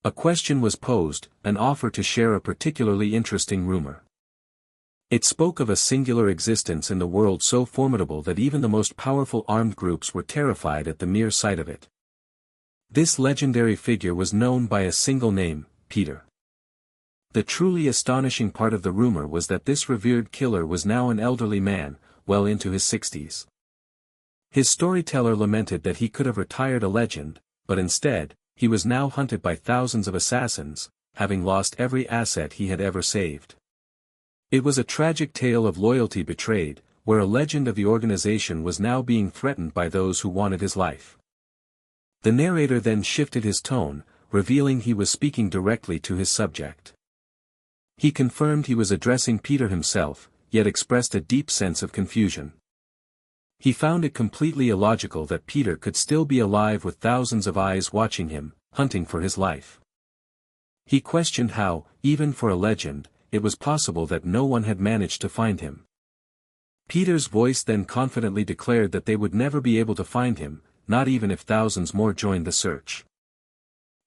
A question was posed, an offer to share a particularly interesting rumor. It spoke of a singular existence in the world so formidable that even the most powerful armed groups were terrified at the mere sight of it. This legendary figure was known by a single name, Peter. The truly astonishing part of the rumor was that this revered killer was now an elderly man, well into his 60s. His storyteller lamented that he could have retired a legend, but instead, he was now hunted by thousands of assassins, having lost every asset he had ever saved. It was a tragic tale of loyalty betrayed, where a legend of the organization was now being threatened by those who wanted his life. The narrator then shifted his tone, revealing he was speaking directly to his subject. He confirmed he was addressing Peter himself, yet expressed a deep sense of confusion. He found it completely illogical that Peter could still be alive with thousands of eyes watching him, hunting for his life. He questioned how, even for a legend, it was possible that no one had managed to find him. Peter's voice then confidently declared that they would never be able to find him, not even if thousands more joined the search.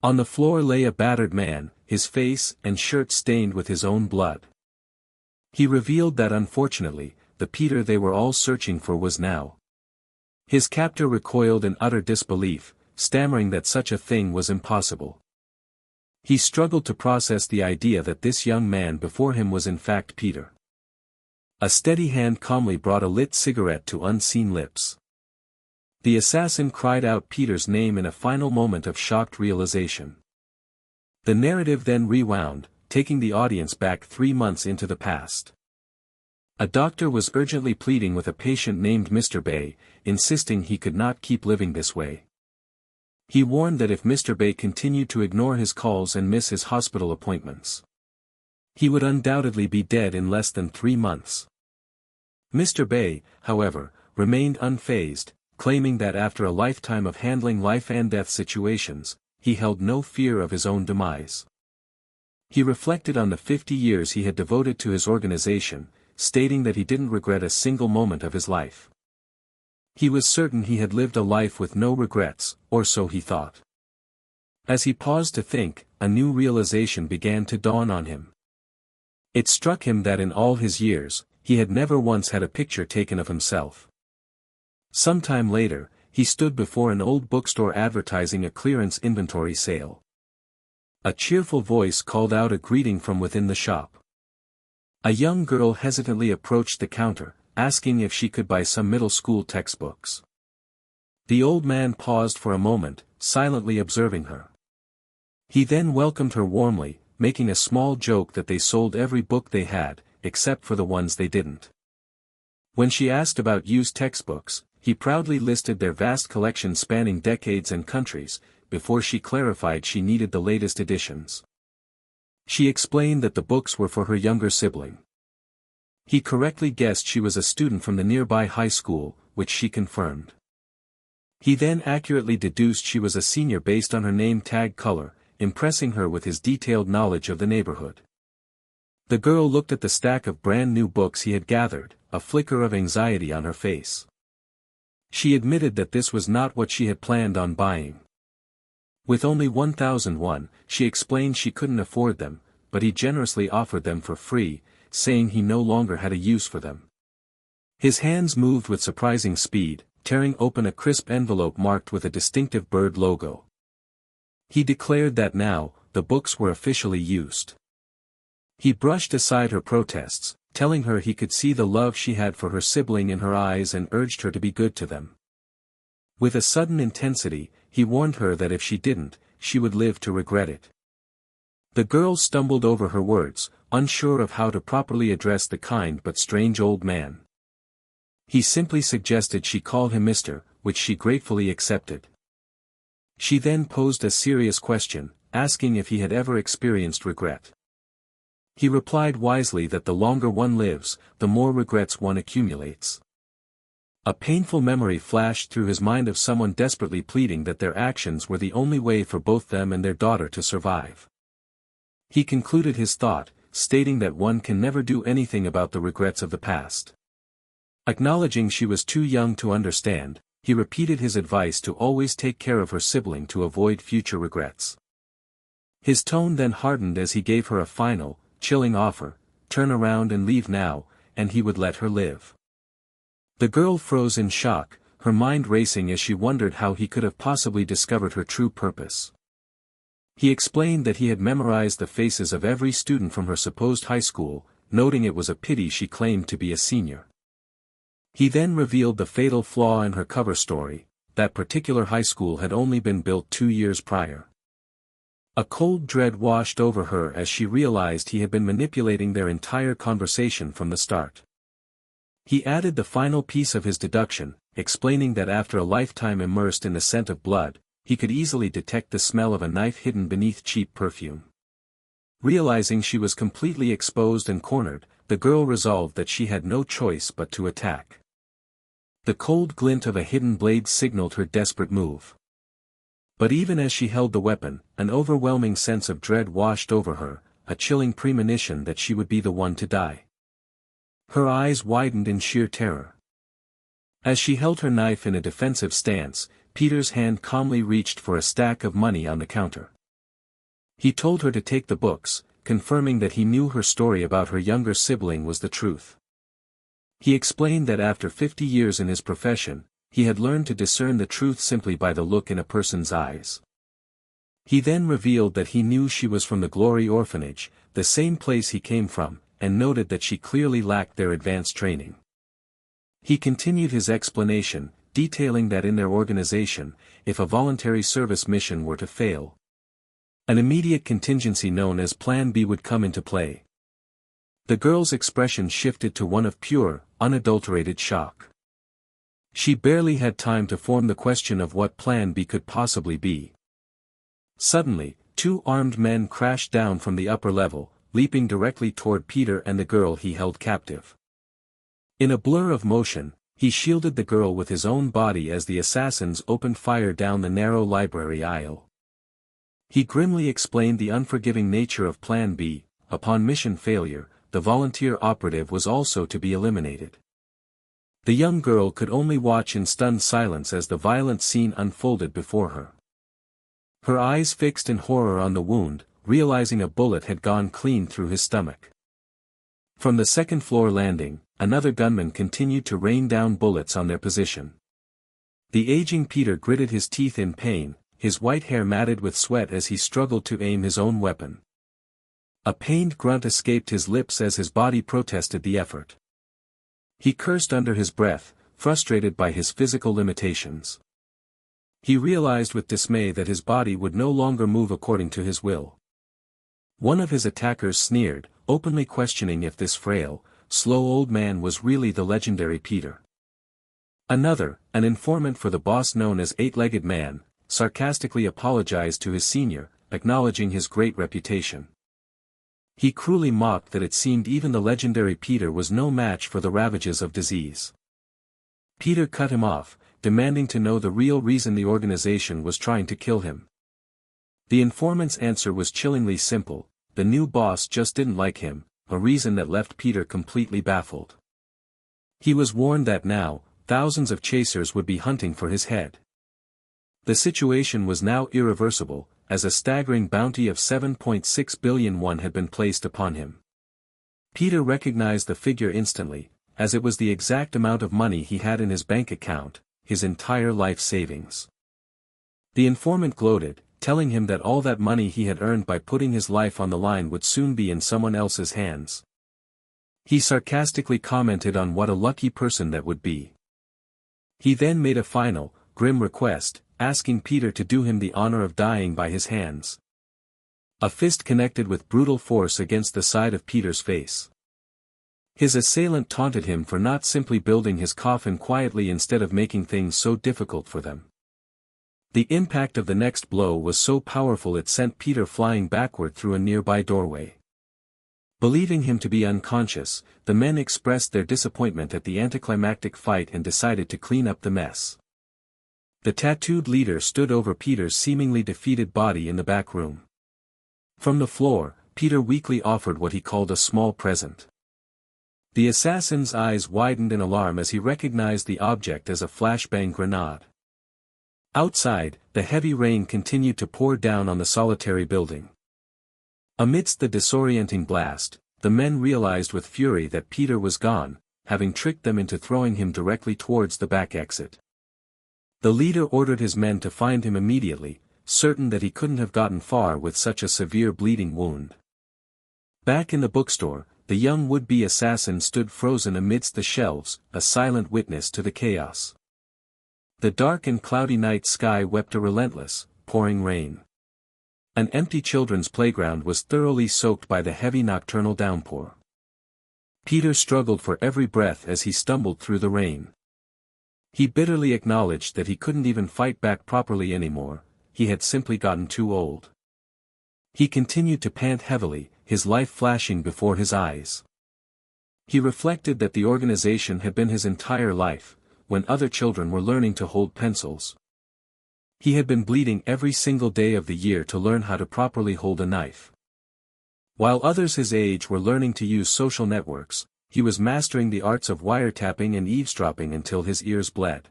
On the floor lay a battered man, his face and shirt stained with his own blood. He revealed that unfortunately, the Peter they were all searching for was now. His captor recoiled in utter disbelief, stammering that such a thing was impossible. He struggled to process the idea that this young man before him was in fact Peter. A steady hand calmly brought a lit cigarette to unseen lips. The assassin cried out Peter's name in a final moment of shocked realization. The narrative then rewound, taking the audience back 3 months into the past. A doctor was urgently pleading with a patient named Mr. Bay, insisting he could not keep living this way. He warned that if Mr. Bay continued to ignore his calls and miss his hospital appointments, he would undoubtedly be dead in less than 3 months. Mr. Bay, however, remained unfazed, claiming that after a lifetime of handling life-and-death situations, he held no fear of his own demise. He reflected on the 50 years he had devoted to his organization, stating that he didn't regret a single moment of his life. He was certain he had lived a life with no regrets, or so he thought. As he paused to think, a new realization began to dawn on him. It struck him that in all his years, he had never once had a picture taken of himself. Sometime later, he stood before an old bookstore advertising a clearance inventory sale. A cheerful voice called out a greeting from within the shop. A young girl hesitantly approached the counter, asking if she could buy some middle school textbooks. The old man paused for a moment, silently observing her. He then welcomed her warmly, making a small joke that they sold every book they had, except for the ones they didn't. When she asked about used textbooks, he proudly listed their vast collection spanning decades and countries, before she clarified she needed the latest editions. She explained that the books were for her younger sibling. He correctly guessed she was a student from the nearby high school, which she confirmed. He then accurately deduced she was a senior based on her name tag color, impressing her with his detailed knowledge of the neighborhood. The girl looked at the stack of brand new books he had gathered, a flicker of anxiety on her face. She admitted that this was not what she had planned on buying. With only 1,001, she explained she couldn't afford them, but he generously offered them for free, saying he no longer had a use for them. His hands moved with surprising speed, tearing open a crisp envelope marked with a distinctive bird logo. He declared that now, the books were officially used. He brushed aside her protests, telling her he could see the love she had for her sibling in her eyes and urged her to be good to them. With a sudden intensity, he warned her that if she didn't, she would live to regret it. The girl stumbled over her words, unsure of how to properly address the kind but strange old man. He simply suggested she call him Mr., which she gratefully accepted. She then posed a serious question, asking if he had ever experienced regret. He replied wisely that the longer one lives, the more regrets one accumulates. A painful memory flashed through his mind of someone desperately pleading that their actions were the only way for both them and their daughter to survive. He concluded his thought, stating that one can never do anything about the regrets of the past. Acknowledging she was too young to understand, he repeated his advice to always take care of her sibling to avoid future regrets. His tone then hardened as he gave her a final, chilling offer: turn around and leave now, and he would let her live. The girl froze in shock, her mind racing as she wondered how he could have possibly discovered her true purpose. He explained that he had memorized the faces of every student from her supposed high school, noting it was a pity she claimed to be a senior. He then revealed the fatal flaw in her cover story: that particular high school had only been built 2 years prior. A cold dread washed over her as she realized he had been manipulating their entire conversation from the start. He added the final piece of his deduction, explaining that after a lifetime immersed in the scent of blood, he could easily detect the smell of a knife hidden beneath cheap perfume. Realizing she was completely exposed and cornered, the girl resolved that she had no choice but to attack. The cold glint of a hidden blade signaled her desperate move. But even as she held the weapon, an overwhelming sense of dread washed over her, a chilling premonition that she would be the one to die. Her eyes widened in sheer terror. As she held her knife in a defensive stance, Peter's hand calmly reached for a stack of money on the counter. He told her to take the books, confirming that he knew her story about her younger sibling was the truth. He explained that after 50 years in his profession, he had learned to discern the truth simply by the look in a person's eyes. He then revealed that he knew she was from the Glory Orphanage, the same place he came from, and noted that she clearly lacked their advanced training. He continued his explanation, detailing that in their organization, if a voluntary service mission were to fail, an immediate contingency known as Plan B would come into play. The girl's expression shifted to one of pure, unadulterated shock. She barely had time to form the question of what Plan B could possibly be. Suddenly, 2 armed men crashed down from the upper level, leaping directly toward Peter and the girl he held captive. In a blur of motion, he shielded the girl with his own body as the assassins opened fire down the narrow library aisle. He grimly explained the unforgiving nature of Plan B: upon mission failure, the volunteer operative was also to be eliminated. The young girl could only watch in stunned silence as the violent scene unfolded before her. Her eyes fixed in horror on the wound, realizing a bullet had gone clean through his stomach. From the second-floor landing, another gunman continued to rain down bullets on their position. The aging Peter gritted his teeth in pain, his white hair matted with sweat as he struggled to aim his own weapon. A pained grunt escaped his lips as his body protested the effort. He cursed under his breath, frustrated by his physical limitations. He realized with dismay that his body would no longer move according to his will. One of his attackers sneered, openly questioning if this frail, slow old man was really the legendary Peter. Another, an informant for the boss known as Eight-Legged Man, sarcastically apologized to his senior, acknowledging his great reputation. He cruelly mocked that it seemed even the legendary Peter was no match for the ravages of disease. Peter cut him off, demanding to know the real reason the organization was trying to kill him. The informant's answer was chillingly simple: the new boss just didn't like him, a reason that left Peter completely baffled. He was warned that now, thousands of chasers would be hunting for his head. The situation was now irreversible, as a staggering bounty of 7.6 billion won had been placed upon him. Peter recognized the figure instantly, as it was the exact amount of money he had in his bank account, his entire life savings. The informant gloated, telling him that all that money he had earned by putting his life on the line would soon be in someone else's hands. He sarcastically commented on what a lucky person that would be. He then made a final, grim request, asking Peter to do him the honor of dying by his hands. A fist connected with brutal force against the side of Peter's face. His assailant taunted him for not simply building his coffin quietly instead of making things so difficult for them. The impact of the next blow was so powerful it sent Peter flying backward through a nearby doorway. Believing him to be unconscious, the men expressed their disappointment at the anticlimactic fight and decided to clean up the mess. The tattooed leader stood over Peter's seemingly defeated body in the back room. From the floor, Peter weakly offered what he called a small present. The assassin's eyes widened in alarm as he recognized the object as a flashbang grenade. Outside, the heavy rain continued to pour down on the solitary building. Amidst the disorienting blast, the men realized with fury that Peter was gone, having tricked them into throwing him directly towards the back exit. The leader ordered his men to find him immediately, certain that he couldn't have gotten far with such a severe bleeding wound. Back in the bookstore, the young would-be assassin stood frozen amidst the shelves, a silent witness to the chaos. The dark and cloudy night sky wept a relentless, pouring rain. An empty children's playground was thoroughly soaked by the heavy nocturnal downpour. Peter struggled for every breath as he stumbled through the rain. He bitterly acknowledged that he couldn't even fight back properly anymore, he had simply gotten too old. He continued to pant heavily, his life flashing before his eyes. He reflected that the organization had been his entire life, when other children were learning to hold pencils. He had been bleeding every single day of the year to learn how to properly hold a knife. While others his age were learning to use social networks, he was mastering the arts of wiretapping and eavesdropping until his ears bled.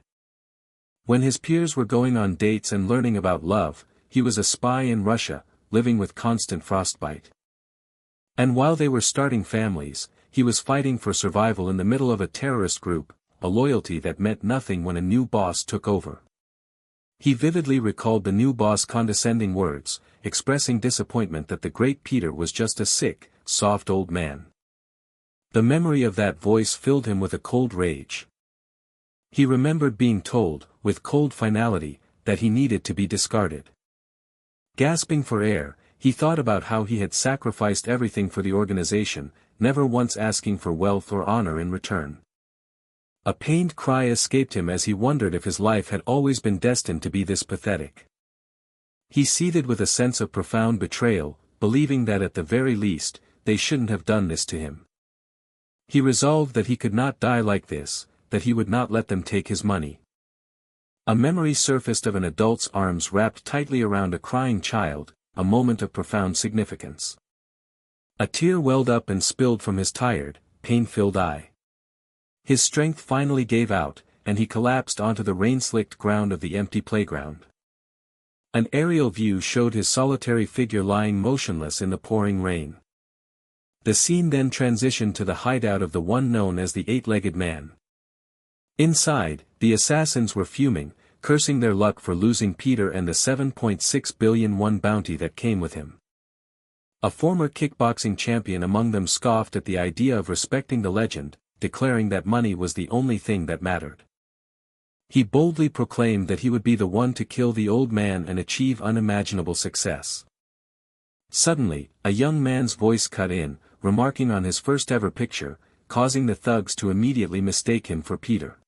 When his peers were going on dates and learning about love, he was a spy in Russia, living with constant frostbite. And while they were starting families, he was fighting for survival in the middle of a terrorist group, a loyalty that meant nothing when a new boss took over. He vividly recalled the new boss' condescending words, expressing disappointment that the great Peter was just a sick, soft old man. The memory of that voice filled him with a cold rage. He remembered being told, with cold finality, that he needed to be discarded. Gasping for air, he thought about how he had sacrificed everything for the organization, never once asking for wealth or honor in return. A pained cry escaped him as he wondered if his life had always been destined to be this pathetic. He seethed with a sense of profound betrayal, believing that at the very least, they shouldn't have done this to him. He resolved that he could not die like this, that he would not let them take his money. A memory surfaced of an adult's arms wrapped tightly around a crying child, a moment of profound significance. A tear welled up and spilled from his tired, pain-filled eye. His strength finally gave out, and he collapsed onto the rain-slicked ground of the empty playground. An aerial view showed his solitary figure lying motionless in the pouring rain. The scene then transitioned to the hideout of the one known as the eight-legged man. Inside, the assassins were fuming, cursing their luck for losing Peter and the 7.6 billion won bounty that came with him. A former kickboxing champion among them scoffed at the idea of respecting the legend, declaring that money was the only thing that mattered. He boldly proclaimed that he would be the one to kill the old man and achieve unimaginable success. Suddenly, a young man's voice cut in, remarking on his first-ever picture, causing the thugs to immediately mistake him for Peter.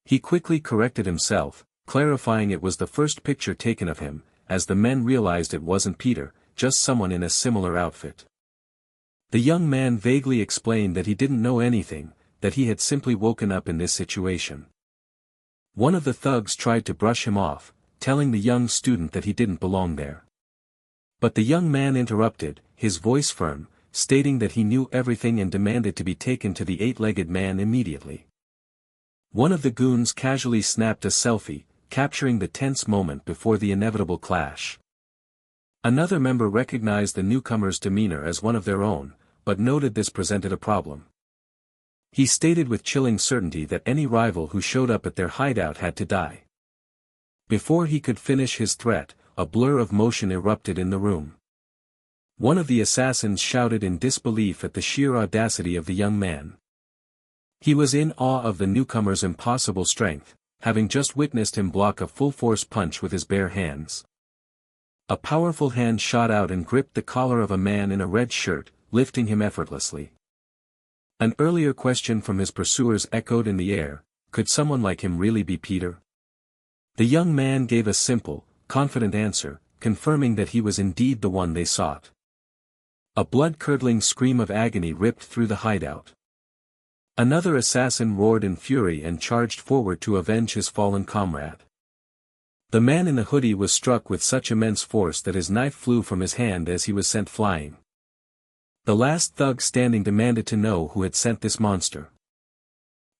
He quickly corrected himself, clarifying it was the first picture taken of him, as the men realized it wasn't Peter, just someone in a similar outfit. The young man vaguely explained that he didn't know anything, that he had simply woken up in this situation. One of the thugs tried to brush him off, telling the young student that he didn't belong there. But the young man interrupted, his voice firm, stating that he knew everything and demanded to be taken to the eight-legged man immediately. One of the goons casually snapped a selfie, capturing the tense moment before the inevitable clash. Another member recognized the newcomer's demeanor as one of their own, but noted this presented a problem. He stated with chilling certainty that any rival who showed up at their hideout had to die. Before he could finish his threat, a blur of motion erupted in the room. One of the assassins shouted in disbelief at the sheer audacity of the young man. He was in awe of the newcomer's impossible strength, having just witnessed him block a full-force punch with his bare hands. A powerful hand shot out and gripped the collar of a man in a red shirt, lifting him effortlessly. An earlier question from his pursuers echoed in the air, could someone like him really be Peter? The young man gave a simple, confident answer, confirming that he was indeed the one they sought. A blood-curdling scream of agony ripped through the hideout. Another assassin roared in fury and charged forward to avenge his fallen comrade. The man in the hoodie was struck with such immense force that his knife flew from his hand as he was sent flying. The last thug standing demanded to know who had sent this monster.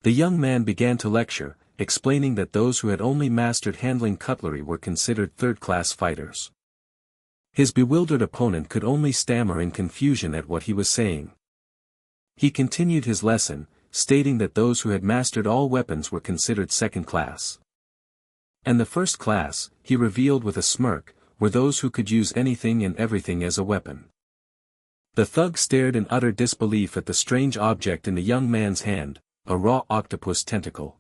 The young man began to lecture, explaining that those who had only mastered handling cutlery were considered third-class fighters. His bewildered opponent could only stammer in confusion at what he was saying. He continued his lesson, stating that those who had mastered all weapons were considered second class. And the first class, he revealed with a smirk, were those who could use anything and everything as a weapon. The thug stared in utter disbelief at the strange object in the young man's hand, a raw octopus tentacle.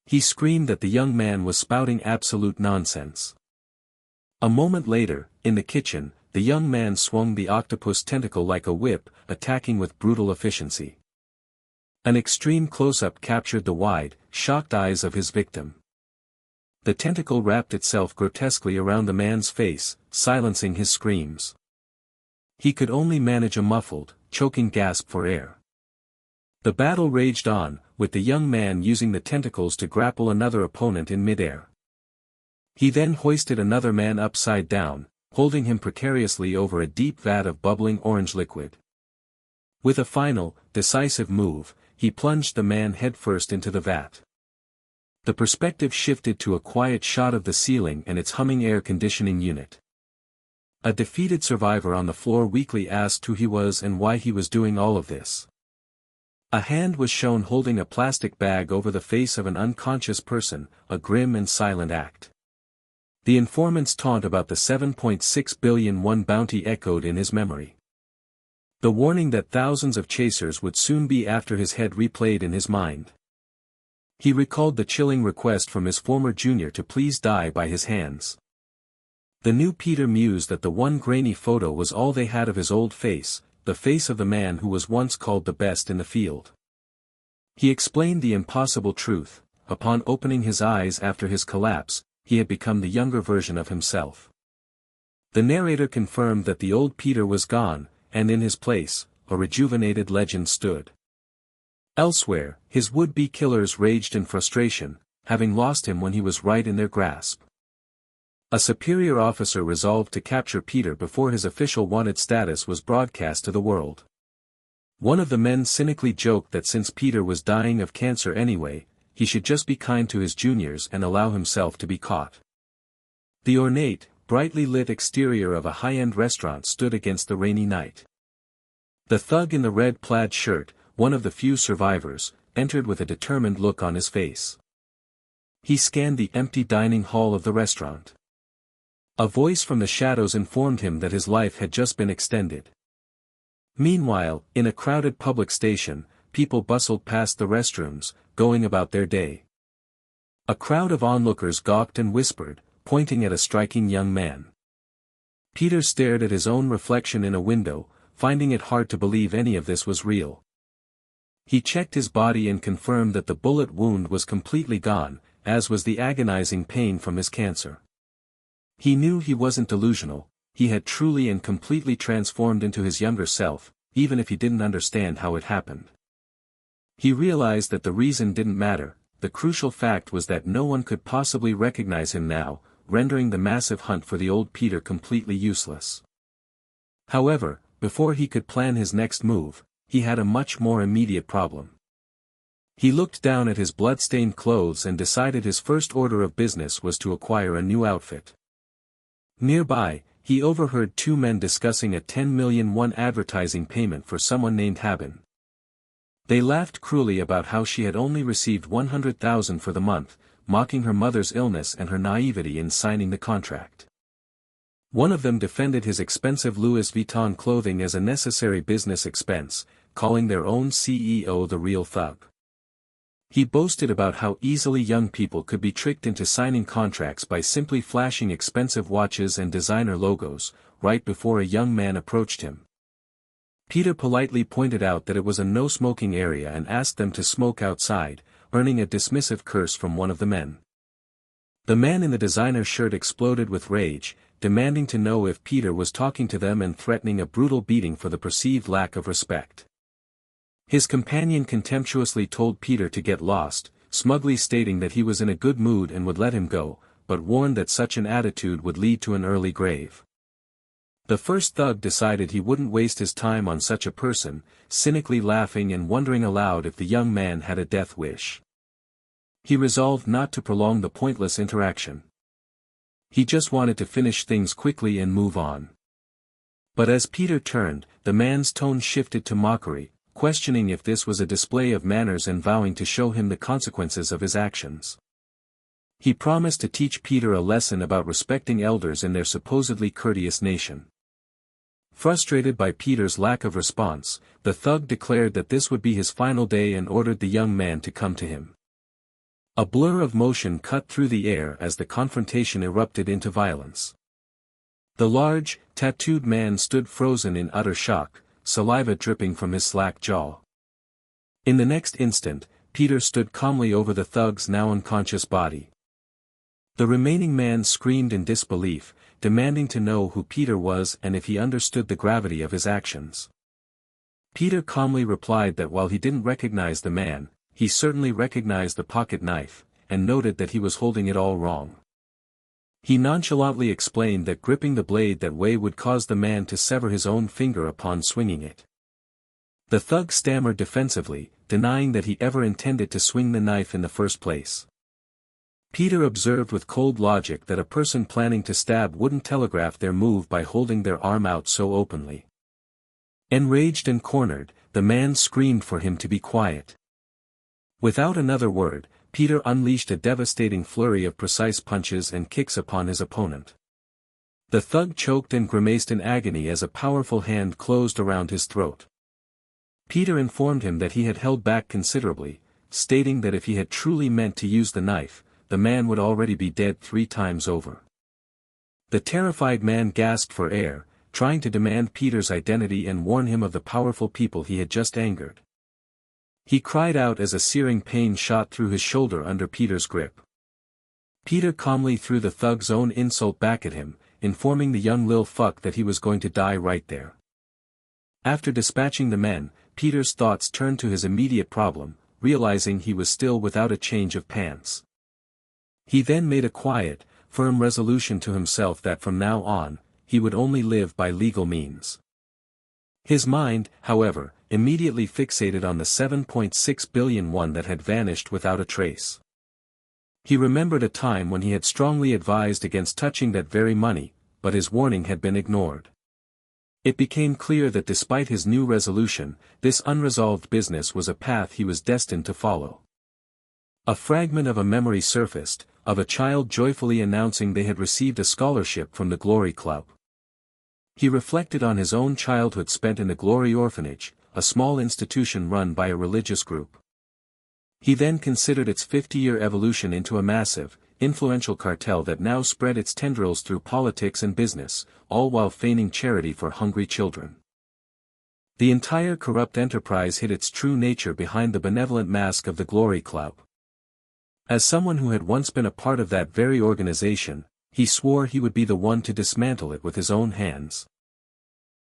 He screamed that the young man was spouting absolute nonsense. A moment later, in the kitchen, the young man swung the octopus tentacle like a whip, attacking with brutal efficiency. An extreme close-up captured the wide, shocked eyes of his victim. The tentacle wrapped itself grotesquely around the man's face, silencing his screams. He could only manage a muffled, choking gasp for air. The battle raged on, with the young man using the tentacles to grapple another opponent in midair. He then hoisted another man upside down, holding him precariously over a deep vat of bubbling orange liquid. With a final, decisive move, he plunged the man headfirst into the vat. The perspective shifted to a quiet shot of the ceiling and its humming air conditioning unit. A defeated survivor on the floor weakly asked who he was and why he was doing all of this. A hand was shown holding a plastic bag over the face of an unconscious person, a grim and silent act. The informant's taunt about the 7.6 billion won bounty echoed in his memory. The warning that thousands of chasers would soon be after his head replayed in his mind. He recalled the chilling request from his former junior to please die by his hands. The new Peter mused that the one grainy photo was all they had of his old face, the face of the man who was once called the best in the field. He explained the impossible truth: upon opening his eyes after his collapse, he had become the younger version of himself. The narrator confirmed that the old Peter was gone, and in his place, a rejuvenated legend stood. Elsewhere, his would-be killers raged in frustration, having lost him when he was right in their grasp. A superior officer resolved to capture Peter before his official wanted status was broadcast to the world. One of the men cynically joked that since Peter was dying of cancer anyway, he should just be kind to his juniors and allow himself to be caught. The ornate, brightly lit exterior of a high-end restaurant stood against the rainy night. The thug in the red plaid shirt, one of the few survivors, entered with a determined look on his face. He scanned the empty dining hall of the restaurant. A voice from the shadows informed him that his life had just been extended. Meanwhile, in a crowded public station, people bustled past the restrooms, going about their day. A crowd of onlookers gawked and whispered, pointing at a striking young man. Peter stared at his own reflection in a window, finding it hard to believe any of this was real. He checked his body and confirmed that the bullet wound was completely gone, as was the agonizing pain from his cancer. He knew he wasn't delusional, he had truly and completely transformed into his younger self, even if he didn't understand how it happened. He realized that the reason didn't matter, the crucial fact was that no one could possibly recognize him now, rendering the massive hunt for the old Peter completely useless. However, before he could plan his next move, he had a much more immediate problem. He looked down at his blood-stained clothes and decided his first order of business was to acquire a new outfit. Nearby, he overheard two men discussing a 10 million won advertising payment for someone named Haben. They laughed cruelly about how she had only received 100,000 for the month, mocking her mother's illness and her naivety in signing the contract. One of them defended his expensive Louis Vuitton clothing as a necessary business expense, calling their own CEO the real thug. He boasted about how easily young people could be tricked into signing contracts by simply flashing expensive watches and designer logos, right before a young man approached him. Peter politely pointed out that it was a no-smoking area and asked them to smoke outside, earning a dismissive curse from one of the men. The man in the designer shirt exploded with rage, demanding to know if Peter was talking to them and threatening a brutal beating for the perceived lack of respect. His companion contemptuously told Peter to get lost, smugly stating that he was in a good mood and would let him go, but warned that such an attitude would lead to an early grave. The first thug decided he wouldn't waste his time on such a person, cynically laughing and wondering aloud if the young man had a death wish. He resolved not to prolong the pointless interaction. He just wanted to finish things quickly and move on. But as Peter turned, the man's tone shifted to mockery, questioning if this was a display of manners and vowing to show him the consequences of his actions. He promised to teach Peter a lesson about respecting elders in their supposedly courteous nation. Frustrated by Peter's lack of response, the thug declared that this would be his final day and ordered the young man to come to him. A blur of motion cut through the air as the confrontation erupted into violence. The large, tattooed man stood frozen in utter shock, saliva dripping from his slack jaw. In the next instant, Peter stood calmly over the thug's now unconscious body. The remaining man screamed in disbelief, demanding to know who Peter was and if he understood the gravity of his actions. Peter calmly replied that while he didn't recognize the man, he certainly recognized the pocket knife, and noted that he was holding it all wrong. He nonchalantly explained that gripping the blade that way would cause the man to sever his own finger upon swinging it. The thug stammered defensively, denying that he ever intended to swing the knife in the first place. Peter observed with cold logic that a person planning to stab wouldn't telegraph their move by holding their arm out so openly. Enraged and cornered, the man screamed for him to be quiet. Without another word, Peter unleashed a devastating flurry of precise punches and kicks upon his opponent. The thug choked and grimaced in agony as a powerful hand closed around his throat. Peter informed him that he had held back considerably, stating that if he had truly meant to use the knife, the man would already be dead 3 times over. The terrified man gasped for air, trying to demand Peter's identity and warn him of the powerful people he had just angered. He cried out as a searing pain shot through his shoulder under Peter's grip. Peter calmly threw the thug's own insult back at him, informing the young lil fuck that he was going to die right there. After dispatching the men, Peter's thoughts turned to his immediate problem, realizing he was still without a change of pants. He then made a quiet, firm resolution to himself that from now on, he would only live by legal means. His mind, however, immediately fixated on the 7.6 billion won that had vanished without a trace. He remembered a time when he had strongly advised against touching that very money, but his warning had been ignored. It became clear that despite his new resolution, this unresolved business was a path he was destined to follow. A fragment of a memory surfaced, of a child joyfully announcing they had received a scholarship from the Glory Club. He reflected on his own childhood spent in the Glory Orphanage, a small institution run by a religious group. He then considered its 50-year evolution into a massive, influential cartel that now spread its tendrils through politics and business, all while feigning charity for hungry children. The entire corrupt enterprise hid its true nature behind the benevolent mask of the Glory Club. As someone who had once been a part of that very organization, he swore he would be the one to dismantle it with his own hands.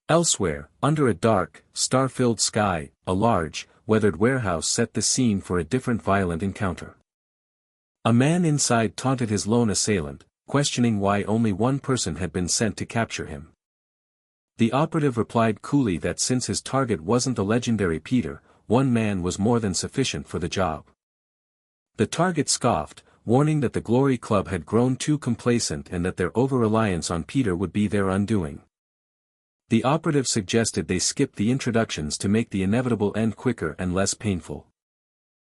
Elsewhere, under a dark, star-filled sky, a large, weathered warehouse set the scene for a different violent encounter. A man inside taunted his lone assailant, questioning why only one person had been sent to capture him. The operative replied coolly that since his target wasn't the legendary Peter, one man was more than sufficient for the job. The target scoffed, warning that the Glory Club had grown too complacent and that their over-reliance on Peter would be their undoing. The operative suggested they skip the introductions to make the inevitable end quicker and less painful.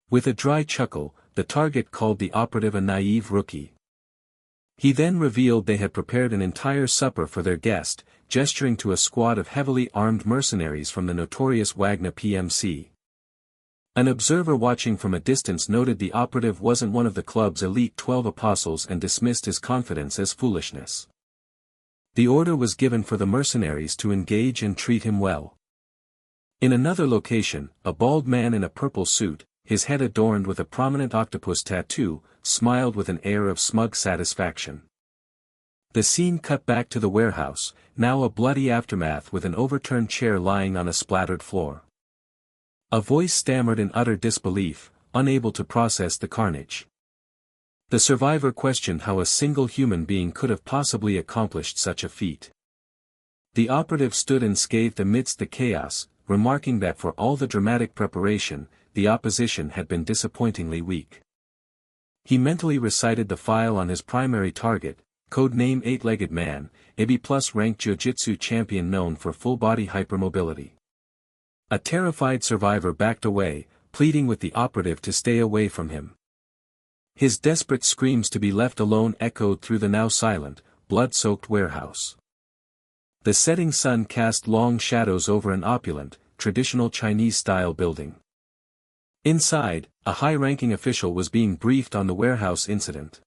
With a dry chuckle, the target called the operative a naive rookie. He then revealed they had prepared an entire supper for their guest, gesturing to a squad of heavily armed mercenaries from the notorious Wagner PMC. An observer watching from a distance noted the operative wasn't one of the club's elite 12 apostles and dismissed his confidence as foolishness. The order was given for the mercenaries to engage and treat him well. In another location, a bald man in a purple suit, his head adorned with a prominent octopus tattoo, smiled with an air of smug satisfaction. The scene cut back to the warehouse, now a bloody aftermath with an overturned chair lying on a splattered floor. A voice stammered in utter disbelief, unable to process the carnage. The survivor questioned how a single human being could have possibly accomplished such a feat. The operative stood unscathed amidst the chaos, remarking that for all the dramatic preparation, the opposition had been disappointingly weak. He mentally recited the file on his primary target, codename Eight-Legged Man, a B-plus ranked jiu-jitsu champion known for full-body hypermobility. A terrified survivor backed away, pleading with the operative to stay away from him. His desperate screams to be left alone echoed through the now silent, blood-soaked warehouse. The setting sun cast long shadows over an opulent, traditional Chinese-style building. Inside, a high-ranking official was being briefed on the warehouse incident.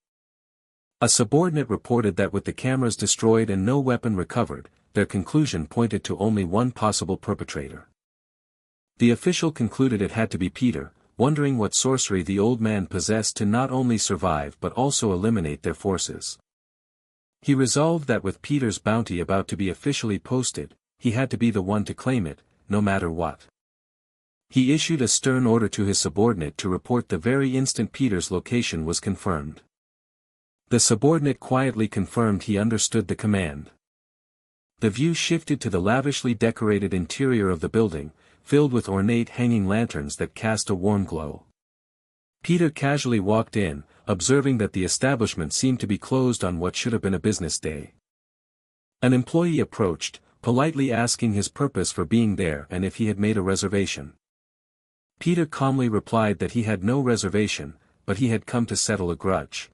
A subordinate reported that with the cameras destroyed and no weapon recovered, their conclusion pointed to only one possible perpetrator. The official concluded it had to be Peter, wondering what sorcery the old man possessed to not only survive but also eliminate their forces. He resolved that with Peter's bounty about to be officially posted, he had to be the one to claim it, no matter what. He issued a stern order to his subordinate to report the very instant Peter's location was confirmed. The subordinate quietly confirmed he understood the command. The view shifted to the lavishly decorated interior of the building, filled with ornate hanging lanterns that cast a warm glow. Peter casually walked in, observing that the establishment seemed to be closed on what should have been a business day. An employee approached, politely asking his purpose for being there and if he had made a reservation. Peter calmly replied that he had no reservation, but he had come to settle a grudge.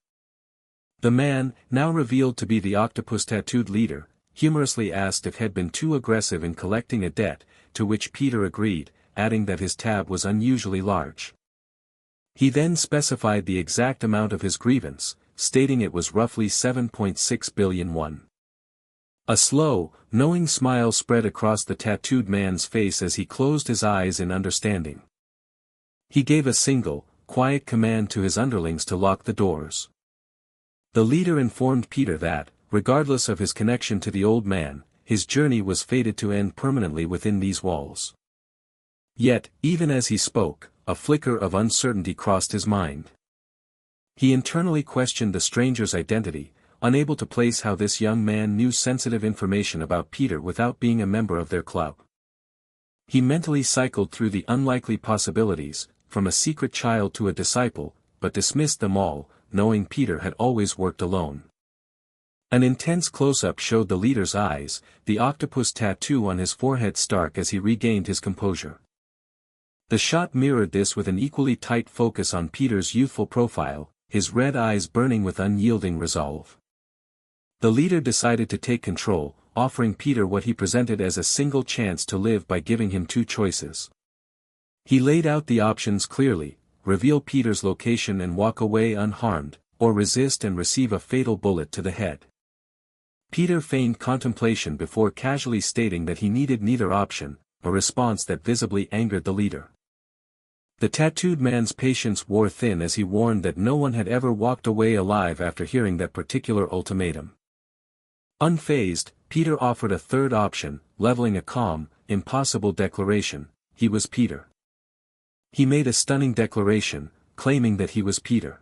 The man, now revealed to be the octopus-tattooed leader, humorously asked if he had been too aggressive in collecting a debt, to which Peter agreed, adding that his tab was unusually large. He then specified the exact amount of his grievance, stating it was roughly 7.6 billion won. A slow, knowing smile spread across the tattooed man's face as he closed his eyes in understanding. He gave a single, quiet command to his underlings to lock the doors. The leader informed Peter that, regardless of his connection to the old man, his journey was fated to end permanently within these walls. Yet, even as he spoke, a flicker of uncertainty crossed his mind. He internally questioned the stranger's identity, unable to place how this young man knew sensitive information about Peter without being a member of their club. He mentally cycled through the unlikely possibilities, from a secret child to a disciple, but dismissed them all, knowing Peter had always worked alone. An intense close-up showed the leader's eyes, the octopus tattoo on his forehead stark as he regained his composure. The shot mirrored this with an equally tight focus on Peter's youthful profile, his red eyes burning with unyielding resolve. The leader decided to take control, offering Peter what he presented as a single chance to live by giving him two choices. He laid out the options clearly: reveal Peter's location and walk away unharmed, or resist and receive a fatal bullet to the head. Peter feigned contemplation before casually stating that he needed neither option, a response that visibly angered the leader. The tattooed man's patience wore thin as he warned that no one had ever walked away alive after hearing that particular ultimatum. Unfazed, Peter offered a third option, leveling a calm, impossible declaration: he was Peter. He made a stunning declaration, claiming that he was Peter.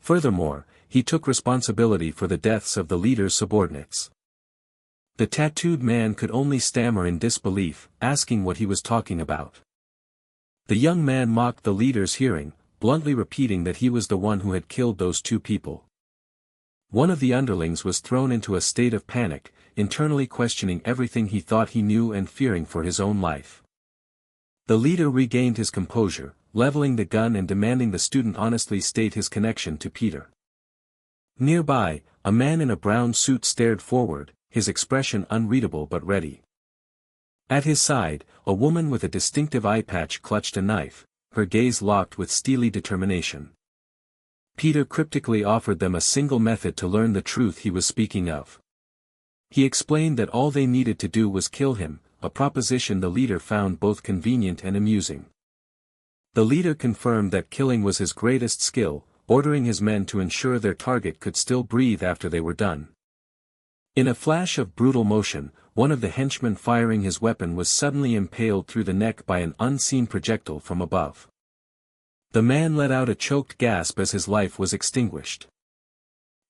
Furthermore, he took responsibility for the deaths of the leader's subordinates. The tattooed man could only stammer in disbelief, asking what he was talking about. The young man mocked the leader's hearing, bluntly repeating that he was the one who had killed those two people. One of the underlings was thrown into a state of panic, internally questioning everything he thought he knew and fearing for his own life. The leader regained his composure, leveling the gun and demanding the student honestly state his connection to Peter. Nearby, a man in a brown suit stared forward, his expression unreadable but ready. At his side, a woman with a distinctive eye patch clutched a knife, her gaze locked with steely determination. Peter cryptically offered them a single method to learn the truth he was speaking of. He explained that all they needed to do was kill him, a proposition the leader found both convenient and amusing. The leader confirmed that killing was his greatest skill, ordering his men to ensure their target could still breathe after they were done. In a flash of brutal motion, one of the henchmen firing his weapon was suddenly impaled through the neck by an unseen projectile from above. The man let out a choked gasp as his life was extinguished.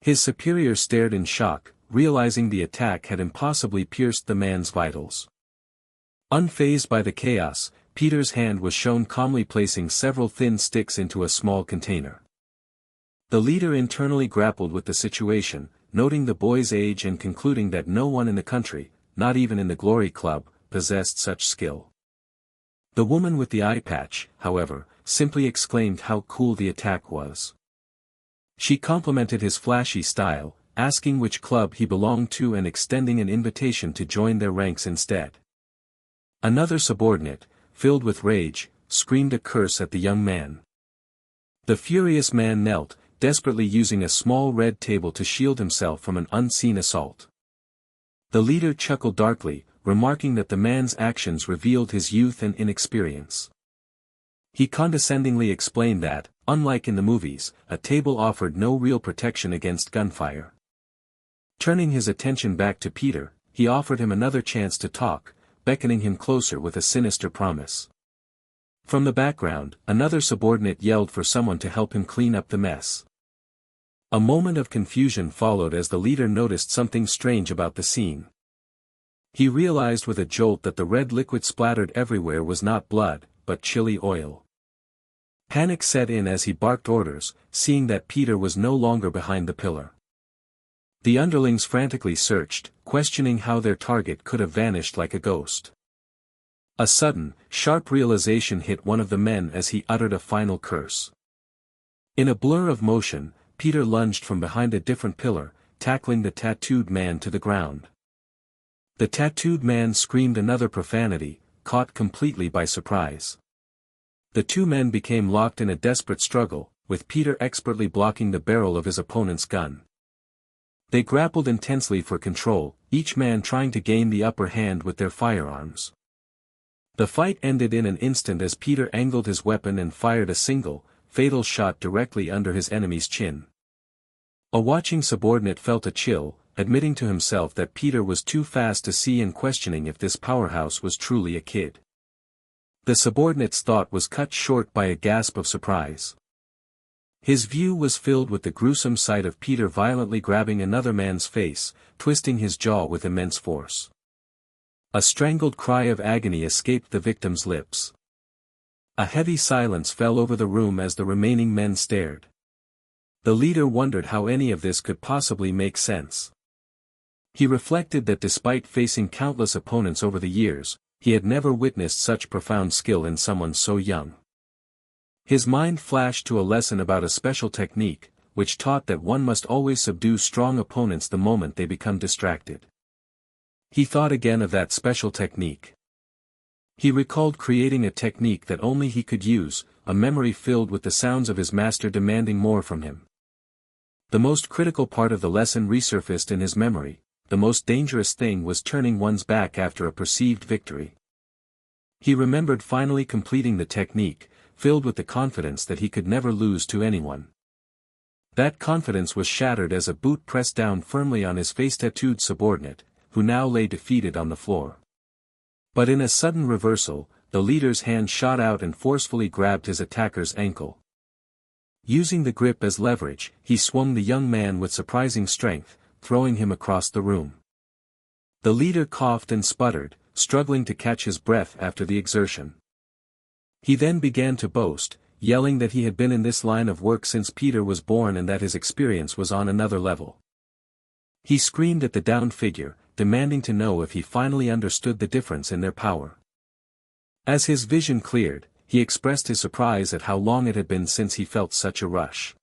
His superior stared in shock, realizing the attack had impossibly pierced the man's vitals. Unfazed by the chaos, Peter's hand was shown calmly placing several thin sticks into a small container. The leader internally grappled with the situation, noting the boy's age and concluding that no one in the country, not even in the Glory Club, possessed such skill. The woman with the eye patch, however, simply exclaimed how cool the attack was. She complimented his flashy style, asking which club he belonged to and extending an invitation to join their ranks instead. Another subordinate, filled with rage, screamed a curse at the young man. The furious man knelt, desperately using a small red table to shield himself from an unseen assault. The leader chuckled darkly, remarking that the man's actions revealed his youth and inexperience. He condescendingly explained that, unlike in the movies, a table offered no real protection against gunfire. Turning his attention back to Peter, he offered him another chance to talk, beckoning him closer with a sinister promise. From the background, another subordinate yelled for someone to help him clean up the mess. A moment of confusion followed as the leader noticed something strange about the scene. He realized with a jolt that the red liquid splattered everywhere was not blood, but chili oil. Panic set in as he barked orders, seeing that Peter was no longer behind the pillar. The underlings frantically searched, questioning how their target could have vanished like a ghost. A sudden, sharp realization hit one of the men as he uttered a final curse. In a blur of motion, Peter lunged from behind a different pillar, tackling the tattooed man to the ground. The tattooed man screamed another profanity, caught completely by surprise. The two men became locked in a desperate struggle, with Peter expertly blocking the barrel of his opponent's gun. They grappled intensely for control, each man trying to gain the upper hand with their firearms. The fight ended in an instant as Peter angled his weapon and fired a single, fatal shot directly under his enemy's chin. A watching subordinate felt a chill, admitting to himself that Peter was too fast to see and questioning if this powerhouse was truly a kid. The subordinate's thought was cut short by a gasp of surprise. His view was filled with the gruesome sight of Peter violently grabbing another man's face, twisting his jaw with immense force. A strangled cry of agony escaped the victim's lips. A heavy silence fell over the room as the remaining men stared. The leader wondered how any of this could possibly make sense. He reflected that despite facing countless opponents over the years, he had never witnessed such profound skill in someone so young. His mind flashed to a lesson about a special technique, which taught that one must always subdue strong opponents the moment they become distracted. He thought again of that special technique. He recalled creating a technique that only he could use, a memory filled with the sounds of his master demanding more from him. The most critical part of the lesson resurfaced in his memory. The most dangerous thing was turning one's back after a perceived victory. He remembered finally completing the technique, filled with the confidence that he could never lose to anyone. That confidence was shattered as a boot pressed down firmly on his face-tattooed subordinate, who now lay defeated on the floor. But in a sudden reversal, the leader's hand shot out and forcefully grabbed his attacker's ankle. Using the grip as leverage, he swung the young man with surprising strength, throwing him across the room. The leader coughed and sputtered, struggling to catch his breath after the exertion. He then began to boast, yelling that he had been in this line of work since Peter was born and that his experience was on another level. He screamed at the downed figure, demanding to know if he finally understood the difference in their power. As his vision cleared, he expressed his surprise at how long it had been since he felt such a rush.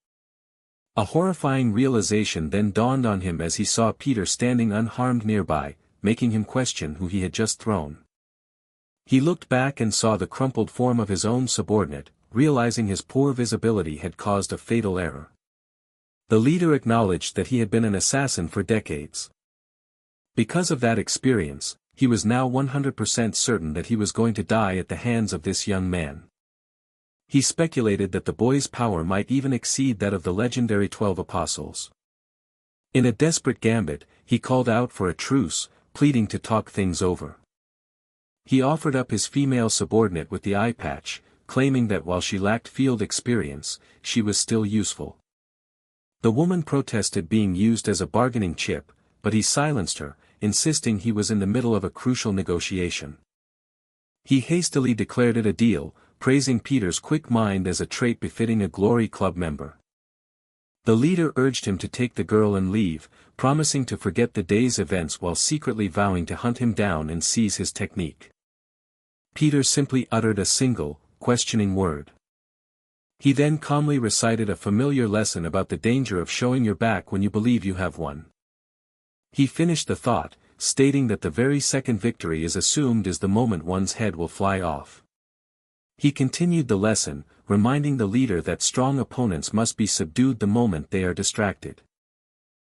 A horrifying realization then dawned on him as he saw Peter standing unharmed nearby, making him question who he had just thrown. He looked back and saw the crumpled form of his own subordinate, realizing his poor visibility had caused a fatal error. The leader acknowledged that he had been an assassin for decades. Because of that experience, he was now 100% certain that he was going to die at the hands of this young man. He speculated that the boy's power might even exceed that of the legendary 12 apostles. In a desperate gambit, he called out for a truce, pleading to talk things over. He offered up his female subordinate with the eye patch, claiming that while she lacked field experience, she was still useful. The woman protested being used as a bargaining chip, but he silenced her, insisting he was in the middle of a crucial negotiation. He hastily declared it a deal, praising Peter's quick mind as a trait befitting a Glory Club member. The leader urged him to take the girl and leave, promising to forget the day's events while secretly vowing to hunt him down and seize his technique. Peter simply uttered a single, questioning word. He then calmly recited a familiar lesson about the danger of showing your back when you believe you have won. He finished the thought, stating that the very second victory is assumed is the moment one's head will fly off. He continued the lesson, reminding the leader that strong opponents must be subdued the moment they are distracted.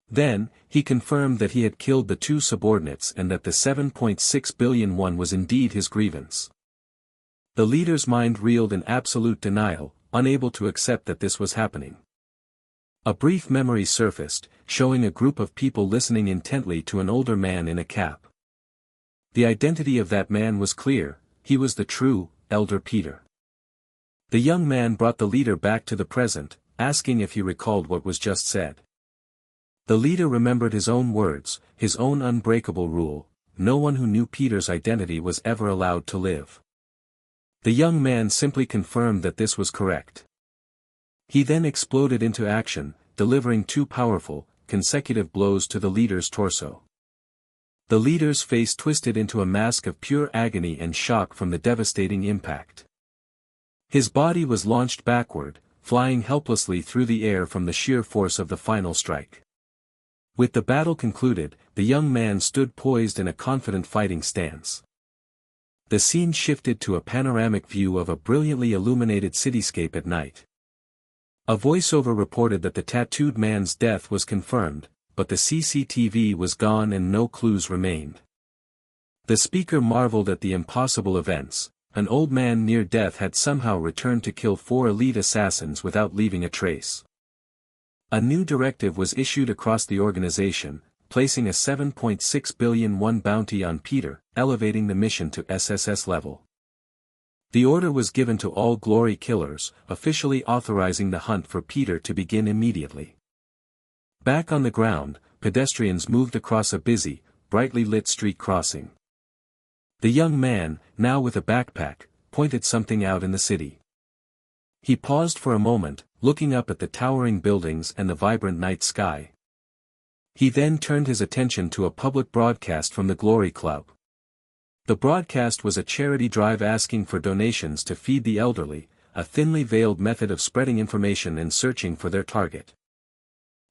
Then, he confirmed that he had killed the two subordinates and that the 7.6 billion won was indeed his grievance. The leader's mind reeled in absolute denial, unable to accept that this was happening. A brief memory surfaced, showing a group of people listening intently to an older man in a cap. The identity of that man was clear: he was the true, elder Peter. The young man brought the leader back to the present, asking if he recalled what was just said. The leader remembered his own words, his own unbreakable rule: no one who knew Peter's identity was ever allowed to live. The young man simply confirmed that this was correct. He then exploded into action, delivering two powerful, consecutive blows to the leader's torso. The leader's face twisted into a mask of pure agony and shock from the devastating impact. His body was launched backward, flying helplessly through the air from the sheer force of the final strike. With the battle concluded, the young man stood poised in a confident fighting stance. The scene shifted to a panoramic view of a brilliantly illuminated cityscape at night. A voiceover reported that the tattooed man's death was confirmed, but the CCTV was gone and no clues remained. The speaker marveled at the impossible events. An old man near death had somehow returned to kill 4 elite assassins without leaving a trace. A new directive was issued across the organization, placing a 7.6 billion won bounty on Peter, elevating the mission to SSS level. The order was given to all glory killers, officially authorizing the hunt for Peter to begin immediately. Back on the ground, pedestrians moved across a busy, brightly lit street crossing. The young man, now with a backpack, pointed something out in the city. He paused for a moment, looking up at the towering buildings and the vibrant night sky. He then turned his attention to a public broadcast from the Glory Club. The broadcast was a charity drive asking for donations to feed the elderly, a thinly veiled method of spreading information and searching for their target.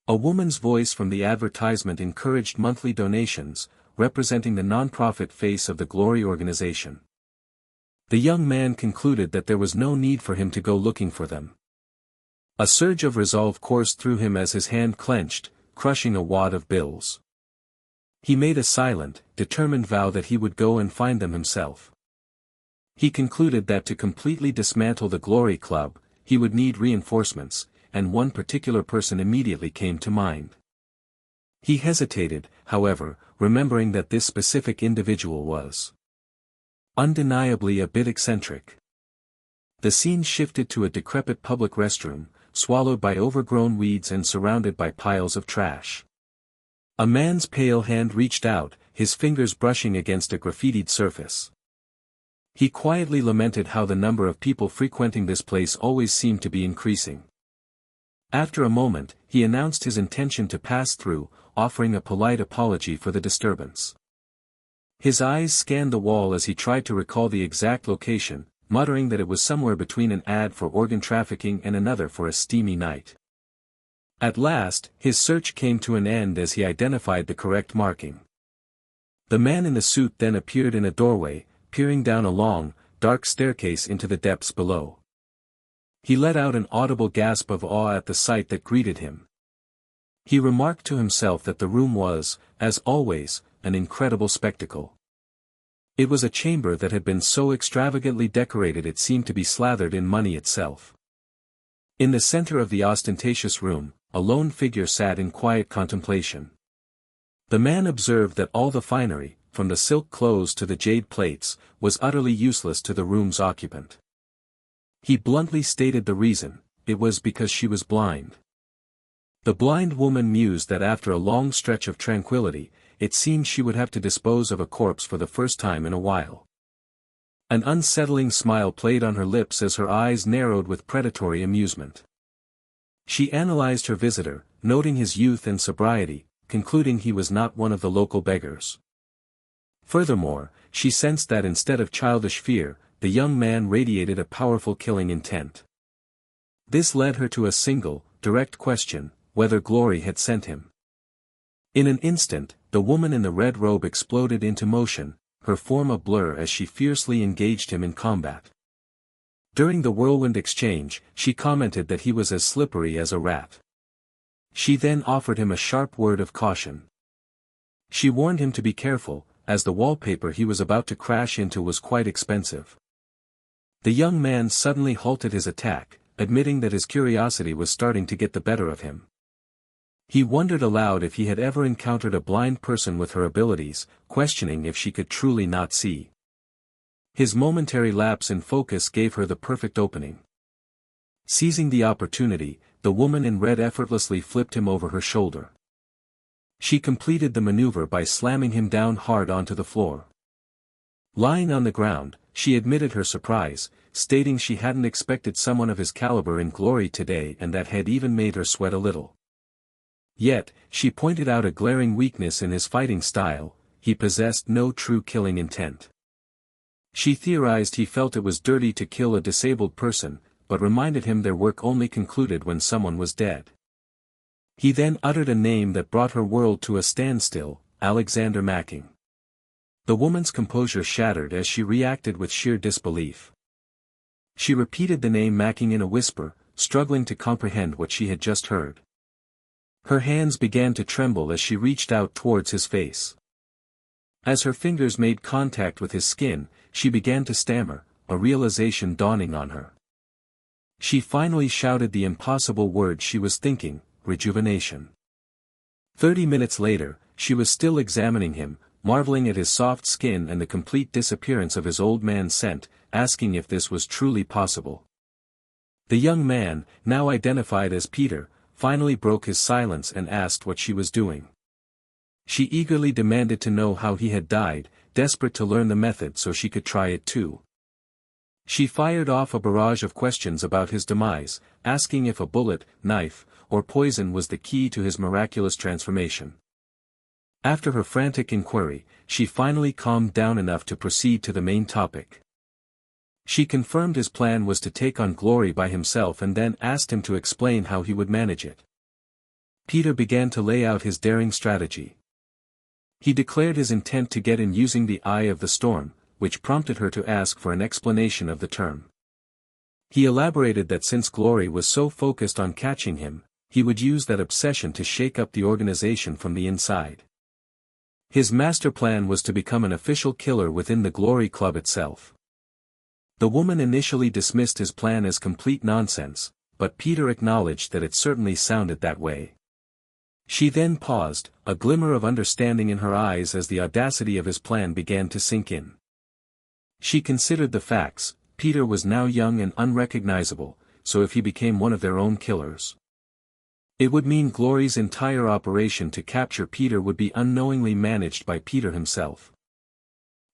A woman's voice from the advertisement encouraged monthly donations, representing the non-profit face of the Glory organization. The young man concluded that there was no need for him to go looking for them. A surge of resolve coursed through him as his hand clenched, crushing a wad of bills. He made a silent, determined vow that he would go and find them himself. He concluded that to completely dismantle the Glory Club, he would need reinforcements, and one particular person immediately came to mind. He hesitated, however, remembering that this specific individual was undeniably a bit eccentric. The scene shifted to a decrepit public restroom, swallowed by overgrown weeds and surrounded by piles of trash. A man's pale hand reached out, his fingers brushing against a graffitied surface. He quietly lamented how the number of people frequenting this place always seemed to be increasing. After a moment, he announced his intention to pass through, offering a polite apology for the disturbance. His eyes scanned the wall as he tried to recall the exact location, muttering that it was somewhere between an ad for organ trafficking and another for a steamy night. At last, his search came to an end as he identified the correct marking. The man in the suit then appeared in a doorway, peering down a long, dark staircase into the depths below. He let out an audible gasp of awe at the sight that greeted him. He remarked to himself that the room was, as always, an incredible spectacle. It was a chamber that had been so extravagantly decorated it seemed to be slathered in money itself. In the center of the ostentatious room, a lone figure sat in quiet contemplation. The man observed that all the finery, from the silk clothes to the jade plates, was utterly useless to the room's occupant. He bluntly stated the reason: it was because she was blind. The blind woman mused that after a long stretch of tranquility, it seemed she would have to dispose of a corpse for the first time in a while. An unsettling smile played on her lips as her eyes narrowed with predatory amusement. She analyzed her visitor, noting his youth and sobriety, concluding he was not one of the local beggars. Furthermore, she sensed that instead of childish fear, the young man radiated a powerful killing intent. This led her to a single, direct question, whether Glory had sent him. In an instant, the woman in the red robe exploded into motion, her form a blur as she fiercely engaged him in combat. During the whirlwind exchange, she commented that he was as slippery as a rat. She then offered him a sharp word of caution. She warned him to be careful, as the wallpaper he was about to crash into was quite expensive. The young man suddenly halted his attack, admitting that his curiosity was starting to get the better of him. He wondered aloud if he had ever encountered a blind person with her abilities, questioning if she could truly not see. His momentary lapse in focus gave her the perfect opening. Seizing the opportunity, the woman in red effortlessly flipped him over her shoulder. She completed the maneuver by slamming him down hard onto the floor. Lying on the ground, she admitted her surprise, stating she hadn't expected someone of his caliber in Glory today and that had even made her sweat a little. Yet, she pointed out a glaring weakness in his fighting style: he possessed no true killing intent. She theorized he felt it was dirty to kill a disabled person, but reminded him their work only concluded when someone was dead. He then uttered a name that brought her world to a standstill: Alexander Macking. The woman's composure shattered as she reacted with sheer disbelief. She repeated the name Macking in a whisper, struggling to comprehend what she had just heard. Her hands began to tremble as she reached out towards his face. As her fingers made contact with his skin, she began to stammer, a realization dawning on her. She finally shouted the impossible word she was thinking: rejuvenation. 30 minutes later, she was still examining him, marveling at his soft skin and the complete disappearance of his old man scent, asking if this was truly possible. The young man, now identified as Peter, finally broke his silence and asked what she was doing. She eagerly demanded to know how he had died, desperate to learn the method so she could try it too. She fired off a barrage of questions about his demise, asking if a bullet, knife, or poison was the key to his miraculous transformation. After her frantic inquiry, she finally calmed down enough to proceed to the main topic. She confirmed his plan was to take on Glory by himself and then asked him to explain how he would manage it. Peter began to lay out his daring strategy. He declared his intent to get in using the eye of the storm, which prompted her to ask for an explanation of the term. He elaborated that since Glory was so focused on catching him, he would use that obsession to shake up the organization from the inside. His master plan was to become an official killer within the Glory Club itself. The woman initially dismissed his plan as complete nonsense, but Peter acknowledged that it certainly sounded that way. She then paused, a glimmer of understanding in her eyes as the audacity of his plan began to sink in. She considered the facts: Peter was now young and unrecognizable, so if he became one of their own killers, it would mean Glory's entire operation to capture Peter would be unknowingly managed by Peter himself.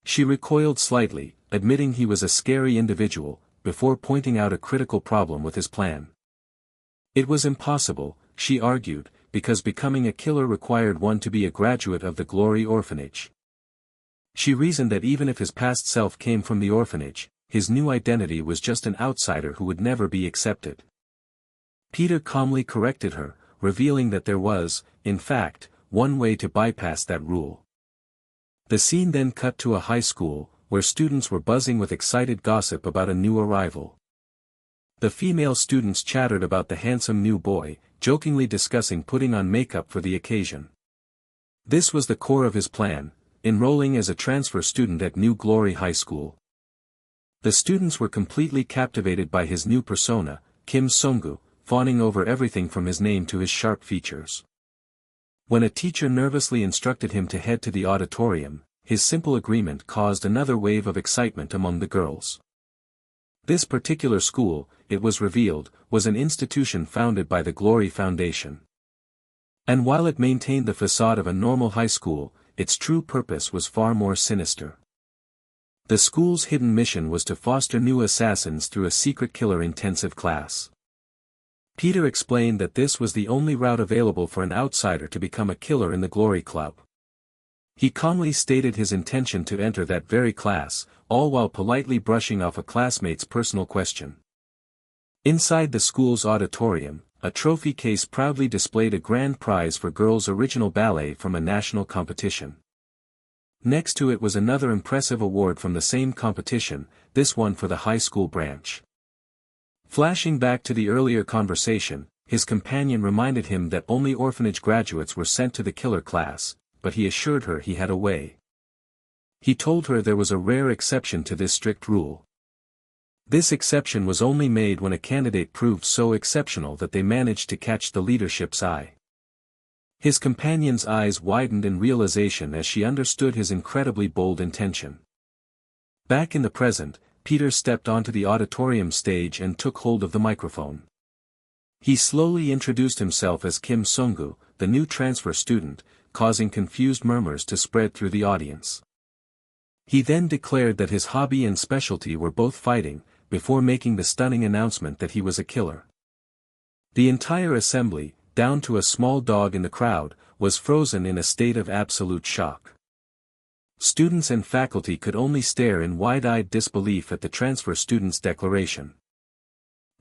She recoiled slightly, admitting he was a scary individual, before pointing out a critical problem with his plan. It was impossible, she argued, because becoming a killer required one to be a graduate of the Glory orphanage. She reasoned that even if his past self came from the orphanage, his new identity was just an outsider who would never be accepted. Peter calmly corrected her, revealing that there was, in fact, one way to bypass that rule. The scene then cut to a high school, where students were buzzing with excited gossip about a new arrival. The female students chattered about the handsome new boy, jokingly discussing putting on makeup for the occasion. This was the core of his plan: enrolling as a transfer student at New Glory High School. The students were completely captivated by his new persona, Kim Songgu, fawning over everything from his name to his sharp features. When a teacher nervously instructed him to head to the auditorium, his simple agreement caused another wave of excitement among the girls. This particular school, it was revealed, was an institution founded by the Glory Foundation. And while it maintained the facade of a normal high school, its true purpose was far more sinister. The school's hidden mission was to foster new assassins through a secret killer intensive class. Peter explained that this was the only route available for an outsider to become a killer in the Glory Club. He calmly stated his intention to enter that very class, all while politely brushing off a classmate's personal question. Inside the school's auditorium, a trophy case proudly displayed a grand prize for girls' original ballet from a national competition. Next to it was another impressive award from the same competition, this one for the high school branch. Flashing back to the earlier conversation, his companion reminded him that only orphanage graduates were sent to the killer class, but he assured her he had a way. He told her there was a rare exception to this strict rule. This exception was only made when a candidate proved so exceptional that they managed to catch the leadership's eye. His companion's eyes widened in realization as she understood his incredibly bold intention. Back in the present, Peter stepped onto the auditorium stage and took hold of the microphone. He slowly introduced himself as Kim Sunggu, the new transfer student, causing confused murmurs to spread through the audience. He then declared that his hobby and specialty were both fighting, before making the stunning announcement that he was a killer. The entire assembly, down to a small dog in the crowd, was frozen in a state of absolute shock. Students and faculty could only stare in wide-eyed disbelief at the transfer student's declaration.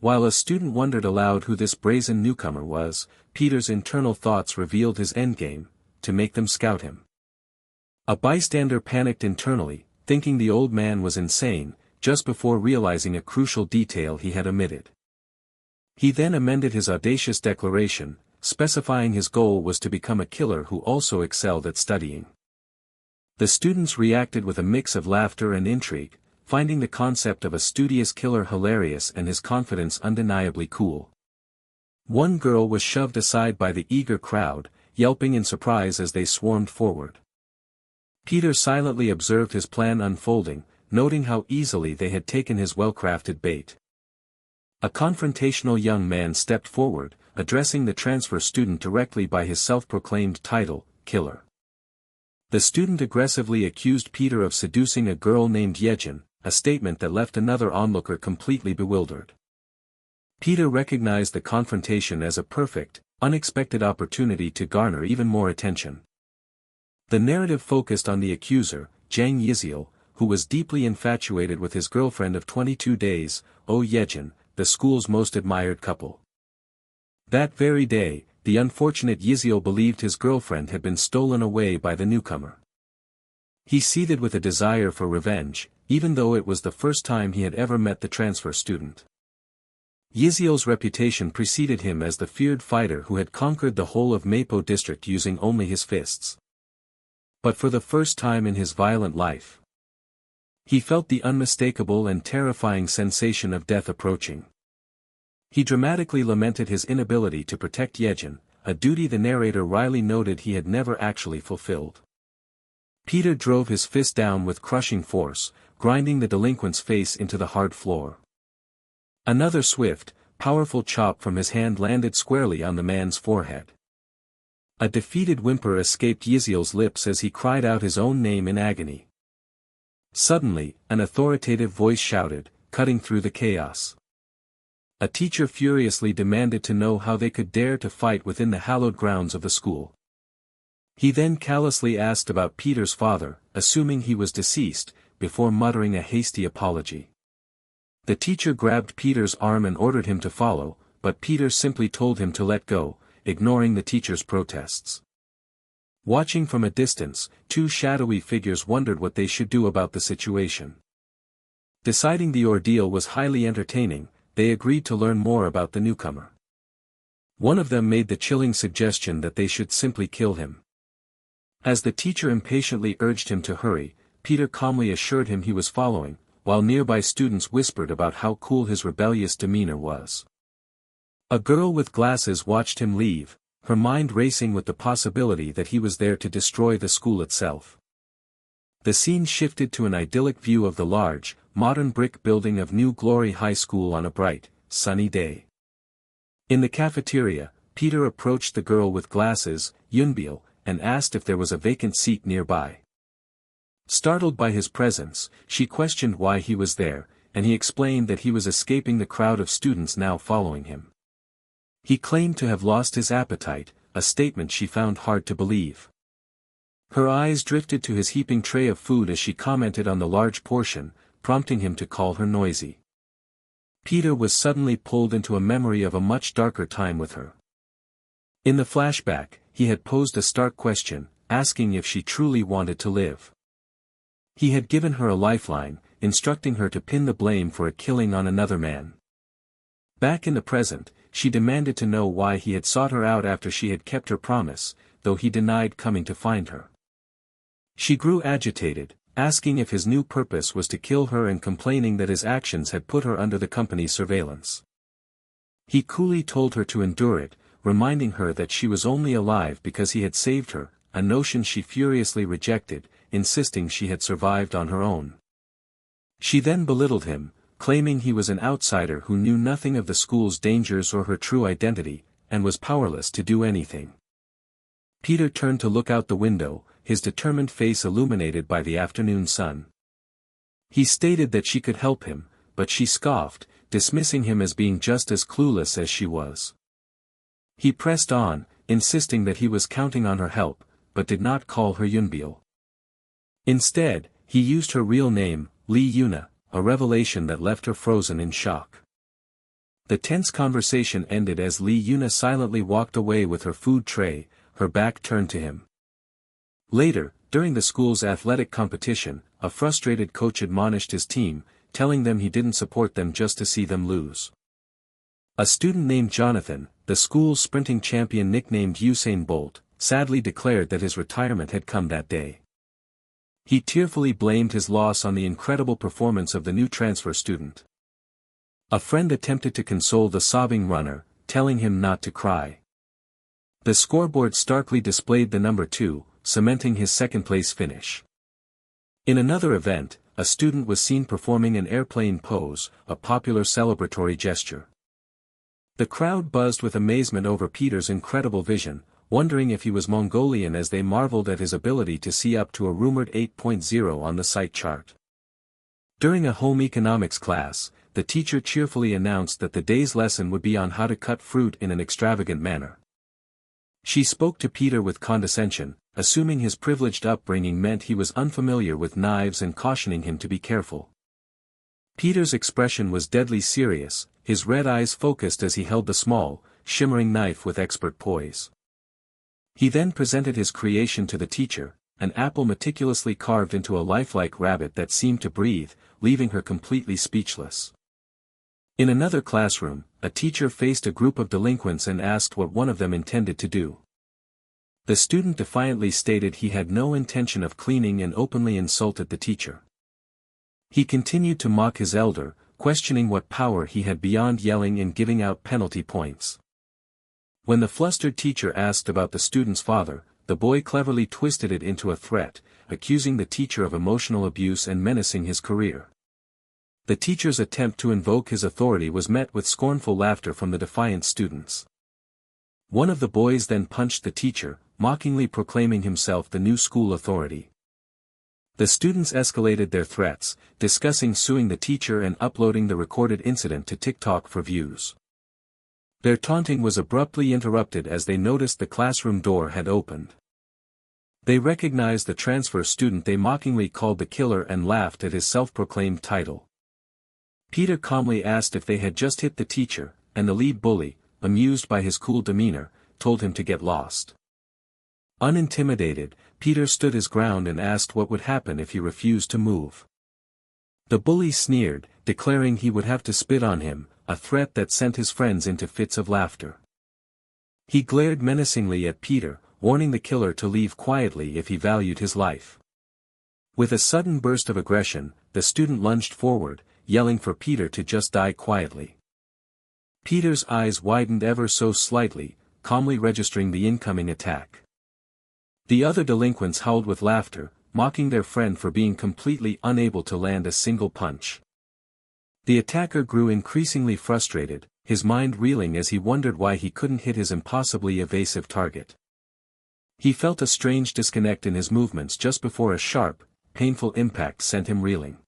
While a student wondered aloud who this brazen newcomer was, Peter's internal thoughts revealed his endgame: to make them scout him. A bystander panicked internally, thinking the old man was insane, just before realizing a crucial detail he had omitted. He then amended his audacious declaration, specifying his goal was to become a killer who also excelled at studying. The students reacted with a mix of laughter and intrigue, finding the concept of a studious killer hilarious and his confidence undeniably cool. One girl was shoved aside by the eager crowd, yelping in surprise as they swarmed forward. Peter silently observed his plan unfolding, noting how easily they had taken his well-crafted bait. A confrontational young man stepped forward, addressing the transfer student directly by his self-proclaimed title, Killer. The student aggressively accused Peter of seducing a girl named Yejin, a statement that left another onlooker completely bewildered. Peter recognized the confrontation as a perfect, unexpected opportunity to garner even more attention. The narrative focused on the accuser, Jang Yiziel, who was deeply infatuated with his girlfriend of 22 days, Oh Yejin, the school's most admired couple. That very day, the unfortunate Yiziel believed his girlfriend had been stolen away by the newcomer. He seethed with a desire for revenge, even though it was the first time he had ever met the transfer student. Yiziel's reputation preceded him as the feared fighter who had conquered the whole of Mapo district using only his fists. But for the first time in his violent life, he felt the unmistakable and terrifying sensation of death approaching. He dramatically lamented his inability to protect Yejin, a duty the narrator wryly noted he had never actually fulfilled. Peter drove his fist down with crushing force, grinding the delinquent's face into the hard floor. Another swift, powerful chop from his hand landed squarely on the man's forehead. A defeated whimper escaped Yiziel's lips as he cried out his own name in agony. Suddenly, an authoritative voice shouted, cutting through the chaos. A teacher furiously demanded to know how they could dare to fight within the hallowed grounds of the school. He then callously asked about Peter's father, assuming he was deceased, before muttering a hasty apology. The teacher grabbed Peter's arm and ordered him to follow, but Peter simply told him to let go, ignoring the teacher's protests. Watching from a distance, two shadowy figures wondered what they should do about the situation. Deciding the ordeal was highly entertaining, they agreed to learn more about the newcomer. One of them made the chilling suggestion that they should simply kill him. As the teacher impatiently urged him to hurry, Peter calmly assured him he was following, while nearby students whispered about how cool his rebellious demeanor was. A girl with glasses watched him leave, her mind racing with the possibility that he was there to destroy the school itself. The scene shifted to an idyllic view of the large, modern brick building of New Glory High School on a bright, sunny day. In the cafeteria, Peter approached the girl with glasses, Yunbil, and asked if there was a vacant seat nearby. Startled by his presence, she questioned why he was there, and he explained that he was escaping the crowd of students now following him. He claimed to have lost his appetite, a statement she found hard to believe. Her eyes drifted to his heaping tray of food as she commented on the large portion, prompting him to call her noisy. Peter was suddenly pulled into a memory of a much darker time with her. In the flashback, he had posed a stark question, asking if she truly wanted to live. He had given her a lifeline, instructing her to pin the blame for a killing on another man. Back in the present, she demanded to know why he had sought her out after she had kept her promise, though he denied coming to find her. She grew agitated, asking if his new purpose was to kill her and complaining that his actions had put her under the company's surveillance. He coolly told her to endure it, reminding her that she was only alive because he had saved her, a notion she furiously rejected, insisting she had survived on her own. She then belittled him, claiming he was an outsider who knew nothing of the school's dangers or her true identity, and was powerless to do anything. Peter turned to look out the window, his determined face illuminated by the afternoon sun. He stated that she could help him, but she scoffed, dismissing him as being just as clueless as she was. He pressed on, insisting that he was counting on her help, but did not call her Yunbil. Instead, he used her real name, Lee Yuna, a revelation that left her frozen in shock. The tense conversation ended as Lee Yuna silently walked away with her food tray, her back turned to him. Later, during the school's athletic competition, a frustrated coach admonished his team, telling them he didn't support them just to see them lose. A student named Jonathan, the school's sprinting champion nicknamed Usain Bolt, sadly declared that his retirement had come that day. He tearfully blamed his loss on the incredible performance of the new transfer student. A friend attempted to console the sobbing runner, telling him not to cry. The scoreboard starkly displayed the number 2, cementing his second-place finish. In another event, a student was seen performing an airplane pose, a popular celebratory gesture. The crowd buzzed with amazement over Peter's incredible vision, wondering if he was Mongolian as they marveled at his ability to see up to a rumored 8.0 on the sight chart. During a home economics class, the teacher cheerfully announced that the day's lesson would be on how to cut fruit in an extravagant manner. She spoke to Peter with condescension, assuming his privileged upbringing meant he was unfamiliar with knives and cautioning him to be careful. Peter's expression was deadly serious, his red eyes focused as he held the small, shimmering knife with expert poise. He then presented his creation to the teacher, an apple meticulously carved into a lifelike rabbit that seemed to breathe, leaving her completely speechless. In another classroom, a teacher faced a group of delinquents and asked what one of them intended to do. The student defiantly stated he had no intention of cleaning and openly insulted the teacher. He continued to mock his elder, questioning what power he had beyond yelling and giving out penalty points. When the flustered teacher asked about the student's father, the boy cleverly twisted it into a threat, accusing the teacher of emotional abuse and menacing his career. The teacher's attempt to invoke his authority was met with scornful laughter from the defiant students. One of the boys then punched the teacher, mockingly proclaiming himself the new school authority. The students escalated their threats, discussing suing the teacher and uploading the recorded incident to TikTok for views. Their taunting was abruptly interrupted as they noticed the classroom door had opened. They recognized the transfer student they mockingly called the killer and laughed at his self-proclaimed title. Peter calmly asked if they had just hit the teacher, and the lead bully, amused by his cool demeanor, told him to get lost. Unintimidated, Peter stood his ground and asked what would happen if he refused to move. The bully sneered, declaring he would have to spit on him, a threat that sent his friends into fits of laughter. He glared menacingly at Peter, warning the killer to leave quietly if he valued his life. With a sudden burst of aggression, the student lunged forward, yelling for Peter to just die quietly. Peter's eyes widened ever so slightly, calmly registering the incoming attack. The other delinquents howled with laughter, mocking their friend for being completely unable to land a single punch. The attacker grew increasingly frustrated, his mind reeling as he wondered why he couldn't hit his impossibly evasive target. He felt a strange disconnect in his movements just before a sharp, painful impact sent him reeling.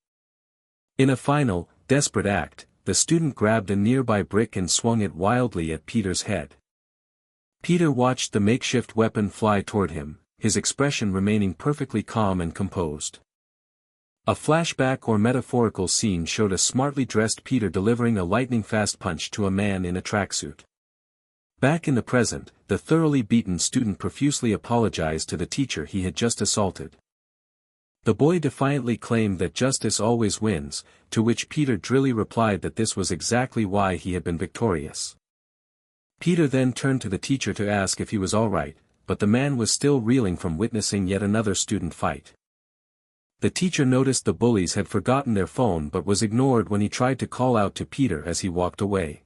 In a final, desperate act, the student grabbed a nearby brick and swung it wildly at Peter's head. Peter watched the makeshift weapon fly toward him, his expression remaining perfectly calm and composed. A flashback or metaphorical scene showed a smartly dressed Peter delivering a lightning-fast punch to a man in a tracksuit. Back in the present, the thoroughly beaten student profusely apologized to the teacher he had just assaulted. The boy defiantly claimed that justice always wins, to which Peter drily replied that this was exactly why he had been victorious. Peter then turned to the teacher to ask if he was all right, but the man was still reeling from witnessing yet another student fight. The teacher noticed the bullies had forgotten their phone but was ignored when he tried to call out to Peter as he walked away.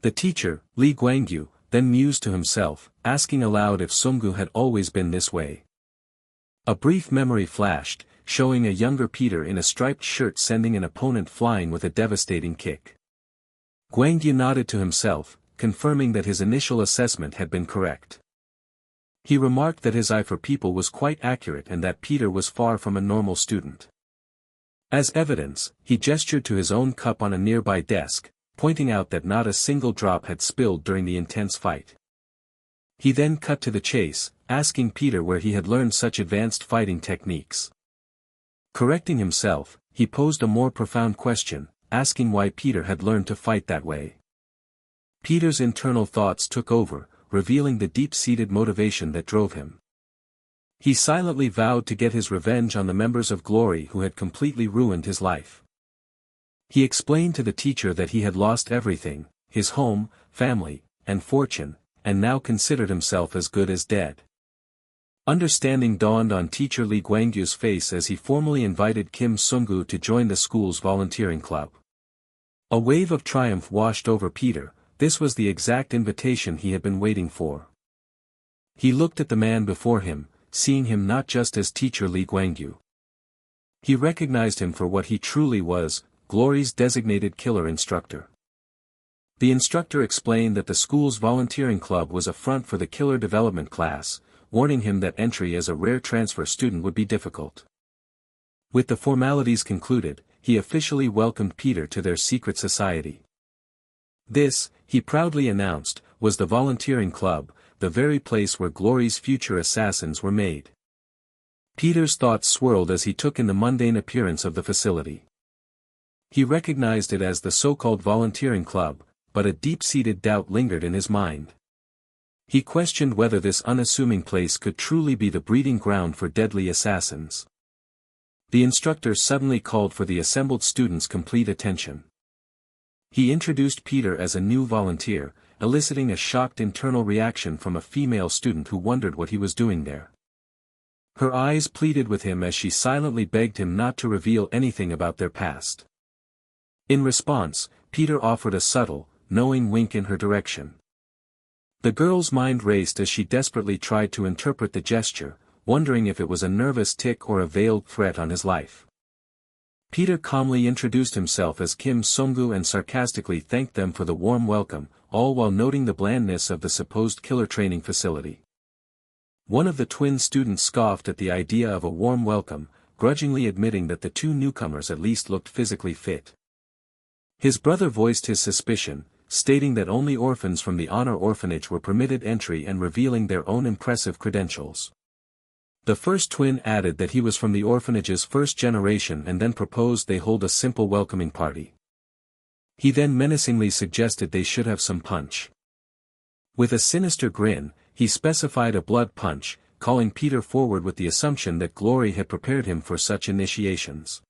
The teacher, Li Guangyu, then mused to himself, asking aloud if Sunggu had always been this way. A brief memory flashed, showing a younger Peter in a striped shirt sending an opponent flying with a devastating kick. Guangyu nodded to himself, confirming that his initial assessment had been correct. He remarked that his eye for people was quite accurate and that Peter was far from a normal student. As evidence, he gestured to his own cup on a nearby desk, pointing out that not a single drop had spilled during the intense fight. He then cut to the chase, asking Peter where he had learned such advanced fighting techniques. Correcting himself, he posed a more profound question, asking why Peter had learned to fight that way. Peter's internal thoughts took over, revealing the deep-seated motivation that drove him. He silently vowed to get his revenge on the members of Glory who had completely ruined his life. He explained to the teacher that he had lost everything, his home, family, and fortune, and now considered himself as good as dead. Understanding dawned on teacher Li Guangyu's face as he formally invited Kim Sunggu to join the school's volunteering club. A wave of triumph washed over Peter. This was the exact invitation he had been waiting for. He looked at the man before him, seeing him not just as teacher Li Guangyu. He recognized him for what he truly was, Glory's designated killer instructor. The instructor explained that the school's volunteering club was a front for the killer development class, warning him that entry as a rare transfer student would be difficult. With the formalities concluded, he officially welcomed Peter to their secret society. This, he proudly announced, was the volunteering club, the very place where Glory's future assassins were made. Peter's thoughts swirled as he took in the mundane appearance of the facility. He recognized it as the so-called volunteering club, but a deep-seated doubt lingered in his mind. He questioned whether this unassuming place could truly be the breeding ground for deadly assassins. The instructor suddenly called for the assembled students' complete attention. He introduced Peter as a new volunteer, eliciting a shocked internal reaction from a female student who wondered what he was doing there. Her eyes pleaded with him as she silently begged him not to reveal anything about their past. In response, Peter offered a subtle, knowing wink in her direction. The girl's mind raced as she desperately tried to interpret the gesture, wondering if it was a nervous tic or a veiled threat on his life. Peter calmly introduced himself as Kim Sunggu and sarcastically thanked them for the warm welcome, all while noting the blandness of the supposed killer training facility. One of the twin students scoffed at the idea of a warm welcome, grudgingly admitting that the two newcomers at least looked physically fit. His brother voiced his suspicion, stating that only orphans from the honor orphanage were permitted entry and revealing their own impressive credentials. The first twin added that he was from the orphanage's first generation and then proposed they hold a simple welcoming party. He then menacingly suggested they should have some punch. With a sinister grin, he specified a blood punch, calling Peter forward with the assumption that Glory had prepared him for such initiations.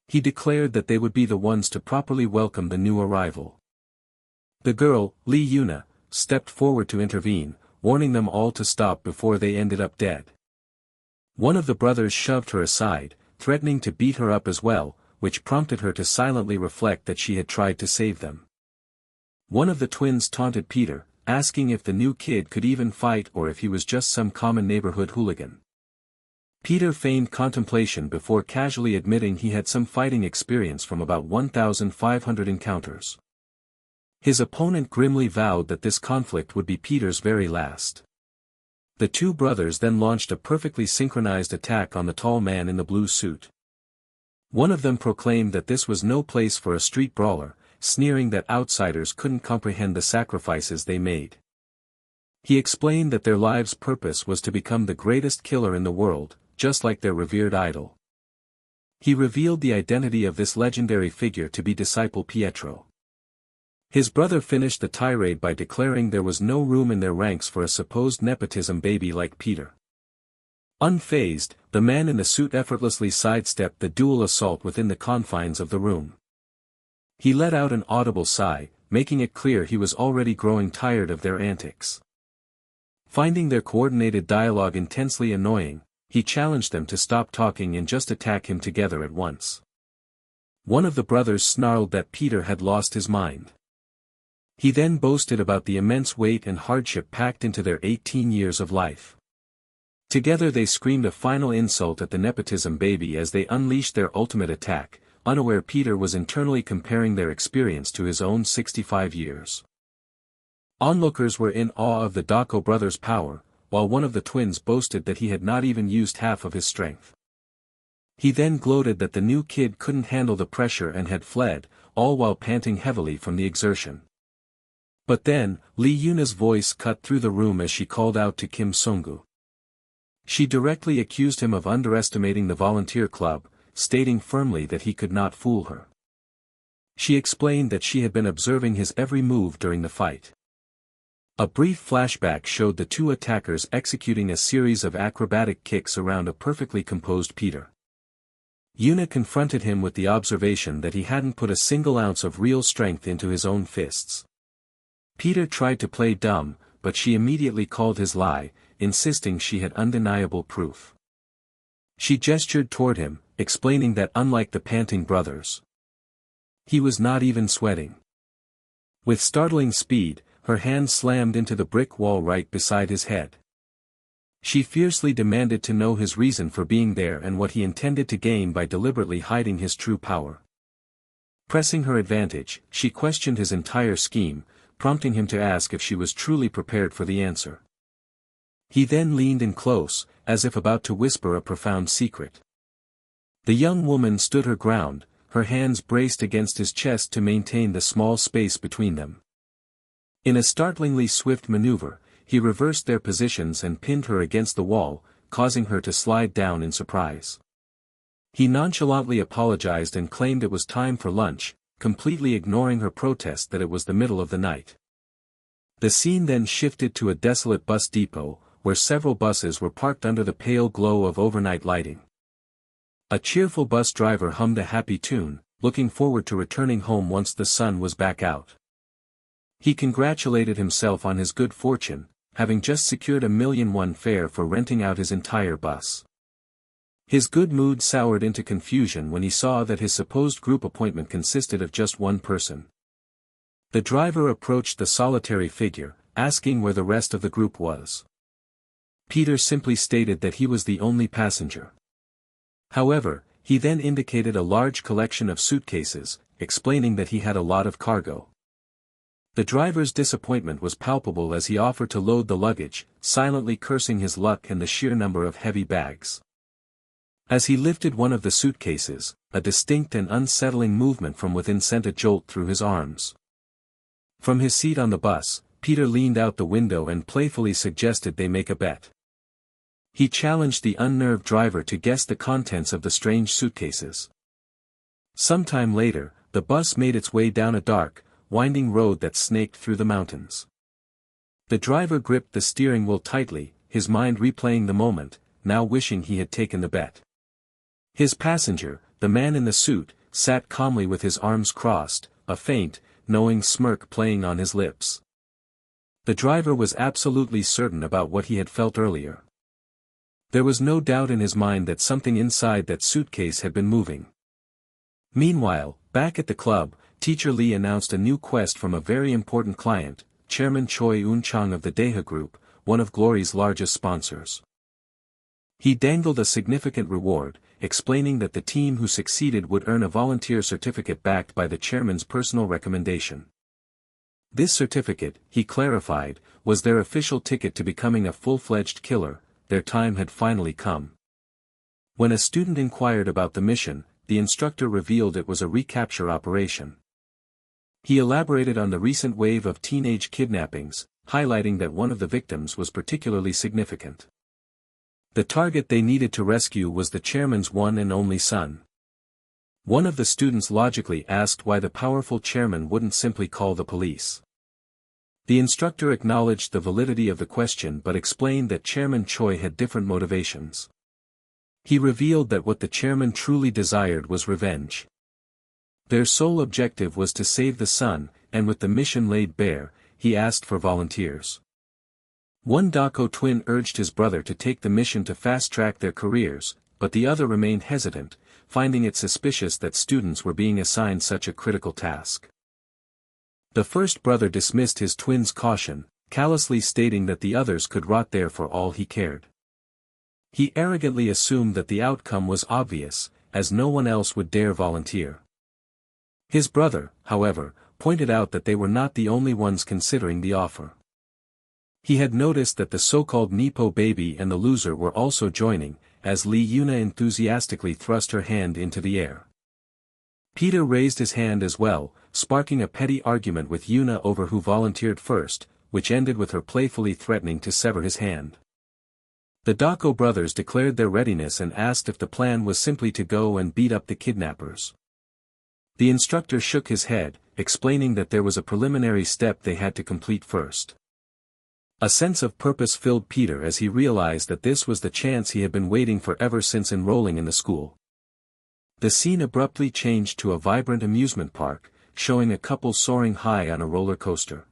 He declared that they would be the ones to properly welcome the new arrival. The girl, Li Yuna, stepped forward to intervene, warning them all to stop before they ended up dead. One of the brothers shoved her aside, threatening to beat her up as well, which prompted her to silently reflect that she had tried to save them. One of the twins taunted Peter, asking if the new kid could even fight or if he was just some common neighborhood hooligan. Peter feigned contemplation before casually admitting he had some fighting experience from about 1,500 encounters. His opponent grimly vowed that this conflict would be Peter's very last. The two brothers then launched a perfectly synchronized attack on the tall man in the blue suit. One of them proclaimed that this was no place for a street brawler, sneering that outsiders couldn't comprehend the sacrifices they made. He explained that their lives' purpose was to become the greatest killer in the world, just like their revered idol. He revealed the identity of this legendary figure to be disciple Pietro. His brother finished the tirade by declaring there was no room in their ranks for a supposed nepotism baby like Peter. Unfazed, the man in the suit effortlessly sidestepped the dual assault within the confines of the room. He let out an audible sigh, making it clear he was already growing tired of their antics. Finding their coordinated dialogue intensely annoying, he challenged them to stop talking and just attack him together at once. One of the brothers snarled that Peter had lost his mind. He then boasted about the immense weight and hardship packed into their 18 years of life. Together they screamed a final insult at the nepotism baby as they unleashed their ultimate attack, unaware Peter was internally comparing their experience to his own 65 years. Onlookers were in awe of the Dako brothers' power, while one of the twins boasted that he had not even used half of his strength. He then gloated that the new kid couldn't handle the pressure and had fled, all while panting heavily from the exertion. But then, Lee Yuna's voice cut through the room as she called out to Kim Sung-gu. She directly accused him of underestimating the volunteer club, stating firmly that he could not fool her. She explained that she had been observing his every move during the fight. A brief flashback showed the two attackers executing a series of acrobatic kicks around a perfectly composed Peter. Yuna confronted him with the observation that he hadn't put a single ounce of real strength into his own fists. Peter tried to play dumb, but she immediately called his lie, insisting she had undeniable proof. She gestured toward him, explaining that unlike the panting brothers, he was not even sweating. With startling speed, her hand slammed into the brick wall right beside his head. She fiercely demanded to know his reason for being there and what he intended to gain by deliberately hiding his true power. Pressing her advantage, she questioned his entire scheme, prompting him to ask if she was truly prepared for the answer. He then leaned in close, as if about to whisper a profound secret. The young woman stood her ground, her hands braced against his chest to maintain the small space between them. In a startlingly swift maneuver, he reversed their positions and pinned her against the wall, causing her to slide down in surprise. He nonchalantly apologized and claimed it was time for lunch, completely ignoring her protest that it was the middle of the night. The scene then shifted to a desolate bus depot, where several buses were parked under the pale glow of overnight lighting. A cheerful bus driver hummed a happy tune, looking forward to returning home once the sun was back out. He congratulated himself on his good fortune, having just secured a $1,000,000 fare for renting out his entire bus. His good mood soured into confusion when he saw that his supposed group appointment consisted of just one person. The driver approached the solitary figure, asking where the rest of the group was. Peter simply stated that he was the only passenger. However, he then indicated a large collection of suitcases, explaining that he had a lot of cargo. The driver's disappointment was palpable as he offered to load the luggage, silently cursing his luck and the sheer number of heavy bags. As he lifted one of the suitcases, a distinct and unsettling movement from within sent a jolt through his arms. From his seat on the bus, Peter leaned out the window and playfully suggested they make a bet. He challenged the unnerved driver to guess the contents of the strange suitcases. Sometime later, the bus made its way down a dark, winding road that snaked through the mountains. The driver gripped the steering wheel tightly, his mind replaying the moment, now wishing he had taken the bet. His passenger, the man in the suit, sat calmly with his arms crossed, a faint, knowing smirk playing on his lips. The driver was absolutely certain about what he had felt earlier. There was no doubt in his mind that something inside that suitcase had been moving. Meanwhile, back at the club, Teacher Lee announced a new quest from a very important client, Chairman Choi Un-chang of the Deha Group, one of Glory's largest sponsors. He dangled a significant reward, explaining that the team who succeeded would earn a volunteer certificate backed by the chairman's personal recommendation. This certificate, he clarified, was their official ticket to becoming a full-fledged killer. Their time had finally come. When a student inquired about the mission, the instructor revealed it was a recapture operation. He elaborated on the recent wave of teenage kidnappings, highlighting that one of the victims was particularly significant. The target they needed to rescue was the chairman's one and only son. One of the students logically asked why the powerful chairman wouldn't simply call the police. The instructor acknowledged the validity of the question but explained that Chairman Choi had different motivations. He revealed that what the chairman truly desired was revenge. Their sole objective was to save the son, and with the mission laid bare, he asked for volunteers. One Dako twin urged his brother to take the mission to fast-track their careers, but the other remained hesitant, finding it suspicious that students were being assigned such a critical task. The first brother dismissed his twin's caution, callously stating that the others could rot there for all he cared. He arrogantly assumed that the outcome was obvious, as no one else would dare volunteer. His brother, however, pointed out that they were not the only ones considering the offer. He had noticed that the so-called Nepo baby and the loser were also joining, as Lee Yuna enthusiastically thrust her hand into the air. Peter raised his hand as well, sparking a petty argument with Yuna over who volunteered first, which ended with her playfully threatening to sever his hand. The Dako brothers declared their readiness and asked if the plan was simply to go and beat up the kidnappers. The instructor shook his head, explaining that there was a preliminary step they had to complete first. A sense of purpose filled Peter as he realized that this was the chance he had been waiting for ever since enrolling in the school. The scene abruptly changed to a vibrant amusement park, showing a couple soaring high on a roller coaster.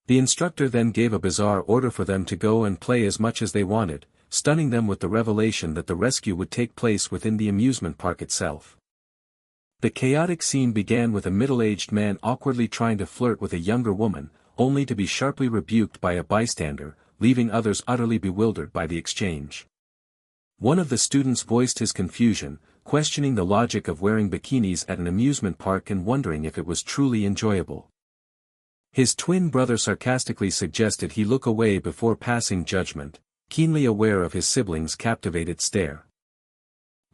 The instructor then gave a bizarre order for them to go and play as much as they wanted, stunning them with the revelation that the rescue would take place within the amusement park itself. The chaotic scene began with a middle-aged man awkwardly trying to flirt with a younger woman, only to be sharply rebuked by a bystander, leaving others utterly bewildered by the exchange. One of the students voiced his confusion, questioning the logic of wearing bikinis at an amusement park and wondering if it was truly enjoyable. His twin brother sarcastically suggested he look away before passing judgment, keenly aware of his siblings' captivated stare.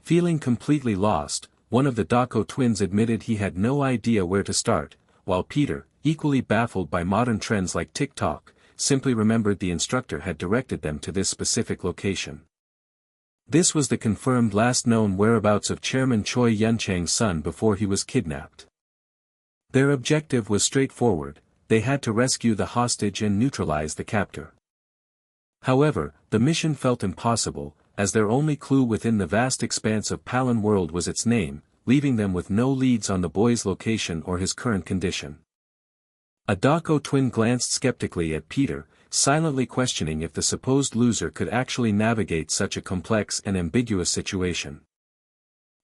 Feeling completely lost, one of the Dako twins admitted he had no idea where to start, while Peter, equally baffled by modern trends like TikTok, simply remembered the instructor had directed them to this specific location. This was the confirmed last known whereabouts of Chairman Choi Yunchang's son before he was kidnapped. Their objective was straightforward: they had to rescue the hostage and neutralize the captor. However, the mission felt impossible, as their only clue within the vast expanse of Palin World was its name, leaving them with no leads on the boy's location or his current condition. A Dako twin glanced skeptically at Peter, silently questioning if the supposed loser could actually navigate such a complex and ambiguous situation.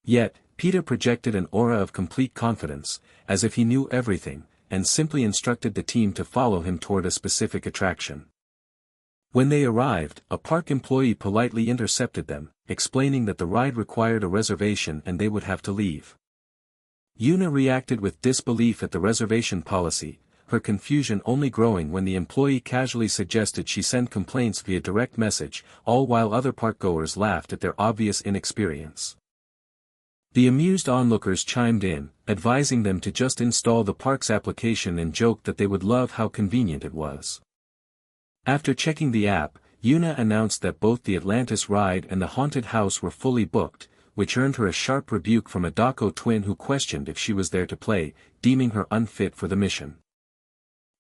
Yet, Peter projected an aura of complete confidence, as if he knew everything, and simply instructed the team to follow him toward a specific attraction. When they arrived, a park employee politely intercepted them, explaining that the ride required a reservation and they would have to leave. Yuna reacted with disbelief at the reservation policy, her confusion only growing when the employee casually suggested she send complaints via direct message, all while other parkgoers laughed at their obvious inexperience. The amused onlookers chimed in, advising them to just install the park's application and joked that they would love how convenient it was. After checking the app, Yuna announced that both the Atlantis ride and the haunted house were fully booked, which earned her a sharp rebuke from a Dako twin who questioned if she was there to play, deeming her unfit for the mission.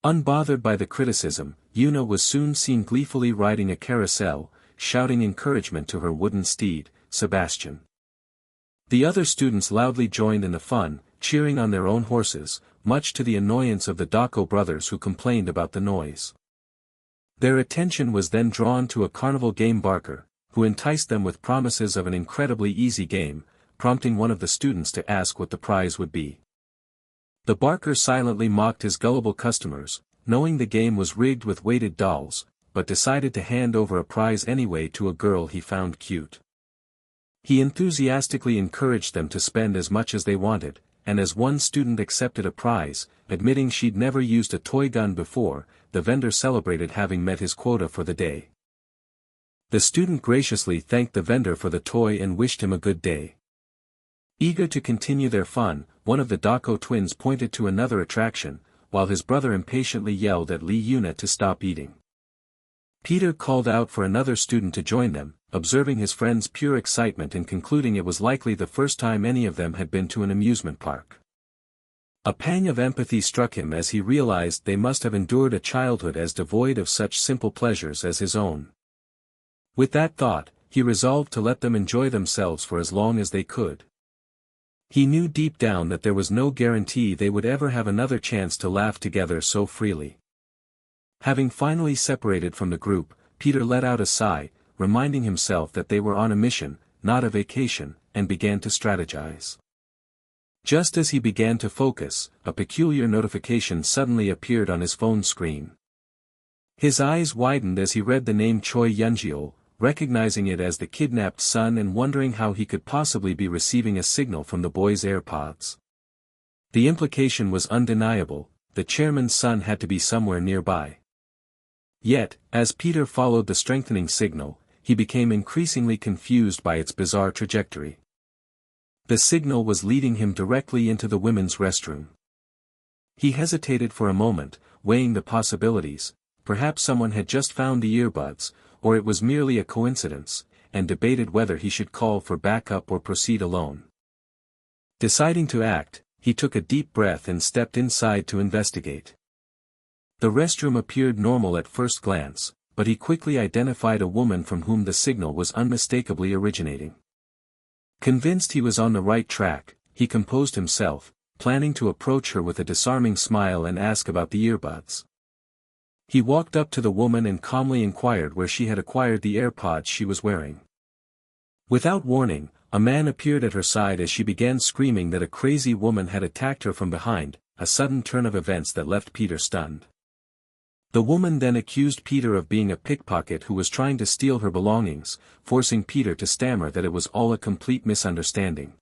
Unbothered by the criticism, Yuna was soon seen gleefully riding a carousel, shouting encouragement to her wooden steed, Sebastian. The other students loudly joined in the fun, cheering on their own horses, much to the annoyance of the Dako brothers who complained about the noise. Their attention was then drawn to a carnival game barker, who enticed them with promises of an incredibly easy game, prompting one of the students to ask what the prize would be. The barker silently mocked his gullible customers, knowing the game was rigged with weighted dolls, but decided to hand over a prize anyway to a girl he found cute. He enthusiastically encouraged them to spend as much as they wanted, and as one student accepted a prize, admitting she'd never used a toy gun before, the vendor celebrated having met his quota for the day. The student graciously thanked the vendor for the toy and wished him a good day. Eager to continue their fun, one of the Dako twins pointed to another attraction, while his brother impatiently yelled at Lee Yuna to stop eating. Peter called out for another student to join them, observing his friend's pure excitement and concluding it was likely the first time any of them had been to an amusement park. A pang of empathy struck him as he realized they must have endured a childhood as devoid of such simple pleasures as his own. With that thought, he resolved to let them enjoy themselves for as long as they could. He knew deep down that there was no guarantee they would ever have another chance to laugh together so freely. Having finally separated from the group, Peter let out a sigh, reminding himself that they were on a mission, not a vacation, and began to strategize. Just as he began to focus, a peculiar notification suddenly appeared on his phone screen. His eyes widened as he read the name Choi Yunjil, recognizing it as the kidnapped son and wondering how he could possibly be receiving a signal from the boy's AirPods. The implication was undeniable, the chairman's son had to be somewhere nearby. Yet, as Peter followed the strengthening signal, he became increasingly confused by its bizarre trajectory. The signal was leading him directly into the women's restroom. He hesitated for a moment, weighing the possibilities. Perhaps someone had just found the earbuds, or it was merely a coincidence, and debated whether he should call for backup or proceed alone. Deciding to act, he took a deep breath and stepped inside to investigate. The restroom appeared normal at first glance, but he quickly identified a woman from whom the signal was unmistakably originating. Convinced he was on the right track, he composed himself, planning to approach her with a disarming smile and ask about the earbuds. He walked up to the woman and calmly inquired where she had acquired the AirPods she was wearing. Without warning, a man appeared at her side as she began screaming that a crazy woman had attacked her from behind, a sudden turn of events that left Peter stunned. The woman then accused Peter of being a pickpocket who was trying to steal her belongings, forcing Peter to stammer that it was all a complete misunderstanding.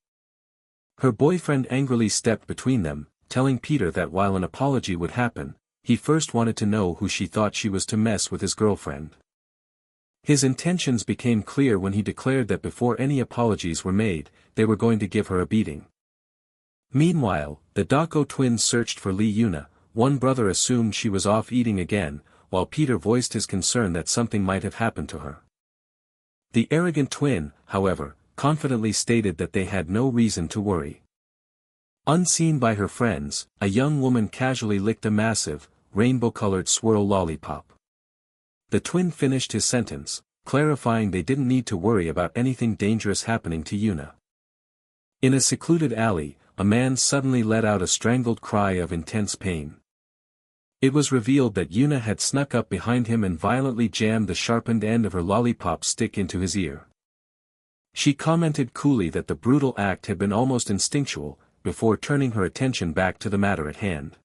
Her boyfriend angrily stepped between them, telling Peter that while an apology would happen, he first wanted to know who she thought she was to mess with his girlfriend. His intentions became clear when he declared that before any apologies were made, they were going to give her a beating. Meanwhile, the Dako twins searched for Lee Yuna. One brother assumed she was off eating again, while Peter voiced his concern that something might have happened to her. The arrogant twin, however, confidently stated that they had no reason to worry. Unseen by her friends, a young woman casually licked a massive, rainbow-colored swirl lollipop. The twin finished his sentence, clarifying they didn't need to worry about anything dangerous happening to Yuna. In a secluded alley, a man suddenly let out a strangled cry of intense pain. It was revealed that Yuna had snuck up behind him and violently jammed the sharpened end of her lollipop stick into his ear. She commented coolly that the brutal act had been almost instinctual, before turning her attention back to the matter at hand.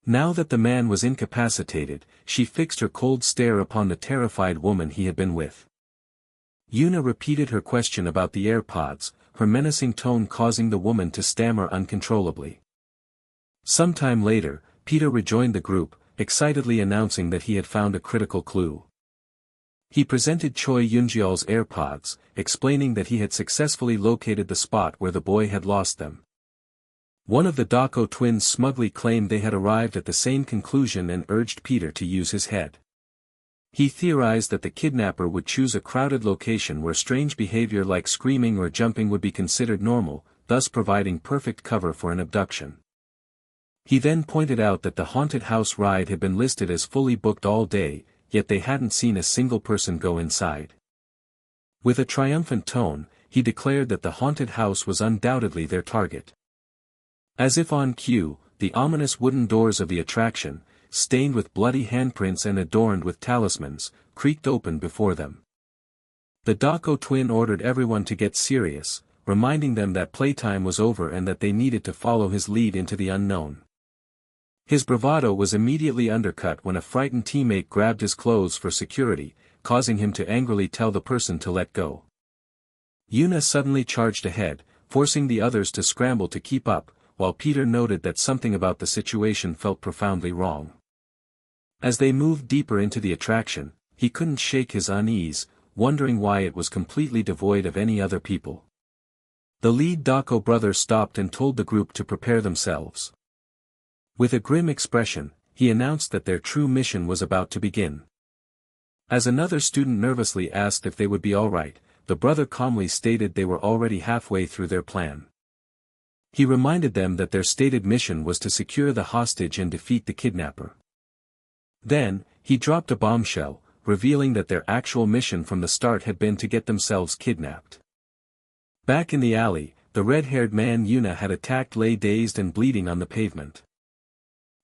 Now that the man was incapacitated, she fixed her cold stare upon the terrified woman he had been with. Yuna repeated her question about the AirPods, her menacing tone causing the woman to stammer uncontrollably. Sometime later, Peter rejoined the group, excitedly announcing that he had found a critical clue. He presented Choi Yunjial's AirPods, explaining that he had successfully located the spot where the boy had lost them. One of the Dako twins smugly claimed they had arrived at the same conclusion and urged Peter to use his head. He theorized that the kidnapper would choose a crowded location where strange behavior like screaming or jumping would be considered normal, thus providing perfect cover for an abduction. He then pointed out that the haunted house ride had been listed as fully booked all day, yet they hadn't seen a single person go inside. With a triumphant tone, he declared that the haunted house was undoubtedly their target. As if on cue, the ominous wooden doors of the attraction, stained with bloody handprints and adorned with talismans, creaked open before them. The Dako twin ordered everyone to get serious, reminding them that playtime was over and that they needed to follow his lead into the unknown. His bravado was immediately undercut when a frightened teammate grabbed his clothes for security, causing him to angrily tell the person to let go. Yuna suddenly charged ahead, forcing the others to scramble to keep up, while Peter noted that something about the situation felt profoundly wrong. As they moved deeper into the attraction, he couldn't shake his unease, wondering why it was completely devoid of any other people. The lead Dako brother stopped and told the group to prepare themselves. With a grim expression, he announced that their true mission was about to begin. As another student nervously asked if they would be alright, the brother calmly stated they were already halfway through their plan. He reminded them that their stated mission was to secure the hostage and defeat the kidnapper. Then, he dropped a bombshell, revealing that their actual mission from the start had been to get themselves kidnapped. Back in the alley, the red-haired man Yuna had attacked lay dazed and bleeding on the pavement.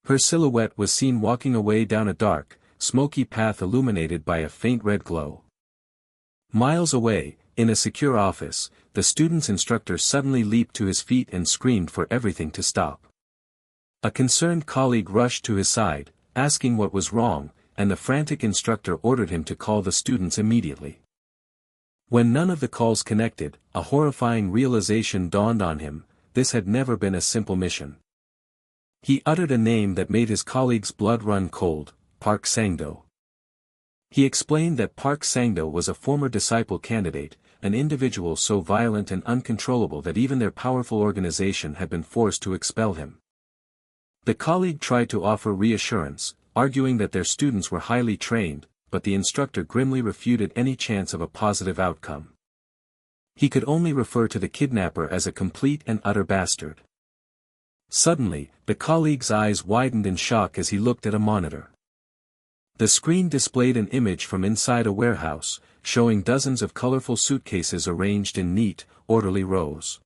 Her silhouette was seen walking away down a dark, smoky path illuminated by a faint red glow. Miles away, in a secure office, the student's instructor suddenly leaped to his feet and screamed for everything to stop. A concerned colleague rushed to his side, asking what was wrong, and the frantic instructor ordered him to call the students immediately. When none of the calls connected, a horrifying realization dawned on him: this had never been a simple mission. He uttered a name that made his colleague's blood run cold: Park Sang-do. He explained that Park Sang-do was a former disciple candidate, an individual so violent and uncontrollable that even their powerful organization had been forced to expel him. The colleague tried to offer reassurance, arguing that their students were highly trained, but the instructor grimly refuted any chance of a positive outcome. He could only refer to the kidnapper as a complete and utter bastard. Suddenly, the colleague's eyes widened in shock as he looked at a monitor. The screen displayed an image from inside a warehouse, showing dozens of colorful suitcases arranged in neat, orderly rows.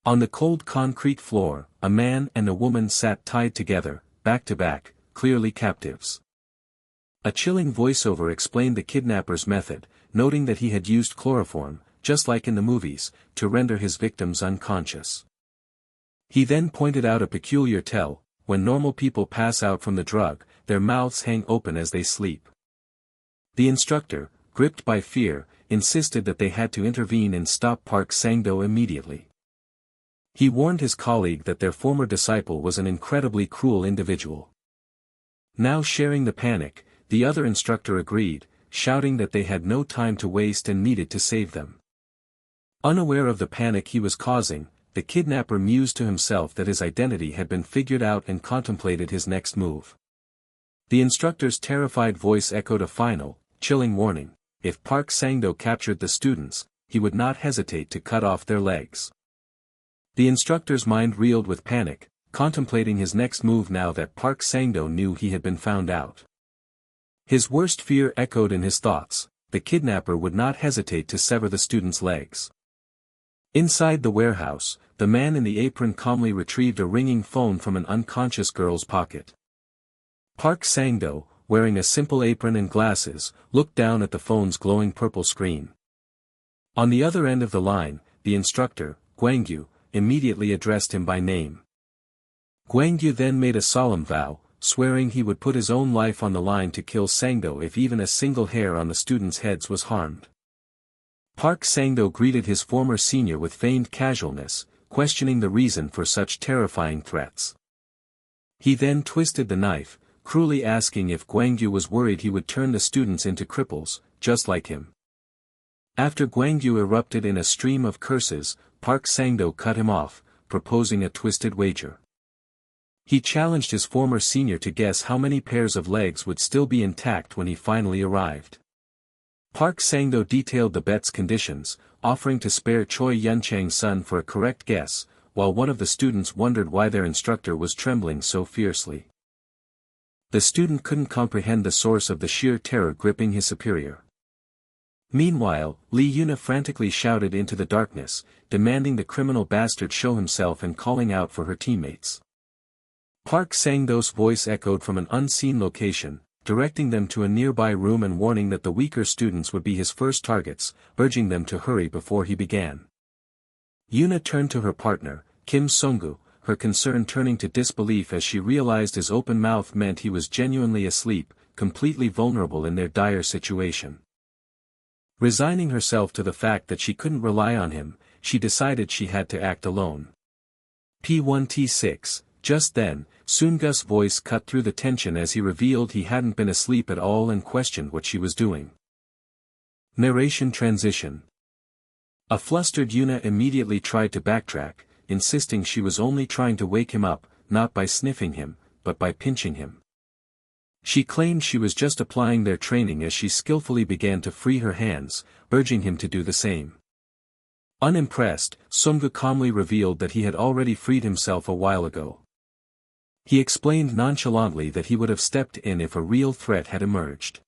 On the cold concrete floor, a man and a woman sat tied together, back to back, clearly captives. A chilling voiceover explained the kidnapper's method, noting that he had used chloroform, just like in the movies, to render his victims unconscious. He then pointed out a peculiar tell: when normal people pass out from the drug, their mouths hang open as they sleep. The instructor, gripped by fear, insisted that they had to intervene and stop Park Sang-do immediately. He warned his colleague that their former disciple was an incredibly cruel individual. Now sharing the panic, the other instructor agreed, shouting that they had no time to waste and needed to save them. Unaware of the panic he was causing, the kidnapper mused to himself that his identity had been figured out and contemplated his next move. The instructor's terrified voice echoed a final, chilling warning: if Park Sang-do captured the students, he would not hesitate to cut off their legs. The instructor's mind reeled with panic, contemplating his next move now that Park Sang-do knew he had been found out. His worst fear echoed in his thoughts: the kidnapper would not hesitate to sever the student's legs. Inside the warehouse, the man in the apron calmly retrieved a ringing phone from an unconscious girl's pocket. Park Sang-do, wearing a simple apron and glasses, looked down at the phone's glowing purple screen. On the other end of the line, the instructor, Gwangyu, immediately addressed him by name. Gwangyu then made a solemn vow, swearing he would put his own life on the line to kill Sang-do if even a single hair on the students' heads was harmed. Park Sang-do greeted his former senior with feigned casualness, questioning the reason for such terrifying threats. He then twisted the knife, cruelly asking if Gwangyu was worried he would turn the students into cripples, just like him. After Gwangyu erupted in a stream of curses, Park Sang-do cut him off, proposing a twisted wager. He challenged his former senior to guess how many pairs of legs would still be intact when he finally arrived. Park Sang-do detailed the bet's conditions, offering to spare Choi Yunchang's son for a correct guess, while one of the students wondered why their instructor was trembling so fiercely. The student couldn't comprehend the source of the sheer terror gripping his superior. Meanwhile, Lee Yuna frantically shouted into the darkness, demanding the criminal bastard show himself and calling out for her teammates. Park Sang-do's voice echoed from an unseen location, directing them to a nearby room and warning that the weaker students would be his first targets, urging them to hurry before he began. Yuna turned to her partner, Kim Songgu, her concern turning to disbelief as she realized his open mouth meant he was genuinely asleep, completely vulnerable in their dire situation. Resigning herself to the fact that she couldn't rely on him, she decided she had to act alone. P1T6. Just then, Soongus' voice cut through the tension as he revealed he hadn't been asleep at all and questioned what she was doing. Narration transition. A flustered Yuna immediately tried to backtrack, insisting she was only trying to wake him up, not by sniffing him, but by pinching him. She claimed she was just applying their training as she skillfully began to free her hands, urging him to do the same. Unimpressed, Sunggu calmly revealed that he had already freed himself a while ago. He explained nonchalantly that he would have stepped in if a real threat had emerged.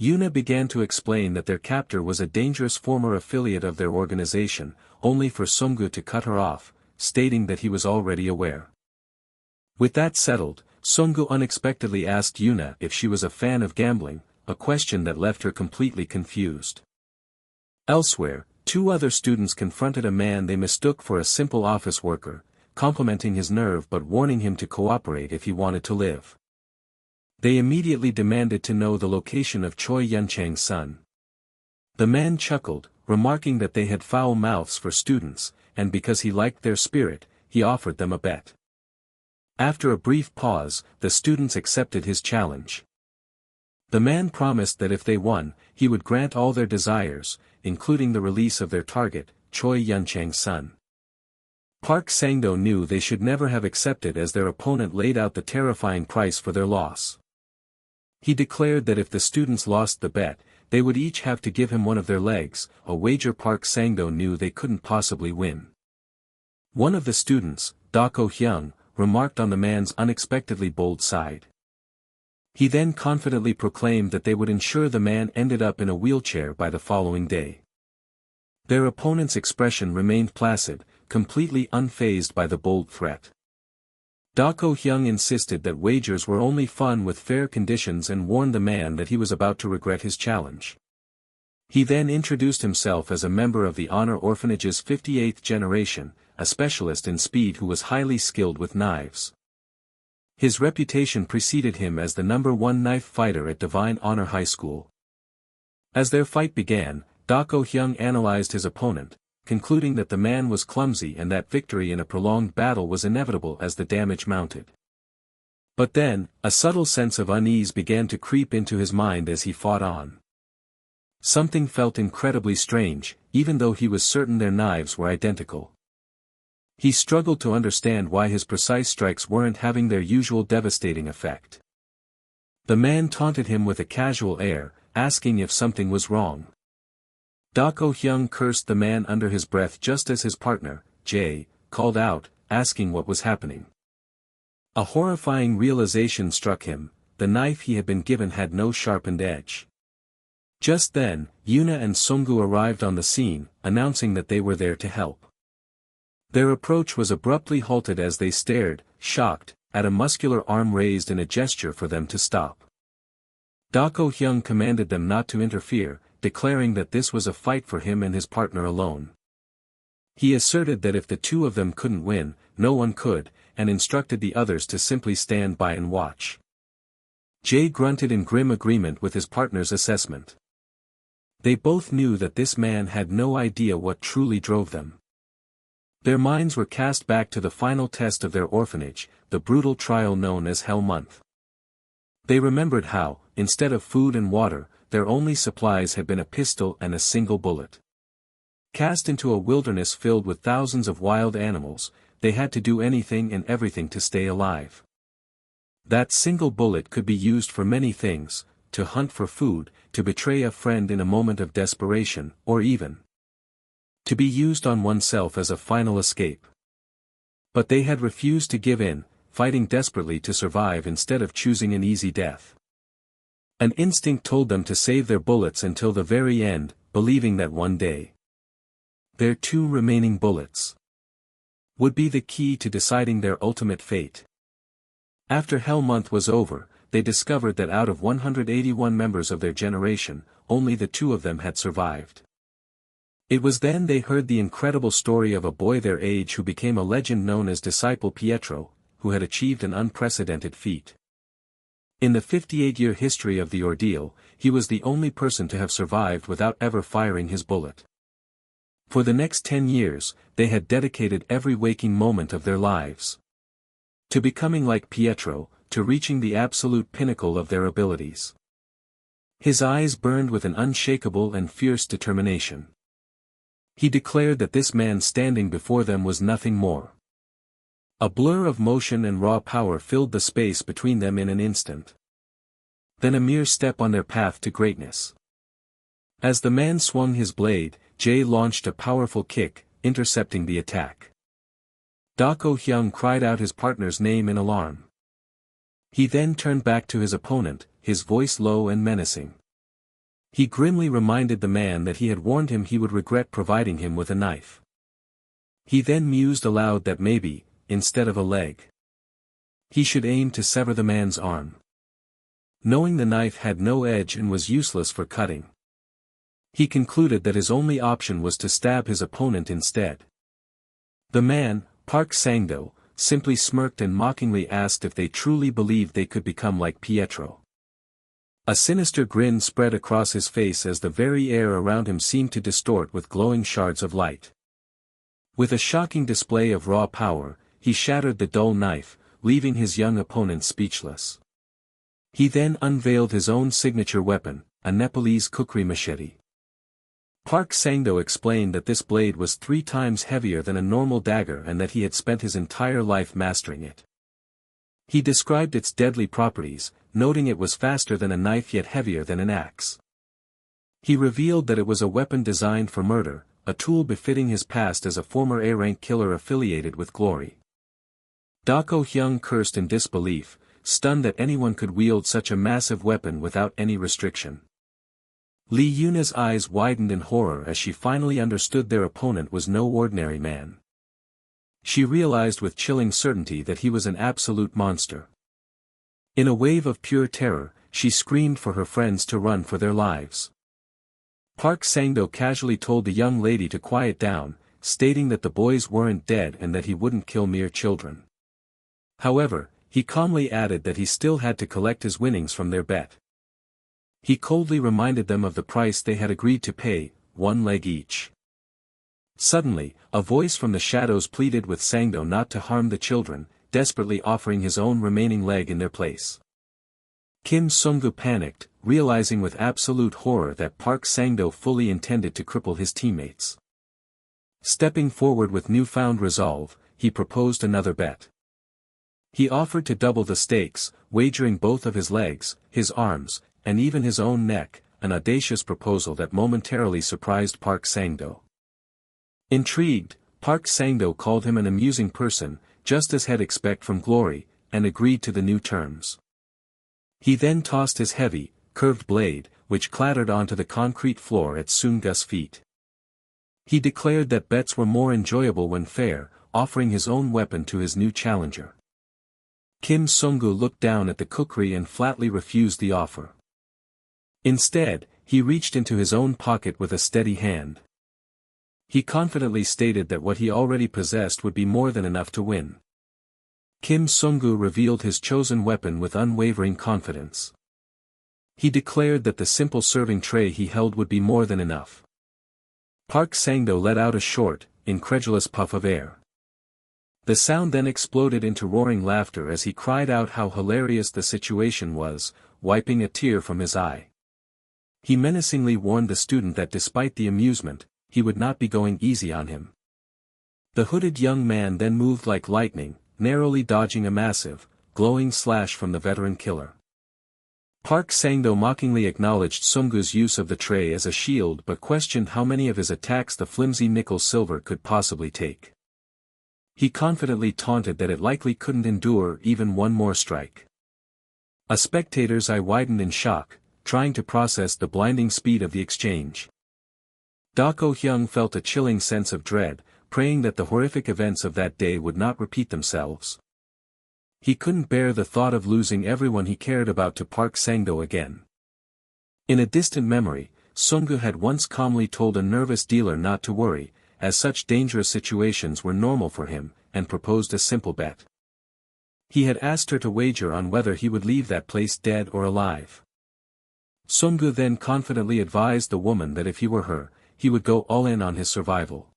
Yuna began to explain that their captor was a dangerous former affiliate of their organization, only for Sunggu to cut her off, stating that he was already aware. With that settled, Sunggu unexpectedly asked Yuna if she was a fan of gambling, a question that left her completely confused. Elsewhere, two other students confronted a man they mistook for a simple office worker, complimenting his nerve but warning him to cooperate if he wanted to live. They immediately demanded to know the location of Choi Yunchang's son. The man chuckled, remarking that they had foul mouths for students, and because he liked their spirit, he offered them a bet. After a brief pause, the students accepted his challenge. The man promised that if they won, he would grant all their desires, including the release of their target, Choi Yunchang's son. Park Sang-do knew they should never have accepted as their opponent laid out the terrifying price for their loss. He declared that if the students lost the bet, they would each have to give him one of their legs, a wager Park Sang-do knew they couldn't possibly win. One of the students, Dako Hyung, remarked on the man's unexpectedly bold side. He then confidently proclaimed that they would ensure the man ended up in a wheelchair by the following day. Their opponent's expression remained placid, completely unfazed by the bold threat. Dako Hyung insisted that wagers were only fun with fair conditions and warned the man that he was about to regret his challenge. He then introduced himself as a member of the Honor Orphanage's 58th generation, a specialist in speed who was highly skilled with knives. His reputation preceded him as the #1 knife fighter at Divine Honor High School. As their fight began, Dako Hyung analyzed his opponent, concluding that the man was clumsy and that victory in a prolonged battle was inevitable as the damage mounted. But then, a subtle sense of unease began to creep into his mind as he fought on. Something felt incredibly strange, even though he was certain their knives were identical. He struggled to understand why his precise strikes weren't having their usual devastating effect. The man taunted him with a casual air, asking if something was wrong. Dako Hyung cursed the man under his breath just as his partner, Jae, called out, asking what was happening. A horrifying realization struck him: the knife he had been given had no sharpened edge. Just then, Yuna and Sunggu arrived on the scene, announcing that they were there to help. Their approach was abruptly halted as they stared, shocked, at a muscular arm raised in a gesture for them to stop. Dako Hyung commanded them not to interfere, declaring that this was a fight for him and his partner alone. He asserted that if the two of them couldn't win, no one could, and instructed the others to simply stand by and watch. Jae grunted in grim agreement with his partner's assessment. They both knew that this man had no idea what truly drove them. Their minds were cast back to the final test of their orphanage, the brutal trial known as Hell Month. They remembered how, instead of food and water, their only supplies had been a pistol and a single bullet. Cast into a wilderness filled with thousands of wild animals, they had to do anything and everything to stay alive. That single bullet could be used for many things: to hunt for food, to betray a friend in a moment of desperation, or even to be used on oneself as a final escape. But they had refused to give in, fighting desperately to survive instead of choosing an easy death. An instinct told them to save their bullets until the very end, believing that one day their two remaining bullets would be the key to deciding their ultimate fate. After Hell Month was over, they discovered that out of 181 members of their generation, only the two of them had survived. It was then they heard the incredible story of a boy their age who became a legend known as Disciple Pietro, who had achieved an unprecedented feat. In the 58-year history of the ordeal, he was the only person to have survived without ever firing his bullet. For the next 10 years, they had dedicated every waking moment of their lives to becoming like Pietro, to reaching the absolute pinnacle of their abilities. His eyes burned with an unshakable and fierce determination. He declared that this man standing before them was nothing more. A blur of motion and raw power filled the space between them in an instant. Then a mere step on their path to greatness. As the man swung his blade, Jay launched a powerful kick, intercepting the attack. Dako Hyung cried out his partner's name in alarm. He then turned back to his opponent, his voice low and menacing. He grimly reminded the man that he had warned him he would regret providing him with a knife. He then mused aloud that maybe, instead of a leg, he should aim to sever the man's arm. Knowing the knife had no edge and was useless for cutting, he concluded that his only option was to stab his opponent instead. The man, Park Sang-do, simply smirked and mockingly asked if they truly believed they could become like Pietro. A sinister grin spread across his face as the very air around him seemed to distort with glowing shards of light. With a shocking display of raw power, he shattered the dull knife, leaving his young opponent speechless. He then unveiled his own signature weapon, a Nepalese kukri machete. Park Sang-do explained that this blade was 3 times heavier than a normal dagger and that he had spent his entire life mastering it. He described its deadly properties, noting it was faster than a knife yet heavier than an axe. He revealed that it was a weapon designed for murder, a tool befitting his past as a former A-rank killer affiliated with Glory. Dako Hyung cursed in disbelief, stunned that anyone could wield such a massive weapon without any restriction. Lee Yuna's eyes widened in horror as she finally understood their opponent was no ordinary man. She realized with chilling certainty that he was an absolute monster. In a wave of pure terror, she screamed for her friends to run for their lives. Park Sang-do casually told the young lady to quiet down, stating that the boys weren't dead and that he wouldn't kill mere children. However, he calmly added that he still had to collect his winnings from their bet. He coldly reminded them of the price they had agreed to pay, 1 leg each. Suddenly, a voice from the shadows pleaded with Sang-do not to harm the children, desperately offering his own remaining leg in their place. Kim Sung-gu panicked, realizing with absolute horror that Park Sang-do fully intended to cripple his teammates. Stepping forward with newfound resolve, he proposed another bet. He offered to double the stakes, wagering both of his legs, his arms, and even his own neck, an audacious proposal that momentarily surprised Park Sang-do. Intrigued, Park Sang-do called him an amusing person, just as he'd expect from Glory, and agreed to the new terms. He then tossed his heavy, curved blade, which clattered onto the concrete floor at Sung-gu's feet. He declared that bets were more enjoyable when fair, offering his own weapon to his new challenger. Kim Sung-gu looked down at the kukri and flatly refused the offer. Instead, he reached into his own pocket with a steady hand. He confidently stated that what he already possessed would be more than enough to win. Kim Sung-gu revealed his chosen weapon with unwavering confidence. He declared that the simple serving tray he held would be more than enough. Park Sang-do let out a short, incredulous puff of air. The sound then exploded into roaring laughter as he cried out how hilarious the situation was, wiping a tear from his eye. He menacingly warned the student that despite the amusement, he would not be going easy on him. The hooded young man then moved like lightning, narrowly dodging a massive, glowing slash from the veteran killer. Park Sang-do mockingly acknowledged Sung-gu's use of the tray as a shield but questioned how many of his attacks the flimsy nickel-silver could possibly take. He confidently taunted that it likely couldn't endure even one more strike. A spectator's eye widened in shock, trying to process the blinding speed of the exchange. Dako Hyung felt a chilling sense of dread, praying that the horrific events of that day would not repeat themselves. He couldn't bear the thought of losing everyone he cared about to Park Sang-do again. In a distant memory, Sung-gu had once calmly told a nervous dealer not to worry, as such dangerous situations were normal for him, and proposed a simple bet. He had asked her to wager on whether he would leave that place dead or alive. Sung-gu then confidently advised the woman that if he were her, he would go all in on his survival.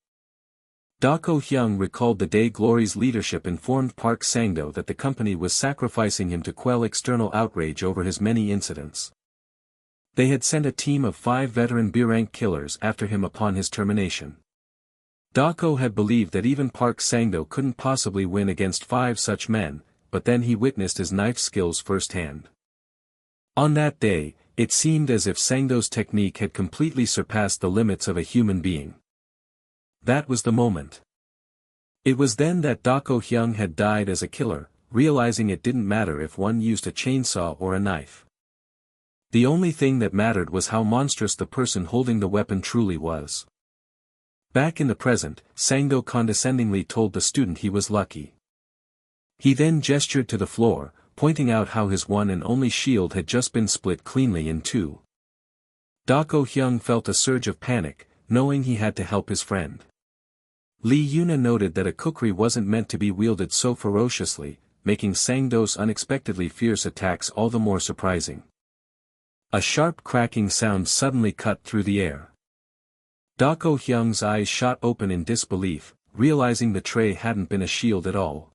Dako Hyung recalled the day Glory's leadership informed Park Sang-do that the company was sacrificing him to quell external outrage over his many incidents. They had sent a team of 5 veteran B-rank killers after him upon his termination. Dako had believed that even Park Sang-do couldn't possibly win against 5 such men, but then he witnessed his knife skills firsthand. On that day, it seemed as if Sang-do's technique had completely surpassed the limits of a human being. That was the moment. It was then that Dako Hyung had died as a killer, realizing it didn't matter if one used a chainsaw or a knife. The only thing that mattered was how monstrous the person holding the weapon truly was. Back in the present, Sang-do condescendingly told the student he was lucky. He then gestured to the floor, pointing out how his one and only shield had just been split cleanly in two. Dako Hyung felt a surge of panic, knowing he had to help his friend. Lee Yuna noted that a kukri wasn't meant to be wielded so ferociously, making Sang-do's unexpectedly fierce attacks all the more surprising. A sharp cracking sound suddenly cut through the air. Dako Hyung's eyes shot open in disbelief, realizing the tray hadn't been a shield at all.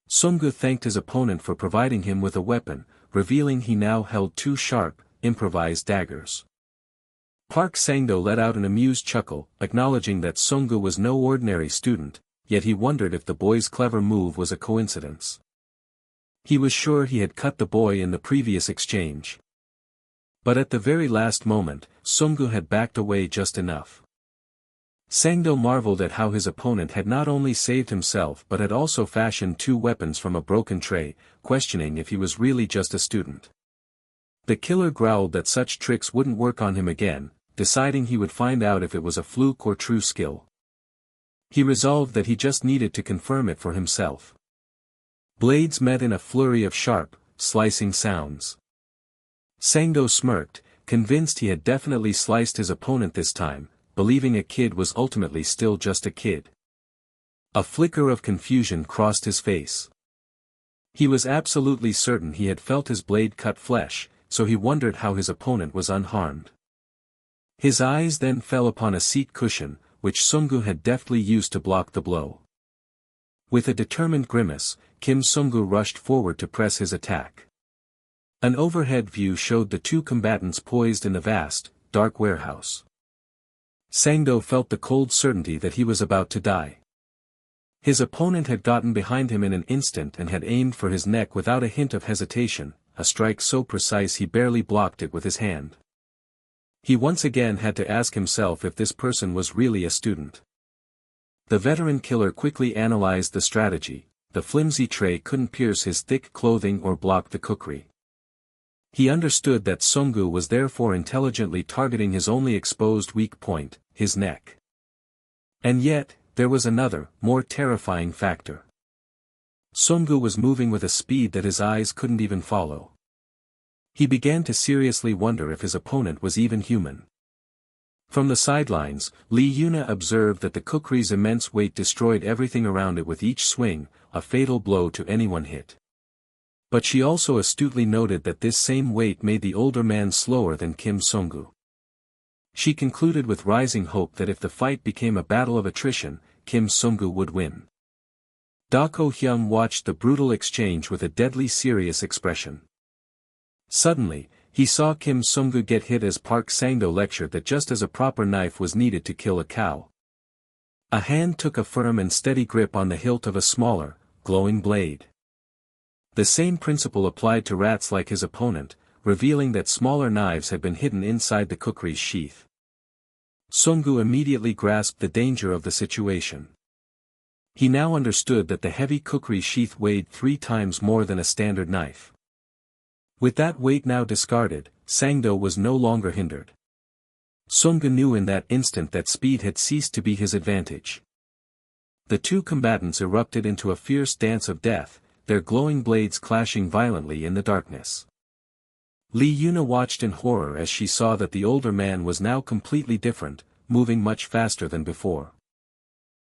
Sunggu thanked his opponent for providing him with a weapon, revealing he now held 2 sharp, improvised daggers. Park Sang-do let out an amused chuckle, acknowledging that Sunggu was no ordinary student, yet he wondered if the boy's clever move was a coincidence. He was sure he had cut the boy in the previous exchange. But at the very last moment, Sunggu had backed away just enough. Sang-do marveled at how his opponent had not only saved himself but had also fashioned 2 weapons from a broken tray, questioning if he was really just a student. The killer growled that such tricks wouldn't work on him again, deciding he would find out if it was a fluke or true skill. He resolved that he just needed to confirm it for himself. Blades met in a flurry of sharp, slicing sounds. Sang-do smirked, convinced he had definitely sliced his opponent this time, believing a kid was ultimately still just a kid. A flicker of confusion crossed his face. He was absolutely certain he had felt his blade cut flesh, so he wondered how his opponent was unharmed. His eyes then fell upon a seat cushion, which Sunggu had deftly used to block the blow. With a determined grimace, Kim Sunggu rushed forward to press his attack. An overhead view showed the 2 combatants poised in the vast, dark warehouse. Sang-do felt the cold certainty that he was about to die. His opponent had gotten behind him in an instant and had aimed for his neck without a hint of hesitation, a strike so precise he barely blocked it with his hand. He once again had to ask himself if this person was really a student. The veteran killer quickly analyzed the strategy. The flimsy tray couldn't pierce his thick clothing or block the kukri. He understood that Sunggu was therefore intelligently targeting his only exposed weak point, his neck. And yet, there was another, more terrifying factor. Sunggu was moving with a speed that his eyes couldn't even follow. He began to seriously wonder if his opponent was even human. From the sidelines, Lee Yuna observed that the kukri's immense weight destroyed everything around it with each swing, a fatal blow to anyone hit. But she also astutely noted that this same weight made the older man slower than Kim Sunggu. She concluded with rising hope that if the fight became a battle of attrition, Kim Sunggu would win. Dako Hyung watched the brutal exchange with a deadly serious expression. Suddenly, he saw Kim Sunggu get hit as Park Sang-do lectured that just as a proper knife was needed to kill a cow. A hand took a firm and steady grip on the hilt of a smaller, glowing blade. The same principle applied to rats like his opponent, revealing that smaller knives had been hidden inside the kukri's sheath. Sunggu immediately grasped the danger of the situation. He now understood that the heavy kukri sheath weighed 3 times more than a standard knife. With that weight now discarded, Sang-do was no longer hindered. Sunggu knew in that instant that speed had ceased to be his advantage. The 2 combatants erupted into a fierce dance of death, their glowing blades clashing violently in the darkness. Lee Yuna watched in horror as she saw that the older man was now completely different, moving much faster than before.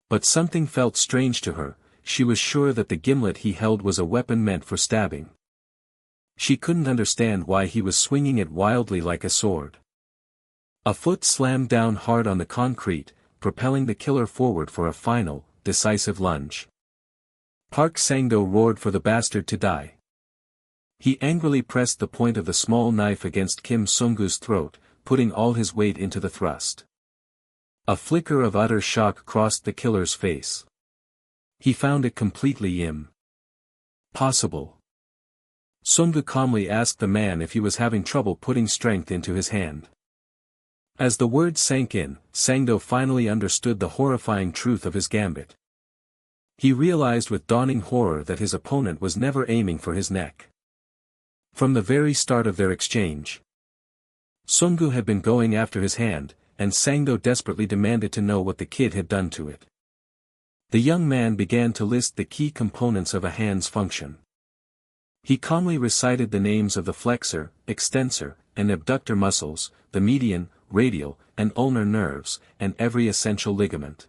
But something felt strange to her. She was sure that the gimlet he held was a weapon meant for stabbing. She couldn't understand why he was swinging it wildly like a sword. A foot slammed down hard on the concrete, propelling the killer forward for a final, decisive lunge. Park Sang-do roared for the bastard to die. He angrily pressed the point of the small knife against Kim Sunggu's throat, putting all his weight into the thrust. A flicker of utter shock crossed the killer's face. He found it completely impossible. Sungu calmly asked the man if he was having trouble putting strength into his hand. As the words sank in, Sangdo finally understood the horrifying truth of his gambit. He realized with dawning horror that his opponent was never aiming for his neck. From the very start of their exchange, Sungu had been going after his hand, and Sangdo desperately demanded to know what the kid had done to it. The young man began to list the key components of a hand's function. He calmly recited the names of the flexor, extensor, and abductor muscles, the median, radial, and ulnar nerves, and every essential ligament.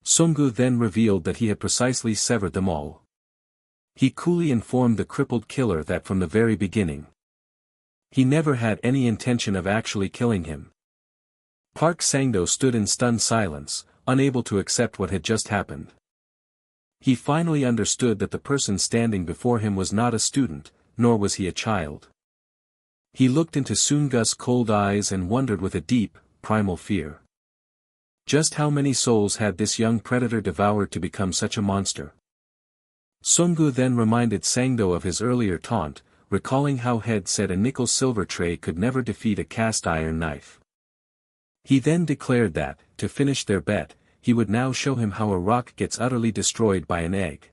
Sungu then revealed that he had precisely severed them all. He coolly informed the crippled killer that from the very beginning, he never had any intention of actually killing him. Park Sangdo stood in stunned silence, unable to accept what had just happened. He finally understood that the person standing before him was not a student, nor was he a child. He looked into Sungu's cold eyes and wondered with a deep, primal fear. Just how many souls had this young predator devoured to become such a monster? Sungu then reminded Sangdo of his earlier taunt, recalling how Head said a nickel-silver tray could never defeat a cast-iron knife. He then declared that, to finish their bet, he would now show him how a rock gets utterly destroyed by an egg.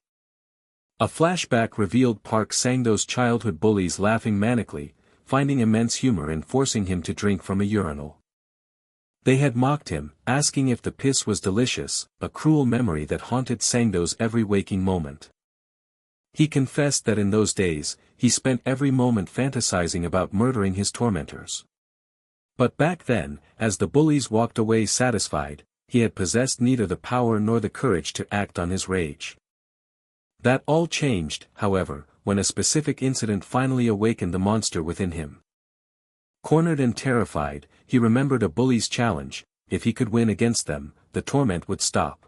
A flashback revealed Park Sangdo's childhood bullies laughing manically, finding immense humor in forcing him to drink from a urinal. They had mocked him, asking if the piss was delicious, a cruel memory that haunted Sangdo's every waking moment. He confessed that in those days, he spent every moment fantasizing about murdering his tormentors. But back then, as the bullies walked away satisfied, he had possessed neither the power nor the courage to act on his rage. That all changed, however, when a specific incident finally awakened the monster within him. Cornered and terrified, he remembered a bully's challenge: if he could win against them, the torment would stop.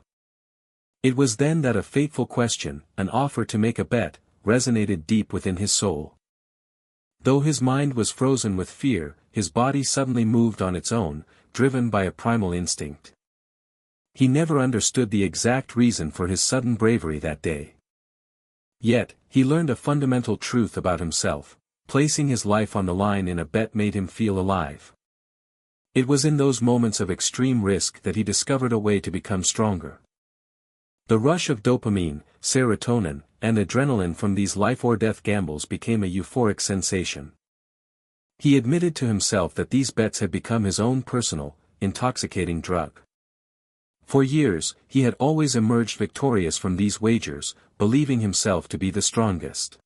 It was then that a fateful question, an offer to make a bet, resonated deep within his soul. Though his mind was frozen with fear, his body suddenly moved on its own, driven by a primal instinct. He never understood the exact reason for his sudden bravery that day. Yet, he learned a fundamental truth about himself: placing his life on the line in a bet made him feel alive. It was in those moments of extreme risk that he discovered a way to become stronger. The rush of dopamine, serotonin, and adrenaline from these life-or-death gambles became a euphoric sensation. He admitted to himself that these bets had become his own personal, intoxicating drug. For years, he had always emerged victorious from these wagers, believing himself to be the strongest.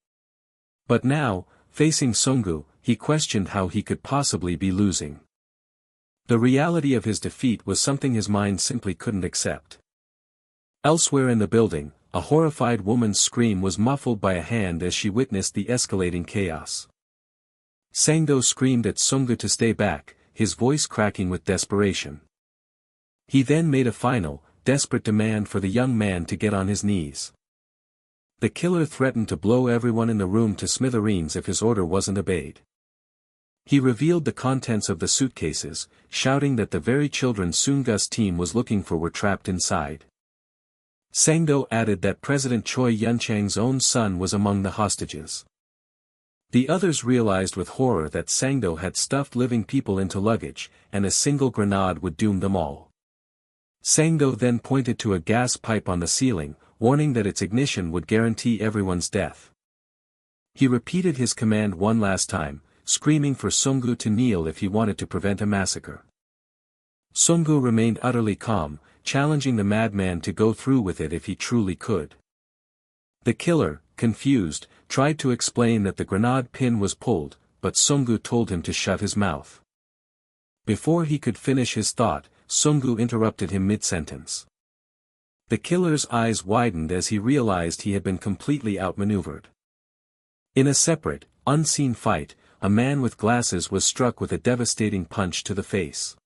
But now, facing Sungu, he questioned how he could possibly be losing. The reality of his defeat was something his mind simply couldn't accept. Elsewhere in the building, a horrified woman's scream was muffled by a hand as she witnessed the escalating chaos. Sangdo screamed at Sungu to stay back, his voice cracking with desperation. He then made a final, desperate demand for the young man to get on his knees. The killer threatened to blow everyone in the room to smithereens if his order wasn't obeyed. He revealed the contents of the suitcases, shouting that the very children Sungu's team was looking for were trapped inside. Sangdo added that President Choi Yunchang's own son was among the hostages. The others realized with horror that Sangdo had stuffed living people into luggage, and a single grenade would doom them all. Sangdo then pointed to a gas pipe on the ceiling, warning that its ignition would guarantee everyone's death. He repeated his command one last time, screaming for Sungu to kneel if he wanted to prevent a massacre. Sungu remained utterly calm, challenging the madman to go through with it if he truly could. The killer, confused, tried to explain that the grenade pin was pulled, but Sungu told him to shut his mouth. Before he could finish his thought, Sungu interrupted him mid-sentence. The killer's eyes widened as he realized he had been completely outmaneuvered. In a separate, unseen fight, a man with glasses was struck with a devastating punch to the face.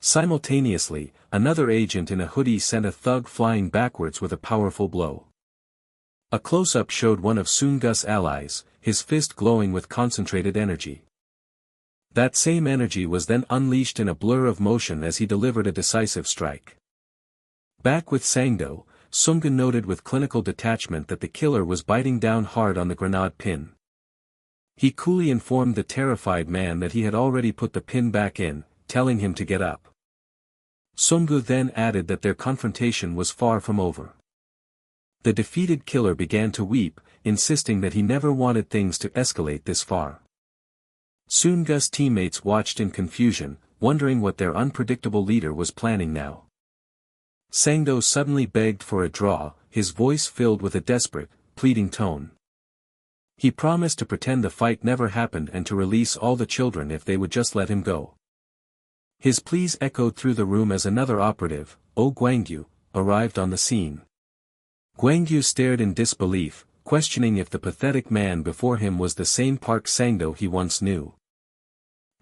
Simultaneously, another agent in a hoodie sent a thug flying backwards with a powerful blow. A close-up showed one of Sungu's allies, his fist glowing with concentrated energy. That same energy was then unleashed in a blur of motion as he delivered a decisive strike. Back with Sangdo, Sungu noted with clinical detachment that the killer was biting down hard on the grenade pin. He coolly informed the terrified man that he had already put the pin back in, telling him to get up. Sungu then added that their confrontation was far from over. The defeated killer began to weep, insisting that he never wanted things to escalate this far. Sungu's teammates watched in confusion, wondering what their unpredictable leader was planning now. Sangdo suddenly begged for a draw, his voice filled with a desperate, pleading tone. He promised to pretend the fight never happened and to release all the children if they would just let him go. His pleas echoed through the room as another operative, Oh Guangyu, arrived on the scene. Guangyu stared in disbelief, questioning if the pathetic man before him was the same Park Sangdo he once knew.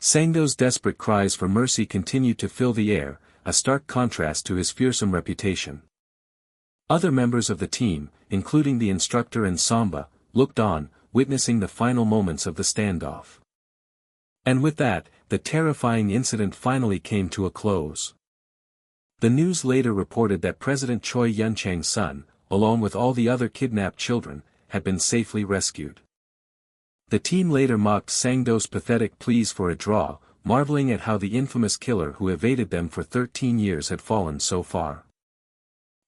Sangdo's desperate cries for mercy continued to fill the air, a stark contrast to his fearsome reputation. Other members of the team, including the instructor and Samba, looked on, witnessing the final moments of the standoff. And with that, the terrifying incident finally came to a close. The news later reported that President Choi Yun-chang's son, along with all the other kidnapped children, had been safely rescued. The team later mocked Sangdo's pathetic pleas for a draw, marveling at how the infamous killer who evaded them for 13 years had fallen so far.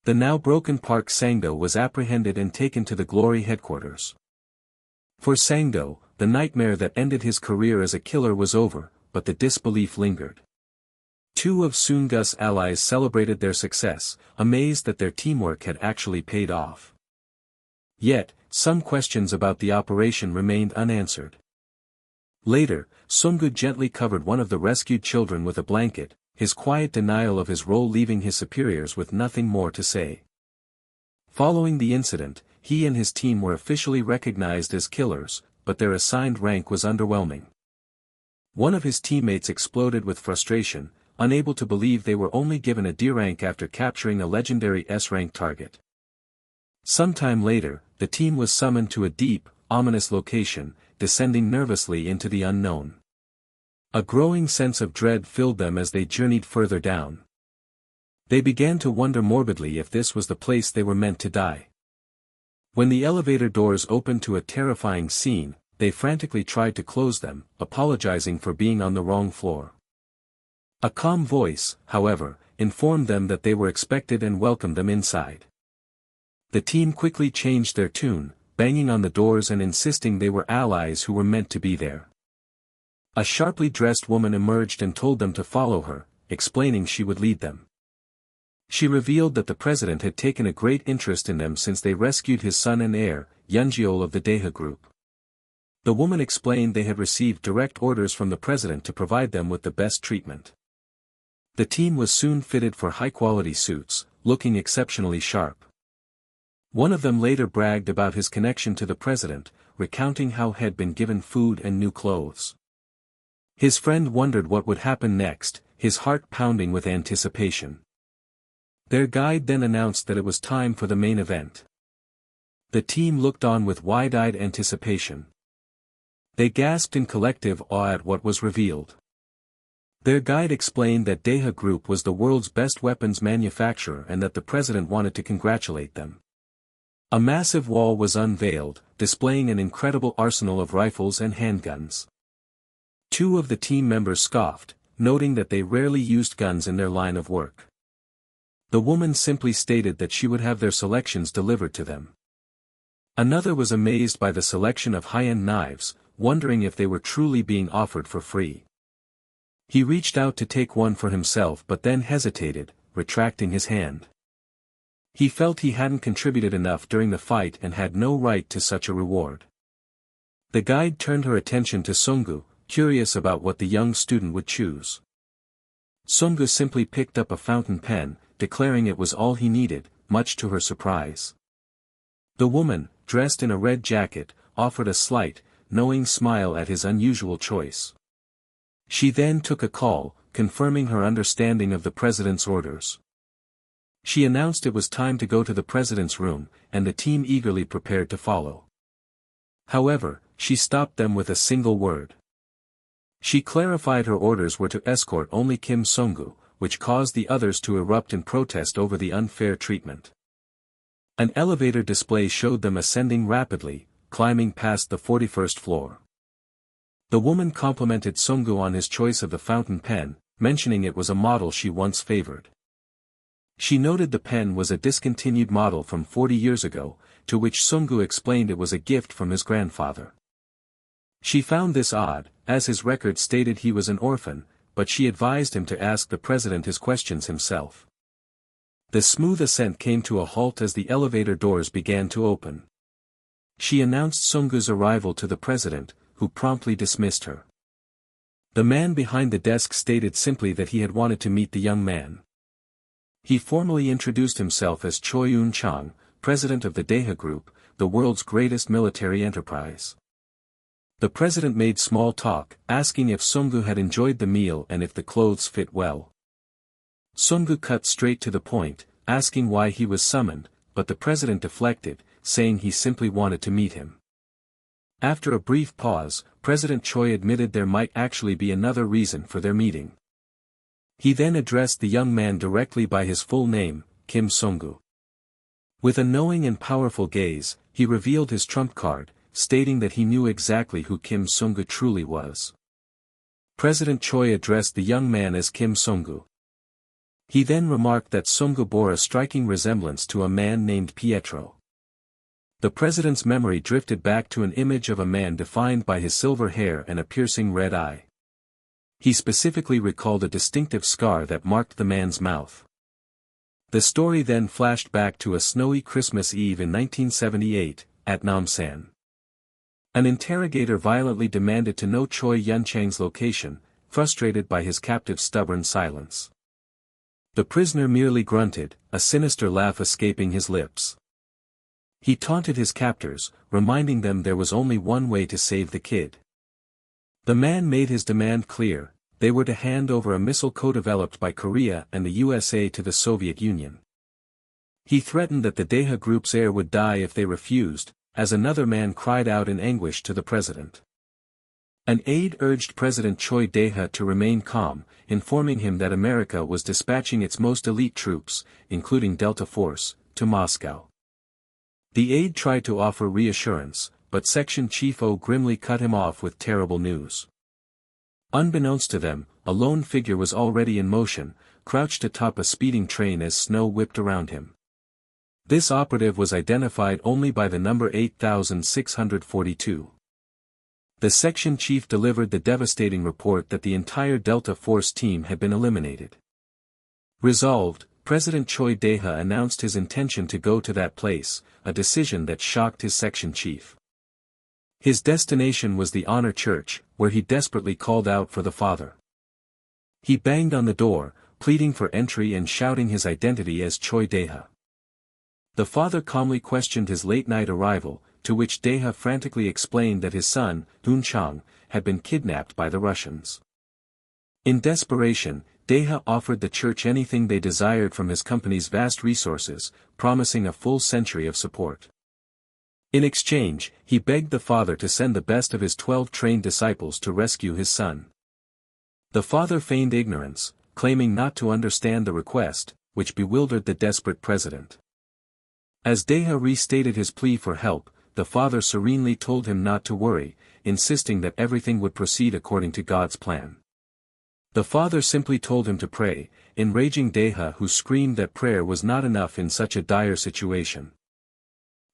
The now broken Park Sangdo was apprehended and taken to the Glory headquarters. For Sangdo, the nightmare that ended his career as a killer was over, but the disbelief lingered. Two of Sungu's allies celebrated their success, amazed that their teamwork had actually paid off. Yet, some questions about the operation remained unanswered. Later, Sungu gently covered one of the rescued children with a blanket, his quiet denial of his role leaving his superiors with nothing more to say. Following the incident, he and his team were officially recognized as killers, but their assigned rank was underwhelming. One of his teammates exploded with frustration, unable to believe they were only given a D rank after capturing a legendary S-rank target. Sometime later, the team was summoned to a deep, ominous location, descending nervously into the unknown. A growing sense of dread filled them as they journeyed further down. They began to wonder morbidly if this was the place they were meant to die. When the elevator doors opened to a terrifying scene, they frantically tried to close them, apologizing for being on the wrong floor. A calm voice, however, informed them that they were expected and welcomed them inside. The team quickly changed their tune, banging on the doors and insisting they were allies who were meant to be there. A sharply dressed woman emerged and told them to follow her, explaining she would lead them. She revealed that the president had taken a great interest in them since they rescued his son and heir, Yunjiol of the Deha group. The woman explained they had received direct orders from the president to provide them with the best treatment. The team was soon fitted for high-quality suits, looking exceptionally sharp. One of them later bragged about his connection to the president, recounting how he had been given food and new clothes. His friend wondered what would happen next, his heart pounding with anticipation. Their guide then announced that it was time for the main event. The team looked on with wide-eyed anticipation. They gasped in collective awe at what was revealed. Their guide explained that Deha Group was the world's best weapons manufacturer and that the president wanted to congratulate them. A massive wall was unveiled, displaying an incredible arsenal of rifles and handguns. Two of the team members scoffed, noting that they rarely used guns in their line of work. The woman simply stated that she would have their selections delivered to them. Another was amazed by the selection of high-end knives, wondering if they were truly being offered for free. He reached out to take one for himself but then hesitated, retracting his hand. He felt he hadn't contributed enough during the fight and had no right to such a reward. The guide turned her attention to Sungu, curious about what the young student would choose. Sungu simply picked up a fountain pen, declaring it was all he needed, much to her surprise. The woman, dressed in a red jacket, offered a slight, knowing smile at his unusual choice. She then took a call, confirming her understanding of the president's orders. She announced it was time to go to the president's room, and the team eagerly prepared to follow. However, she stopped them with a single word. She clarified her orders were to escort only Kim Sung-gu, which caused the others to erupt in protest over the unfair treatment. An elevator display showed them ascending rapidly, climbing past the 41st floor. The woman complimented Sung-gu on his choice of the fountain pen, mentioning it was a model she once favored. She noted the pen was a discontinued model from 40 years ago, to which Sung-gu explained it was a gift from his grandfather. She found this odd, as his record stated he was an orphan, but she advised him to ask the president his questions himself. The smooth ascent came to a halt as the elevator doors began to open. She announced Sung-gu's arrival to the president, who promptly dismissed her. The man behind the desk stated simply that he had wanted to meet the young man. He formally introduced himself as Choi Eun-chang, president of the Daeha Group, the world's greatest military enterprise. The president made small talk, asking if Sung-gu had enjoyed the meal and if the clothes fit well. Sung-gu cut straight to the point, asking why he was summoned, but the president deflected, saying he simply wanted to meet him. After a brief pause, President Choi admitted there might actually be another reason for their meeting. He then addressed the young man directly by his full name, Kim Sung-gu. With a knowing and powerful gaze, he revealed his trump card, stating that he knew exactly who Kim Sung-gu truly was. President Choi addressed the young man as Kim Sung-gu. He then remarked that Sung-gu bore a striking resemblance to a man named Pietro. The president's memory drifted back to an image of a man defined by his silver hair and a piercing red eye. He specifically recalled a distinctive scar that marked the man's mouth. The story then flashed back to a snowy Christmas Eve in 1978, at Namsan. An interrogator violently demanded to know Choi Yun-chang's location, frustrated by his captive's stubborn silence. The prisoner merely grunted, a sinister laugh escaping his lips. He taunted his captors, reminding them there was only one way to save the kid. The man made his demand clear: they were to hand over a missile co-developed by Korea and the USA to the Soviet Union. He threatened that the Daeha Group's heir would die if they refused, as another man cried out in anguish to the president. An aide urged President Choi Daeha to remain calm, informing him that America was dispatching its most elite troops, including Delta Force, to Moscow. The aide tried to offer reassurance, but Section Chief O grimly cut him off with terrible news. Unbeknownst to them, a lone figure was already in motion, crouched atop a speeding train as snow whipped around him. This operative was identified only by the number 8642. The section chief delivered the devastating report that the entire Delta Force team had been eliminated. Resolved, President Choi Daeha announced his intention to go to that place, a decision that shocked his section chief. His destination was the Honor Church, where he desperately called out for the father. He banged on the door, pleading for entry and shouting his identity as Choi Daeha. The father calmly questioned his late-night arrival, to which Daeha frantically explained that his son, Eun-chang, had been kidnapped by the Russians. In desperation, Daeha offered the church anything they desired from his company's vast resources, promising a full century of support. In exchange, he begged the father to send the best of his 12 trained disciples to rescue his son. The father feigned ignorance, claiming not to understand the request, which bewildered the desperate president. As Daeha restated his plea for help, the father serenely told him not to worry, insisting that everything would proceed according to God's plan. The father simply told him to pray, enraging Daeha, who screamed that prayer was not enough in such a dire situation.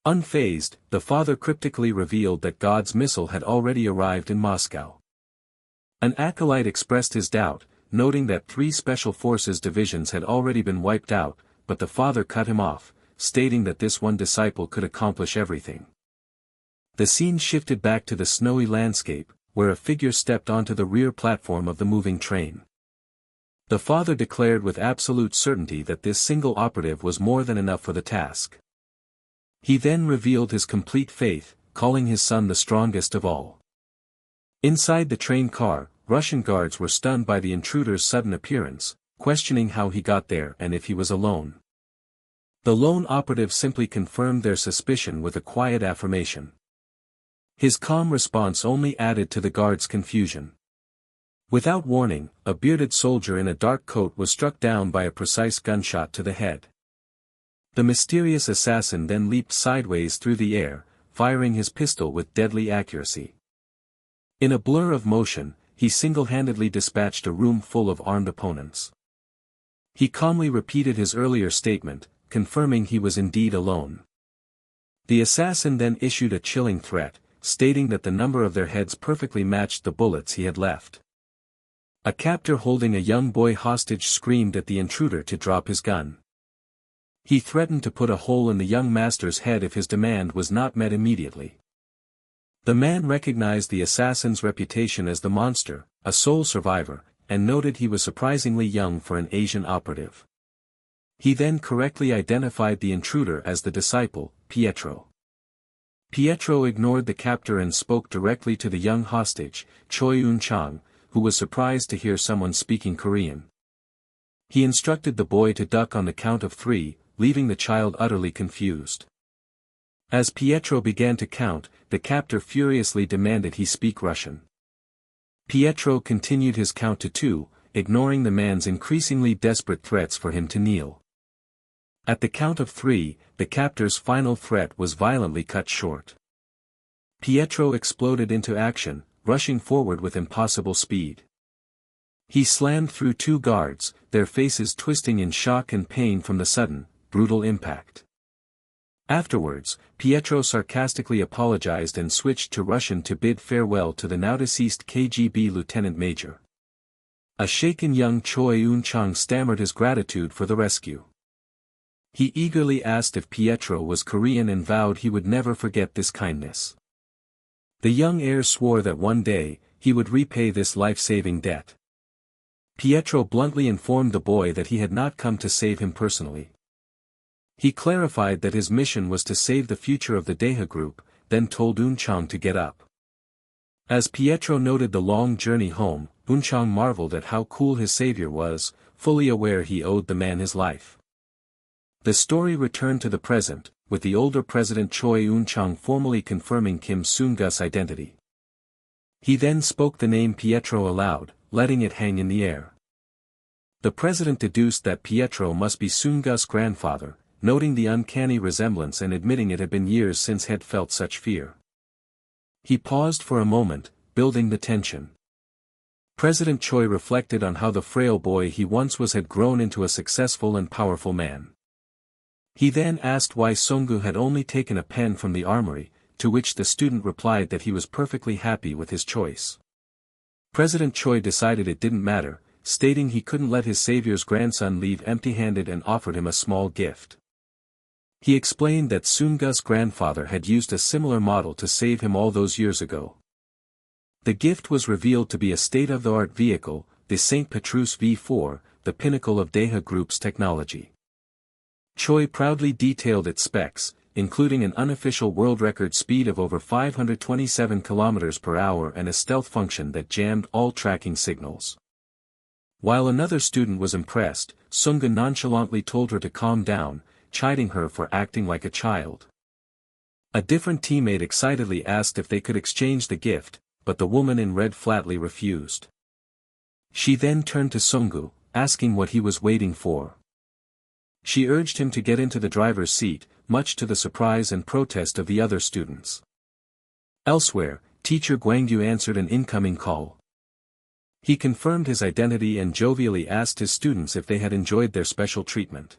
Unfazed, the father cryptically revealed that God's missile had already arrived in Moscow. An acolyte expressed his doubt, noting that 3 Special Forces divisions had already been wiped out, but the father cut him off, stating that this one disciple could accomplish everything. The scene shifted back to the snowy landscape, where a figure stepped onto the rear platform of the moving train. The father declared with absolute certainty that this single operative was more than enough for the task. He then revealed his complete faith, calling his son the strongest of all. Inside the train car, Russian guards were stunned by the intruder's sudden appearance, questioning how he got there and if he was alone. The lone operative simply confirmed their suspicion with a quiet affirmation. His calm response only added to the guards' confusion. Without warning, a bearded soldier in a dark coat was struck down by a precise gunshot to the head. The mysterious assassin then leaped sideways through the air, firing his pistol with deadly accuracy. In a blur of motion, he single-handedly dispatched a room full of armed opponents. He calmly repeated his earlier statement, confirming he was indeed alone. The assassin then issued a chilling threat, stating that the number of their heads perfectly matched the bullets he had left. A captor holding a young boy hostage screamed at the intruder to drop his gun. He threatened to put a hole in the young master's head if his demand was not met immediately. The man recognized the assassin's reputation as the monster, a sole survivor, and noted he was surprisingly young for an Asian operative. He then correctly identified the intruder as the disciple, Pietro. Pietro ignored the captor and spoke directly to the young hostage, Choi Eun-chang, who was surprised to hear someone speaking Korean. He instructed the boy to duck on the count of 3, leaving the child utterly confused. As Pietro began to count, the captor furiously demanded he speak Russian. Pietro continued his count to 2, ignoring the man's increasingly desperate threats for him to kneel. At the count of 3, the captor's final threat was violently cut short. Pietro exploded into action, rushing forward with impossible speed. He slammed through 2 guards, their faces twisting in shock and pain from the sudden, brutal impact. Afterwards, Pietro sarcastically apologized and switched to Russian to bid farewell to the now-deceased KGB lieutenant major. A shaken young Choi Eun-chang stammered his gratitude for the rescue. He eagerly asked if Pietro was Korean and vowed he would never forget this kindness. The young heir swore that one day, he would repay this life-saving debt. Pietro bluntly informed the boy that he had not come to save him personally. He clarified that his mission was to save the future of the Deha group, then told Eun-chang to get up. As Pietro noted the long journey home, Eun-chang marveled at how cool his savior was, fully aware he owed the man his life. The story returned to the present, with the older President Choi Eun-chang formally confirming Kim Soon-guk's identity. He then spoke the name Pietro aloud, letting it hang in the air. The president deduced that Pietro must be Soon-guk's grandfather, noting the uncanny resemblance and admitting it had been years since he had felt such fear. He paused for a moment, building the tension. President Choi reflected on how the frail boy he once was had grown into a successful and powerful man. He then asked why Sung-gu had only taken a pen from the armory, to which the student replied that he was perfectly happy with his choice. President Choi decided it didn't matter, stating he couldn't let his savior's grandson leave empty-handed and offered him a small gift. He explained that Soon-guk's grandfather had used a similar model to save him all those years ago. The gift was revealed to be a state-of-the-art vehicle, the St. Petrus V4, the pinnacle of Deha Group's technology. Choi proudly detailed its specs, including an unofficial world record speed of over 527 km per hour and a stealth function that jammed all tracking signals. While another student was impressed, Sung-gu nonchalantly told her to calm down, chiding her for acting like a child. A different teammate excitedly asked if they could exchange the gift, but the woman in red flatly refused. She then turned to Sung-gu, asking what he was waiting for. She urged him to get into the driver's seat, much to the surprise and protest of the other students. Elsewhere, teacher Gwangyu answered an incoming call. He confirmed his identity and jovially asked his students if they had enjoyed their special treatment.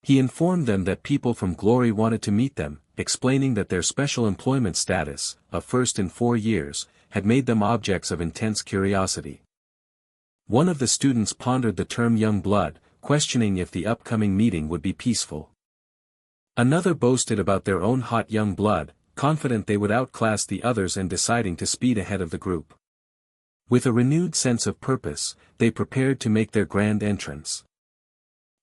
He informed them that people from Glory wanted to meet them, explaining that their special employment status, a first in 4 years, had made them objects of intense curiosity. One of the students pondered the term young blood, questioning if the upcoming meeting would be peaceful. Another boasted about their own hot young blood, confident they would outclass the others and deciding to speed ahead of the group. With a renewed sense of purpose, they prepared to make their grand entrance.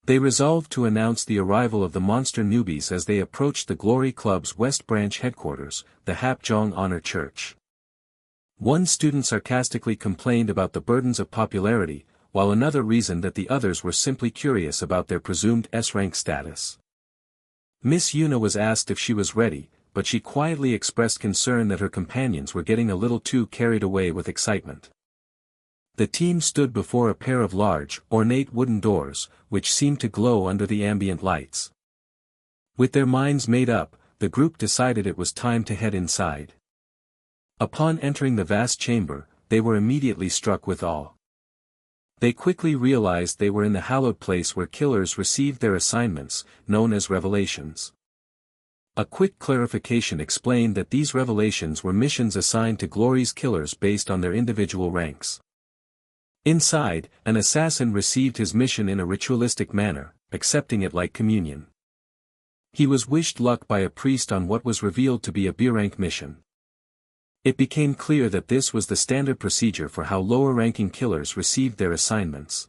They resolved to announce the arrival of the monster newbies as they approached the Glory Club's West Branch headquarters, the Hapjeong Honor Church. One student sarcastically complained about the burdens of popularity, while another reasoned that the others were simply curious about their presumed S-rank status. Miss Yuna was asked if she was ready, but she quietly expressed concern that her companions were getting a little too carried away with excitement. The team stood before a pair of large, ornate wooden doors, which seemed to glow under the ambient lights. With their minds made up, the group decided it was time to head inside. Upon entering the vast chamber, they were immediately struck with awe. They quickly realized they were in the hallowed place where killers received their assignments, known as revelations. A quick clarification explained that these revelations were missions assigned to Glory's killers based on their individual ranks. Inside, an assassin received his mission in a ritualistic manner, accepting it like communion. He was wished luck by a priest on what was revealed to be a B-rank mission. It became clear that this was the standard procedure for how lower-ranking killers received their assignments.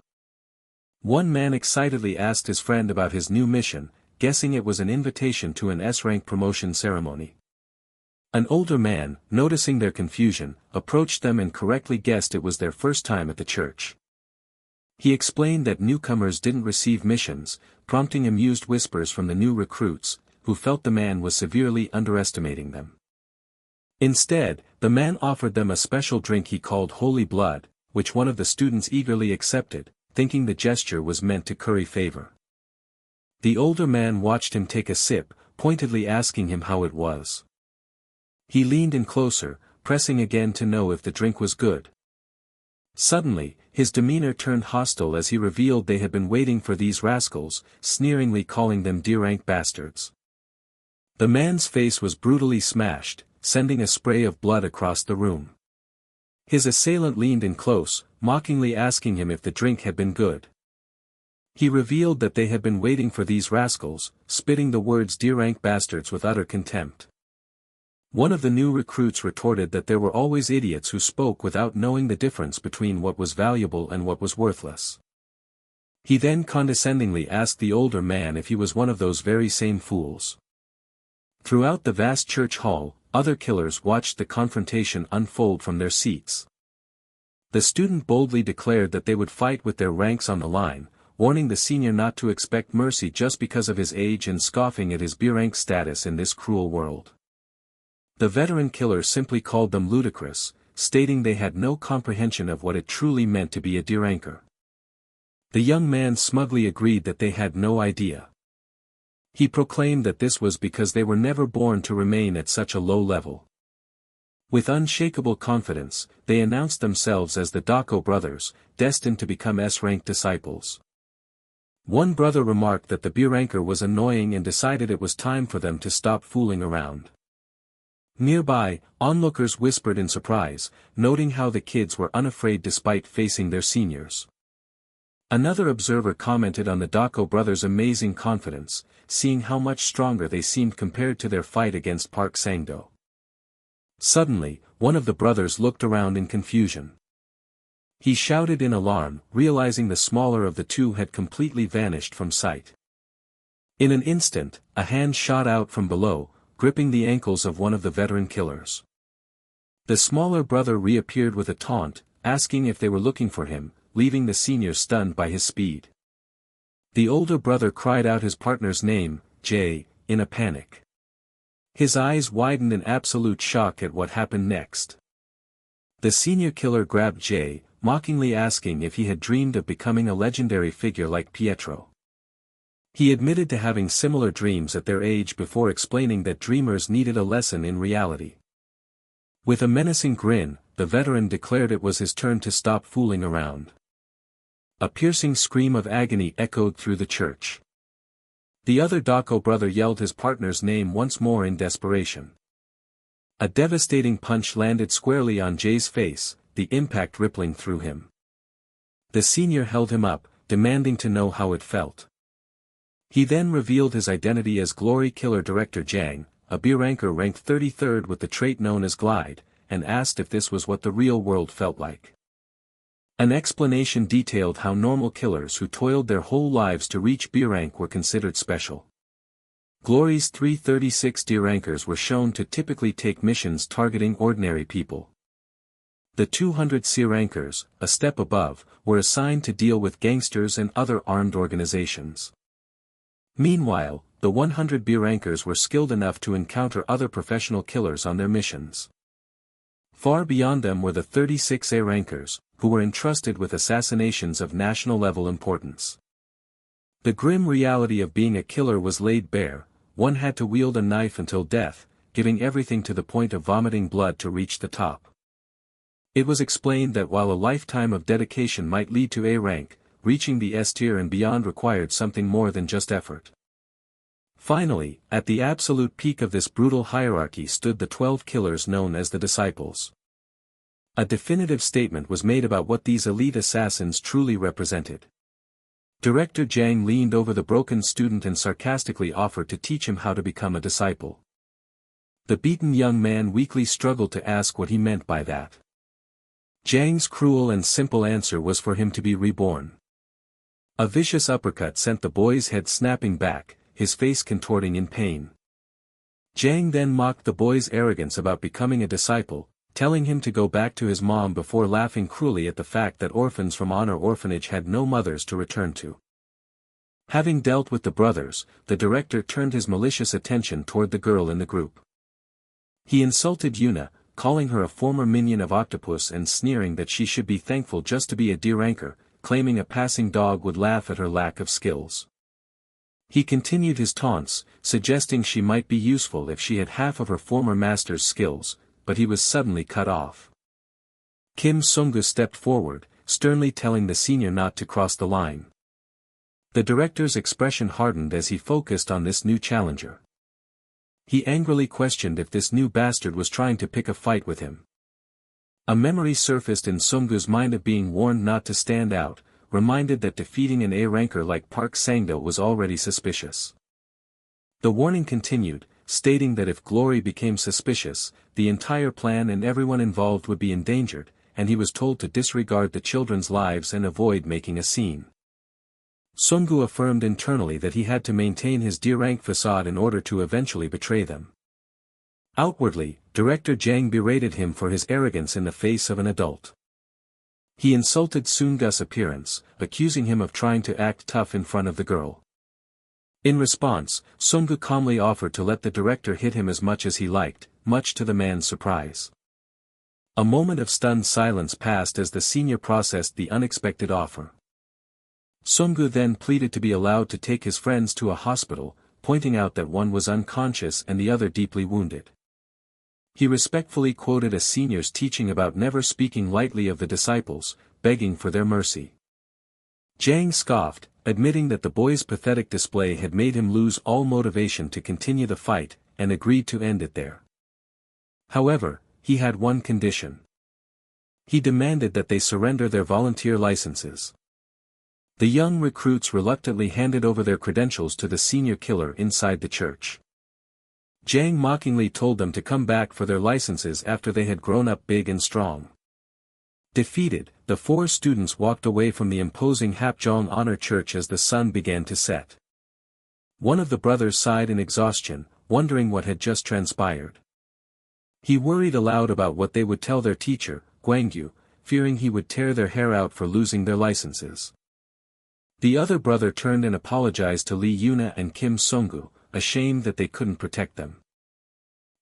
One man excitedly asked his friend about his new mission, guessing it was an invitation to an S-rank promotion ceremony. An older man, noticing their confusion, approached them and correctly guessed it was their first time at the church. He explained that newcomers didn't receive missions, prompting amused whispers from the new recruits, who felt the man was severely underestimating them. Instead, the man offered them a special drink he called Holy Blood, which one of the students eagerly accepted, thinking the gesture was meant to curry favor. The older man watched him take a sip, pointedly asking him how it was. He leaned in closer, pressing again to know if the drink was good. Suddenly, his demeanor turned hostile as he revealed they had been waiting for these rascals, sneeringly calling them D-rank bastards. The man's face was brutally smashed, sending a spray of blood across the room. His assailant leaned in close, mockingly asking him if the drink had been good. He revealed that they had been waiting for these rascals, spitting the words D-rank bastards with utter contempt. One of the new recruits retorted that there were always idiots who spoke without knowing the difference between what was valuable and what was worthless. He then condescendingly asked the older man if he was one of those very same fools. Throughout the vast church hall, other killers watched the confrontation unfold from their seats. The student boldly declared that they would fight with their ranks on the line, warning the senior not to expect mercy just because of his age and scoffing at his B-rank status in this cruel world. The veteran killer simply called them ludicrous, stating they had no comprehension of what it truly meant to be a D-ranker. The young man smugly agreed that they had no idea. He proclaimed that this was because they were never born to remain at such a low level. With unshakable confidence, they announced themselves as the Dako brothers, destined to become S-rank disciples. One brother remarked that the B-ranker was annoying and decided it was time for them to stop fooling around. Nearby, onlookers whispered in surprise, noting how the kids were unafraid despite facing their seniors. Another observer commented on the Dako brothers' amazing confidence, seeing how much stronger they seemed compared to their fight against Park Sang-do. Suddenly, one of the brothers looked around in confusion. He shouted in alarm, realizing the smaller of the two had completely vanished from sight. In an instant, a hand shot out from below, gripping the ankles of one of the veteran killers. The smaller brother reappeared with a taunt, asking if they were looking for him, leaving the senior stunned by his speed. The older brother cried out his partner's name, Jay, in a panic. His eyes widened in absolute shock at what happened next. The senior killer grabbed Jay, mockingly asking if he had dreamed of becoming a legendary figure like Pietro. He admitted to having similar dreams at their age before explaining that dreamers needed a lesson in reality. With a menacing grin, the veteran declared it was his turn to stop fooling around. A piercing scream of agony echoed through the church. The other Dako brother yelled his partner's name once more in desperation. A devastating punch landed squarely on Jay's face, the impact rippling through him. The senior held him up, demanding to know how it felt. He then revealed his identity as Glory Killer Director Jang, a B-ranker ranked 33rd with the trait known as Glide, and asked if this was what the real world felt like. An explanation detailed how normal killers who toiled their whole lives to reach B-rank were considered special. Glory's 336 D-rankers were shown to typically take missions targeting ordinary people. The 200 C-rankers, a step above, were assigned to deal with gangsters and other armed organizations. Meanwhile, the 100 B-rankers were skilled enough to encounter other professional killers on their missions. Far beyond them were the 36 A rankers, who were entrusted with assassinations of national-level importance. The grim reality of being a killer was laid bare. One had to wield a knife until death, giving everything to the point of vomiting blood to reach the top. It was explained that while a lifetime of dedication might lead to A rank, reaching the S tier and beyond required something more than just effort. Finally, at the absolute peak of this brutal hierarchy stood the 12 killers known as the Disciples. A definitive statement was made about what these elite assassins truly represented. Director Jang leaned over the broken student and sarcastically offered to teach him how to become a disciple. The beaten young man weakly struggled to ask what he meant by that. Jang's cruel and simple answer was for him to be reborn. A vicious uppercut sent the boy's head snapping back, his face contorting in pain. Jang then mocked the boy's arrogance about becoming a disciple, telling him to go back to his mom before laughing cruelly at the fact that orphans from Honor Orphanage had no mothers to return to. Having dealt with the brothers, the director turned his malicious attention toward the girl in the group. He insulted Yuna, calling her a former minion of Octopus and sneering that she should be thankful just to be a D ranker, claiming a passing dog would laugh at her lack of skills. He continued his taunts, suggesting she might be useful if she had half of her former master's skills, but he was suddenly cut off. Kim Sung-gu stepped forward, sternly telling the senior not to cross the line. The director's expression hardened as he focused on this new challenger. He angrily questioned if this new bastard was trying to pick a fight with him. A memory surfaced in Sung-gu's mind of being warned not to stand out, reminded that defeating an A ranker like Park Sang-do was already suspicious. The warning continued, stating that if Glory became suspicious, the entire plan and everyone involved would be endangered, and he was told to disregard the children's lives and avoid making a scene. Sung-gu affirmed internally that he had to maintain his D-rank facade in order to eventually betray them. Outwardly, Director Jang berated him for his arrogance in the face of an adult. He insulted Sung-gu's appearance, accusing him of trying to act tough in front of the girl. In response, Sung-gu calmly offered to let the director hit him as much as he liked, much to the man's surprise. A moment of stunned silence passed as the senior processed the unexpected offer. Sung-gu then pleaded to be allowed to take his friends to a hospital, pointing out that one was unconscious and the other deeply wounded. He respectfully quoted a senior's teaching about never speaking lightly of the disciples, begging for their mercy. Jang scoffed, admitting that the boy's pathetic display had made him lose all motivation to continue the fight, and agreed to end it there. However, he had one condition. He demanded that they surrender their volunteer licenses. The young recruits reluctantly handed over their credentials to the senior killer inside the church. Jang mockingly told them to come back for their licenses after they had grown up big and strong. Defeated, the 4 students walked away from the imposing Hapjeong Honor Church as the sun began to set. One of the brothers sighed in exhaustion, wondering what had just transpired. He worried aloud about what they would tell their teacher, Gwangyu, fearing he would tear their hair out for losing their licenses. The other brother turned and apologized to Lee Yuna and Kim Sung-gu, ashamed that they couldn't protect them.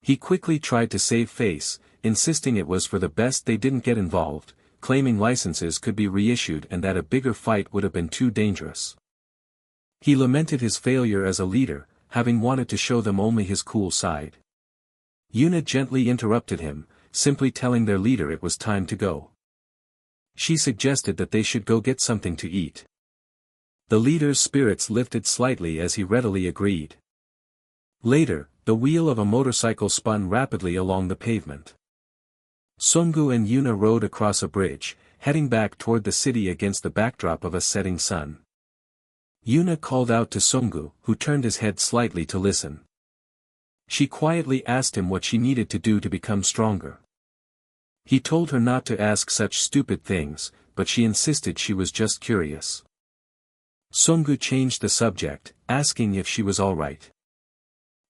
He quickly tried to save face, insisting it was for the best they didn't get involved, claiming licenses could be reissued and that a bigger fight would have been too dangerous. He lamented his failure as a leader, having wanted to show them only his cool side. Yuna gently interrupted him, simply telling their leader it was time to go. She suggested that they should go get something to eat. The leader's spirits lifted slightly as he readily agreed. Later, the wheel of a motorcycle spun rapidly along the pavement. Sung-gu and Yuna rode across a bridge, heading back toward the city against the backdrop of a setting sun. Yuna called out to Sung-gu, who turned his head slightly to listen. She quietly asked him what she needed to do to become stronger. He told her not to ask such stupid things, but she insisted she was just curious. Sung-gu changed the subject, asking if she was all right.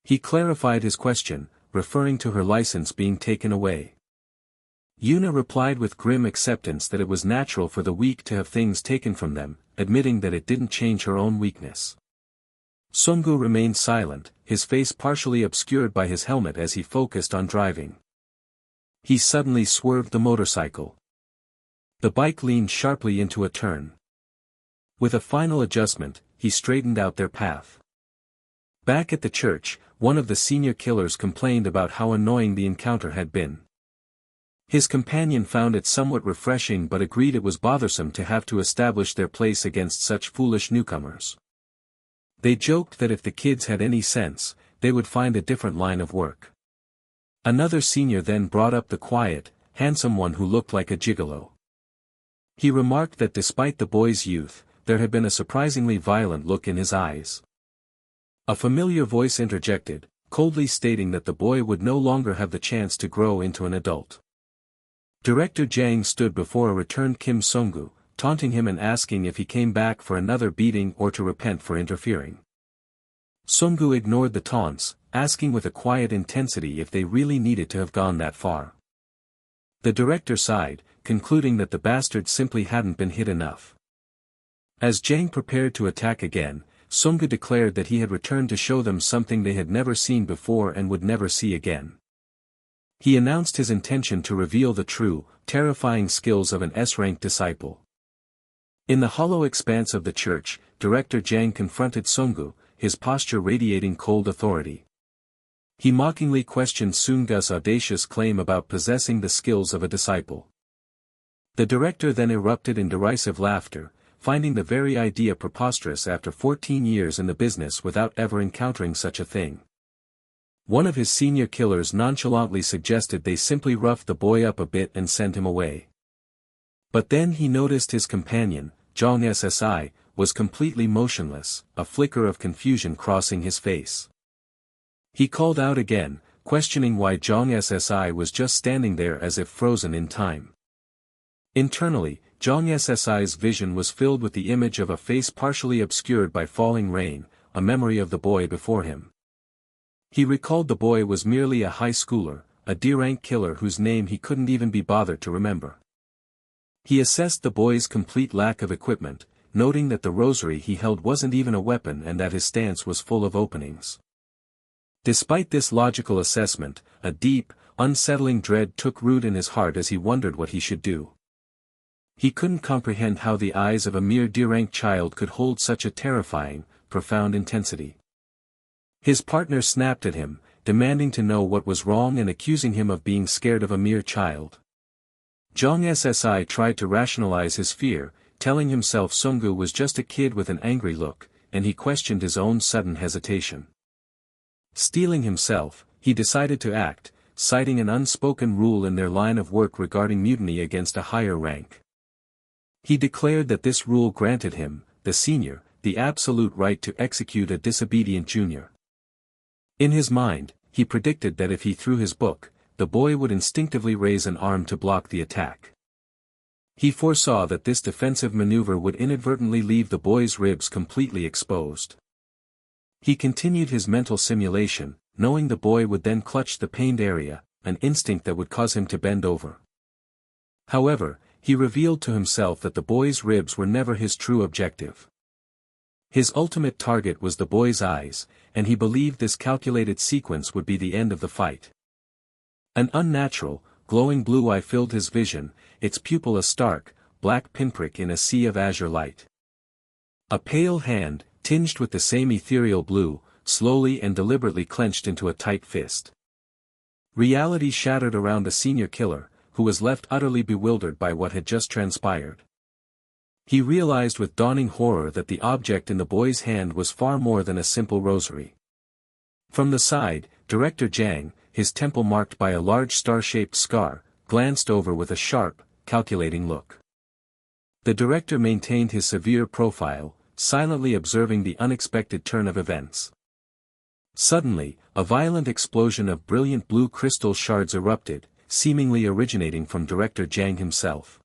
He clarified his question, referring to her license being taken away. Yuna replied with grim acceptance that it was natural for the weak to have things taken from them, admitting that it didn't change her own weakness. Sung-gu remained silent, his face partially obscured by his helmet as he focused on driving. He suddenly swerved the motorcycle. The bike leaned sharply into a turn. With a final adjustment, he straightened out their path. Back at the church, one of the senior killers complained about how annoying the encounter had been. His companion found it somewhat refreshing but agreed it was bothersome to have to establish their place against such foolish newcomers. They joked that if the kids had any sense, they would find a different line of work. Another senior then brought up the quiet, handsome one who looked like a gigolo. He remarked that despite the boy's youth, there had been a surprisingly violent look in his eyes. A familiar voice interjected, coldly stating that the boy would no longer have the chance to grow into an adult. Director Jang stood before a returned Kim Sung-gu, taunting him and asking if he came back for another beating or to repent for interfering. Sung-gu ignored the taunts, asking with a quiet intensity if they really needed to have gone that far. The director sighed, concluding that the bastard simply hadn't been hit enough. As Jang prepared to attack again, Sung-gu declared that he had returned to show them something they had never seen before and would never see again. He announced his intention to reveal the true, terrifying skills of an S-rank disciple. In the hollow expanse of the church, Director Jang confronted Sung-gu, his posture radiating cold authority. He mockingly questioned Sung-gu's audacious claim about possessing the skills of a disciple. The director then erupted in derisive laughter, finding the very idea preposterous after 14 years in the business without ever encountering such a thing. One of his senior killers nonchalantly suggested they simply rough the boy up a bit and send him away. But then he noticed his companion, Jong Ssi, was completely motionless, a flicker of confusion crossing his face. He called out again, questioning why Jong Ssi was just standing there as if frozen in time. Internally, Jong Ssi's vision was filled with the image of a face partially obscured by falling rain, a memory of the boy before him. He recalled the boy was merely a high schooler, a D-rank killer whose name he couldn't even be bothered to remember. He assessed the boy's complete lack of equipment, noting that the rosary he held wasn't even a weapon and that his stance was full of openings. Despite this logical assessment, a deep, unsettling dread took root in his heart as he wondered what he should do. He couldn't comprehend how the eyes of a mere D-rank child could hold such a terrifying, profound intensity. His partner snapped at him, demanding to know what was wrong and accusing him of being scared of a mere child. Jong Ssi tried to rationalize his fear, telling himself Sung-gu was just a kid with an angry look, and he questioned his own sudden hesitation. Steeling himself, he decided to act, citing an unspoken rule in their line of work regarding mutiny against a higher rank. He declared that this rule granted him, the senior, the absolute right to execute a disobedient junior. In his mind, he predicted that if he threw his book, the boy would instinctively raise an arm to block the attack. He foresaw that this defensive maneuver would inadvertently leave the boy's ribs completely exposed. He continued his mental simulation, knowing the boy would then clutch the pained area, an instinct that would cause him to bend over. However, he revealed to himself that the boy's ribs were never his true objective. His ultimate target was the boy's eyes, and he believed this calculated sequence would be the end of the fight. An unnatural, glowing blue eye filled his vision, its pupil a stark, black pinprick in a sea of azure light. A pale hand, tinged with the same ethereal blue, slowly and deliberately clenched into a tight fist. Reality shattered around the senior killer, who was left utterly bewildered by what had just transpired. He realized with dawning horror that the object in the boy's hand was far more than a simple rosary. From the side, Director Jang, his temple marked by a large star-shaped scar, glanced over with a sharp, calculating look. The director maintained his severe profile, silently observing the unexpected turn of events. Suddenly, a violent explosion of brilliant blue crystal shards erupted, seemingly originating from Director Jang himself.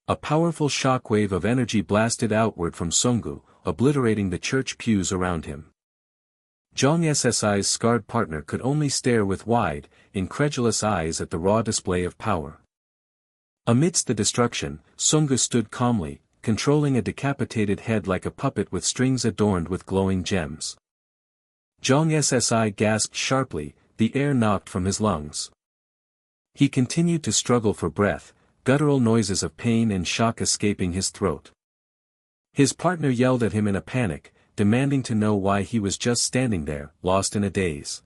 A powerful shockwave of energy blasted outward from Sung-gu, obliterating the church pews around him. Jong Ssi's scarred partner could only stare with wide, incredulous eyes at the raw display of power. Amidst the destruction, Sung-gu stood calmly, controlling a decapitated head like a puppet with strings adorned with glowing gems. Jong Ssi gasped sharply, the air knocked from his lungs. He continued to struggle for breath, guttural noises of pain and shock escaping his throat. His partner yelled at him in a panic, demanding to know why he was just standing there, lost in a daze.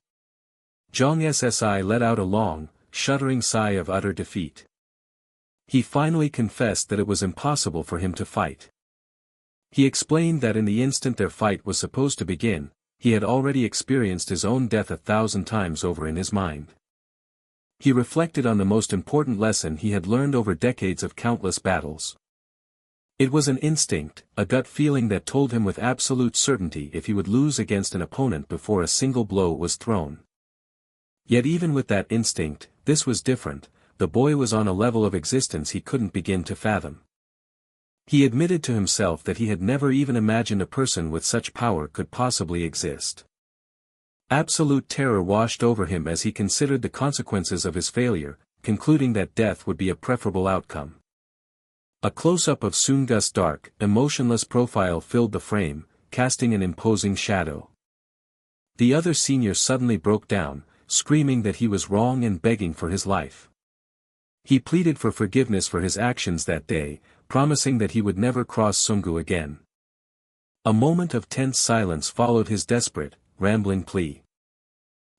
Zhang Ssi let out a long, shuddering sigh of utter defeat. He finally confessed that it was impossible for him to fight. He explained that in the instant their fight was supposed to begin, he had already experienced his own death 1,000 times over in his mind. He reflected on the most important lesson he had learned over decades of countless battles. It was an instinct, a gut feeling that told him with absolute certainty if he would lose against an opponent before a single blow was thrown. Yet even with that instinct, this was different. The boy was on a level of existence he couldn't begin to fathom. He admitted to himself that he had never even imagined a person with such power could possibly exist. Absolute terror washed over him as he considered the consequences of his failure, concluding that death would be a preferable outcome. A close-up of Sungu's dark, emotionless profile filled the frame, casting an imposing shadow. The other senior suddenly broke down, screaming that he was wrong and begging for his life. He pleaded for forgiveness for his actions that day, promising that he would never cross Sungu again. A moment of tense silence followed his desperate, rambling plea.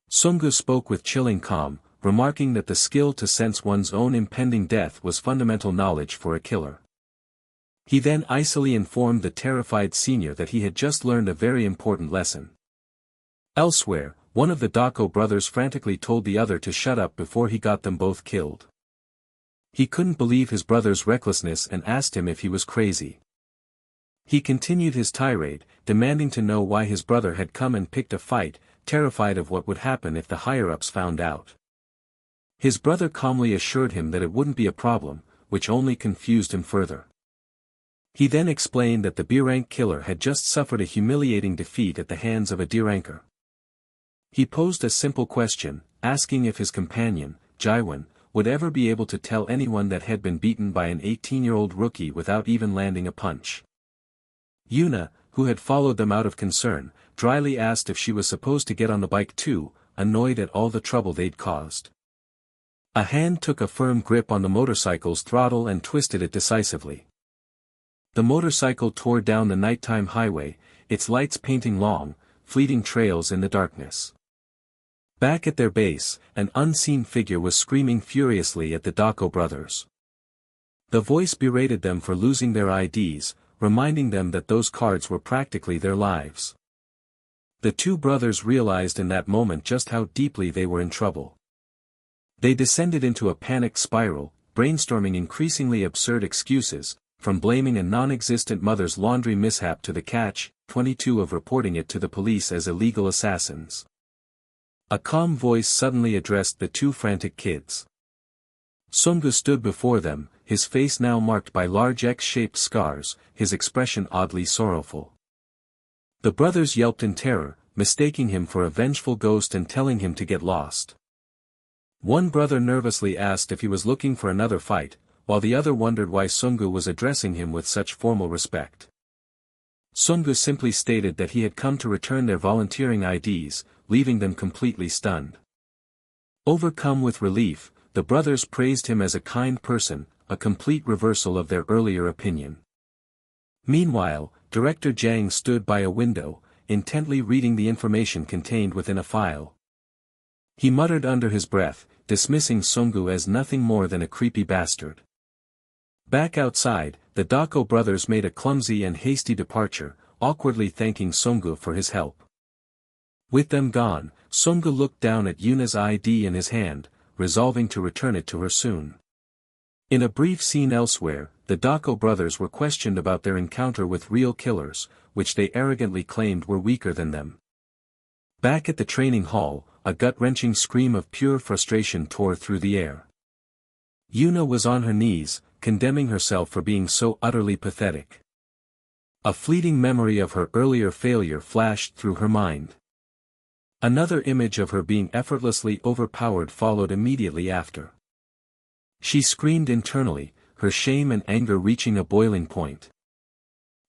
Sungu spoke with chilling calm, remarking that the skill to sense one's own impending death was fundamental knowledge for a killer. He then icily informed the terrified senior that he had just learned a very important lesson. Elsewhere, one of the Dako brothers frantically told the other to shut up before he got them both killed. He couldn't believe his brother's recklessness and asked him if he was crazy. He continued his tirade, demanding to know why his brother had come and picked a fight, terrified of what would happen if the higher-ups found out. His brother calmly assured him that it wouldn't be a problem, which only confused him further. He then explained that the B-rank killer had just suffered a humiliating defeat at the hands of a D-ranker. He posed a simple question, asking if his companion, Jaiwan, would ever be able to tell anyone that had been beaten by an 18-year-old rookie without even landing a punch. Yuna, who had followed them out of concern, dryly asked if she was supposed to get on the bike too, annoyed at all the trouble they'd caused. A hand took a firm grip on the motorcycle's throttle and twisted it decisively. The motorcycle tore down the nighttime highway, its lights painting long, fleeting trails in the darkness. Back at their base, an unseen figure was screaming furiously at the Dako brothers. The voice berated them for losing their IDs, reminding them that those cards were practically their lives. The two brothers realized in that moment just how deeply they were in trouble. They descended into a panicked spiral, brainstorming increasingly absurd excuses, from blaming a non-existent mother's laundry mishap to the catch-22 of reporting it to the police as illegal assassins. A calm voice suddenly addressed the two frantic kids. Sungu stood before them, his face now marked by large X-shaped scars, his expression oddly sorrowful. The brothers yelped in terror, mistaking him for a vengeful ghost and telling him to get lost. One brother nervously asked if he was looking for another fight, while the other wondered why Sungu was addressing him with such formal respect. Sungu simply stated that he had come to return their volunteering IDs, leaving them completely stunned. Overcome with relief, the brothers praised him as a kind person, a complete reversal of their earlier opinion. Meanwhile, Director Jiang stood by a window, intently reading the information contained within a file. He muttered under his breath, dismissing Sungu as nothing more than a creepy bastard. Back outside, the Dako brothers made a clumsy and hasty departure, awkwardly thanking Sungu for his help. With them gone, Sungu looked down at Yuna's ID in his hand, resolving to return it to her soon. In a brief scene elsewhere, the Dako brothers were questioned about their encounter with real killers, which they arrogantly claimed were weaker than them. Back at the training hall, a gut-wrenching scream of pure frustration tore through the air. Yuna was on her knees, condemning herself for being so utterly pathetic. A fleeting memory of her earlier failure flashed through her mind. Another image of her being effortlessly overpowered followed immediately after. She screamed internally, her shame and anger reaching a boiling point.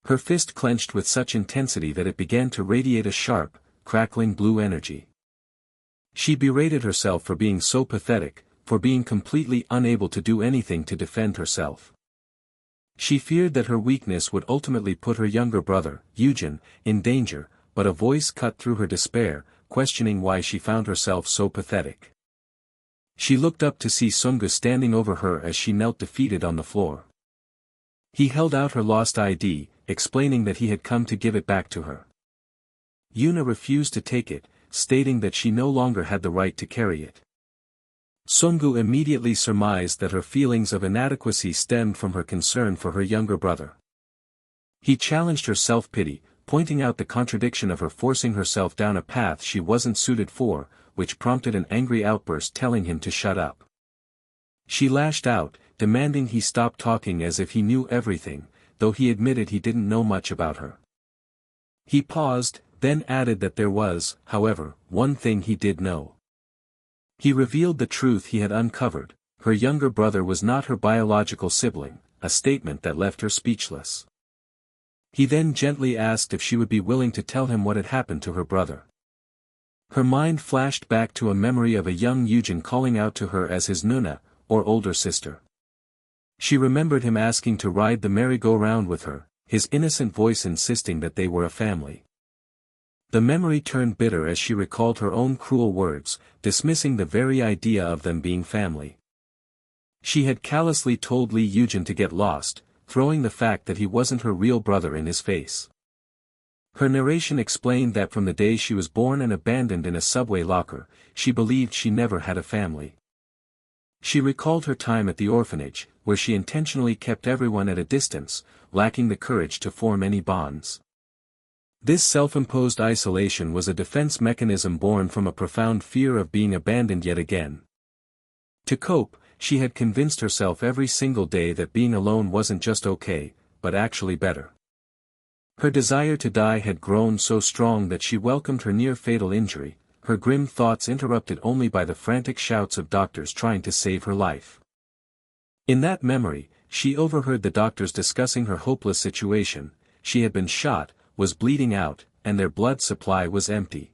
Her fist clenched with such intensity that it began to radiate a sharp, crackling blue energy. She berated herself for being so pathetic, for being completely unable to do anything to defend herself. She feared that her weakness would ultimately put her younger brother, Eugen, in danger, but a voice cut through her despair, questioning why she found herself so pathetic. She looked up to see Sungu standing over her as she knelt defeated on the floor. He held out her lost ID, explaining that he had come to give it back to her. Yuna refused to take it, stating that she no longer had the right to carry it. Sungu immediately surmised that her feelings of inadequacy stemmed from her concern for her younger brother. He challenged her self-pity, pointing out the contradiction of her forcing herself down a path she wasn't suited for, which prompted an angry outburst telling him to shut up. She lashed out, demanding he stop talking as if he knew everything, though he admitted he didn't know much about her. He paused, then added that there was, however, one thing he did know. He revealed the truth he had uncovered: her younger brother was not her biological sibling, a statement that left her speechless. He then gently asked if she would be willing to tell him what had happened to her brother. Her mind flashed back to a memory of a young Eugen calling out to her as his Nuna, or older sister. She remembered him asking to ride the merry-go-round with her, his innocent voice insisting that they were a family. The memory turned bitter as she recalled her own cruel words, dismissing the very idea of them being family. She had callously told Lee Eugen to get lost, throwing the fact that he wasn't her real brother in his face. Her narration explained that from the day she was born and abandoned in a subway locker, she believed she never had a family. She recalled her time at the orphanage, where she intentionally kept everyone at a distance, lacking the courage to form any bonds. This self-imposed isolation was a defense mechanism born from a profound fear of being abandoned yet again. To cope, she had convinced herself every single day that being alone wasn't just okay, but actually better. Her desire to die had grown so strong that she welcomed her near-fatal injury, her grim thoughts interrupted only by the frantic shouts of doctors trying to save her life. In that memory, she overheard the doctors discussing her hopeless situation: she had been shot, was bleeding out, and their blood supply was empty.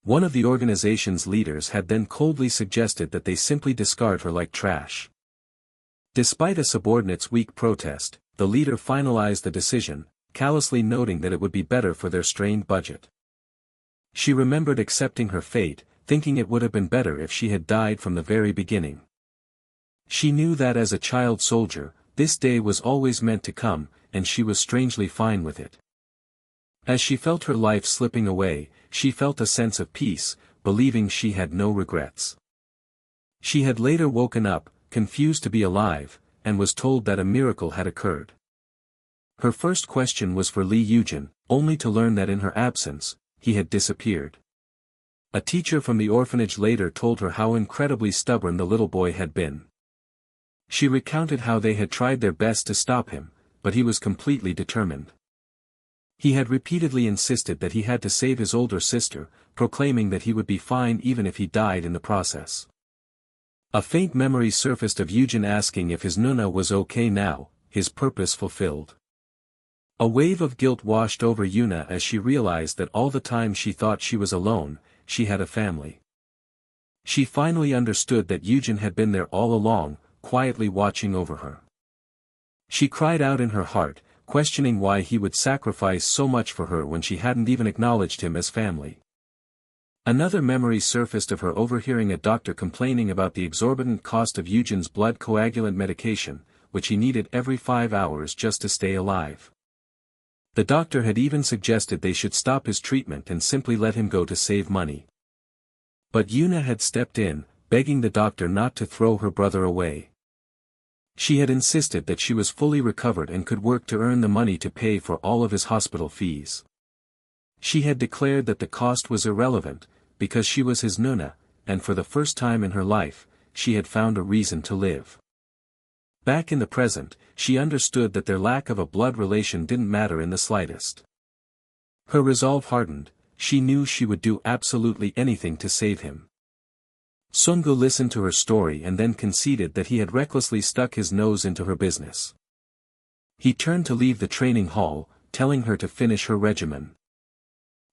One of the organization's leaders had then coldly suggested that they simply discard her like trash. Despite a subordinate's weak protest, the leader finalized the decision, callously noting that it would be better for their strained budget. She remembered accepting her fate, thinking it would have been better if she had died from the very beginning. She knew that as a child soldier, this day was always meant to come, and she was strangely fine with it. As she felt her life slipping away, she felt a sense of peace, believing she had no regrets. She had later woken up, confused to be alive, and was told that a miracle had occurred. Her first question was for Lee Eugen, only to learn that in her absence, he had disappeared. A teacher from the orphanage later told her how incredibly stubborn the little boy had been. She recounted how they had tried their best to stop him, but he was completely determined. He had repeatedly insisted that he had to save his older sister, proclaiming that he would be fine even if he died in the process. A faint memory surfaced of Eugen asking if his Nuna was okay now, his purpose fulfilled. A wave of guilt washed over Yuna as she realized that all the time she thought she was alone, she had a family. She finally understood that Eugen had been there all along, quietly watching over her. She cried out in her heart, questioning why he would sacrifice so much for her when she hadn't even acknowledged him as family. Another memory surfaced of her overhearing a doctor complaining about the exorbitant cost of Eugen's blood coagulant medication, which he needed every 5 hours just to stay alive. The doctor had even suggested they should stop his treatment and simply let him go to save money. But Yuna had stepped in, begging the doctor not to throw her brother away. She had insisted that she was fully recovered and could work to earn the money to pay for all of his hospital fees. She had declared that the cost was irrelevant, because she was his Nuna, and for the first time in her life, she had found a reason to live. Back in the present, she understood that their lack of a blood relation didn't matter in the slightest. Her resolve hardened, she knew she would do absolutely anything to save him. Sungu listened to her story and then conceded that he had recklessly stuck his nose into her business. He turned to leave the training hall, telling her to finish her regimen.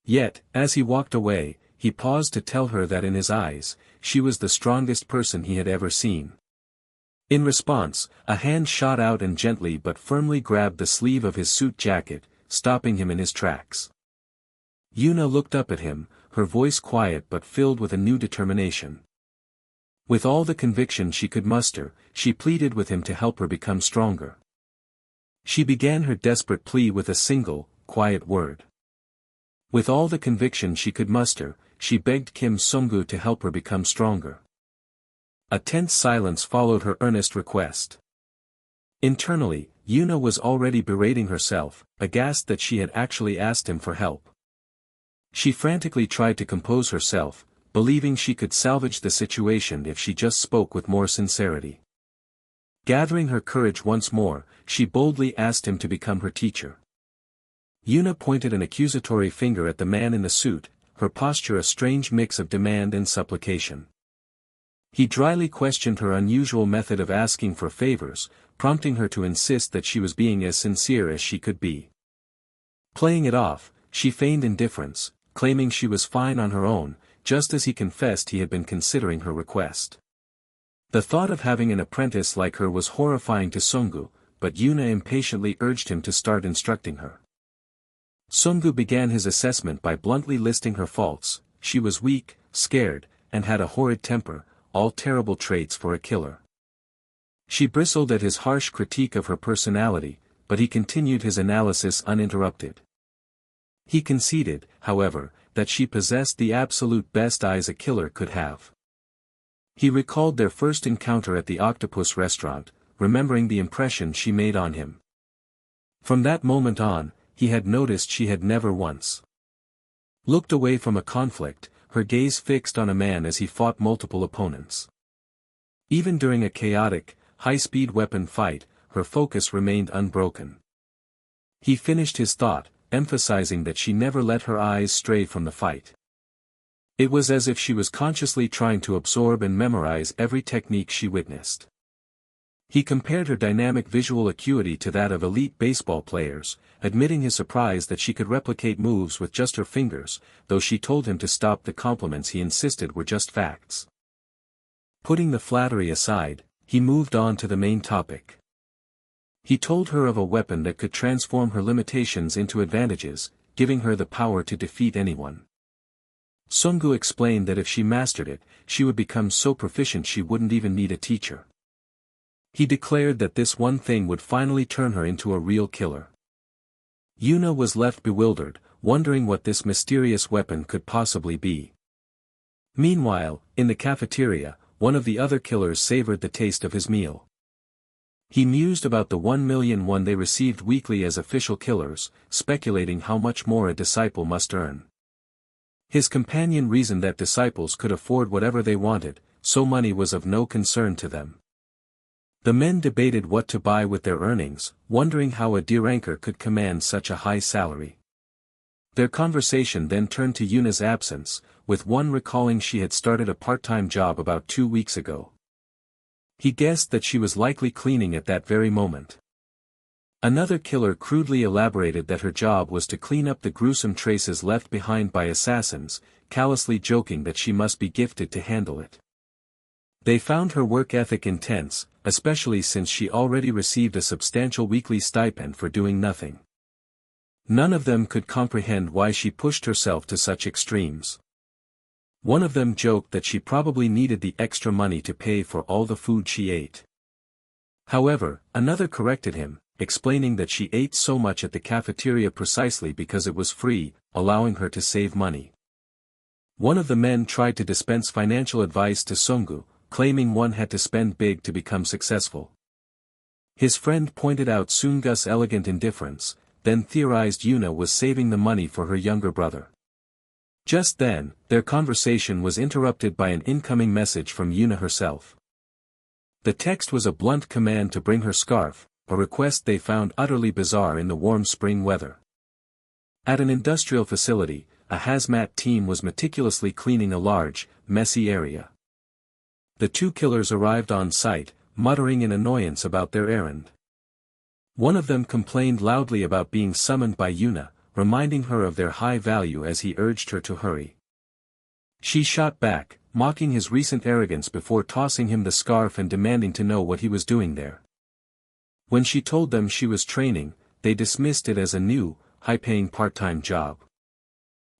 Yet, as he walked away, he paused to tell her that in his eyes, she was the strongest person he had ever seen. In response, a hand shot out and gently but firmly grabbed the sleeve of his suit jacket, stopping him in his tracks. Yuna looked up at him, her voice quiet but filled with a new determination. With all the conviction she could muster, she pleaded with him to help her become stronger. She began her desperate plea with a single, quiet word. With all the conviction she could muster, she begged Kim Sung-gu to help her become stronger. A tense silence followed her earnest request. Internally, Yuna was already berating herself, aghast that she had actually asked him for help. She frantically tried to compose herself, believing she could salvage the situation if she just spoke with more sincerity. Gathering her courage once more, she boldly asked him to become her teacher. Yuna pointed an accusatory finger at the man in the suit, her posture a strange mix of demand and supplication. He dryly questioned her unusual method of asking for favors, prompting her to insist that she was being as sincere as she could be. Playing it off, she feigned indifference, claiming she was fine on her own, just as he confessed he had been considering her request. The thought of having an apprentice like her was horrifying to Sung-gu, but Yuna impatiently urged him to start instructing her. Sung-gu began his assessment by bluntly listing her faults: she was weak, scared, and had a horrid temper, all terrible traits for a killer. She bristled at his harsh critique of her personality, but he continued his analysis uninterrupted. He conceded, however, that she possessed the absolute best eyes a killer could have. He recalled their first encounter at the Octopus restaurant, remembering the impression she made on him. From that moment on, he had noticed she had never once looked away from a conflict, her gaze fixed on a man as he fought multiple opponents. Even during a chaotic, high-speed weapon fight, her focus remained unbroken. He finished his thought, emphasizing that she never let her eyes stray from the fight. It was as if she was consciously trying to absorb and memorize every technique she witnessed. He compared her dynamic visual acuity to that of elite baseball players, admitting his surprise that she could replicate moves with just her fingers, though she told him to stop the compliments he insisted were just facts. Putting the flattery aside, he moved on to the main topic. He told her of a weapon that could transform her limitations into advantages, giving her the power to defeat anyone. Sung-gu explained that if she mastered it, she would become so proficient she wouldn't even need a teacher. He declared that this one thing would finally turn her into a real killer. Yuna was left bewildered, wondering what this mysterious weapon could possibly be. Meanwhile, in the cafeteria, one of the other killers savored the taste of his meal. He mused about the 1 million won they received weekly as official killers, speculating how much more a disciple must earn. His companion reasoned that disciples could afford whatever they wanted, so money was of no concern to them. The men debated what to buy with their earnings, wondering how a D-ranker could command such a high salary. Their conversation then turned to Yuna's absence, with one recalling she had started a part-time job about 2 weeks ago. He guessed that she was likely cleaning at that very moment. Another killer crudely elaborated that her job was to clean up the gruesome traces left behind by assassins, callously joking that she must be gifted to handle it. They found her work ethic intense, especially since she already received a substantial weekly stipend for doing nothing. None of them could comprehend why she pushed herself to such extremes. One of them joked that she probably needed the extra money to pay for all the food she ate. However, another corrected him, explaining that she ate so much at the cafeteria precisely because it was free, allowing her to save money. One of the men tried to dispense financial advice to Sung-gu, claiming one had to spend big to become successful. His friend pointed out Sung-gu's elegant indifference, then theorized Yuna was saving the money for her younger brother. Just then, their conversation was interrupted by an incoming message from Yuna herself. The text was a blunt command to bring her scarf, a request they found utterly bizarre in the warm spring weather. At an industrial facility, a hazmat team was meticulously cleaning a large, messy area. The two killers arrived on site, muttering in annoyance about their errand. One of them complained loudly about being summoned by Yuna, reminding her of their high value as he urged her to hurry. She shot back, mocking his recent arrogance before tossing him the scarf and demanding to know what he was doing there. When she told them she was training, they dismissed it as a new, high-paying part-time job.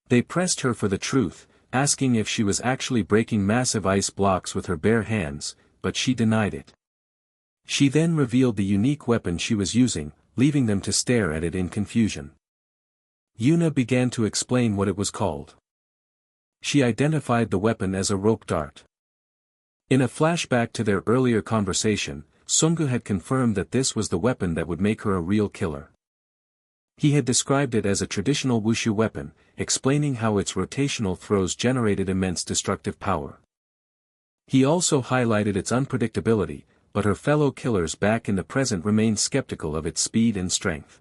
They pressed her for the truth, asking if she was actually breaking massive ice blocks with her bare hands, but she denied it. She then revealed the unique weapon she was using, leaving them to stare at it in confusion. Yuna began to explain what it was called. She identified the weapon as a rope dart. In a flashback to their earlier conversation, Sungu had confirmed that this was the weapon that would make her a real killer. He had described it as a traditional wushu weapon, explaining how its rotational throws generated immense destructive power. He also highlighted its unpredictability, but her fellow killers back in the present remained skeptical of its speed and strength.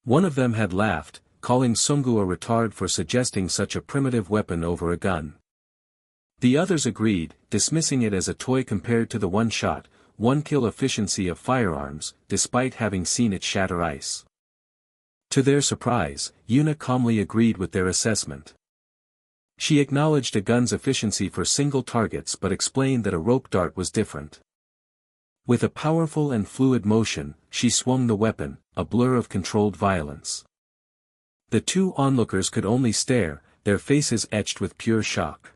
One of them had laughed, calling Sungu a retard for suggesting such a primitive weapon over a gun. The others agreed, dismissing it as a toy compared to the one-shot, one-kill efficiency of firearms, despite having seen it shatter ice. To their surprise, Yuna calmly agreed with their assessment. She acknowledged a gun's efficiency for single targets but explained that a rope dart was different. With a powerful and fluid motion, she swung the weapon, a blur of controlled violence. The two onlookers could only stare, their faces etched with pure shock.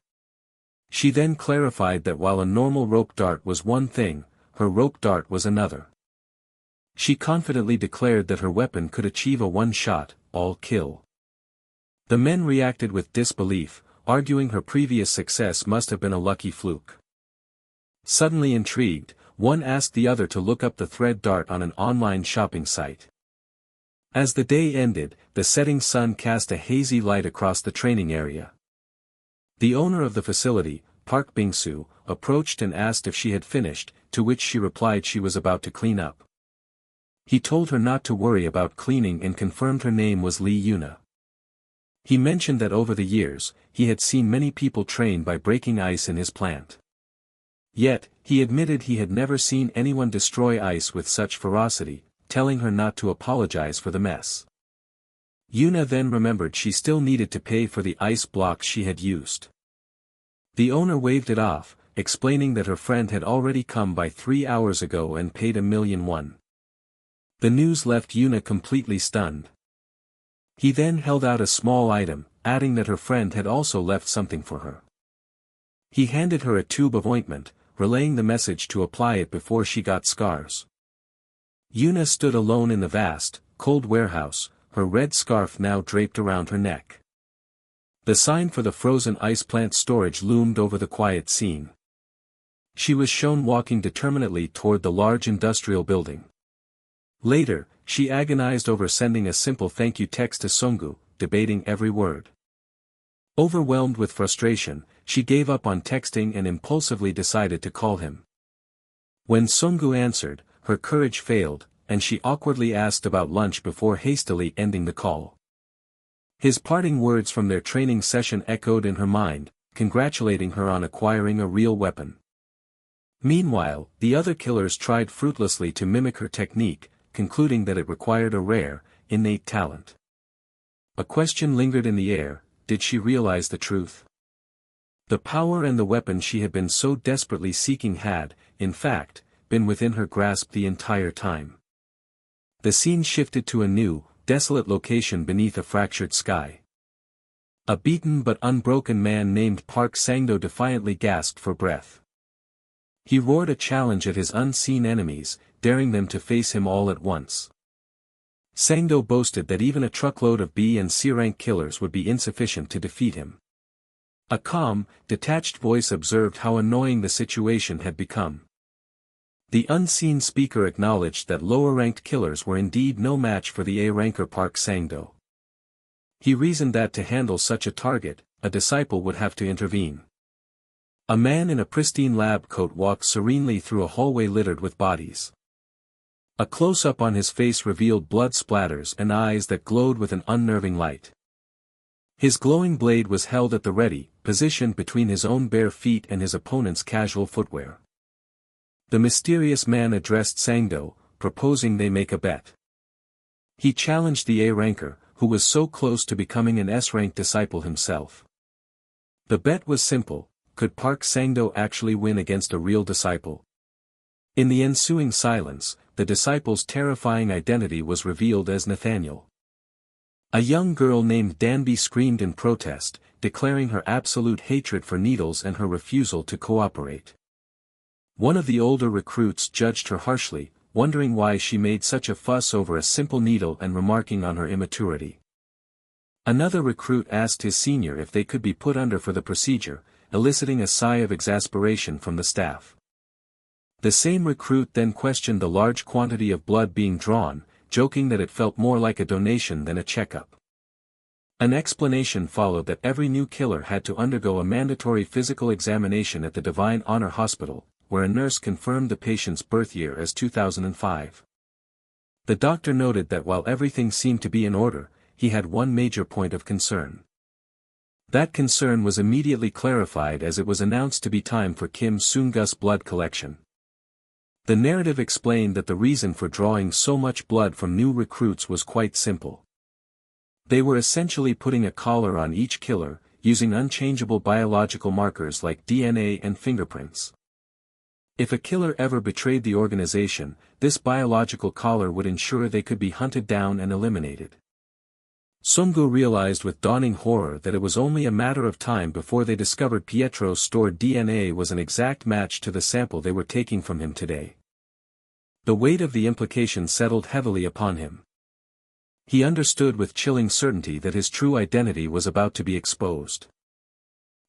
She then clarified that while a normal rope dart was one thing, her rope dart was another. She confidently declared that her weapon could achieve a one-shot, all-kill. The men reacted with disbelief, arguing her previous success must have been a lucky fluke. Suddenly intrigued, one asked the other to look up the thread dart on an online shopping site. As the day ended, the setting sun cast a hazy light across the training area. The owner of the facility, Park Bingsu, approached and asked if she had finished, to which she replied she was about to clean up. He told her not to worry about cleaning and confirmed her name was Lee Yuna. He mentioned that over the years, he had seen many people train by breaking ice in his plant. Yet, he admitted he had never seen anyone destroy ice with such ferocity, telling her not to apologize for the mess. Yuna then remembered she still needed to pay for the ice blocks she had used. The owner waved it off, explaining that her friend had already come by 3 hours ago and paid 1,000,000 won. The news left Yuna completely stunned. He then held out a small item, adding that her friend had also left something for her. He handed her a tube of ointment, relaying the message to apply it before she got scars. Yuna stood alone in the vast, cold warehouse, her red scarf now draped around her neck. The sign for the frozen ice plant storage loomed over the quiet scene. She was shown walking determinedly toward the large industrial building. Later, she agonized over sending a simple thank you text to Sungu, debating every word. Overwhelmed with frustration, she gave up on texting and impulsively decided to call him. When Sungu answered, her courage failed, and she awkwardly asked about lunch before hastily ending the call. His parting words from their training session echoed in her mind, congratulating her on acquiring a real weapon. Meanwhile, the other killers tried fruitlessly to mimic her technique, concluding that it required a rare, innate talent. A question lingered in the air: did she realize the truth? The power and the weapon she had been so desperately seeking had, in fact, been within her grasp the entire time. The scene shifted to a new, desolate location beneath a fractured sky. A beaten but unbroken man named Park Sangdo defiantly gasped for breath. He roared a challenge at his unseen enemies, daring them to face him all at once. Sangdo boasted that even a truckload of B and C rank killers would be insufficient to defeat him. A calm, detached voice observed how annoying the situation had become. The unseen speaker acknowledged that lower-ranked killers were indeed no match for the A-ranker Park Sangdo. He reasoned that to handle such a target, a disciple would have to intervene. A man in a pristine lab coat walked serenely through a hallway littered with bodies. A close-up on his face revealed blood splatters and eyes that glowed with an unnerving light. His glowing blade was held at the ready, positioned between his own bare feet and his opponent's casual footwear. The mysterious man addressed Sangdo, proposing they make a bet. He challenged the A-ranker, who was so close to becoming an S-rank disciple himself. The bet was simple: could Park Sang-do actually win against a real disciple? In the ensuing silence, the disciple's terrifying identity was revealed as Nathaniel. A young girl named Danby screamed in protest, declaring her absolute hatred for needles and her refusal to cooperate. One of the older recruits judged her harshly, wondering why she made such a fuss over a simple needle and remarking on her immaturity. Another recruit asked his senior if they could be put under for the procedure, eliciting a sigh of exasperation from the staff. The same recruit then questioned the large quantity of blood being drawn, joking that it felt more like a donation than a checkup. An explanation followed that every new killer had to undergo a mandatory physical examination at the Divine Honor Hospital, where a nurse confirmed the patient's birth year as 2005. The doctor noted that while everything seemed to be in order, he had one major point of concern. That concern was immediately clarified as it was announced to be time for Kim Seung-gus blood collection. The narrative explained that the reason for drawing so much blood from new recruits was quite simple. They were essentially putting a collar on each killer, using unchangeable biological markers like DNA and fingerprints. If a killer ever betrayed the organization, this biological collar would ensure they could be hunted down and eliminated. Seung-gu realized with dawning horror that it was only a matter of time before they discovered Pietro's stored DNA was an exact match to the sample they were taking from him today. The weight of the implication settled heavily upon him. He understood with chilling certainty that his true identity was about to be exposed.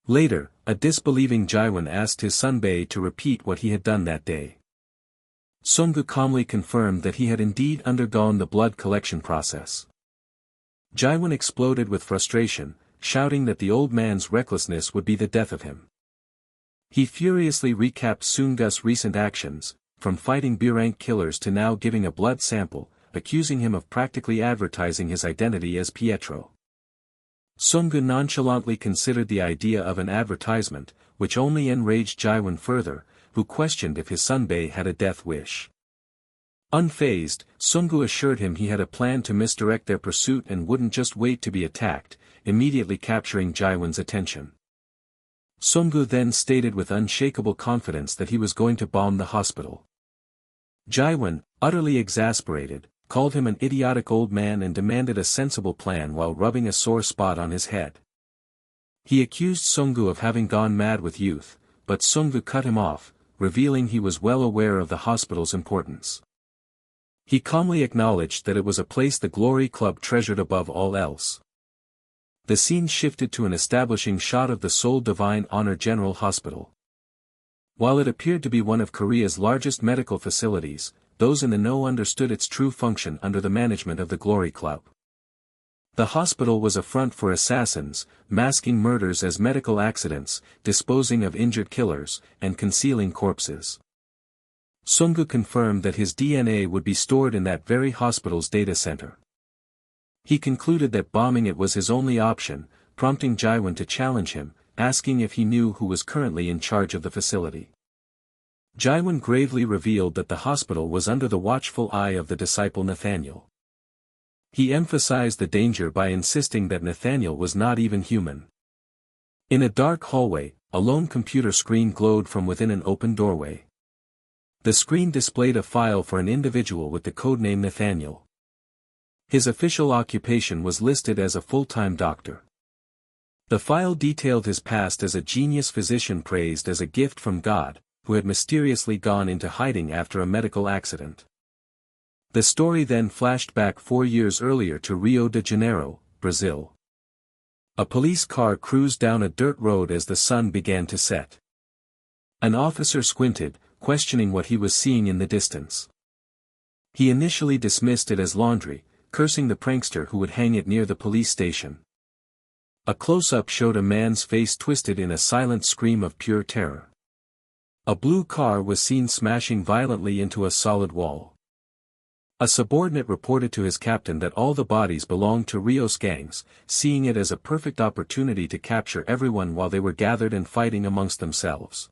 Later, a disbelieving Jaiwon asked his son Bae to repeat what he had done that day. Seung-gu calmly confirmed that he had indeed undergone the blood collection process. Jaiwon exploded with frustration, shouting that the old man's recklessness would be the death of him. He furiously recapped Seung-gus' recent actions, from fighting B-rank killers to now giving a blood sample, accusing him of practically advertising his identity as Pietro. Seung-gu nonchalantly considered the idea of an advertisement, which only enraged Jaiwon further, who questioned if his son Bae had a death wish. Unfazed, Seung-gu assured him he had a plan to misdirect their pursuit and wouldn't just wait to be attacked, immediately capturing Jaiwon's attention. Seung-gu then stated with unshakable confidence that he was going to bomb the hospital. Jaiwon, utterly exasperated, called him an idiotic old man and demanded a sensible plan while rubbing a sore spot on his head. He accused Seung-gu of having gone mad with youth, but Seung-gu cut him off, revealing he was well aware of the hospital's importance. He calmly acknowledged that it was a place the Glory Club treasured above all else. The scene shifted to an establishing shot of the Seoul Divine Honor General Hospital. While it appeared to be one of Korea's largest medical facilities, those in the know understood its true function under the management of the Glory Club. The hospital was a front for assassins, masking murders as medical accidents, disposing of injured killers, and concealing corpses. Seung-gu confirmed that his DNA would be stored in that very hospital's data center. He concluded that bombing it was his only option, prompting Jaiwon to challenge him, asking if he knew who was currently in charge of the facility. Jaiwon gravely revealed that the hospital was under the watchful eye of the disciple Nathaniel. He emphasized the danger by insisting that Nathaniel was not even human. In a dark hallway, a lone computer screen glowed from within an open doorway. The screen displayed a file for an individual with the codename Nathaniel. His official occupation was listed as a full-time doctor. The file detailed his past as a genius physician praised as a gift from God, who had mysteriously gone into hiding after a medical accident. The story then flashed back 4 years earlier to Rio de Janeiro, Brazil. A police car cruised down a dirt road as the sun began to set. An officer squinted, questioning what he was seeing in the distance. He initially dismissed it as laundry, cursing the prankster who would hang it near the police station. A close-up showed a man's face twisted in a silent scream of pure terror. A blue car was seen smashing violently into a solid wall. A subordinate reported to his captain that all the bodies belonged to Rios gangs, seeing it as a perfect opportunity to capture everyone while they were gathered and fighting amongst themselves.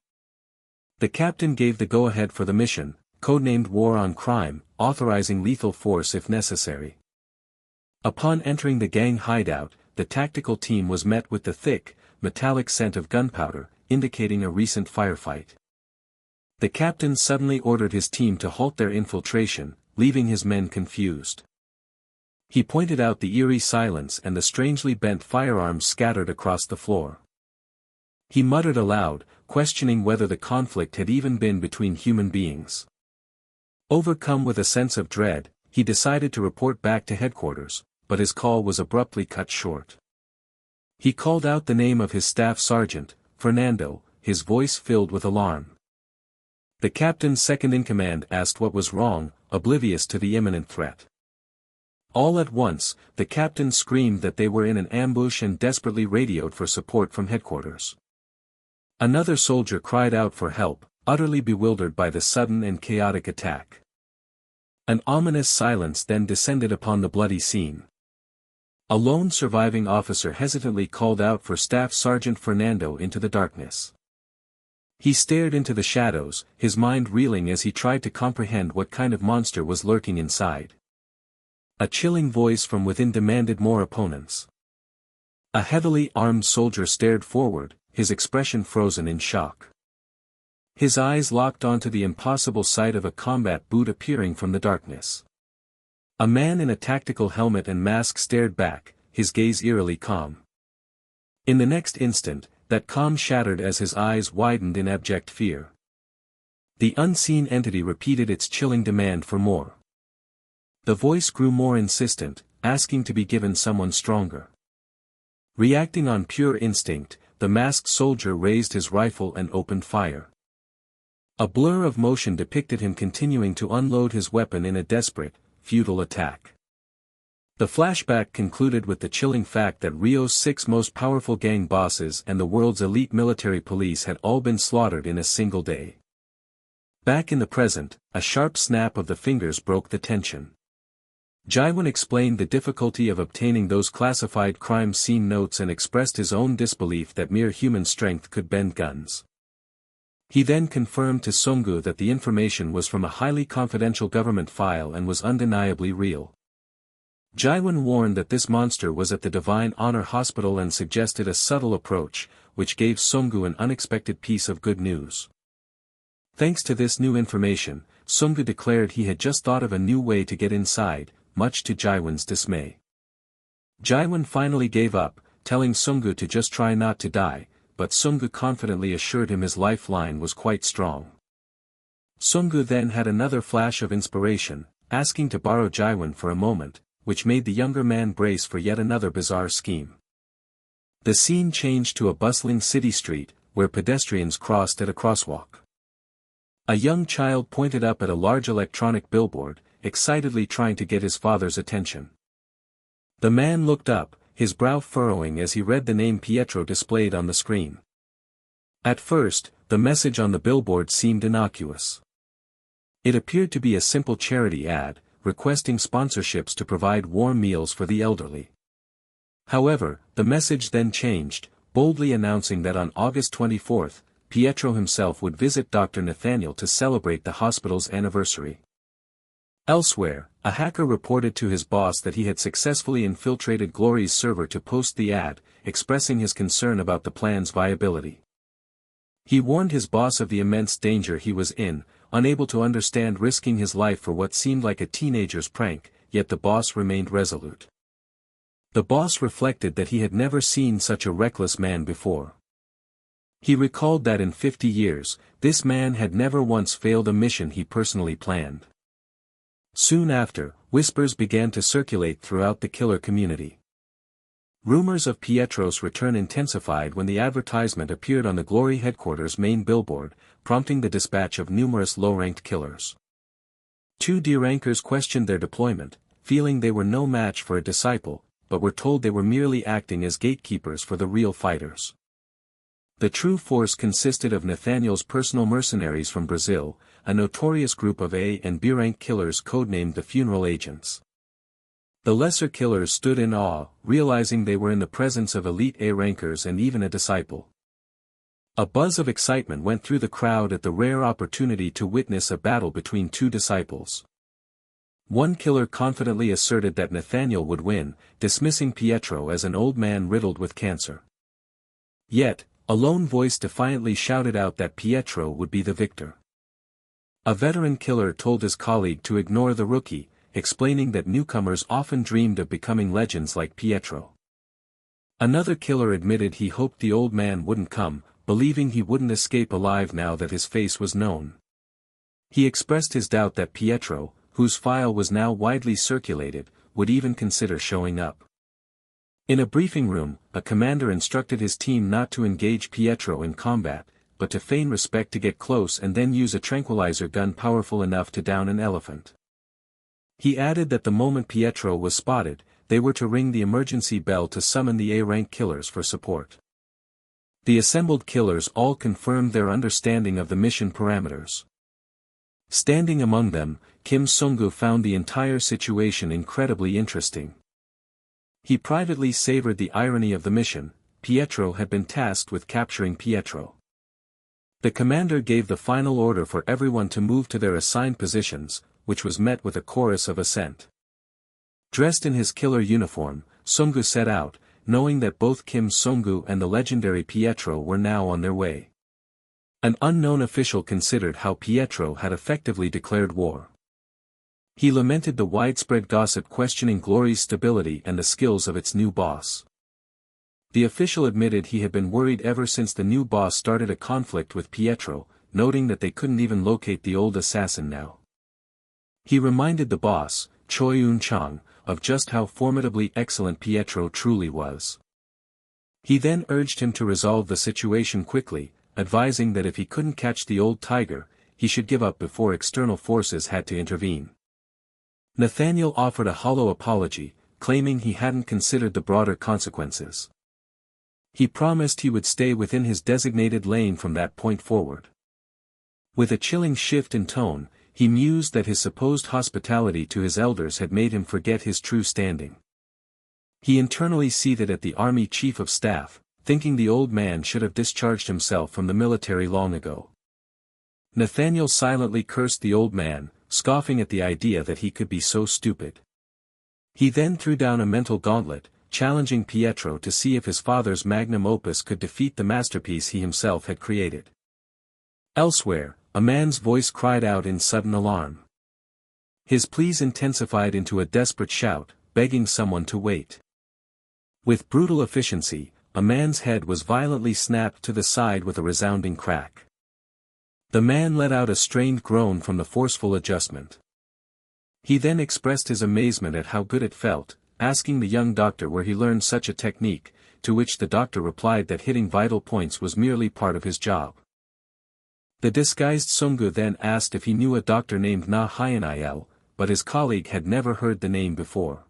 The captain gave the go-ahead for the mission, codenamed War on Crime, authorizing lethal force if necessary. Upon entering the gang hideout, the tactical team was met with the thick, metallic scent of gunpowder, indicating a recent firefight. The captain suddenly ordered his team to halt their infiltration, leaving his men confused. He pointed out the eerie silence and the strangely bent firearms scattered across the floor. He muttered aloud, questioning whether the conflict had even been between human beings. Overcome with a sense of dread, he decided to report back to headquarters, but his call was abruptly cut short. He called out the name of his staff sergeant, Fernando, his voice filled with alarm. The captain's second-in-command asked what was wrong, oblivious to the imminent threat. All at once, the captain screamed that they were in an ambush and desperately radioed for support from headquarters. Another soldier cried out for help, utterly bewildered by the sudden and chaotic attack. An ominous silence then descended upon the bloody scene. A lone surviving officer hesitantly called out for Staff Sergeant Fernando into the darkness. He stared into the shadows, his mind reeling as he tried to comprehend what kind of monster was lurking inside. A chilling voice from within demanded more opponents. A heavily armed soldier stared forward, his expression frozen in shock. His eyes locked onto the impossible sight of a combat boot appearing from the darkness. A man in a tactical helmet and mask stared back, his gaze eerily calm. In the next instant, that calm shattered as his eyes widened in abject fear. The unseen entity repeated its chilling demand for more. The voice grew more insistent, asking to be given someone stronger. Reacting on pure instinct, the masked soldier raised his rifle and opened fire. A blur of motion depicted him continuing to unload his weapon in a desperate, futile attack. The flashback concluded with the chilling fact that Rio's 6 most powerful gang bosses and the world's elite military police had all been slaughtered in a single day. Back in the present, a sharp snap of the fingers broke the tension. Jaiwan explained the difficulty of obtaining those classified crime scene notes and expressed his own disbelief that mere human strength could bend guns. He then confirmed to Sunggu that the information was from a highly confidential government file and was undeniably real. Jaiwan warned that this monster was at the Divine Honor Hospital and suggested a subtle approach, which gave Sunggu an unexpected piece of good news. Thanks to this new information, Sunggu declared he had just thought of a new way to get inside, much to Jaiwan's dismay. Jaiwan finally gave up, telling Sunggu to just try not to die, but Sunggu confidently assured him his lifeline was quite strong. Sunggu then had another flash of inspiration, asking to borrow Jaiwan for a moment, which made the younger man brace for yet another bizarre scheme. The scene changed to a bustling city street, where pedestrians crossed at a crosswalk. A young child pointed up at a large electronic billboard, excitedly trying to get his father's attention. The man looked up, his brow furrowing as he read the name Pietro displayed on the screen. At first, the message on the billboard seemed innocuous. It appeared to be a simple charity ad, requesting sponsorships to provide warm meals for the elderly. However, the message then changed, boldly announcing that on August 24th, Pietro himself would visit Dr. Nathaniel to celebrate the hospital's anniversary. Elsewhere, a hacker reported to his boss that he had successfully infiltrated Glory's server to post the ad, expressing his concern about the plan's viability. He warned his boss of the immense danger he was in, unable to understand risking his life for what seemed like a teenager's prank, yet the boss remained resolute. The boss reflected that he had never seen such a reckless man before. He recalled that in 50 years, this man had never once failed a mission he personally planned. Soon after, whispers began to circulate throughout the killer community. Rumors of Pietro's return intensified when the advertisement appeared on the Glory headquarters' main billboard, prompting the dispatch of numerous low-ranked killers. 2 D-rankers questioned their deployment, feeling they were no match for a disciple, but were told they were merely acting as gatekeepers for the real fighters. The true force consisted of Nathaniel's personal mercenaries from Brazil, a notorious group of A and B-rank killers codenamed the Funeral Agents. The lesser killers stood in awe, realizing they were in the presence of elite A-rankers and even a disciple. A buzz of excitement went through the crowd at the rare opportunity to witness a battle between 2 disciples. One killer confidently asserted that Nathaniel would win, dismissing Pietro as an old man riddled with cancer. Yet, a lone voice defiantly shouted out that Pietro would be the victor. A veteran killer told his colleague to ignore the rookie, explaining that newcomers often dreamed of becoming legends like Pietro. Another killer admitted he hoped the old man wouldn't come, believing he wouldn't escape alive now that his face was known. He expressed his doubt that Pietro, whose file was now widely circulated, would even consider showing up. In a briefing room, a commander instructed his team not to engage Pietro in combat, but to feign respect to get close and then use a tranquilizer gun powerful enough to down an elephant. He added that the moment Pietro was spotted, they were to ring the emergency bell to summon the A-rank killers for support. The assembled killers all confirmed their understanding of the mission parameters. Standing among them, Kim Sung-gu found the entire situation incredibly interesting. He privately savored the irony of the mission. Pietro had been tasked with capturing Pietro. The commander gave the final order for everyone to move to their assigned positions, which was met with a chorus of assent. Dressed in his killer uniform, Sung-gu set out, knowing that both Kim Sung-gu and the legendary Pietro were now on their way. An unknown official considered how Pietro had effectively declared war. He lamented the widespread gossip questioning Glory's stability and the skills of its new boss. The official admitted he had been worried ever since the new boss started a conflict with Pietro, noting that they couldn't even locate the old assassin now. He reminded the boss, Choi Eun-chang, of just how formidably excellent Pietro truly was. He then urged him to resolve the situation quickly, advising that if he couldn't catch the old tiger, he should give up before external forces had to intervene. Nathaniel offered a hollow apology, claiming he hadn't considered the broader consequences. He promised he would stay within his designated lane from that point forward. With a chilling shift in tone, he mused that his supposed hospitality to his elders had made him forget his true standing. He internally seethed at the army chief of staff, thinking the old man should have discharged himself from the military long ago. Nathaniel silently cursed the old man, scoffing at the idea that he could be so stupid. He then threw down a mental gauntlet, challenging Pietro to see if his father's magnum opus could defeat the masterpiece he himself had created. Elsewhere, a man's voice cried out in sudden alarm. His pleas intensified into a desperate shout, begging someone to wait. With brutal efficiency, a man's head was violently snapped to the side with a resounding crack. The man let out a strained groan from the forceful adjustment. He then expressed his amazement at how good it felt, asking the young doctor where he learned such a technique, to which the doctor replied that hitting vital points was merely part of his job. The disguised Sung-gu then asked if he knew a doctor named Na Hyun-il, but his colleague had never heard the name before.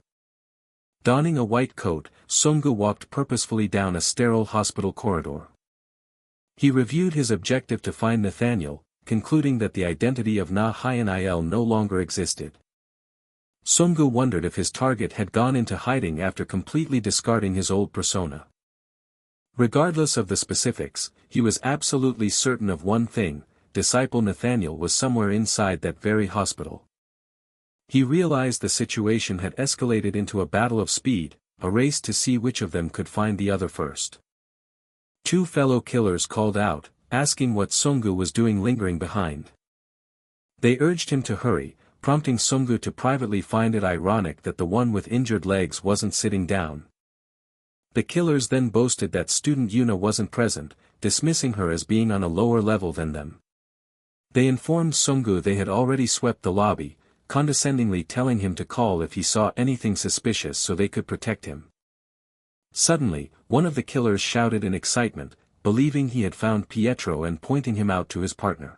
Donning a white coat, Sung-gu walked purposefully down a sterile hospital corridor. He reviewed his objective to find Nathaniel, concluding that the identity of Na Hyun-il no longer existed. Sung-gu wondered if his target had gone into hiding after completely discarding his old persona. Regardless of the specifics, he was absolutely certain of one thing: disciple Nathaniel was somewhere inside that very hospital. He realized the situation had escalated into a battle of speed, a race to see which of them could find the other first. Two fellow killers called out, asking what Sung-gu was doing lingering behind. They urged him to hurry, prompting Sung-gu to privately find it ironic that the one with injured legs wasn't sitting down. The killers then boasted that student Yuna wasn't present, dismissing her as being on a lower level than them. They informed Sung-gu they had already swept the lobby, condescendingly telling him to call if he saw anything suspicious so they could protect him. Suddenly, one of the killers shouted in excitement, believing he had found Pietro and pointing him out to his partner.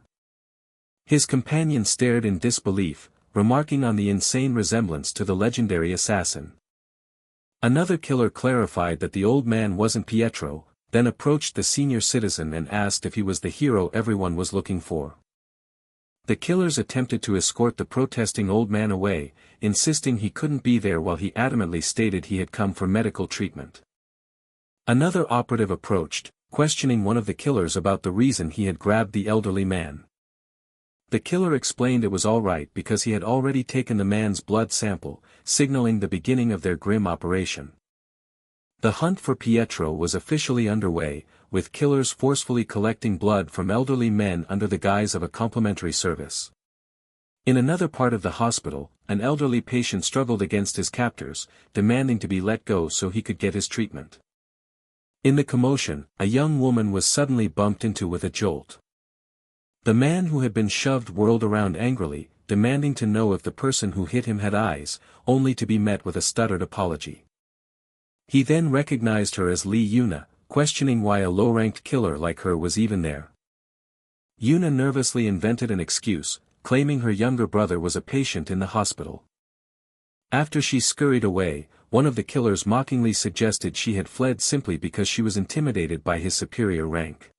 His companion stared in disbelief, remarking on the insane resemblance to the legendary assassin. Another killer clarified that the old man wasn't Pietro, then approached the senior citizen and asked if he was the hero everyone was looking for. The killers attempted to escort the protesting old man away, insisting he couldn't be there while he adamantly stated he had come for medical treatment. Another operative approached, questioning one of the killers about the reason he had grabbed the elderly man. The killer explained it was all right because he had already taken the man's blood sample, signaling the beginning of their grim operation. The hunt for Pietro was officially underway, with killers forcefully collecting blood from elderly men under the guise of a complimentary service. In another part of the hospital, an elderly patient struggled against his captors, demanding to be let go so he could get his treatment. In the commotion, a young woman was suddenly bumped into with a jolt. The man who had been shoved whirled around angrily, demanding to know if the person who hit him had eyes, only to be met with a stuttered apology. He then recognized her as Lee Yuna, questioning why a low-ranked killer like her was even there. Yuna nervously invented an excuse, claiming her younger brother was a patient in the hospital. After she scurried away, one of the killers mockingly suggested she had fled simply because she was intimidated by his superior rank.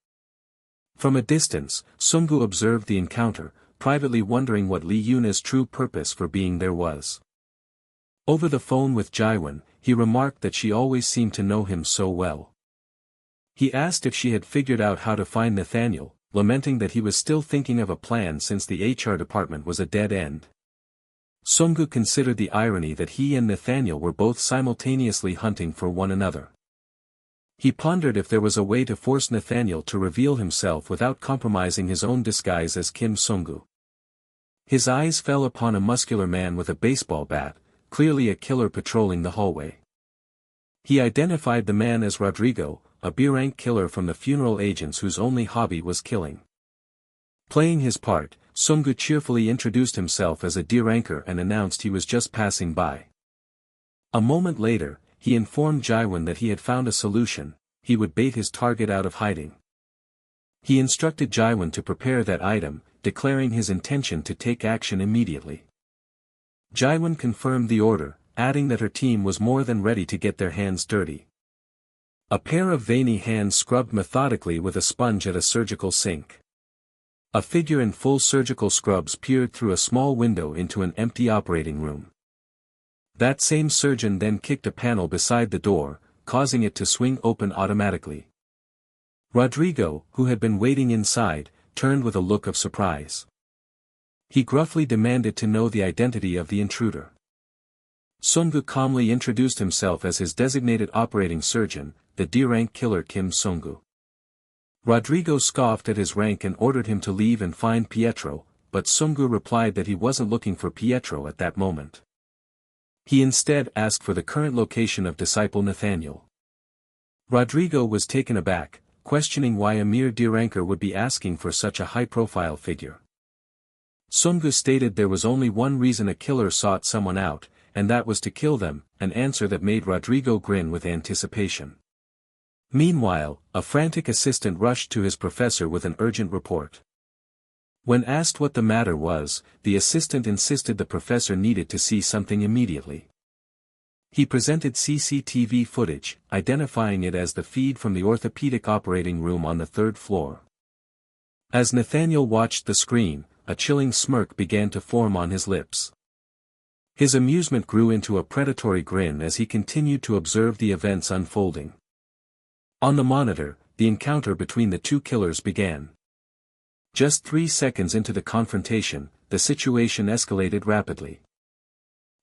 From a distance, Sungu observed the encounter, privately wondering what Lee Yuna's true purpose for being there was. Over the phone with Jaiwan, he remarked that she always seemed to know him so well. He asked if she had figured out how to find Nathaniel, lamenting that he was still thinking of a plan since the HR department was a dead end. Sungu considered the irony that he and Nathaniel were both simultaneously hunting for one another. He pondered if there was a way to force Nathaniel to reveal himself without compromising his own disguise as Kim Sungu. His eyes fell upon a muscular man with a baseball bat, clearly a killer patrolling the hallway. He identified the man as Rodrigo, a B-rank killer from the funeral agents whose only hobby was killing. Playing his part, Sungu cheerfully introduced himself as a D-ranker and announced he was just passing by. A moment later, he informed Jaiwan that he had found a solution: he would bait his target out of hiding. He instructed Jaiwan to prepare that item, declaring his intention to take action immediately. Jaiwan confirmed the order, adding that her team was more than ready to get their hands dirty. A pair of veiny hands scrubbed methodically with a sponge at a surgical sink. A figure in full surgical scrubs peered through a small window into an empty operating room. That same surgeon then kicked a panel beside the door, causing it to swing open automatically. Rodrigo, who had been waiting inside, turned with a look of surprise. He gruffly demanded to know the identity of the intruder. Sungu calmly introduced himself as his designated operating surgeon, the D-rank killer Kim Sungu. Rodrigo scoffed at his rank and ordered him to leave and find Pietro, but Sungu replied that he wasn't looking for Pietro at that moment. He instead asked for the current location of disciple Nathaniel. Rodrigo was taken aback, questioning why a mere D-ranker would be asking for such a high-profile figure. Sungu stated there was only one reason a killer sought someone out, and that was to kill them, an answer that made Rodrigo grin with anticipation. Meanwhile, a frantic assistant rushed to his professor with an urgent report. When asked what the matter was, the assistant insisted the professor needed to see something immediately. He presented CCTV footage, identifying it as the feed from the orthopedic operating room on the third floor. As Nathaniel watched the screen, a chilling smirk began to form on his lips. His amusement grew into a predatory grin as he continued to observe the events unfolding. On the monitor, the encounter between the two killers began. Just 3 seconds into the confrontation, the situation escalated rapidly.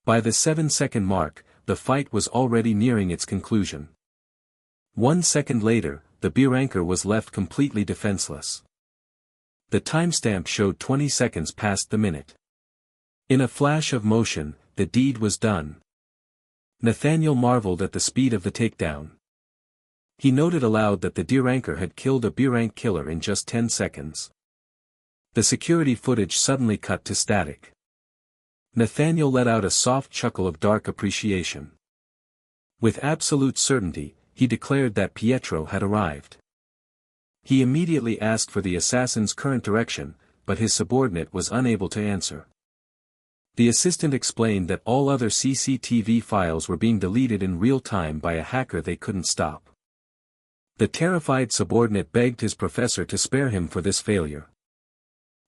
By the 7-second mark, the fight was already nearing its conclusion. 1 second later, the B-ranker was left completely defenseless. The timestamp showed 20 seconds past the minute. In a flash of motion, the deed was done. Nathaniel marveled at the speed of the takedown. He noted aloud that the D-ranker had killed a B-rank killer in just 10 seconds. The security footage suddenly cut to static. Nathaniel let out a soft chuckle of dark appreciation. With absolute certainty, he declared that Pietro had arrived. He immediately asked for the assassin's current direction, but his subordinate was unable to answer. The assistant explained that all other CCTV files were being deleted in real time by a hacker they couldn't stop. The terrified subordinate begged his professor to spare him for this failure.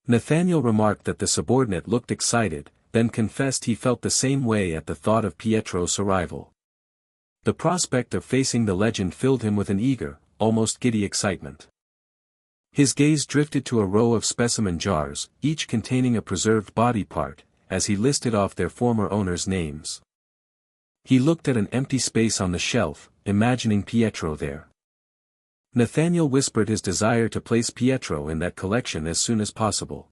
Nathaniel remarked that the subordinate looked excited, then confessed he felt the same way at the thought of Pietro's arrival. The prospect of facing the legend filled him with an eager, almost giddy excitement. His gaze drifted to a row of specimen jars, each containing a preserved body part, as he listed off their former owners' names. He looked at an empty space on the shelf, imagining Pietro there. Nathaniel whispered his desire to place Pietro in that collection as soon as possible.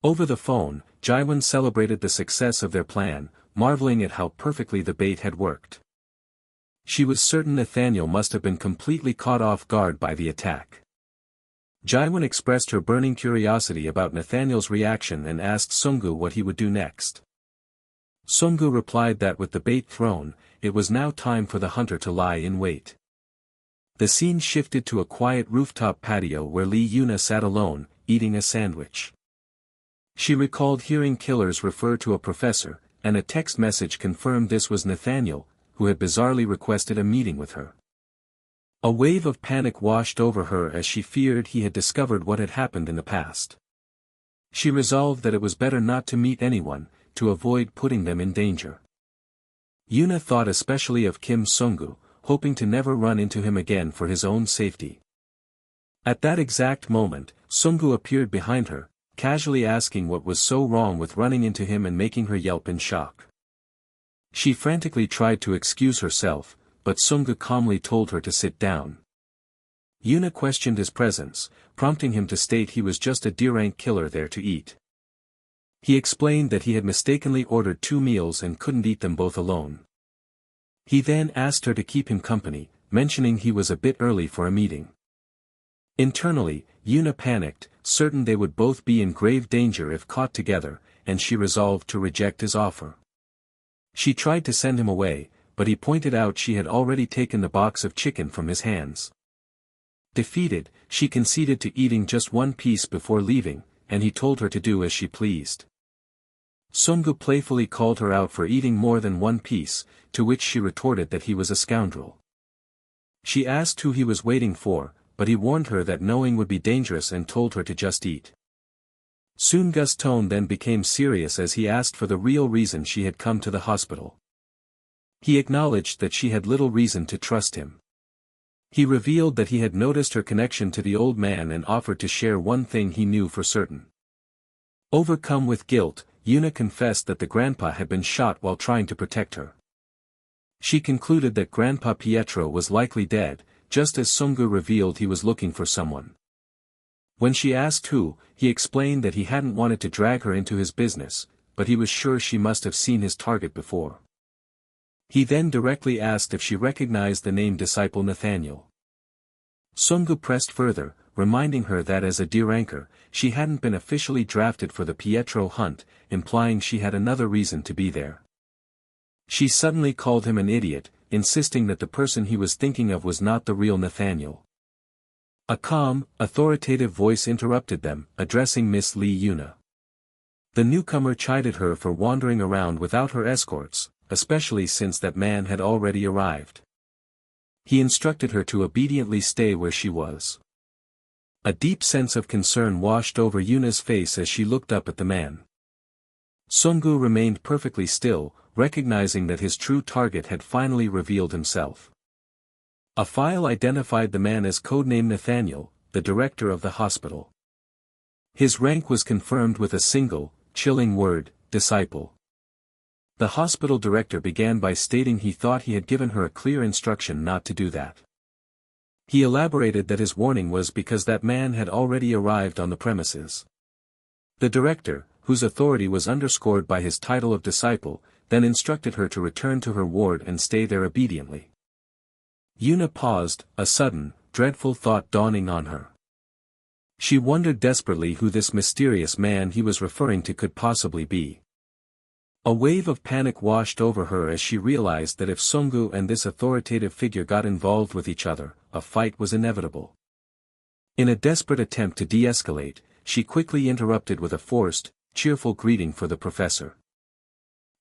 Over the phone, Jaiwan celebrated the success of their plan, marveling at how perfectly the bait had worked. She was certain Nathaniel must have been completely caught off guard by the attack. Jaiwan expressed her burning curiosity about Nathaniel's reaction and asked Sungu what he would do next. Sungu replied that with the bait thrown, it was now time for the hunter to lie in wait. The scene shifted to a quiet rooftop patio where Lee Yuna sat alone, eating a sandwich. She recalled hearing killers refer to a professor, and a text message confirmed this was Nathaniel, who had bizarrely requested a meeting with her. A wave of panic washed over her as she feared he had discovered what had happened in the past. She resolved that it was better not to meet anyone, to avoid putting them in danger. Yuna thought especially of Kim Sungu, hoping to never run into him again for his own safety. At that exact moment, Sungu appeared behind her, casually asking what was so wrong with running into him and making her yelp in shock. She frantically tried to excuse herself, but Sungu calmly told her to sit down. Yuna questioned his presence, prompting him to state he was just a D-rank killer there to eat. He explained that he had mistakenly ordered 2 meals and couldn't eat them both alone. He then asked her to keep him company, mentioning he was a bit early for a meeting. Internally, Yuna panicked, certain they would both be in grave danger if caught together, and she resolved to reject his offer. She tried to send him away, but he pointed out she had already taken the box of chicken from his hands. Defeated, she conceded to eating just 1 piece before leaving, and he told her to do as she pleased. Sungu playfully called her out for eating more than 1 piece, to which she retorted that he was a scoundrel. She asked who he was waiting for, but he warned her that knowing would be dangerous and told her to just eat. Sungu's tone then became serious as he asked for the real reason she had come to the hospital. He acknowledged that she had little reason to trust him. He revealed that he had noticed her connection to the old man and offered to share one thing he knew for certain. Overcome with guilt, Yuna confessed that the grandpa had been shot while trying to protect her. She concluded that Grandpa Pietro was likely dead, just as Sungu revealed he was looking for someone. When she asked who, he explained that he hadn't wanted to drag her into his business, but he was sure she must have seen his target before. He then directly asked if she recognized the name disciple Nathaniel. Sungu pressed further, reminding her that as a D-ranker, she hadn't been officially drafted for the Pietro hunt, implying she had another reason to be there. She suddenly called him an idiot, insisting that the person he was thinking of was not the real Nathaniel. A calm, authoritative voice interrupted them, addressing Miss Lee Yuna. The newcomer chided her for wandering around without her escorts, especially since that man had already arrived. He instructed her to obediently stay where she was. A deep sense of concern washed over Yuna's face as she looked up at the man. Sungu remained perfectly still, recognizing that his true target had finally revealed himself. A file identified the man as codename Nathaniel, the director of the hospital. His rank was confirmed with a single, chilling word, disciple. The hospital director began by stating he thought he had given her a clear instruction not to do that. He elaborated that his warning was because that man had already arrived on the premises. The director, whose authority was underscored by his title of disciple, then instructed her to return to her ward and stay there obediently. Yuna paused, a sudden, dreadful thought dawning on her. She wondered desperately who this mysterious man he was referring to could possibly be. A wave of panic washed over her as she realized that if Sungu and this authoritative figure got involved with each other, a fight was inevitable. In a desperate attempt to de-escalate, she quickly interrupted with a forced, cheerful greeting for the professor.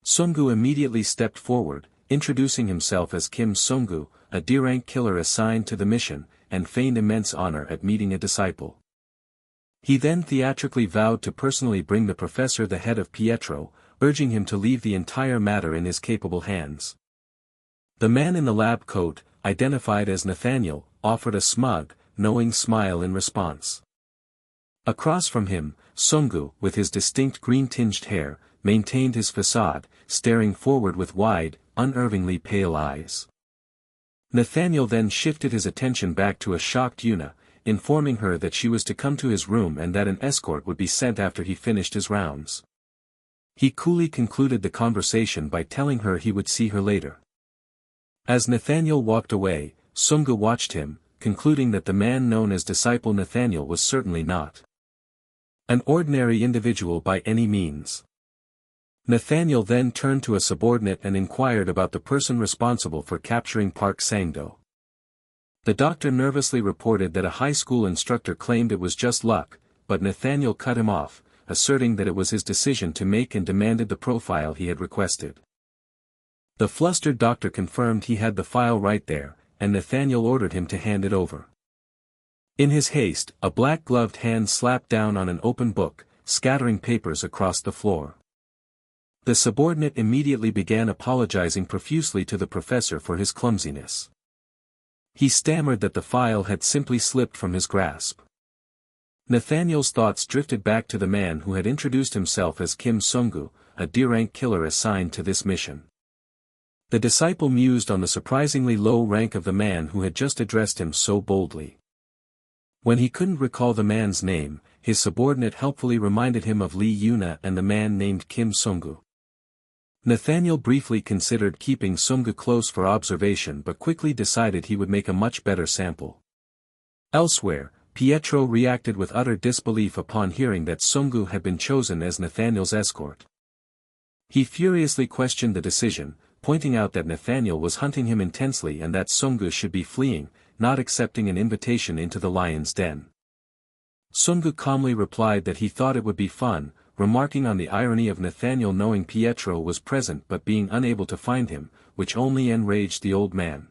Sungu immediately stepped forward, introducing himself as Kim Sungu, a D-rank killer assigned to the mission, and feigned immense honor at meeting a disciple. He then theatrically vowed to personally bring the professor the head of Pietro, urging him to leave the entire matter in his capable hands. The man in the lab coat, identified as Nathaniel, offered a smug, knowing smile in response. Across from him, Sungu, with his distinct green-tinged hair, maintained his facade, staring forward with wide, unervingly pale eyes. Nathaniel then shifted his attention back to a shocked Yuna, informing her that she was to come to his room and that an escort would be sent after he finished his rounds. He coolly concluded the conversation by telling her he would see her later. As Nathaniel walked away, Sungu watched him, concluding that the man known as disciple Nathaniel was certainly not an ordinary individual by any means. Nathaniel then turned to a subordinate and inquired about the person responsible for capturing Park Sang-do. The doctor nervously reported that a high school instructor claimed it was just luck, but Nathaniel cut him off, asserting that it was his decision to make and demanded the profile he had requested. The flustered doctor confirmed he had the file right there, and Nathaniel ordered him to hand it over. In his haste, a black-gloved hand slapped down on an open book, scattering papers across the floor. The subordinate immediately began apologizing profusely to the professor for his clumsiness. He stammered that the file had simply slipped from his grasp. Nathaniel's thoughts drifted back to the man who had introduced himself as Kim Sungu, a D-rank killer assigned to this mission. The disciple mused on the surprisingly low rank of the man who had just addressed him so boldly. When he couldn't recall the man's name, his subordinate helpfully reminded him of Lee Yuna and the man named Kim Sungu. Nathaniel briefly considered keeping Sungu close for observation but quickly decided he would make a much better sample. Elsewhere, Pietro reacted with utter disbelief upon hearing that Sungu had been chosen as Nathaniel's escort. He furiously questioned the decision, pointing out that Nathaniel was hunting him intensely and that Sungu should be fleeing, not accepting an invitation into the lion's den. Sungu calmly replied that he thought it would be fun, remarking on the irony of Nathaniel knowing Pietro was present but being unable to find him, which only enraged the old man.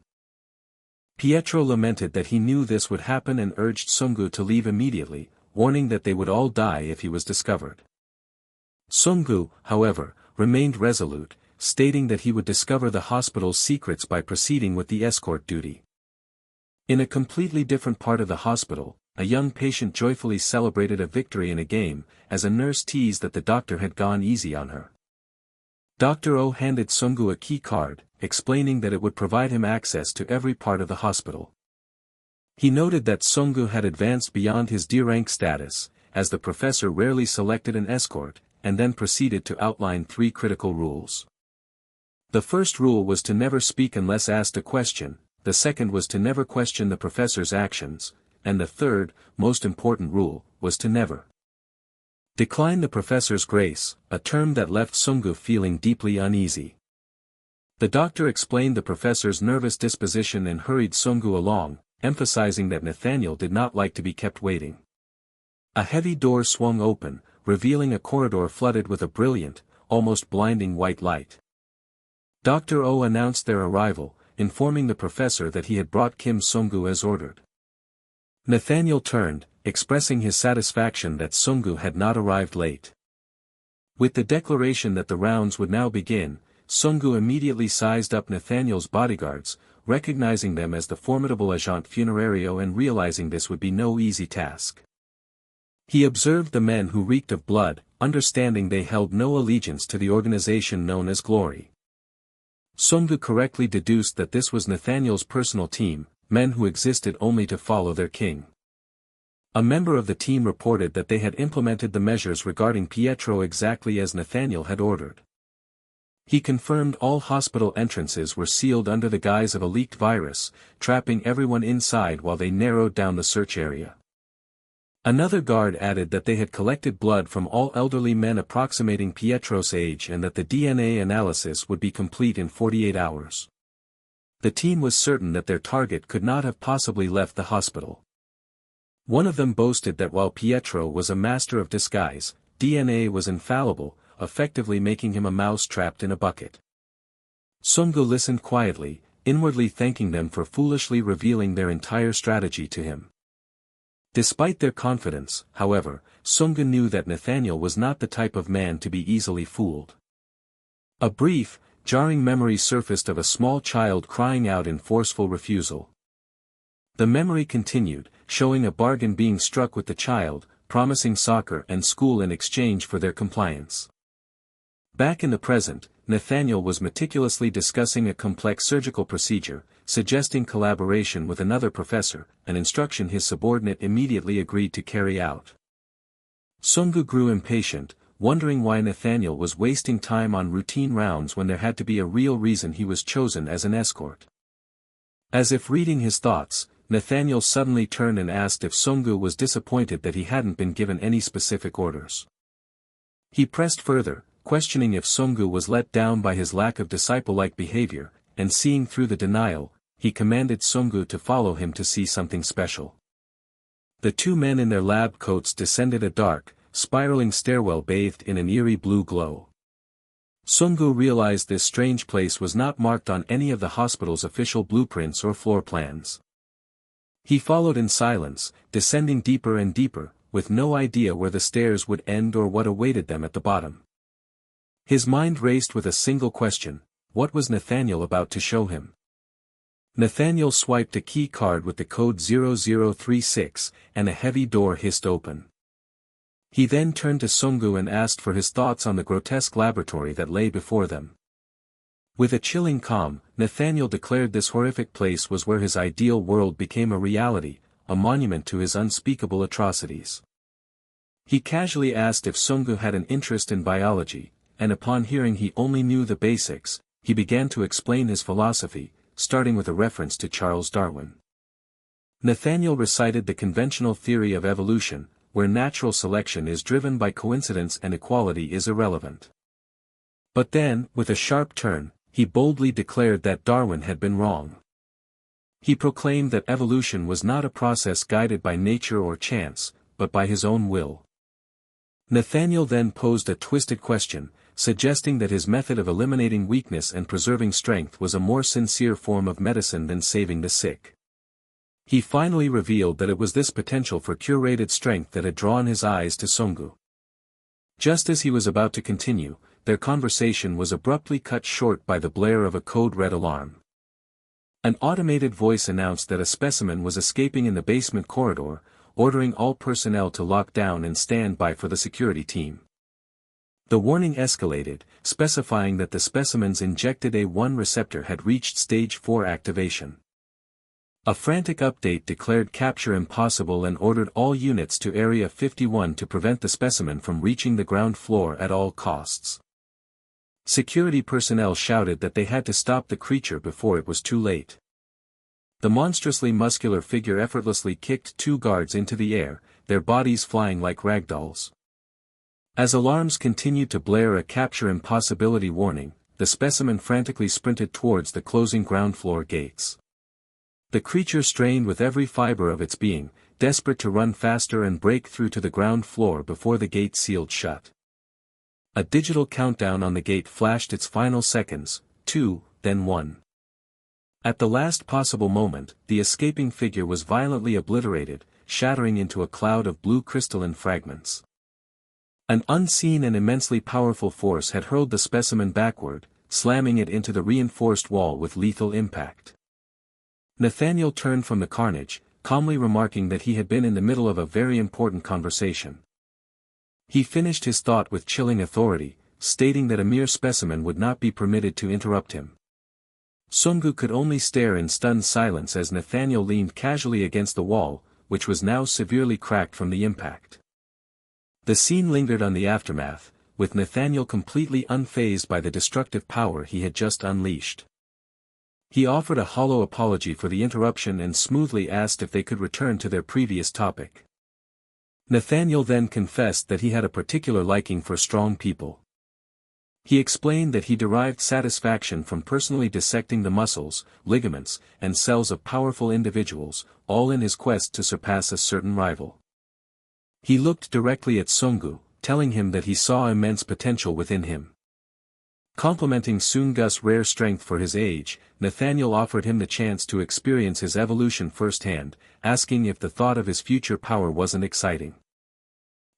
Pietro lamented that he knew this would happen and urged Sungu to leave immediately, warning that they would all die if he was discovered. Sungu, however, remained resolute, stating that he would discover the hospital's secrets by proceeding with the escort duty. In a completely different part of the hospital, a young patient joyfully celebrated a victory in a game, as a nurse teased that the doctor had gone easy on her. Dr. O handed Sungu a key card, explaining that it would provide him access to every part of the hospital. He noted that Sungu had advanced beyond his D-rank status, as the professor rarely selected an escort, and then proceeded to outline 3 critical rules. The first rule was to never speak unless asked a question, the second was to never question the professor's actions, and the third, most important rule, was to never decline the professor's grace, a term that left Sungu feeling deeply uneasy. The doctor explained the professor's nervous disposition and hurried Sungu along, emphasizing that Nathaniel did not like to be kept waiting. A heavy door swung open, revealing a corridor flooded with a brilliant, almost blinding white light. Dr. O announced their arrival, informing the professor that he had brought Kim Sungu as ordered. Nathaniel turned, expressing his satisfaction that Sungu had not arrived late. With the declaration that the rounds would now begin, Sungu immediately sized up Nathaniel's bodyguards, recognizing them as the formidable agent funerario and realizing this would be no easy task. He observed the men who reeked of blood, understanding they held no allegiance to the organization known as Glory. Sungu correctly deduced that this was Nathaniel's personal team, men who existed only to follow their king. A member of the team reported that they had implemented the measures regarding Pietro exactly as Nathaniel had ordered. He confirmed all hospital entrances were sealed under the guise of a leaked virus, trapping everyone inside while they narrowed down the search area. Another guard added that they had collected blood from all elderly men approximating Pietro's age and that the DNA analysis would be complete in 48 hours. The team was certain that their target could not have possibly left the hospital. One of them boasted that while Pietro was a master of disguise, DNA was infallible, effectively making him a mouse trapped in a bucket. Sungu listened quietly, inwardly thanking them for foolishly revealing their entire strategy to him. Despite their confidence, however, Sungu knew that Nathaniel was not the type of man to be easily fooled. A brief, jarring memory surfaced of a small child crying out in forceful refusal. The memory continued, showing a bargain being struck with the child, promising soccer and school in exchange for their compliance. Back in the present, Nathaniel was meticulously discussing a complex surgical procedure, suggesting collaboration with another professor, an instruction his subordinate immediately agreed to carry out. Sungu grew impatient, wondering why Nathaniel was wasting time on routine rounds when there had to be a real reason he was chosen as an escort. As if reading his thoughts, Nathaniel suddenly turned and asked if Sungu was disappointed that he hadn't been given any specific orders. He pressed further, questioning if Sungu was let down by his lack of disciple-like behavior, and seeing through the denial, he commanded Sungu to follow him to see something special. The two men in their lab coats descended a dark, spiraling stairwell bathed in an eerie blue glow. Sungu realized this strange place was not marked on any of the hospital's official blueprints or floor plans. He followed in silence, descending deeper and deeper, with no idea where the stairs would end or what awaited them at the bottom. His mind raced with a single question: what was Nathaniel about to show him? Nathaniel swiped a key card with the code 0036, and a heavy door hissed open. He then turned to Sungu and asked for his thoughts on the grotesque laboratory that lay before them. With a chilling calm, Nathaniel declared this horrific place was where his ideal world became a reality, a monument to his unspeakable atrocities. He casually asked if Sungu had an interest in biology, and upon hearing he only knew the basics, he began to explain his philosophy, starting with a reference to Charles Darwin. Nathaniel recited the conventional theory of evolution, where natural selection is driven by coincidence and equality is irrelevant. But then, with a sharp turn, he boldly declared that Darwin had been wrong. He proclaimed that evolution was not a process guided by nature or chance, but by his own will. Nathaniel then posed a twisted question, suggesting that his method of eliminating weakness and preserving strength was a more sincere form of medicine than saving the sick. He finally revealed that it was this potential for curated strength that had drawn his eyes to Sungu. Just as he was about to continue, their conversation was abruptly cut short by the blare of a code-red alarm. An automated voice announced that a specimen was escaping in the basement corridor, ordering all personnel to lock down and stand by for the security team. The warning escalated, specifying that the specimen's injected A1 receptor had reached stage 4 activation. A frantic update declared capture impossible and ordered all units to Area 51 to prevent the specimen from reaching the ground floor at all costs. Security personnel shouted that they had to stop the creature before it was too late. The monstrously muscular figure effortlessly kicked two guards into the air, their bodies flying like ragdolls. As alarms continued to blare a capture impossibility warning, the specimen frantically sprinted towards the closing ground floor gates. The creature strained with every fiber of its being, desperate to run faster and break through to the ground floor before the gate sealed shut. A digital countdown on the gate flashed its final seconds, 2, then 1. At the last possible moment, the escaping figure was violently obliterated, shattering into a cloud of blue crystalline fragments. An unseen and immensely powerful force had hurled the specimen backward, slamming it into the reinforced wall with lethal impact. Nathaniel turned from the carnage, calmly remarking that he had been in the middle of a very important conversation. He finished his thought with chilling authority, stating that a mere specimen would not be permitted to interrupt him. Sungu could only stare in stunned silence as Nathaniel leaned casually against the wall, which was now severely cracked from the impact. The scene lingered on the aftermath, with Nathaniel completely unfazed by the destructive power he had just unleashed. He offered a hollow apology for the interruption and smoothly asked if they could return to their previous topic. Nathaniel then confessed that he had a particular liking for strong people. He explained that he derived satisfaction from personally dissecting the muscles, ligaments, and cells of powerful individuals, all in his quest to surpass a certain rival. He looked directly at Sungu, telling him that he saw immense potential within him. Complimenting Sungu's rare strength for his age, Nathaniel offered him the chance to experience his evolution firsthand, asking if the thought of his future power wasn't exciting.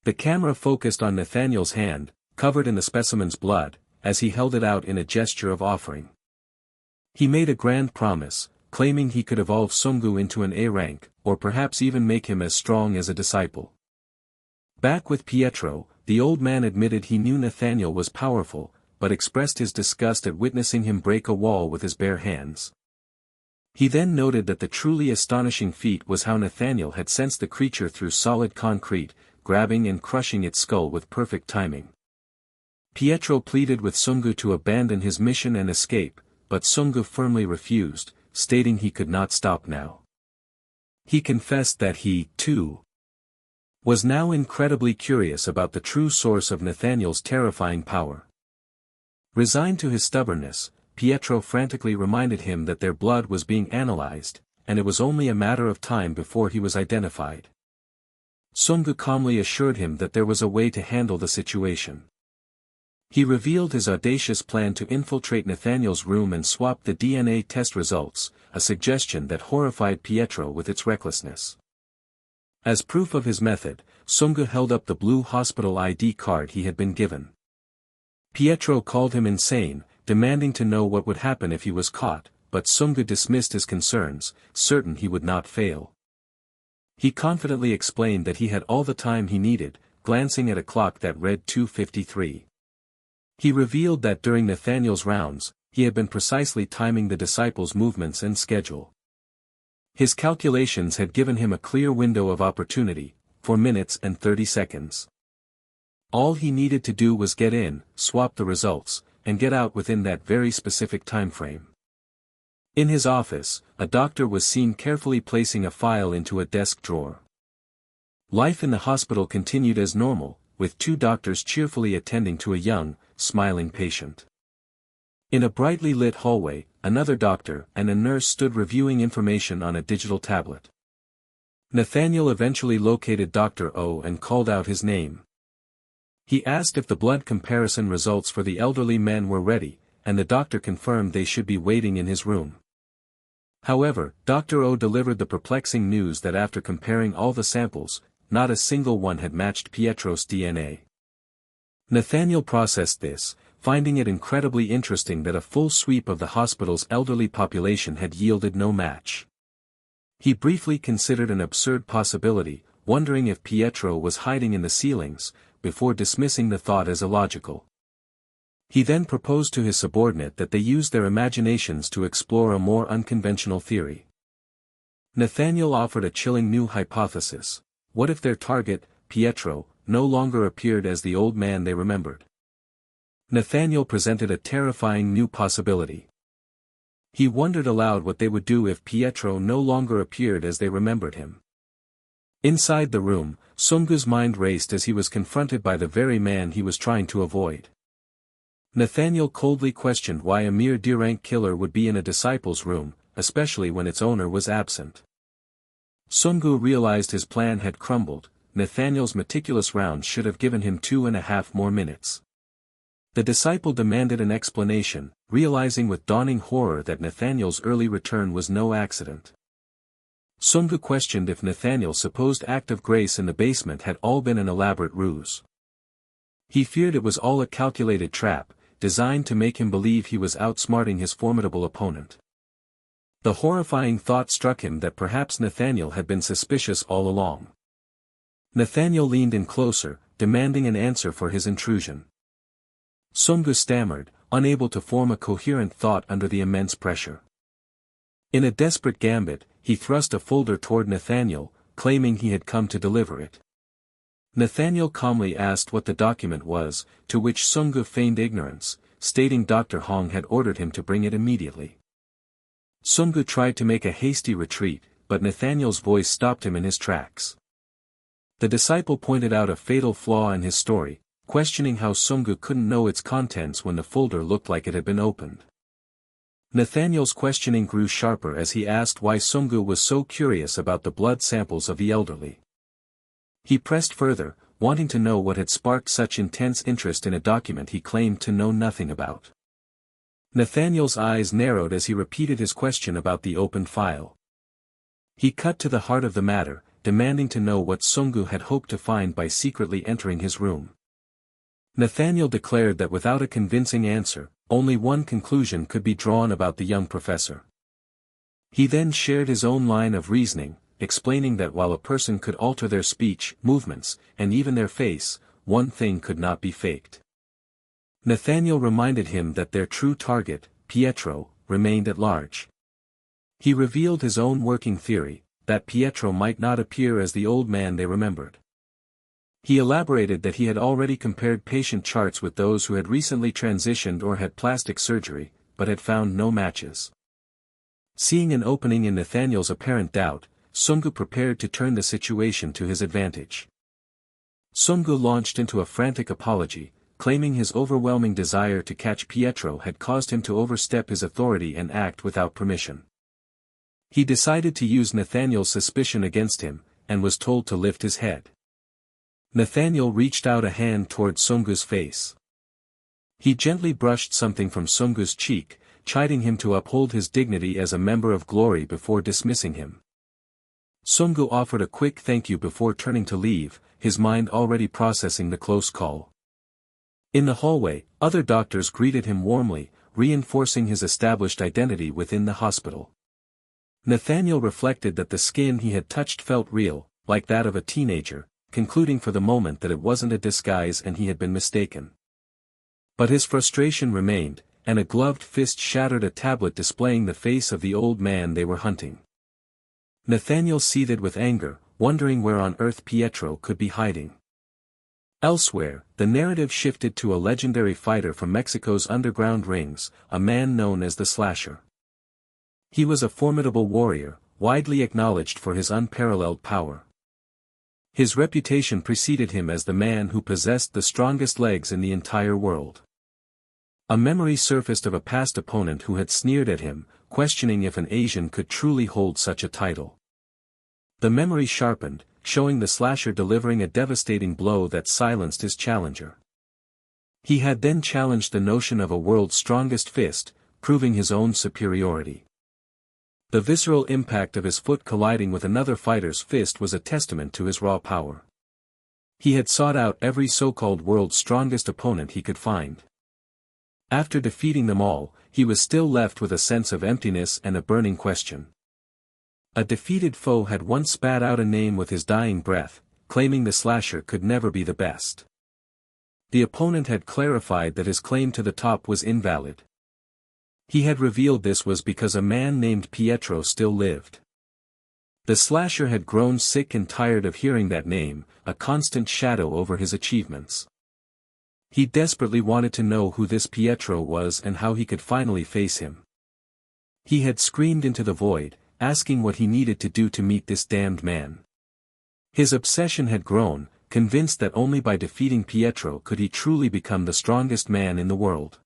The camera focused on Nathaniel's hand, covered in the specimen's blood, as he held it out in a gesture of offering. He made a grand promise, claiming he could evolve Sungu into an A rank, or perhaps even make him as strong as a disciple. Back with Pietro, the old man admitted he knew Nathaniel was powerful, but expressed his disgust at witnessing him break a wall with his bare hands. He then noted that the truly astonishing feat was how Nathaniel had sensed the creature through solid concrete, grabbing and crushing its skull with perfect timing. Pietro pleaded with Sungu to abandon his mission and escape, but Sungu firmly refused, stating he could not stop now. He confessed that he, too, was now incredibly curious about the true source of Nathaniel's terrifying power. Resigned to his stubbornness, Pietro frantically reminded him that their blood was being analyzed, and it was only a matter of time before he was identified. Sungu calmly assured him that there was a way to handle the situation. He revealed his audacious plan to infiltrate Nathaniel's room and swap the DNA test results, a suggestion that horrified Pietro with its recklessness. As proof of his method, Sungu held up the blue hospital ID card he had been given. Pietro called him insane, demanding to know what would happen if he was caught, but Sungu dismissed his concerns, certain he would not fail. He confidently explained that he had all the time he needed, glancing at a clock that read 2:53. He revealed that during Nathaniel's rounds, he had been precisely timing the disciples' movements and schedule. His calculations had given him a clear window of opportunity, 4 minutes and 30 seconds. All he needed to do was get in, swap the results, and get out within that very specific time frame. In his office, a doctor was seen carefully placing a file into a desk drawer. Life in the hospital continued as normal, with 2 doctors cheerfully attending to a young, smiling patient. In a brightly lit hallway, another doctor and a nurse stood reviewing information on a digital tablet. Nathaniel eventually located Dr. O and called out his name. He asked if the blood comparison results for the elderly men were ready, and the doctor confirmed they should be waiting in his room. However, Dr. O delivered the perplexing news that after comparing all the samples, not a single one had matched Pietro's DNA. Nathaniel processed this, finding it incredibly interesting that a full sweep of the hospital's elderly population had yielded no match. He briefly considered an absurd possibility, wondering if Pietro was hiding in the ceilings, before dismissing the thought as illogical. He then proposed to his subordinate that they use their imaginations to explore a more unconventional theory. Nathaniel offered a chilling new hypothesis: what if their target, Pietro, no longer appeared as the old man they remembered? Nathaniel presented a terrifying new possibility. He wondered aloud what they would do if Pietro no longer appeared as they remembered him. Inside the room, Sungu's mind raced as he was confronted by the very man he was trying to avoid. Nathaniel coldly questioned why a mere D-rank killer would be in a disciple's room, especially when its owner was absent. Sungu realized his plan had crumbled. Nathaniel's meticulous rounds should have given him 2.5 more minutes. The disciple demanded an explanation, realizing with dawning horror that Nathaniel's early return was no accident. Sungu questioned if Nathaniel's supposed act of grace in the basement had all been an elaborate ruse. He feared it was all a calculated trap, designed to make him believe he was outsmarting his formidable opponent. The horrifying thought struck him that perhaps Nathaniel had been suspicious all along. Nathaniel leaned in closer, demanding an answer for his intrusion. Sungu stammered, unable to form a coherent thought under the immense pressure. In a desperate gambit, he thrust a folder toward Nathaniel, claiming he had come to deliver it. Nathaniel calmly asked what the document was, to which Sungu feigned ignorance, stating Dr. Hong had ordered him to bring it immediately. Sungu tried to make a hasty retreat, but Nathaniel's voice stopped him in his tracks. The disciple pointed out a fatal flaw in his story, questioning how Sungu couldn't know its contents when the folder looked like it had been opened. Nathaniel's questioning grew sharper as he asked why Sungu was so curious about the blood samples of the elderly. He pressed further, wanting to know what had sparked such intense interest in a document he claimed to know nothing about. Nathaniel's eyes narrowed as he repeated his question about the opened file. He cut to the heart of the matter, demanding to know what Sungu had hoped to find by secretly entering his room. Nathaniel declared that without a convincing answer, only one conclusion could be drawn about the young professor. He then shared his own line of reasoning, explaining that while a person could alter their speech, movements, and even their face, one thing could not be faked. Nathaniel reminded him that their true target, Pietro, remained at large. He revealed his own working theory, that Pietro might not appear as the old man they remembered. He elaborated that he had already compared patient charts with those who had recently transitioned or had plastic surgery, but had found no matches. Seeing an opening in Nathaniel's apparent doubt, Sungu prepared to turn the situation to his advantage. Sungu launched into a frantic apology, claiming his overwhelming desire to catch Pietro had caused him to overstep his authority and act without permission. He decided to use Nathaniel's suspicion against him, and was told to lift his head. Nathaniel reached out a hand toward Sungu's face. He gently brushed something from Sungu's cheek, chiding him to uphold his dignity as a member of Glory before dismissing him. Sungu offered a quick thank you before turning to leave, his mind already processing the close call. In the hallway, other doctors greeted him warmly, reinforcing his established identity within the hospital. Nathaniel reflected that the skin he had touched felt real, like that of a teenager, concluding for the moment that it wasn't a disguise and he had been mistaken. But his frustration remained, and a gloved fist shattered a tablet displaying the face of the old man they were hunting. Nathaniel seethed with anger, wondering where on earth Pietro could be hiding. Elsewhere, the narrative shifted to a legendary fighter from Mexico's underground rings, a man known as the Slasher. He was a formidable warrior, widely acknowledged for his unparalleled power. His reputation preceded him as the man who possessed the strongest legs in the entire world. A memory surfaced of a past opponent who had sneered at him, questioning if an Asian could truly hold such a title. The memory sharpened, showing the Slasher delivering a devastating blow that silenced his challenger. He had then challenged the notion of a world's strongest fist, proving his own superiority. The visceral impact of his foot colliding with another fighter's fist was a testament to his raw power. He had sought out every so-called world's strongest opponent he could find. After defeating them all, he was still left with a sense of emptiness and a burning question. A defeated foe had once spat out a name with his dying breath, claiming the Slasher could never be the best. The opponent had clarified that his claim to the top was invalid. He had revealed this was because a man named Pietro still lived. The Slasher had grown sick and tired of hearing that name, a constant shadow over his achievements. He desperately wanted to know who this Pietro was and how he could finally face him. He had screamed into the void, asking what he needed to do to meet this damned man. His obsession had grown, convinced that only by defeating Pietro could he truly become the strongest man in the world.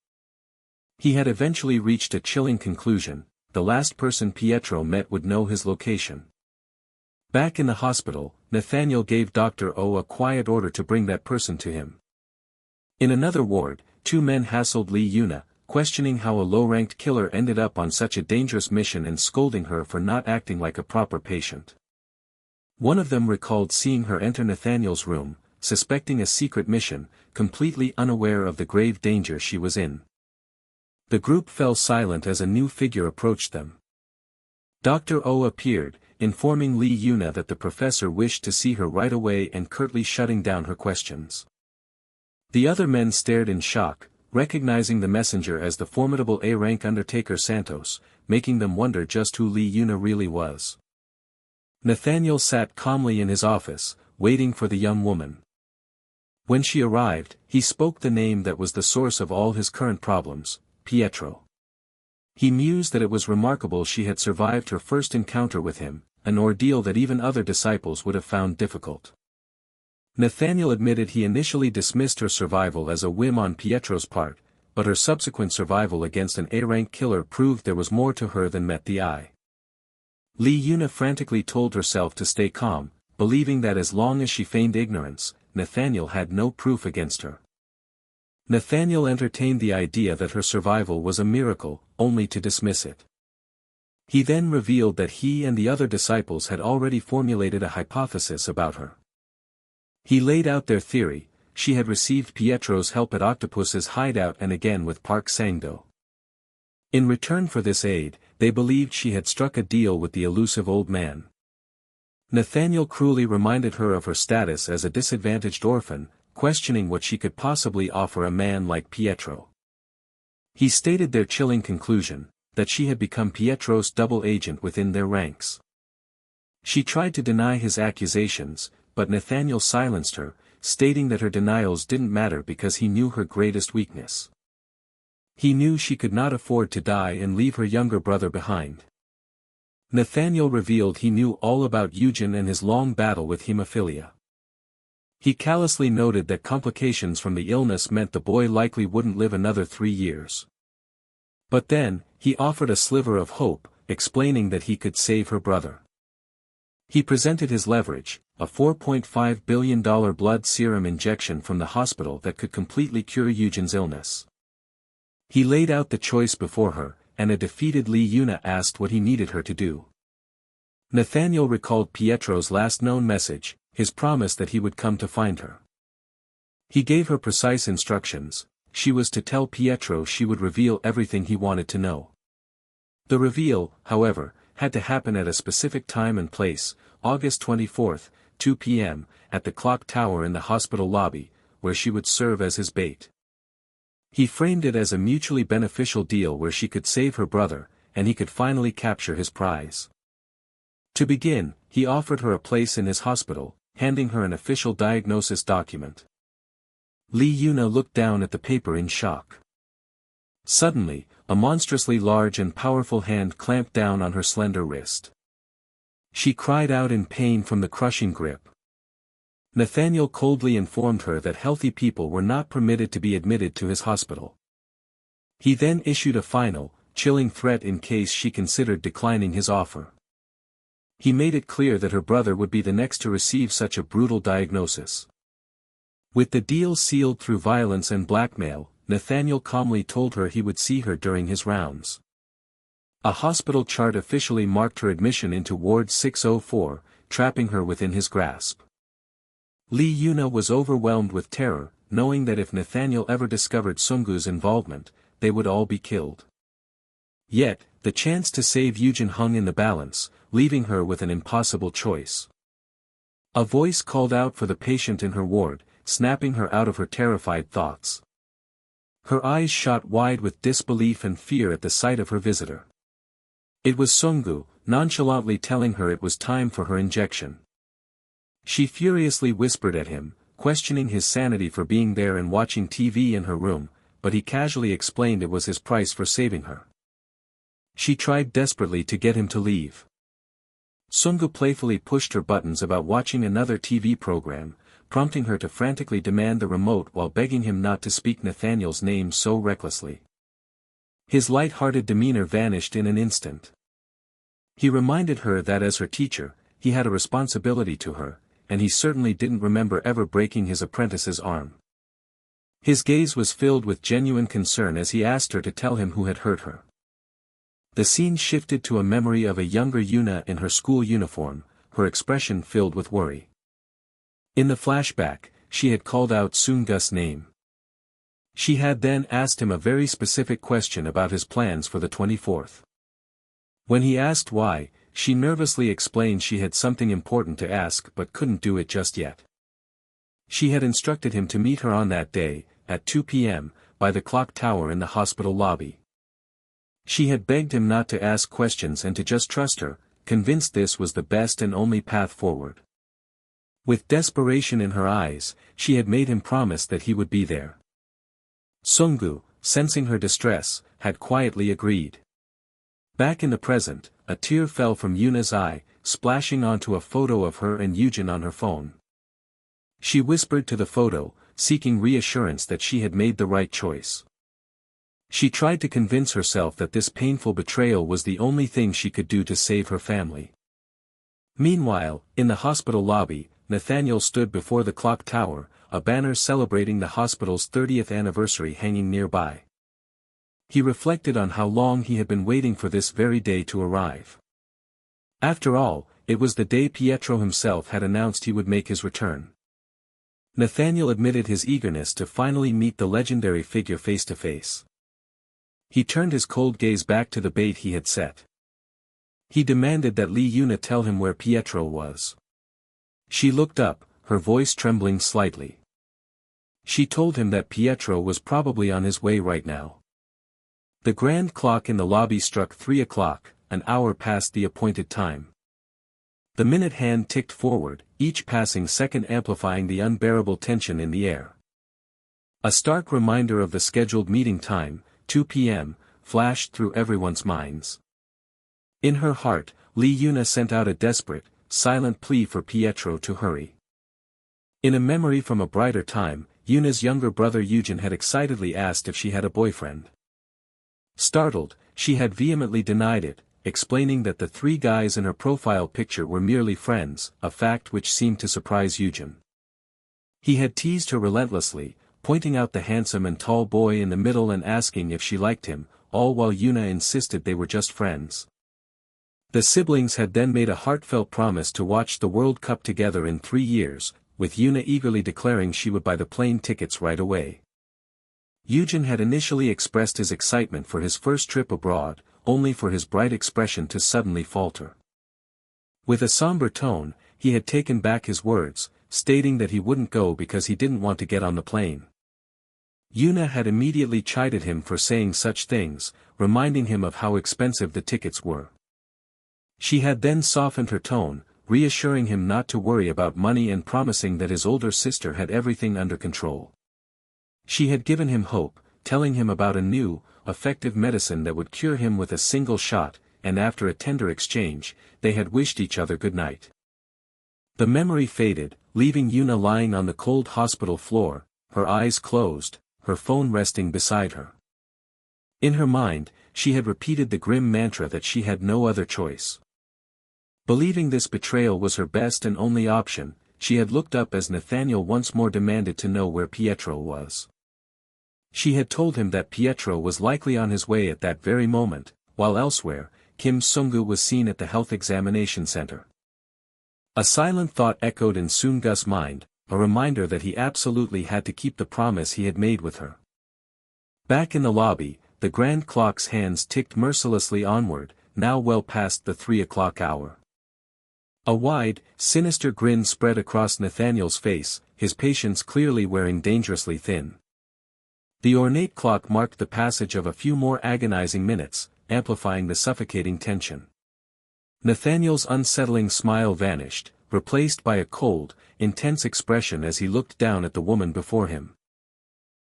He had eventually reached a chilling conclusion: the last person Pietro met would know his location. Back in the hospital, Nathaniel gave Dr. O a quiet order to bring that person to him. In another ward, two men hassled Lee Yuna, questioning how a low-ranked killer ended up on such a dangerous mission and scolding her for not acting like a proper patient. One of them recalled seeing her enter Nathaniel's room, suspecting a secret mission, completely unaware of the grave danger she was in. The group fell silent as a new figure approached them. Dr. O appeared, informing Lee Yuna that the professor wished to see her right away and curtly shutting down her questions. The other men stared in shock, recognizing the messenger as the formidable A-rank Undertaker Santos, making them wonder just who Lee Yuna really was. Nathaniel sat calmly in his office, waiting for the young woman. When she arrived, he spoke the name that was the source of all his current problems: Pietro. He mused that it was remarkable she had survived her first encounter with him, an ordeal that even other disciples would have found difficult. Nathaniel admitted he initially dismissed her survival as a whim on Pietro's part, but her subsequent survival against an A-rank killer proved there was more to her than met the eye. Lee Yuna frantically told herself to stay calm, believing that as long as she feigned ignorance, Nathaniel had no proof against her. Nathaniel entertained the idea that her survival was a miracle, only to dismiss it. He then revealed that he and the other disciples had already formulated a hypothesis about her. He laid out their theory: she had received Pietro's help at Octopus's hideout and again with Park Sang-do. In return for this aid, they believed she had struck a deal with the elusive old man. Nathaniel cruelly reminded her of her status as a disadvantaged orphan, questioning what she could possibly offer a man like Pietro. He stated their chilling conclusion, that she had become Pietro's double agent within their ranks. She tried to deny his accusations, but Nathaniel silenced her, stating that her denials didn't matter because he knew her greatest weakness. He knew she could not afford to die and leave her younger brother behind. Nathaniel revealed he knew all about Eugen and his long battle with hemophilia. He callously noted that complications from the illness meant the boy likely wouldn't live another 3 years. But then, he offered a sliver of hope, explaining that he could save her brother. He presented his leverage, a $4.5 billion blood serum injection from the hospital that could completely cure Eugen's illness. He laid out the choice before her, and a defeated Lee Yuna asked what he needed her to do. Nathaniel recalled Pietro's last known message, his promise that he would come to find her. He gave her precise instructions. She was to tell Pietro she would reveal everything he wanted to know. The reveal, however, had to happen at a specific time and place, August 24, 2 p.m., at the clock tower in the hospital lobby, where she would serve as his bait. He framed it as a mutually beneficial deal where she could save her brother, and he could finally capture his prize. To begin, he offered her a place in his hospital, handing her an official diagnosis document. Lee Yuna looked down at the paper in shock. Suddenly, a monstrously large and powerful hand clamped down on her slender wrist. She cried out in pain from the crushing grip. Nathaniel coldly informed her that healthy people were not permitted to be admitted to his hospital. He then issued a final, chilling threat in case she considered declining his offer. He made it clear that her brother would be the next to receive such a brutal diagnosis. With the deal sealed through violence and blackmail, Nathaniel calmly told her he would see her during his rounds. A hospital chart officially marked her admission into Ward 604, trapping her within his grasp. Lee Yuna was overwhelmed with terror, knowing that if Nathaniel ever discovered Sungu's involvement, they would all be killed. Yet, the chance to save Eugen hung in the balance, leaving her with an impossible choice. A voice called out for the patient in her ward, snapping her out of her terrified thoughts. Her eyes shot wide with disbelief and fear at the sight of her visitor. It was Sungu, nonchalantly telling her it was time for her injection. She furiously whispered at him, questioning his sanity for being there and watching TV in her room, but he casually explained it was his price for saving her. She tried desperately to get him to leave. Sungu playfully pushed her buttons about watching another TV program, prompting her to frantically demand the remote while begging him not to speak Nathaniel's name so recklessly. His light-hearted demeanor vanished in an instant. He reminded her that as her teacher, he had a responsibility to her, and he certainly didn't remember ever breaking his apprentice's arm. His gaze was filled with genuine concern as he asked her to tell him who had hurt her. The scene shifted to a memory of a younger Yuna in her school uniform, her expression filled with worry. In the flashback, she had called out Sungu's name. She had then asked him a very specific question about his plans for the 24th. When he asked why, she nervously explained she had something important to ask but couldn't do it just yet. She had instructed him to meet her on that day, at 2 p.m., by the clock tower in the hospital lobby. She had begged him not to ask questions and to just trust her, convinced this was the best and only path forward. With desperation in her eyes, she had made him promise that he would be there. Sungu, sensing her distress, had quietly agreed. Back in the present, a tear fell from Yuna's eye, splashing onto a photo of her and Eugen on her phone. She whispered to the photo, seeking reassurance that she had made the right choice. She tried to convince herself that this painful betrayal was the only thing she could do to save her family. Meanwhile, in the hospital lobby, Nathaniel stood before the clock tower, a banner celebrating the hospital's 30th anniversary hanging nearby. He reflected on how long he had been waiting for this very day to arrive. After all, it was the day Pietro himself had announced he would make his return. Nathaniel admitted his eagerness to finally meet the legendary figure face to face. He turned his cold gaze back to the bait he had set. He demanded that Lee Yuna tell him where Pietro was. She looked up, her voice trembling slightly. She told him that Pietro was probably on his way right now. The grand clock in the lobby struck 3 o'clock, an hour past the appointed time. The minute hand ticked forward, each passing second amplifying the unbearable tension in the air. A stark reminder of the scheduled meeting time, 2 p.m., flashed through everyone's minds. In her heart, Lee Yuna sent out a desperate, silent plea for Pietro to hurry. In a memory from a brighter time, Yuna's younger brother Eugen had excitedly asked if she had a boyfriend. Startled, she had vehemently denied it, explaining that the 3 guys in her profile picture were merely friends, a fact which seemed to surprise Eugen. He had teased her relentlessly, pointing out the handsome and tall boy in the middle and asking if she liked him, all while Yuna insisted they were just friends. The siblings had then made a heartfelt promise to watch the World Cup together in 3 years, with Yuna eagerly declaring she would buy the plane tickets right away. Eugen had initially expressed his excitement for his first trip abroad, only for his bright expression to suddenly falter. With a somber tone, he had taken back his words, stating that he wouldn't go because he didn't want to get on the plane. Yuna had immediately chided him for saying such things, reminding him of how expensive the tickets were. She had then softened her tone, reassuring him not to worry about money and promising that his older sister had everything under control. She had given him hope, telling him about a new, effective medicine that would cure him with a single shot, and after a tender exchange, they had wished each other good night. The memory faded, leaving Yuna lying on the cold hospital floor, her eyes closed, her phone resting beside her. In her mind, she had repeated the grim mantra that she had no other choice. Believing this betrayal was her best and only option, she had looked up as Nathaniel once more demanded to know where Pietro was. She had told him that Pietro was likely on his way at that very moment, while elsewhere, Kim Sung-gu was seen at the health examination center. A silent thought echoed in Soon-gus's mind, a reminder that he absolutely had to keep the promise he had made with her. Back in the lobby, the grand clock's hands ticked mercilessly onward, now well past the 3 o'clock hour. A wide, sinister grin spread across Nathaniel's face, his patience clearly wearing dangerously thin. The ornate clock marked the passage of a few more agonizing minutes, amplifying the suffocating tension. Nathaniel's unsettling smile vanished, replaced by a cold, intense expression as he looked down at the woman before him.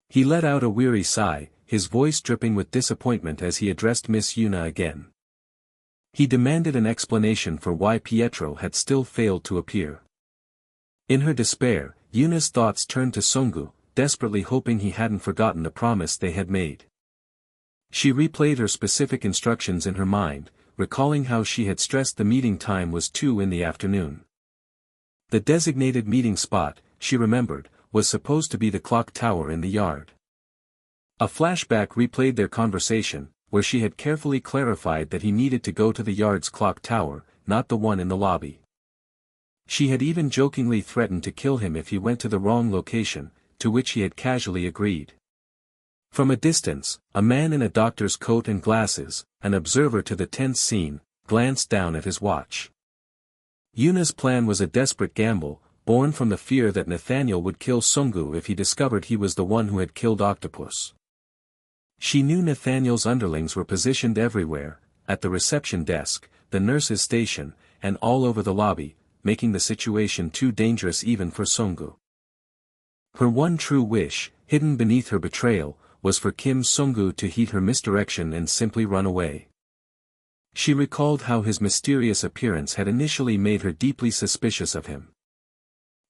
He let out a weary sigh, his voice dripping with disappointment as he addressed Miss Yuna again. He demanded an explanation for why Pietro had still failed to appear. In her despair, Yuna's thoughts turned to Sung-gu, desperately hoping he hadn't forgotten the promise they had made. She replayed her specific instructions in her mind, recalling how she had stressed the meeting time was 2 in the afternoon. The designated meeting spot, she remembered, was supposed to be the clock tower in the yard. A flashback replayed their conversation, where she had carefully clarified that he needed to go to the yard's clock tower, not the one in the lobby. She had even jokingly threatened to kill him if he went to the wrong location, to which he had casually agreed. From a distance, a man in a doctor's coat and glasses, an observer to the tense scene, glanced down at his watch. Yuna's plan was a desperate gamble, born from the fear that Nathaniel would kill Sung-gu if he discovered he was the one who had killed Octopus. She knew Nathaniel's underlings were positioned everywhere, at the reception desk, the nurse's station, and all over the lobby, making the situation too dangerous even for Sung-gu. Her one true wish, hidden beneath her betrayal, was for Kim Sung-gu to heed her misdirection and simply run away. She recalled how his mysterious appearance had initially made her deeply suspicious of him.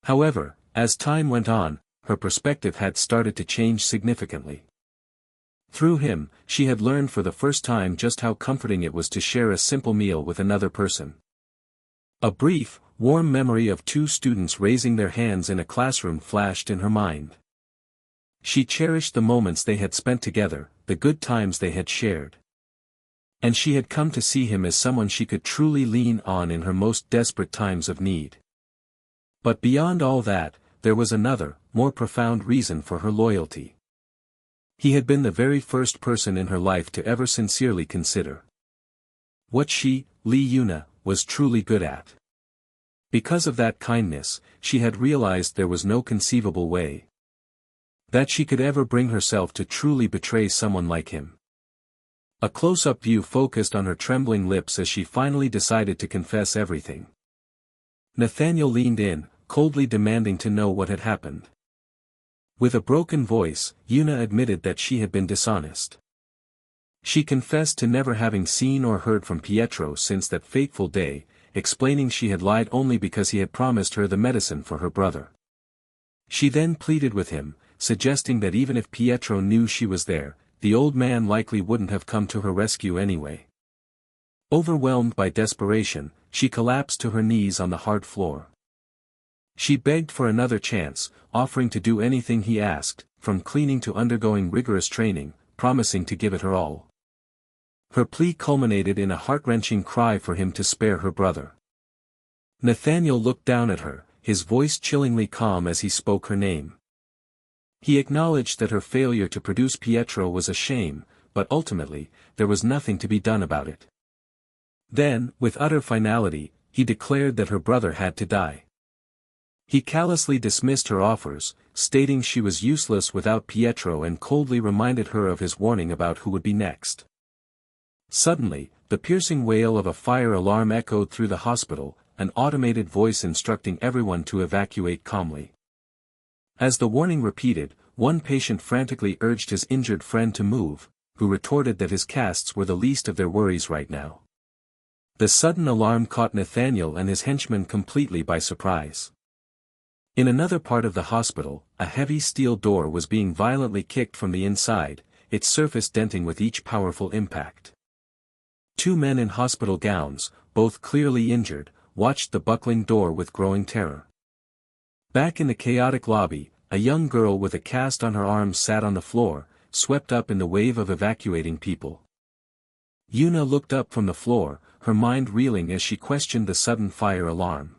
However, as time went on, her perspective had started to change significantly. Through him, she had learned for the first time just how comforting it was to share a simple meal with another person. A brief, warm memory of 2 students raising their hands in a classroom flashed in her mind. She cherished the moments they had spent together, the good times they had shared. And she had come to see him as someone she could truly lean on in her most desperate times of need. But beyond all that, there was another, more profound reason for her loyalty. He had been the very first person in her life to ever sincerely consider what she, Lee Yuna, was truly good at. Because of that kindness, she had realized there was no conceivable way That she could ever bring herself to truly betray someone like him. A close-up view focused on her trembling lips as she finally decided to confess everything. Nathaniel leaned in, coldly demanding to know what had happened. With a broken voice, Yuna admitted that she had been dishonest. She confessed to never having seen or heard from Pietro since that fateful day, explaining she had lied only because he had promised her the medicine for her brother. She then pleaded with him, suggesting that even if Pietro knew she was there, the old man likely wouldn't have come to her rescue anyway. Overwhelmed by desperation, she collapsed to her knees on the hard floor. She begged for another chance, offering to do anything he asked, from cleaning to undergoing rigorous training, promising to give it her all. Her plea culminated in a heart-wrenching cry for him to spare her brother. Nathaniel looked down at her, his voice chillingly calm as he spoke her name. He acknowledged that her failure to produce Pietro was a shame, but ultimately, there was nothing to be done about it. Then, with utter finality, he declared that her brother had to die. He callously dismissed her offers, stating she was useless without Pietro and coldly reminded her of his warning about who would be next. Suddenly, the piercing wail of a fire alarm echoed through the hospital, an automated voice instructing everyone to evacuate calmly. As the warning repeated, one patient frantically urged his injured friend to move, who retorted that his casts were the least of their worries right now. The sudden alarm caught Nathaniel and his henchmen completely by surprise. In another part of the hospital, a heavy steel door was being violently kicked from the inside, its surface denting with each powerful impact. Two men in hospital gowns, both clearly injured, watched the buckling door with growing terror. Back in the chaotic lobby, a young girl with a cast on her arm sat on the floor, swept up in the wave of evacuating people. Yuna looked up from the floor, her mind reeling as she questioned the sudden fire alarm.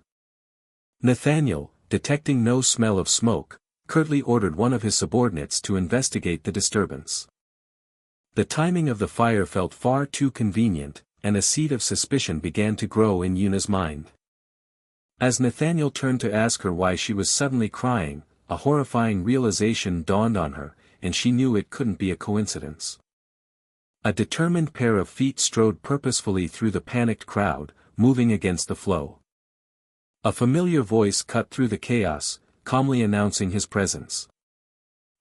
Nathaniel, detecting no smell of smoke, curtly ordered one of his subordinates to investigate the disturbance. The timing of the fire felt far too convenient, and a seed of suspicion began to grow in Yuna's mind. As Nathaniel turned to ask her why she was suddenly crying, a horrifying realization dawned on her, and she knew it couldn't be a coincidence. A determined pair of feet strode purposefully through the panicked crowd, moving against the flow. A familiar voice cut through the chaos, calmly announcing his presence.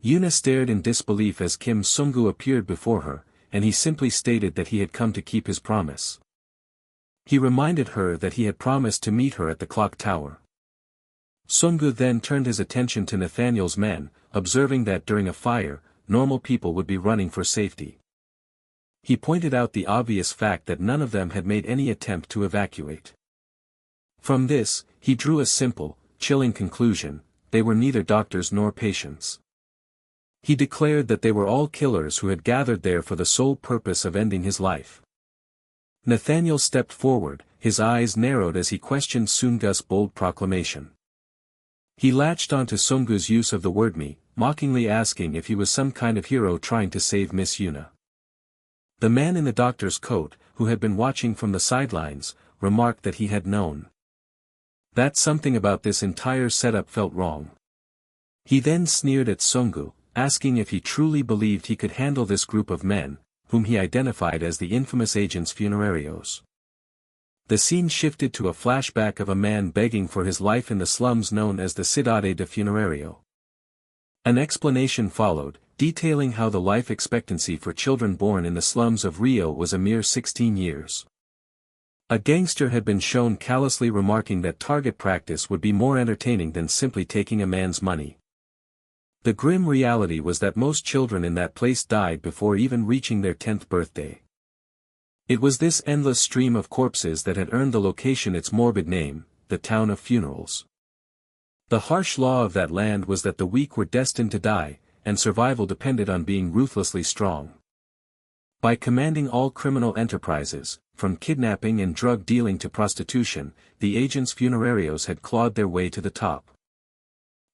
Yuna stared in disbelief as Kim Sunggu appeared before her, and he simply stated that he had come to keep his promise. He reminded her that he had promised to meet her at the clock tower. Sunggu then turned his attention to Nathaniel's men, observing that during a fire, normal people would be running for safety. He pointed out the obvious fact that none of them had made any attempt to evacuate. From this, he drew a simple, chilling conclusion: they were neither doctors nor patients. He declared that they were all killers who had gathered there for the sole purpose of ending his life. Nathaniel stepped forward, his eyes narrowed as he questioned Sungu's bold proclamation. He latched onto Sunggu's use of the word me, mockingly asking if he was some kind of hero trying to save Miss Yuna. The man in the doctor's coat, who had been watching from the sidelines, remarked that he had known. That something about this entire setup felt wrong. He then sneered at Sunggu, asking if he truly believed he could handle this group of men, whom he identified as the infamous agents funerarios. The scene shifted to a flashback of a man begging for his life in the slums known as the Cidade de Funerario. An explanation followed, detailing how the life expectancy for children born in the slums of Rio was a mere 16 years. A gangster had been shown callously remarking that target practice would be more entertaining than simply taking a man's money. The grim reality was that most children in that place died before even reaching their 10th birthday. It was this endless stream of corpses that had earned the location its morbid name, the town of funerals. The harsh law of that land was that the weak were destined to die, and survival depended on being ruthlessly strong. By commanding all criminal enterprises, from kidnapping and drug dealing to prostitution, the agents funerarios had clawed their way to the top.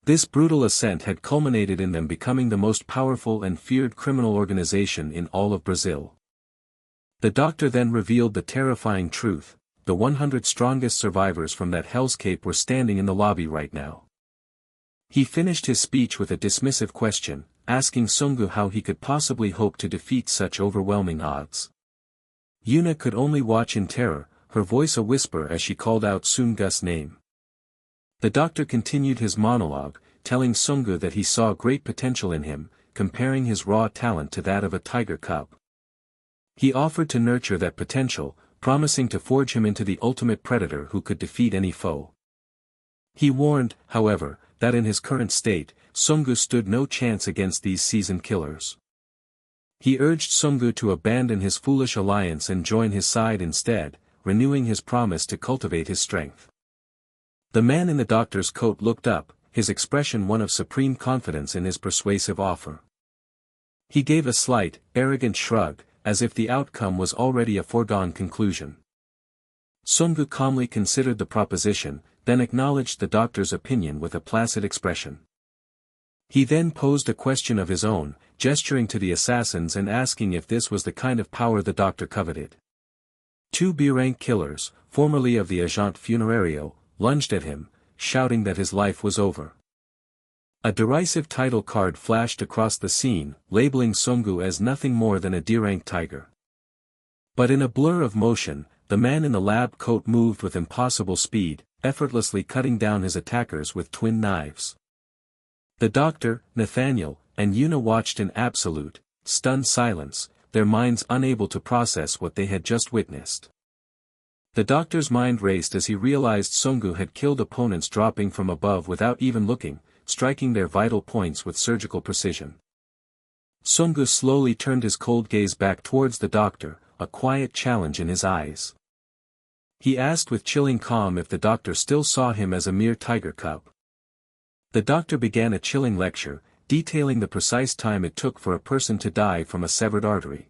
This brutal ascent had culminated in them becoming the most powerful and feared criminal organization in all of Brazil. The doctor then revealed the terrifying truth: the 100 strongest survivors from that hellscape were standing in the lobby right now. He finished his speech with a dismissive question, asking Sungu how he could possibly hope to defeat such overwhelming odds. Yuna could only watch in terror, her voice a whisper as she called out Sungu's name. The doctor continued his monologue, telling Sungu that he saw great potential in him, comparing his raw talent to that of a tiger cub. He offered to nurture that potential, promising to forge him into the ultimate predator who could defeat any foe. He warned, however, that in his current state, Sungu stood no chance against these seasoned killers. He urged Sungu to abandon his foolish alliance and join his side instead, renewing his promise to cultivate his strength. The man in the doctor's coat looked up, his expression one of supreme confidence in his persuasive offer. He gave a slight, arrogant shrug, as if the outcome was already a foregone conclusion. Sungu calmly considered the proposition, then acknowledged the doctor's opinion with a placid expression. He then posed a question of his own, gesturing to the assassins and asking if this was the kind of power the doctor coveted. Two B-rank killers, formerly of the Agent Funerario, lunged at him, shouting that his life was over. A derisive title card flashed across the scene, labeling Sungu as nothing more than a D-rank tiger. But in a blur of motion, the man in the lab coat moved with impossible speed, effortlessly cutting down his attackers with twin knives. The doctor, Nathaniel, and Yuna watched in absolute, stunned silence, their minds unable to process what they had just witnessed. The doctor's mind raced as he realized Sungu had killed opponents dropping from above without even looking, striking their vital points with surgical precision. Sungu slowly turned his cold gaze back towards the doctor, a quiet challenge in his eyes. He asked with chilling calm if the doctor still saw him as a mere tiger cub. The doctor began a chilling lecture, detailing the precise time it took for a person to die from a severed artery.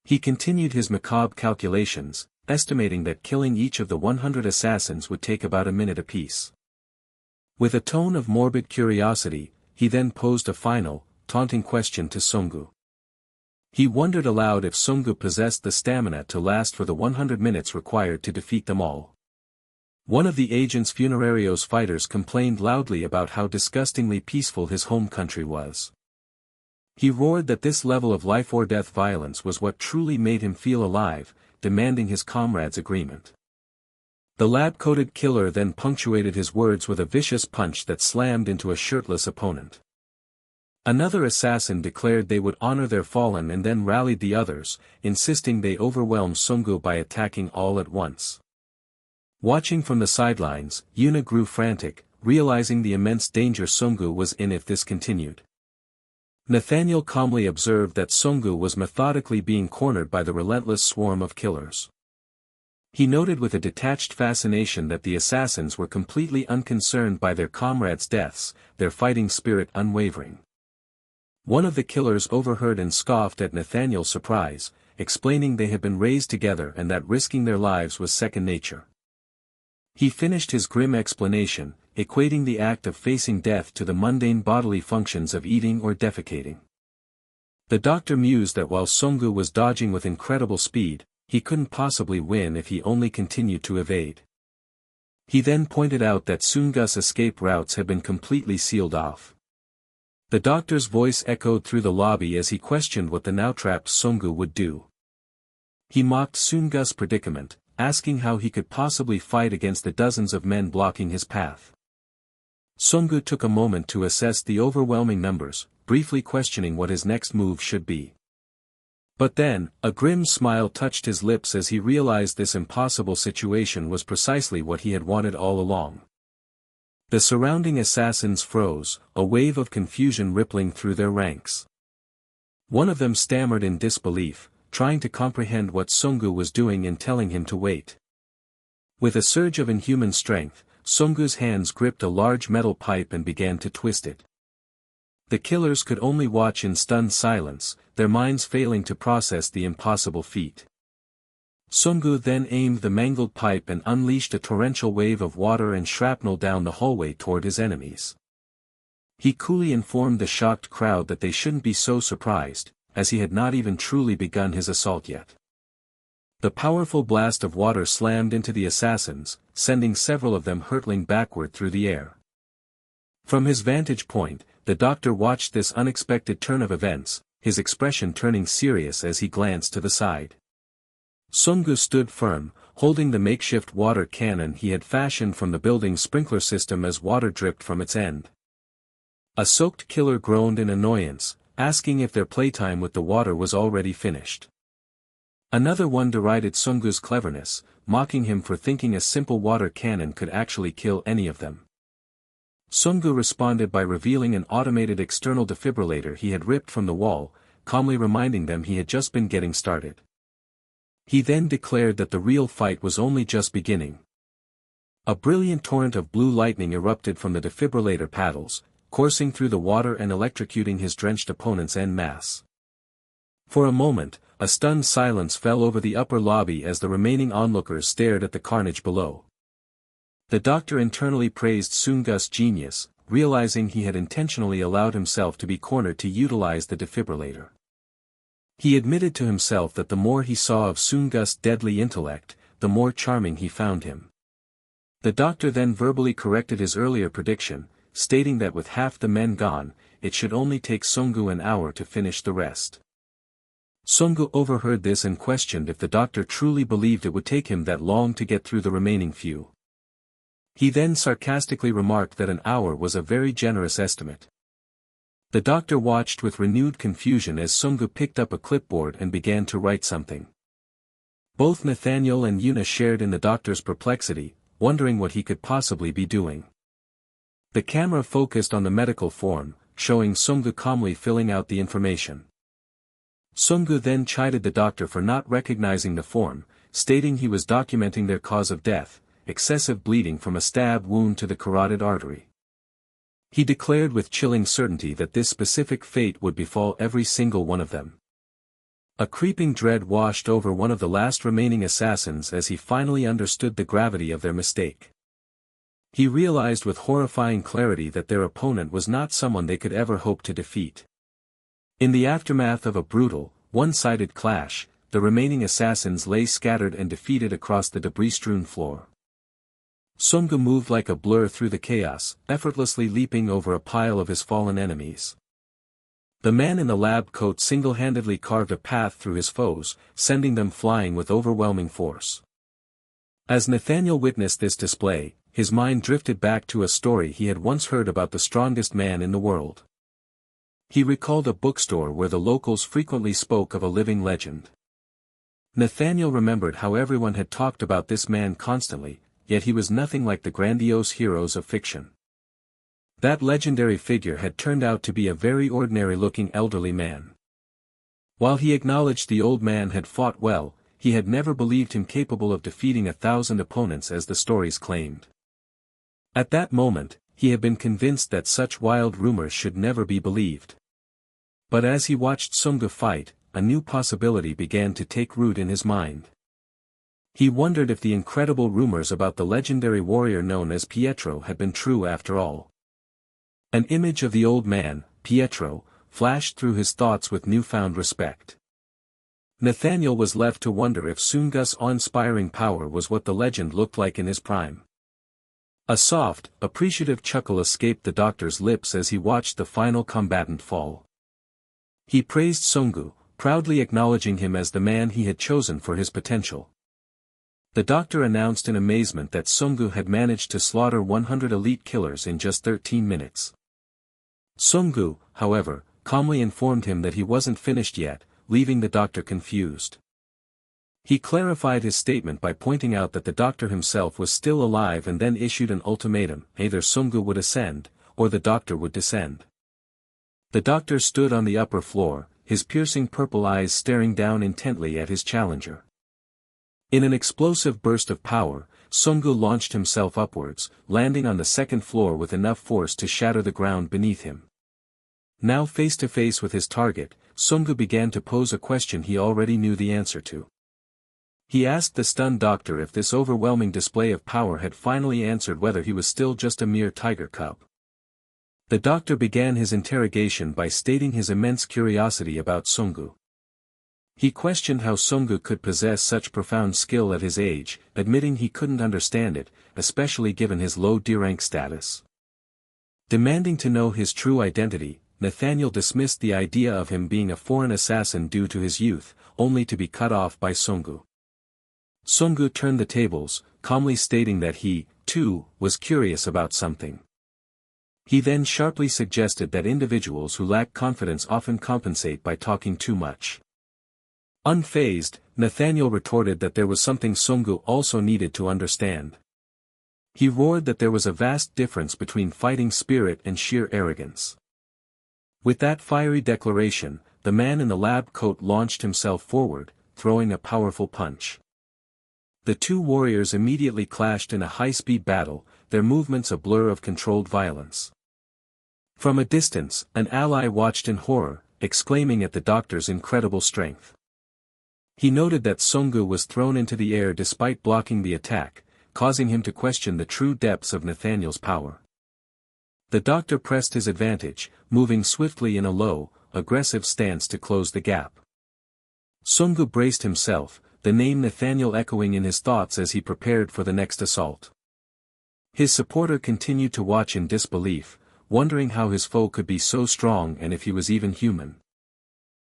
He continued his macabre calculations, estimating that killing each of the 100 assassins would take about a minute apiece. With a tone of morbid curiosity, he then posed a final, taunting question to Sungu. He wondered aloud if Sungu possessed the stamina to last for the 100 minutes required to defeat them all. One of the Agents Funerario's fighters complained loudly about how disgustingly peaceful his home country was. He roared that this level of life-or-death violence was what truly made him feel alive, demanding his comrades' agreement. The lab-coated killer then punctuated his words with a vicious punch that slammed into a shirtless opponent. Another assassin declared they would honor their fallen and then rallied the others, insisting they overwhelm Sungu by attacking all at once. Watching from the sidelines, Yuna grew frantic, realizing the immense danger Sungu was in if this continued. Nathaniel calmly observed that Sungu was methodically being cornered by the relentless swarm of killers. He noted with a detached fascination that the assassins were completely unconcerned by their comrades' deaths, their fighting spirit unwavering. One of the killers overheard and scoffed at Nathaniel's surprise, explaining they had been raised together and that risking their lives was second nature. He finished his grim explanation, equating the act of facing death to the mundane bodily functions of eating or defecating. The doctor mused that while Sungu was dodging with incredible speed, he couldn't possibly win if he only continued to evade. He then pointed out that Sungu's escape routes had been completely sealed off. The doctor's voice echoed through the lobby as he questioned what the now-trapped Sungu would do. He mocked Sungu's predicament, asking how he could possibly fight against the dozens of men blocking his path. Sungu took a moment to assess the overwhelming numbers, briefly questioning what his next move should be. But then, a grim smile touched his lips as he realized this impossible situation was precisely what he had wanted all along. The surrounding assassins froze, a wave of confusion rippling through their ranks. One of them stammered in disbelief, trying to comprehend what Sungu was doing in telling him to wait. With a surge of inhuman strength, Sungu's hands gripped a large metal pipe and began to twist it. The killers could only watch in stunned silence, their minds failing to process the impossible feat. Sungu then aimed the mangled pipe and unleashed a torrential wave of water and shrapnel down the hallway toward his enemies. He coolly informed the shocked crowd that they shouldn't be so surprised, as he had not even truly begun his assault yet. The powerful blast of water slammed into the assassins, sending several of them hurtling backward through the air. From his vantage point, the doctor watched this unexpected turn of events, his expression turning serious as he glanced to the side. Sungu stood firm, holding the makeshift water cannon he had fashioned from the building's sprinkler system as water dripped from its end. A soaked killer groaned in annoyance, asking if their playtime with the water was already finished. Another one derided Sungu's cleverness, mocking him for thinking a simple water cannon could actually kill any of them. Sungu responded by revealing an automated external defibrillator he had ripped from the wall, calmly reminding them he had just been getting started. He then declared that the real fight was only just beginning. A brilliant torrent of blue lightning erupted from the defibrillator paddles, coursing through the water and electrocuting his drenched opponents en masse. For a moment, a stunned silence fell over the upper lobby as the remaining onlookers stared at the carnage below. The doctor internally praised Sungu's genius, realizing he had intentionally allowed himself to be cornered to utilize the defibrillator. He admitted to himself that the more he saw of Sungu's deadly intellect, the more charming he found him. The doctor then verbally corrected his earlier prediction, stating that with half the men gone, it should only take Sungu an hour to finish the rest. Sungu overheard this and questioned if the doctor truly believed it would take him that long to get through the remaining few. He then sarcastically remarked that an hour was a very generous estimate. The doctor watched with renewed confusion as Sungu picked up a clipboard and began to write something. Both Nathaniel and Yuna shared in the doctor's perplexity, wondering what he could possibly be doing. The camera focused on the medical form, showing Sungu calmly filling out the information. Sungu then chided the doctor for not recognizing the form, stating he was documenting their cause of death, excessive bleeding from a stab wound to the carotid artery. He declared with chilling certainty that this specific fate would befall every single one of them. A creeping dread washed over one of the last remaining assassins as he finally understood the gravity of their mistake. He realized with horrifying clarity that their opponent was not someone they could ever hope to defeat. In the aftermath of a brutal, one-sided clash, the remaining assassins lay scattered and defeated across the debris-strewn floor. Sungu moved like a blur through the chaos, effortlessly leaping over a pile of his fallen enemies. The man in the lab coat single-handedly carved a path through his foes, sending them flying with overwhelming force. As Nathaniel witnessed this display, his mind drifted back to a story he had once heard about the strongest man in the world. He recalled a bookstore where the locals frequently spoke of a living legend. Nathaniel remembered how everyone had talked about this man constantly, yet he was nothing like the grandiose heroes of fiction. That legendary figure had turned out to be a very ordinary-looking elderly man. While he acknowledged the old man had fought well, he had never believed him capable of defeating 1,000 opponents as the stories claimed. At that moment, he had been convinced that such wild rumors should never be believed. But as he watched Sungu fight, a new possibility began to take root in his mind. He wondered if the incredible rumors about the legendary warrior known as Pietro had been true after all. An image of the old man, Pietro, flashed through his thoughts with newfound respect. Nathaniel was left to wonder if Sungu's awe-inspiring power was what the legend looked like in his prime. A soft, appreciative chuckle escaped the doctor's lips as he watched the final combatant fall. He praised Sungu, proudly acknowledging him as the man he had chosen for his potential. The doctor announced in amazement that Sungu had managed to slaughter 100 elite killers in just 13 minutes. Sungu, however, calmly informed him that he wasn't finished yet, leaving the doctor confused. He clarified his statement by pointing out that the doctor himself was still alive and then issued an ultimatum: either Sungu would ascend, or the doctor would descend. The doctor stood on the upper floor, his piercing purple eyes staring down intently at his challenger. In an explosive burst of power, Sungu launched himself upwards, landing on the second floor with enough force to shatter the ground beneath him. Now face to face with his target, Sungu began to pose a question he already knew the answer to. He asked the stunned doctor if this overwhelming display of power had finally answered whether he was still just a mere tiger cub. The doctor began his interrogation by stating his immense curiosity about Sungu. He questioned how Sungu could possess such profound skill at his age, admitting he couldn't understand it, especially given his low D-rank status. Demanding to know his true identity, Nathaniel dismissed the idea of him being a foreign assassin due to his youth, only to be cut off by Sungu. Sungu turned the tables, calmly stating that he, too, was curious about something. He then sharply suggested that individuals who lack confidence often compensate by talking too much. Unfazed, Nathaniel retorted that there was something Sungu also needed to understand. He roared that there was a vast difference between fighting spirit and sheer arrogance. With that fiery declaration, the man in the lab coat launched himself forward, throwing a powerful punch. The two warriors immediately clashed in a high-speed battle, their movements a blur of controlled violence. From a distance, an ally watched in horror, exclaiming at the doctor's incredible strength. He noted that Sungu was thrown into the air despite blocking the attack, causing him to question the true depths of Nathaniel's power. The doctor pressed his advantage, moving swiftly in a low, aggressive stance to close the gap. Sungu braced himself, the name Nathaniel echoing in his thoughts as he prepared for the next assault. His supporter continued to watch in disbelief, wondering how his foe could be so strong and if he was even human.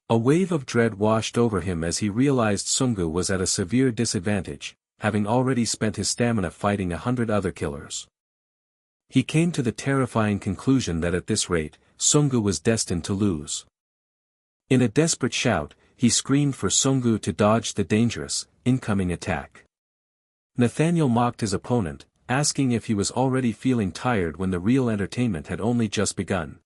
A wave of dread washed over him as he realized Sungu was at a severe disadvantage, having already spent his stamina fighting 100 other killers. He came to the terrifying conclusion that at this rate, Sungu was destined to lose. In a desperate shout, he screamed for Sungu to dodge the dangerous, incoming attack. Nathaniel mocked his opponent, asking if he was already feeling tired when the real entertainment had only just begun.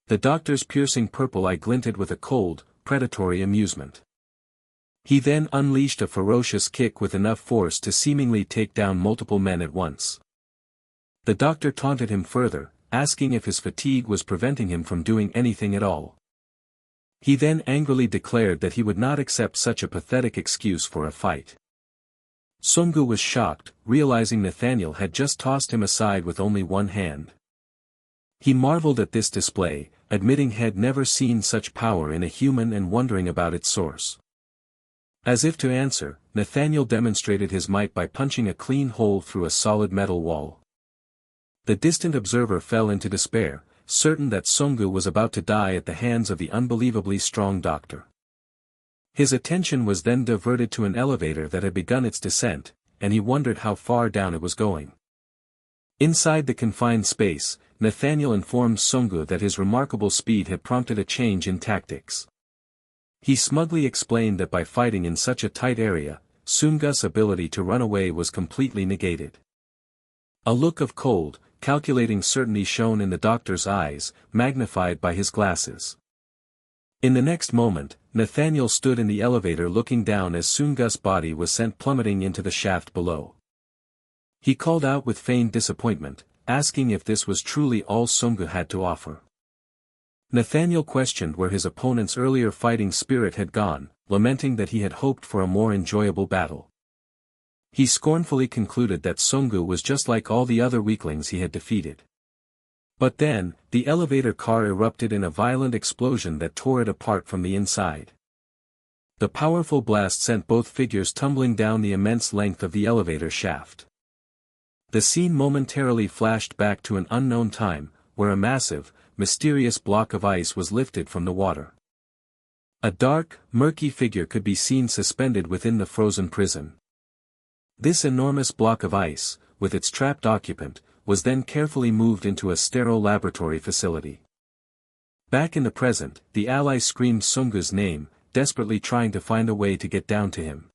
The doctor's piercing purple eye glinted with a cold, predatory amusement. He then unleashed a ferocious kick with enough force to seemingly take down multiple men at once. The doctor taunted him further, asking if his fatigue was preventing him from doing anything at all. He then angrily declared that he would not accept such a pathetic excuse for a fight. Sungu was shocked, realizing Nathaniel had just tossed him aside with only one hand. He marveled at this display, admitting he had never seen such power in a human and wondering about its source. As if to answer, Nathaniel demonstrated his might by punching a clean hole through a solid metal wall. The distant observer fell into despair, certain that Sungu was about to die at the hands of the unbelievably strong doctor. His attention was then diverted to an elevator that had begun its descent, and he wondered how far down it was going. Inside the confined space, Nathaniel informed Sungu that his remarkable speed had prompted a change in tactics. He smugly explained that by fighting in such a tight area, Sungu's ability to run away was completely negated. A look of cold, calculating certainty shone in the doctor's eyes, magnified by his glasses. In the next moment, Nathaniel stood in the elevator looking down as Sungu's body was sent plummeting into the shaft below. He called out with feigned disappointment, asking if this was truly all Sungu had to offer. Nathaniel questioned where his opponent's earlier fighting spirit had gone, lamenting that he had hoped for a more enjoyable battle. He scornfully concluded that Sungu was just like all the other weaklings he had defeated. But then, the elevator car erupted in a violent explosion that tore it apart from the inside. The powerful blast sent both figures tumbling down the immense length of the elevator shaft. The scene momentarily flashed back to an unknown time, where a massive, mysterious block of ice was lifted from the water. A dark, murky figure could be seen suspended within the frozen prison. This enormous block of ice, with its trapped occupant, was then carefully moved into a sterile laboratory facility. Back in the present, the allies screamed Sungu's name, desperately trying to find a way to get down to him.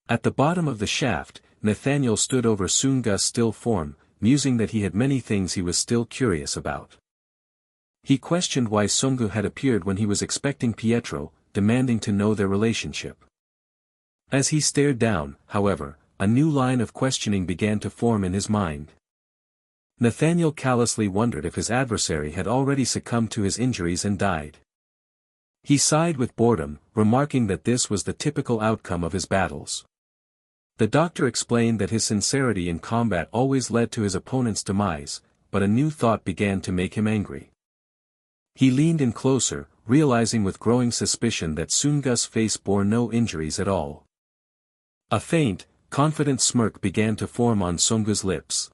At the bottom of the shaft, Nathaniel stood over Sungu's still form, musing that he had many things he was still curious about. He questioned why Sungu had appeared when he was expecting Pietro, demanding to know their relationship. As he stared down, however, a new line of questioning began to form in his mind. Nathaniel callously wondered if his adversary had already succumbed to his injuries and died. He sighed with boredom, remarking that this was the typical outcome of his battles. The doctor explained that his sincerity in combat always led to his opponent's demise, but a new thought began to make him angry. He leaned in closer, realizing with growing suspicion that Sungu's face bore no injuries at all. A faint, confident smirk began to form on Sungu's lips.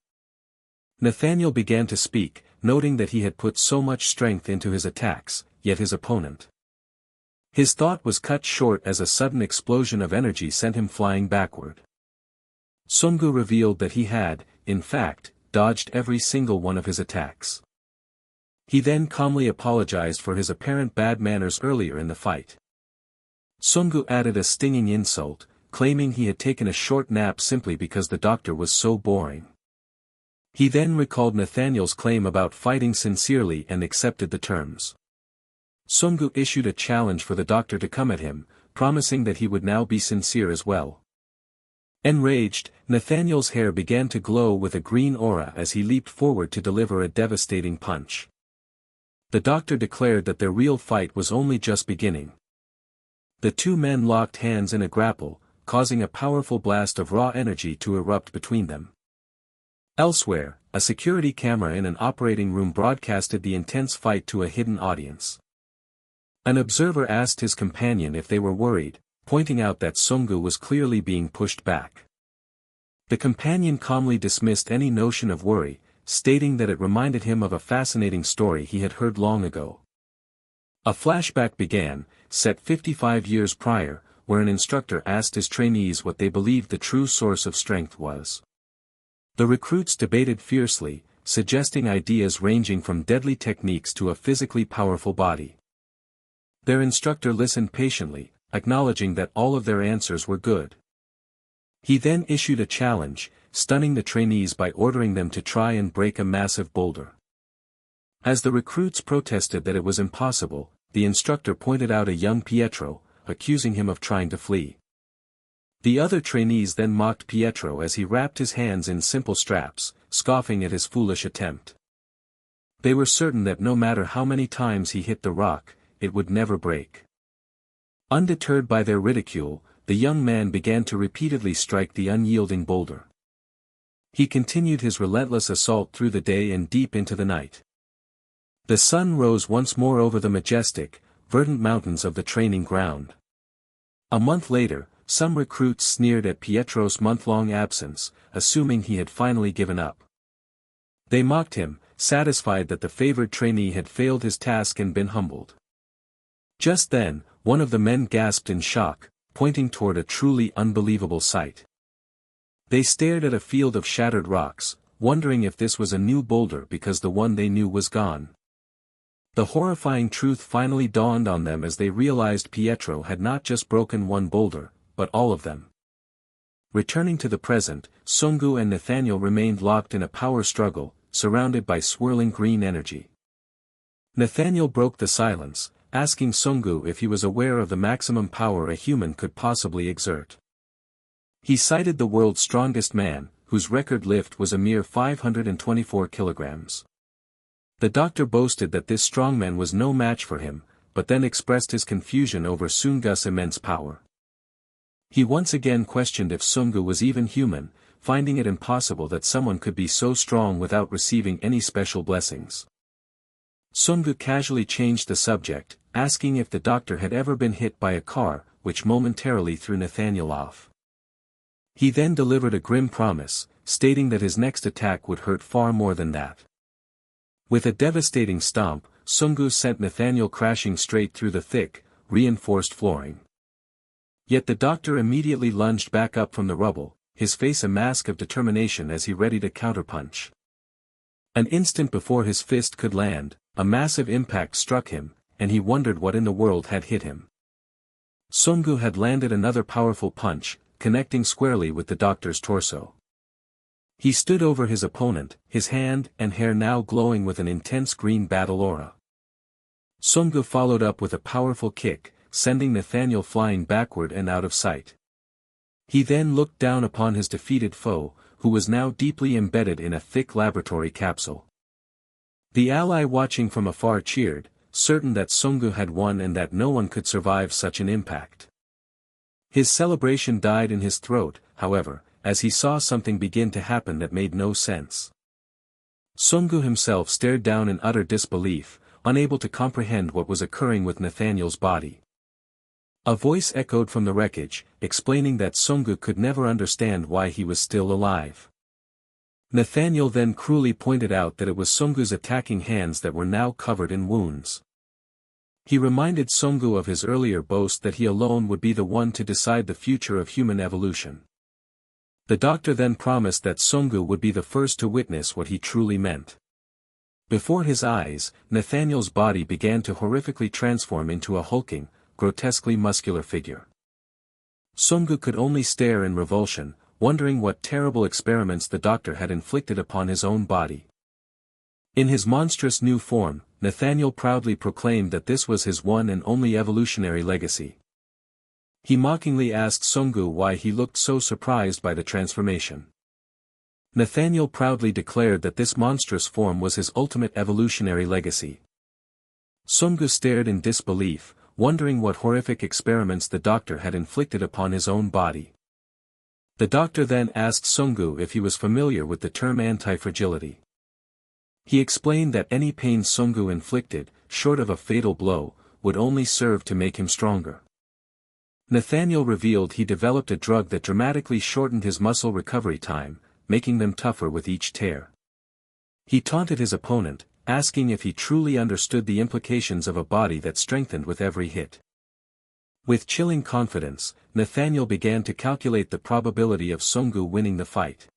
Nathaniel began to speak, noting that he had put so much strength into his attacks, yet his opponent. His thought was cut short as a sudden explosion of energy sent him flying backward. Sungu revealed that he had, in fact, dodged every single one of his attacks. He then calmly apologized for his apparent bad manners earlier in the fight. Sungu added a stinging insult, claiming he had taken a short nap simply because the doctor was so boring. He then recalled Nathaniel's claim about fighting sincerely and accepted the terms. Sungu issued a challenge for the doctor to come at him, promising that he would now be sincere as well. Enraged, Nathaniel's hair began to glow with a green aura as he leaped forward to deliver a devastating punch. The doctor declared that their real fight was only just beginning. The two men locked hands in a grapple, causing a powerful blast of raw energy to erupt between them. Elsewhere, a security camera in an operating room broadcasted the intense fight to a hidden audience. An observer asked his companion if they were worried, pointing out that Sungu was clearly being pushed back. The companion calmly dismissed any notion of worry, stating that it reminded him of a fascinating story he had heard long ago. A flashback began, set 55 years prior, where an instructor asked his trainees what they believed the true source of strength was. The recruits debated fiercely, suggesting ideas ranging from deadly techniques to a physically powerful body. Their instructor listened patiently, acknowledging that all of their answers were good. He then issued a challenge, stunning the trainees by ordering them to try and break a massive boulder. As the recruits protested that it was impossible, the instructor pointed out a young Pietro, accusing him of trying to flee. The other trainees then mocked Pietro as he wrapped his hands in simple straps, scoffing at his foolish attempt. They were certain that no matter how many times he hit the rock, it would never break. Undeterred by their ridicule, the young man began to repeatedly strike the unyielding boulder. He continued his relentless assault through the day and deep into the night. The sun rose once more over the majestic, verdant mountains of the training ground. A month later, some recruits sneered at Pietro's month-long absence, assuming he had finally given up. They mocked him, satisfied that the favored trainee had failed his task and been humbled. Just then, one of the men gasped in shock, pointing toward a truly unbelievable sight. They stared at a field of shattered rocks, wondering if this was a new boulder because the one they knew was gone. The horrifying truth finally dawned on them as they realized Pietro had not just broken one boulder, but all of them. Returning to the present, Sungu and Nathaniel remained locked in a power struggle, surrounded by swirling green energy. Nathaniel broke the silence, asking Sungu if he was aware of the maximum power a human could possibly exert. He cited the world's strongest man, whose record lift was a mere 524 kilograms. The doctor boasted that this strongman was no match for him, but then expressed his confusion over Sungu's immense power. He once again questioned if Sungu was even human, finding it impossible that someone could be so strong without receiving any special blessings. Sungu casually changed the subject, asking if the doctor had ever been hit by a car, which momentarily threw Nathaniel off. He then delivered a grim promise, stating that his next attack would hurt far more than that. With a devastating stomp, Sungu sent Nathaniel crashing straight through the thick, reinforced flooring. Yet the doctor immediately lunged back up from the rubble, his face a mask of determination as he readied a counterpunch. An instant before his fist could land, a massive impact struck him, and he wondered what in the world had hit him. Sungu had landed another powerful punch, connecting squarely with the doctor's torso. He stood over his opponent, his hand and hair now glowing with an intense green battle aura. Sungu followed up with a powerful kick, sending Nathaniel flying backward and out of sight. He then looked down upon his defeated foe, who was now deeply embedded in a thick laboratory capsule. The ally watching from afar cheered, certain that Sungu had won and that no one could survive such an impact. His celebration died in his throat, however, as he saw something begin to happen that made no sense. Sungu himself stared down in utter disbelief, unable to comprehend what was occurring with Nathaniel's body. A voice echoed from the wreckage, explaining that Sungu could never understand why he was still alive. Nathaniel then cruelly pointed out that it was Sunggu's attacking hands that were now covered in wounds. He reminded Sunggu of his earlier boast that he alone would be the one to decide the future of human evolution. The doctor then promised that Sunggu would be the first to witness what he truly meant. Before his eyes, Nathaniel's body began to horrifically transform into a hulking, grotesquely muscular figure. Sunggu could only stare in revulsion, wondering what terrible experiments the doctor had inflicted upon his own body. In his monstrous new form, Nathaniel proudly proclaimed that this was his one and only evolutionary legacy. He mockingly asked Sunggu why he looked so surprised by the transformation. Nathaniel proudly declared that this monstrous form was his ultimate evolutionary legacy. Sunggu stared in disbelief, wondering what horrific experiments the doctor had inflicted upon his own body. The doctor then asked Sunggu if he was familiar with the term anti-fragility. He explained that any pain Sunggu inflicted, short of a fatal blow, would only serve to make him stronger. Nathaniel revealed he developed a drug that dramatically shortened his muscle recovery time, making them tougher with each tear. He taunted his opponent, asking if he truly understood the implications of a body that strengthened with every hit. With chilling confidence, Nathaniel began to calculate the probability of Sunggu winning the fight.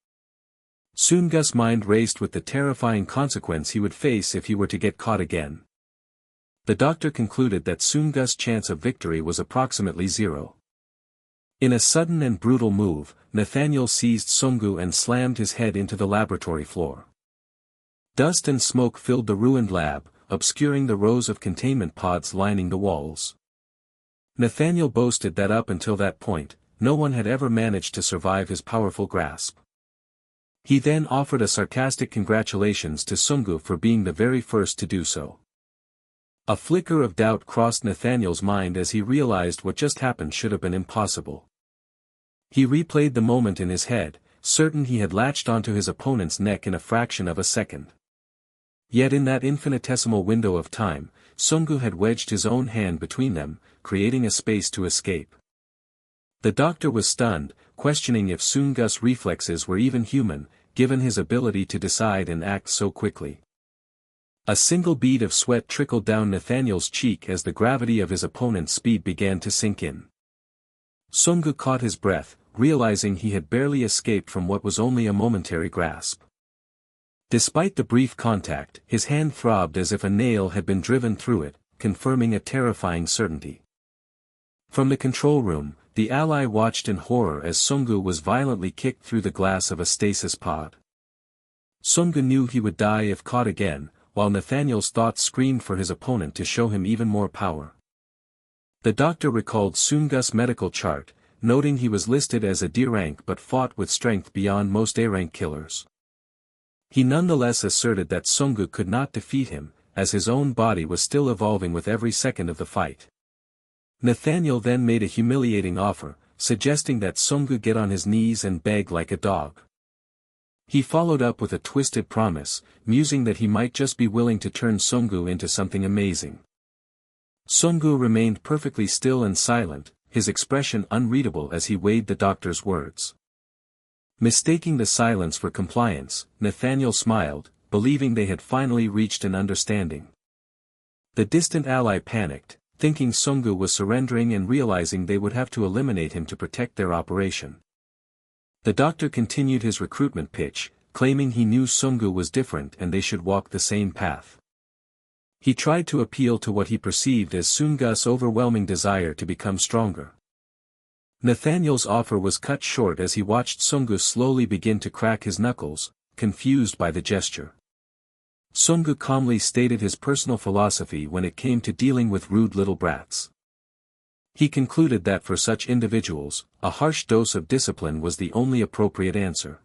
Sunggu's mind raced with the terrifying consequence he would face if he were to get caught again. The doctor concluded that Sunggu's chance of victory was approximately 0. In a sudden and brutal move, Nathaniel seized Sunggu and slammed his head into the laboratory floor. Dust and smoke filled the ruined lab, obscuring the rows of containment pods lining the walls. Nathaniel boasted that up until that point, no one had ever managed to survive his powerful grasp. He then offered a sarcastic congratulations to Sunggu for being the very first to do so. A flicker of doubt crossed Nathaniel's mind as he realized what just happened should have been impossible. He replayed the moment in his head, certain he had latched onto his opponent's neck in a fraction of a second. Yet in that infinitesimal window of time, Sunggu had wedged his own hand between them, creating a space to escape. The doctor was stunned, questioning if Sunggu's reflexes were even human, given his ability to decide and act so quickly. A single bead of sweat trickled down Nathaniel's cheek as the gravity of his opponent's speed began to sink in. Sunggu caught his breath, realizing he had barely escaped from what was only a momentary grasp. Despite the brief contact, his hand throbbed as if a nail had been driven through it, confirming a terrifying certainty. From the control room, the ally watched in horror as Sunggu was violently kicked through the glass of a stasis pod. Sunggu knew he would die if caught again, while Nathaniel's thoughts screamed for his opponent to show him even more power. The doctor recalled Sunggu's medical chart, noting he was listed as a D rank but fought with strength beyond most A rank killers. He nonetheless asserted that Sunggu could not defeat him, as his own body was still evolving with every second of the fight. Nathaniel then made a humiliating offer, suggesting that Sunggu get on his knees and beg like a dog. He followed up with a twisted promise, musing that he might just be willing to turn Sunggu into something amazing. Sunggu remained perfectly still and silent, his expression unreadable as he weighed the doctor's words. Mistaking the silence for compliance, Nathaniel smiled, believing they had finally reached an understanding. The distant ally panicked, thinking Sunggu was surrendering and realizing they would have to eliminate him to protect their operation. The doctor continued his recruitment pitch, claiming he knew Sunggu was different and they should walk the same path. He tried to appeal to what he perceived as Sunggu's overwhelming desire to become stronger. Nathaniel's offer was cut short as he watched Sunggu slowly begin to crack his knuckles, confused by the gesture. Sunggu calmly stated his personal philosophy when it came to dealing with rude little brats. He concluded that for such individuals, a harsh dose of discipline was the only appropriate answer.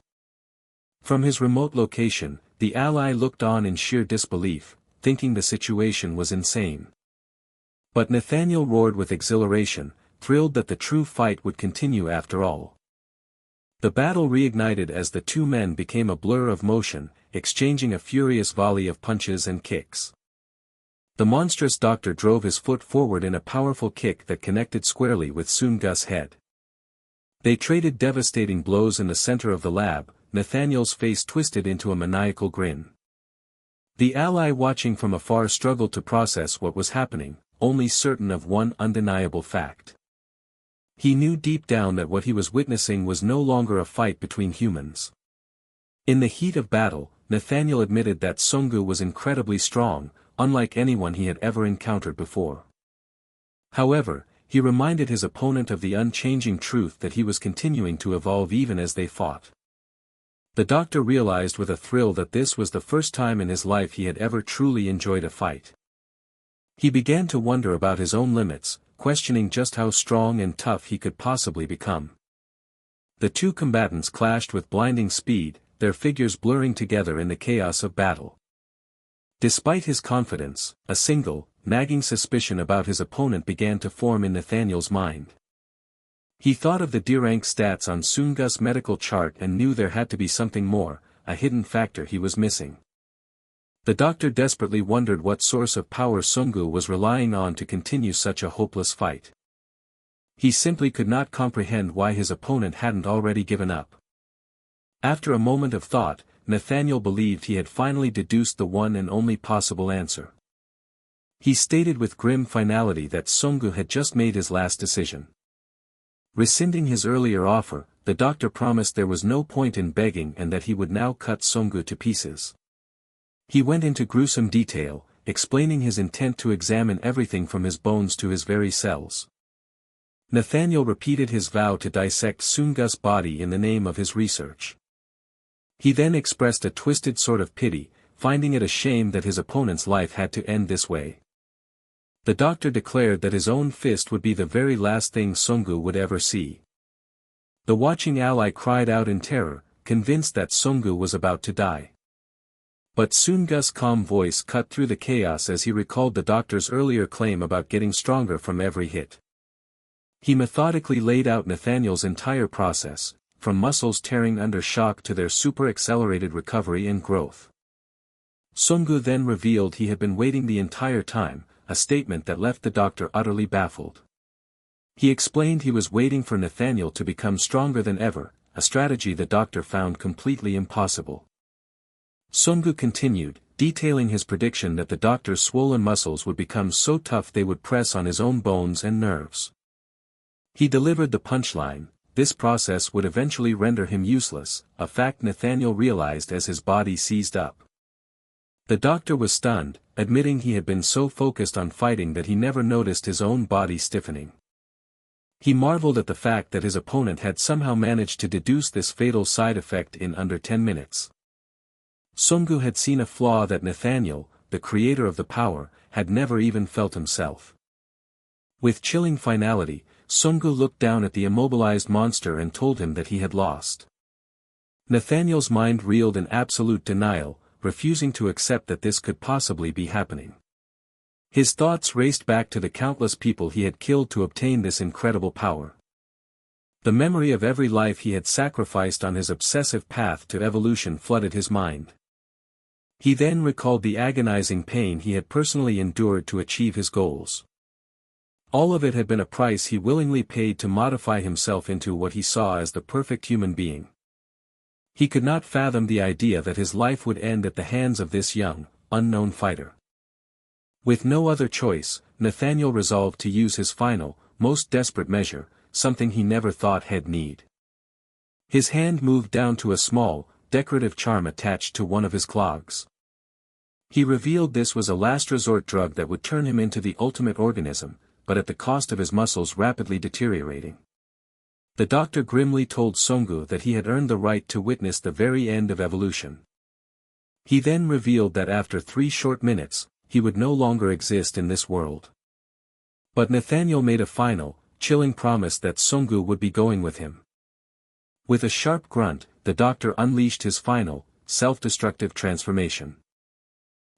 From his remote location, the ally looked on in sheer disbelief, thinking the situation was insane. But Nathaniel roared with exhilaration, thrilled that the true fight would continue after all. The battle reignited as the two men became a blur of motion, exchanging a furious volley of punches and kicks. The monstrous doctor drove his foot forward in a powerful kick that connected squarely with Sunggu's head. They traded devastating blows in the center of the lab, Nathaniel's face twisted into a maniacal grin. The ally watching from afar struggled to process what was happening, only certain of one undeniable fact. He knew deep down that what he was witnessing was no longer a fight between humans. In the heat of battle, Nathaniel admitted that Sungu was incredibly strong, unlike anyone he had ever encountered before. However, he reminded his opponent of the unchanging truth that he was continuing to evolve even as they fought. The doctor realized with a thrill that this was the first time in his life he had ever truly enjoyed a fight. He began to wonder about his own limits, questioning just how strong and tough he could possibly become. The two combatants clashed with blinding speed, their figures blurring together in the chaos of battle. Despite his confidence, a single, nagging suspicion about his opponent began to form in Nathaniel's mind. He thought of the D rank stats on Sungu's medical chart and knew there had to be something more, a hidden factor he was missing. The doctor desperately wondered what source of power Sungu was relying on to continue such a hopeless fight. He simply could not comprehend why his opponent hadn't already given up. After a moment of thought, Nathaniel believed he had finally deduced the one and only possible answer. He stated with grim finality that Sungu had just made his last decision. Rescinding his earlier offer, the doctor promised there was no point in begging and that he would now cut Sungu to pieces. He went into gruesome detail, explaining his intent to examine everything from his bones to his very cells. Nathaniel repeated his vow to dissect Sungu's body in the name of his research. He then expressed a twisted sort of pity, finding it a shame that his opponent's life had to end this way. The doctor declared that his own fist would be the very last thing Sungu would ever see. The watching ally cried out in terror, convinced that Sungu was about to die. But Sungu's calm voice cut through the chaos as he recalled the doctor's earlier claim about getting stronger from every hit. He methodically laid out Nathaniel's entire process, from muscles tearing under shock to their super-accelerated recovery and growth. Sungu then revealed he had been waiting the entire time, a statement that left the doctor utterly baffled. He explained he was waiting for Nathaniel to become stronger than ever, a strategy the doctor found completely impossible. Sungu continued, detailing his prediction that the doctor's swollen muscles would become so tough they would press on his own bones and nerves. He delivered the punchline: this process would eventually render him useless, a fact Nathaniel realized as his body seized up. The doctor was stunned, admitting he had been so focused on fighting that he never noticed his own body stiffening. He marveled at the fact that his opponent had somehow managed to deduce this fatal side effect in under 10 minutes. Sungu had seen a flaw that Nathaniel, the creator of the power, had never even felt himself. With chilling finality, Sungu looked down at the immobilized monster and told him that he had lost. Nathaniel's mind reeled in absolute denial, refusing to accept that this could possibly be happening. His thoughts raced back to the countless people he had killed to obtain this incredible power. The memory of every life he had sacrificed on his obsessive path to evolution flooded his mind. He then recalled the agonizing pain he had personally endured to achieve his goals. All of it had been a price he willingly paid to modify himself into what he saw as the perfect human being. He could not fathom the idea that his life would end at the hands of this young, unknown fighter. With no other choice, Nathaniel resolved to use his final, most desperate measure, something he never thought he'd need. His hand moved down to a small, decorative charm attached to one of his clogs. He revealed this was a last-resort drug that would turn him into the ultimate organism, but at the cost of his muscles rapidly deteriorating. The doctor grimly told Sungu that he had earned the right to witness the very end of evolution. He then revealed that after 3 short minutes, he would no longer exist in this world. But Nathaniel made a final, chilling promise that Sungu would be going with him. With a sharp grunt, the doctor unleashed his final, self-destructive transformation.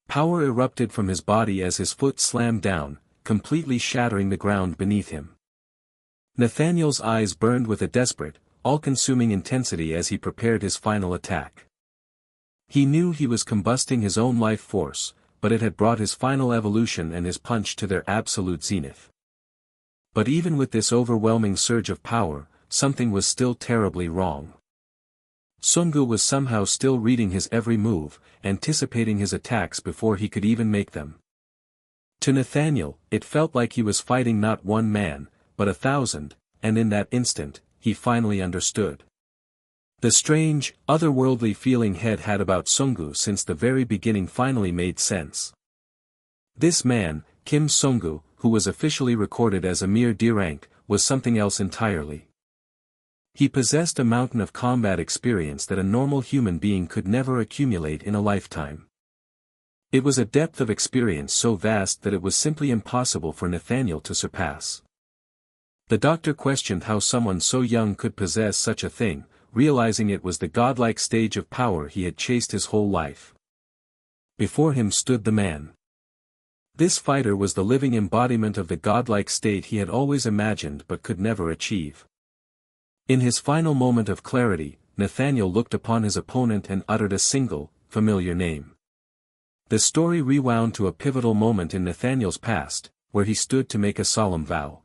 Power erupted from his body as his foot slammed down, completely shattering the ground beneath him. Nathaniel's eyes burned with a desperate, all-consuming intensity as he prepared his final attack. He knew he was combusting his own life force, but it had brought his final evolution and his punch to their absolute zenith. But even with this overwhelming surge of power, something was still terribly wrong. Sungu was somehow still reading his every move, anticipating his attacks before he could even make them. To Nathaniel, it felt like he was fighting not one man, but 1,000, and in that instant, he finally understood. The strange, otherworldly feeling Head had about Sungu since the very beginning finally made sense. This man, Kim Sungu, who was officially recorded as a mere D-rank, was something else entirely. He possessed a mountain of combat experience that a normal human being could never accumulate in a lifetime. It was a depth of experience so vast that it was simply impossible for Nathaniel to surpass. The doctor questioned how someone so young could possess such a thing, realizing it was the godlike stage of power he had chased his whole life. Before him stood the man. This fighter was the living embodiment of the godlike state he had always imagined but could never achieve. In his final moment of clarity, Nathaniel looked upon his opponent and uttered a single, familiar name. The story rewound to a pivotal moment in Nathaniel's past, where he stood to make a solemn vow.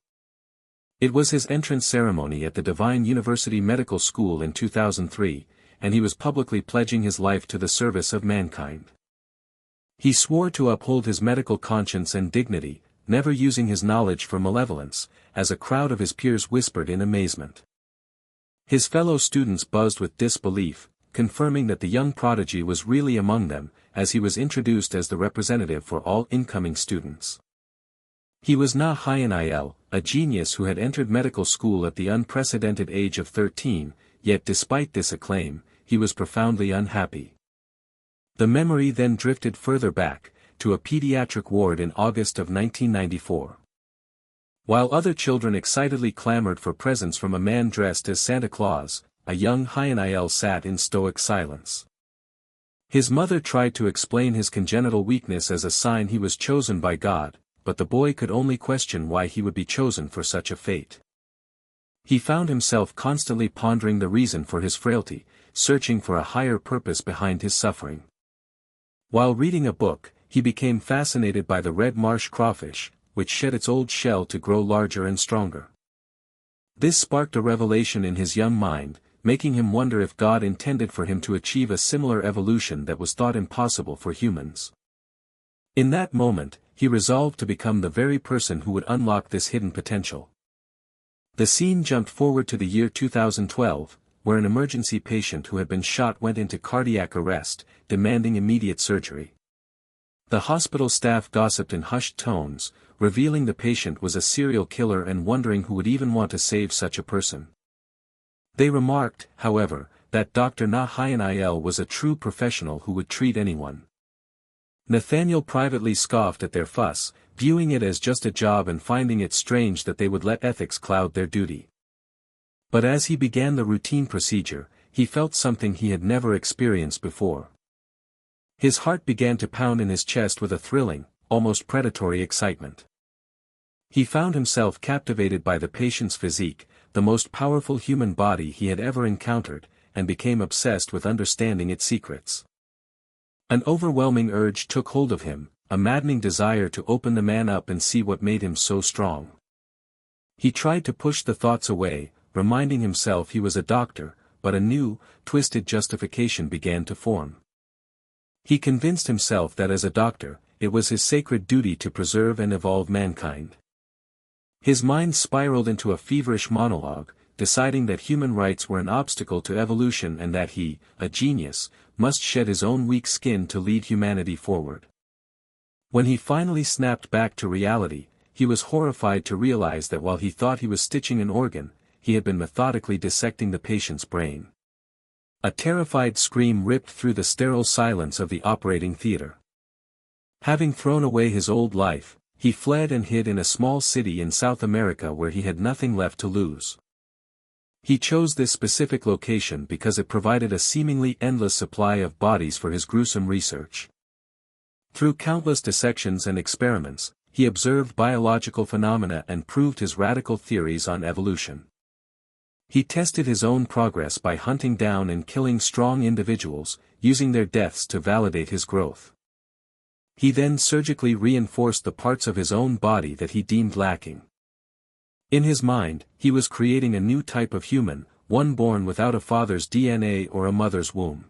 It was his entrance ceremony at the Divine University Medical School in 2003, and he was publicly pledging his life to the service of mankind. He swore to uphold his medical conscience and dignity, never using his knowledge for malevolence, as a crowd of his peers whispered in amazement. His fellow students buzzed with disbelief, confirming that the young prodigy was really among them, as he was introduced as the representative for all incoming students. He was Na Hyunil, a genius who had entered medical school at the unprecedented age of 13, yet despite this acclaim, he was profoundly unhappy. The memory then drifted further back, to a pediatric ward in August of 1994. While other children excitedly clamored for presents from a man dressed as Santa Claus, a young Hyunil sat in stoic silence. His mother tried to explain his congenital weakness as a sign he was chosen by God, but the boy could only question why he would be chosen for such a fate. He found himself constantly pondering the reason for his frailty, searching for a higher purpose behind his suffering. While reading a book, he became fascinated by the red marsh crawfish, which shed its old shell to grow larger and stronger. This sparked a revelation in his young mind, making him wonder if God intended for him to achieve a similar evolution that was thought impossible for humans. In that moment, he resolved to become the very person who would unlock this hidden potential. The scene jumped forward to the year 2012, where an emergency patient who had been shot went into cardiac arrest, demanding immediate surgery. The hospital staff gossiped in hushed tones, revealing the patient was a serial killer and wondering who would even want to save such a person. They remarked, however, that Dr. Na Hyunil was a true professional who would treat anyone. Nathaniel privately scoffed at their fuss, viewing it as just a job and finding it strange that they would let ethics cloud their duty. But as he began the routine procedure, he felt something he had never experienced before. His heart began to pound in his chest with a thrilling, almost predatory excitement. He found himself captivated by the patient's physique, the most powerful human body he had ever encountered, and became obsessed with understanding its secrets. An overwhelming urge took hold of him, a maddening desire to open the man up and see what made him so strong. He tried to push the thoughts away, reminding himself he was a doctor, but a new, twisted justification began to form. He convinced himself that as a doctor, it was his sacred duty to preserve and evolve mankind. His mind spiraled into a feverish monologue, deciding that human rights were an obstacle to evolution and that he, a genius, must shed his own weak skin to lead humanity forward. When he finally snapped back to reality, he was horrified to realize that while he thought he was stitching an organ, he had been methodically dissecting the patient's brain. A terrified scream ripped through the sterile silence of the operating theater. Having thrown away his old life, he fled and hid in a small city in South America where he had nothing left to lose. He chose this specific location because it provided a seemingly endless supply of bodies for his gruesome research. Through countless dissections and experiments, he observed biological phenomena and proved his radical theories on evolution. He tested his own progress by hunting down and killing strong individuals, using their deaths to validate his growth. He then surgically reinforced the parts of his own body that he deemed lacking. In his mind, he was creating a new type of human, one born without a father's DNA or a mother's womb.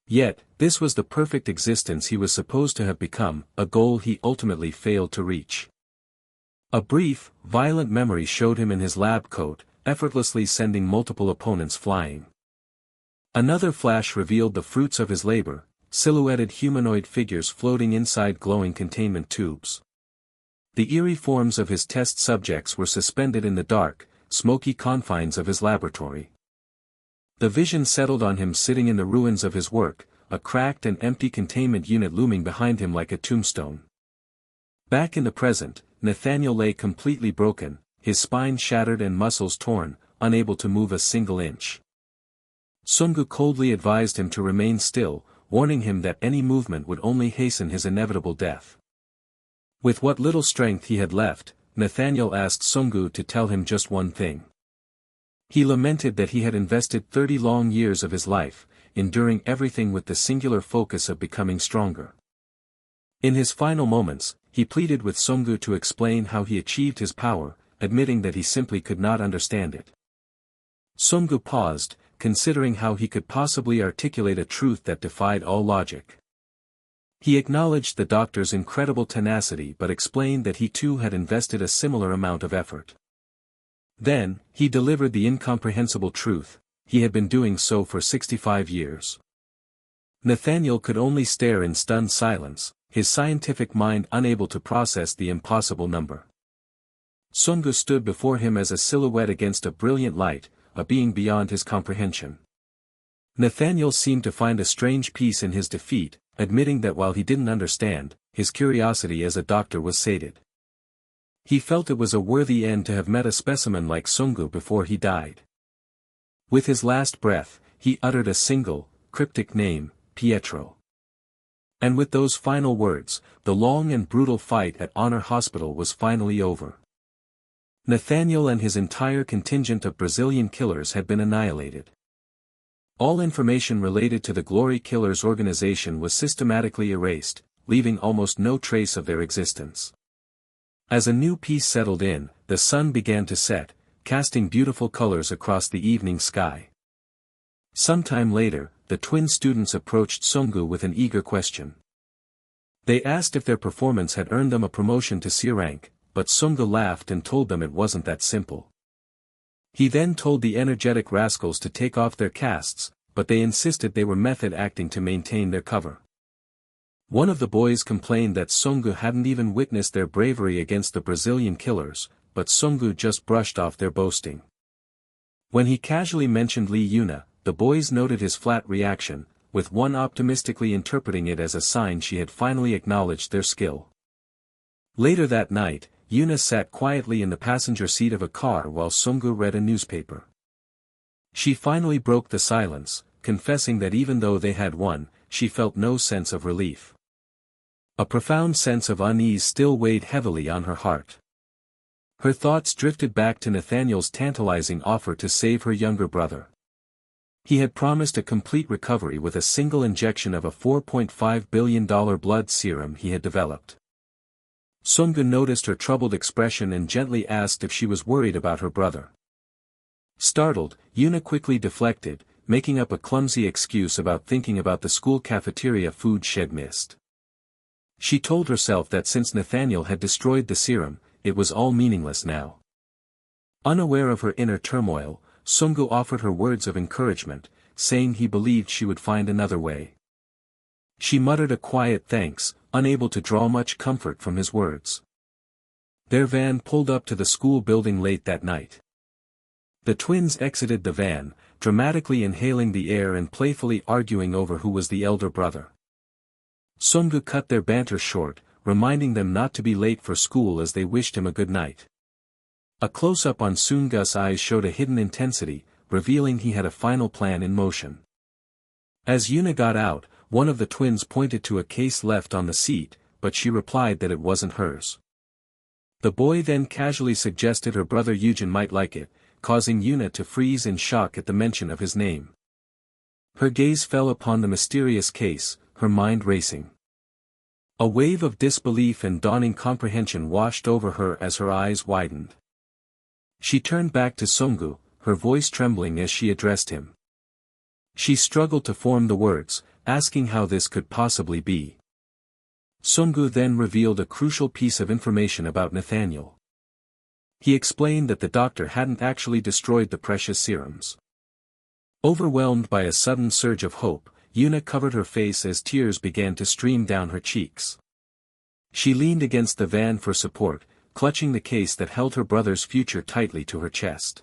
Yet, this was the perfect existence he was supposed to have become, a goal he ultimately failed to reach. A brief, violent memory showed him in his lab coat, effortlessly sending multiple opponents flying. Another flash revealed the fruits of his labor, silhouetted humanoid figures floating inside glowing containment tubes. The eerie forms of his test subjects were suspended in the dark, smoky confines of his laboratory. The vision settled on him sitting in the ruins of his work, a cracked and empty containment unit looming behind him like a tombstone. Back in the present, Nathaniel lay completely broken, his spine shattered and muscles torn, unable to move a single inch. Sungu coldly advised him to remain still, warning him that any movement would only hasten his inevitable death. With what little strength he had left, Nathaniel asked Sungu to tell him just one thing. He lamented that he had invested 30 long years of his life, enduring everything with the singular focus of becoming stronger. In his final moments, he pleaded with Sungu to explain how he achieved his power, admitting that he simply could not understand it. Sungu paused, considering how he could possibly articulate a truth that defied all logic. He acknowledged the doctor's incredible tenacity but explained that he too had invested a similar amount of effort. Then, he delivered the incomprehensible truth: he had been doing so for 65 years. Nathaniel could only stare in stunned silence, his scientific mind unable to process the impossible number. Sungu stood before him as a silhouette against a brilliant light, a being beyond his comprehension. Nathaniel seemed to find a strange peace in his defeat, admitting that while he didn't understand, his curiosity as a doctor was sated. He felt it was a worthy end to have met a specimen like Sungu before he died. With his last breath, he uttered a single, cryptic name, Pietro. And with those final words, the long and brutal fight at Honor Hospital was finally over. Nathaniel and his entire contingent of Brazilian killers had been annihilated. All information related to the Glory Killers organization was systematically erased, leaving almost no trace of their existence. As a new peace settled in, the sun began to set, casting beautiful colors across the evening sky. Sometime later, the twin students approached Sungu with an eager question. They asked if their performance had earned them a promotion to C rank, but Sungu laughed and told them it wasn't that simple. He then told the energetic rascals to take off their castes, but they insisted they were method acting to maintain their cover. One of the boys complained that Sungu hadn't even witnessed their bravery against the Brazilian killers, but Sungu just brushed off their boasting. When he casually mentioned Lee Yuna, the boys noted his flat reaction, with one optimistically interpreting it as a sign she had finally acknowledged their skill. Later that night, Yuna sat quietly in the passenger seat of a car while Sungu read a newspaper. She finally broke the silence, confessing that even though they had won, she felt no sense of relief. A profound sense of unease still weighed heavily on her heart. Her thoughts drifted back to Nathaniel's tantalizing offer to save her younger brother. He had promised a complete recovery with a single injection of a $4.5 billion blood serum he had developed. Sungu noticed her troubled expression and gently asked if she was worried about her brother. Startled, Yuna quickly deflected, making up a clumsy excuse about thinking about the school cafeteria food shed missed. She told herself that since Nathaniel had destroyed the serum, it was all meaningless now. Unaware of her inner turmoil, Sungu offered her words of encouragement, saying he believed she would find another way. She muttered a quiet thanks, unable to draw much comfort from his words. Their van pulled up to the school building late that night. The twins exited the van, dramatically inhaling the air and playfully arguing over who was the elder brother. Sungu cut their banter short, reminding them not to be late for school as they wished him a good night. A close-up on Sungu's eyes showed a hidden intensity, revealing he had a final plan in motion. As Yuna got out, one of the twins pointed to a case left on the seat, but she replied that it wasn't hers. The boy then casually suggested her brother Eugen might like it, causing Yuna to freeze in shock at the mention of his name. Her gaze fell upon the mysterious case, her mind racing. A wave of disbelief and dawning comprehension washed over her as her eyes widened. She turned back to Sungu, her voice trembling as she addressed him. She struggled to form the words, asking how this could possibly be. Sungu then revealed a crucial piece of information about Nathaniel. He explained that the doctor hadn't actually destroyed the precious serums. Overwhelmed by a sudden surge of hope, Yuna covered her face as tears began to stream down her cheeks. She leaned against the van for support, clutching the case that held her brother's future tightly to her chest.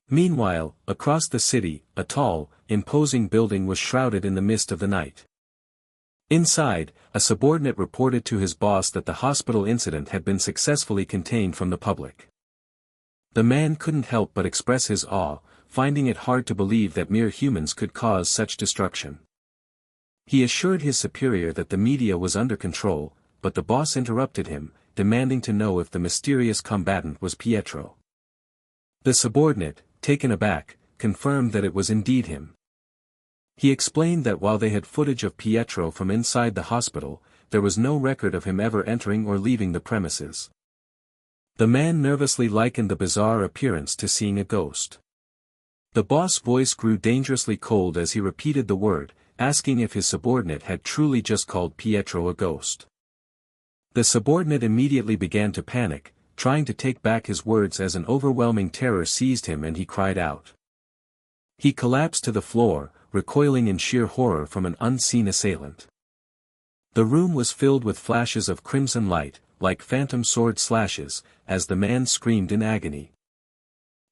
Meanwhile, across the city, a tall, imposing building was shrouded in the mist of the night. Inside, a subordinate reported to his boss that the hospital incident had been successfully contained from the public. The man couldn't help but express his awe, finding it hard to believe that mere humans could cause such destruction. He assured his superior that the media was under control, but the boss interrupted him, demanding to know if the mysterious combatant was Pietro. The subordinate, taken aback, confirmed that it was indeed him. He explained that while they had footage of Pietro from inside the hospital, there was no record of him ever entering or leaving the premises. The man nervously likened the bizarre appearance to seeing a ghost. The boss' voice grew dangerously cold as he repeated the word, asking if his subordinate had truly just called Pietro a ghost. The subordinate immediately began to panic, trying to take back his words as an overwhelming terror seized him and he cried out. He collapsed to the floor, recoiling in sheer horror from an unseen assailant. The room was filled with flashes of crimson light, like phantom sword slashes, as the man screamed in agony.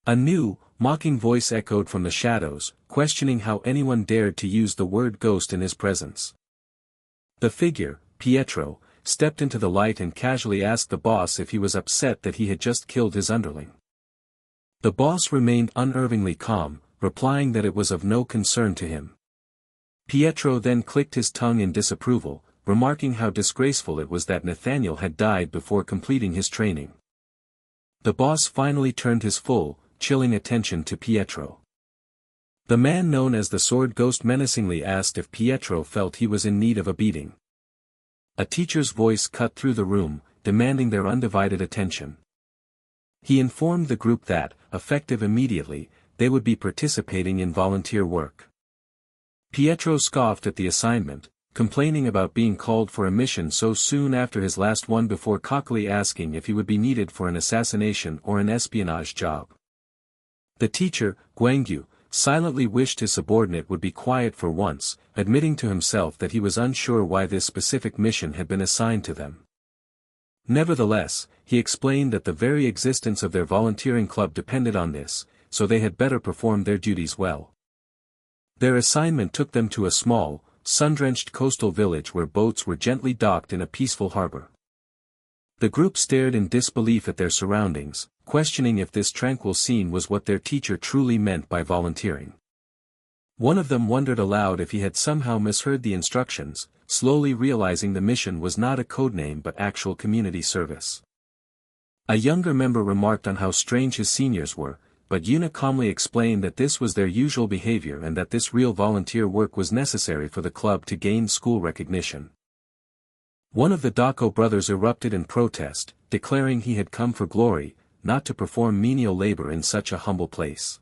A new, mocking voice echoed from the shadows, questioning how anyone dared to use the word ghost in his presence. The figure, Pietro, stepped into the light and casually asked the boss if he was upset that he had just killed his underling. The boss remained unerringly calm, replying that it was of no concern to him. Pietro then clicked his tongue in disapproval, remarking how disgraceful it was that Nathaniel had died before completing his training. The boss finally turned his full, chilling attention to Pietro. The man known as the Sword Ghost menacingly asked if Pietro felt he was in need of a beating. A teacher's voice cut through the room, demanding their undivided attention. He informed the group that, effective immediately, they would be participating in volunteer work. Pietro scoffed at the assignment, complaining about being called for a mission so soon after his last one before cockily asking if he would be needed for an assassination or an espionage job. The teacher, Guangyu, silently wished his subordinate would be quiet for once, admitting to himself that he was unsure why this specific mission had been assigned to them. Nevertheless, he explained that the very existence of their volunteering club depended on this, so they had better perform their duties well. Their assignment took them to a small, sun-drenched coastal village where boats were gently docked in a peaceful harbor. The group stared in disbelief at their surroundings, questioning if this tranquil scene was what their teacher truly meant by volunteering. One of them wondered aloud if he had somehow misheard the instructions, slowly realizing the mission was not a codename but actual community service. A younger member remarked on how strange his seniors were, but Yuna calmly explained that this was their usual behavior and that this real volunteer work was necessary for the club to gain school recognition. One of the Dako brothers erupted in protest, declaring he had come for glory, not to perform menial labor in such a humble place.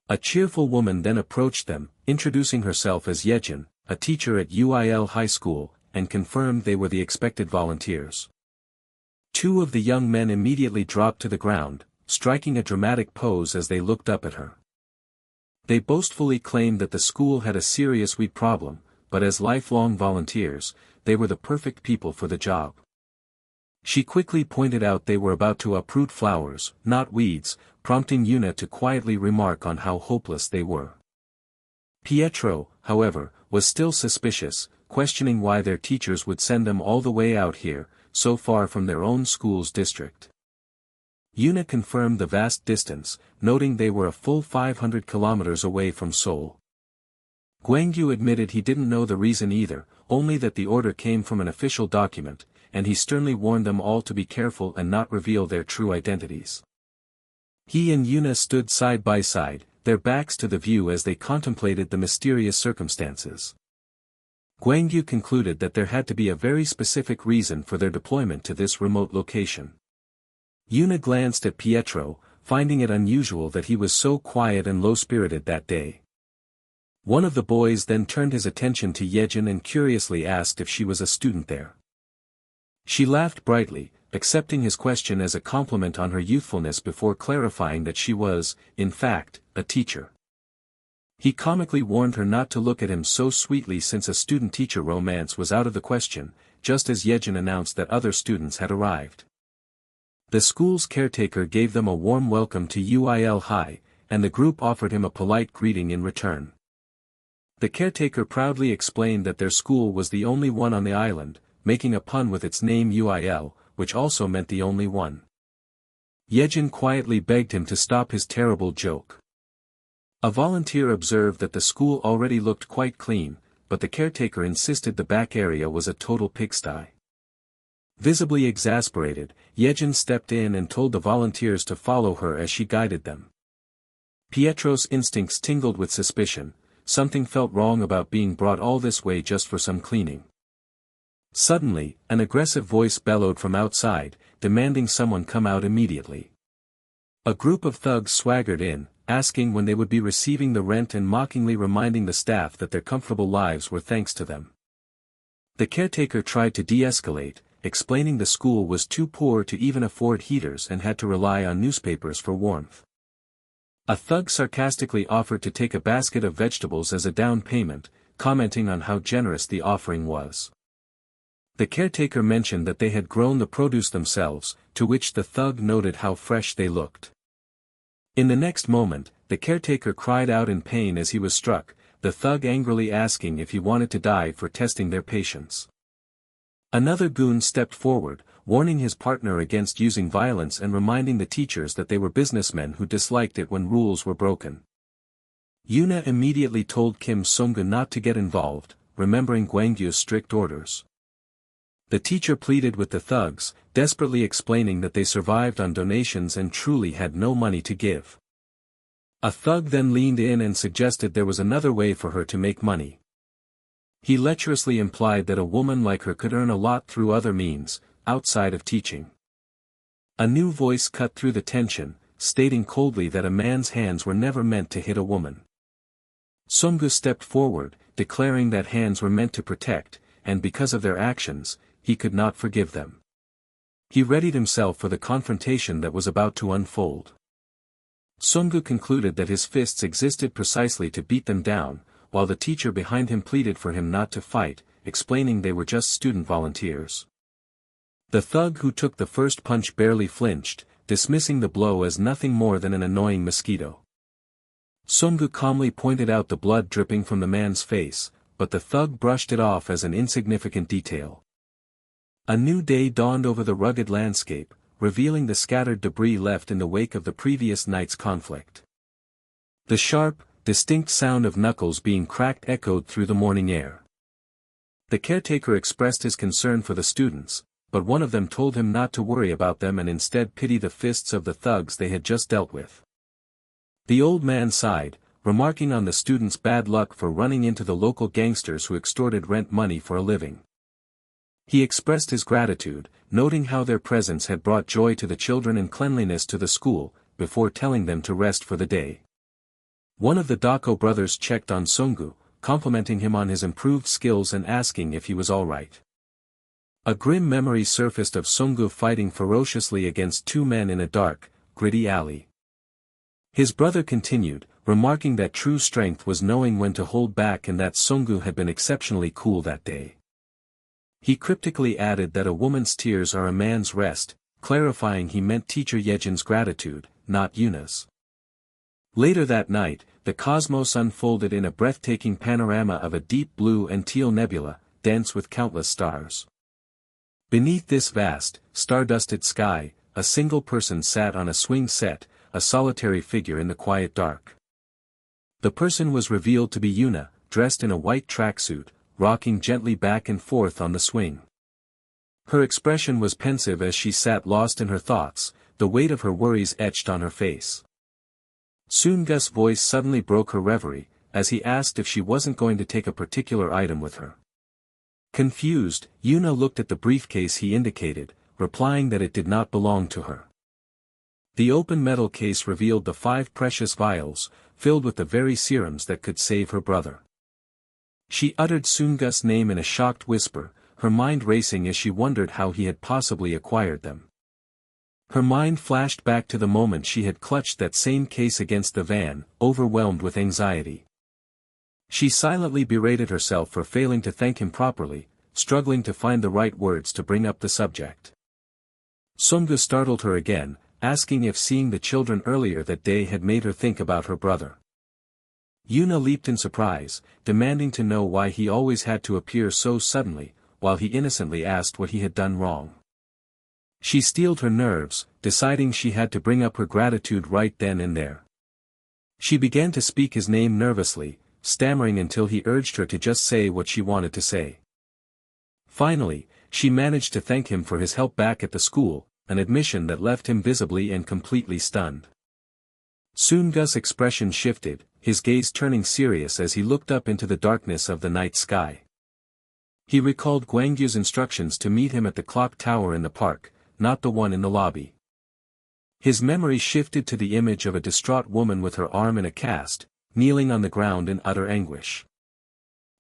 A cheerful woman then approached them, introducing herself as Yejin, a teacher at UIL High School, and confirmed they were the expected volunteers. Two of the young men immediately dropped to the ground, striking a dramatic pose as they looked up at her. They boastfully claimed that the school had a serious weed problem, but as lifelong volunteers, they were the perfect people for the job. She quickly pointed out they were about to uproot flowers, not weeds, prompting Yuna to quietly remark on how hopeless they were. Pietro, however, was still suspicious, questioning why their teachers would send them all the way out here, so far from their own school's district. Yuna confirmed the vast distance, noting they were a full 500 kilometers away from Seoul. Guangyu admitted he didn't know the reason either, only that the order came from an official document, and he sternly warned them all to be careful and not reveal their true identities. He and Yuna stood side by side, their backs to the view as they contemplated the mysterious circumstances. Guangyu concluded that there had to be a very specific reason for their deployment to this remote location. Yuna glanced at Pietro, finding it unusual that he was so quiet and low-spirited that day. One of the boys then turned his attention to Yejin and curiously asked if she was a student there. She laughed brightly, accepting his question as a compliment on her youthfulness before clarifying that she was, in fact, a teacher. He comically warned her not to look at him so sweetly since a student-teacher romance was out of the question, just as Yejin announced that other students had arrived. The school's caretaker gave them a warm welcome to UIL High, and the group offered him a polite greeting in return. The caretaker proudly explained that their school was the only one on the island, making a pun with its name UIL, which also meant the only one. Yejin quietly begged him to stop his terrible joke. A volunteer observed that the school already looked quite clean, but the caretaker insisted the back area was a total pigsty. Visibly exasperated, Yejin stepped in and told the volunteers to follow her as she guided them. Pietro's instincts tingled with suspicion. Something felt wrong about being brought all this way just for some cleaning. Suddenly, an aggressive voice bellowed from outside, demanding someone come out immediately. A group of thugs swaggered in, asking when they would be receiving the rent and mockingly reminding the staff that their comfortable lives were thanks to them. The caretaker tried to de-escalate, explaining the school was too poor to even afford heaters and had to rely on newspapers for warmth. A thug sarcastically offered to take a basket of vegetables as a down payment, commenting on how generous the offering was. The caretaker mentioned that they had grown the produce themselves, to which the thug noted how fresh they looked. In the next moment, the caretaker cried out in pain as he was struck, the thug angrily asking if he wanted to die for testing their patience. Another goon stepped forward, warning his partner against using violence and reminding the teachers that they were businessmen who disliked it when rules were broken. Yuna immediately told Kim Sung-gu not to get involved, remembering Gwanggyu's strict orders. The teacher pleaded with the thugs, desperately explaining that they survived on donations and truly had no money to give. A thug then leaned in and suggested there was another way for her to make money. He lecherously implied that a woman like her could earn a lot through other means, outside of teaching. A new voice cut through the tension, stating coldly that a man's hands were never meant to hit a woman. Sung-gu stepped forward, declaring that hands were meant to protect, and because of their actions, he could not forgive them. He readied himself for the confrontation that was about to unfold. Sung-gu concluded that his fists existed precisely to beat them down, while the teacher behind him pleaded for him not to fight, explaining they were just student volunteers. The thug who took the first punch barely flinched, dismissing the blow as nothing more than an annoying mosquito. Sung-gu calmly pointed out the blood dripping from the man's face, but the thug brushed it off as an insignificant detail. A new day dawned over the rugged landscape, revealing the scattered debris left in the wake of the previous night's conflict. The sharp, distinct sound of knuckles being cracked echoed through the morning air. The caretaker expressed his concern for the students, but one of them told him not to worry about them and instead pity the fists of the thugs they had just dealt with. The old man sighed, remarking on the students' bad luck for running into the local gangsters who extorted rent money for a living. He expressed his gratitude, noting how their presence had brought joy to the children and cleanliness to the school, before telling them to rest for the day. One of the Dako brothers checked on Sung-gu, complimenting him on his improved skills and asking if he was all right. A grim memory surfaced of Sung-gu fighting ferociously against two men in a dark, gritty alley. His brother continued, remarking that true strength was knowing when to hold back and that Sung-gu had been exceptionally cool that day. He cryptically added that a woman's tears are a man's rest, clarifying he meant teacher Yejin's gratitude, not Yuna's. Later that night, the cosmos unfolded in a breathtaking panorama of a deep blue and teal nebula, dense with countless stars. Beneath this vast, star-dusted sky, a single person sat on a swing set, a solitary figure in the quiet dark. The person was revealed to be Yuna, dressed in a white tracksuit, rocking gently back and forth on the swing. Her expression was pensive as she sat lost in her thoughts, the weight of her worries etched on her face. Soon Gus' voice suddenly broke her reverie, as he asked if she wasn't going to take a particular item with her. Confused, Yuna looked at the briefcase he indicated, replying that it did not belong to her. The open metal case revealed the 5 precious vials, filled with the very serums that could save her brother. She uttered Sungus' name in a shocked whisper, her mind racing as she wondered how he had possibly acquired them. Her mind flashed back to the moment she had clutched that same case against the van, overwhelmed with anxiety. She silently berated herself for failing to thank him properly, struggling to find the right words to bring up the subject. Sungu startled her again, asking if seeing the children earlier that day had made her think about her brother. Yuna leaped in surprise, demanding to know why he always had to appear so suddenly, while he innocently asked what he had done wrong. She steeled her nerves, deciding she had to bring up her gratitude right then and there. She began to speak his name nervously, stammering until he urged her to just say what she wanted to say. Finally, she managed to thank him for his help back at the school, an admission that left him visibly and completely stunned. Sungus' expression shifted, his gaze turning serious as he looked up into the darkness of the night sky. He recalled Guangyu's instructions to meet him at the clock tower in the park, not the one in the lobby. His memory shifted to the image of a distraught woman with her arm in a cast, kneeling on the ground in utter anguish.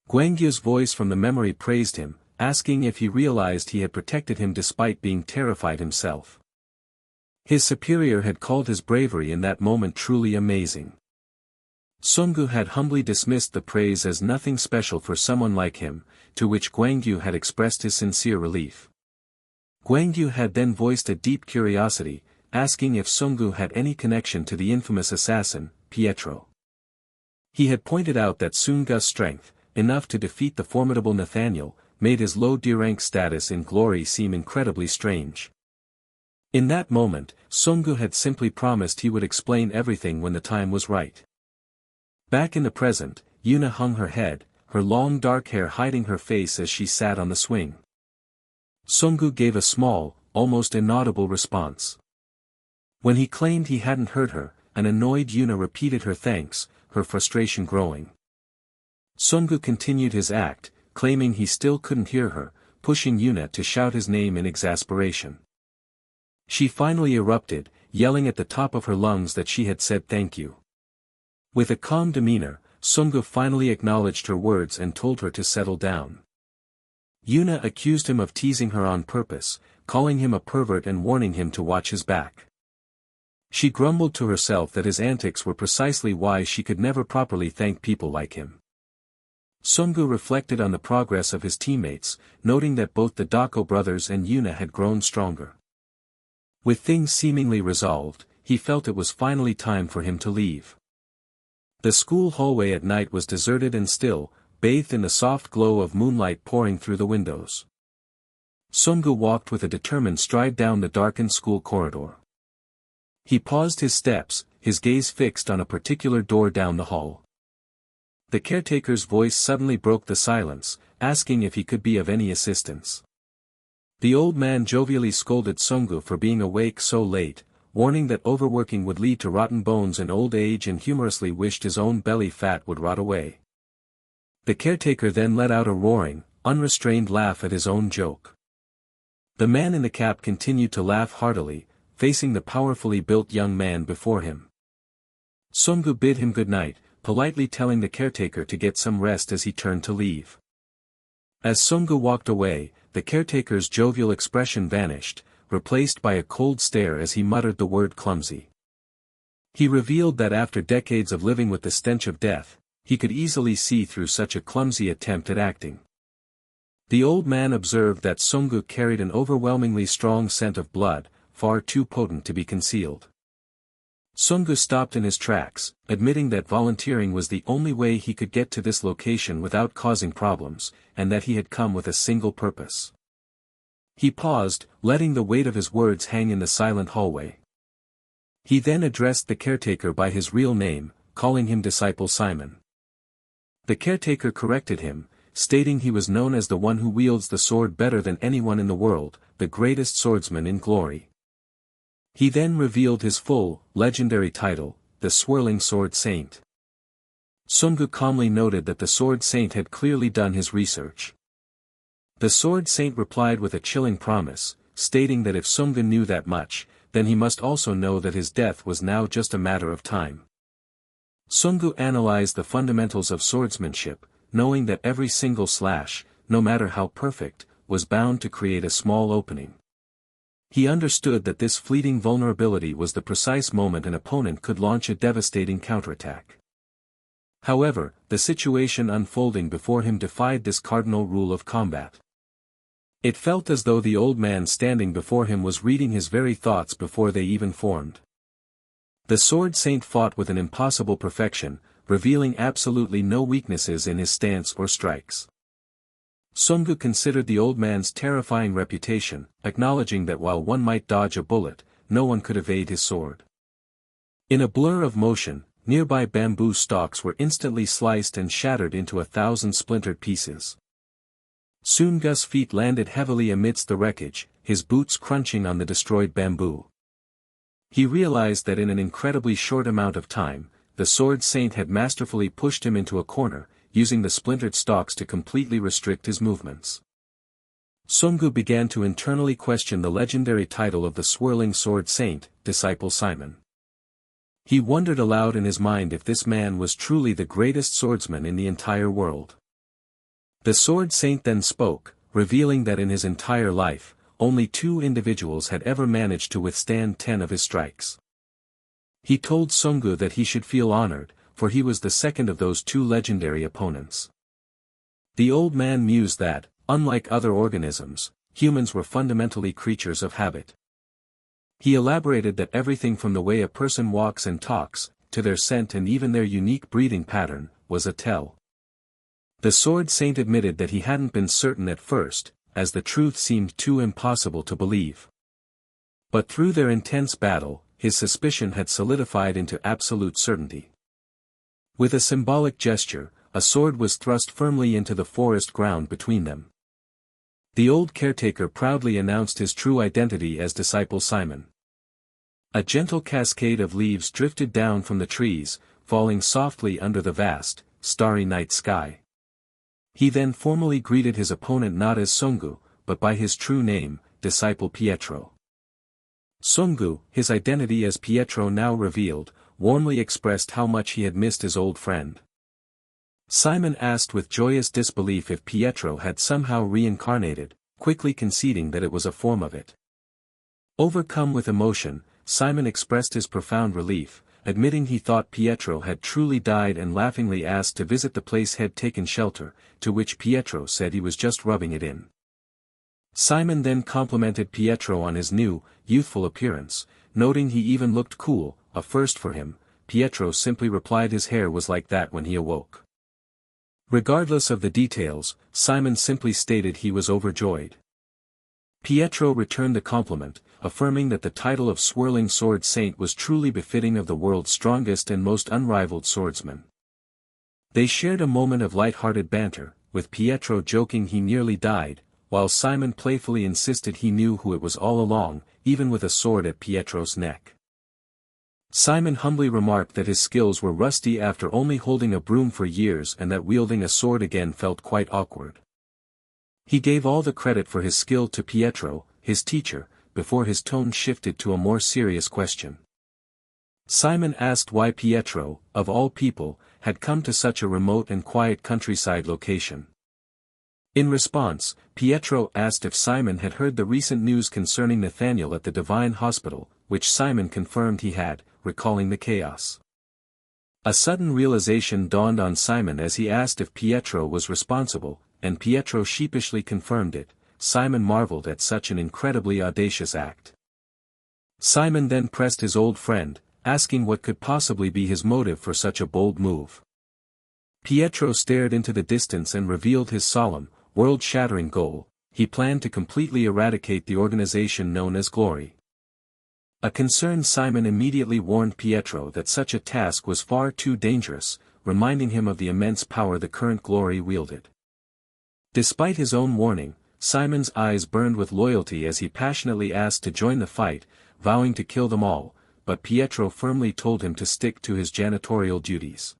Guangyu's voice from the memory praised him, asking if he realized he had protected him despite being terrified himself. His superior had called his bravery in that moment truly amazing. Sungu had humbly dismissed the praise as nothing special for someone like him, to which Guangyu had expressed his sincere relief. Guangyu had then voiced a deep curiosity, asking if Sungu had any connection to the infamous assassin, Pietro. He had pointed out that Sungu's strength, enough to defeat the formidable Nathaniel, made his low D-rank status in glory seem incredibly strange. In that moment, Sungu had simply promised he would explain everything when the time was right. Back in the present, Yuna hung her head, her long dark hair hiding her face as she sat on the swing. Sungu gave a small, almost inaudible response. When he claimed he hadn't heard her, an annoyed Yuna repeated her thanks, her frustration growing. Sungu continued his act, claiming he still couldn't hear her, pushing Yuna to shout his name in exasperation. She finally erupted, yelling at the top of her lungs that she had said thank you. With a calm demeanor, Sungu finally acknowledged her words and told her to settle down. Yuna accused him of teasing her on purpose, calling him a pervert and warning him to watch his back. She grumbled to herself that his antics were precisely why she could never properly thank people like him. Sungu reflected on the progress of his teammates, noting that both the Dako brothers and Yuna had grown stronger. With things seemingly resolved, he felt it was finally time for him to leave. The school hallway at night was deserted and still, bathed in the soft glow of moonlight pouring through the windows. Sungu walked with a determined stride down the darkened school corridor. He paused his steps, his gaze fixed on a particular door down the hall. The caretaker's voice suddenly broke the silence, asking if he could be of any assistance. The old man jovially scolded Sungu for being awake so late, warning that overworking would lead to rotten bones and old age, and humorously wished his own belly fat would rot away. The caretaker then let out a roaring, unrestrained laugh at his own joke. The man in the cap continued to laugh heartily, facing the powerfully built young man before him. Sungu bid him good night, politely telling the caretaker to get some rest as he turned to leave. As Sungu walked away, the caretaker's jovial expression vanished, replaced by a cold stare as he muttered the word clumsy. He revealed that after decades of living with the stench of death, he could easily see through such a clumsy attempt at acting. The old man observed that Sungu carried an overwhelmingly strong scent of blood, far too potent to be concealed. Sungu stopped in his tracks, admitting that volunteering was the only way he could get to this location without causing problems, and that he had come with a single purpose. He paused, letting the weight of his words hang in the silent hallway. He then addressed the caretaker by his real name, calling him Disciple Simon. The caretaker corrected him, stating he was known as the one who wields the sword better than anyone in the world, the greatest swordsman in glory. He then revealed his full, legendary title, the Swirling Sword Saint. Sungu calmly noted that the Sword Saint had clearly done his research. The Sword Saint replied with a chilling promise, stating that if Sungu knew that much, then he must also know that his death was now just a matter of time. Sungu analyzed the fundamentals of swordsmanship, knowing that every single slash, no matter how perfect, was bound to create a small opening. He understood that this fleeting vulnerability was the precise moment an opponent could launch a devastating counterattack. However, the situation unfolding before him defied this cardinal rule of combat. It felt as though the old man standing before him was reading his very thoughts before they even formed. The sword saint fought with an impossible perfection, revealing absolutely no weaknesses in his stance or strikes. Sungu considered the old man's terrifying reputation, acknowledging that while one might dodge a bullet, no one could evade his sword. In a blur of motion, nearby bamboo stalks were instantly sliced and shattered into 1,000 splintered pieces. Sungu's feet landed heavily amidst the wreckage, his boots crunching on the destroyed bamboo. He realized that in an incredibly short amount of time, the sword saint had masterfully pushed him into a corner, using the splintered stalks to completely restrict his movements. Sungu began to internally question the legendary title of the swirling sword saint, Disciple Simon. He wondered aloud in his mind if this man was truly the greatest swordsman in the entire world. The sword saint then spoke, revealing that in his entire life, only 2 individuals had ever managed to withstand 10 of his strikes. He told Sungu that he should feel honored, for he was the second of those 2 legendary opponents. The old man mused that, unlike other organisms, humans were fundamentally creatures of habit. He elaborated that everything from the way a person walks and talks, to their scent and even their unique breathing pattern, was a tell. The sword saint admitted that he hadn't been certain at first, as the truth seemed too impossible to believe. But through their intense battle, his suspicion had solidified into absolute certainty. With a symbolic gesture, a sword was thrust firmly into the forest ground between them. The old caretaker proudly announced his true identity as Disciple Simon. A gentle cascade of leaves drifted down from the trees, falling softly under the vast, starry night sky. He then formally greeted his opponent not as Sungu, but by his true name, Disciple Pietro. Sungu, his identity as Pietro now revealed, warmly expressed how much he had missed his old friend. Simon asked with joyous disbelief if Pietro had somehow reincarnated, quickly conceding that it was a form of it. Overcome with emotion, Simon expressed his profound relief, admitting he thought Pietro had truly died and laughingly asked to visit the place had taken shelter, to which Pietro said he was just rubbing it in. Simon then complimented Pietro on his new, youthful appearance, noting he even looked cool, a first for him. Pietro simply replied his hair was like that when he awoke. Regardless of the details, Simon simply stated he was overjoyed. Pietro returned the compliment, affirming that the title of Swirling Sword Saint was truly befitting of the world's strongest and most unrivaled swordsman. They shared a moment of light-hearted banter, with Pietro joking he nearly died, while Simon playfully insisted he knew who it was all along, even with a sword at Pietro's neck. Simon humbly remarked that his skills were rusty after only holding a broom for years and that wielding a sword again felt quite awkward. He gave all the credit for his skill to Pietro, his teacher, before his tone shifted to a more serious question. Simon asked why Pietro, of all people, had come to such a remote and quiet countryside location. In response, Pietro asked if Simon had heard the recent news concerning Nathaniel at the Divine Hospital, which Simon confirmed he had, recalling the chaos. A sudden realization dawned on Simon as he asked if Pietro was responsible, and Pietro sheepishly confirmed it. Simon marveled at such an incredibly audacious act. Simon then pressed his old friend, asking what could possibly be his motive for such a bold move. Pietro stared into the distance and revealed his solemn, world-shattering goal. He planned to completely eradicate the organization known as Glory. A concerned Simon immediately warned Pietro that such a task was far too dangerous, reminding him of the immense power the current Glory wielded. Despite his own warning, Simon's eyes burned with loyalty as he passionately asked to join the fight, vowing to kill them all, but Pietro firmly told him to stick to his janitorial duties.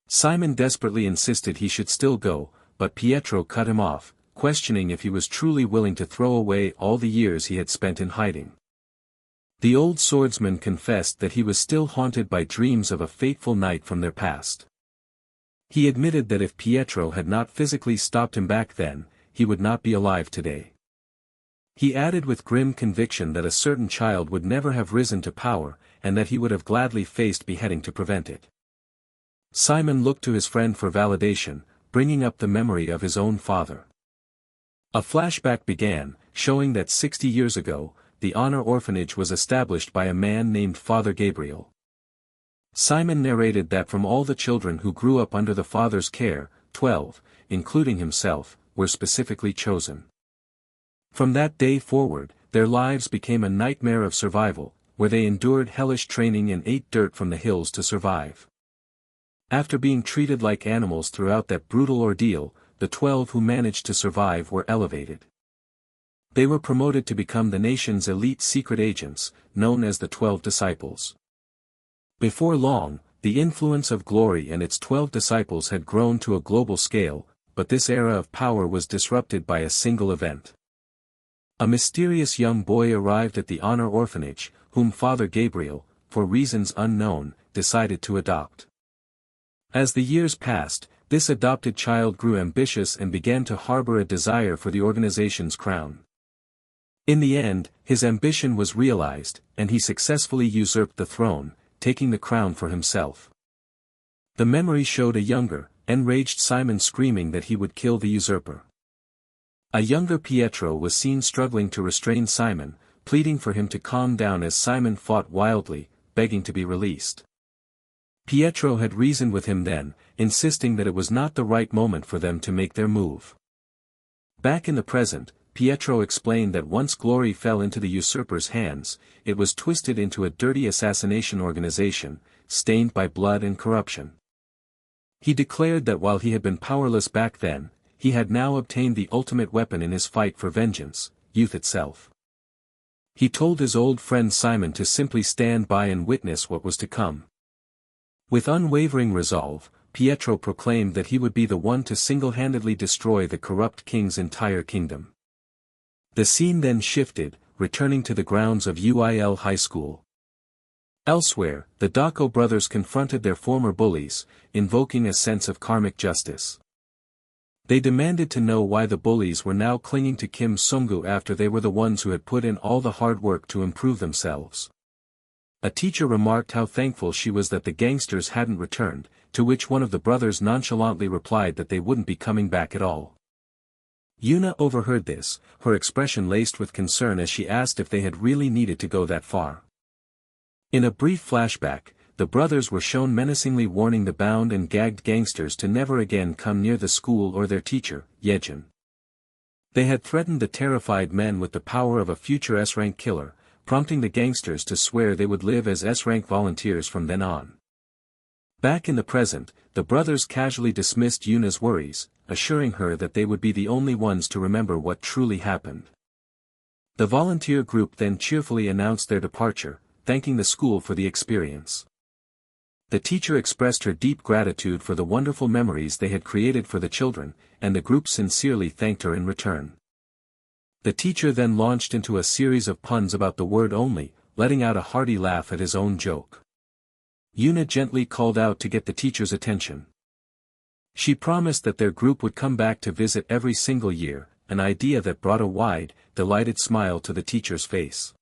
Simon desperately insisted he should still go, but Pietro cut him off, questioning if he was truly willing to throw away all the years he had spent in hiding. The old swordsman confessed that he was still haunted by dreams of a fateful night from their past. He admitted that if Pietro had not physically stopped him back then, he would not be alive today. He added with grim conviction that a certain child would never have risen to power, and that he would have gladly faced beheading to prevent it. Simon looked to his friend for validation, bringing up the memory of his own father. A flashback began, showing that 60 years ago, the honor orphanage was established by a man named Father Gabriel. Simon narrated that from all the children who grew up under the father's care, 12, including himself, were specifically chosen. From that day forward, their lives became a nightmare of survival, where they endured hellish training and ate dirt from the hills to survive. After being treated like animals throughout that brutal ordeal, the 12 who managed to survive were elevated. They were promoted to become the nation's elite secret agents, known as the 12 Disciples. Before long, the influence of Glory and its 12 disciples had grown to a global scale, but this era of power was disrupted by a single event. A mysterious young boy arrived at the honor orphanage, whom Father Gabriel, for reasons unknown, decided to adopt. As the years passed, this adopted child grew ambitious and began to harbor a desire for the organization's crown. In the end, his ambition was realized, and he successfully usurped the throne, taking the crown for himself. The memory showed a younger, enraged Simon screaming that he would kill the usurper. A younger Pietro was seen struggling to restrain Simon, pleading for him to calm down as Simon fought wildly, begging to be released. Pietro had reasoned with him then, insisting that it was not the right moment for them to make their move. Back in the present, Pietro explained that once Glory fell into the usurper's hands, it was twisted into a dirty assassination organization, stained by blood and corruption. He declared that while he had been powerless back then, he had now obtained the ultimate weapon in his fight for vengeance, youth itself. He told his old friend Simon to simply stand by and witness what was to come. With unwavering resolve, Pietro proclaimed that he would be the one to single-handedly destroy the corrupt king's entire kingdom. The scene then shifted, returning to the grounds of UIL High School. Elsewhere, the Dako brothers confronted their former bullies, invoking a sense of karmic justice. They demanded to know why the bullies were now clinging to Kim Sunggu after they were the ones who had put in all the hard work to improve themselves. A teacher remarked how thankful she was that the gangsters hadn't returned, to which one of the brothers nonchalantly replied that they wouldn't be coming back at all. Yuna overheard this, her expression laced with concern as she asked if they had really needed to go that far. In a brief flashback, the brothers were shown menacingly warning the bound and gagged gangsters to never again come near the school or their teacher, Yejin. They had threatened the terrified men with the power of a future S-rank killer, prompting the gangsters to swear they would live as S-rank volunteers from then on. Back in the present, the brothers casually dismissed Yuna's worries, assuring her that they would be the only ones to remember what truly happened. The volunteer group then cheerfully announced their departure, thanking the school for the experience. The teacher expressed her deep gratitude for the wonderful memories they had created for the children, and the group sincerely thanked her in return. The teacher then launched into a series of puns about the word only, letting out a hearty laugh at his own joke. Yuna gently called out to get the teacher's attention. She promised that their group would come back to visit every single year, an idea that brought a wide, delighted smile to the teacher's face.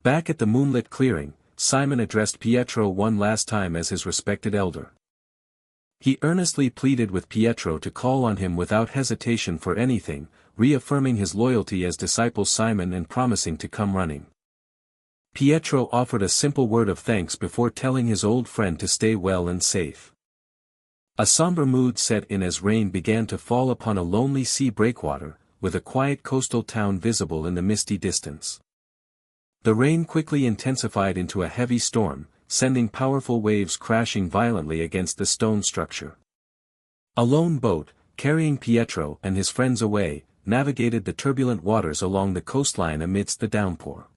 Back at the moonlit clearing, Simon addressed Pietro one last time as his respected elder. He earnestly pleaded with Pietro to call on him without hesitation for anything, reaffirming his loyalty as disciple Simon and promising to come running. Pietro offered a simple word of thanks before telling his old friend to stay well and safe. A somber mood set in as rain began to fall upon a lonely sea breakwater, with a quiet coastal town visible in the misty distance. The rain quickly intensified into a heavy storm, sending powerful waves crashing violently against the stone structure. A lone boat, carrying Pietro and his friends away, navigated the turbulent waters along the coastline amidst the downpour.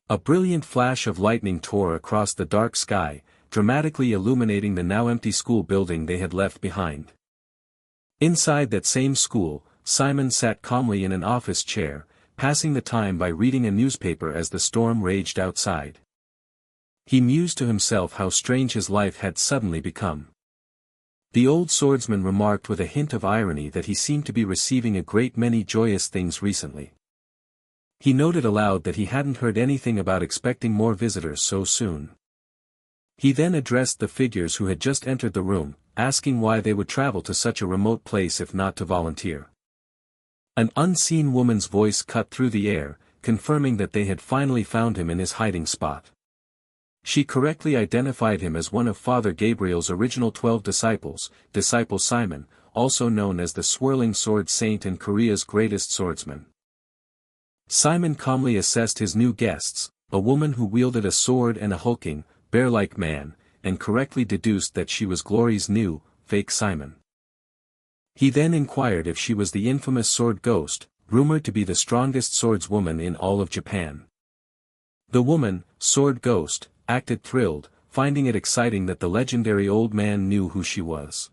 A brilliant flash of lightning tore across the dark sky, dramatically illuminating the now empty school building they had left behind. Inside that same school, Simon sat calmly in an office chair, passing the time by reading a newspaper as the storm raged outside. He mused to himself how strange his life had suddenly become. The old swordsman remarked with a hint of irony that he seemed to be receiving a great many joyous things recently. He noted aloud that he hadn't heard anything about expecting more visitors so soon. He then addressed the figures who had just entered the room, asking why they would travel to such a remote place if not to volunteer. An unseen woman's voice cut through the air, confirming that they had finally found him in his hiding spot. She correctly identified him as one of Father Gabriel's original 12 disciples, Disciple Simon, also known as the Swirling Sword Saint and Korea's greatest swordsman. Simon calmly assessed his new guests, a woman who wielded a sword and a hulking, bear-like man, and correctly deduced that she was Glory's new, fake Simon. He then inquired if she was the infamous Sword Ghost, rumored to be the strongest swordswoman in all of Japan. The woman, Sword Ghost, acted thrilled, finding it exciting that the legendary old man knew who she was.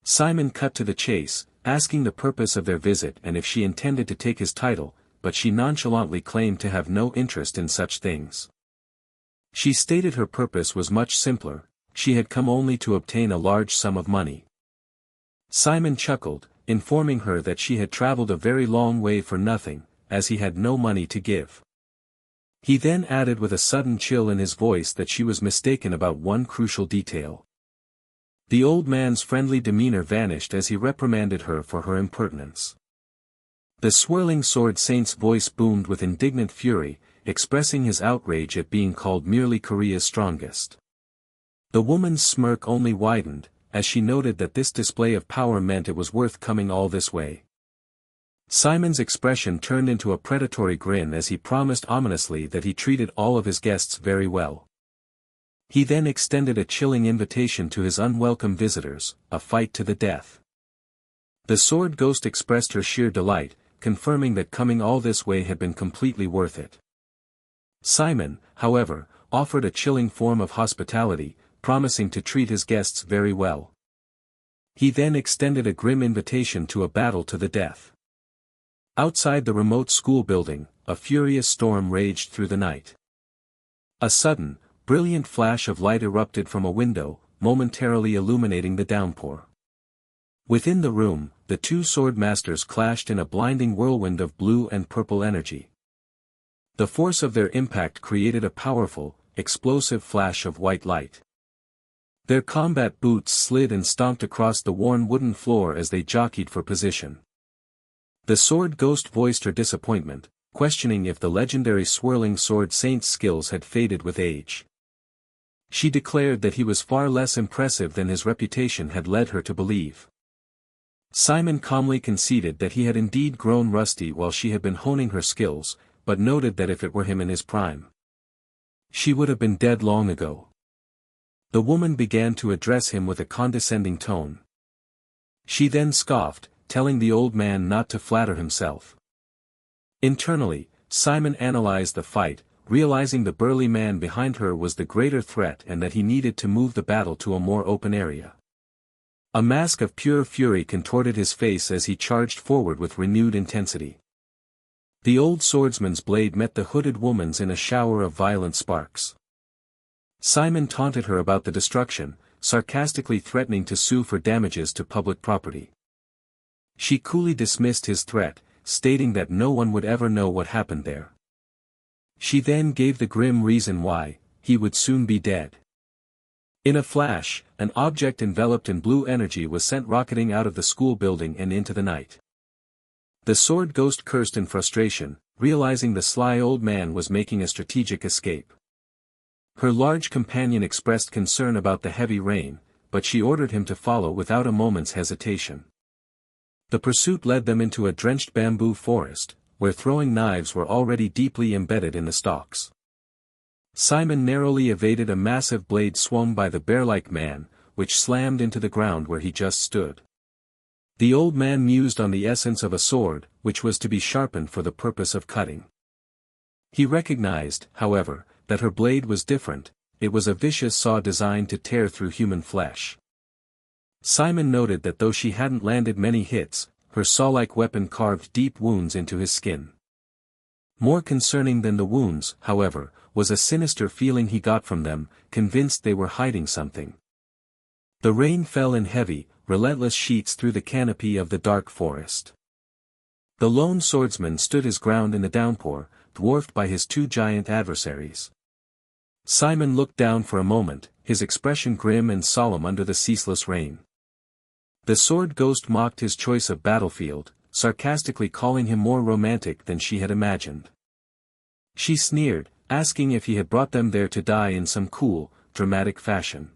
Simon cut to the chase, asking the purpose of their visit and if she intended to take his title, but she nonchalantly claimed to have no interest in such things. She stated her purpose was much simpler, she had come only to obtain a large sum of money. Simon chuckled, informing her that she had traveled a very long way for nothing, as he had no money to give. He then added with a sudden chill in his voice that she was mistaken about one crucial detail. The old man's friendly demeanor vanished as he reprimanded her for her impertinence. The Swirling Sword Saint's voice boomed with indignant fury, expressing his outrage at being called merely Korea's strongest. The woman's smirk only widened, as she noted that this display of power meant it was worth coming all this way. Simon's expression turned into a predatory grin as he promised ominously that he treated all of his guests very well. He then extended a chilling invitation to his unwelcome visitors, a fight to the death. The Sword Ghost expressed her sheer delight, confirming that coming all this way had been completely worth it. Simon, however, offered a chilling form of hospitality, promising to treat his guests very well. He then extended a grim invitation to a battle to the death. Outside the remote school building, a furious storm raged through the night. A sudden, brilliant flash of light erupted from a window, momentarily illuminating the downpour. Within the room, the two sword masters clashed in a blinding whirlwind of blue and purple energy. The force of their impact created a powerful, explosive flash of white light. Their combat boots slid and stomped across the worn wooden floor as they jockeyed for position. The Sword Ghost voiced her disappointment, questioning if the legendary Swirling Sword Saint's skills had faded with age. She declared that he was far less impressive than his reputation had led her to believe. Simon calmly conceded that he had indeed grown rusty while she had been honing her skills, but noted that if it were him in his prime, she would have been dead long ago. The woman began to address him with a condescending tone. She then scoffed, telling the old man not to flatter himself. Internally, Simon analyzed the fight, realizing the burly man behind her was the greater threat and that he needed to move the battle to a more open area. A mask of pure fury contorted his face as he charged forward with renewed intensity. The old swordsman's blade met the hooded woman's in a shower of violent sparks. Simon taunted her about the destruction, sarcastically threatening to sue for damages to public property. She coolly dismissed his threat, stating that no one would ever know what happened there. She then gave the grim reason why: he would soon be dead. In a flash, an object enveloped in blue energy was sent rocketing out of the school building and into the night. The Sword Ghost cursed in frustration, realizing the sly old man was making a strategic escape. Her large companion expressed concern about the heavy rain, but she ordered him to follow without a moment's hesitation. The pursuit led them into a drenched bamboo forest, where throwing knives were already deeply embedded in the stalks. Simon narrowly evaded a massive blade swung by the bear-like man, which slammed into the ground where he just stood. The old man mused on the essence of a sword, which was to be sharpened for the purpose of cutting. He recognized, however, that her blade was different. It was a vicious saw designed to tear through human flesh. Simon noted that though she hadn't landed many hits, her saw-like weapon carved deep wounds into his skin. More concerning than the wounds, however, was a sinister feeling he got from them, convinced they were hiding something. The rain fell in heavy, relentless sheets through the canopy of the dark forest. The lone swordsman stood his ground in the downpour, dwarfed by his two giant adversaries. Simon looked down for a moment, his expression grim and solemn under the ceaseless rain. The sword ghost mocked his choice of battlefield, sarcastically calling him more romantic than she had imagined. She sneered, asking if he had brought them there to die in some cool, dramatic fashion.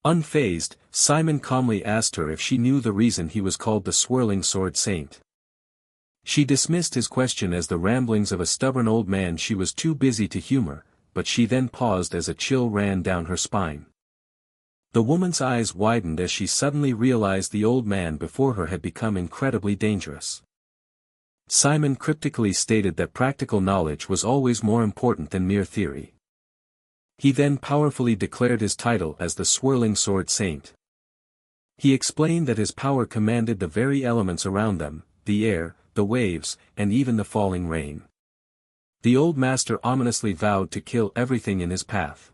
Unfazed, Simon calmly asked her if she knew the reason he was called the Swirling Sword Saint. She dismissed his question as the ramblings of a stubborn old man she was too busy to humor, but she then paused as a chill ran down her spine. The woman's eyes widened as she suddenly realized the old man before her had become incredibly dangerous. Simon cryptically stated that practical knowledge was always more important than mere theory. He then powerfully declared his title as the Swirling Sword Saint. He explained that his power commanded the very elements around them, the air, the waves, and even the falling rain. The old master ominously vowed to kill everything in his path.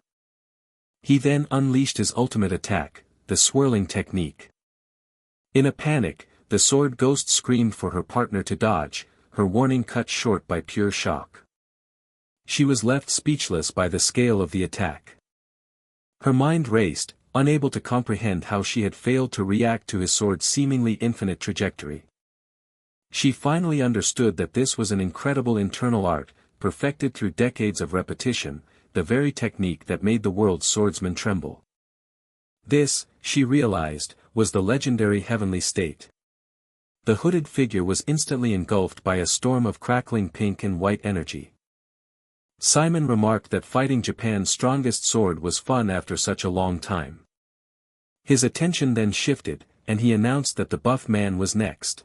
He then unleashed his ultimate attack, the swirling technique. In a panic, the sword ghost screamed for her partner to dodge, her warning cut short by pure shock. She was left speechless by the scale of the attack. Her mind raced, unable to comprehend how she had failed to react to his sword's seemingly infinite trajectory. She finally understood that this was an incredible internal art, perfected through decades of repetition, the very technique that made the world's swordsman tremble. This, she realized, was the legendary heavenly state. The hooded figure was instantly engulfed by a storm of crackling pink and white energy. Simon remarked that fighting Japan's strongest sword was fun after such a long time. His attention then shifted, and he announced that the buff man was next.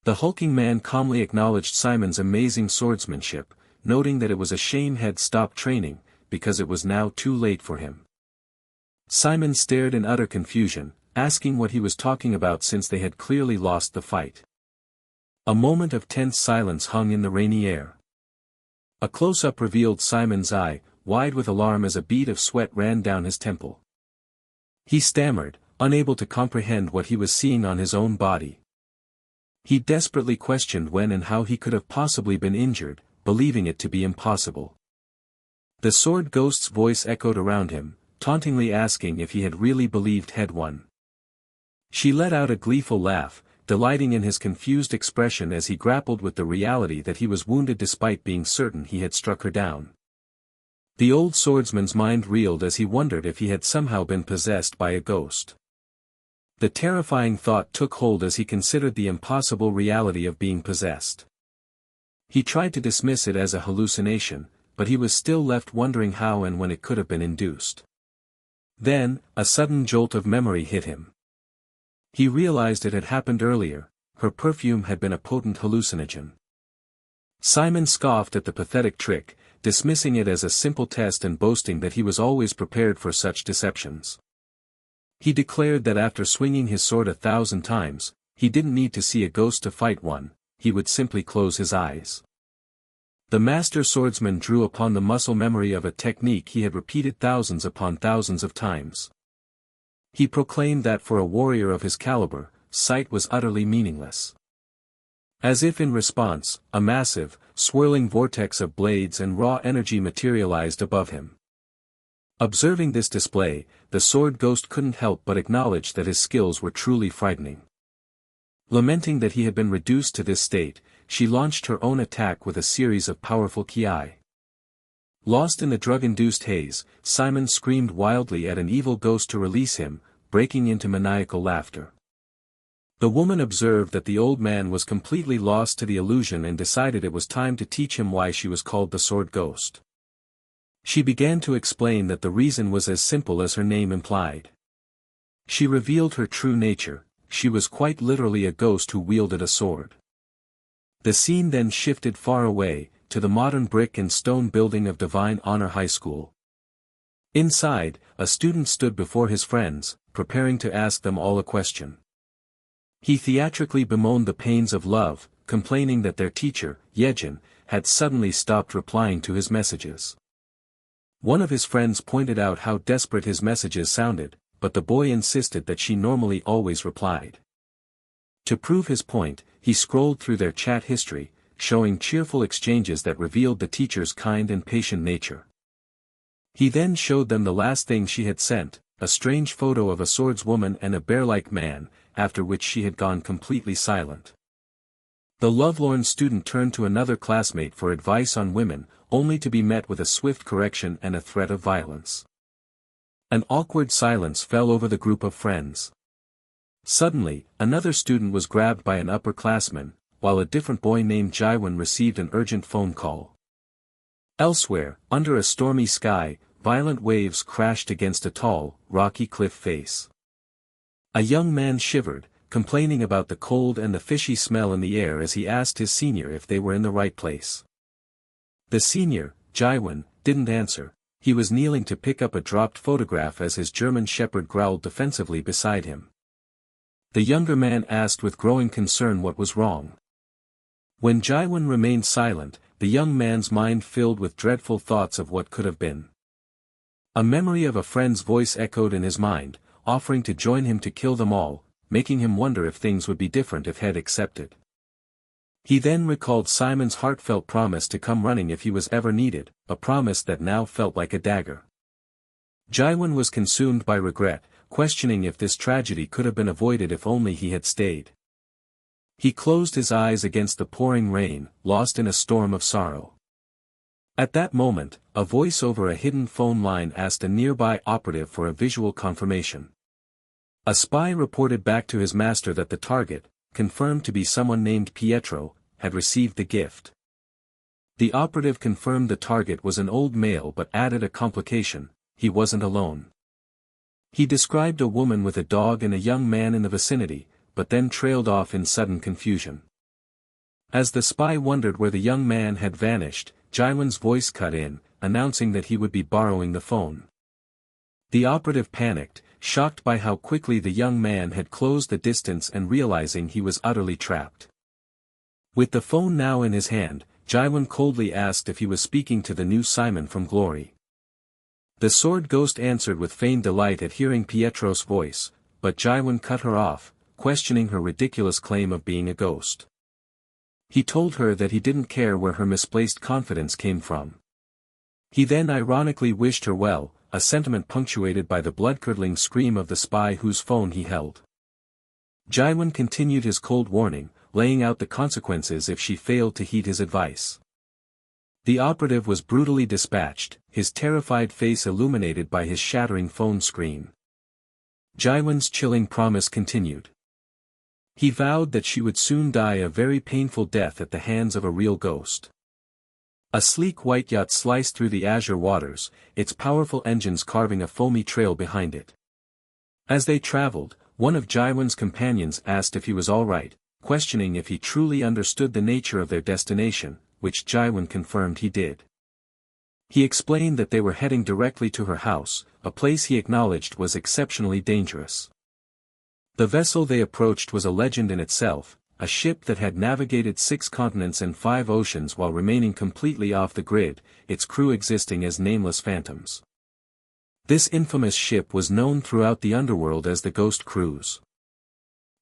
The hulking man calmly acknowledged Simon's amazing swordsmanship, noting that it was a shame he'd stopped training, because it was now too late for him. Simon stared in utter confusion, asking what he was talking about since they had clearly lost the fight. A moment of tense silence hung in the rainy air. A close-up revealed Simon's eye, wide with alarm as a bead of sweat ran down his temple. He stammered, unable to comprehend what he was seeing on his own body. He desperately questioned when and how he could have possibly been injured, believing it to be impossible. The sword ghost's voice echoed around him, tauntingly asking if he had really believed he'd won. She let out a gleeful laugh, delighting in his confused expression as he grappled with the reality that he was wounded despite being certain he had struck her down. The old swordsman's mind reeled as he wondered if he had somehow been possessed by a ghost. The terrifying thought took hold as he considered the impossible reality of being possessed. He tried to dismiss it as a hallucination, but he was still left wondering how and when it could have been induced. Then, a sudden jolt of memory hit him. He realized it had happened earlier, her perfume had been a potent hallucinogen. Simon scoffed at the pathetic trick, dismissing it as a simple test and boasting that he was always prepared for such deceptions. He declared that after swinging his sword 1,000 times, he didn't need to see a ghost to fight one, he would simply close his eyes. The master swordsman drew upon the muscle memory of a technique he had repeated thousands upon thousands of times. He proclaimed that for a warrior of his caliber, sight was utterly meaningless. As if in response, a massive, swirling vortex of blades and raw energy materialized above him. Observing this display, the sword ghost couldn't help but acknowledge that his skills were truly frightening. Lamenting that he had been reduced to this state, she launched her own attack with a series of powerful ki. Lost in the drug-induced haze, Simon screamed wildly at an evil ghost to release him, breaking into maniacal laughter. The woman observed that the old man was completely lost to the illusion and decided it was time to teach him why she was called the Sword Ghost. She began to explain that the reason was as simple as her name implied. She revealed her true nature, she was quite literally a ghost who wielded a sword. The scene then shifted far away, to the modern brick and stone building of Divine Honor High School. Inside, a student stood before his friends, preparing to ask them all a question. He theatrically bemoaned the pains of love, complaining that their teacher, Yejin, had suddenly stopped replying to his messages. One of his friends pointed out how desperate his messages sounded, but the boy insisted that she normally always replied. To prove his point, he scrolled through their chat history, showing cheerful exchanges that revealed the teacher's kind and patient nature. He then showed them the last thing she had sent, a strange photo of a swordswoman and a bear-like man, after which she had gone completely silent. The lovelorn student turned to another classmate for advice on women, only to be met with a swift correction and a threat of violence. An awkward silence fell over the group of friends. Suddenly, another student was grabbed by an upperclassman, while a different boy named Jaiwan received an urgent phone call. Elsewhere, under a stormy sky, violent waves crashed against a tall, rocky cliff face. A young man shivered, complaining about the cold and the fishy smell in the air as he asked his senior if they were in the right place. The senior, Jaiwan, didn't answer. He was kneeling to pick up a dropped photograph as his German shepherd growled defensively beside him. The younger man asked with growing concern what was wrong. When Jaiwan remained silent, the young man's mind filled with dreadful thoughts of what could have been. A memory of a friend's voice echoed in his mind, offering to join him to kill them all, making him wonder if things would be different if Head accepted. He then recalled Simon's heartfelt promise to come running if he was ever needed, a promise that now felt like a dagger. Jaiwan was consumed by regret, questioning if this tragedy could have been avoided if only he had stayed. He closed his eyes against the pouring rain, lost in a storm of sorrow. At that moment, a voice over a hidden phone line asked a nearby operative for a visual confirmation. A spy reported back to his master that the target, confirmed to be someone named Pietro, had received the gift. The operative confirmed the target was an old male but added a complication: he wasn't alone. He described a woman with a dog and a young man in the vicinity, but then trailed off in sudden confusion. As the spy wondered where the young man had vanished, Jaiwan's voice cut in, announcing that he would be borrowing the phone. The operative panicked, shocked by how quickly the young man had closed the distance and realizing he was utterly trapped. With the phone now in his hand, Jaiwan coldly asked if he was speaking to the new Simon from Glory. The sword ghost answered with feigned delight at hearing Pietro's voice, but Jaiwan cut her off, questioning her ridiculous claim of being a ghost. He told her that he didn't care where her misplaced confidence came from. He then ironically wished her well, a sentiment punctuated by the blood-curdling scream of the spy whose phone he held. Jaiwan continued his cold warning, laying out the consequences if she failed to heed his advice. The operative was brutally dispatched, his terrified face illuminated by his shattering phone screen. Jaiwan's chilling promise continued. He vowed that she would soon die a very painful death at the hands of a real ghost. A sleek white yacht sliced through the azure waters, its powerful engines carving a foamy trail behind it. As they traveled, one of Jaiwan's companions asked if he was all right, questioning if he truly understood the nature of their destination, which Jaiwan confirmed he did. He explained that they were heading directly to her house, a place he acknowledged was exceptionally dangerous. The vessel they approached was a legend in itself, a ship that had navigated 6 continents and 5 oceans while remaining completely off the grid, its crew existing as nameless phantoms. This infamous ship was known throughout the underworld as the Ghost Cruise.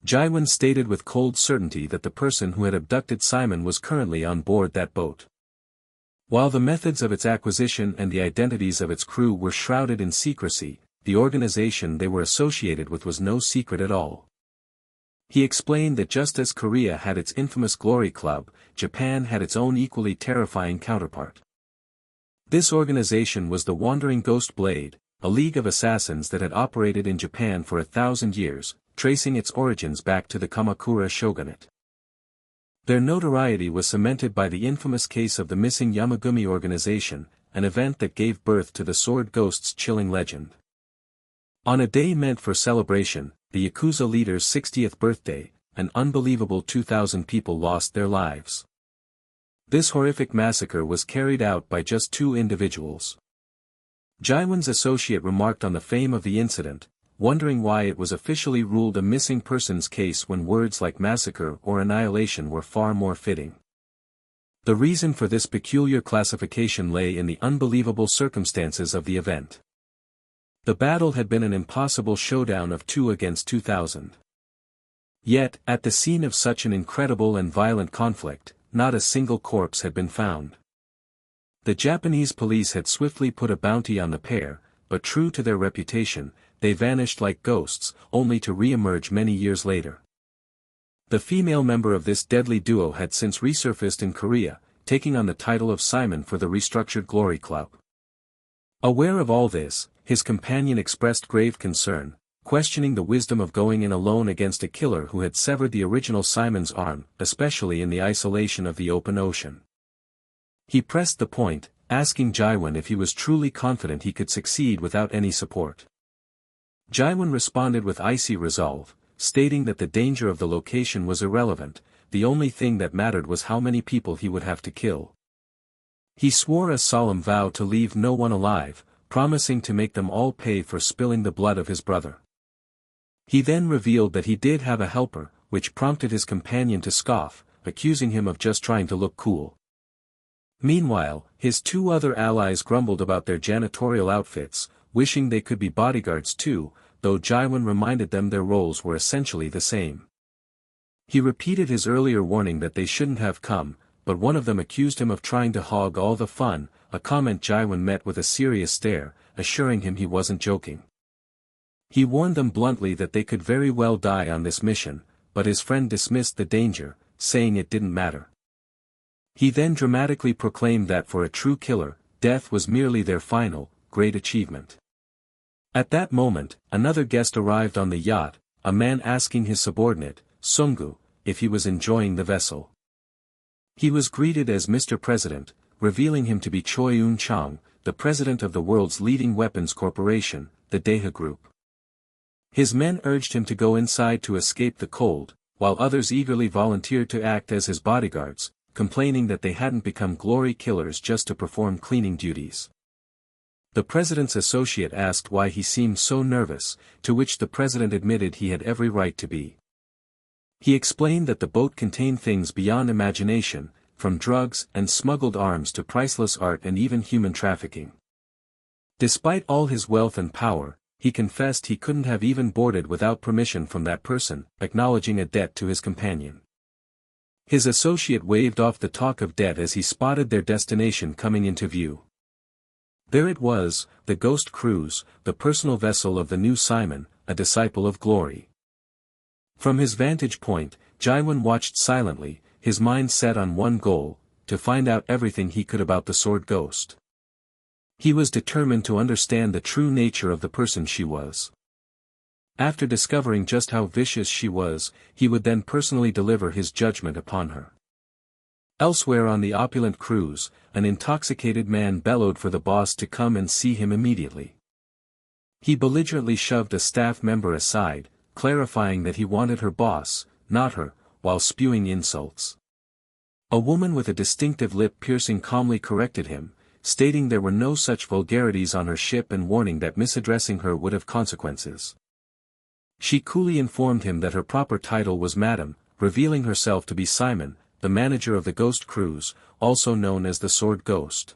Jaiwan stated with cold certainty that the person who had abducted Simon was currently on board that boat. While the methods of its acquisition and the identities of its crew were shrouded in secrecy, the organization they were associated with was no secret at all. He explained that just as Korea had its infamous Glory Club, Japan had its own equally terrifying counterpart. This organization was the Wandering Ghost Blade, a league of assassins that had operated in Japan for 1,000 years, tracing its origins back to the Kamakura shogunate. Their notoriety was cemented by the infamous case of the missing Yamagumi organization, an event that gave birth to the Sword Ghost's chilling legend. On a day meant for celebration, the Yakuza leader's 60th birthday, an unbelievable 2,000 people lost their lives. This horrific massacre was carried out by just 2 individuals. Jaiwan's associate remarked on the fame of the incident, wondering why it was officially ruled a missing persons case when words like massacre or annihilation were far more fitting. The reason for this peculiar classification lay in the unbelievable circumstances of the event. The battle had been an impossible showdown of 2 against 2,000. Yet, at the scene of such an incredible and violent conflict, not a single corpse had been found. The Japanese police had swiftly put a bounty on the pair, but true to their reputation, they vanished like ghosts, only to re-emerge many years later. The female member of this deadly duo had since resurfaced in Korea, taking on the title of Simon for the restructured Glory Club. Aware of all this, his companion expressed grave concern, questioning the wisdom of going in alone against a killer who had severed the original Simon's arm, especially in the isolation of the open ocean. He pressed the point, asking Jaewon if he was truly confident he could succeed without any support. Jaewon responded with icy resolve, stating that the danger of the location was irrelevant, the only thing that mattered was how many people he would have to kill. He swore a solemn vow to leave no one alive, promising to make them all pay for spilling the blood of his brother. He then revealed that he did have a helper, which prompted his companion to scoff, accusing him of just trying to look cool. Meanwhile, his 2 other allies grumbled about their janitorial outfits, wishing they could be bodyguards too, though Jaewon reminded them their roles were essentially the same. He repeated his earlier warning that they shouldn't have come, but one of them accused him of trying to hog all the fun, a comment Jaewon met with a serious stare, assuring him he wasn't joking. He warned them bluntly that they could very well die on this mission, but his friend dismissed the danger, saying it didn't matter. He then dramatically proclaimed that for a true killer, death was merely their final, great achievement. At that moment, another guest arrived on the yacht, a man asking his subordinate, Sungu, if he was enjoying the vessel. He was greeted as Mr. President, revealing him to be Choi Eun-chang, the president of the world's leading weapons corporation, the Daeha Group. His men urged him to go inside to escape the cold, while others eagerly volunteered to act as his bodyguards, complaining that they hadn't become glory killers just to perform cleaning duties. The president's associate asked why he seemed so nervous, to which the president admitted he had every right to be. He explained that the boat contained things beyond imagination, from drugs and smuggled arms to priceless art and even human trafficking. Despite all his wealth and power, he confessed he couldn't have even boarded without permission from that person, acknowledging a debt to his companion. His associate waved off the talk of debt as he spotted their destination coming into view. There it was, the Ghost Cruise, the personal vessel of the new Simon, a disciple of glory. From his vantage point, Jaewon watched silently, his mind set on one goal, to find out everything he could about the Sword Ghost. He was determined to understand the true nature of the person she was. After discovering just how vicious she was, he would then personally deliver his judgment upon her. Elsewhere on the opulent cruise, an intoxicated man bellowed for the boss to come and see him immediately. He belligerently shoved a staff member aside, clarifying that he wanted her boss, not her, while spewing insults. A woman with a distinctive lip piercing calmly corrected him, stating there were no such vulgarities on her ship and warning that misaddressing her would have consequences. She coolly informed him that her proper title was Madam, revealing herself to be Simon, the manager of the Ghost Cruise, also known as the Sword Ghost.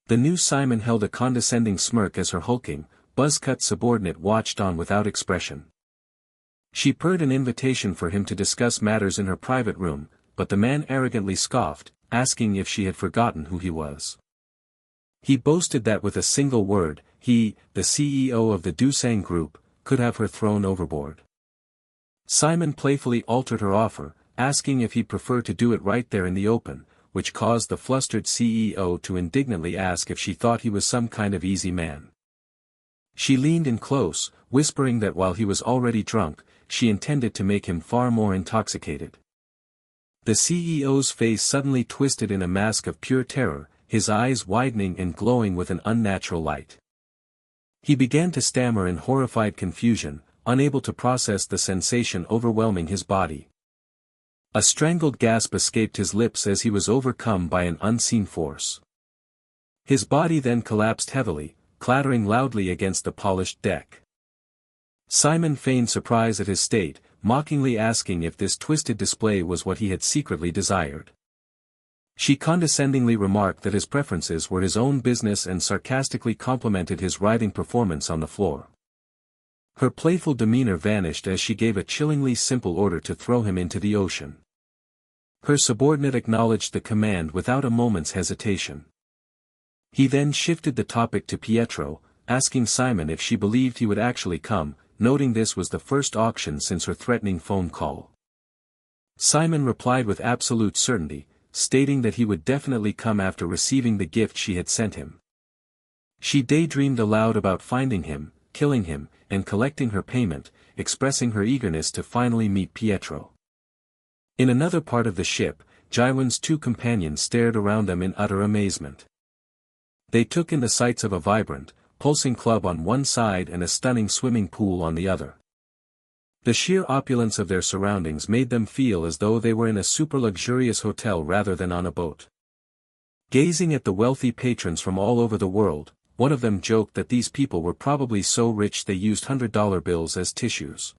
The new Simon held a condescending smirk as her hulking, buzz-cut subordinate watched on without expression. She purred an invitation for him to discuss matters in her private room, but the man arrogantly scoffed, asking if she had forgotten who he was. He boasted that with a single word, he, the CEO of the Doosan Group, could have her thrown overboard. Simon playfully altered her offer, asking if he'd prefer to do it right there in the open, which caused the flustered CEO to indignantly ask if she thought he was some kind of easy man. She leaned in close, whispering that while he was already drunk, she intended to make him far more intoxicated. The CEO's face suddenly twisted in a mask of pure terror, his eyes widening and glowing with an unnatural light. He began to stammer in horrified confusion, unable to process the sensation overwhelming his body. A strangled gasp escaped his lips as he was overcome by an unseen force. His body then collapsed heavily, clattering loudly against the polished deck. Simon feigned surprise at his state, mockingly asking if this twisted display was what he had secretly desired. She condescendingly remarked that his preferences were his own business and sarcastically complimented his riding performance on the floor. Her playful demeanor vanished as she gave a chillingly simple order to throw him into the ocean. Her subordinate acknowledged the command without a moment's hesitation. He then shifted the topic to Pietro, asking Simon if she believed he would actually come, noting this was the first auction since her threatening phone call. Simon replied with absolute certainty, stating that he would definitely come after receiving the gift she had sent him. She daydreamed aloud about finding him, killing him, and collecting her payment, expressing her eagerness to finally meet Pietro. In another part of the ship, Jaiwan's two companions stared around them in utter amazement. They took in the sights of a vibrant, pulsing club on one side and a stunning swimming pool on the other. The sheer opulence of their surroundings made them feel as though they were in a super-luxurious hotel rather than on a boat. Gazing at the wealthy patrons from all over the world, one of them joked that these people were probably so rich they used $100 bills as tissues.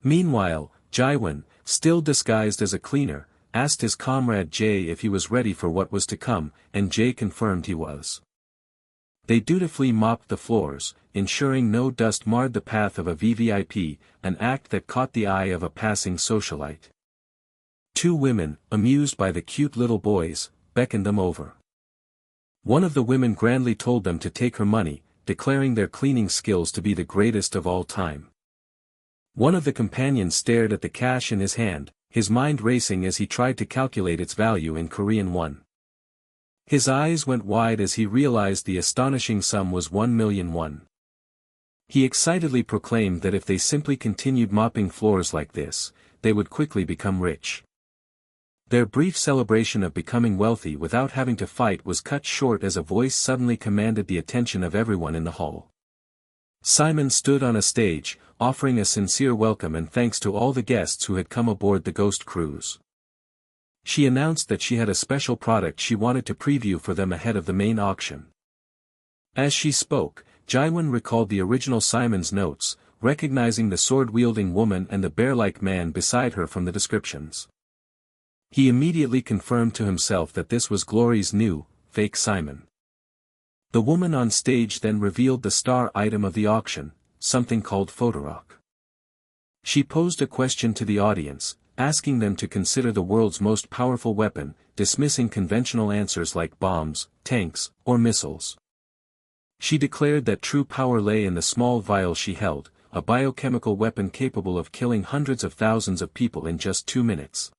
Meanwhile, Jaiwan, still disguised as a cleaner, asked his comrade Jay if he was ready for what was to come, and Jay confirmed he was. They dutifully mopped the floors, ensuring no dust marred the path of a VVIP, an act that caught the eye of a passing socialite. Two women, amused by the cute little boys, beckoned them over. One of the women grandly told them to take her money, declaring their cleaning skills to be the greatest of all time. One of the companions stared at the cash in his hand, his mind racing as he tried to calculate its value in Korean won. His eyes went wide as he realized the astonishing sum was 1,000,000 won. He excitedly proclaimed that if they simply continued mopping floors like this, they would quickly become rich. Their brief celebration of becoming wealthy without having to fight was cut short as a voice suddenly commanded the attention of everyone in the hall. Simon stood on a stage, offering a sincere welcome and thanks to all the guests who had come aboard the Ghost Cruise. She announced that she had a special product she wanted to preview for them ahead of the main auction. As she spoke, Jaiwan recalled the original Simon's notes, recognizing the sword-wielding woman and the bear-like man beside her from the descriptions. He immediately confirmed to himself that this was Glory's new, fake Simon. The woman on stage then revealed the star item of the auction, something called Photorock. She posed a question to the audience, asking them to consider the world's most powerful weapon, dismissing conventional answers like bombs, tanks, or missiles. She declared that true power lay in the small vial she held, a biochemical weapon capable of killing hundreds of thousands of people in just 2 minutes.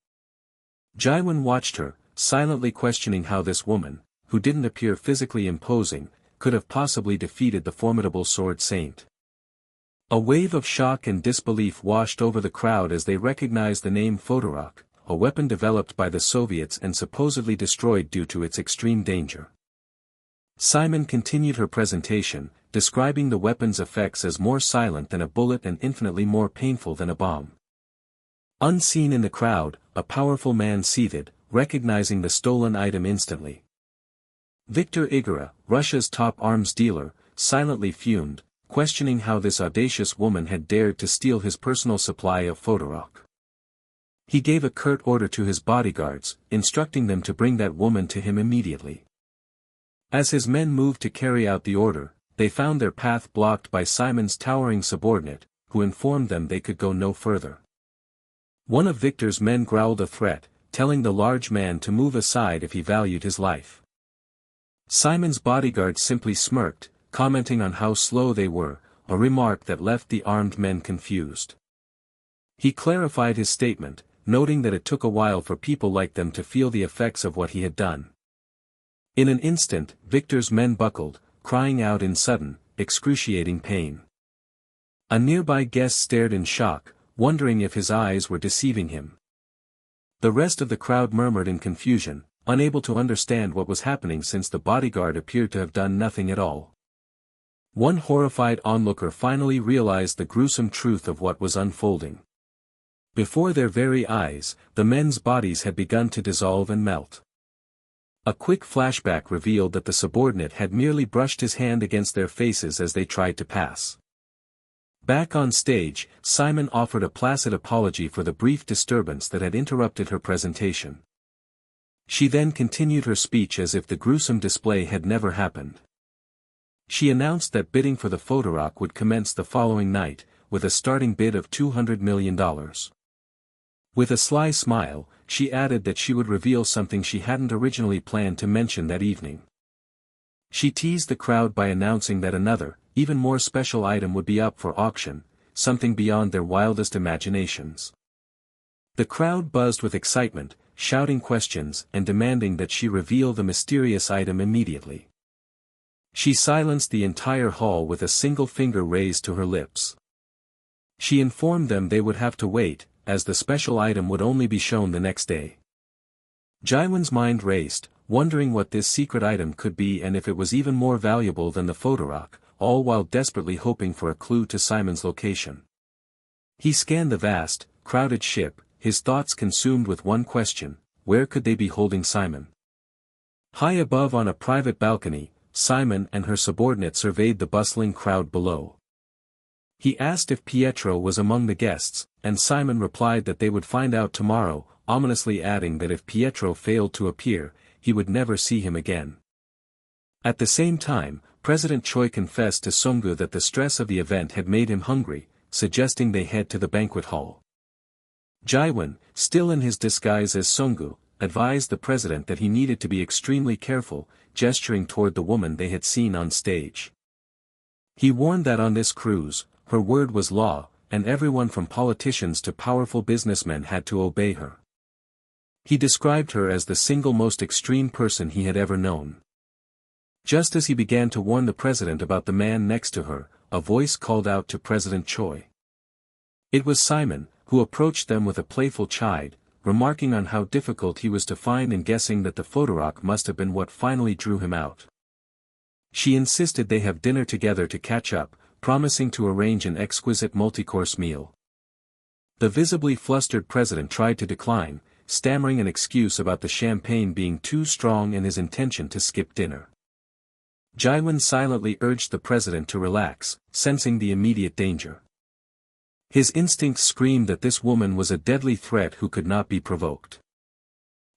Jaiwan watched her, silently questioning how this woman, who didn't appear physically imposing, could have possibly defeated the formidable sword saint. A wave of shock and disbelief washed over the crowd as they recognized the name Photorock, a weapon developed by the Soviets and supposedly destroyed due to its extreme danger. Simon continued her presentation, describing the weapon's effects as more silent than a bullet and infinitely more painful than a bomb. Unseen in the crowd, a powerful man seated, recognizing the stolen item instantly. Viktor Igora, Russia's top arms dealer, silently fumed, questioning how this audacious woman had dared to steal his personal supply of Photorock. He gave a curt order to his bodyguards, instructing them to bring that woman to him immediately. As his men moved to carry out the order, they found their path blocked by Simon's towering subordinate, who informed them they could go no further. One of Victor's men growled a threat, telling the large man to move aside if he valued his life. Simon's bodyguard simply smirked, commenting on how slow they were, a remark that left the armed men confused. He clarified his statement, noting that it took a while for people like them to feel the effects of what he had done. In an instant, Victor's men buckled, crying out in sudden, excruciating pain. A nearby guest stared in shock, wondering if his eyes were deceiving him. The rest of the crowd murmured in confusion, unable to understand what was happening since the bodyguard appeared to have done nothing at all. One horrified onlooker finally realized the gruesome truth of what was unfolding. Before their very eyes, the men's bodies had begun to dissolve and melt. A quick flashback revealed that the subordinate had merely brushed his hand against their faces as they tried to pass. Back on stage, Simon offered a placid apology for the brief disturbance that had interrupted her presentation. She then continued her speech as if the gruesome display had never happened. She announced that bidding for the photorock would commence the following night, with a starting bid of $200 million. With a sly smile, she added that she would reveal something she hadn't originally planned to mention that evening. She teased the crowd by announcing that another, even more special item would be up for auction, something beyond their wildest imaginations. The crowd buzzed with excitement, shouting questions and demanding that she reveal the mysterious item immediately. She silenced the entire hall with a single finger raised to her lips. She informed them they would have to wait, as the special item would only be shown the next day. Jaiwan's mind raced, wondering what this secret item could be and if it was even more valuable than the photorock, all while desperately hoping for a clue to Simon's location. He scanned the vast, crowded ship, his thoughts consumed with one question: where could they be holding Simon? High above on a private balcony, Simon and her subordinate surveyed the bustling crowd below. He asked if Pietro was among the guests, and Simon replied that they would find out tomorrow, ominously adding that if Pietro failed to appear, he would never see him again. At the same time, President Choi confessed to Sungu that the stress of the event had made him hungry, suggesting they head to the banquet hall. Jaiwan, still in his disguise as Sungu, advised the president that he needed to be extremely careful, gesturing toward the woman they had seen on stage. He warned that on this cruise, her word was law, and everyone from politicians to powerful businessmen had to obey her. He described her as the single most extreme person he had ever known. Just as he began to warn the president about the man next to her, a voice called out to President Choi. It was Simon, who approached them with a playful chide, remarking on how difficult he was to find and guessing that the photorock must have been what finally drew him out. She insisted they have dinner together to catch up, promising to arrange an exquisite multi-course meal. The visibly flustered president tried to decline, stammering an excuse about the champagne being too strong and his intention to skip dinner. Jaiwan silently urged the president to relax, sensing the immediate danger. His instincts screamed that this woman was a deadly threat who could not be provoked.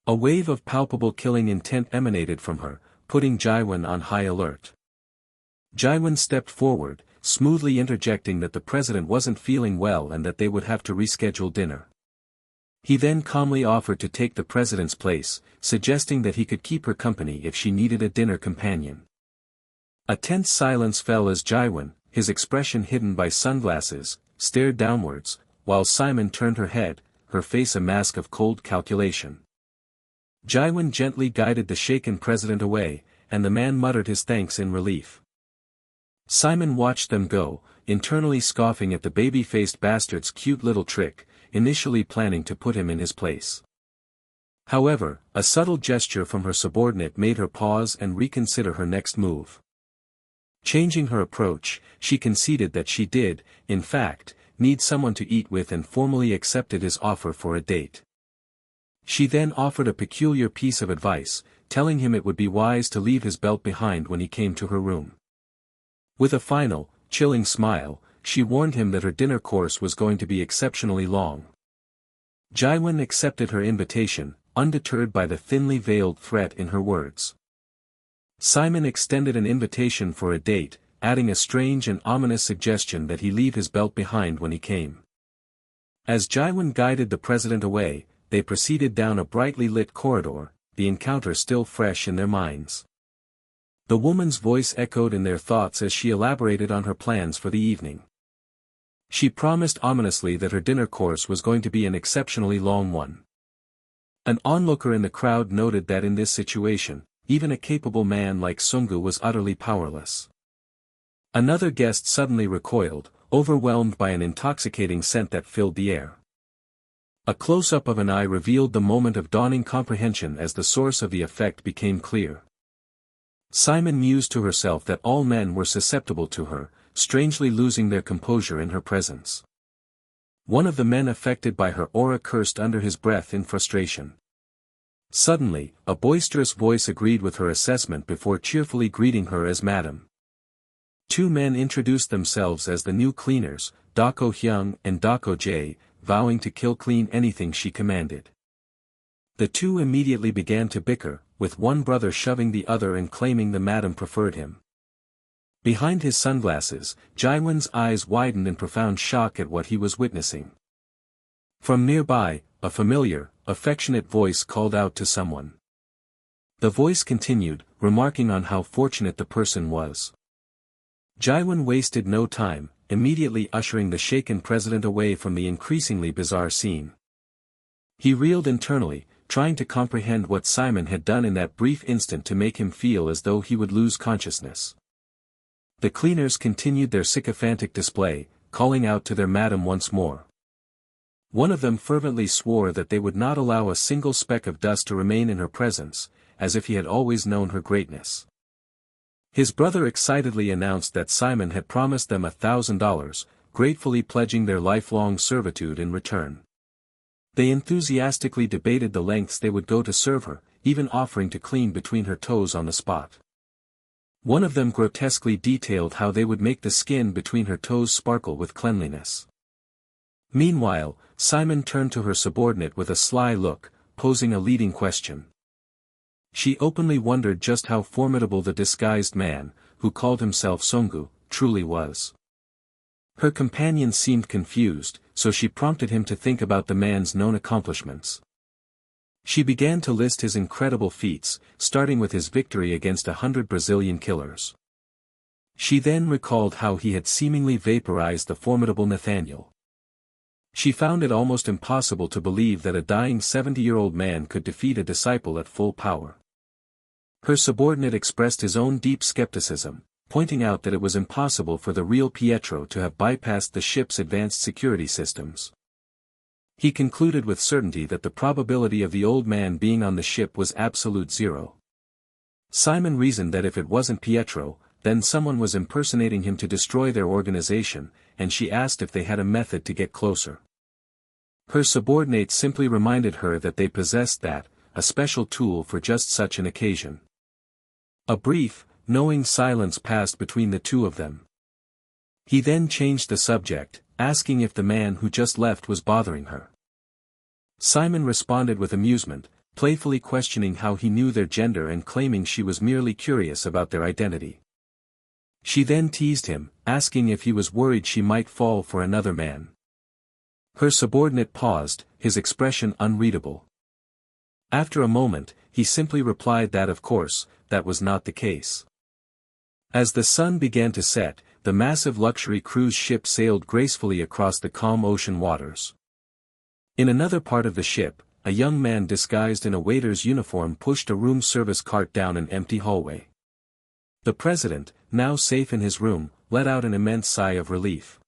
A wave of palpable killing intent emanated from her, putting Jaiwan on high alert. Jaiwan stepped forward, smoothly interjecting that the president wasn't feeling well and that they would have to reschedule dinner. He then calmly offered to take the president's place, suggesting that he could keep her company if she needed a dinner companion. A tense silence fell as Jaiwan, his expression hidden by sunglasses, stared downwards, while Simon turned her head, her face a mask of cold calculation. Jaiwan gently guided the shaken president away, and the man muttered his thanks in relief. Simon watched them go, internally scoffing at the baby-faced bastard's cute little trick, initially planning to put him in his place. However, a subtle gesture from her subordinate made her pause and reconsider her next move. Changing her approach, she conceded that she did, in fact, need someone to eat with and formally accepted his offer for a date. She then offered a peculiar piece of advice, telling him it would be wise to leave his belt behind when he came to her room. With a final, chilling smile, she warned him that her dinner course was going to be exceptionally long. Jaiwan accepted her invitation, undeterred by the thinly veiled threat in her words. Simon extended an invitation for a date, adding a strange and ominous suggestion that he leave his belt behind when he came. As Jaiwan guided the president away, they proceeded down a brightly lit corridor, the encounter still fresh in their minds. The woman's voice echoed in their thoughts as she elaborated on her plans for the evening. She promised ominously that her dinner course was going to be an exceptionally long one. An onlooker in the crowd noted that in this situation, even a capable man like Sungu was utterly powerless. Another guest suddenly recoiled, overwhelmed by an intoxicating scent that filled the air. A close-up of an eye revealed the moment of dawning comprehension as the source of the effect became clear. Simon mused to herself that all men were susceptible to her, strangely losing their composure in her presence. One of the men affected by her aura cursed under his breath in frustration. Suddenly, a boisterous voice agreed with her assessment before cheerfully greeting her as Madam. Two men introduced themselves as the new cleaners, Dako Hyung and Dako Jae, vowing to kill clean anything she commanded. The two immediately began to bicker, with one brother shoving the other and claiming the madam preferred him. Behind his sunglasses, Jaiwan's eyes widened in profound shock at what he was witnessing. From nearby, a familiar, affectionate voice called out to someone. The voice continued, remarking on how fortunate the person was. Jaiwan wasted no time, immediately ushering the shaken president away from the increasingly bizarre scene. He reeled internally, trying to comprehend what Simon had done in that brief instant to make him feel as though he would lose consciousness. The cleaners continued their sycophantic display, calling out to their madam once more. One of them fervently swore that they would not allow a single speck of dust to remain in her presence, as if he had always known her greatness. His brother excitedly announced that Simon had promised them $1,000, gratefully pledging their lifelong servitude in return. They enthusiastically debated the lengths they would go to serve her, even offering to clean between her toes on the spot. One of them grotesquely detailed how they would make the skin between her toes sparkle with cleanliness. Meanwhile, Simon turned to her subordinate with a sly look, posing a leading question. She openly wondered just how formidable the disguised man, who called himself Songu, truly was. Her companion seemed confused, so she prompted him to think about the man's known accomplishments. She began to list his incredible feats, starting with his victory against 100 Brazilian killers. She then recalled how he had seemingly vaporized the formidable Nathaniel. She found it almost impossible to believe that a dying 70-year-old man could defeat a disciple at full power. Her subordinate expressed his own deep skepticism, pointing out that it was impossible for the real Pietro to have bypassed the ship's advanced security systems. He concluded with certainty that the probability of the old man being on the ship was absolute zero. Simon reasoned that if it wasn't Pietro, then someone was impersonating him to destroy their organization, and she asked if they had a method to get closer. Her subordinate simply reminded her that they possessed that, a special tool for just such an occasion. A brief, knowing silence passed between the two of them. He then changed the subject, asking if the man who just left was bothering her. Simon responded with amusement, playfully questioning how he knew their gender and claiming she was merely curious about their identity. She then teased him, asking if he was worried she might fall for another man. Her subordinate paused, his expression unreadable. After a moment, he simply replied that of course, that was not the case. As the sun began to set, the massive luxury cruise ship sailed gracefully across the calm ocean waters. In another part of the ship, a young man disguised in a waiter's uniform pushed a room service cart down an empty hallway. The president, now safe in his room, let out an immense sigh of relief.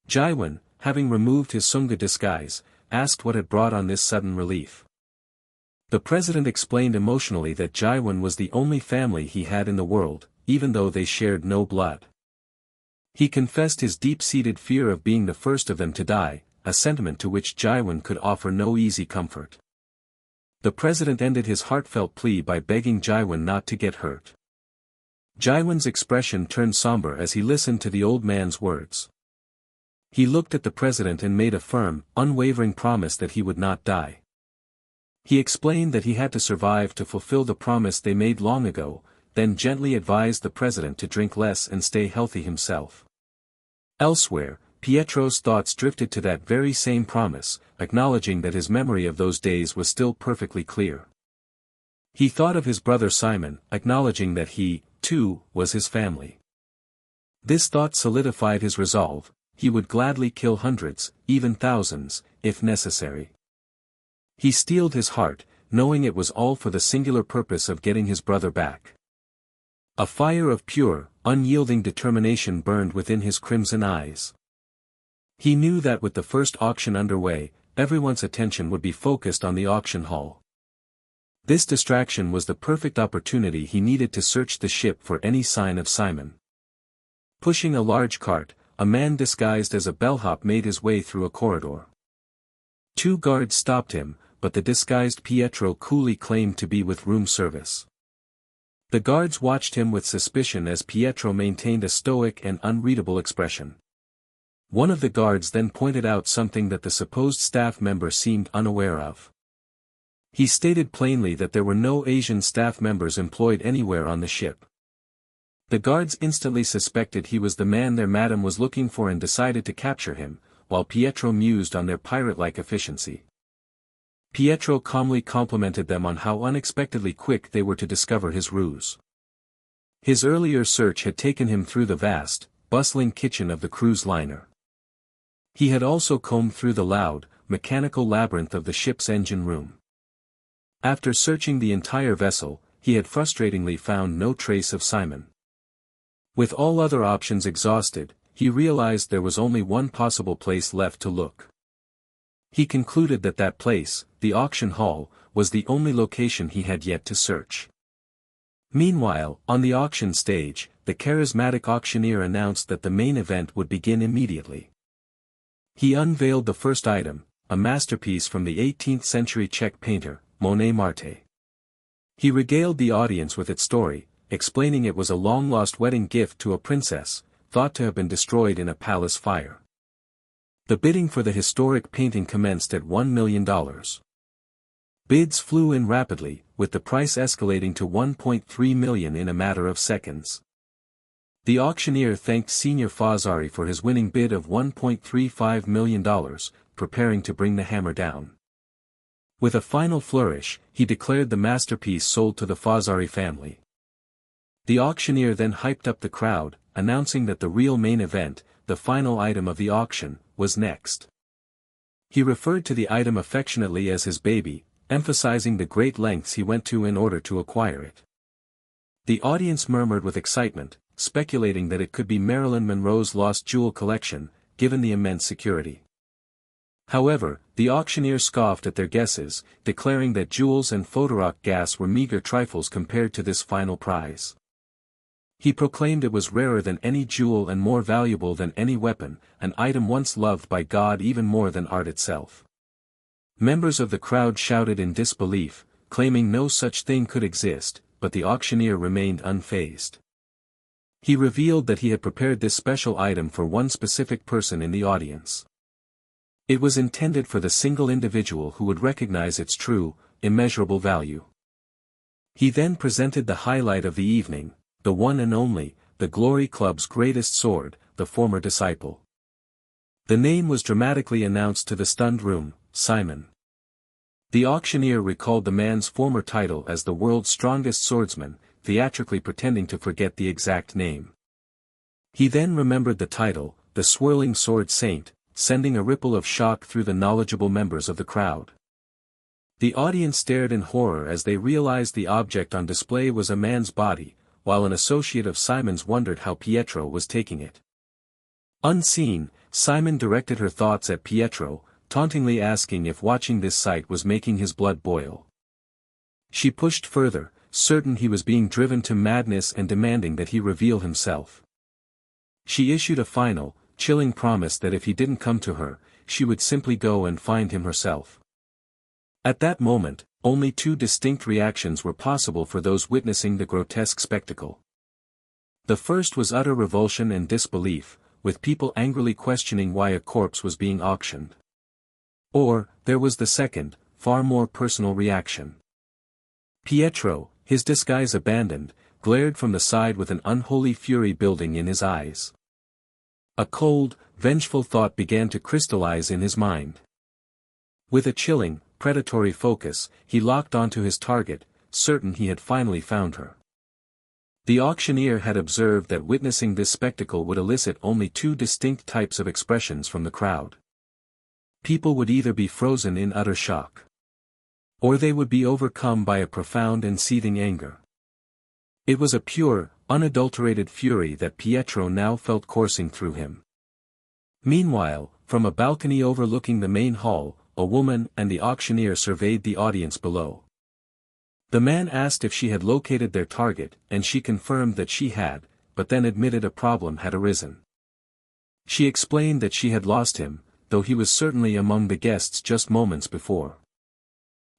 Jaiwan, having removed his Sunga disguise, asked what had brought on this sudden relief. The president explained emotionally that Jaiwan was the only family he had in the world, even though they shared no blood. He confessed his deep-seated fear of being the first of them to die, a sentiment to which Jaiwan could offer no easy comfort. The president ended his heartfelt plea by begging Jaiwan not to get hurt. Jaiwan's expression turned somber as he listened to the old man's words. He looked at the president and made a firm, unwavering promise that he would not die. He explained that he had to survive to fulfill the promise they made long ago, then gently advised the president to drink less and stay healthy himself. Elsewhere, Pietro's thoughts drifted to that very same promise, acknowledging that his memory of those days was still perfectly clear. He thought of his brother Simon, acknowledging that he, too, was his family. This thought solidified his resolve: he would gladly kill hundreds, even thousands, if necessary. He steeled his heart, knowing it was all for the singular purpose of getting his brother back. A fire of pure, unyielding determination burned within his crimson eyes. He knew that with the first auction underway, everyone's attention would be focused on the auction hall. This distraction was the perfect opportunity he needed to search the ship for any sign of Simon. Pushing a large cart, a man disguised as a bellhop made his way through a corridor. 2 guards stopped him, but the disguised Pietro coolly claimed to be with room service. The guards watched him with suspicion as Pietro maintained a stoic and unreadable expression. One of the guards then pointed out something that the supposed staff member seemed unaware of. He stated plainly that there were no Asian staff members employed anywhere on the ship. The guards instantly suspected he was the man their madam was looking for and decided to capture him, while Pietro mused on their pirate-like efficiency. Pietro calmly complimented them on how unexpectedly quick they were to discover his ruse. His earlier search had taken him through the vast, bustling kitchen of the cruise liner. He had also combed through the loud, mechanical labyrinth of the ship's engine room. After searching the entire vessel, he had frustratingly found no trace of Simon. With all other options exhausted, he realized there was only one possible place left to look. He concluded that that place, the auction hall, was the only location he had yet to search. Meanwhile, on the auction stage, the charismatic auctioneer announced that the main event would begin immediately. He unveiled the first item, a masterpiece from the 18th century Czech painter, Monet Marte. He regaled the audience with its story, explaining it was a long-lost wedding gift to a princess, thought to have been destroyed in a palace fire. The bidding for the historic painting commenced at $1 million. Bids flew in rapidly, with the price escalating to $1.3 million in a matter of seconds. The auctioneer thanked Senior Fazzari for his winning bid of $1.35 million, preparing to bring the hammer down. With a final flourish, he declared the masterpiece sold to the Fazzari family. The auctioneer then hyped up the crowd, announcing that the real main event, the final item of the auction, was next. He referred to the item affectionately as his baby, emphasizing the great lengths he went to in order to acquire it. The audience murmured with excitement, speculating that it could be Marilyn Monroe's lost jewel collection, given the immense security. However, the auctioneer scoffed at their guesses, declaring that jewels and photorock gas were meager trifles compared to this final prize. He proclaimed it was rarer than any jewel and more valuable than any weapon, an item once loved by God even more than art itself. Members of the crowd shouted in disbelief, claiming no such thing could exist, but the auctioneer remained unfazed. He revealed that he had prepared this special item for one specific person in the audience. It was intended for the single individual who would recognize its true, immeasurable value. He then presented the highlight of the evening, the one and only, the Glory Club's greatest sword, the former disciple. The name was dramatically announced to the stunned room, Simon. The auctioneer recalled the man's former title as the world's strongest swordsman, theatrically pretending to forget the exact name. He then remembered the title, the Swirling Sword Saint, sending a ripple of shock through the knowledgeable members of the crowd. The audience stared in horror as they realized the object on display was a man's body, while an associate of Simon's wondered how Pietro was taking it. Unseen, Simon directed her thoughts at Pietro, tauntingly asking if watching this sight was making his blood boil. She pushed further, certain he was being driven to madness and demanding that he reveal himself. She issued a final, chilling promise that if he didn't come to her, she would simply go and find him herself. At that moment, only two distinct reactions were possible for those witnessing the grotesque spectacle. The first was utter revulsion and disbelief, with people angrily questioning why a corpse was being auctioned. Or, there was the second, far more personal reaction. Pietro, his disguise abandoned, glared from the side with an unholy fury building in his eyes. A cold, vengeful thought began to crystallize in his mind. With a chilling, predatory focus, he locked onto his target, certain he had finally found her. The auctioneer had observed that witnessing this spectacle would elicit only two distinct types of expressions from the crowd. People would either be frozen in utter shock, or they would be overcome by a profound and seething anger. It was a pure, unadulterated fury that Pietro now felt coursing through him. Meanwhile, from a balcony overlooking the main hall, a woman and the auctioneer surveyed the audience below. The man asked if she had located their target, and she confirmed that she had, but then admitted a problem had arisen. She explained that she had lost him, though he was certainly among the guests just moments before.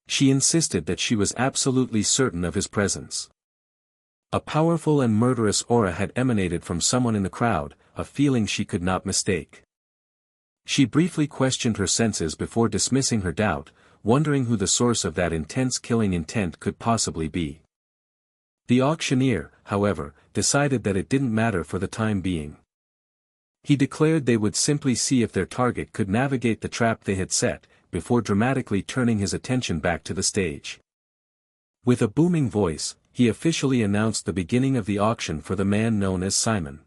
She insisted that she was absolutely certain of his presence. A powerful and murderous aura had emanated from someone in the crowd, a feeling she could not mistake. She briefly questioned her senses before dismissing her doubt, wondering who the source of that intense killing intent could possibly be. The auctioneer, however, decided that it didn't matter for the time being. He declared they would simply see if their target could navigate the trap they had set, before dramatically turning his attention back to the stage. With a booming voice, he officially announced the beginning of the auction for the man known as Simon.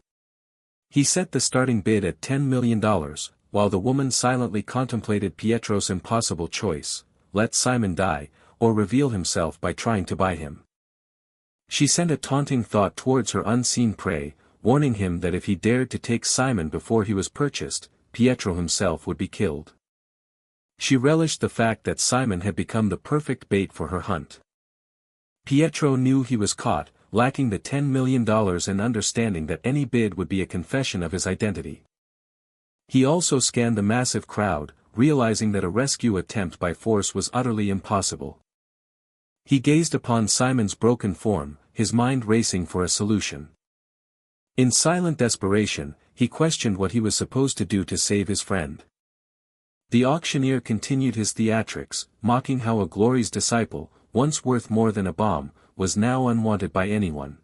He set the starting bid at $10 million, while the woman silently contemplated Pietro's impossible choice: let Simon die, or reveal himself by trying to buy him. She sent a taunting thought towards her unseen prey, warning him that if he dared to take Simon before he was purchased, Pietro himself would be killed. She relished the fact that Simon had become the perfect bait for her hunt. Pietro knew he was caught, lacking the $10 million and understanding that any bid would be a confession of his identity. He also scanned the massive crowd, realizing that a rescue attempt by force was utterly impossible. He gazed upon Simon's broken form, his mind racing for a solution. In silent desperation, he questioned what he was supposed to do to save his friend. The auctioneer continued his theatrics, mocking how a Glory's disciple, once worth more than a bomb, was now unwanted by anyone.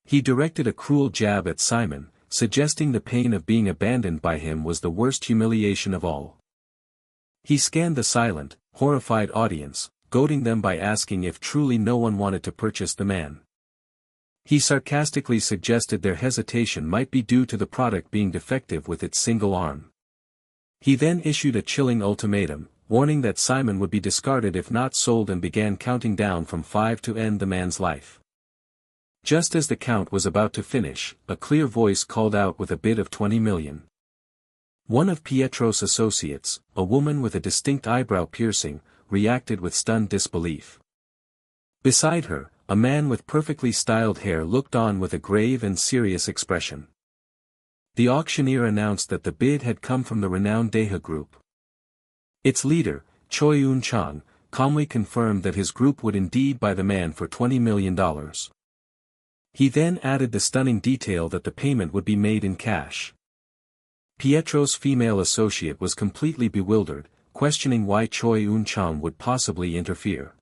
He directed a cruel jab at Simon, suggesting the pain of being abandoned by him was the worst humiliation of all. He scanned the silent, horrified audience, goading them by asking if truly no one wanted to purchase the man. He sarcastically suggested their hesitation might be due to the product being defective with its single arm. He then issued a chilling ultimatum, warning that Simon would be discarded if not sold, and began counting down from 5 to end the man's life. Just as the count was about to finish, a clear voice called out with a bid of $20 million. One of Pietro's associates, a woman with a distinct eyebrow piercing, reacted with stunned disbelief. Beside her, a man with perfectly styled hair looked on with a grave and serious expression. The auctioneer announced that the bid had come from the renowned Deha group. Its leader, Choi Eun-chang, calmly confirmed that his group would indeed buy the man for $20 million. He then added the stunning detail that the payment would be made in cash. Pietro's female associate was completely bewildered, questioning why Choi Eun-chang would possibly interfere.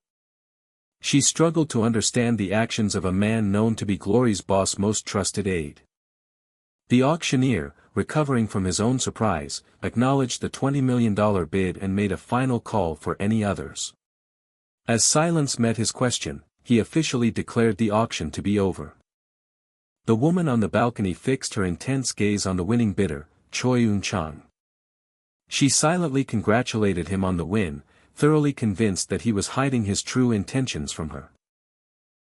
She struggled to understand the actions of a man known to be Glory's boss' most trusted aide. The auctioneer, recovering from his own surprise, acknowledged the $20 million bid and made a final call for any others. As silence met his question, he officially declared the auction to be over. The woman on the balcony fixed her intense gaze on the winning bidder, Choi Eun-chang. She silently congratulated him on the win, thoroughly convinced that he was hiding his true intentions from her.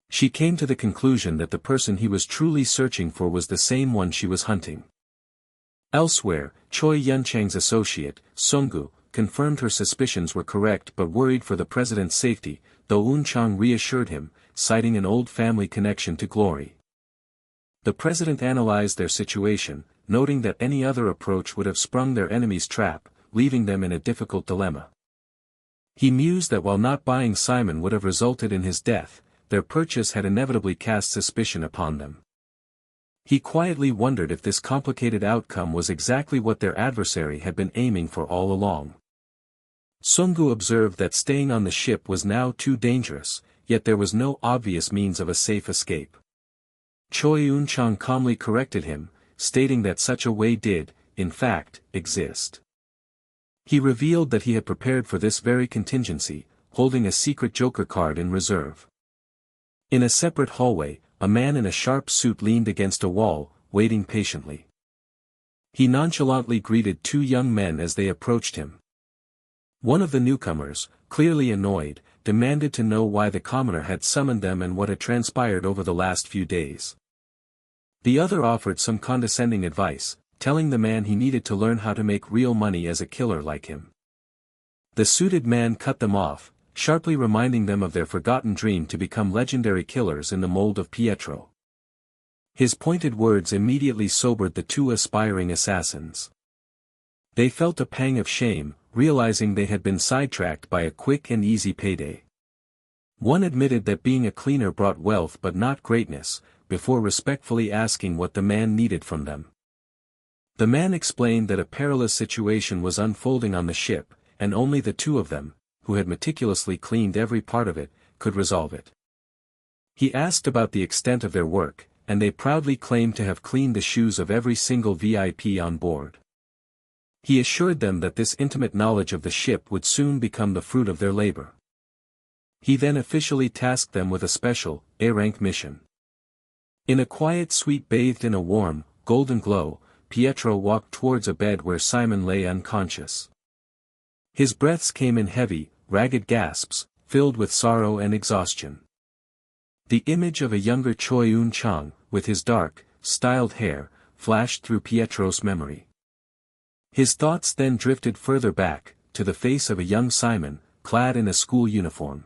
She came to the conclusion that the person he was truly searching for was the same one she was hunting. Elsewhere, Choi Yun-chang's associate, Sunggu, confirmed her suspicions were correct but worried for the president's safety, though Eun-chang reassured him, citing an old family connection to Glory. The president analyzed their situation, noting that any other approach would have sprung their enemy's trap, leaving them in a difficult dilemma. He mused that while not buying Simon would have resulted in his death, their purchase had inevitably cast suspicion upon them. He quietly wondered if this complicated outcome was exactly what their adversary had been aiming for all along. Sunggu observed that staying on the ship was now too dangerous, yet there was no obvious means of a safe escape. Choi Eun-chang calmly corrected him, stating that such a way did, in fact, exist. He revealed that he had prepared for this very contingency, holding a secret joker card in reserve. In a separate hallway, a man in a sharp suit leaned against a wall, waiting patiently. He nonchalantly greeted two young men as they approached him. One of the newcomers, clearly annoyed, demanded to know why the commoner had summoned them and what had transpired over the last few days. The other offered some condescending advice, telling the man he needed to learn how to make real money as a killer like him. The suited man cut them off, sharply reminding them of their forgotten dream to become legendary killers in the mold of Pietro. His pointed words immediately sobered the two aspiring assassins. They felt a pang of shame, realizing they had been sidetracked by a quick and easy payday. One admitted that being a cleaner brought wealth but not greatness, before respectfully asking what the man needed from them. The man explained that a perilous situation was unfolding on the ship, and only the two of them, who had meticulously cleaned every part of it, could resolve it. He asked about the extent of their work, and they proudly claimed to have cleaned the shoes of every single VIP on board. He assured them that this intimate knowledge of the ship would soon become the fruit of their labor. He then officially tasked them with a special, A-rank mission. In a quiet suite bathed in a warm, golden glow, Pietro walked towards a bed where Simon lay unconscious. His breaths came in heavy, ragged gasps, filled with sorrow and exhaustion. The image of a younger Choi Eun-chang, with his dark, styled hair, flashed through Pietro's memory. His thoughts then drifted further back, to the face of a young Simon, clad in a school uniform.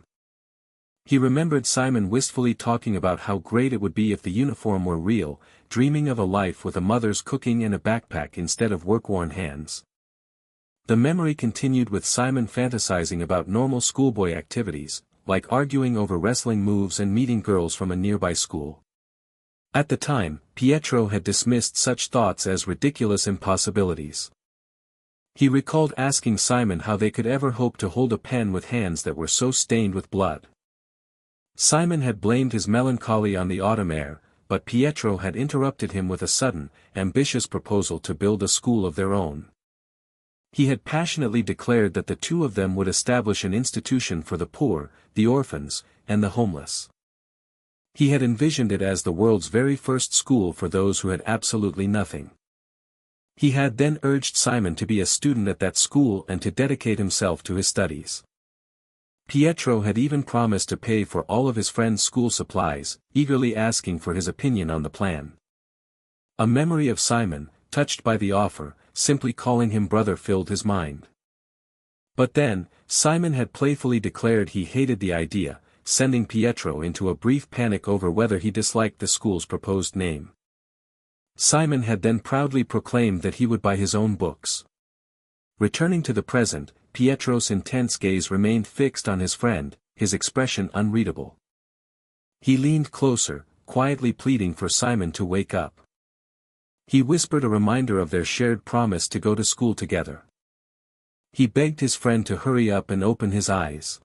He remembered Simon wistfully talking about how great it would be if the uniform were real, dreaming of a life with a mother's cooking and a backpack instead of work-worn hands. The memory continued with Simon fantasizing about normal schoolboy activities, like arguing over wrestling moves and meeting girls from a nearby school. At the time, Pietro had dismissed such thoughts as ridiculous impossibilities. He recalled asking Simon how they could ever hope to hold a pen with hands that were so stained with blood. Simon had blamed his melancholy on the autumn air, but Pietro had interrupted him with a sudden, ambitious proposal to build a school of their own. He had passionately declared that the two of them would establish an institution for the poor, the orphans, and the homeless. He had envisioned it as the world's very first school for those who had absolutely nothing. He had then urged Simon to be a student at that school and to dedicate himself to his studies. Pietro had even promised to pay for all of his friend's school supplies, eagerly asking for his opinion on the plan. A memory of Simon, touched by the offer, simply calling him brother filled his mind. But then, Simon had playfully declared he hated the idea, sending Pietro into a brief panic over whether he disliked the school's proposed name. Simon had then proudly proclaimed that he would buy his own books. Returning to the present, Pietro's intense gaze remained fixed on his friend, his expression unreadable. He leaned closer, quietly pleading for Simon to wake up. He whispered a reminder of their shared promise to go to school together. He begged his friend to hurry up and open his eyes.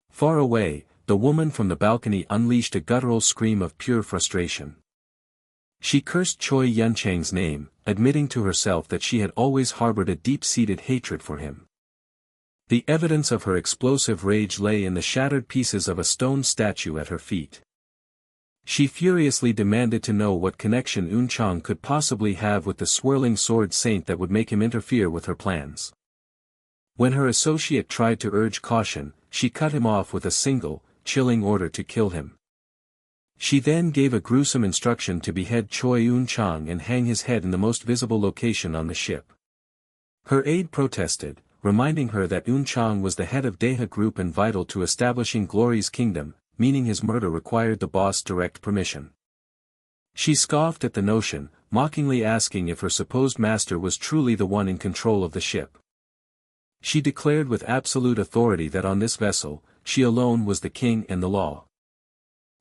Far away, the woman from the balcony unleashed a guttural scream of pure frustration. She cursed Choi Yun-chang's name, admitting to herself that she had always harbored a deep-seated hatred for him. The evidence of her explosive rage lay in the shattered pieces of a stone statue at her feet. She furiously demanded to know what connection Eun-chang could possibly have with the swirling sword saint that would make him interfere with her plans. When her associate tried to urge caution, she cut him off with a single, chilling order to kill him. She then gave a gruesome instruction to behead Choi Eun-chang and hang his head in the most visible location on the ship. Her aide protested, reminding her that Eun-chang was the head of Deha Group and vital to establishing Glory's kingdom, meaning his murder required the boss' direct permission. She scoffed at the notion, mockingly asking if her supposed master was truly the one in control of the ship. She declared with absolute authority that on this vessel, she alone was the king and the law.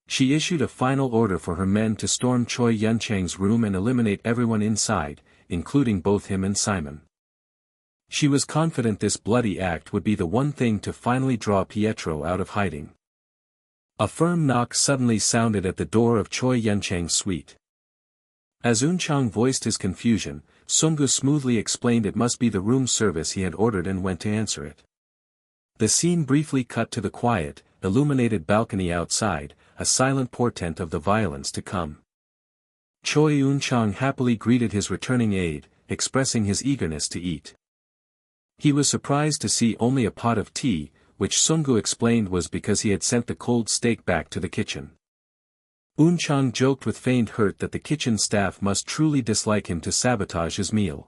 She issued a final order for her men to storm Choi Yun-chang's room and eliminate everyone inside, including both him and Simon. She was confident this bloody act would be the one thing to finally draw Pietro out of hiding. A firm knock suddenly sounded at the door of Choi Yun-chang's suite. As Eun-chang voiced his confusion, Sung-gu smoothly explained it must be the room service he had ordered and went to answer it. The scene briefly cut to the quiet, illuminated balcony outside, a silent portent of the violence to come. Choi Eun-chang happily greeted his returning aide, expressing his eagerness to eat. He was surprised to see only a pot of tea, which Sung-gu explained was because he had sent the cold steak back to the kitchen. Eun-chang joked with feigned hurt that the kitchen staff must truly dislike him to sabotage his meal.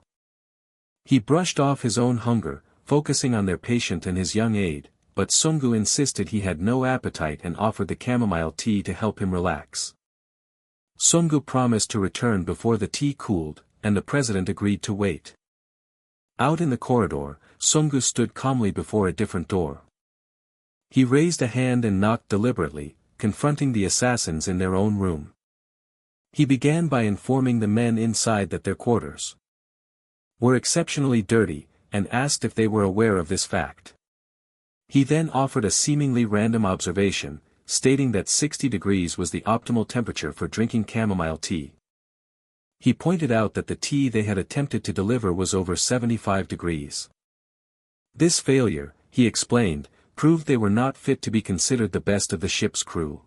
He brushed off his own hunger, focusing on their patient and his young aide, but Sung-gu insisted he had no appetite and offered the chamomile tea to help him relax. Sung-gu promised to return before the tea cooled, and the president agreed to wait. Out in the corridor, Sung-gu stood calmly before a different door. He raised a hand and knocked deliberately, confronting the assassins in their own room. He began by informing the men inside that their quarters were exceptionally dirty, and asked if they were aware of this fact. He then offered a seemingly random observation, stating that 60 degrees was the optimal temperature for drinking chamomile tea. He pointed out that the tea they had attempted to deliver was over 75 degrees. This failure, he explained, proved they were not fit to be considered the best of the ship's crew.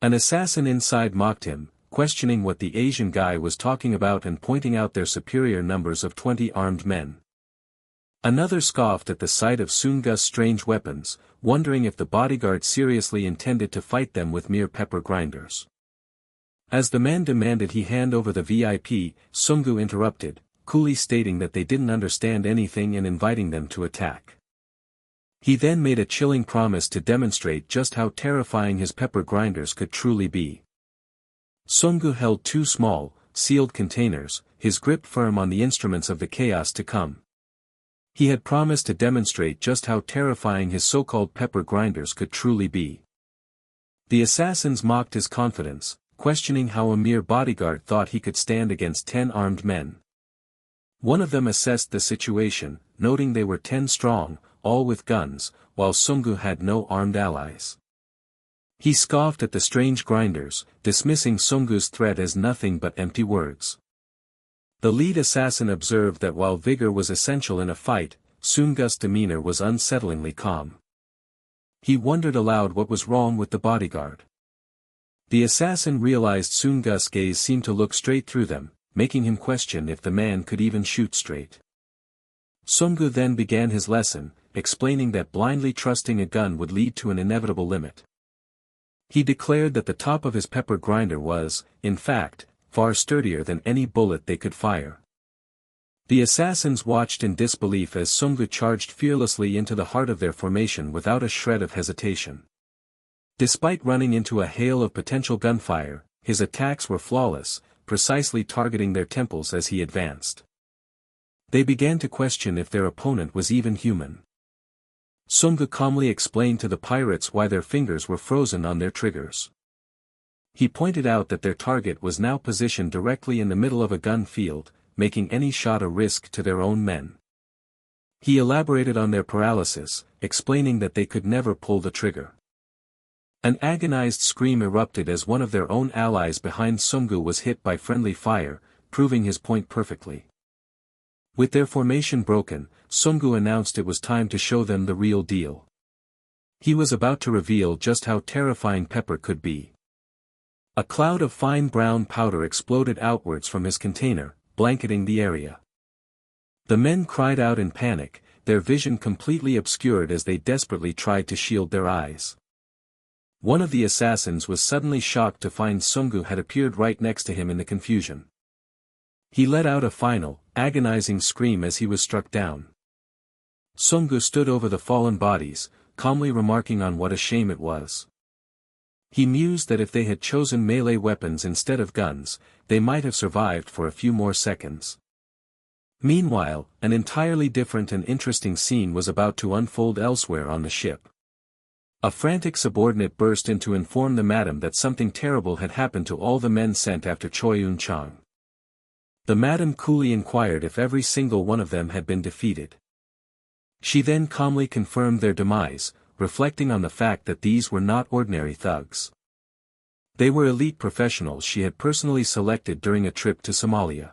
An assassin inside mocked him, questioning what the Asian guy was talking about and pointing out their superior numbers of 20 armed men. Another scoffed at the sight of Soongu's strange weapons, wondering if the bodyguard seriously intended to fight them with mere pepper grinders. As the men demanded he hand over the VIP, Soongu interrupted, coolly stating that they didn't understand anything and inviting them to attack. He then made a chilling promise to demonstrate just how terrifying his pepper grinders could truly be. Soongu held two small, sealed containers, his grip firm on the instruments of the chaos to come. He had promised to demonstrate just how terrifying his so-called pepper grinders could truly be. The assassins mocked his confidence, questioning how a mere bodyguard thought he could stand against 10 armed men. One of them assessed the situation, noting they were 10 strong, all with guns, while Soongu had no armed allies. He scoffed at the strange grinders, dismissing Soongu's threat as nothing but empty words. The lead assassin observed that while vigor was essential in a fight, Soongu's demeanor was unsettlingly calm. He wondered aloud what was wrong with the bodyguard. The assassin realized Soongu's gaze seemed to look straight through them, making him question if the man could even shoot straight. Soongu then began his lesson, explaining that blindly trusting a gun would lead to an inevitable limit. He declared that the top of his pepper grinder was, in fact, far sturdier than any bullet they could fire. The assassins watched in disbelief as Soongu charged fearlessly into the heart of their formation without a shred of hesitation. Despite running into a hail of potential gunfire, his attacks were flawless, precisely targeting their temples as he advanced. They began to question if their opponent was even human. Soongu calmly explained to the pirates why their fingers were frozen on their triggers. He pointed out that their target was now positioned directly in the middle of a gun field, making any shot a risk to their own men. He elaborated on their paralysis, explaining that they could never pull the trigger. An agonized scream erupted as one of their own allies behind Soongu was hit by friendly fire, proving his point perfectly. With their formation broken, Soongu announced it was time to show them the real deal. He was about to reveal just how terrifying pepper could be. A cloud of fine brown powder exploded outwards from his container, blanketing the area. The men cried out in panic, their vision completely obscured as they desperately tried to shield their eyes. One of the assassins was suddenly shocked to find Soongu had appeared right next to him in the confusion. He let out a final, agonizing scream as he was struck down. Soongu stood over the fallen bodies, calmly remarking on what a shame it was. He mused that if they had chosen melee weapons instead of guns, they might have survived for a few more seconds. Meanwhile, an entirely different and interesting scene was about to unfold elsewhere on the ship. A frantic subordinate burst in to inform the madam that something terrible had happened to all the men sent after Choi Eun-chang. The madam coolly inquired if every single one of them had been defeated. She then calmly confirmed their demise, reflecting on the fact that these were not ordinary thugs. They were elite professionals she had personally selected during a trip to Somalia.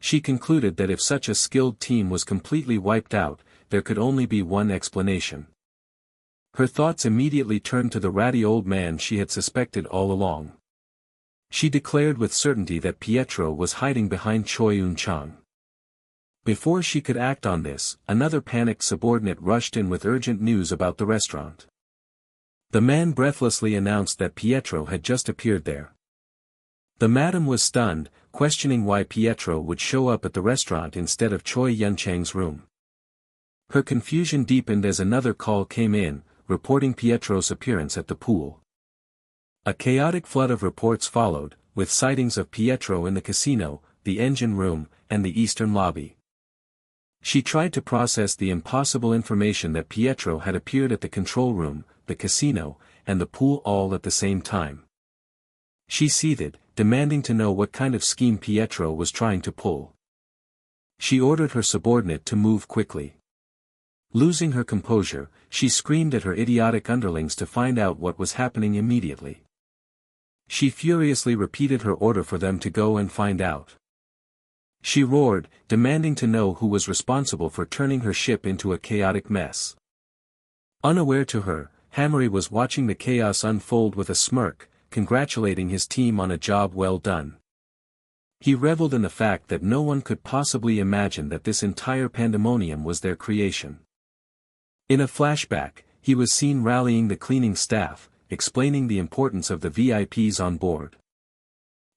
She concluded that if such a skilled team was completely wiped out, there could only be one explanation. Her thoughts immediately turned to the ratty old man she had suspected all along. She declared with certainty that Pietro was hiding behind Choi Eun-chang. Before she could act on this, another panicked subordinate rushed in with urgent news about the restaurant. The man breathlessly announced that Pietro had just appeared there. The madam was stunned, questioning why Pietro would show up at the restaurant instead of Choi Eun-chang's room. Her confusion deepened as another call came in, reporting Pietro's appearance at the pool. A chaotic flood of reports followed, with sightings of Pietro in the casino, the engine room, and the eastern lobby. She tried to process the impossible information that Pietro had appeared at the control room, the casino, and the pool all at the same time. She seethed, demanding to know what kind of scheme Pietro was trying to pull. She ordered her subordinate to move quickly. Losing her composure, she screamed at her idiotic underlings to find out what was happening immediately. She furiously repeated her order for them to go and find out. She roared, demanding to know who was responsible for turning her ship into a chaotic mess. Unaware to her, Hamori was watching the chaos unfold with a smirk, congratulating his team on a job well done. He reveled in the fact that no one could possibly imagine that this entire pandemonium was their creation. In a flashback, he was seen rallying the cleaning staff, explaining the importance of the VIPs on board.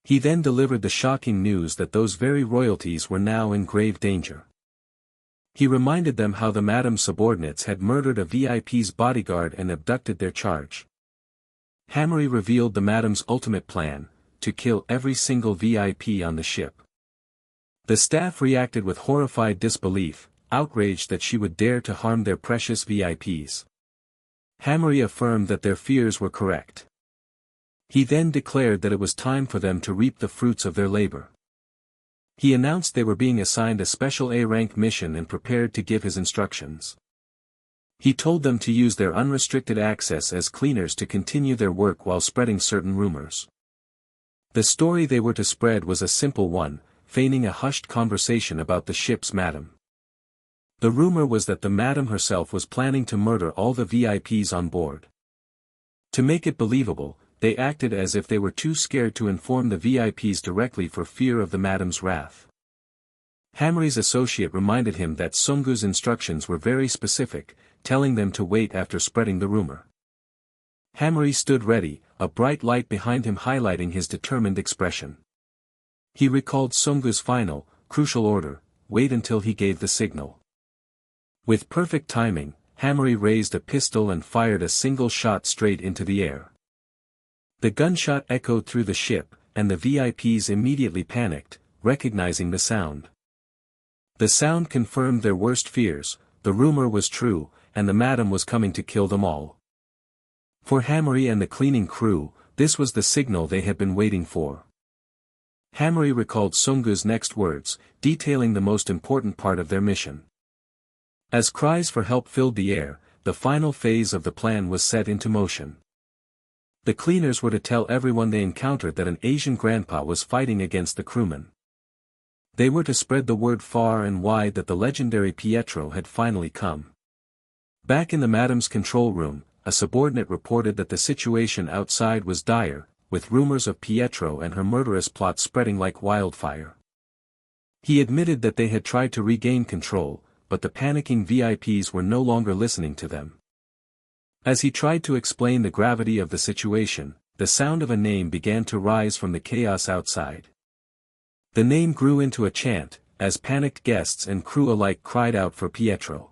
He then delivered the shocking news that those very royalties were now in grave danger. He reminded them how the madam's subordinates had murdered a VIP's bodyguard and abducted their charge. Hamori revealed the madam's ultimate plan, to kill every single VIP on the ship. The staff reacted with horrified disbelief, outraged that she would dare to harm their precious VIPs. Hamori affirmed that their fears were correct. He then declared that it was time for them to reap the fruits of their labor. He announced they were being assigned a special A-rank mission and prepared to give his instructions. He told them to use their unrestricted access as cleaners to continue their work while spreading certain rumors. The story they were to spread was a simple one, feigning a hushed conversation about the ship's madam. The rumor was that the madam herself was planning to murder all the VIPs on board. To make it believable, they acted as if they were too scared to inform the VIPs directly for fear of the madam's wrath. Hamori's associate reminded him that Sungu's instructions were very specific, telling them to wait after spreading the rumor. Hamori stood ready, a bright light behind him highlighting his determined expression. He recalled Sungu's final, crucial order, wait until he gave the signal. With perfect timing, Hamori raised a pistol and fired a single shot straight into the air. The gunshot echoed through the ship, and the VIPs immediately panicked, recognizing the sound. The sound confirmed their worst fears, the rumor was true, and the madam was coming to kill them all. For Hamori and the cleaning crew, this was the signal they had been waiting for. Hamori recalled Sungu's next words, detailing the most important part of their mission. As cries for help filled the air, the final phase of the plan was set into motion. The cleaners were to tell everyone they encountered that an Asian grandpa was fighting against the crewmen. They were to spread the word far and wide that the legendary Pietro had finally come. Back in the madam's control room, a subordinate reported that the situation outside was dire, with rumors of Pietro and her murderous plot spreading like wildfire. He admitted that they had tried to regain control, but the panicking VIPs were no longer listening to them. As he tried to explain the gravity of the situation, the sound of a name began to rise from the chaos outside. The name grew into a chant, as panicked guests and crew alike cried out for Pietro.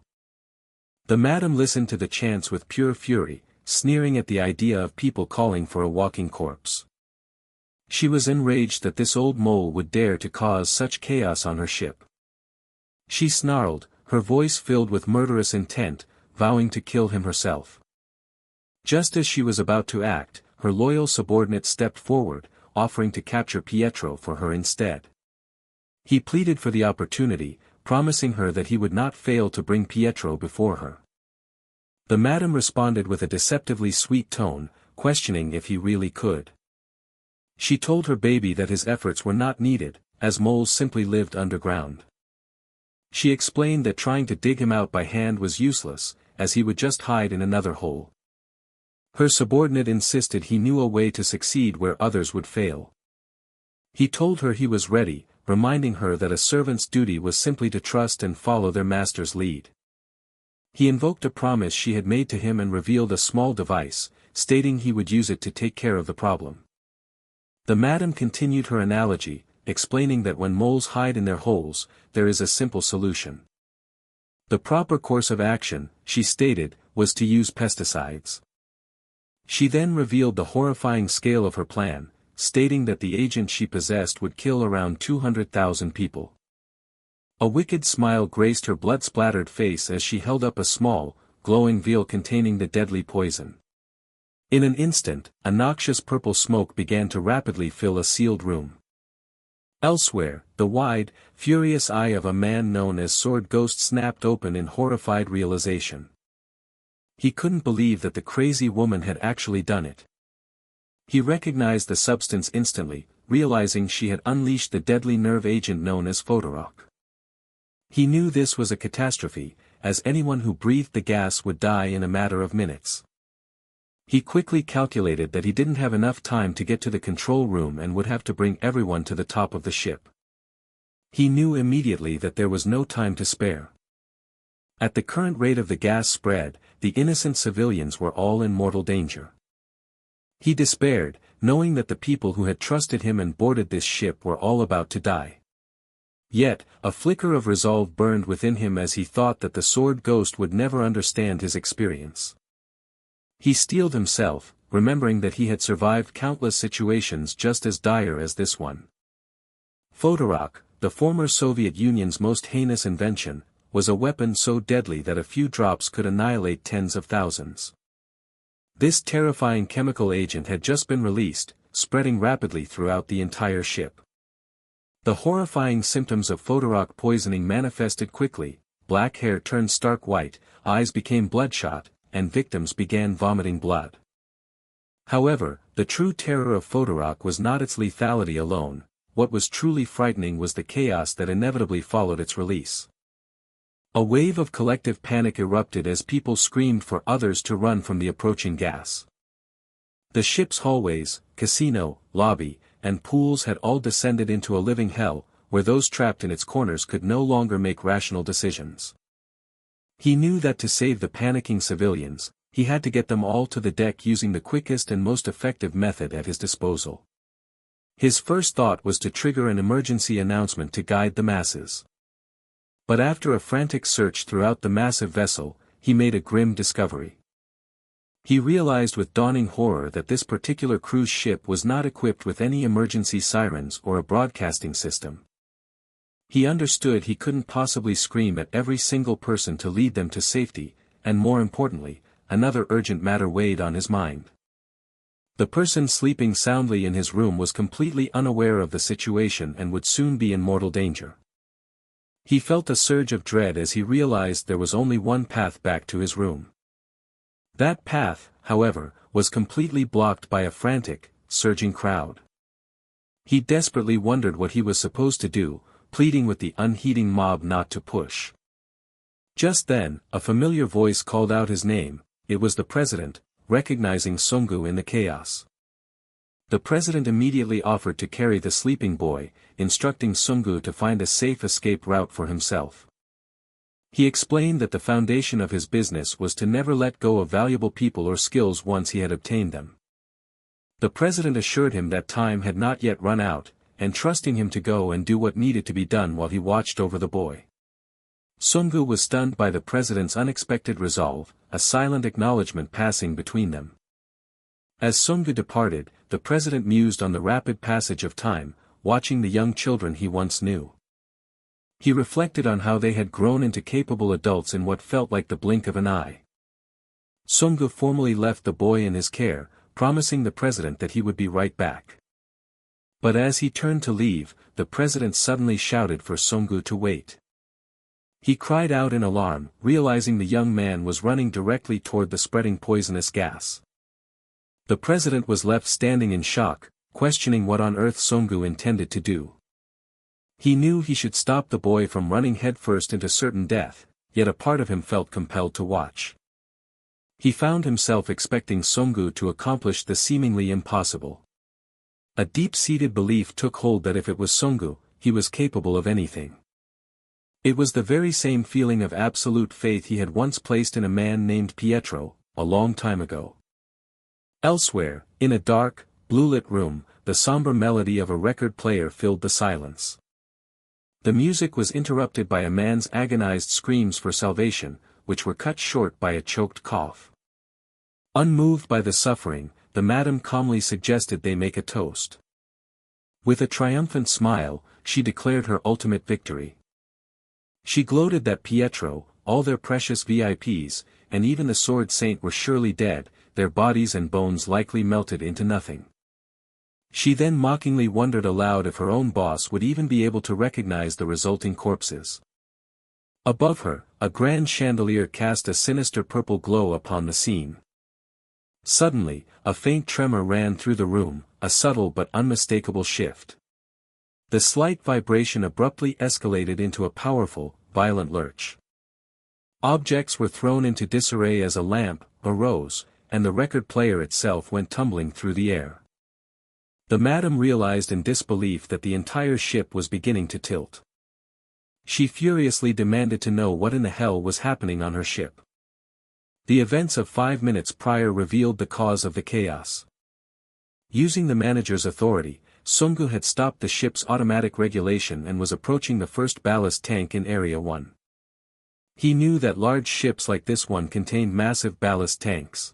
The madam listened to the chants with pure fury, sneering at the idea of people calling for a walking corpse. She was enraged that this old mole would dare to cause such chaos on her ship. She snarled, her voice filled with murderous intent, vowing to kill him herself. Just as she was about to act, her loyal subordinate stepped forward, offering to capture Pietro for her instead. He pleaded for the opportunity, promising her that he would not fail to bring Pietro before her. The madam responded with a deceptively sweet tone, questioning if he really could. She told her baby that his efforts were not needed, as moles simply lived underground. She explained that trying to dig him out by hand was useless, as he would just hide in another hole. Her subordinate insisted he knew a way to succeed where others would fail. He told her he was ready, reminding her that a servant's duty was simply to trust and follow their master's lead. He invoked a promise she had made to him and revealed a small device, stating he would use it to take care of the problem. The madam continued her analogy, explaining that when moles hide in their holes, there is a simple solution. The proper course of action, she stated, was to use pesticides. She then revealed the horrifying scale of her plan, stating that the agent she possessed would kill around 200,000 people. A wicked smile graced her blood-splattered face as she held up a small, glowing vial containing the deadly poison. In an instant, a noxious purple smoke began to rapidly fill a sealed room. Elsewhere, the wide, furious eye of a man known as Sword Ghost snapped open in horrified realization. He couldn't believe that the crazy woman had actually done it. He recognized the substance instantly, realizing she had unleashed the deadly nerve agent known as Photorock. He knew this was a catastrophe, as anyone who breathed the gas would die in a matter of minutes. He quickly calculated that he didn't have enough time to get to the control room and would have to bring everyone to the top of the ship. He knew immediately that there was no time to spare. At the current rate of the gas spread, the innocent civilians were all in mortal danger. He despaired, knowing that the people who had trusted him and boarded this ship were all about to die. Yet, a flicker of resolve burned within him as he thought that the Sword Ghost would never understand his experience. He steeled himself, remembering that he had survived countless situations just as dire as this one. Photorock, the former Soviet Union's most heinous invention, was a weapon so deadly that a few drops could annihilate tens of thousands. This terrifying chemical agent had just been released, spreading rapidly throughout the entire ship. The horrifying symptoms of Photorock poisoning manifested quickly: black hair turned stark white, eyes became bloodshot, and victims began vomiting blood. However, the true terror of Photorock was not its lethality alone. What was truly frightening was the chaos that inevitably followed its release. A wave of collective panic erupted as people screamed for others to run from the approaching gas. The ship's hallways, casino, lobby, and pools had all descended into a living hell, where those trapped in its corners could no longer make rational decisions. He knew that to save the panicking civilians, he had to get them all to the deck using the quickest and most effective method at his disposal. His first thought was to trigger an emergency announcement to guide the masses. But after a frantic search throughout the massive vessel, he made a grim discovery. He realized with dawning horror that this particular cruise ship was not equipped with any emergency sirens or a broadcasting system. He understood he couldn't possibly scream at every single person to lead them to safety, and more importantly, another urgent matter weighed on his mind. The person sleeping soundly in his room was completely unaware of the situation and would soon be in mortal danger. He felt a surge of dread as he realized there was only one path back to his room. That path, however, was completely blocked by a frantic, surging crowd. He desperately wondered what he was supposed to do, pleading with the unheeding mob not to push. Just then, a familiar voice called out his name. It was the president, recognizing Sungu in the chaos. The president immediately offered to carry the sleeping boy, instructing Sungu to find a safe escape route for himself. He explained that the foundation of his business was to never let go of valuable people or skills once he had obtained them. The president assured him that time had not yet run out, and trusting him to go and do what needed to be done while he watched over the boy. Sungu was stunned by the president's unexpected resolve, a silent acknowledgement passing between them. As Sungu departed, the president mused on the rapid passage of time, watching the young children he once knew. He reflected on how they had grown into capable adults in what felt like the blink of an eye. Sungu formally left the boy in his care, promising the president that he would be right back. But as he turned to leave, the president suddenly shouted for Sungu to wait. He cried out in alarm, realizing the young man was running directly toward the spreading poisonous gas. The president was left standing in shock, questioning what on earth Sungu intended to do. He knew he should stop the boy from running headfirst into certain death, yet a part of him felt compelled to watch. He found himself expecting Sungu to accomplish the seemingly impossible. A deep-seated belief took hold that if it was Sungu, he was capable of anything. It was the very same feeling of absolute faith he had once placed in a man named Pietro, a long time ago. Elsewhere, in a dark, blue-lit room, the somber melody of a record player filled the silence. The music was interrupted by a man's agonized screams for salvation, which were cut short by a choked cough. Unmoved by the suffering, the madam calmly suggested they make a toast. With a triumphant smile, she declared her ultimate victory. She gloated that Pietro, all their precious VIPs, and even the sword saint were surely dead, their bodies and bones likely melted into nothing. She then mockingly wondered aloud if her own boss would even be able to recognize the resulting corpses. Above her, a grand chandelier cast a sinister purple glow upon the scene. Suddenly, a faint tremor ran through the room, a subtle but unmistakable shift. The slight vibration abruptly escalated into a powerful, violent lurch. Objects were thrown into disarray as a lamp arose, and the record player itself went tumbling through the air. The madam realized in disbelief that the entire ship was beginning to tilt. She furiously demanded to know what in the hell was happening on her ship. The events of 5 minutes prior revealed the cause of the chaos. Using the manager's authority, Sungu had stopped the ship's automatic regulation and was approaching the first ballast tank in Area 1. He knew that large ships like this one contained massive ballast tanks.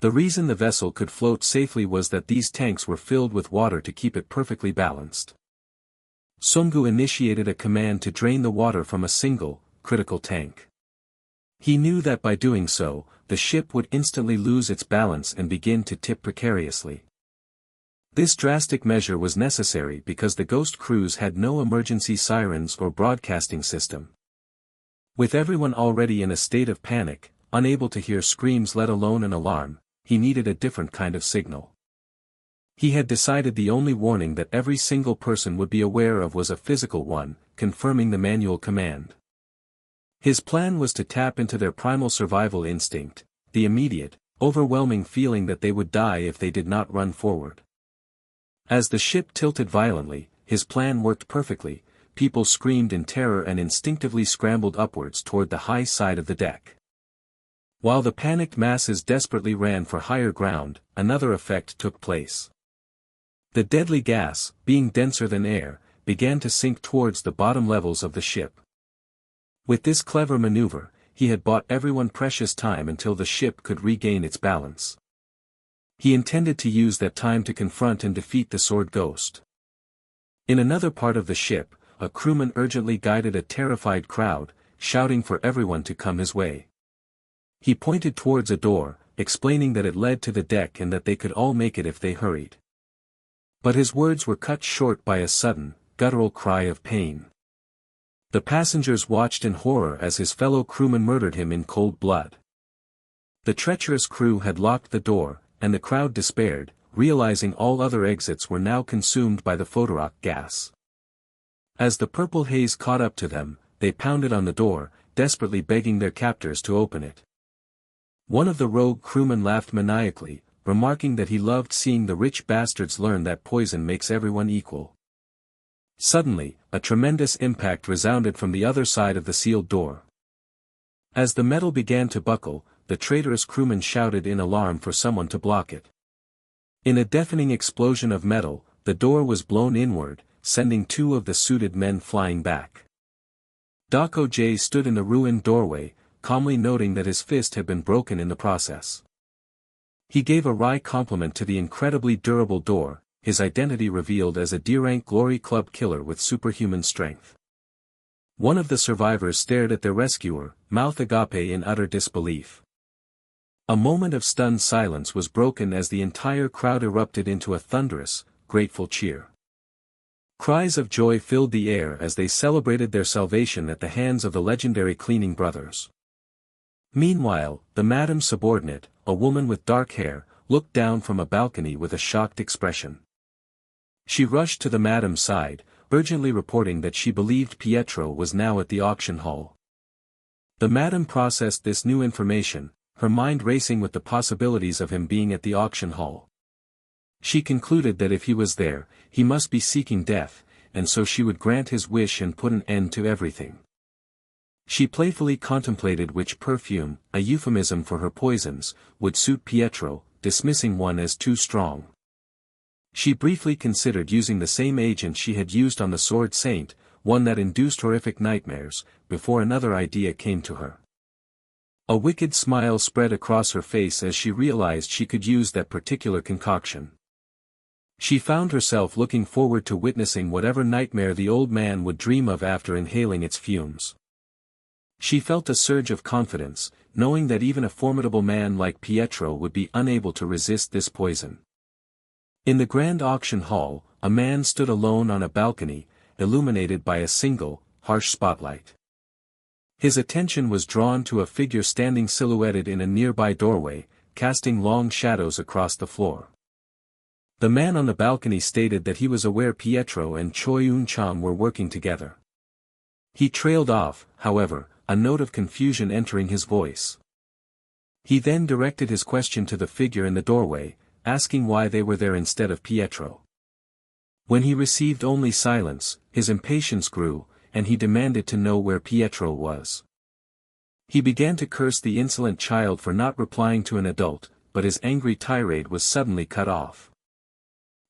The reason the vessel could float safely was that these tanks were filled with water to keep it perfectly balanced. Sungu initiated a command to drain the water from a single, critical tank. He knew that by doing so, the ship would instantly lose its balance and begin to tip precariously. This drastic measure was necessary because the ghost crews had no emergency sirens or broadcasting system. With everyone already in a state of panic, unable to hear screams let alone an alarm, he needed a different kind of signal. He had decided the only warning that every single person would be aware of was a physical one, confirming the manual command. His plan was to tap into their primal survival instinct, the immediate, overwhelming feeling that they would die if they did not run forward. As the ship tilted violently, his plan worked perfectly. People screamed in terror and instinctively scrambled upwards toward the high side of the deck. While the panicked masses desperately ran for higher ground, another effect took place. The deadly gas, being denser than air, began to sink towards the bottom levels of the ship. With this clever maneuver, he had bought everyone precious time until the ship could regain its balance. He intended to use that time to confront and defeat the sword ghost. In another part of the ship, a crewman urgently guided a terrified crowd, shouting for everyone to come his way. He pointed towards a door, explaining that it led to the deck and that they could all make it if they hurried. But his words were cut short by a sudden, guttural cry of pain. The passengers watched in horror as his fellow crewman murdered him in cold blood. The treacherous crew had locked the door, and the crowd despaired, realizing all other exits were now consumed by the photorok gas. As the purple haze caught up to them, they pounded on the door, desperately begging their captors to open it. One of the rogue crewmen laughed maniacally, remarking that he loved seeing the rich bastards learn that poison makes everyone equal. Suddenly, a tremendous impact resounded from the other side of the sealed door. As the metal began to buckle, the traitorous crewman shouted in alarm for someone to block it. In a deafening explosion of metal, the door was blown inward, sending 2 of the suited men flying back. Dako J stood in the ruined doorway, calmly noting that his fist had been broken in the process. He gave a wry compliment to the incredibly durable door, his identity revealed as a D-rank Glory Club killer with superhuman strength. One of the survivors stared at their rescuer, mouth agape in utter disbelief. A moment of stunned silence was broken as the entire crowd erupted into a thunderous, grateful cheer. Cries of joy filled the air as they celebrated their salvation at the hands of the legendary cleaning brothers. Meanwhile, the madam's subordinate, a woman with dark hair, looked down from a balcony with a shocked expression. She rushed to the madam's side, urgently reporting that she believed Pietro was now at the auction hall. The madam processed this new information, her mind racing with the possibilities of him being at the auction hall. She concluded that if he was there, he must be seeking death, and so she would grant his wish and put an end to everything. She playfully contemplated which perfume, a euphemism for her poisons, would suit Pietro, dismissing one as too strong. She briefly considered using the same agent she had used on the Sword Saint, one that induced horrific nightmares, before another idea came to her. A wicked smile spread across her face as she realized she could use that particular concoction. She found herself looking forward to witnessing whatever nightmare the old man would dream of after inhaling its fumes. She felt a surge of confidence, knowing that even a formidable man like Pietro would be unable to resist this poison. In the grand auction hall, a man stood alone on a balcony, illuminated by a single, harsh spotlight. His attention was drawn to a figure standing silhouetted in a nearby doorway, casting long shadows across the floor. The man on the balcony stated that he was aware Pietro and Choi Eun-chang were working together. He trailed off, however, a note of confusion entering his voice. He then directed his question to the figure in the doorway, asking why they were there instead of Pietro. When he received only silence, his impatience grew, and he demanded to know where Pietro was. He began to curse the insolent child for not replying to an adult, but his angry tirade was suddenly cut off.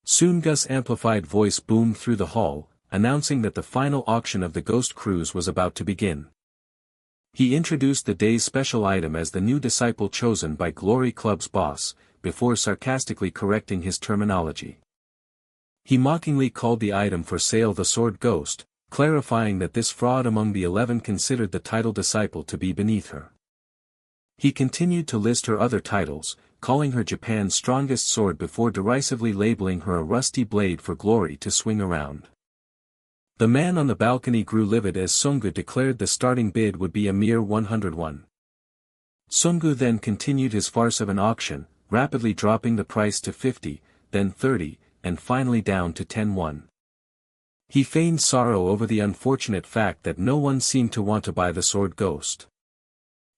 Soon Gus' amplified voice boomed through the hall, announcing that the final auction of the Ghost Cruise was about to begin. He introduced the day's special item as the new disciple chosen by Glory Club's boss, before sarcastically correcting his terminology. He mockingly called the item for sale the Sword Ghost, clarifying that this fraud among the 11 considered the title disciple to be beneath her. He continued to list her other titles, calling her Japan's strongest sword before derisively labeling her a rusty blade for Glory to swing around. The man on the balcony grew livid as Sungu declared the starting bid would be a mere 101. Sungu then continued his farce of an auction, rapidly dropping the price to 50, then 30, and finally down to 10-1. He feigned sorrow over the unfortunate fact that no one seemed to want to buy the Sword Ghost.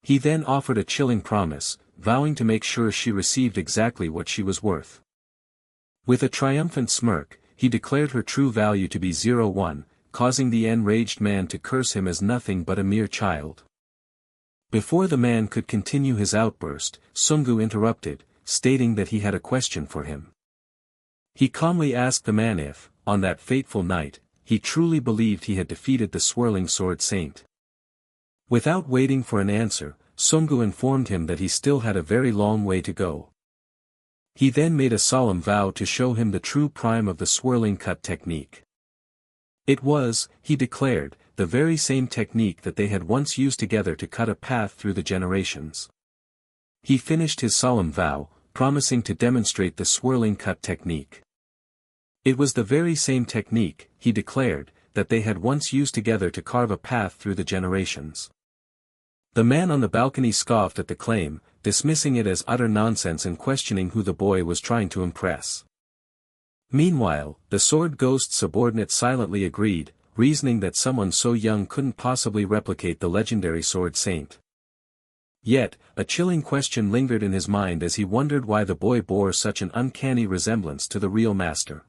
He then offered a chilling promise, vowing to make sure she received exactly what she was worth. With a triumphant smirk, he declared her true value to be 0-1, causing the enraged man to curse him as nothing but a mere child. Before the man could continue his outburst, Sungu interrupted, stating that he had a question for him. He calmly asked the man if, on that fateful night, he truly believed he had defeated the swirling sword saint. Without waiting for an answer, Sungu informed him that he still had a very long way to go. He then made a solemn vow to show him the true prime of the swirling cut technique. It was, he declared, the very same technique that they had once used together to cut a path through the generations. He finished his solemn vow, promising to demonstrate the swirling cut technique. It was the very same technique, he declared, that they had once used together to carve a path through the generations. The man on the balcony scoffed at the claim, dismissing it as utter nonsense and questioning who the boy was trying to impress. Meanwhile, the Sword Ghost's subordinate silently agreed, reasoning that someone so young couldn't possibly replicate the legendary Sword Saint. Yet, a chilling question lingered in his mind as he wondered why the boy bore such an uncanny resemblance to the real master.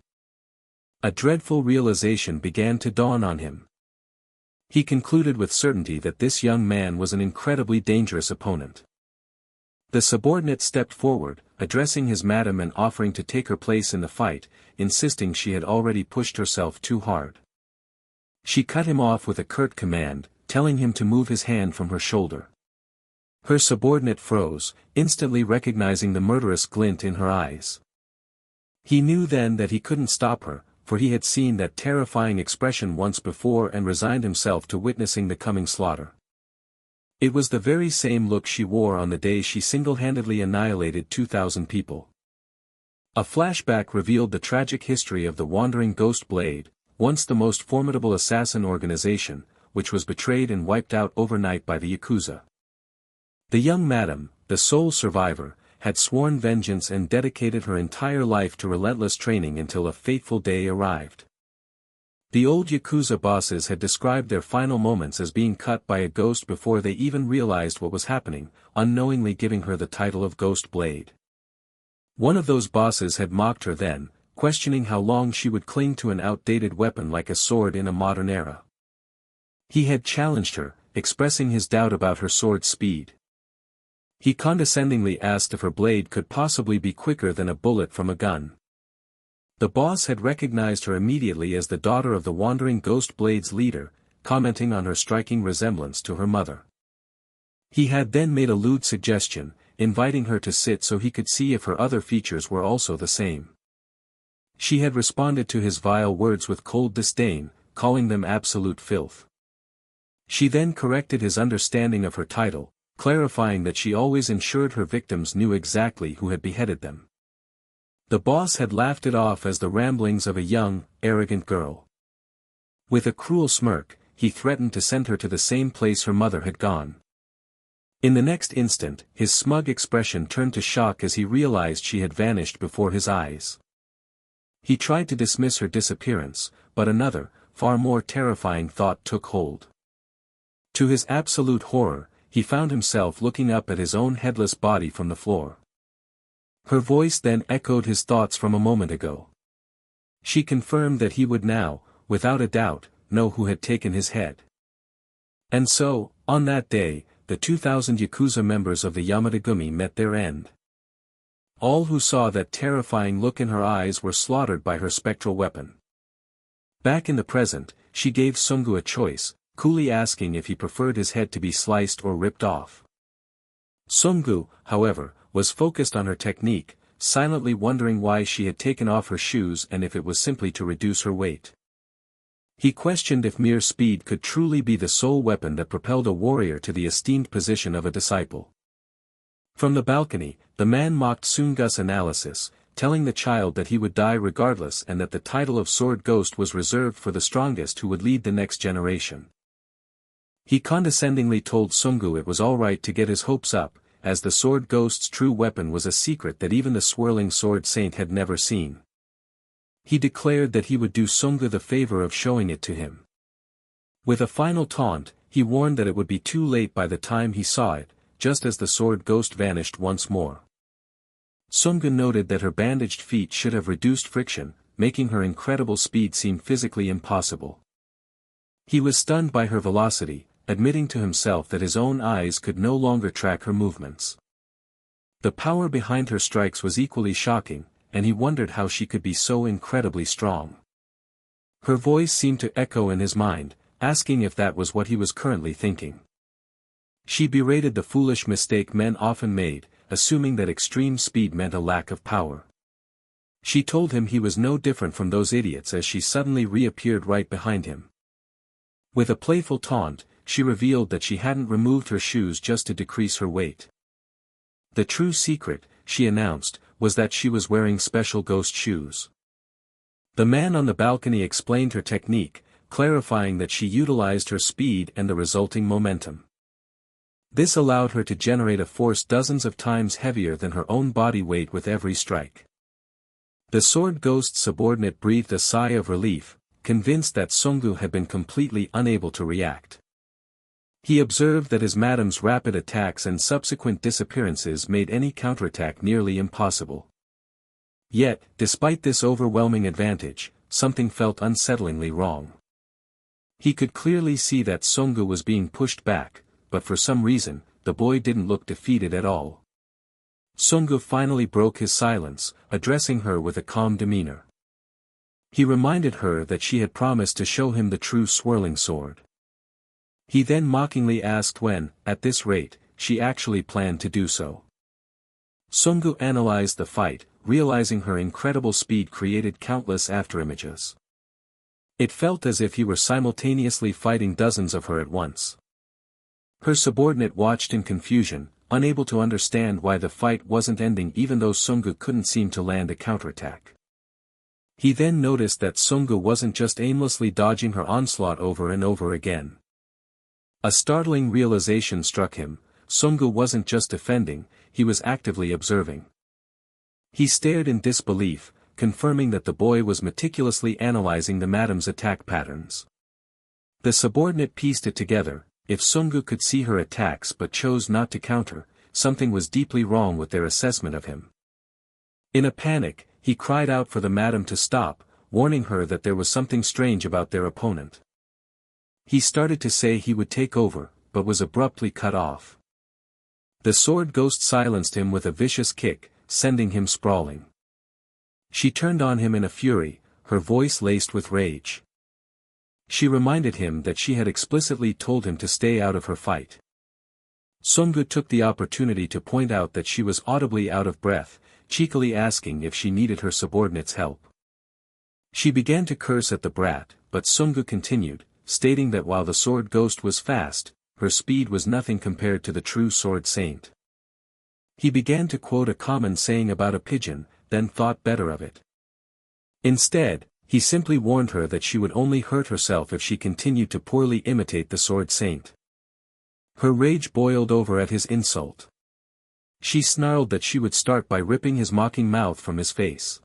A dreadful realization began to dawn on him. He concluded with certainty that this young man was an incredibly dangerous opponent. The subordinate stepped forward, addressing his madam and offering to take her place in the fight, insisting she had already pushed herself too hard. She cut him off with a curt command, telling him to move his hand from her shoulder. Her subordinate froze, instantly recognizing the murderous glint in her eyes. He knew then that he couldn't stop her, for he had seen that terrifying expression once before and resigned himself to witnessing the coming slaughter. It was the very same look she wore on the day she single-handedly annihilated 2,000 people. A flashback revealed the tragic history of the Wandering Ghost Blade, once the most formidable assassin organization, which was betrayed and wiped out overnight by the Yakuza. The young madam, the sole survivor, had sworn vengeance and dedicated her entire life to relentless training until a fateful day arrived. The old Yakuza bosses had described their final moments as being cut by a ghost before they even realized what was happening, unknowingly giving her the title of Ghost Blade. One of those bosses had mocked her then, questioning how long she would cling to an outdated weapon like a sword in a modern era. He had challenged her, expressing his doubt about her sword's speed. He condescendingly asked if her blade could possibly be quicker than a bullet from a gun. The boss had recognized her immediately as the daughter of the Wandering Ghost Blade's leader, commenting on her striking resemblance to her mother. He had then made a lewd suggestion, inviting her to sit so he could see if her other features were also the same. She had responded to his vile words with cold disdain, calling them absolute filth. She then corrected his understanding of her title, clarifying that she always ensured her victims knew exactly who had beheaded them. The boss had laughed it off as the ramblings of a young, arrogant girl. With a cruel smirk, he threatened to send her to the same place her mother had gone. In the next instant, his smug expression turned to shock as he realized she had vanished before his eyes. He tried to dismiss her disappearance, but another, far more terrifying thought took hold. To his absolute horror, he found himself looking up at his own headless body from the floor. Her voice then echoed his thoughts from a moment ago. She confirmed that he would now, without a doubt, know who had taken his head. And so, on that day, the 2,000 Yakuza members of the Yamadagumi met their end. All who saw that terrifying look in her eyes were slaughtered by her spectral weapon. Back in the present, she gave Sungu a choice, coolly asking if he preferred his head to be sliced or ripped off. Sungu, however, was focused on her technique, silently wondering why she had taken off her shoes and if it was simply to reduce her weight. He questioned if mere speed could truly be the sole weapon that propelled a warrior to the esteemed position of a disciple. From the balcony, the man mocked Sungu's analysis, telling the child that he would die regardless and that the title of Sword Ghost was reserved for the strongest who would lead the next generation. He condescendingly told Sungu it was alright to get his hopes up, as the Sword Ghost's true weapon was a secret that even the swirling Sword Saint had never seen. He declared that he would do Sungu the favor of showing it to him. With a final taunt, he warned that it would be too late by the time he saw it, just as the Sword Ghost vanished once more. Sungu noted that her bandaged feet should have reduced friction, making her incredible speed seem physically impossible. He was stunned by her velocity, admitting to himself that his own eyes could no longer track her movements. The power behind her strikes was equally shocking, and he wondered how she could be so incredibly strong. Her voice seemed to echo in his mind, asking if that was what he was currently thinking. She berated the foolish mistake men often made, assuming that extreme speed meant a lack of power. She told him he was no different from those idiots as she suddenly reappeared right behind him. With a playful taunt, she revealed that she hadn't removed her shoes just to decrease her weight. The true secret, she announced, was that she was wearing special ghost shoes. The man on the balcony explained her technique, clarifying that she utilized her speed and the resulting momentum. This allowed her to generate a force dozens of times heavier than her own body weight with every strike. The Sword Ghost's subordinate breathed a sigh of relief, convinced that Sungu had been completely unable to react. He observed that his madam's rapid attacks and subsequent disappearances made any counterattack nearly impossible. Yet, despite this overwhelming advantage, something felt unsettlingly wrong. He could clearly see that Sungu was being pushed back, but for some reason, the boy didn't look defeated at all. Sungu finally broke his silence, addressing her with a calm demeanor. He reminded her that she had promised to show him the true swirling sword. He then mockingly asked when, at this rate, she actually planned to do so. Sungu analyzed the fight, realizing her incredible speed created countless afterimages. It felt as if he were simultaneously fighting dozens of her at once. Her subordinate watched in confusion, unable to understand why the fight wasn't ending even though Sungu couldn't seem to land a counterattack. He then noticed that Sungu wasn't just aimlessly dodging her onslaught over and over again. A startling realization struck him: Sungu wasn't just defending, he was actively observing. He stared in disbelief, confirming that the boy was meticulously analyzing the madam's attack patterns. The subordinate pieced it together: if Sungu could see her attacks but chose not to counter, something was deeply wrong with their assessment of him. In a panic, he cried out for the madam to stop, warning her that there was something strange about their opponent. He started to say he would take over, but was abruptly cut off. The Sword Ghost silenced him with a vicious kick, sending him sprawling. She turned on him in a fury, her voice laced with rage. She reminded him that she had explicitly told him to stay out of her fight. Sungu took the opportunity to point out that she was audibly out of breath, cheekily asking if she needed her subordinate's help. She began to curse at the brat, but Sungu continued, stating that while the Sword Ghost was fast, her speed was nothing compared to the true Sword Saint. He began to quote a common saying about a pigeon, then thought better of it. Instead, he simply warned her that she would only hurt herself if she continued to poorly imitate the sword saint. Her rage boiled over at his insult. She snarled that she would start by ripping his mocking mouth from his face.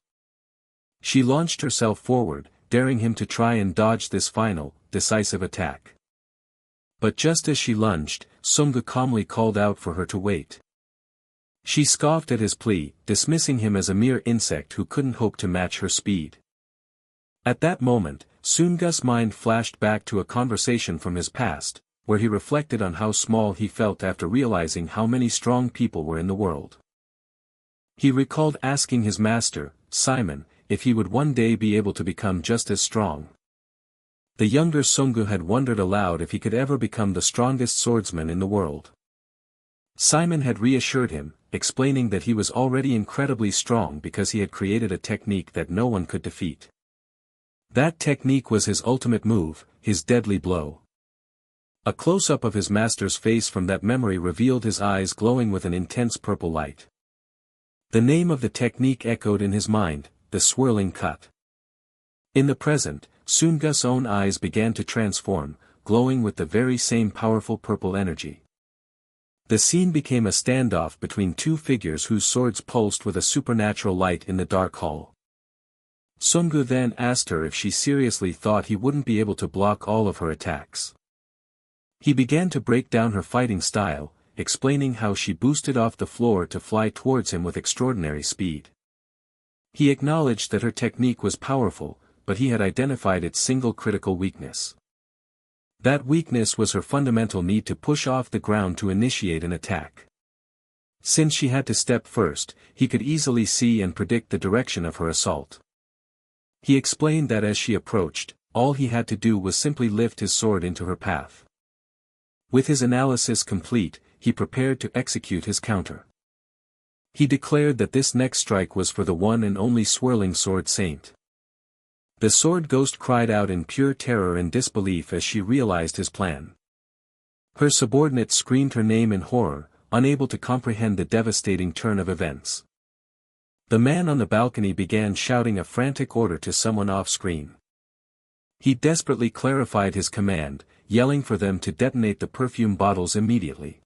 She launched herself forward, daring him to try and dodge this final, decisive attack. But just as she lunged, Sungu calmly called out for her to wait. She scoffed at his plea, dismissing him as a mere insect who couldn't hope to match her speed. At that moment, Sungu's mind flashed back to a conversation from his past, where he reflected on how small he felt after realizing how many strong people were in the world. He recalled asking his master, Simon, if he would one day be able to become just as strong. The younger Sungu had wondered aloud if he could ever become the strongest swordsman in the world. Simon had reassured him, explaining that he was already incredibly strong because he had created a technique that no one could defeat. That technique was his ultimate move, his deadly blow. A close-up of his master's face from that memory revealed his eyes glowing with an intense purple light. The name of the technique echoed in his mind, the swirling cut. In the present, Sungu's own eyes began to transform, glowing with the very same powerful purple energy. The scene became a standoff between two figures whose swords pulsed with a supernatural light in the dark hall. Sungu then asked her if she seriously thought he wouldn't be able to block all of her attacks. He began to break down her fighting style, explaining how she boosted off the floor to fly towards him with extraordinary speed. He acknowledged that her technique was powerful, but he had identified its single critical weakness. That weakness was her fundamental need to push off the ground to initiate an attack. Since she had to step first, he could easily see and predict the direction of her assault. He explained that as she approached, all he had to do was simply lift his sword into her path. With his analysis complete, he prepared to execute his counter. He declared that this next strike was for the one and only swirling sword saint. The sword ghost cried out in pure terror and disbelief as she realized his plan. Her subordinates screamed her name in horror, unable to comprehend the devastating turn of events. The man on the balcony began shouting a frantic order to someone off-screen. He desperately clarified his command, yelling for them to detonate the perfume bottles immediately.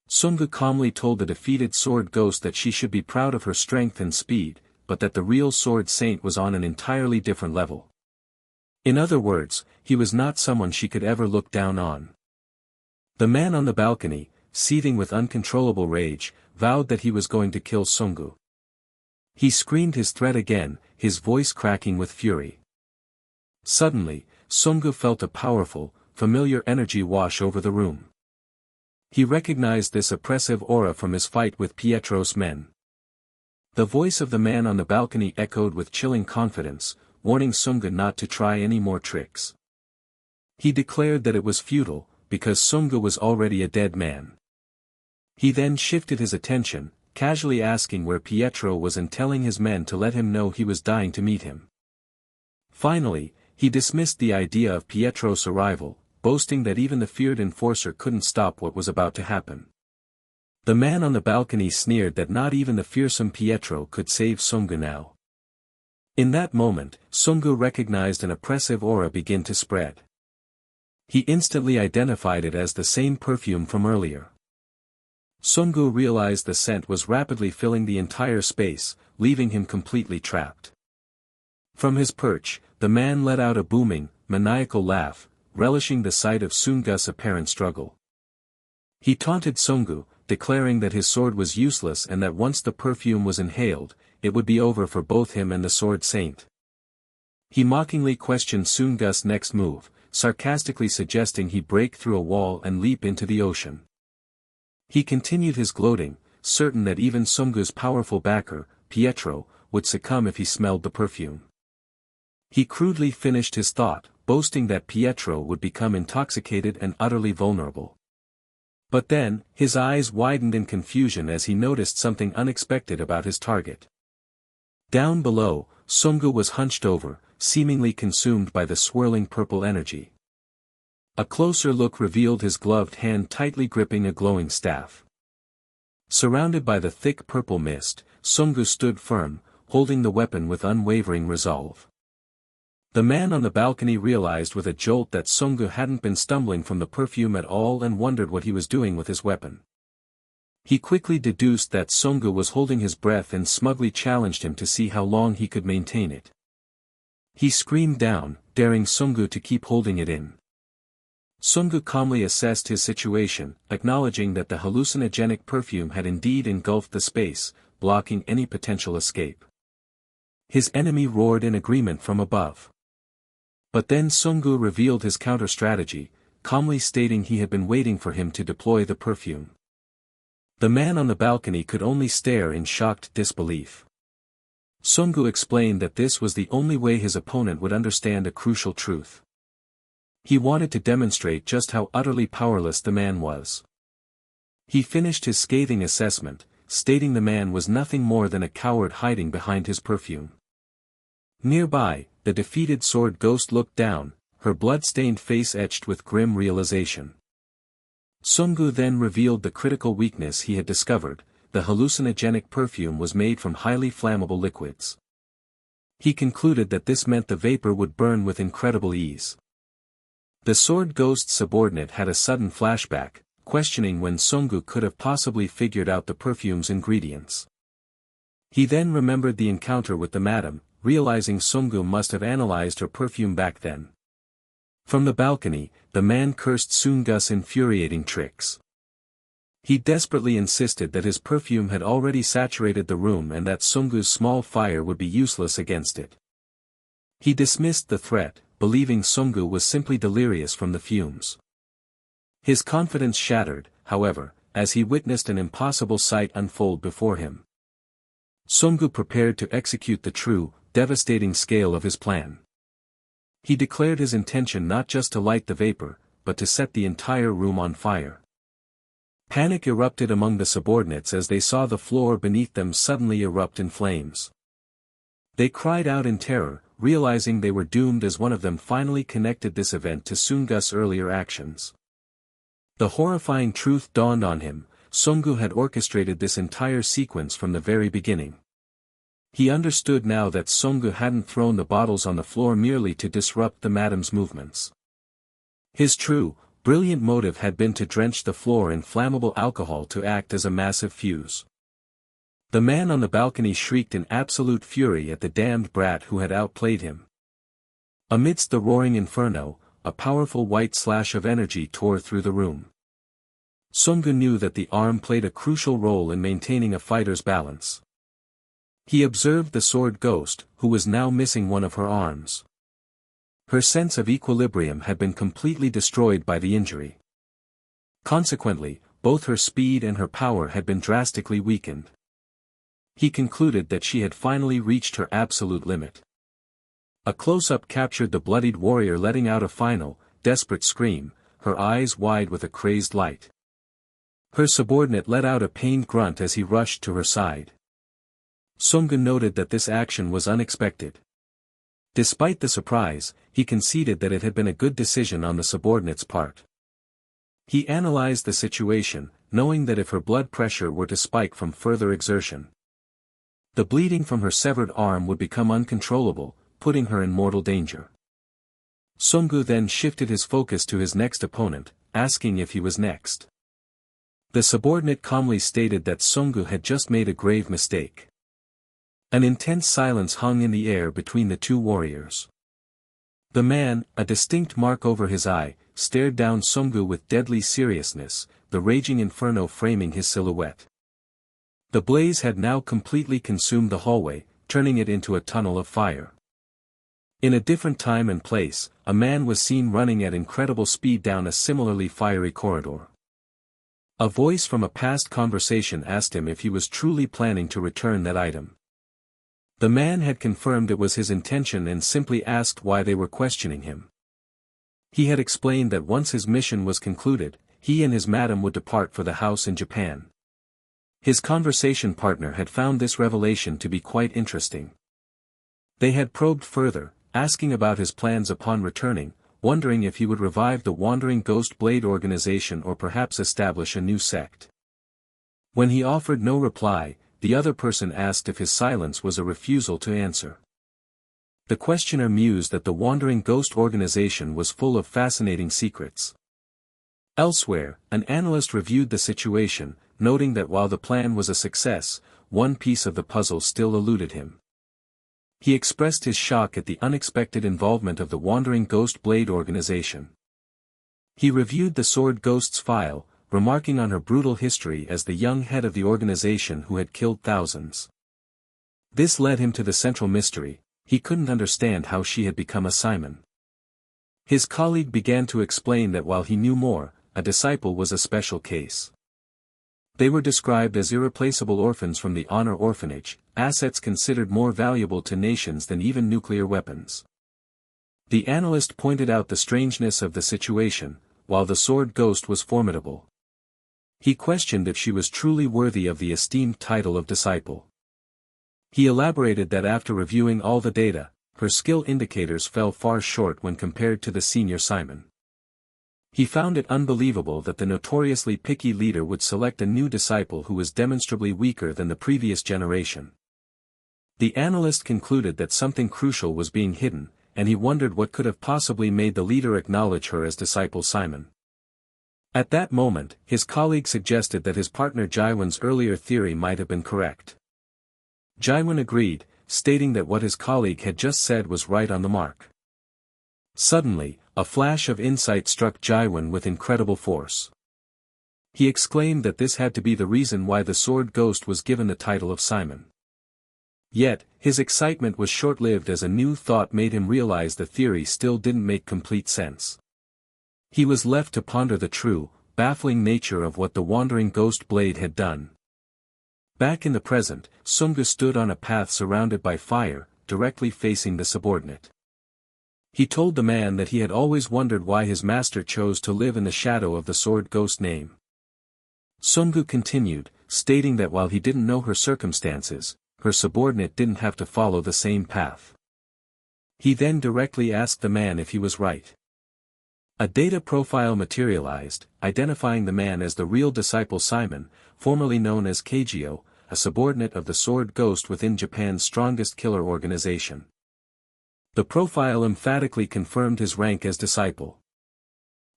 Sungu calmly told the defeated sword ghost that she should be proud of her strength and speed, but that the real sword saint was on an entirely different level. In other words, he was not someone she could ever look down on. The man on the balcony, seething with uncontrollable rage, vowed that he was going to kill Sungu. He screamed his threat again, his voice cracking with fury. Suddenly, Sungu felt a powerful, familiar energy wash over the room. He recognized this oppressive aura from his fight with Pietro's men. The voice of the man on the balcony echoed with chilling confidence, warning Sungu not to try any more tricks. He declared that it was futile, because Sungu was already a dead man. He then shifted his attention, casually asking where Pietro was and telling his men to let him know he was dying to meet him. Finally, he dismissed the idea of Pietro's arrival, boasting that even the feared enforcer couldn't stop what was about to happen. The man on the balcony sneered that not even the fearsome Pietro could save Sungu now. In that moment, Sungu recognized an oppressive aura begin to spread. He instantly identified it as the same perfume from earlier. Sungu realized the scent was rapidly filling the entire space, leaving him completely trapped. From his perch, the man let out a booming, maniacal laugh, relishing the sight of Sungu's apparent struggle. He taunted Sungu, declaring that his sword was useless and that once the perfume was inhaled, it would be over for both him and the sword saint. He mockingly questioned Sungu's next move, sarcastically suggesting he break through a wall and leap into the ocean. He continued his gloating, certain that even Sungu's powerful backer, Pietro, would succumb if he smelled the perfume. He crudely finished his thought, boasting that Pietro would become intoxicated and utterly vulnerable. But then, his eyes widened in confusion as he noticed something unexpected about his target. Down below, Sungu was hunched over, seemingly consumed by the swirling purple energy. A closer look revealed his gloved hand tightly gripping a glowing staff. Surrounded by the thick purple mist, Sungu stood firm, holding the weapon with unwavering resolve. The man on the balcony realized with a jolt that Sungu hadn't been stumbling from the perfume at all and wondered what he was doing with his weapon. He quickly deduced that Sungu was holding his breath and smugly challenged him to see how long he could maintain it. He screamed down, daring Sungu to keep holding it in. Sungu calmly assessed his situation, acknowledging that the hallucinogenic perfume had indeed engulfed the space, blocking any potential escape. His enemy roared in agreement from above. But then Sungu revealed his counter-strategy, calmly stating he had been waiting for him to deploy the perfume. The man on the balcony could only stare in shocked disbelief. Sungu explained that this was the only way his opponent would understand a crucial truth. He wanted to demonstrate just how utterly powerless the man was. He finished his scathing assessment, stating the man was nothing more than a coward hiding behind his perfume. Nearby, the defeated sword ghost looked down, her blood-stained face etched with grim realization. Sungu then revealed the critical weakness he had discovered: the hallucinogenic perfume was made from highly flammable liquids. He concluded that this meant the vapor would burn with incredible ease. The sword ghost's subordinate had a sudden flashback, questioning when Sungu could have possibly figured out the perfume's ingredients. He then remembered the encounter with the madam, realizing Sungu must have analyzed her perfume back then. From the balcony, the man cursed Sungu's infuriating tricks. He desperately insisted that his perfume had already saturated the room and that Sungu's small fire would be useless against it. He dismissed the threat, believing Sungu was simply delirious from the fumes. His confidence shattered, however, as he witnessed an impossible sight unfold before him. Sungu prepared to execute the true, devastating scale of his plan. He declared his intention not just to light the vapor, but to set the entire room on fire. Panic erupted among the subordinates as they saw the floor beneath them suddenly erupt in flames. They cried out in terror, realizing they were doomed as one of them finally connected this event to Sungu's earlier actions. The horrifying truth dawned on him: Sungu had orchestrated this entire sequence from the very beginning. He understood now that Sungu hadn't thrown the bottles on the floor merely to disrupt the madam's movements. His true, brilliant motive had been to drench the floor in flammable alcohol to act as a massive fuse. The man on the balcony shrieked in absolute fury at the damned brat who had outplayed him. Amidst the roaring inferno, a powerful white slash of energy tore through the room. Sungu knew that the arm played a crucial role in maintaining a fighter's balance. He observed the sword ghost, who was now missing one of her arms. Her sense of equilibrium had been completely destroyed by the injury. Consequently, both her speed and her power had been drastically weakened. He concluded that she had finally reached her absolute limit. A close-up captured the bloodied warrior letting out a final, desperate scream, her eyes wide with a crazed light. Her subordinate let out a pained grunt as he rushed to her side. Sungu noted that this action was unexpected. Despite the surprise, he conceded that it had been a good decision on the subordinate's part. He analyzed the situation, knowing that if her blood pressure were to spike from further exertion, the bleeding from her severed arm would become uncontrollable, putting her in mortal danger. Sungu then shifted his focus to his next opponent, asking if he was next. The subordinate calmly stated that Sungu had just made a grave mistake. An intense silence hung in the air between the two warriors. The man, a distinct mark over his eye, stared down Sungu with deadly seriousness, the raging inferno framing his silhouette. The blaze had now completely consumed the hallway, turning it into a tunnel of fire. In a different time and place, a man was seen running at incredible speed down a similarly fiery corridor. A voice from a past conversation asked him if he was truly planning to return that item. The man had confirmed it was his intention and simply asked why they were questioning him. He had explained that once his mission was concluded, he and his madam would depart for the house in Japan. His conversation partner had found this revelation to be quite interesting. They had probed further, asking about his plans upon returning, wondering if he would revive the Wandering Ghost Blade organization or perhaps establish a new sect. When he offered no reply, the other person asked if his silence was a refusal to answer. The questioner mused that the wandering ghost organization was full of fascinating secrets. Elsewhere, an analyst reviewed the situation, noting that while the plan was a success, one piece of the puzzle still eluded him. He expressed his shock at the unexpected involvement of the wandering ghost blade organization. He reviewed the Sword Ghost's file, remarking on her brutal history as the young head of the organization who had killed thousands. This led him to the central mystery: he couldn't understand how she had become a Simon. His colleague began to explain that while he knew more, a disciple was a special case. They were described as irreplaceable orphans from the honor orphanage, assets considered more valuable to nations than even nuclear weapons. The analyst pointed out the strangeness of the situation, while the Sword Ghost was formidable. He questioned if she was truly worthy of the esteemed title of disciple. He elaborated that after reviewing all the data, her skill indicators fell far short when compared to the senior Simon. He found it unbelievable that the notoriously picky leader would select a new disciple who was demonstrably weaker than the previous generation. The analyst concluded that something crucial was being hidden, and he wondered what could have possibly made the leader acknowledge her as disciple Simon. At that moment, his colleague suggested that his partner Jaiwan's earlier theory might have been correct. Jaiwan agreed, stating that what his colleague had just said was right on the mark. Suddenly, a flash of insight struck Jaiwan with incredible force. He exclaimed that this had to be the reason why the Sword Ghost was given the title of Simon. Yet, his excitement was short-lived as a new thought made him realize the theory still didn't make complete sense. He was left to ponder the true, baffling nature of what the wandering ghost blade had done. Back in the present, Sungu stood on a path surrounded by fire, directly facing the subordinate. He told the man that he had always wondered why his master chose to live in the shadow of the Sword Ghost name. Sungu continued, stating that while he didn't know her circumstances, her subordinate didn't have to follow the same path. He then directly asked the man if he was right. A data profile materialized, identifying the man as the real disciple Simon, formerly known as Kagyo, a subordinate of the Sword Ghost within Japan's strongest killer organization. The profile emphatically confirmed his rank as disciple.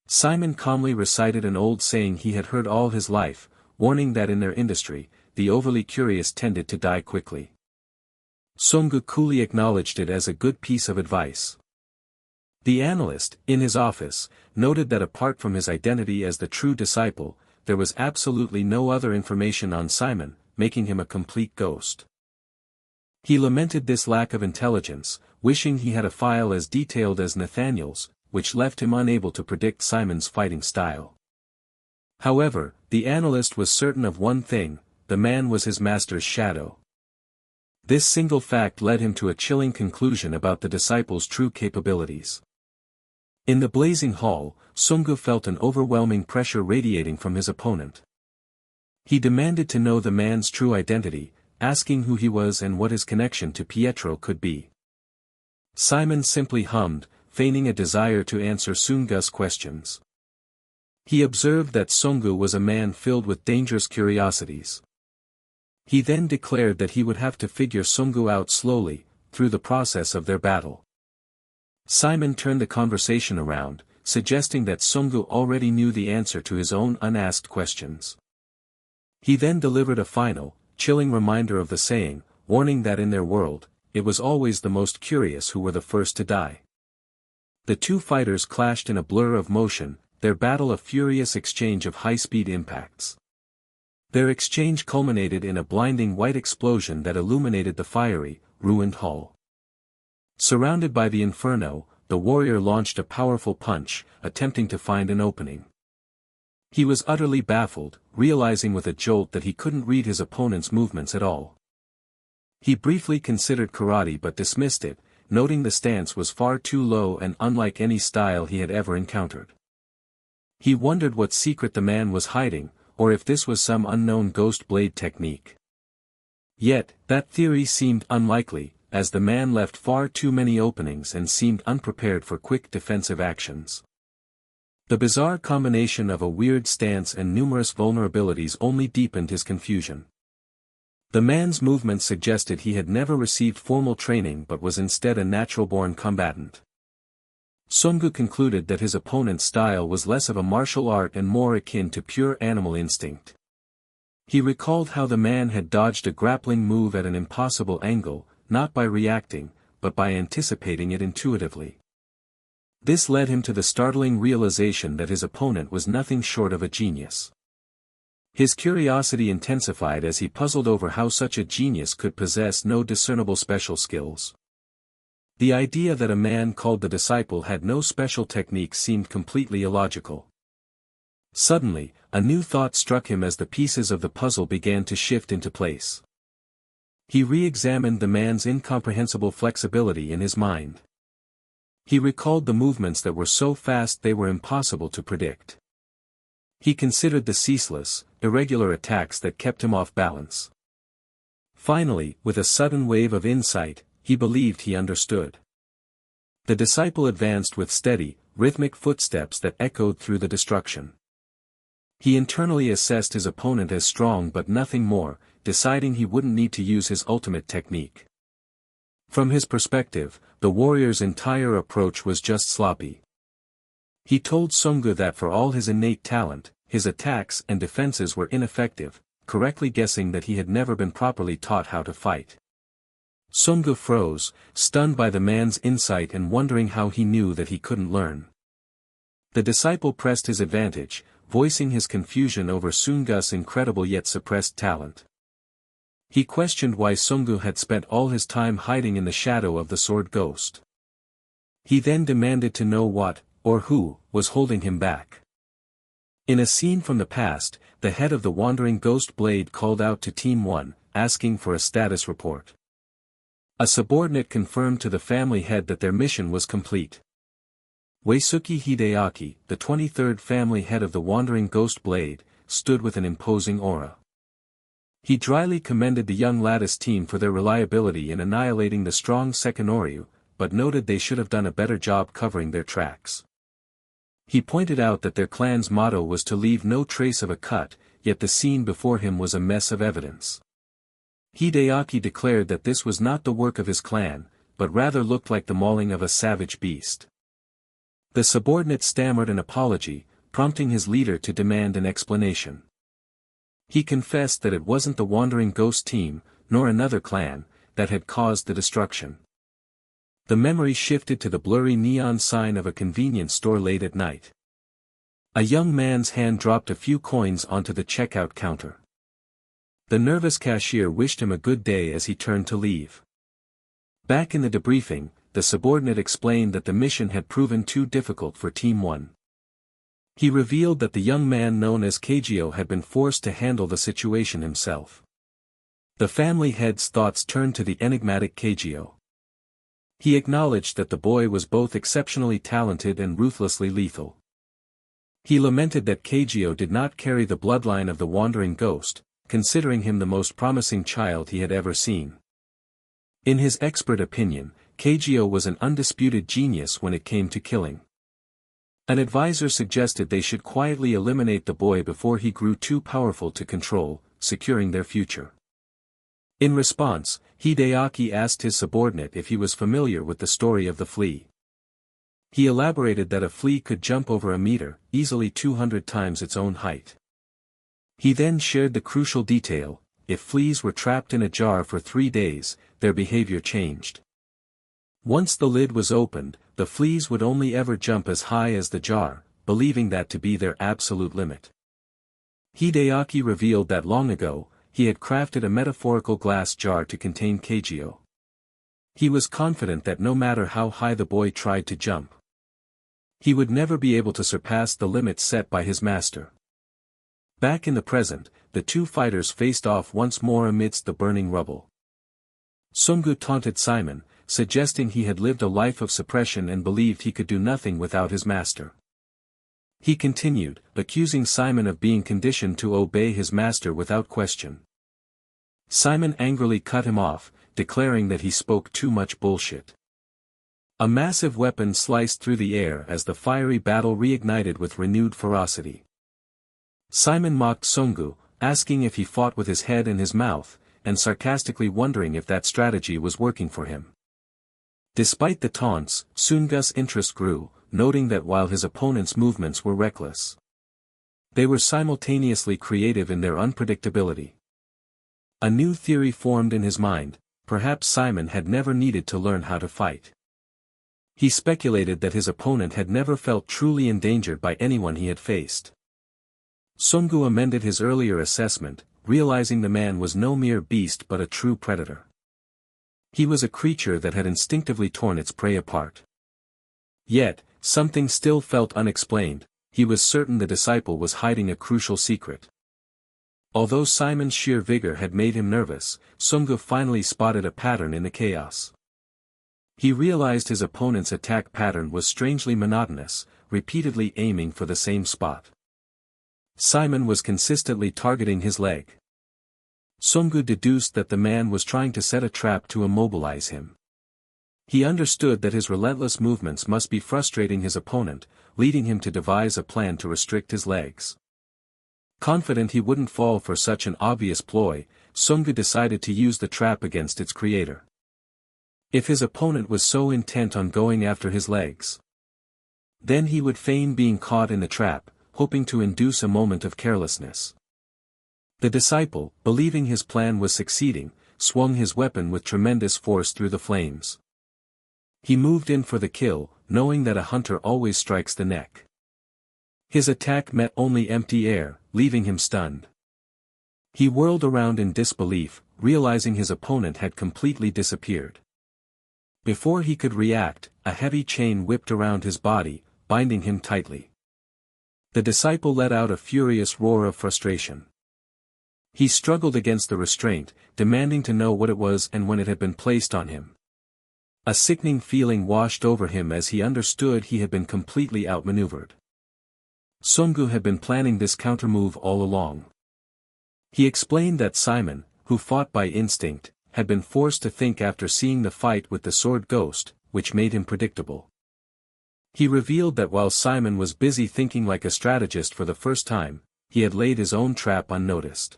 Simon calmly recited an old saying he had heard all his life, warning that in their industry, the overly curious tended to die quickly. Sungu coolly acknowledged it as a good piece of advice. The analyst, in his office, noted that apart from his identity as the true disciple, there was absolutely no other information on Simon, making him a complete ghost. He lamented this lack of intelligence, wishing he had a file as detailed as Nathaniel's, which left him unable to predict Simon's fighting style. However, the analyst was certain of one thing: the man was his master's shadow. This single fact led him to a chilling conclusion about the disciple's true capabilities. In the blazing hall, Sungu felt an overwhelming pressure radiating from his opponent. He demanded to know the man's true identity, asking who he was and what his connection to Pietro could be. Simon simply hummed, feigning a desire to answer Sungu's questions. He observed that Sungu was a man filled with dangerous curiosities. He then declared that he would have to figure Sungu out slowly, through the process of their battle. Simon turned the conversation around, suggesting that Sungu already knew the answer to his own unasked questions. He then delivered a final, chilling reminder of the saying, warning that in their world, it was always the most curious who were the first to die. The two fighters clashed in a blur of motion, their battle a furious exchange of high-speed impacts. Their exchange culminated in a blinding white explosion that illuminated the fiery, ruined hall. Surrounded by the inferno, the warrior launched a powerful punch, attempting to find an opening. He was utterly baffled, realizing with a jolt that he couldn't read his opponent's movements at all. He briefly considered karate but dismissed it, noting the stance was far too low and unlike any style he had ever encountered. He wondered what secret the man was hiding, or if this was some unknown ghost blade technique. Yet, that theory seemed unlikely, as the man left far too many openings and seemed unprepared for quick defensive actions. The bizarre combination of a weird stance and numerous vulnerabilities only deepened his confusion. The man's movements suggested he had never received formal training but was instead a natural-born combatant. Sungu concluded that his opponent's style was less of a martial art and more akin to pure animal instinct. He recalled how the man had dodged a grappling move at an impossible angle, not by reacting, but by anticipating it intuitively. This led him to the startling realization that his opponent was nothing short of a genius. His curiosity intensified as he puzzled over how such a genius could possess no discernible special skills. The idea that a man called the disciple had no special technique seemed completely illogical. Suddenly, a new thought struck him as the pieces of the puzzle began to shift into place. He re-examined the man's incomprehensible flexibility in his mind. He recalled the movements that were so fast they were impossible to predict. He considered the ceaseless, irregular attacks that kept him off balance. Finally, with a sudden wave of insight, he believed he understood. The disciple advanced with steady, rhythmic footsteps that echoed through the destruction. He internally assessed his opponent as strong but nothing more, deciding he wouldn't need to use his ultimate technique. From his perspective, the warrior's entire approach was just sloppy. He told Sungu that for all his innate talent, his attacks and defenses were ineffective, correctly guessing that he had never been properly taught how to fight. Sungu froze, stunned by the man's insight and wondering how he knew that he couldn't learn. The disciple pressed his advantage, voicing his confusion over Sungu's incredible yet suppressed talent. He questioned why Sungu had spent all his time hiding in the shadow of the sword ghost. He then demanded to know what, or who, was holding him back. In a scene from the past, the head of the Wandering Ghost Blade called out to Team 1, asking for a status report. A subordinate confirmed to the family head that their mission was complete. Uesugi Hideaki, the 23rd family head of the Wandering Ghost Blade, stood with an imposing aura. He dryly commended the young Lattice team for their reliability in annihilating the strong Sekinoryu, but noted they should have done a better job covering their tracks. He pointed out that their clan's motto was to leave no trace of a cut, yet the scene before him was a mess of evidence. Hideaki declared that this was not the work of his clan, but rather looked like the mauling of a savage beast. The subordinate stammered an apology, prompting his leader to demand an explanation. He confessed that it wasn't the Wandering Ghost team, nor another clan, that had caused the destruction. The memory shifted to the blurry neon sign of a convenience store late at night. A young man's hand dropped a few coins onto the checkout counter. The nervous cashier wished him a good day as he turned to leave. Back in the debriefing, the subordinate explained that the mission had proven too difficult for Team 1. He revealed that the young man known as Keijio had been forced to handle the situation himself. The family head's thoughts turned to the enigmatic Keijio. He acknowledged that the boy was both exceptionally talented and ruthlessly lethal. He lamented that Keijio did not carry the bloodline of the Wandering Ghost, considering him the most promising child he had ever seen. In his expert opinion, Keijio was an undisputed genius when it came to killing. An advisor suggested they should quietly eliminate the boy before he grew too powerful to control, securing their future. In response, Hideaki asked his subordinate if he was familiar with the story of the flea. He elaborated that a flea could jump over a meter, easily 200 times its own height. He then shared the crucial detail: if fleas were trapped in a jar for 3 days, their behavior changed. Once the lid was opened, the fleas would only ever jump as high as the jar, believing that to be their absolute limit. Hideaki revealed that long ago, he had crafted a metaphorical glass jar to contain Keijio. He was confident that no matter how high the boy tried to jump, he would never be able to surpass the limits set by his master. Back in the present, the two fighters faced off once more amidst the burning rubble. Sungu taunted Simon, suggesting he had lived a life of suppression and believed he could do nothing without his master. He continued, accusing Simon of being conditioned to obey his master without question. Simon angrily cut him off, declaring that he spoke too much bullshit. A massive weapon sliced through the air as the fiery battle reignited with renewed ferocity. Simon mocked Sungu, asking if he fought with his head in his mouth, and sarcastically wondering if that strategy was working for him. Despite the taunts, Sungu's interest grew, noting that while his opponent's movements were reckless, they were simultaneously creative in their unpredictability. A new theory formed in his mind: perhaps Simon had never needed to learn how to fight. He speculated that his opponent had never felt truly endangered by anyone he had faced. Sungu amended his earlier assessment, realizing the man was no mere beast but a true predator. He was a creature that had instinctively torn its prey apart. Yet, something still felt unexplained. He was certain the disciple was hiding a crucial secret. Although Simon's sheer vigor had made him nervous, Sungu finally spotted a pattern in the chaos. He realized his opponent's attack pattern was strangely monotonous, repeatedly aiming for the same spot. Simon was consistently targeting his leg. Sungu deduced that the man was trying to set a trap to immobilize him. He understood that his relentless movements must be frustrating his opponent, leading him to devise a plan to restrict his legs. Confident he wouldn't fall for such an obvious ploy, Sungu decided to use the trap against its creator. If his opponent was so intent on going after his legs, then he would feign being caught in the trap, hoping to induce a moment of carelessness. The disciple, believing his plan was succeeding, swung his weapon with tremendous force through the flames. He moved in for the kill, knowing that a hunter always strikes the neck. His attack met only empty air, leaving him stunned. He whirled around in disbelief, realizing his opponent had completely disappeared. Before he could react, a heavy chain whipped around his body, binding him tightly. The disciple let out a furious roar of frustration. He struggled against the restraint, demanding to know what it was and when it had been placed on him. A sickening feeling washed over him as he understood he had been completely outmaneuvered. Sungu had been planning this countermove all along. He explained that Simon, who fought by instinct, had been forced to think after seeing the fight with the sword ghost, which made him predictable. He revealed that while Simon was busy thinking like a strategist for the first time, he had laid his own trap unnoticed.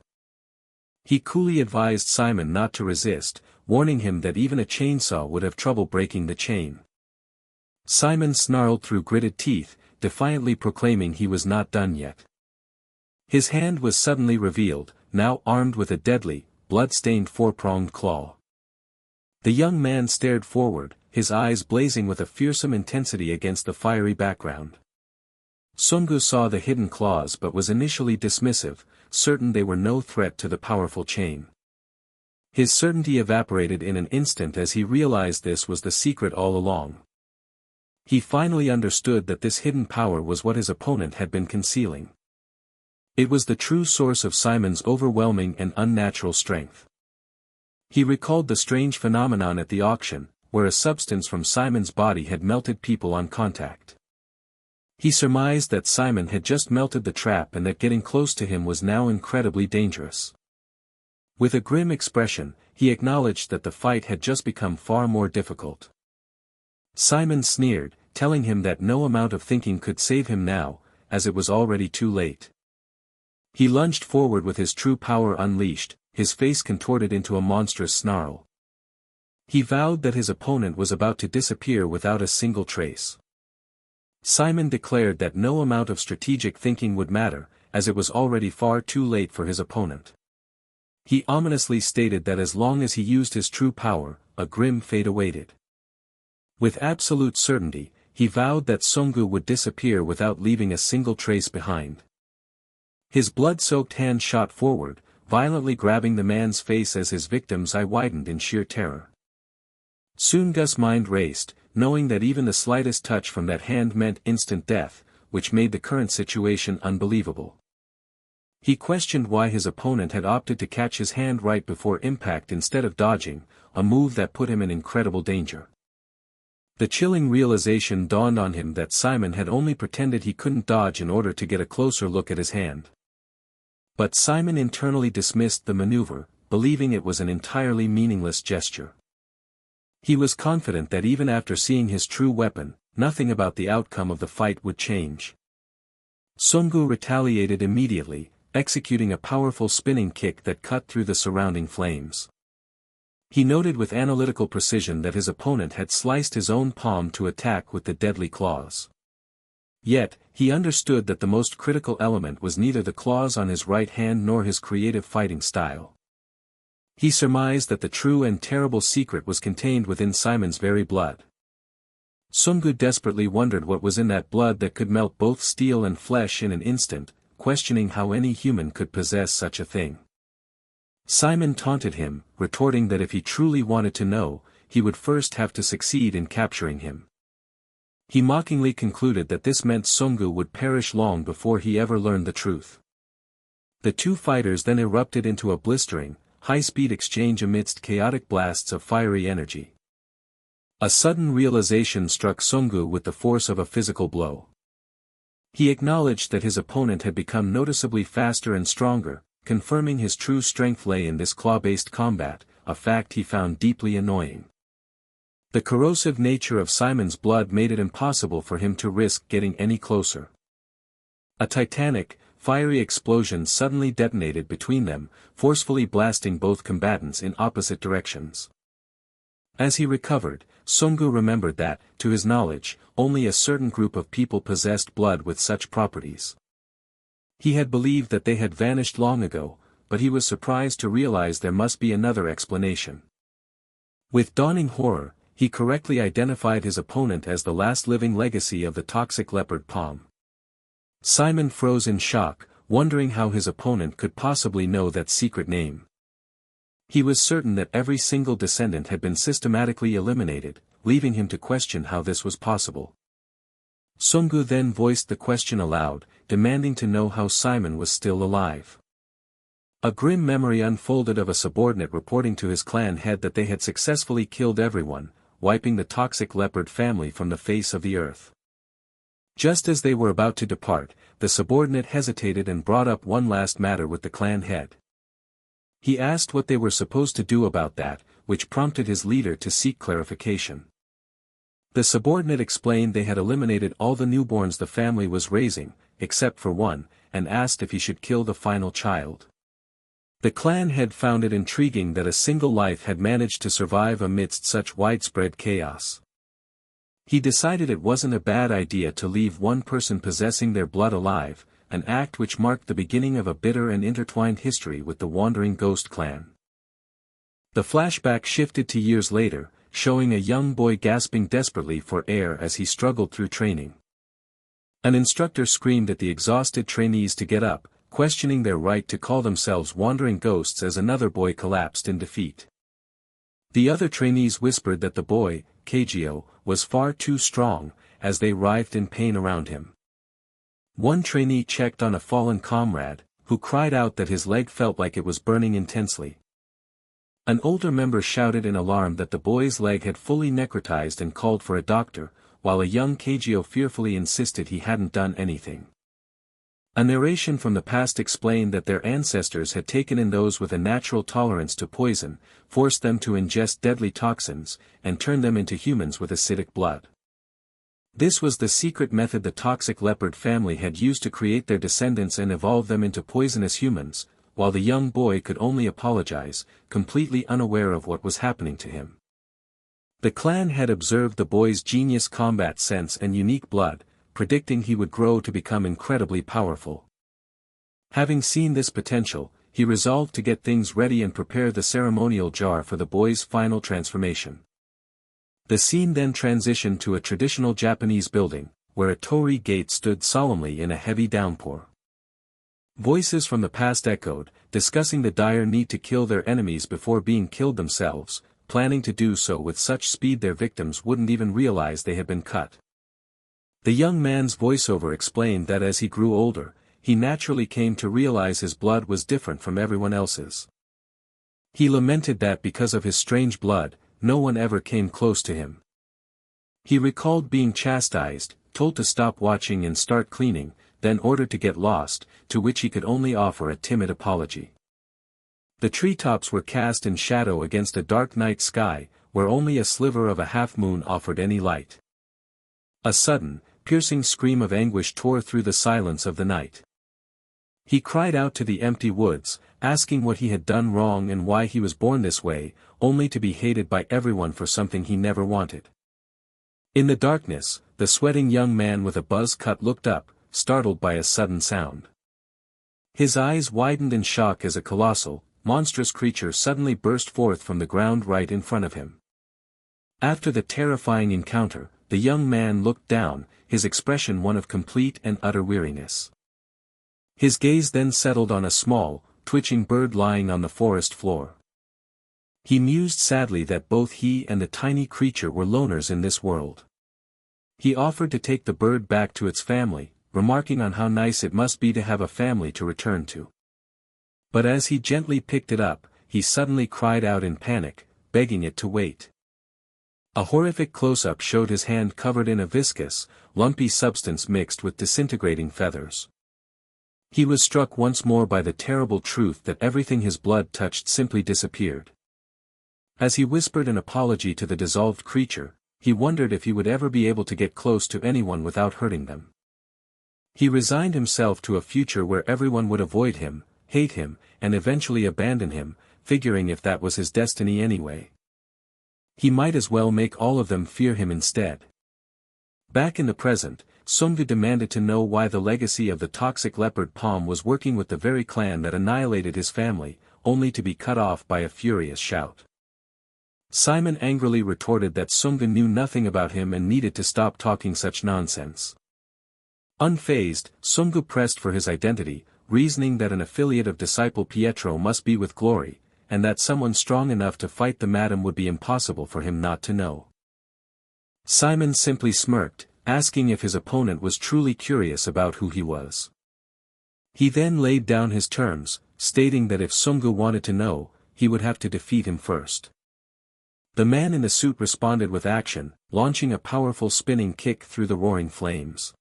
He coolly advised Simon not to resist, warning him that even a chainsaw would have trouble breaking the chain. Simon snarled through gritted teeth, defiantly proclaiming he was not done yet. His hand was suddenly revealed, now armed with a deadly, blood-stained four-pronged claw. The young man stared forward, his eyes blazing with a fearsome intensity against the fiery background. Sungu saw the hidden claws but was initially dismissive, certain they were no threat to the powerful chain. His certainty evaporated in an instant as he realized this was the secret all along. He finally understood that this hidden power was what his opponent had been concealing. It was the true source of Simon's overwhelming and unnatural strength. He recalled the strange phenomenon at the auction, where a substance from Simon's body had melted people on contact. He surmised that Simon had just melted the trap and that getting close to him was now incredibly dangerous. With a grim expression, he acknowledged that the fight had just become far more difficult. Simon sneered, telling him that no amount of thinking could save him now, as it was already too late. He lunged forward with his true power unleashed, his face contorted into a monstrous snarl. He vowed that his opponent was about to disappear without a single trace. Simon declared that no amount of strategic thinking would matter, as it was already far too late for his opponent. He ominously stated that as long as he used his true power, a grim fate awaited. With absolute certainty, he vowed that Sungu would disappear without leaving a single trace behind. His blood-soaked hand shot forward, violently grabbing the man's face as his victim's eye widened in sheer terror. Sungu's mind raced, knowing that even the slightest touch from that hand meant instant death, which made the current situation unbelievable. He questioned why his opponent had opted to catch his hand right before impact instead of dodging, a move that put him in incredible danger. The chilling realization dawned on him that Simon had only pretended he couldn't dodge in order to get a closer look at his hand. But Simon internally dismissed the maneuver, believing it was an entirely meaningless gesture. He was confident that even after seeing his true weapon, nothing about the outcome of the fight would change. Sungu retaliated immediately, executing a powerful spinning kick that cut through the surrounding flames. He noted with analytical precision that his opponent had sliced his own palm to attack with the deadly claws. Yet, he understood that the most critical element was neither the claws on his right hand nor his creative fighting style. He surmised that the true and terrible secret was contained within Simon's very blood. Sungu desperately wondered what was in that blood that could melt both steel and flesh in an instant, questioning how any human could possess such a thing. Simon taunted him, retorting that if he truly wanted to know, he would first have to succeed in capturing him. He mockingly concluded that this meant Sungu would perish long before he ever learned the truth. The two fighters then erupted into a blistering, high-speed exchange amidst chaotic blasts of fiery energy. A sudden realization struck Sungu with the force of a physical blow. He acknowledged that his opponent had become noticeably faster and stronger, confirming his true strength lay in this claw-based combat, a fact he found deeply annoying. The corrosive nature of Simon's blood made it impossible for him to risk getting any closer. A titanic, fiery explosion suddenly detonated between them, forcefully blasting both combatants in opposite directions. As he recovered, Sungu remembered that, to his knowledge, only a certain group of people possessed blood with such properties. He had believed that they had vanished long ago, but he was surprised to realize there must be another explanation. With dawning horror, he correctly identified his opponent as the last living legacy of the toxic leopard palm. Simon froze in shock, wondering how his opponent could possibly know that secret name. He was certain that every single descendant had been systematically eliminated, leaving him to question how this was possible. Sungu then voiced the question aloud, demanding to know how Simon was still alive. A grim memory unfolded of a subordinate reporting to his clan head that they had successfully killed everyone, wiping the toxic leopard family from the face of the earth. Just as they were about to depart, the subordinate hesitated and brought up one last matter with the clan head. He asked what they were supposed to do about that, which prompted his leader to seek clarification. The subordinate explained they had eliminated all the newborns the family was raising, except for one, and asked if he should kill the final child. The clan head found it intriguing that a single life had managed to survive amidst such widespread chaos. He decided it wasn't a bad idea to leave one person possessing their blood alive, an act which marked the beginning of a bitter and intertwined history with the Wandering Ghost clan. The flashback shifted to years later, showing a young boy gasping desperately for air as he struggled through training. An instructor screamed at the exhausted trainees to get up, questioning their right to call themselves wandering ghosts as another boy collapsed in defeat. The other trainees whispered that the boy, Kagyo, was far too strong, as they writhed in pain around him. One trainee checked on a fallen comrade, who cried out that his leg felt like it was burning intensely. An older member shouted in alarm that the boy's leg had fully necrotized and called for a doctor, while a young Kagyo fearfully insisted he hadn't done anything. A narration from the past explained that their ancestors had taken in those with a natural tolerance to poison, forced them to ingest deadly toxins, and turned them into humans with acidic blood. This was the secret method the toxic leopard family had used to create their descendants and evolve them into poisonous humans, while the young boy could only apologize, completely unaware of what was happening to him. The clan had observed the boy's genius combat sense and unique blood, predicting he would grow to become incredibly powerful. Having seen this potential, he resolved to get things ready and prepare the ceremonial jar for the boy's final transformation. The scene then transitioned to a traditional Japanese building, where a torii gate stood solemnly in a heavy downpour. Voices from the past echoed, discussing the dire need to kill their enemies before being killed themselves, planning to do so with such speed their victims wouldn't even realize they had been cut. The young man's voiceover explained that as he grew older, he naturally came to realize his blood was different from everyone else's. He lamented that because of his strange blood, no one ever came close to him. He recalled being chastised, told to stop watching and start cleaning, then ordered to get lost, to which he could only offer a timid apology. The treetops were cast in shadow against a dark night sky, where only a sliver of a half-moon offered any light. A sudden, piercing scream of anguish tore through the silence of the night. He cried out to the empty woods, asking what he had done wrong and why he was born this way, only to be hated by everyone for something he never wanted. In the darkness, the sweating young man with a buzz cut looked up, startled by a sudden sound. His eyes widened in shock as a colossal, monstrous creature suddenly burst forth from the ground right in front of him. After the terrifying encounter, the young man looked down, his expression one of complete and utter weariness. His gaze then settled on a small, twitching bird lying on the forest floor. He mused sadly that both he and the tiny creature were loners in this world. He offered to take the bird back to its family, remarking on how nice it must be to have a family to return to. But as he gently picked it up, he suddenly cried out in panic, begging it to wait. A horrific close-up showed his hand covered in a viscous, lumpy substance mixed with disintegrating feathers. He was struck once more by the terrible truth that everything his blood touched simply disappeared. As he whispered an apology to the dissolved creature, he wondered if he would ever be able to get close to anyone without hurting them. He resigned himself to a future where everyone would avoid him, hate him, and eventually abandon him, figuring if that was his destiny anyway, he might as well make all of them fear him instead. Back in the present, Sunggu demanded to know why the legacy of the toxic leopard palm was working with the very clan that annihilated his family, only to be cut off by a furious shout. Simon angrily retorted that Sunggu knew nothing about him and needed to stop talking such nonsense. Unfazed, Sunggu pressed for his identity, reasoning that an affiliate of disciple Pietro must be with glory, and that someone strong enough to fight the madam would be impossible for him not to know. Simon simply smirked, asking if his opponent was truly curious about who he was. He then laid down his terms, stating that if Sunggu wanted to know, he would have to defeat him first. The man in the suit responded with action, launching a powerful spinning kick through the roaring flames.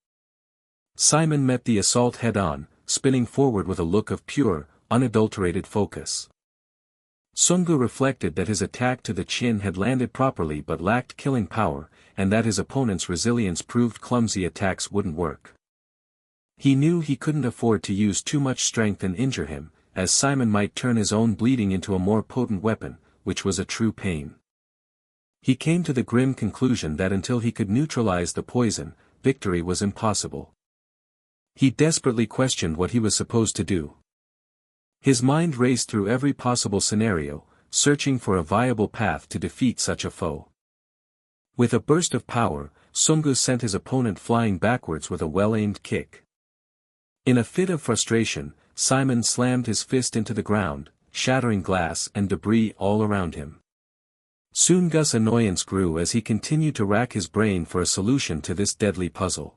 Simon met the assault head-on, spinning forward with a look of pure, unadulterated focus. Sunggu reflected that his attack to the chin had landed properly but lacked killing power, and that his opponent's resilience proved clumsy attacks wouldn't work. He knew he couldn't afford to use too much strength and injure him, as Simon might turn his own bleeding into a more potent weapon, which was a true pain. He came to the grim conclusion that until he could neutralize the poison, victory was impossible. He desperately questioned what he was supposed to do. His mind raced through every possible scenario, searching for a viable path to defeat such a foe. With a burst of power, Sunggu sent his opponent flying backwards with a well-aimed kick. In a fit of frustration, Simon slammed his fist into the ground, shattering glass and debris all around him. Sunggu's annoyance grew as he continued to rack his brain for a solution to this deadly puzzle.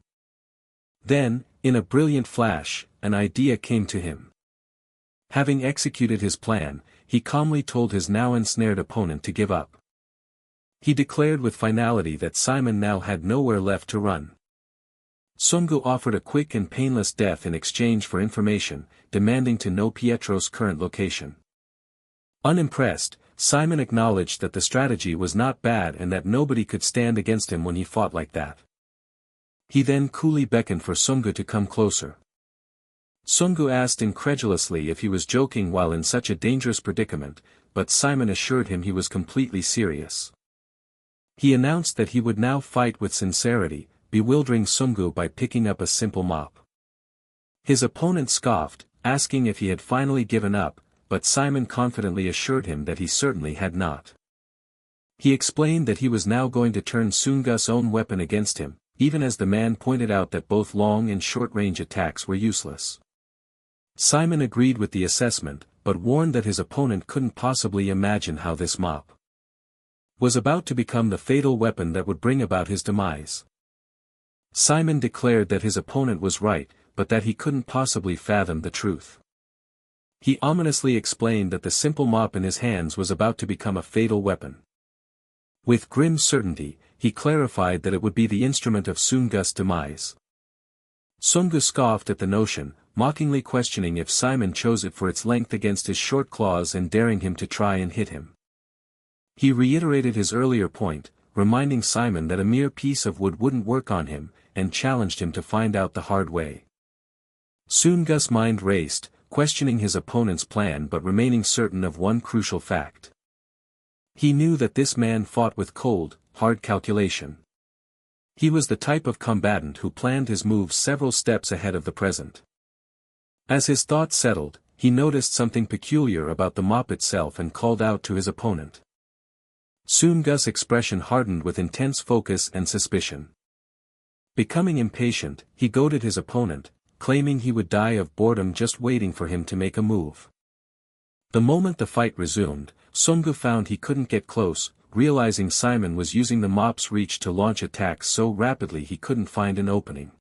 Then, in a brilliant flash, an idea came to him. Having executed his plan, he calmly told his now ensnared opponent to give up. He declared with finality that Simon now had nowhere left to run. Sunggu offered a quick and painless death in exchange for information, demanding to know Pietro's current location. Unimpressed, Simon acknowledged that the strategy was not bad and that nobody could stand against him when he fought like that. He then coolly beckoned for Sunggu to come closer. Sunggu asked incredulously if he was joking while in such a dangerous predicament, but Simon assured him he was completely serious. He announced that he would now fight with sincerity, bewildering Sunggu by picking up a simple mop. His opponent scoffed, asking if he had finally given up, but Simon confidently assured him that he certainly had not. He explained that he was now going to turn Sunggu's own weapon against him, even as the man pointed out that both long and short-range attacks were useless. Simon agreed with the assessment, but warned that his opponent couldn't possibly imagine how this mop was about to become the fatal weapon that would bring about his demise. Simon declared that his opponent was right, but that he couldn't possibly fathom the truth. He ominously explained that the simple mop in his hands was about to become a fatal weapon. With grim certainty, he clarified that it would be the instrument of Sunggu's demise. Sunggu scoffed at the notion, mockingly questioning if Simon chose it for its length against his short claws and daring him to try and hit him. He reiterated his earlier point, reminding Simon that a mere piece of wood wouldn't work on him, and challenged him to find out the hard way. Soon Gus' mind raced, questioning his opponent's plan but remaining certain of one crucial fact. He knew that this man fought with cold, hard calculation. He was the type of combatant who planned his moves several steps ahead of the present. As his thoughts settled, he noticed something peculiar about the mop itself and called out to his opponent. Soon Gus' expression hardened with intense focus and suspicion. Becoming impatient, he goaded his opponent, claiming he would die of boredom just waiting for him to make a move. The moment the fight resumed, Sunggu found he couldn't get close, realizing Simon was using the mop's reach to launch attacks so rapidly he couldn't find an opening.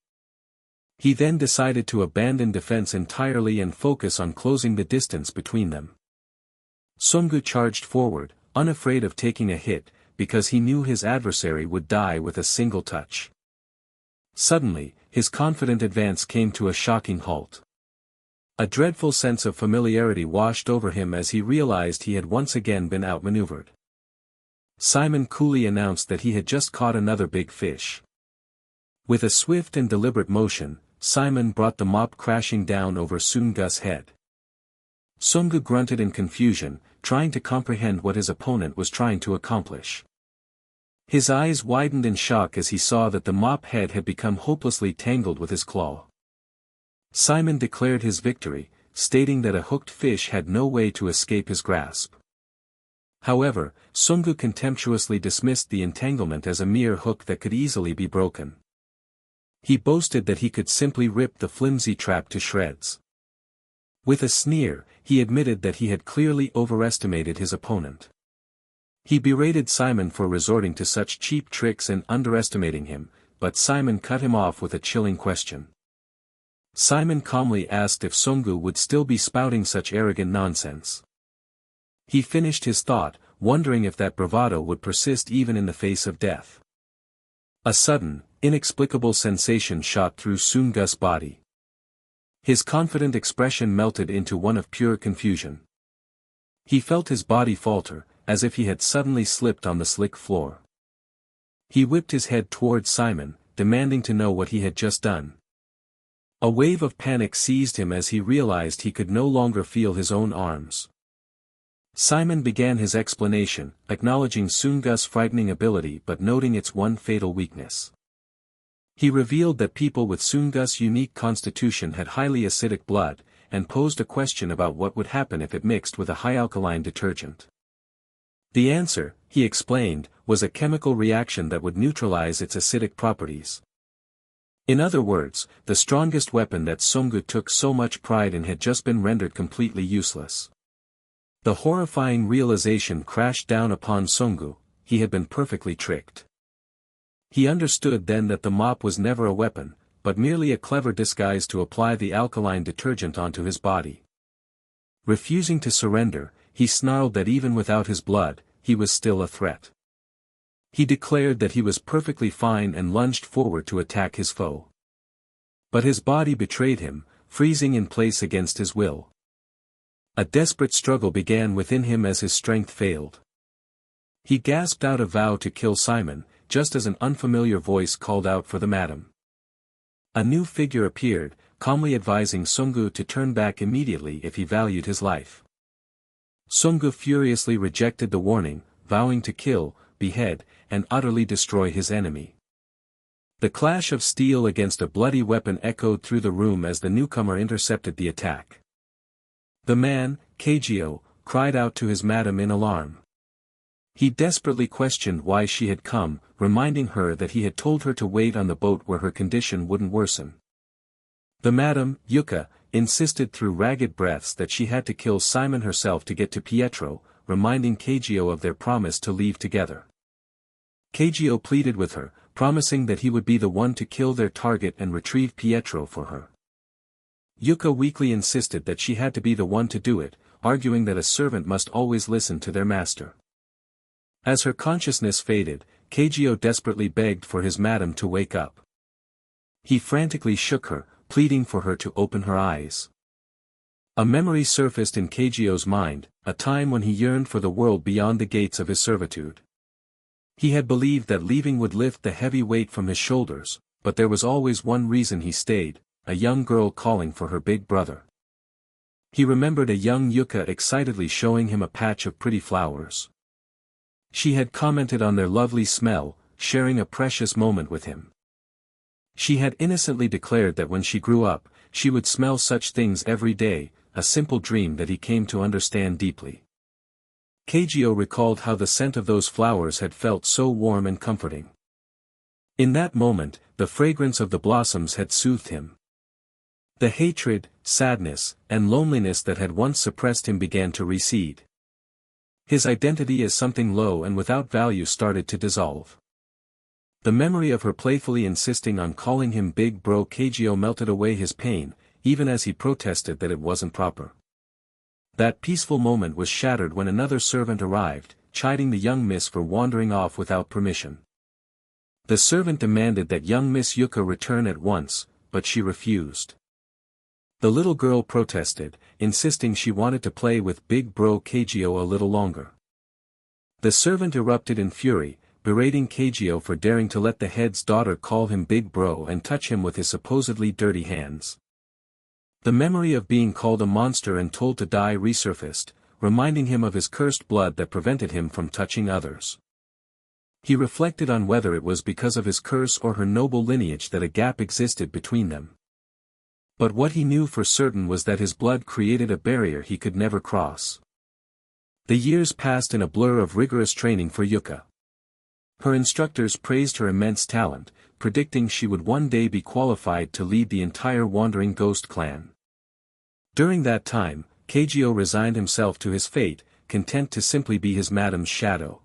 He then decided to abandon defense entirely and focus on closing the distance between them. Sunggu charged forward, unafraid of taking a hit, because he knew his adversary would die with a single touch. Suddenly, his confident advance came to a shocking halt. A dreadful sense of familiarity washed over him as he realized he had once again been outmaneuvered. Simon coolly announced that he had just caught another big fish. With a swift and deliberate motion, Simon brought the mop crashing down over Gus' head. Sunggu grunted in confusion, trying to comprehend what his opponent was trying to accomplish. His eyes widened in shock as he saw that the mop head had become hopelessly tangled with his claw. Simon declared his victory, stating that a hooked fish had no way to escape his grasp. However, Sunggu contemptuously dismissed the entanglement as a mere hook that could easily be broken. He boasted that he could simply rip the flimsy trap to shreds. With a sneer, he admitted that he had clearly overestimated his opponent. He berated Simon for resorting to such cheap tricks and underestimating him, but Simon cut him off with a chilling question. Simon calmly asked if Sunggu would still be spouting such arrogant nonsense. He finished his thought, wondering if that bravado would persist even in the face of death. A sudden, inexplicable sensation shot through Gus' body. His confident expression melted into one of pure confusion. He felt his body falter, as if he had suddenly slipped on the slick floor. He whipped his head towards Simon, demanding to know what he had just done. A wave of panic seized him as he realized he could no longer feel his own arms. Simon began his explanation, acknowledging Gus' frightening ability but noting its one fatal weakness. He revealed that people with Gus' unique constitution had highly acidic blood, and posed a question about what would happen if it mixed with a high alkaline detergent. The answer, he explained, was a chemical reaction that would neutralize its acidic properties. In other words, the strongest weapon that Sunggu took so much pride in had just been rendered completely useless. The horrifying realization crashed down upon Sunggu: he had been perfectly tricked. He understood then that the mop was never a weapon, but merely a clever disguise to apply the alkaline detergent onto his body. Refusing to surrender, he snarled that even without his blood, he was still a threat. He declared that he was perfectly fine and lunged forward to attack his foe. But his body betrayed him, freezing in place against his will. A desperate struggle began within him as his strength failed. He gasped out a vow to kill Simon, just as an unfamiliar voice called out for the madam. A new figure appeared, calmly advising Sunggu to turn back immediately if he valued his life. Sunggu furiously rejected the warning, vowing to kill, behead, and utterly destroy his enemy. The clash of steel against a bloody weapon echoed through the room as the newcomer intercepted the attack. The man, Kagyo, cried out to his madam in alarm. He desperately questioned why she had come, reminding her that he had told her to wait on the boat where her condition wouldn't worsen. The madam, Yuka, insisted through ragged breaths that she had to kill Simon herself to get to Pietro, reminding Kagyo of their promise to leave together. Kagyo pleaded with her, promising that he would be the one to kill their target and retrieve Pietro for her. Yuka weakly insisted that she had to be the one to do it, arguing that a servant must always listen to their master. As her consciousness faded, Kagyo desperately begged for his madam to wake up. He frantically shook her, pleading for her to open her eyes. A memory surfaced in Keijio's mind, a time when he yearned for the world beyond the gates of his servitude. He had believed that leaving would lift the heavy weight from his shoulders, but there was always one reason he stayed, a young girl calling for her big brother. He remembered a young Yuka excitedly showing him a patch of pretty flowers. She had commented on their lovely smell, sharing a precious moment with him. She had innocently declared that when she grew up, she would smell such things every day, a simple dream that he came to understand deeply. Keijio recalled how the scent of those flowers had felt so warm and comforting. In that moment, the fragrance of the blossoms had soothed him. The hatred, sadness, and loneliness that had once suppressed him began to recede. His identity as something low and without value started to dissolve. The memory of her playfully insisting on calling him Big Bro Keijio melted away his pain, even as he protested that it wasn't proper. That peaceful moment was shattered when another servant arrived, chiding the young miss for wandering off without permission. The servant demanded that young Miss Yuka return at once, but she refused. The little girl protested, insisting she wanted to play with Big Bro Keijio a little longer. The servant erupted in fury, berating Keijio for daring to let the head's daughter call him Big Bro and touch him with his supposedly dirty hands. The memory of being called a monster and told to die resurfaced, reminding him of his cursed blood that prevented him from touching others. He reflected on whether it was because of his curse or her noble lineage that a gap existed between them. But what he knew for certain was that his blood created a barrier he could never cross. The years passed in a blur of rigorous training for Yuka. Her instructors praised her immense talent, predicting she would one day be qualified to lead the entire Wandering Ghost clan. During that time, Keijio resigned himself to his fate, content to simply be his madam's shadow.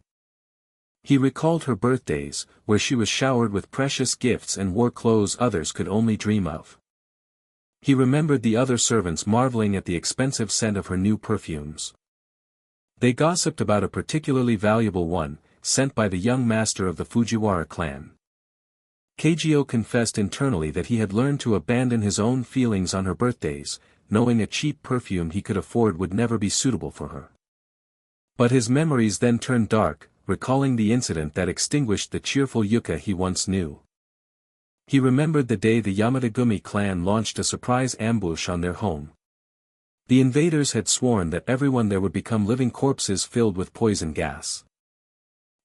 He recalled her birthdays, where she was showered with precious gifts and wore clothes others could only dream of. He remembered the other servants marveling at the expensive scent of her new perfumes. They gossiped about a particularly valuable one, sent by the young master of the Fujiwara clan. Keijio confessed internally that he had learned to abandon his own feelings on her birthdays, knowing a cheap perfume he could afford would never be suitable for her. But his memories then turned dark, recalling the incident that extinguished the cheerful Yuka he once knew. He remembered the day the Yamatagumi clan launched a surprise ambush on their home. The invaders had sworn that everyone there would become living corpses filled with poison gas.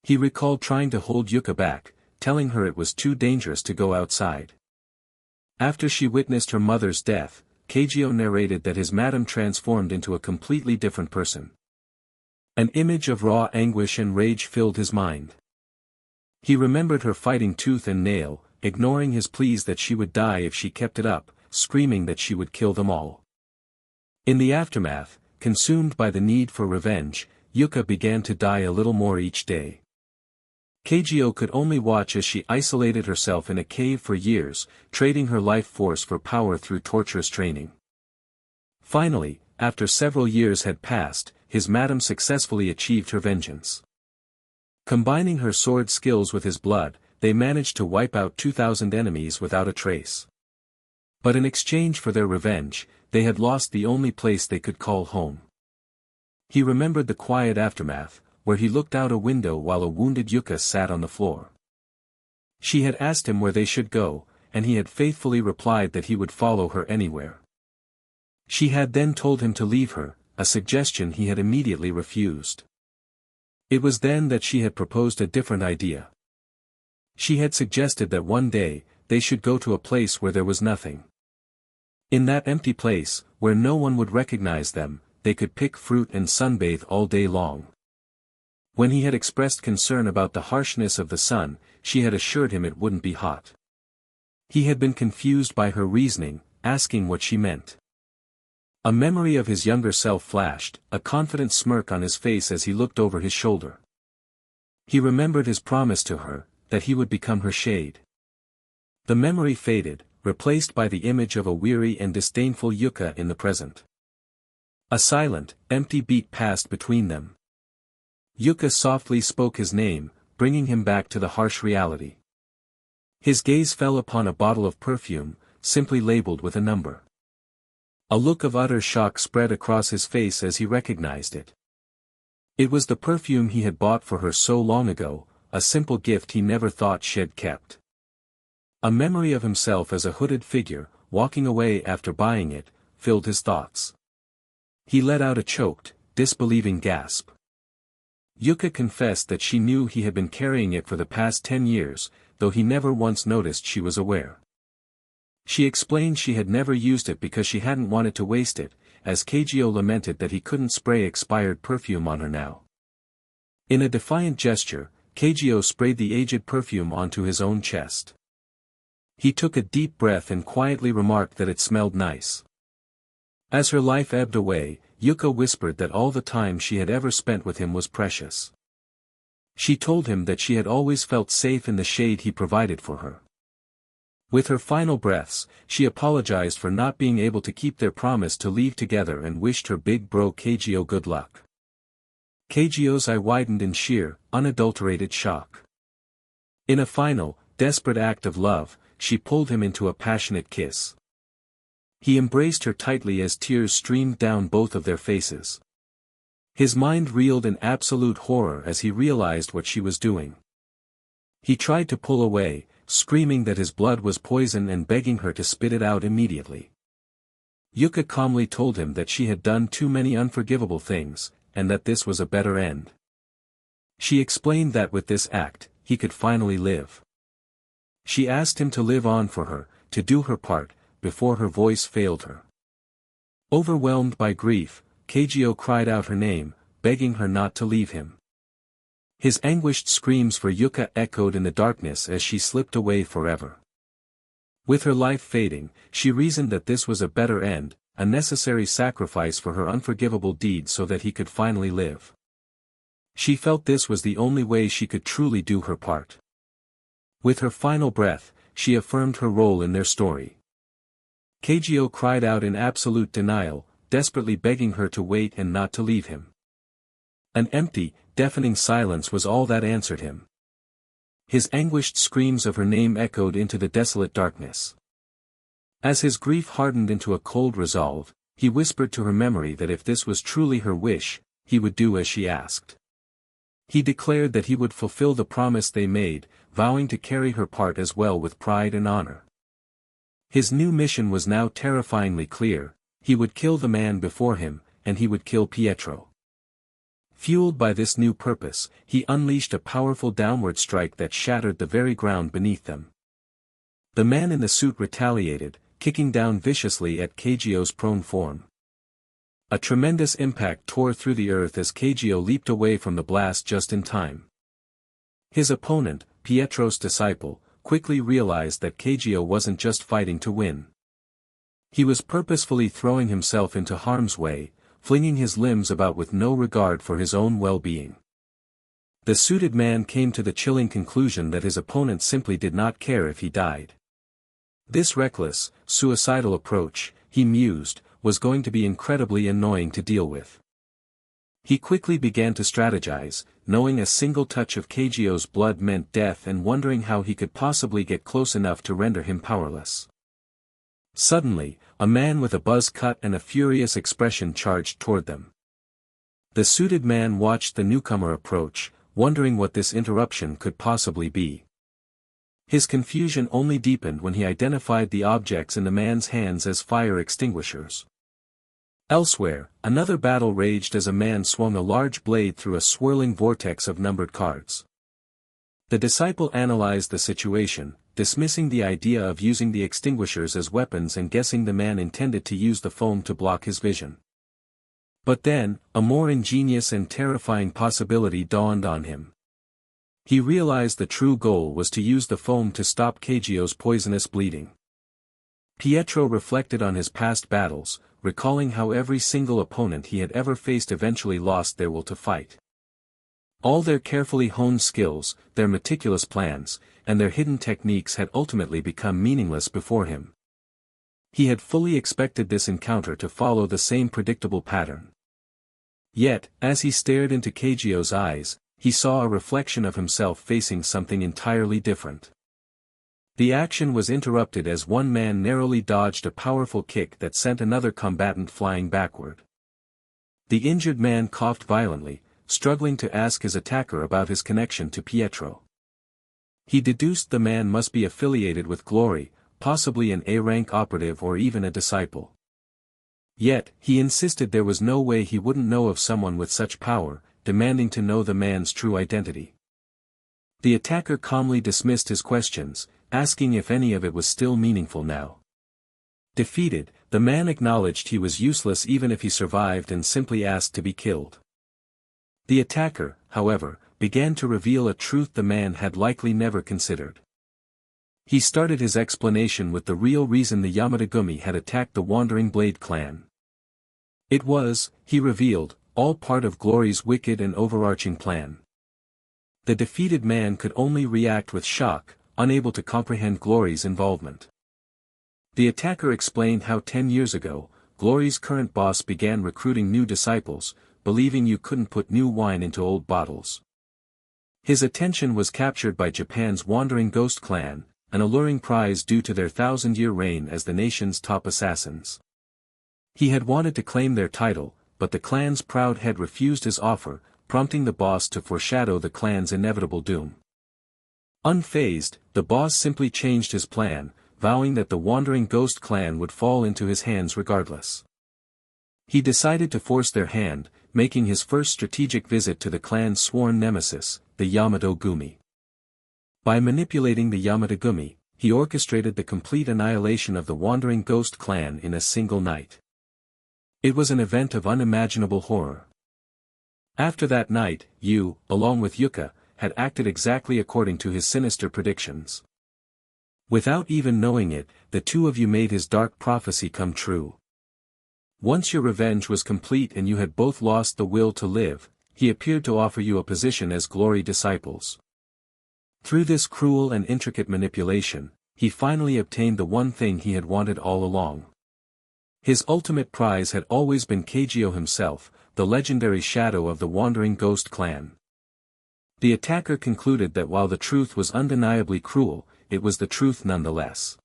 He recalled trying to hold Yuka back, telling her it was too dangerous to go outside. After she witnessed her mother's death, Keijio narrated that his madam transformed into a completely different person. An image of raw anguish and rage filled his mind. He remembered her fighting tooth and nail, ignoring his pleas that she would die if she kept it up, screaming that she would kill them all. In the aftermath, consumed by the need for revenge, Yuka began to die a little more each day. Keijio could only watch as she isolated herself in a cave for years, trading her life force for power through torturous training. Finally, after several years had passed, his madam successfully achieved her vengeance. Combining her sword skills with his blood, they managed to wipe out 2,000 enemies without a trace. But in exchange for their revenge, they had lost the only place they could call home. He remembered the quiet aftermath, where he looked out a window while a wounded Yuka sat on the floor. She had asked him where they should go, and he had faithfully replied that he would follow her anywhere. She had then told him to leave her, a suggestion he had immediately refused. It was then that she had proposed a different idea. She had suggested that one day, they should go to a place where there was nothing. In that empty place, where no one would recognize them, they could pick fruit and sunbathe all day long. When he had expressed concern about the harshness of the sun, she had assured him it wouldn't be hot. He had been confused by her reasoning, asking what she meant. A memory of his younger self flashed, a confident smirk on his face as he looked over his shoulder. He remembered his promise to her, that he would become her shade. The memory faded, replaced by the image of a weary and disdainful Yuka in the present. A silent, empty beat passed between them. Yuka softly spoke his name, bringing him back to the harsh reality. His gaze fell upon a bottle of perfume, simply labeled with a number. A look of utter shock spread across his face as he recognized it. It was the perfume he had bought for her so long ago, a simple gift he never thought she'd kept. A memory of himself as a hooded figure, walking away after buying it, filled his thoughts. He let out a choked, disbelieving gasp. Yuka confessed that she knew he had been carrying it for the past 10 years, though he never once noticed she was aware. She explained she had never used it because she hadn't wanted to waste it, as Kagyo lamented that he couldn't spray expired perfume on her now. In a defiant gesture, Kagyo sprayed the aged perfume onto his own chest. He took a deep breath and quietly remarked that it smelled nice. As her life ebbed away, Yuka whispered that all the time she had ever spent with him was precious. She told him that she had always felt safe in the shade he provided for her. With her final breaths, she apologized for not being able to keep their promise to leave together and wished her big bro Kagyo good luck. Kagyo's eye widened in sheer, unadulterated shock. In a final, desperate act of love, she pulled him into a passionate kiss. He embraced her tightly as tears streamed down both of their faces. His mind reeled in absolute horror as he realized what she was doing. He tried to pull away, screaming that his blood was poison and begging her to spit it out immediately. Yuka calmly told him that she had done too many unforgivable things, and that this was a better end. She explained that with this act, he could finally live. She asked him to live on for her, to do her part, before her voice failed her. Overwhelmed by grief, Kagyo cried out her name, begging her not to leave him. His anguished screams for Yuka echoed in the darkness as she slipped away forever. With her life fading, she reasoned that this was a better end, a necessary sacrifice for her unforgivable deed so that he could finally live. She felt this was the only way she could truly do her part. With her final breath, she affirmed her role in their story. Kagyo cried out in absolute denial, desperately begging her to wait and not to leave him. An empty, deafening silence was all that answered him. His anguished screams of her name echoed into the desolate darkness. As his grief hardened into a cold resolve, he whispered to her memory that if this was truly her wish, he would do as she asked. He declared that he would fulfill the promise they made, vowing to carry her part as well with pride and honor. His new mission was now terrifyingly clear: he would kill the man before him, and he would kill Pietro. Fueled by this new purpose, he unleashed a powerful downward strike that shattered the very ground beneath them. The man in the suit retaliated, kicking down viciously at Kagyo's prone form. A tremendous impact tore through the earth as Kagyo leaped away from the blast just in time. His opponent, Pietro's disciple, quickly realized that Kagyo wasn't just fighting to win. He was purposefully throwing himself into harm's way, flinging his limbs about with no regard for his own well-being. The suited man came to the chilling conclusion that his opponent simply did not care if he died. This reckless, suicidal approach, he mused, was going to be incredibly annoying to deal with. He quickly began to strategize, knowing a single touch of Kagyo's blood meant death and wondering how he could possibly get close enough to render him powerless. Suddenly, a man with a buzz cut and a furious expression charged toward them. The suited man watched the newcomer approach, wondering what this interruption could possibly be. His confusion only deepened when he identified the objects in the man's hands as fire extinguishers. Elsewhere, another battle raged as a man swung a large blade through a swirling vortex of numbered cards. The disciple analyzed the situation, dismissing the idea of using the extinguishers as weapons and guessing the man intended to use the foam to block his vision. But then, a more ingenious and terrifying possibility dawned on him. He realized the true goal was to use the foam to stop Kagyo's poisonous bleeding. Pietro reflected on his past battles, recalling how every single opponent he had ever faced eventually lost their will to fight. All their carefully honed skills, their meticulous plans, and their hidden techniques had ultimately become meaningless before him. He had fully expected this encounter to follow the same predictable pattern. Yet, as he stared into Kagyo's eyes, he saw a reflection of himself facing something entirely different. The action was interrupted as one man narrowly dodged a powerful kick that sent another combatant flying backward. The injured man coughed violently, struggling to ask his attacker about his connection to Pietro. He deduced the man must be affiliated with Glory, possibly an A-rank operative or even a disciple. Yet, he insisted there was no way he wouldn't know of someone with such power, demanding to know the man's true identity. The attacker calmly dismissed his questions, asking if any of it was still meaningful now. Defeated, the man acknowledged he was useless even if he survived and simply asked to be killed. The attacker, however, began to reveal a truth the man had likely never considered. He started his explanation with the real reason the Yamatagumi had attacked the Wandering Blade clan. It was, he revealed, all part of Glory's wicked and overarching plan. The defeated man could only react with shock, unable to comprehend Glory's involvement. The attacker explained how 10 years ago, Glory's current boss began recruiting new disciples, believing you couldn't put new wine into old bottles. His attention was captured by Japan's Wandering Ghost clan, an alluring prize due to their 1,000-year reign as the nation's top assassins. He had wanted to claim their title, but the clan's proud head refused his offer, prompting the boss to foreshadow the clan's inevitable doom. Unfazed, the boss simply changed his plan, vowing that the Wandering Ghost clan would fall into his hands regardless. He decided to force their hand, making his first strategic visit to the clan's sworn nemesis, the Yamato-gumi. By manipulating the Yamatagumi, he orchestrated the complete annihilation of the Wandering Ghost clan in a single night. It was an event of unimaginable horror. After that night, Yu, along with Yuka, had acted exactly according to his sinister predictions. Without even knowing it, the two of you made his dark prophecy come true. Once your revenge was complete and you had both lost the will to live, he appeared to offer you a position as Glory disciples. Through this cruel and intricate manipulation, he finally obtained the one thing he had wanted all along. His ultimate prize had always been Kagyo himself, the legendary shadow of the Wandering Ghost clan. The attacker concluded that while the truth was undeniably cruel, it was the truth nonetheless.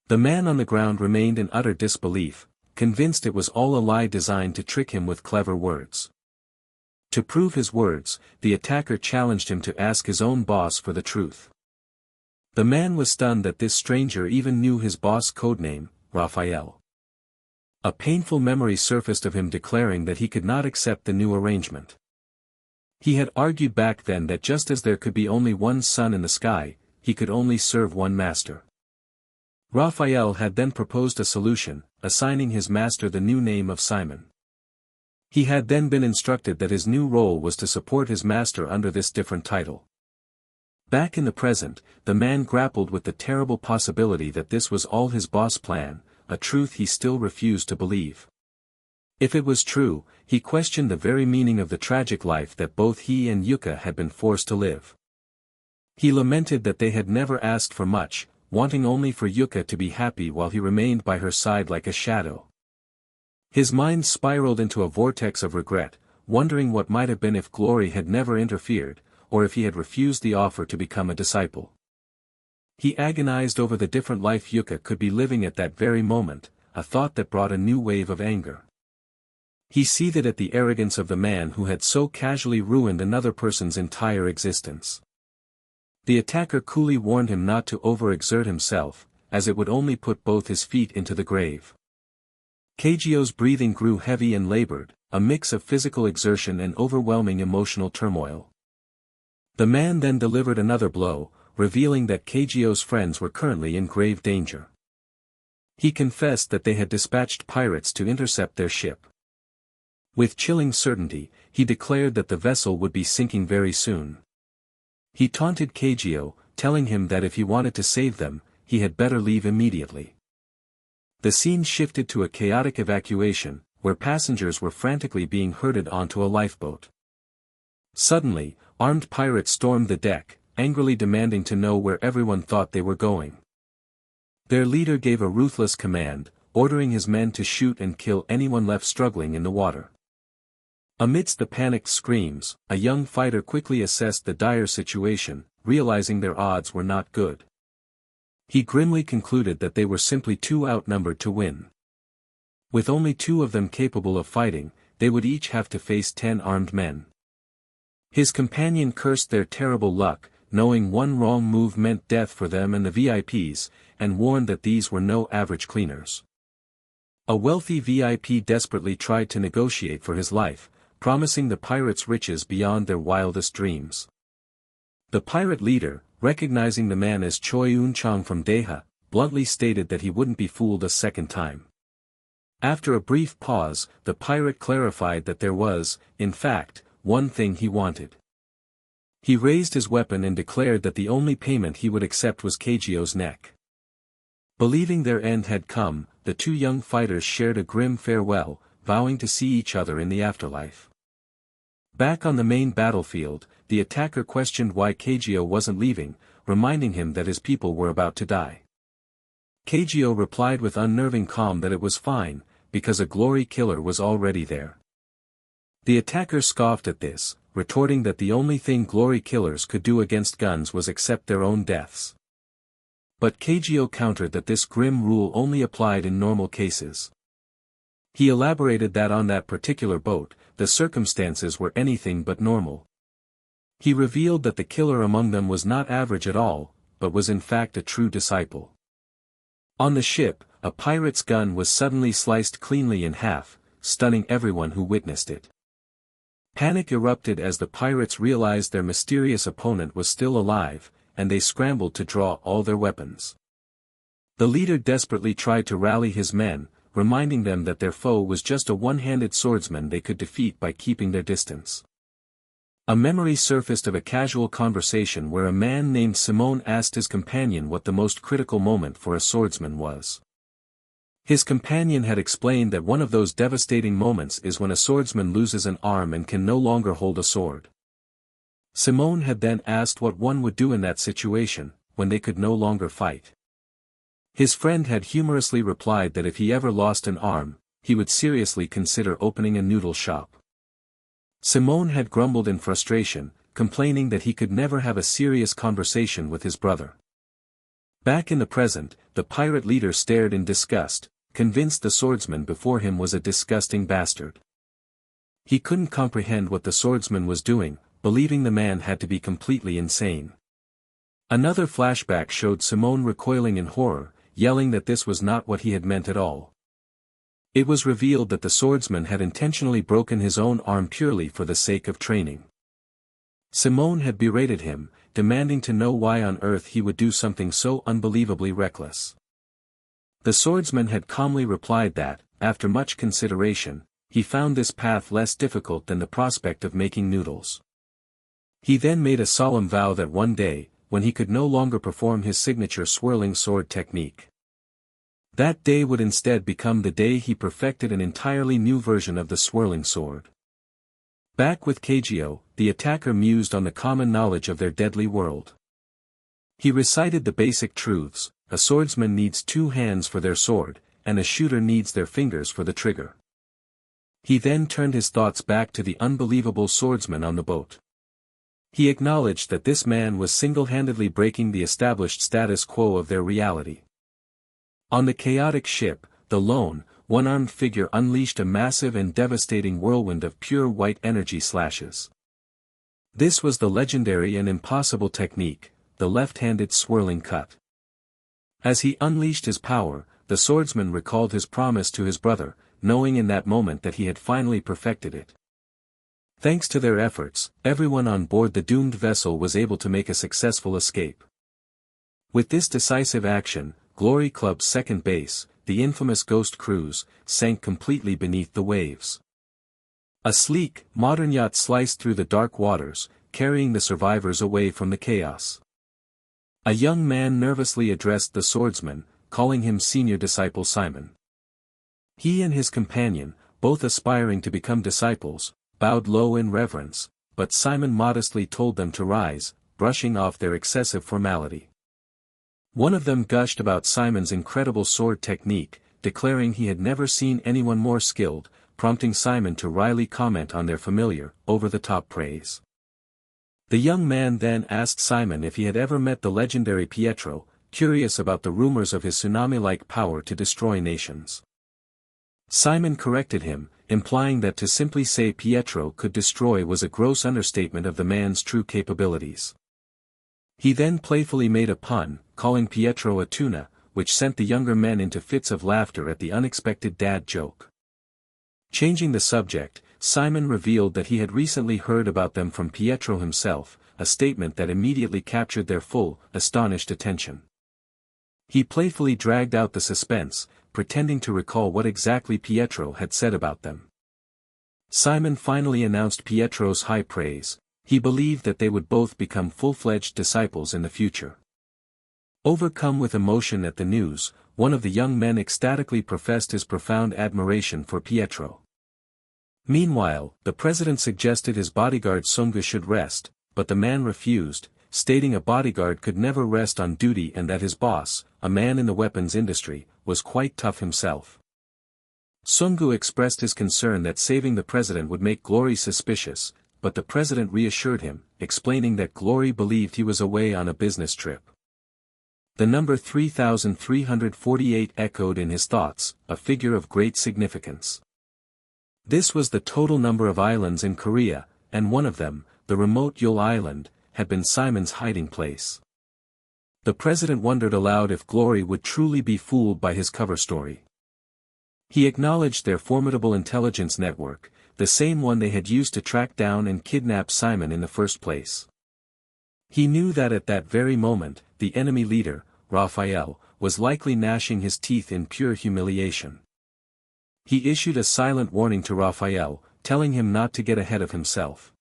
The man on the ground remained in utter disbelief, convinced it was all a lie designed to trick him with clever words. To prove his words, the attacker challenged him to ask his own boss for the truth. The man was stunned that this stranger even knew his boss' codename, Raphael. A painful memory surfaced of him declaring that he could not accept the new arrangement. He had argued back then that just as there could be only one sun in the sky, he could only serve one master. Raphael had then proposed a solution, assigning his master the new name of Simon. He had then been instructed that his new role was to support his master under this different title. Back in the present, the man grappled with the terrible possibility that this was all his boss' plan, a truth he still refused to believe. If it was true, he questioned the very meaning of the tragic life that both he and Yuka had been forced to live. He lamented that they had never asked for much, wanting only for Yuka to be happy while he remained by her side like a shadow. His mind spiraled into a vortex of regret, wondering what might have been if Glory had never interfered, or if he had refused the offer to become a disciple. He agonized over the different life Yuka could be living at that very moment, a thought that brought a new wave of anger. He seethed at the arrogance of the man who had so casually ruined another person's entire existence. The attacker coolly warned him not to overexert himself, as it would only put both his feet into the grave. Kagyo's breathing grew heavy and labored, a mix of physical exertion and overwhelming emotional turmoil. The man then delivered another blow, revealing that Kagyo's friends were currently in grave danger. He confessed that they had dispatched pirates to intercept their ship. With chilling certainty, he declared that the vessel would be sinking very soon. He taunted Kagyo, telling him that if he wanted to save them, he had better leave immediately. The scene shifted to a chaotic evacuation, where passengers were frantically being herded onto a lifeboat. Suddenly, armed pirates stormed the deck, angrily demanding to know where everyone thought they were going. Their leader gave a ruthless command, ordering his men to shoot and kill anyone left struggling in the water. Amidst the panicked screams, a young fighter quickly assessed the dire situation, realizing their odds were not good. He grimly concluded that they were simply too outnumbered to win. With only 2 of them capable of fighting, they would each have to face 10 armed men. His companion cursed their terrible luck, knowing one wrong move meant death for them and the VIPs, and warned that these were no average cleaners. A wealthy VIP desperately tried to negotiate for his life, promising the pirates riches beyond their wildest dreams. The pirate leader, recognizing the man as Choi Un-chang from Deha, bluntly stated that he wouldn't be fooled a second time. After a brief pause, the pirate clarified that there was, in fact, one thing he wanted. He raised his weapon and declared that the only payment he would accept was Kagyo's neck. Believing their end had come, the 2 young fighters shared a grim farewell, vowing to see each other in the afterlife. Back on the main battlefield, the attacker questioned why Kagyo wasn't leaving, reminding him that his people were about to die. Kagyo replied with unnerving calm that it was fine, because a glory killer was already there. The attacker scoffed at this, retorting that the only thing glory killers could do against guns was accept their own deaths. But Kagyo countered that this grim rule only applied in normal cases. He elaborated that on that particular boat, the circumstances were anything but normal. He revealed that the killer among them was not average at all, but was in fact a true disciple. On the ship, a pirate's gun was suddenly sliced cleanly in half, stunning everyone who witnessed it. Panic erupted as the pirates realized their mysterious opponent was still alive, and they scrambled to draw all their weapons. The leader desperately tried to rally his men, reminding them that their foe was just a one-handed swordsman they could defeat by keeping their distance. A memory surfaced of a casual conversation where a man named Simone asked his companion what the most critical moment for a swordsman was. His companion had explained that one of those devastating moments is when a swordsman loses an arm and can no longer hold a sword. Simone had then asked what one would do in that situation, when they could no longer fight. His friend had humorously replied that if he ever lost an arm, he would seriously consider opening a noodle shop. Simone had grumbled in frustration, complaining that he could never have a serious conversation with his brother. Back in the present, the pirate leader stared in disgust, convinced the swordsman before him was a disgusting bastard. He couldn't comprehend what the swordsman was doing, believing the man had to be completely insane. Another flashback showed Simone recoiling in horror, yelling that this was not what he had meant at all. It was revealed that the swordsman had intentionally broken his own arm purely for the sake of training. Simone had berated him, demanding to know why on earth he would do something so unbelievably reckless. The swordsman had calmly replied that, after much consideration, he found this path less difficult than the prospect of making noodles. He then made a solemn vow that one day, when he could no longer perform his signature swirling sword technique, that day would instead become the day he perfected an entirely new version of the swirling sword. Back with Kagyo, the attacker mused on the common knowledge of their deadly world. He recited the basic truths: a swordsman needs 2 hands for their sword, and a shooter needs their fingers for the trigger. He then turned his thoughts back to the unbelievable swordsman on the boat. He acknowledged that this man was single-handedly breaking the established status quo of their reality. On the chaotic ship, the lone, one-armed figure unleashed a massive and devastating whirlwind of pure white energy slashes. This was the legendary and impossible technique, the left-handed swirling cut. As he unleashed his power, the swordsman recalled his promise to his brother, knowing in that moment that he had finally perfected it. Thanks to their efforts, everyone on board the doomed vessel was able to make a successful escape. With this decisive action, Glory Club's second base, the infamous Ghost Cruise, sank completely beneath the waves. A sleek, modern yacht sliced through the dark waters, carrying the survivors away from the chaos. A young man nervously addressed the swordsman, calling him Senior Disciple Simon. He and his companion, both aspiring to become disciples, bowed low in reverence, but Simon modestly told them to rise, brushing off their excessive formality. One of them gushed about Simon's incredible sword technique, declaring he had never seen anyone more skilled, prompting Simon to wryly comment on their familiar, over-the-top praise. The young man then asked Simon if he had ever met the legendary Pietro, curious about the rumors of his tsunami-like power to destroy nations. Simon corrected him, implying that to simply say Pietro could destroy was a gross understatement of the man's true capabilities. He then playfully made a pun, calling Pietro a tuna, which sent the younger men into fits of laughter at the unexpected dad joke. Changing the subject, Simon revealed that he had recently heard about them from Pietro himself, a statement that immediately captured their full, astonished attention. He playfully dragged out the suspense, pretending to recall what exactly Pietro had said about them. Simon finally announced Pietro's high praise. He believed that they would both become full-fledged disciples in the future. Overcome with emotion at the news, one of the young men ecstatically professed his profound admiration for Pietro. Meanwhile, the president suggested his bodyguard Sungu should rest, but the man refused, stating a bodyguard could never rest on duty and that his boss, a man in the weapons industry, was quite tough himself. Sungu expressed his concern that saving the president would make Glory suspicious, but the president reassured him, explaining that Glory believed he was away on a business trip. The number 3348 echoed in his thoughts, a figure of great significance. This was the total number of islands in Korea, and one of them, the remote Yul Island, had been Simon's hiding place. The president wondered aloud if Glory would truly be fooled by his cover story. He acknowledged their formidable intelligence network, the same one they had used to track down and kidnap Simon in the first place. He knew that at that very moment, the enemy leader, Raphael, was likely gnashing his teeth in pure humiliation. He issued a silent warning to Raphael, telling him not to get ahead of himself.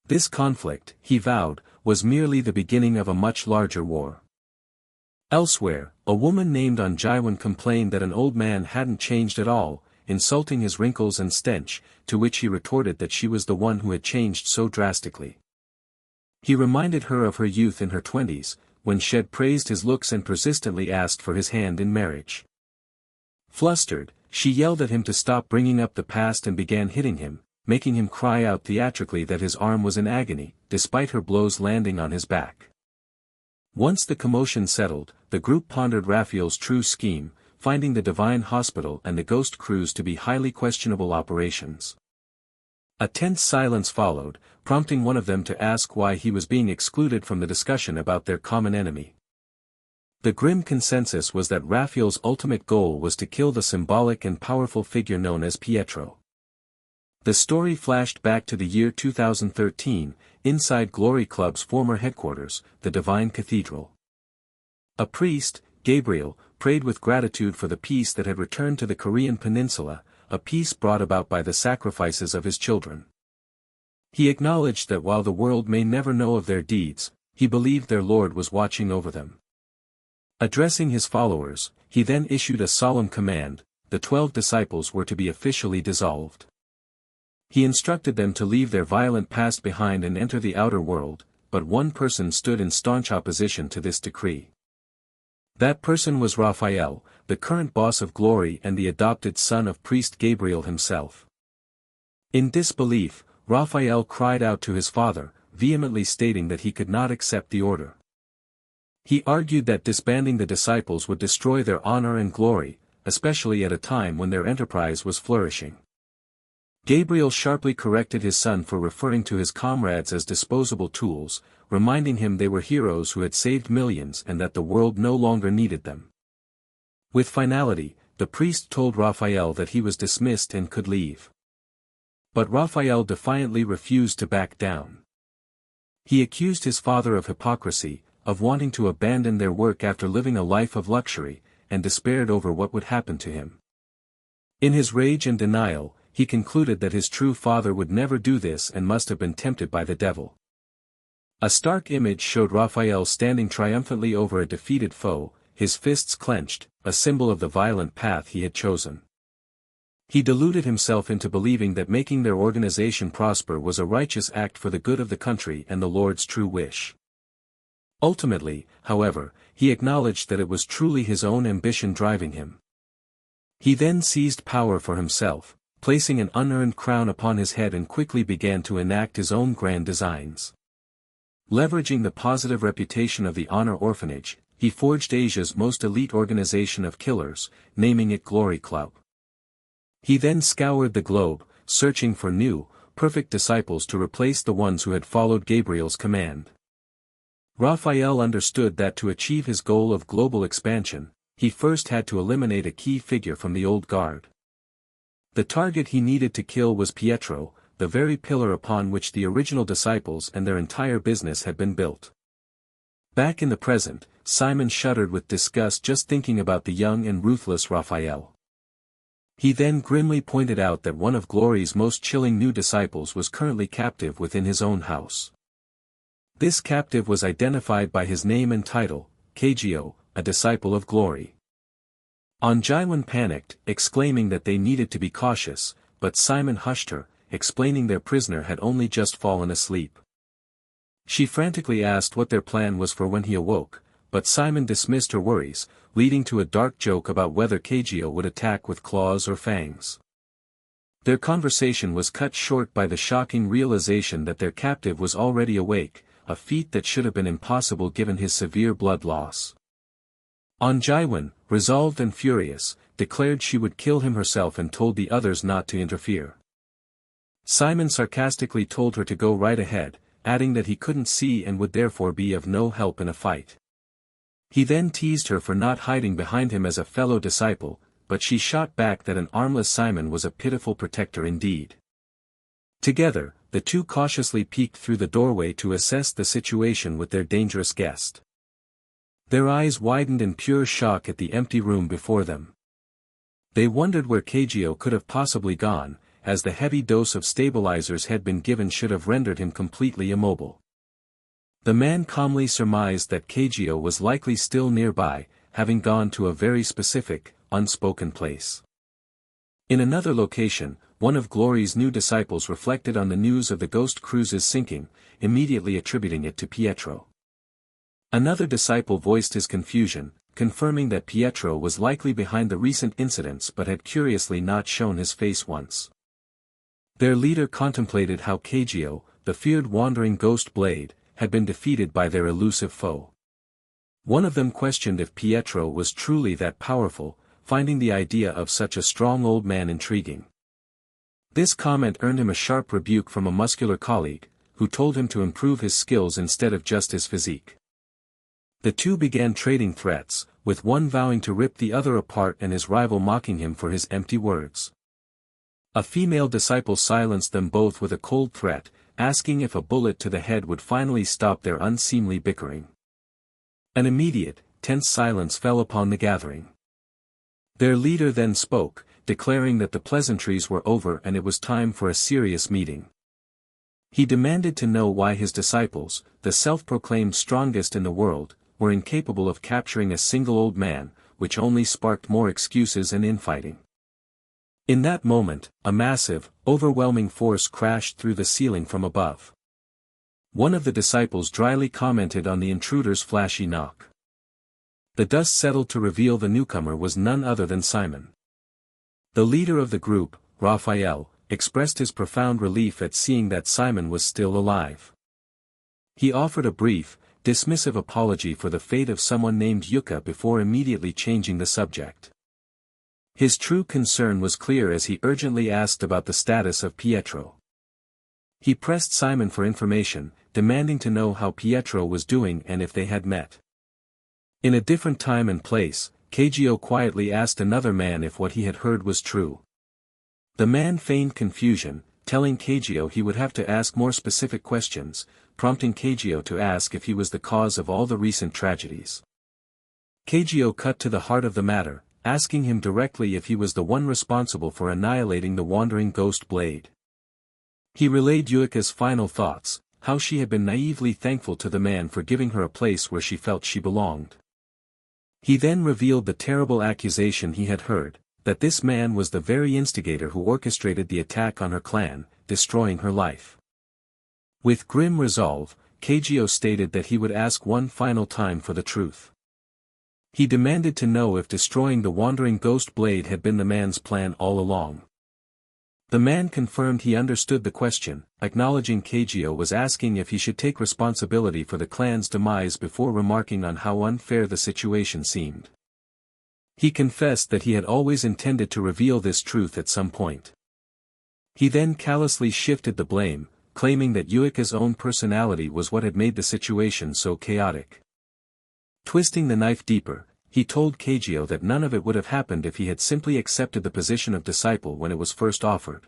This conflict, he vowed, was merely the beginning of a much larger war. Elsewhere, a woman named Onjaiwan complained that an old man hadn't changed at all, insulting his wrinkles and stench, to which he retorted that she was the one who had changed so drastically. He reminded her of her youth in her 20s, when she had praised his looks and persistently asked for his hand in marriage. Flustered, she yelled at him to stop bringing up the past and began hitting him, making him cry out theatrically that his arm was in agony, despite her blows landing on his back. Once the commotion settled, the group pondered Raphael's true scheme, finding the Divine Hospital and the Ghost Cruise to be highly questionable operations. A tense silence followed, prompting one of them to ask why he was being excluded from the discussion about their common enemy. The grim consensus was that Raphael's ultimate goal was to kill the symbolic and powerful figure known as Pietro. The story flashed back to the year 2013, inside Glory Club's former headquarters, the Divine Cathedral. A priest, Gabriel, prayed with gratitude for the peace that had returned to the Korean peninsula, a peace brought about by the sacrifices of his children. He acknowledged that while the world may never know of their deeds, he believed their Lord was watching over them. Addressing his followers, he then issued a solemn command: the 12 disciples were to be officially dissolved. He instructed them to leave their violent past behind and enter the outer world, but one person stood in staunch opposition to this decree. That person was Raphael, the current boss of Glory and the adopted son of priest Gabriel himself. In disbelief, Raphael cried out to his father, vehemently stating that he could not accept the order. He argued that disbanding the disciples would destroy their honor and glory, especially at a time when their enterprise was flourishing. Gabriel sharply corrected his son for referring to his comrades as disposable tools, reminding him they were heroes who had saved millions and that the world no longer needed them. With finality, the priest told Raphael that he was dismissed and could leave. But Raphael defiantly refused to back down. He accused his father of hypocrisy, of wanting to abandon their work after living a life of luxury, and despaired over what would happen to him. In his rage and denial, he concluded that his true father would never do this and must have been tempted by the devil. A stark image showed Raphael standing triumphantly over a defeated foe, his fists clenched, a symbol of the violent path he had chosen. He deluded himself into believing that making their organization prosper was a righteous act for the good of the country and the Lord's true wish. Ultimately, however, he acknowledged that it was truly his own ambition driving him. He then seized power for himself, placing an unearned crown upon his head, and quickly began to enact his own grand designs. Leveraging the positive reputation of the Honor Orphanage, he forged Asia's most elite organization of killers, naming it Glory Club. He then scoured the globe, searching for new, perfect disciples to replace the ones who had followed Gabriel's command. Raphael understood that to achieve his goal of global expansion, he first had to eliminate a key figure from the old guard. The target he needed to kill was Pietro, the very pillar upon which the original disciples and their entire business had been built. Back in the present, Simon shuddered with disgust just thinking about the young and ruthless Raphael. He then grimly pointed out that one of Glory's most chilling new disciples was currently captive within his own house. This captive was identified by his name and title, Kagyo, a disciple of Glory. Jaiwan panicked, exclaiming that they needed to be cautious, but Simon hushed her, explaining their prisoner had only just fallen asleep. She frantically asked what their plan was for when he awoke, but Simon dismissed her worries, leading to a dark joke about whether Kagyo would attack with claws or fangs. Their conversation was cut short by the shocking realization that their captive was already awake, a feat that should have been impossible given his severe blood loss. Jaiwan, resolved and furious, declared she would kill him herself and told the others not to interfere. Simon sarcastically told her to go right ahead, adding that he couldn't see and would therefore be of no help in a fight. He then teased her for not hiding behind him as a fellow disciple, but she shot back that an armless Simon was a pitiful protector indeed. Together, the two cautiously peeked through the doorway to assess the situation with their dangerous guest. Their eyes widened in pure shock at the empty room before them. They wondered where Kagyo could have possibly gone, as the heavy dose of stabilizers had been given should have rendered him completely immobile. The man calmly surmised that Kagyo was likely still nearby, having gone to a very specific, unspoken place. In another location, one of Glory's new disciples reflected on the news of the ghost cruise's sinking, immediately attributing it to Pietro. Another disciple voiced his confusion, confirming that Pietro was likely behind the recent incidents but had curiously not shown his face once. Their leader contemplated how Kagyo, the feared wandering ghost blade, had been defeated by their elusive foe. One of them questioned if Pietro was truly that powerful, finding the idea of such a strong old man intriguing. This comment earned him a sharp rebuke from a muscular colleague, who told him to improve his skills instead of just his physique. The two began trading threats, with one vowing to rip the other apart and his rival mocking him for his empty words. A female disciple silenced them both with a cold threat, asking if a bullet to the head would finally stop their unseemly bickering. An immediate, tense silence fell upon the gathering. Their leader then spoke, declaring that the pleasantries were over and it was time for a serious meeting. He demanded to know why his disciples, the self-proclaimed strongest in the world, were incapable of capturing a single old man, which only sparked more excuses and infighting. In that moment, a massive, overwhelming force crashed through the ceiling from above. One of the disciples dryly commented on the intruder's flashy knock. The dust settled to reveal the newcomer was none other than Simon. The leader of the group, Raphael, expressed his profound relief at seeing that Simon was still alive. He offered a brief, dismissive apology for the fate of someone named Yuka before immediately changing the subject. His true concern was clear as he urgently asked about the status of Pietro. He pressed Simon for information, demanding to know how Pietro was doing and if they had met. In a different time and place, Kagyo quietly asked another man if what he had heard was true. The man feigned confusion, telling Kagyo he would have to ask more specific questions, prompting Kagyo to ask if he was the cause of all the recent tragedies. Kagyo cut to the heart of the matter, asking him directly if he was the one responsible for annihilating the wandering ghost blade. He relayed Yuika's final thoughts, how she had been naively thankful to the man for giving her a place where she felt she belonged. He then revealed the terrible accusation he had heard, that this man was the very instigator who orchestrated the attack on her clan, destroying her life. With grim resolve, Kagyo stated that he would ask one final time for the truth. He demanded to know if destroying the wandering ghost blade had been the man's plan all along. The man confirmed he understood the question, acknowledging Kagyo was asking if he should take responsibility for the clan's demise before remarking on how unfair the situation seemed. He confessed that he had always intended to reveal this truth at some point. He then callously shifted the blame, claiming that Yuika's own personality was what had made the situation so chaotic. Twisting the knife deeper, he told Kagyo that none of it would have happened if he had simply accepted the position of disciple when it was first offered.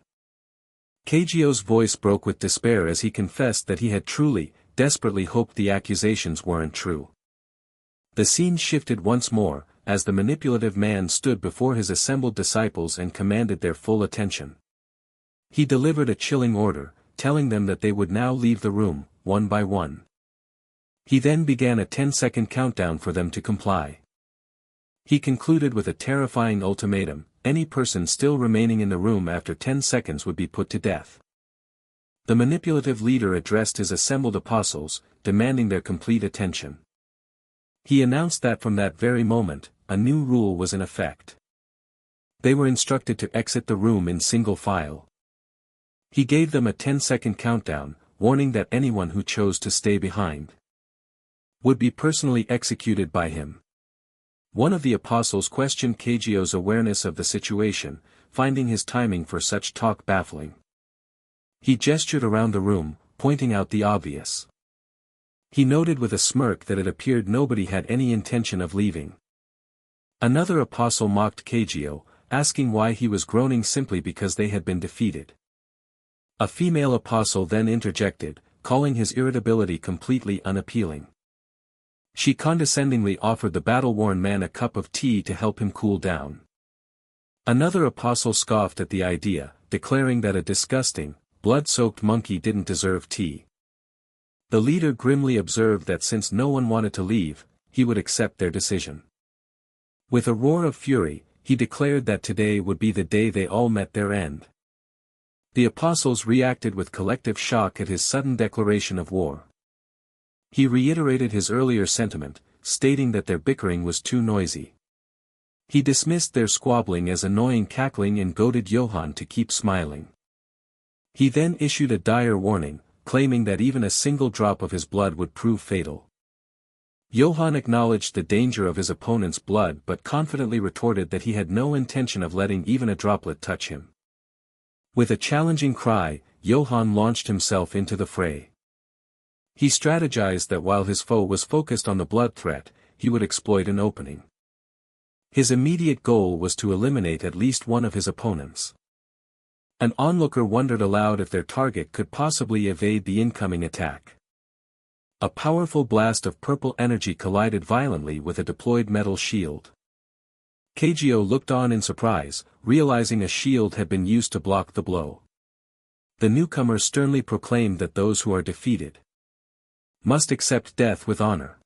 Kagyo's voice broke with despair as he confessed that he had truly, desperately hoped the accusations weren't true. The scene shifted once more, as the manipulative man stood before his assembled disciples and commanded their full attention. He delivered a chilling order, telling them that they would now leave the room, one by one. He then began a 10-second countdown for them to comply. He concluded with a terrifying ultimatum: any person still remaining in the room after 10 seconds would be put to death. The manipulative leader addressed his assembled apostles, demanding their complete attention. He announced that from that very moment, a new rule was in effect. They were instructed to exit the room in single file. He gave them a 10-second countdown, warning that anyone who chose to stay behind would be personally executed by him. One of the apostles questioned Kagyo's awareness of the situation, finding his timing for such talk baffling. He gestured around the room, pointing out the obvious. He noted with a smirk that it appeared nobody had any intention of leaving. Another apostle mocked Kagyo, asking why he was groaning simply because they had been defeated. A female apostle then interjected, calling his irritability completely unappealing. She condescendingly offered the battle-worn man a cup of tea to help him cool down. Another apostle scoffed at the idea, declaring that a disgusting, blood-soaked monkey didn't deserve tea. The leader grimly observed that since no one wanted to leave, he would accept their decision. With a roar of fury, he declared that today would be the day they all met their end. The apostles reacted with collective shock at his sudden declaration of war. He reiterated his earlier sentiment, stating that their bickering was too noisy. He dismissed their squabbling as annoying cackling and goaded Johann to keep smiling. He then issued a dire warning, claiming that even a single drop of his blood would prove fatal. Johann acknowledged the danger of his opponent's blood but confidently retorted that he had no intention of letting even a droplet touch him. With a challenging cry, Johann launched himself into the fray. He strategized that while his foe was focused on the blood threat, he would exploit an opening. His immediate goal was to eliminate at least one of his opponents. An onlooker wondered aloud if their target could possibly evade the incoming attack. A powerful blast of purple energy collided violently with a deployed metal shield. Kagyo looked on in surprise, realizing a shield had been used to block the blow. The newcomer sternly proclaimed that those who are defeated must accept death with honor.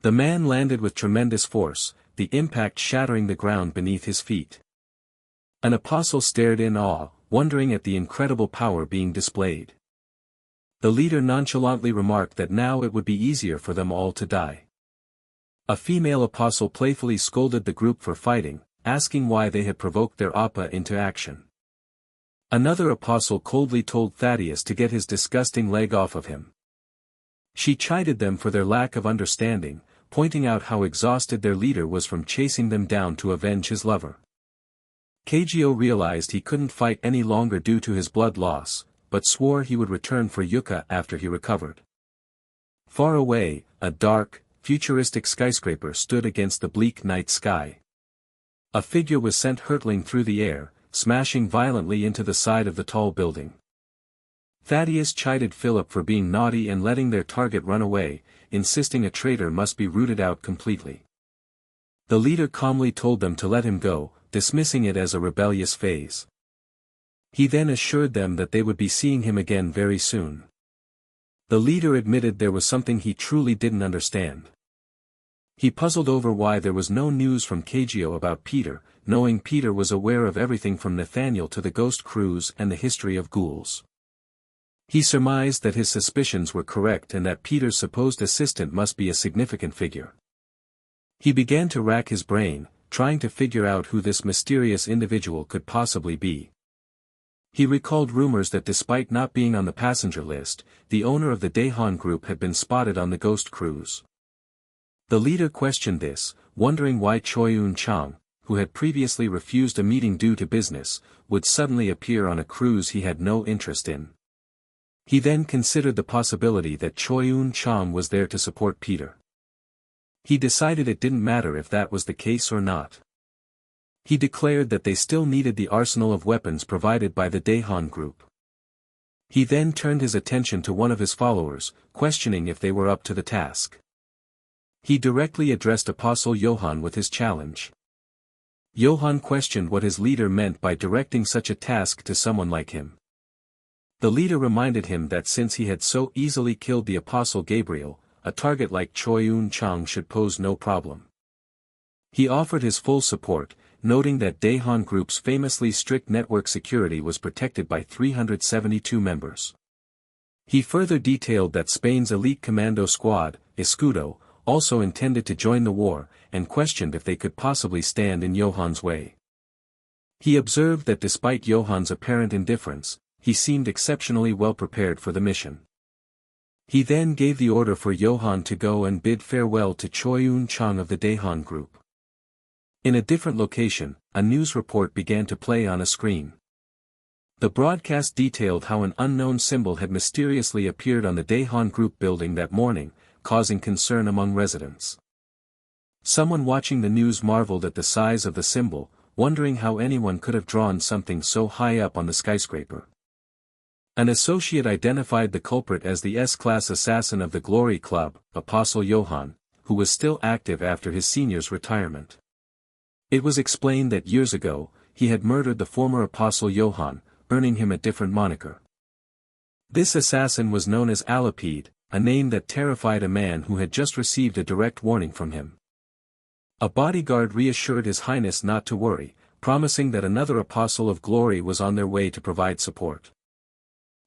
The man landed with tremendous force, the impact shattering the ground beneath his feet. An apostle stared in awe, wondering at the incredible power being displayed. The leader nonchalantly remarked that now it would be easier for them all to die. A female apostle playfully scolded the group for fighting, asking why they had provoked their appa into action. Another apostle coldly told Thaddeus to get his disgusting leg off of him. She chided them for their lack of understanding, pointing out how exhausted their leader was from chasing them down to avenge his lover. Kagyo realized he couldn't fight any longer due to his blood loss, but swore he would return for Yuka after he recovered. Far away, a dark, futuristic skyscraper stood against the bleak night sky. A figure was sent hurtling through the air, smashing violently into the side of the tall building. Thaddeus chided Philip for being naughty and letting their target run away, insisting a traitor must be rooted out completely. The leader calmly told them to let him go, dismissing it as a rebellious phase. He then assured them that they would be seeing him again very soon. The leader admitted there was something he truly didn't understand. He puzzled over why there was no news from Kagyo about Peter, knowing Peter was aware of everything from Nathaniel to the ghost cruise and the history of ghouls. He surmised that his suspicions were correct and that Peter's supposed assistant must be a significant figure. He began to rack his brain, trying to figure out who this mysterious individual could possibly be. He recalled rumors that despite not being on the passenger list, the owner of the Daehan group had been spotted on the ghost cruise. The leader questioned this, wondering why Choi Eun-chang, who had previously refused a meeting due to business, would suddenly appear on a cruise he had no interest in. He then considered the possibility that Choi Eun-chang was there to support Peter. He decided it didn't matter if that was the case or not. He declared that they still needed the arsenal of weapons provided by the Daehan group. He then turned his attention to one of his followers, questioning if they were up to the task. He directly addressed Apostle Johann with his challenge. Johann questioned what his leader meant by directing such a task to someone like him. The leader reminded him that since he had so easily killed the Apostle Gabriel, a target like Choi Eun-chang should pose no problem. He offered his full support, noting that Daehan Group's famously strict network security was protected by 372 members. He further detailed that Spain's elite commando squad, Escudo, also intended to join the war, and questioned if they could possibly stand in Johann's way. He observed that despite Johann's apparent indifference, he seemed exceptionally well prepared for the mission. He then gave the order for Johann to go and bid farewell to Choi Eun-chang of the Daehan Group. In a different location, a news report began to play on a screen. The broadcast detailed how an unknown symbol had mysteriously appeared on the Daehan Group building that morning, causing concern among residents. Someone watching the news marveled at the size of the symbol, wondering how anyone could have drawn something so high up on the skyscraper. An associate identified the culprit as the S-class assassin of the Glory Club, Apostle Johann, who was still active after his senior's retirement. It was explained that years ago, he had murdered the former Apostle Johann, earning him a different moniker. This assassin was known as Alipede, a name that terrified a man who had just received a direct warning from him. A bodyguard reassured His Highness not to worry, promising that another Apostle of Glory was on their way to provide support.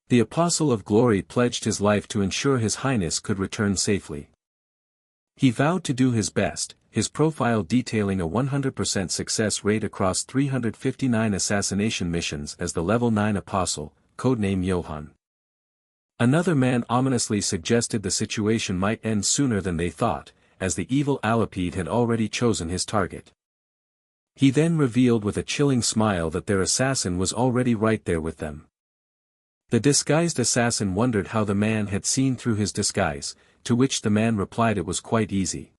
The Apostle of Glory pledged his life to ensure His Highness could return safely. He vowed to do his best, his profile detailing a 100% success rate across 359 assassination missions as the Level 9 Apostle, codename Johann. Another man ominously suggested the situation might end sooner than they thought, as the evil Alipede had already chosen his target. He then revealed with a chilling smile that their assassin was already right there with them. The disguised assassin wondered how the man had seen through his disguise, to which the man replied it was quite easy.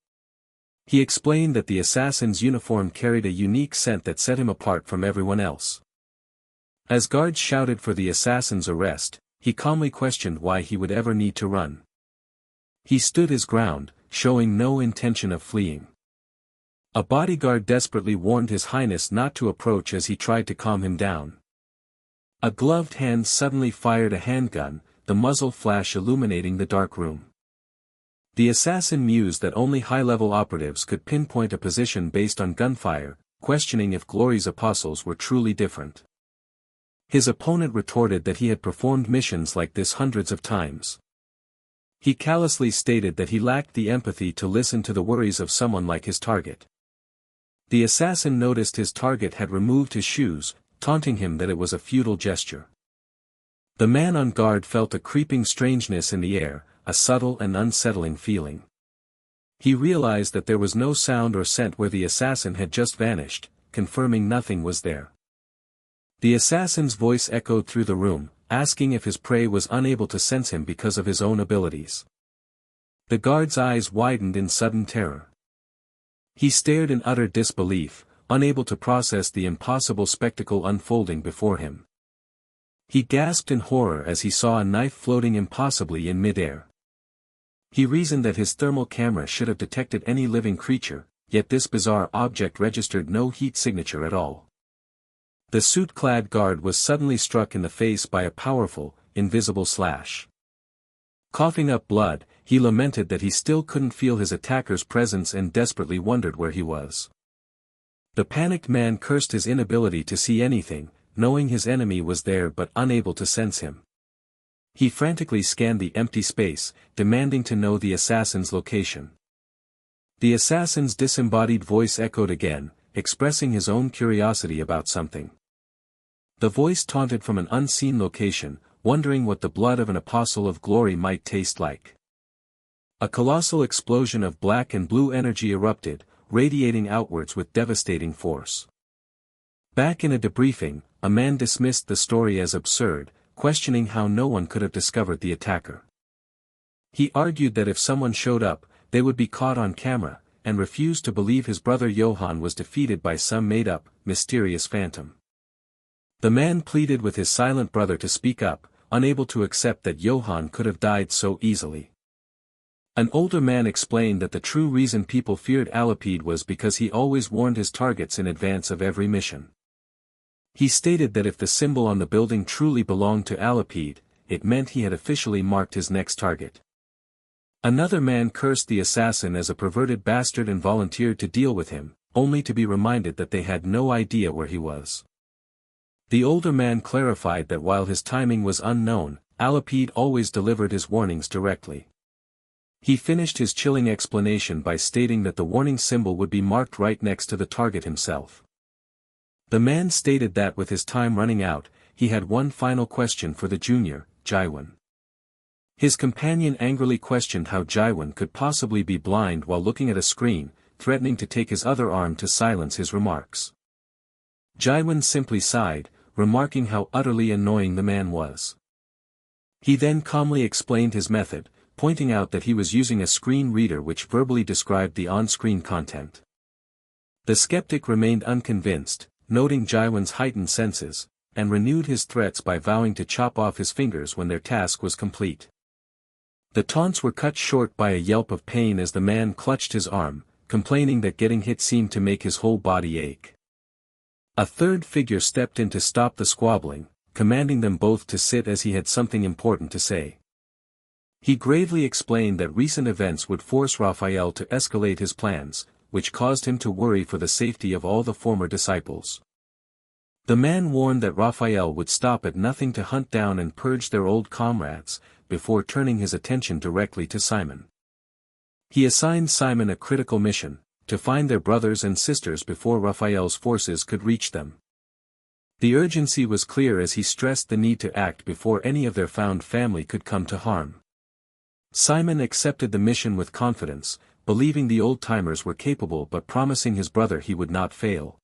He explained that the assassin's uniform carried a unique scent that set him apart from everyone else. As guards shouted for the assassin's arrest, he calmly questioned why he would ever need to run. He stood his ground, showing no intention of fleeing. A bodyguard desperately warned His Highness not to approach as he tried to calm him down. A gloved hand suddenly fired a handgun, the muzzle flash illuminating the dark room. The assassin mused that only high-level operatives could pinpoint a position based on gunfire, questioning if Glory's apostles were truly different. His opponent retorted that he had performed missions like this hundreds of times. He callously stated that he lacked the empathy to listen to the worries of someone like his target. The assassin noticed his target had removed his shoes, taunting him that it was a futile gesture. The man on guard felt a creeping strangeness in the air, a subtle and unsettling feeling. He realized that there was no sound or scent where the assassin had just vanished, confirming nothing was there. The assassin's voice echoed through the room, asking if his prey was unable to sense him because of his own abilities. The guard's eyes widened in sudden terror. He stared in utter disbelief, unable to process the impossible spectacle unfolding before him. He gasped in horror as he saw a knife floating impossibly in mid-air. He reasoned that his thermal camera should have detected any living creature, yet this bizarre object registered no heat signature at all. The suit-clad guard was suddenly struck in the face by a powerful, invisible slash. Coughing up blood, he lamented that he still couldn't feel his attacker's presence and desperately wondered where he was. The panicked man cursed his inability to see anything, knowing his enemy was there but unable to sense him. He frantically scanned the empty space, demanding to know the assassin's location. The assassin's disembodied voice echoed again, expressing his own curiosity about something. The voice taunted from an unseen location, wondering what the blood of an apostle of glory might taste like. A colossal explosion of black and blue energy erupted, radiating outwards with devastating force. Back in a debriefing, a man dismissed the story as absurd, questioning how no one could have discovered the attacker. He argued that if someone showed up, they would be caught on camera, and refused to believe his brother Johann was defeated by some made-up, mysterious phantom. The man pleaded with his silent brother to speak up, unable to accept that Johann could have died so easily. An older man explained that the true reason people feared Alipede was because he always warned his targets in advance of every mission. He stated that if the symbol on the building truly belonged to Alipede, it meant he had officially marked his next target. Another man cursed the assassin as a perverted bastard and volunteered to deal with him, only to be reminded that they had no idea where he was. The older man clarified that while his timing was unknown, Alipede always delivered his warnings directly. He finished his chilling explanation by stating that the warning symbol would be marked right next to the target himself. The man stated that with his time running out, he had one final question for the junior, Jaiwan. His companion angrily questioned how Jaiwan could possibly be blind while looking at a screen, threatening to take his other arm to silence his remarks. Jaiwan simply sighed, remarking how utterly annoying the man was. He then calmly explained his method, pointing out that he was using a screen reader which verbally described the on-screen content. The skeptic remained unconvinced, noting Jaiwan's heightened senses, and renewed his threats by vowing to chop off his fingers when their task was complete. The taunts were cut short by a yelp of pain as the man clutched his arm, complaining that getting hit seemed to make his whole body ache. A third figure stepped in to stop the squabbling, commanding them both to sit as he had something important to say. He gravely explained that recent events would force Raphael to escalate his plans, which caused him to worry for the safety of all the former disciples. The man warned that Raphael would stop at nothing to hunt down and purge their old comrades, before turning his attention directly to Simon. He assigned Simon a critical mission, to find their brothers and sisters before Raphael's forces could reach them. The urgency was clear as he stressed the need to act before any of their found family could come to harm. Simon accepted the mission with confidence, believing the old-timers were capable but promising his brother he would not fail.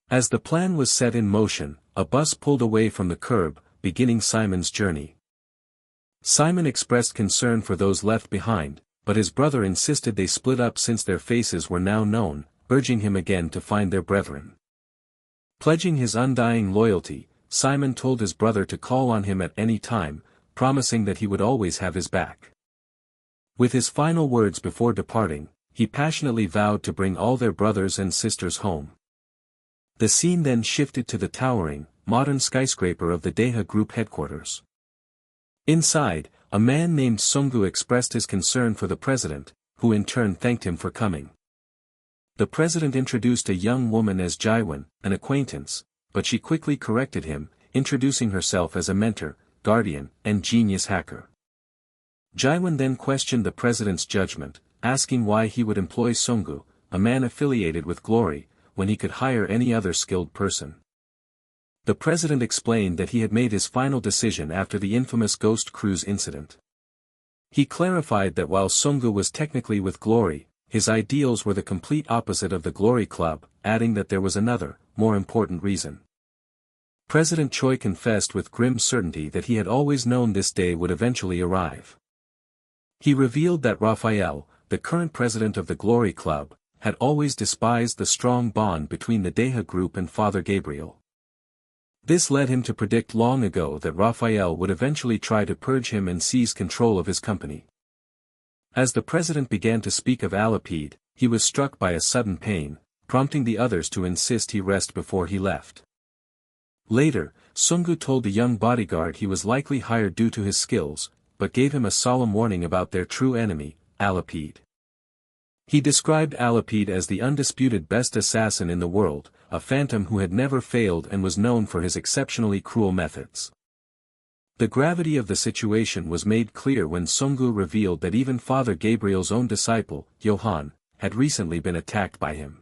As the plan was set in motion, a bus pulled away from the curb, beginning Simon's journey. Simon expressed concern for those left behind, but his brother insisted they split up since their faces were now known, urging him again to find their brethren. Pledging his undying loyalty, Simon told his brother to call on him at any time, promising that he would always have his back. With his final words before departing, he passionately vowed to bring all their brothers and sisters home. The scene then shifted to the towering, modern skyscraper of the Deha Group headquarters. Inside, a man named Sungu expressed his concern for the president, who in turn thanked him for coming. The president introduced a young woman as Jaiwan, an acquaintance, but she quickly corrected him, introducing herself as a mentor, guardian, and genius hacker. Jaiwan then questioned the president's judgment, asking why he would employ Sungu, a man affiliated with Glory, when he could hire any other skilled person. The president explained that he had made his final decision after the infamous Ghost Cruise incident. He clarified that while Sungu was technically with Glory, his ideals were the complete opposite of the Glory Club, adding that there was another, more important reason. President Choi confessed with grim certainty that he had always known this day would eventually arrive. He revealed that Raphael, the current president of the Glory Club, had always despised the strong bond between the Deha Group and Father Gabriel. This led him to predict long ago that Raphael would eventually try to purge him and seize control of his company. As the president began to speak of Alipede, he was struck by a sudden pain, prompting the others to insist he rest before he left. Later, Sungu told the young bodyguard he was likely hired due to his skills, but gave him a solemn warning about their true enemy, Alipede. He described Alipede as the undisputed best assassin in the world, a phantom who had never failed and was known for his exceptionally cruel methods. The gravity of the situation was made clear when Sungu revealed that even Father Gabriel's own disciple, Johann, had recently been attacked by him.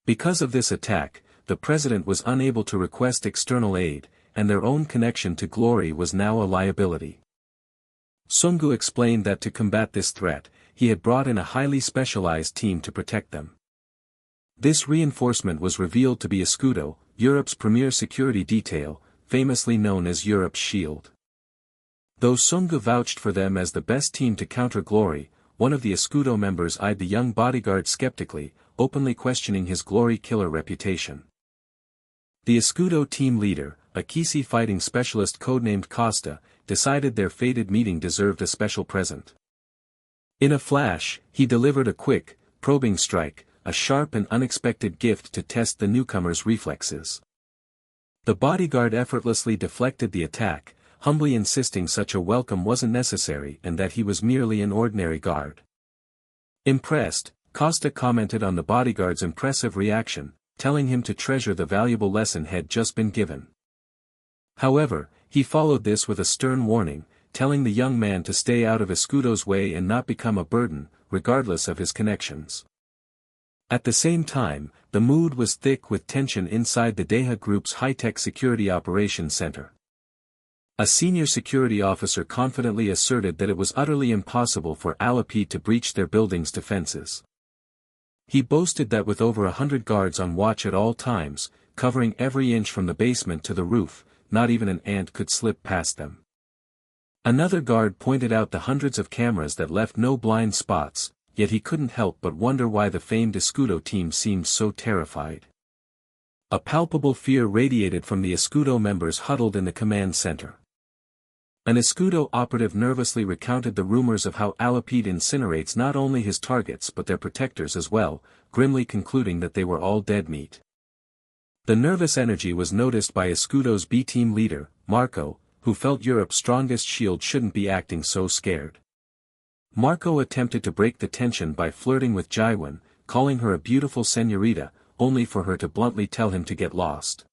Because of this attack, the president was unable to request external aid, and their own connection to glory was now a liability. Sungu explained that to combat this threat, he had brought in a highly specialized team to protect them. This reinforcement was revealed to be Escudo, Europe's premier security detail, famously known as Europe's Shield. Though Sungu vouched for them as the best team to counter glory, one of the Escudo members eyed the young bodyguard skeptically, openly questioning his glory killer reputation. The Escudo team leader, a Kisi fighting specialist codenamed Costa, decided their fated meeting deserved a special present. In a flash, he delivered a quick, probing strike, a sharp and unexpected gift to test the newcomer's reflexes. The bodyguard effortlessly deflected the attack, humbly insisting such a welcome wasn't necessary and that he was merely an ordinary guard. Impressed, Costa commented on the bodyguard's impressive reaction, telling him to treasure the valuable lesson had just been given. However, he followed this with a stern warning, telling the young man to stay out of Escudo's way and not become a burden, regardless of his connections. At the same time, the mood was thick with tension inside the Deha Group's high-tech security operations center. A senior security officer confidently asserted that it was utterly impossible for Alapid to breach their building's defenses. He boasted that with over 100 guards on watch at all times, covering every inch from the basement to the roof, not even an ant could slip past them. Another guard pointed out the hundreds of cameras that left no blind spots, yet he couldn't help but wonder why the famed Escudo team seemed so terrified. A palpable fear radiated from the Escudo members huddled in the command center. An Escudo operative nervously recounted the rumors of how Alapid incinerates not only his targets but their protectors as well, grimly concluding that they were all dead meat. The nervous energy was noticed by Escudo's B-team leader, Marco, who felt Europe's strongest shield shouldn't be acting so scared. Marco attempted to break the tension by flirting with Jaiwan, calling her a beautiful señorita, only for her to bluntly tell him to get lost.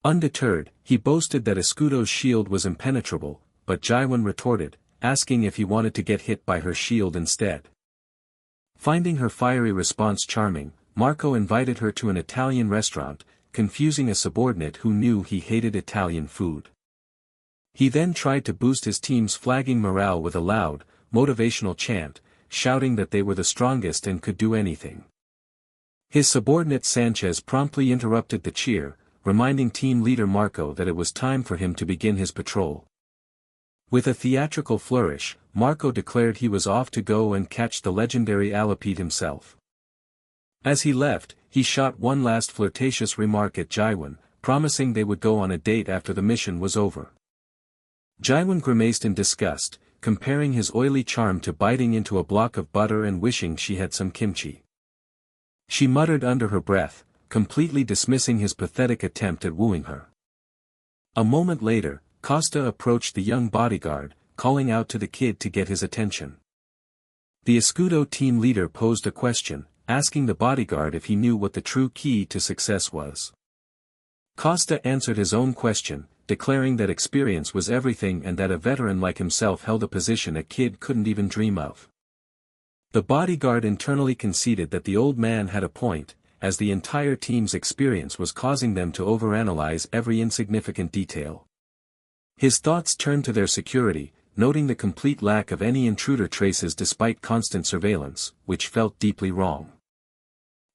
Undeterred, he boasted that Escudo's shield was impenetrable, but Jaiwan retorted, asking if he wanted to get hit by her shield instead. Finding her fiery response charming, Marco invited her to an Italian restaurant, confusing a subordinate who knew he hated Italian food. He then tried to boost his team's flagging morale with a loud, motivational chant, shouting that they were the strongest and could do anything. His subordinate Sanchez promptly interrupted the cheer, reminding team leader Marco that it was time for him to begin his patrol. With a theatrical flourish, Marco declared he was off to go and catch the legendary Alapid himself. As he left, he shot one last flirtatious remark at Jaiwan, promising they would go on a date after the mission was over. Jaiwan grimaced in disgust, comparing his oily charm to biting into a block of butter and wishing she had some kimchi. She muttered under her breath, completely dismissing his pathetic attempt at wooing her. A moment later, Costa approached the young bodyguard, calling out to the kid to get his attention. The Escudo team leader posed a question, asking the bodyguard if he knew what the true key to success was. Costa answered his own question, declaring that experience was everything and that a veteran like himself held a position a kid couldn't even dream of. The bodyguard internally conceded that the old man had a point, as the entire team's experience was causing them to overanalyze every insignificant detail. His thoughts turned to their security, noting the complete lack of any intruder traces despite constant surveillance, which felt deeply wrong.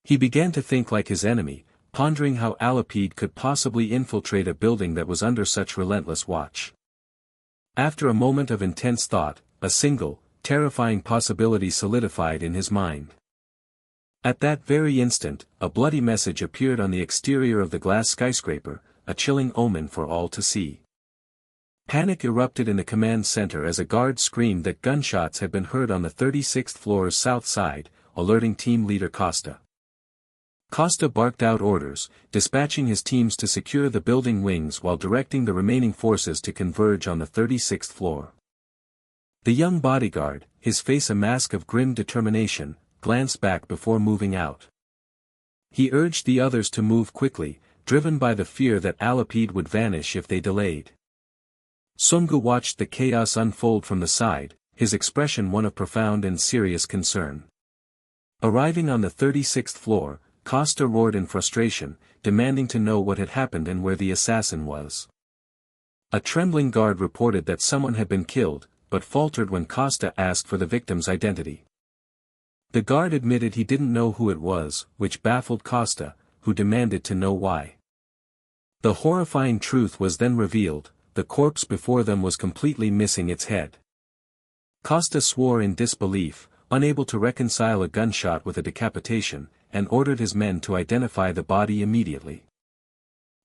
He began to think like his enemy, pondering how Alapid could possibly infiltrate a building that was under such relentless watch. After a moment of intense thought, a single, terrifying possibility solidified in his mind. At that very instant, a bloody message appeared on the exterior of the glass skyscraper, a chilling omen for all to see. Panic erupted in the command center as a guard screamed that gunshots had been heard on the 36th floor's south side, alerting team leader Costa. Costa barked out orders, dispatching his teams to secure the building wings while directing the remaining forces to converge on the 36th floor. The young bodyguard, his face a mask of grim determination, glanced back before moving out. He urged the others to move quickly, driven by the fear that Alapid would vanish if they delayed. Sungu watched the chaos unfold from the side, his expression one of profound and serious concern. Arriving on the 36th floor, Costa roared in frustration, demanding to know what had happened and where the assassin was. A trembling guard reported that someone had been killed, but faltered when Costa asked for the victim's identity. The guard admitted he didn't know who it was, which baffled Costa, who demanded to know why. The horrifying truth was then revealed: the corpse before them was completely missing its head. Costa swore in disbelief, unable to reconcile a gunshot with a decapitation, and ordered his men to identify the body immediately.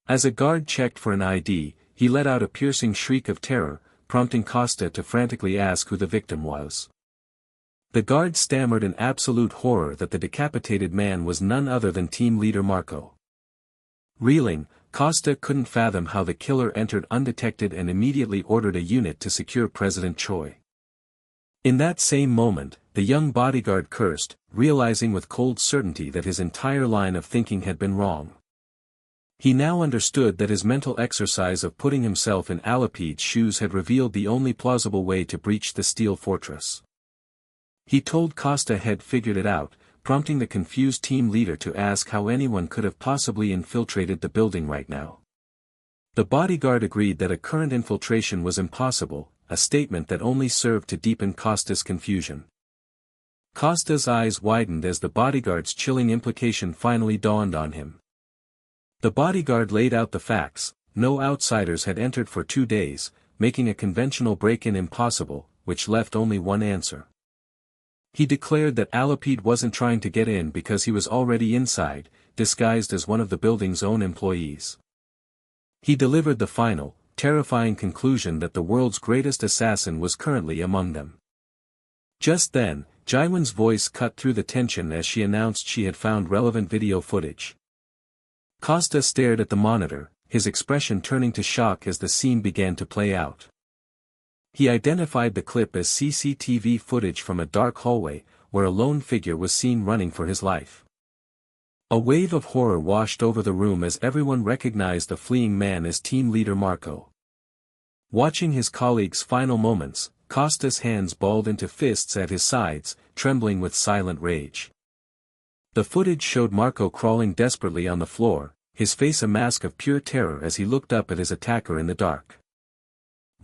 As a guard checked for an ID, he let out a piercing shriek of terror, prompting Costa to frantically ask who the victim was. The guard stammered in absolute horror that the decapitated man was none other than team leader Marco. Reeling, Costa couldn't fathom how the killer entered undetected and immediately ordered a unit to secure President Choi. In that same moment, the young bodyguard cursed, realizing with cold certainty that his entire line of thinking had been wrong. He now understood that his mental exercise of putting himself in Alapide's shoes had revealed the only plausible way to breach the steel fortress. He told Costa had figured it out, prompting the confused team leader to ask how anyone could have possibly infiltrated the building right now. The bodyguard agreed that a current infiltration was impossible, a statement that only served to deepen Costa's confusion. Costa's eyes widened as the bodyguard's chilling implication finally dawned on him. The bodyguard laid out the facts: no outsiders had entered for 2 days, making a conventional break-in impossible, which left only one answer. He declared that Alapide wasn't trying to get in because he was already inside, disguised as one of the building's own employees. He delivered the final, terrifying conclusion that the world's greatest assassin was currently among them. Just then, Jaiwon's voice cut through the tension as she announced she had found relevant video footage. Costa stared at the monitor, his expression turning to shock as the scene began to play out. He identified the clip as CCTV footage from a dark hallway, where a lone figure was seen running for his life. A wave of horror washed over the room as everyone recognized the fleeing man as team leader Marco. Watching his colleague's final moments, Costa's hands balled into fists at his sides, trembling with silent rage. The footage showed Marco crawling desperately on the floor, his face a mask of pure terror as he looked up at his attacker in the dark.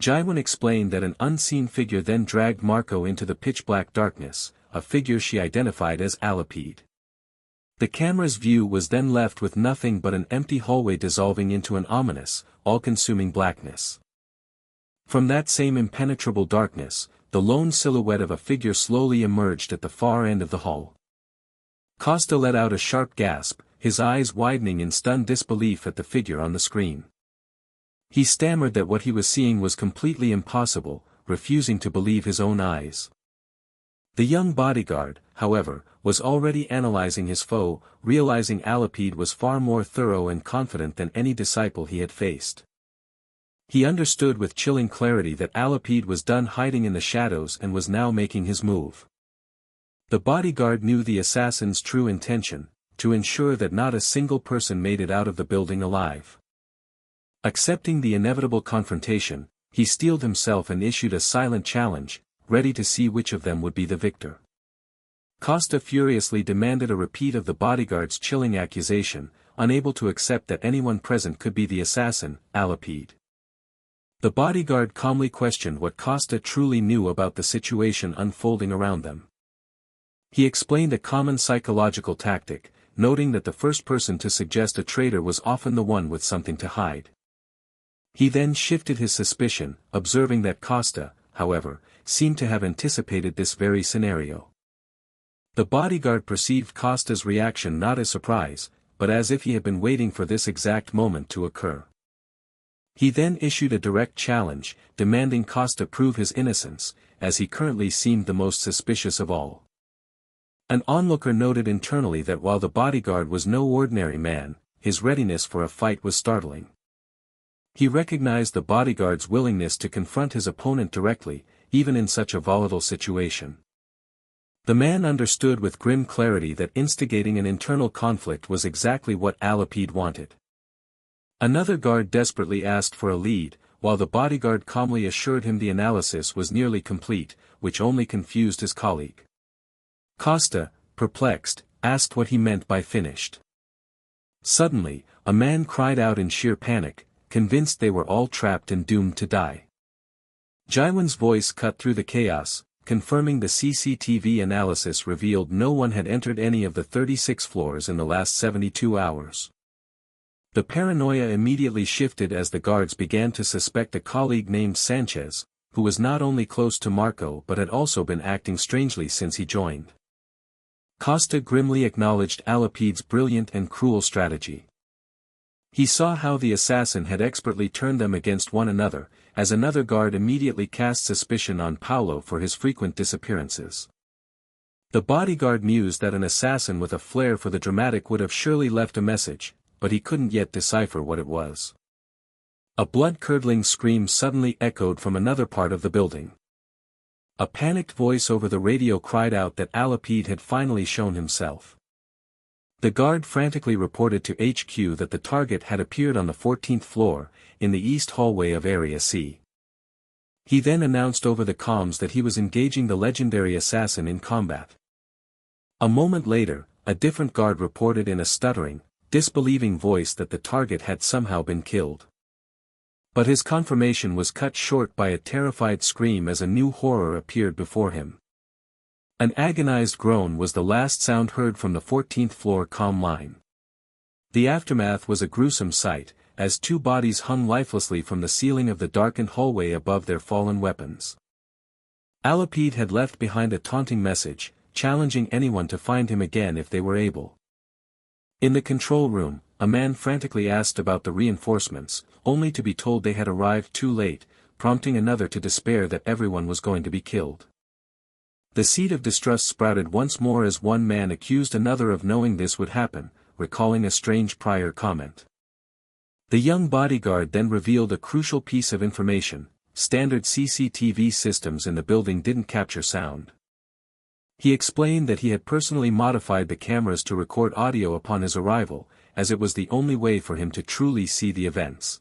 Jaiwon explained that an unseen figure then dragged Marco into the pitch-black darkness, a figure she identified as Alapide. The camera's view was then left with nothing but an empty hallway dissolving into an ominous, all-consuming blackness. From that same impenetrable darkness, the lone silhouette of a figure slowly emerged at the far end of the hall. Costa let out a sharp gasp, his eyes widening in stunned disbelief at the figure on the screen. He stammered that what he was seeing was completely impossible, refusing to believe his own eyes. The young bodyguard, however, was already analyzing his foe, realizing Alapide was far more thorough and confident than any disciple he had faced. He understood with chilling clarity that Alapide was done hiding in the shadows and was now making his move. The bodyguard knew the assassin's true intention: to ensure that not a single person made it out of the building alive. Accepting the inevitable confrontation, he steeled himself and issued a silent challenge, ready to see which of them would be the victor. Costa furiously demanded a repeat of the bodyguard's chilling accusation, unable to accept that anyone present could be the assassin, Alapide. The bodyguard calmly questioned what Costa truly knew about the situation unfolding around them. He explained a common psychological tactic, noting that the first person to suggest a traitor was often the one with something to hide. He then shifted his suspicion, observing that Costa, however, seemed to have anticipated this very scenario. The bodyguard perceived Costa's reaction not as surprise, but as if he had been waiting for this exact moment to occur. He then issued a direct challenge, demanding Costa prove his innocence, as he currently seemed the most suspicious of all. An onlooker noted internally that while the bodyguard was no ordinary man, his readiness for a fight was startling. He recognized the bodyguard's willingness to confront his opponent directly, even in such a volatile situation. The man understood with grim clarity that instigating an internal conflict was exactly what Alapide wanted. Another guard desperately asked for a lead, while the bodyguard calmly assured him the analysis was nearly complete, which only confused his colleague. Costa, perplexed, asked what he meant by finished. Suddenly, a man cried out in sheer panic, convinced they were all trapped and doomed to die. Jaiwan's voice cut through the chaos, confirming the CCTV analysis revealed no one had entered any of the 36 floors in the last 72 hours. The paranoia immediately shifted as the guards began to suspect a colleague named Sanchez, who was not only close to Marco but had also been acting strangely since he joined. Costa grimly acknowledged Alapide's brilliant and cruel strategy. He saw how the assassin had expertly turned them against one another, as another guard immediately cast suspicion on Paulo for his frequent disappearances. The bodyguard mused that an assassin with a flair for the dramatic would have surely left a message, but he couldn't yet decipher what it was. A blood-curdling scream suddenly echoed from another part of the building. A panicked voice over the radio cried out that Alapide had finally shown himself. The guard frantically reported to HQ that the target had appeared on the 14th floor, in the east hallway of Area C. He then announced over the comms that he was engaging the legendary assassin in combat. A moment later, a different guard reported in a stuttering, disbelieving voice that the target had somehow been killed. But his confirmation was cut short by a terrified scream as a new horror appeared before him. An agonized groan was the last sound heard from the 14th floor comm line. The aftermath was a gruesome sight, as two bodies hung lifelessly from the ceiling of the darkened hallway above their fallen weapons. Alapide had left behind a taunting message, challenging anyone to find him again if they were able. In the control room, a man frantically asked about the reinforcements, only to be told they had arrived too late, prompting another to despair that everyone was going to be killed. The seed of distrust sprouted once more as one man accused another of knowing this would happen, recalling a strange prior comment. The young bodyguard then revealed a crucial piece of information: standard CCTV systems in the building didn't capture sound. He explained that he had personally modified the cameras to record audio upon his arrival, as it was the only way for him to truly see the events.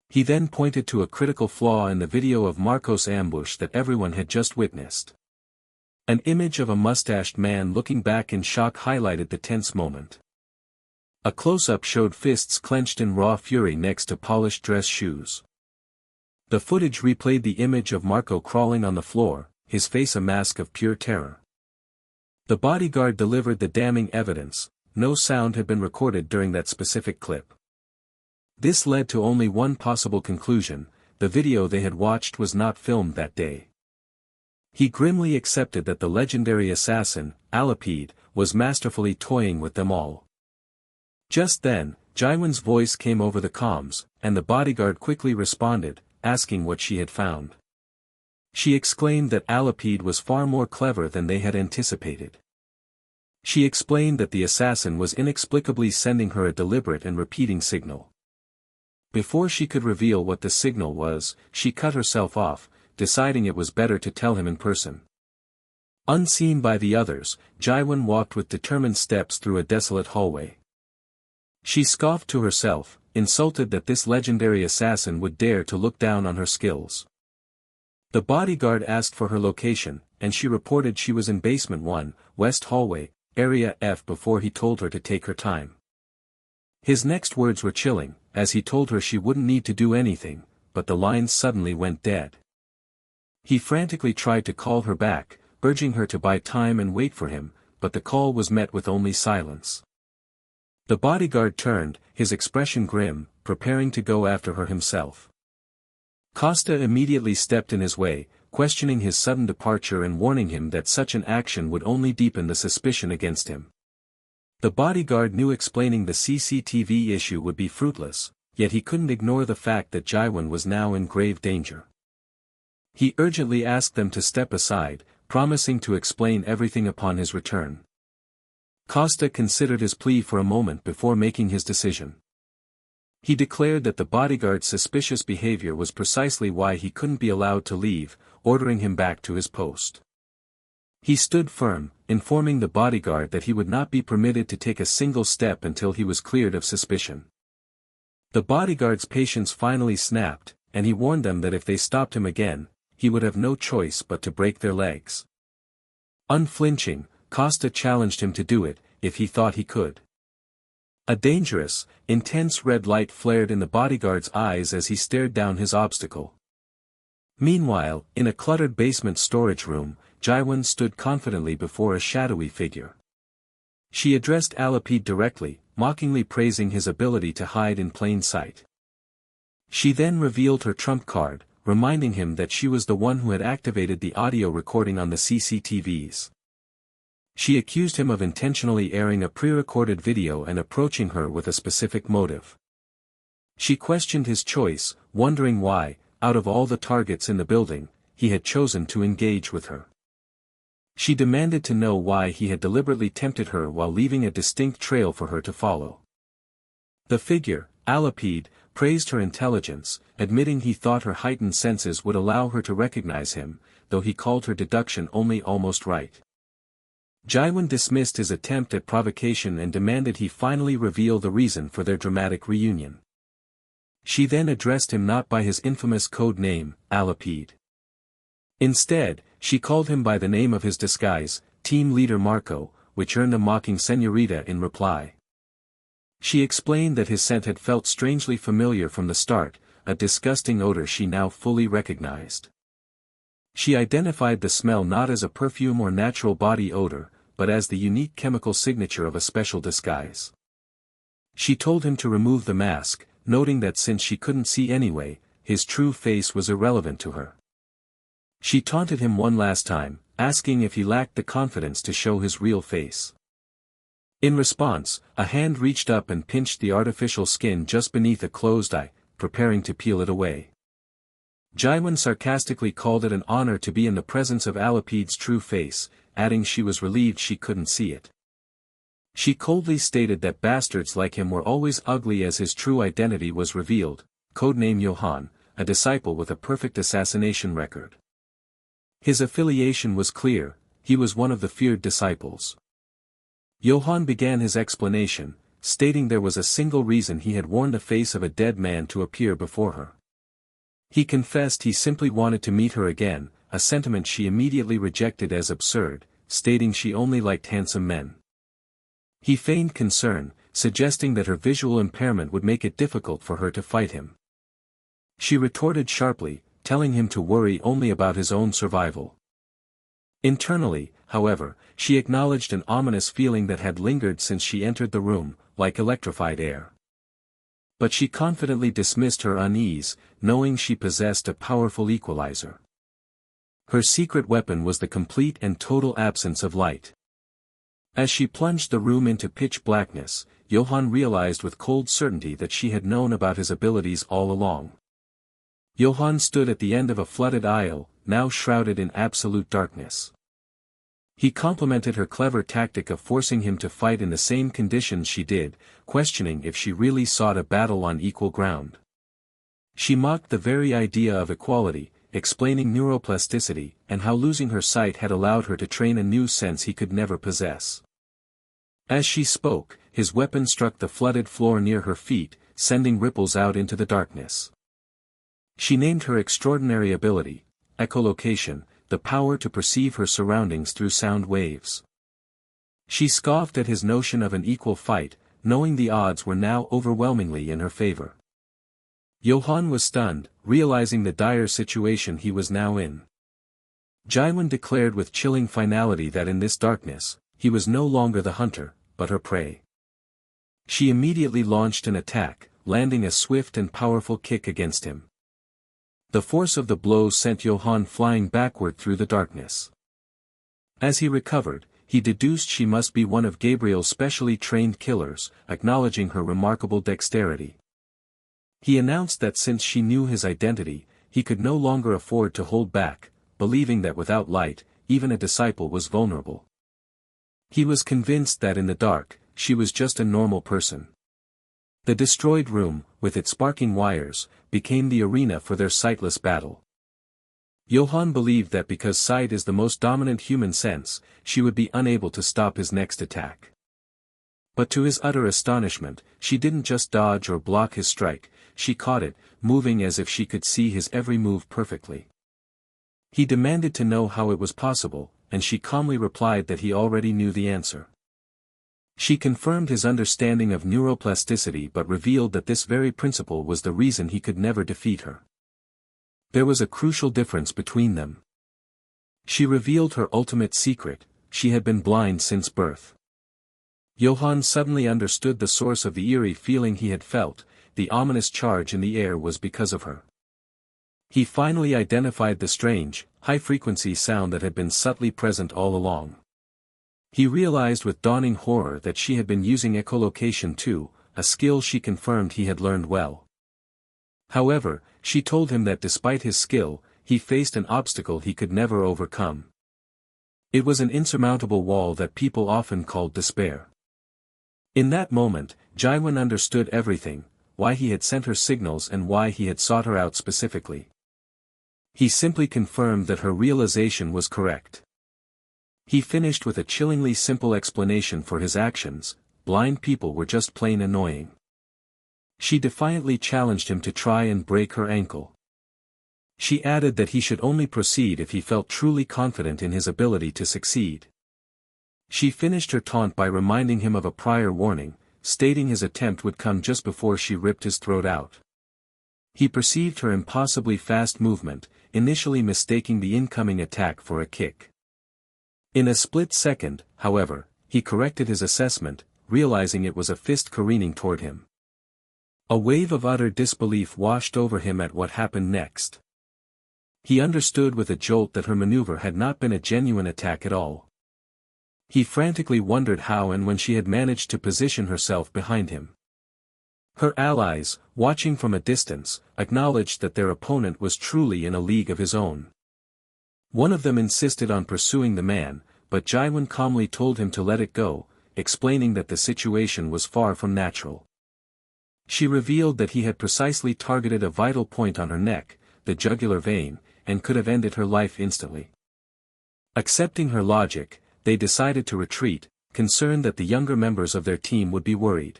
He then pointed to a critical flaw in the video of Marco's ambush that everyone had just witnessed. An image of a mustached man looking back in shock highlighted the tense moment. A close-up showed fists clenched in raw fury next to polished dress shoes. The footage replayed the image of Marco crawling on the floor, his face a mask of pure terror. The bodyguard delivered the damning evidence: no sound had been recorded during that specific clip. This led to only one possible conclusion: the video they had watched was not filmed that day. He grimly accepted that the legendary assassin, Alapide, was masterfully toying with them all. Just then, Jaiwan's voice came over the comms, and the bodyguard quickly responded, asking what she had found. She exclaimed that Alapide was far more clever than they had anticipated. She explained that the assassin was inexplicably sending her a deliberate and repeating signal. Before she could reveal what the signal was, she cut herself off, deciding it was better to tell him in person. Unseen by the others, Jaiwan walked with determined steps through a desolate hallway. She scoffed to herself, insulted that this legendary assassin would dare to look down on her skills. The bodyguard asked for her location, and she reported she was in basement 1, West Hallway, Area F before he told her to take her time. His next words were chilling, as he told her she wouldn't need to do anything, but the lines suddenly went dead. He frantically tried to call her back, urging her to buy time and wait for him, but the call was met with only silence. The bodyguard turned, his expression grim, preparing to go after her himself. Costa immediately stepped in his way, questioning his sudden departure and warning him that such an action would only deepen the suspicion against him. The bodyguard knew explaining the CCTV issue would be fruitless, yet he couldn't ignore the fact that Jaiwan was now in grave danger. He urgently asked them to step aside, promising to explain everything upon his return. Costa considered his plea for a moment before making his decision. He declared that the bodyguard's suspicious behavior was precisely why he couldn't be allowed to leave, ordering him back to his post. He stood firm, informing the bodyguard that he would not be permitted to take a single step until he was cleared of suspicion. The bodyguard's patience finally snapped, and he warned them that if they stopped him again, he would have no choice but to break their legs. Unflinching, Costa challenged him to do it, if he thought he could. A dangerous, intense red light flared in the bodyguard's eyes as he stared down his obstacle. Meanwhile, in a cluttered basement storage room, Jaiwan stood confidently before a shadowy figure. She addressed Alapide directly, mockingly praising his ability to hide in plain sight. She then revealed her trump card, reminding him that she was the one who had activated the audio recording on the CCTVs. She accused him of intentionally airing a pre-recorded video and approaching her with a specific motive. She questioned his choice, wondering why, out of all the targets in the building, he had chosen to engage with her. She demanded to know why he had deliberately tempted her while leaving a distinct trail for her to follow. The figure, Alapide, praised her intelligence, admitting he thought her heightened senses would allow her to recognize him, though he called her deduction only almost right. Jaiwan dismissed his attempt at provocation and demanded he finally reveal the reason for their dramatic reunion. She then addressed him not by his infamous code name, Alapide. Instead, she called him by the name of his disguise, Team Leader Marco, which earned a mocking señorita in reply. She explained that his scent had felt strangely familiar from the start, a disgusting odor she now fully recognized. She identified the smell not as a perfume or natural body odor, but as the unique chemical signature of a special disguise. She told him to remove the mask, noting that since she couldn't see anyway, his true face was irrelevant to her. She taunted him one last time, asking if he lacked the confidence to show his real face. In response, a hand reached up and pinched the artificial skin just beneath a closed eye, preparing to peel it away. Jaiwan sarcastically called it an honor to be in the presence of Alapide's true face, adding she was relieved she couldn't see it. She coldly stated that bastards like him were always ugly as his true identity was revealed, codename Johann, a disciple with a perfect assassination record. His affiliation was clear, he was one of the feared disciples. Johann began his explanation, stating there was a single reason he had worn the face of a dead man to appear before her. He confessed he simply wanted to meet her again, a sentiment she immediately rejected as absurd, stating she only liked handsome men. He feigned concern, suggesting that her visual impairment would make it difficult for her to fight him. She retorted sharply, telling him to worry only about his own survival. Internally, however, she acknowledged an ominous feeling that had lingered since she entered the room, like electrified air. But she confidently dismissed her unease, knowing she possessed a powerful equalizer. Her secret weapon was the complete and total absence of light. As she plunged the room into pitch blackness, Johann realized with cold certainty that she had known about his abilities all along. Johann stood at the end of a flooded aisle, now shrouded in absolute darkness. He complimented her clever tactic of forcing him to fight in the same conditions she did, questioning if she really sought a battle on equal ground. She mocked the very idea of equality, explaining neuroplasticity, and how losing her sight had allowed her to train a new sense he could never possess. As she spoke, his weapon struck the flooded floor near her feet, sending ripples out into the darkness. She named her extraordinary ability, echolocation, the power to perceive her surroundings through sound waves. She scoffed at his notion of an equal fight, knowing the odds were now overwhelmingly in her favor. Johann was stunned, realizing the dire situation he was now in. Jaiwan declared with chilling finality that in this darkness, he was no longer the hunter, but her prey. She immediately launched an attack, landing a swift and powerful kick against him. The force of the blow sent Johann flying backward through the darkness. As he recovered, he deduced she must be one of Gabriel's specially trained killers, acknowledging her remarkable dexterity. He announced that since she knew his identity, he could no longer afford to hold back, believing that without light, even a disciple was vulnerable. He was convinced that in the dark, she was just a normal person. The destroyed room, with its sparking wires, became the arena for their sightless battle. Johann believed that because sight is the most dominant human sense, she would be unable to stop his next attack. But to his utter astonishment, she didn't just dodge or block his strike, she caught it, moving as if she could see his every move perfectly. He demanded to know how it was possible, and she calmly replied that he already knew the answer. She confirmed his understanding of neuroplasticity but revealed that this very principle was the reason he could never defeat her. There was a crucial difference between them. She revealed her ultimate secret: she had been blind since birth. Johann suddenly understood the source of the eerie feeling he had felt. The ominous charge in the air was because of her. He finally identified the strange, high-frequency sound that had been subtly present all along. He realized with dawning horror that she had been using echolocation too, a skill she confirmed he had learned well. However, she told him that despite his skill, he faced an obstacle he could never overcome. It was an insurmountable wall that people often called despair. In that moment, Jaiwan understood everything: why he had sent her signals and why he had sought her out specifically. He simply confirmed that her realization was correct. He finished with a chillingly simple explanation for his actions: blind people were just plain annoying. She defiantly challenged him to try and break her ankle. She added that he should only proceed if he felt truly confident in his ability to succeed. She finished her taunt by reminding him of a prior warning, stating his attempt would come just before she ripped his throat out. He perceived her impossibly fast movement, initially mistaking the incoming attack for a kick. In a split second, however, he corrected his assessment, realizing it was a fist careening toward him. A wave of utter disbelief washed over him at what happened next. He understood with a jolt that her maneuver had not been a genuine attack at all. He frantically wondered how and when she had managed to position herself behind him. Her allies, watching from a distance, acknowledged that their opponent was truly in a league of his own. One of them insisted on pursuing the man, but Jaiwan calmly told him to let it go, explaining that the situation was far from natural. She revealed that he had precisely targeted a vital point on her neck, the jugular vein, and could have ended her life instantly. Accepting her logic, they decided to retreat, concerned that the younger members of their team would be worried.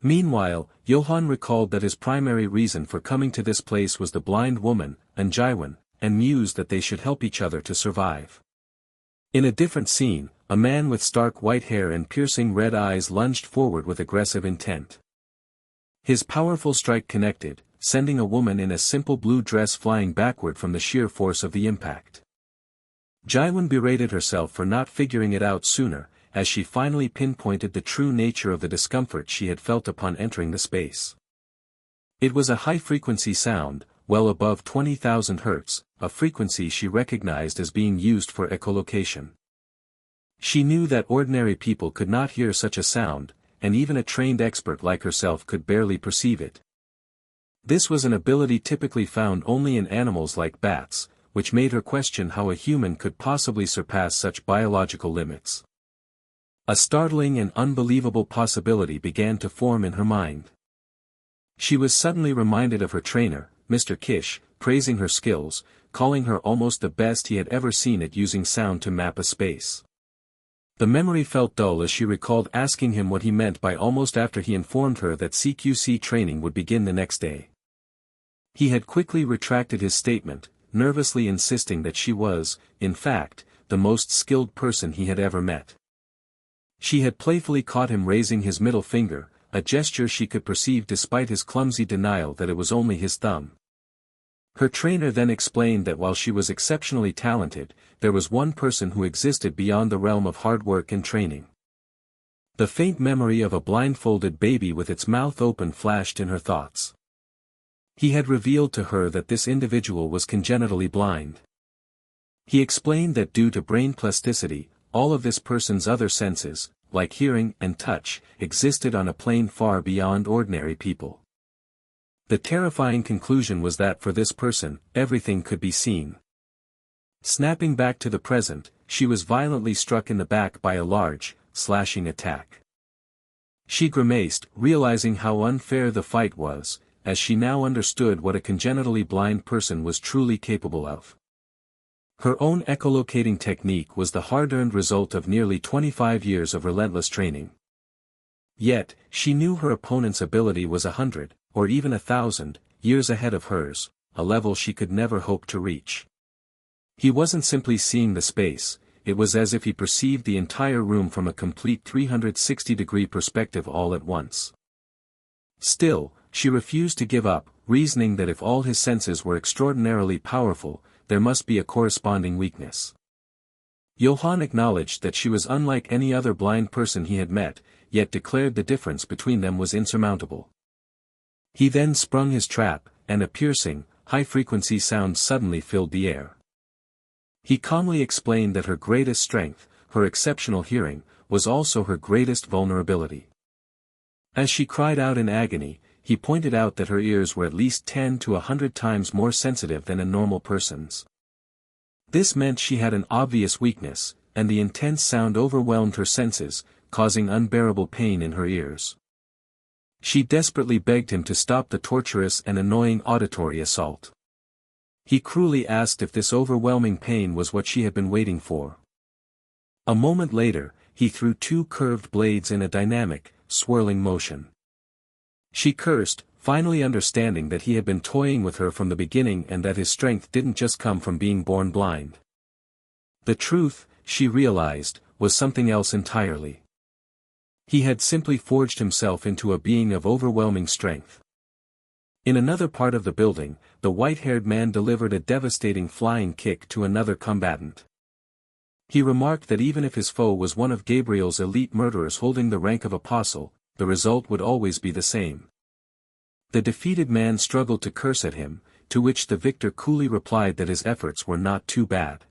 Meanwhile, Johann recalled that his primary reason for coming to this place was the blind woman, and Jaiwan, and mused that they should help each other to survive. In a different scene, a man with stark white hair and piercing red eyes lunged forward with aggressive intent. His powerful strike connected, sending a woman in a simple blue dress flying backward from the sheer force of the impact. Jaiwan berated herself for not figuring it out sooner, as she finally pinpointed the true nature of the discomfort she had felt upon entering the space. It was a high-frequency sound, well above 20,000 Hz, a frequency she recognized as being used for echolocation. She knew that ordinary people could not hear such a sound, and even a trained expert like herself could barely perceive it. This was an ability typically found only in animals like bats, which made her question how a human could possibly surpass such biological limits. A startling and unbelievable possibility began to form in her mind. She was suddenly reminded of her trainer, Mr. Kish, praising her skills, calling her almost the best he had ever seen at using sound to map a space. The memory felt dull as she recalled asking him what he meant by almost after he informed her that CQC training would begin the next day. He had quickly retracted his statement, nervously insisting that she was, in fact, the most skilled person he had ever met. She had playfully caught him raising his middle finger, a gesture she could perceive despite his clumsy denial that it was only his thumb. Her trainer then explained that while she was exceptionally talented, there was one person who existed beyond the realm of hard work and training. The faint memory of a blindfolded baby with its mouth open flashed in her thoughts. He had revealed to her that this individual was congenitally blind. He explained that due to brain plasticity, all of this person's other senses, like hearing and touch, existed on a plane far beyond ordinary people. The terrifying conclusion was that for this person, everything could be seen. Snapping back to the present, she was violently struck in the back by a large, slashing attack. She grimaced, realizing how unfair the fight was, as she now understood what a congenitally blind person was truly capable of. Her own echolocating technique was the hard-earned result of nearly 25 years of relentless training. Yet, she knew her opponent's ability was 100, or even 1,000, years ahead of hers, a level she could never hope to reach. He wasn't simply seeing the space, it was as if he perceived the entire room from a complete 360-degree perspective all at once. Still, she refused to give up, reasoning that if all his senses were extraordinarily powerful, there must be a corresponding weakness. Johann acknowledged that she was unlike any other blind person he had met, yet declared the difference between them was insurmountable. He then sprung his trap, and a piercing, high-frequency sound suddenly filled the air. He calmly explained that her greatest strength, her exceptional hearing, was also her greatest vulnerability. As she cried out in agony, he pointed out that her ears were at least 10 to 100 times more sensitive than a normal person's. This meant she had an obvious weakness, and the intense sound overwhelmed her senses, causing unbearable pain in her ears. She desperately begged him to stop the torturous and annoying auditory assault. He cruelly asked if this overwhelming pain was what she had been waiting for. A moment later, he threw 2 curved blades in a dynamic, swirling motion. She cursed, finally understanding that he had been toying with her from the beginning and that his strength didn't just come from being born blind. The truth, she realized, was something else entirely. He had simply forged himself into a being of overwhelming strength. In another part of the building, the white-haired man delivered a devastating flying kick to another combatant. He remarked that even if his foe was one of Gabriel's elite murderers holding the rank of apostle, the result would always be the same. The defeated man struggled to curse at him, to which the victor coolly replied that his efforts were not too bad.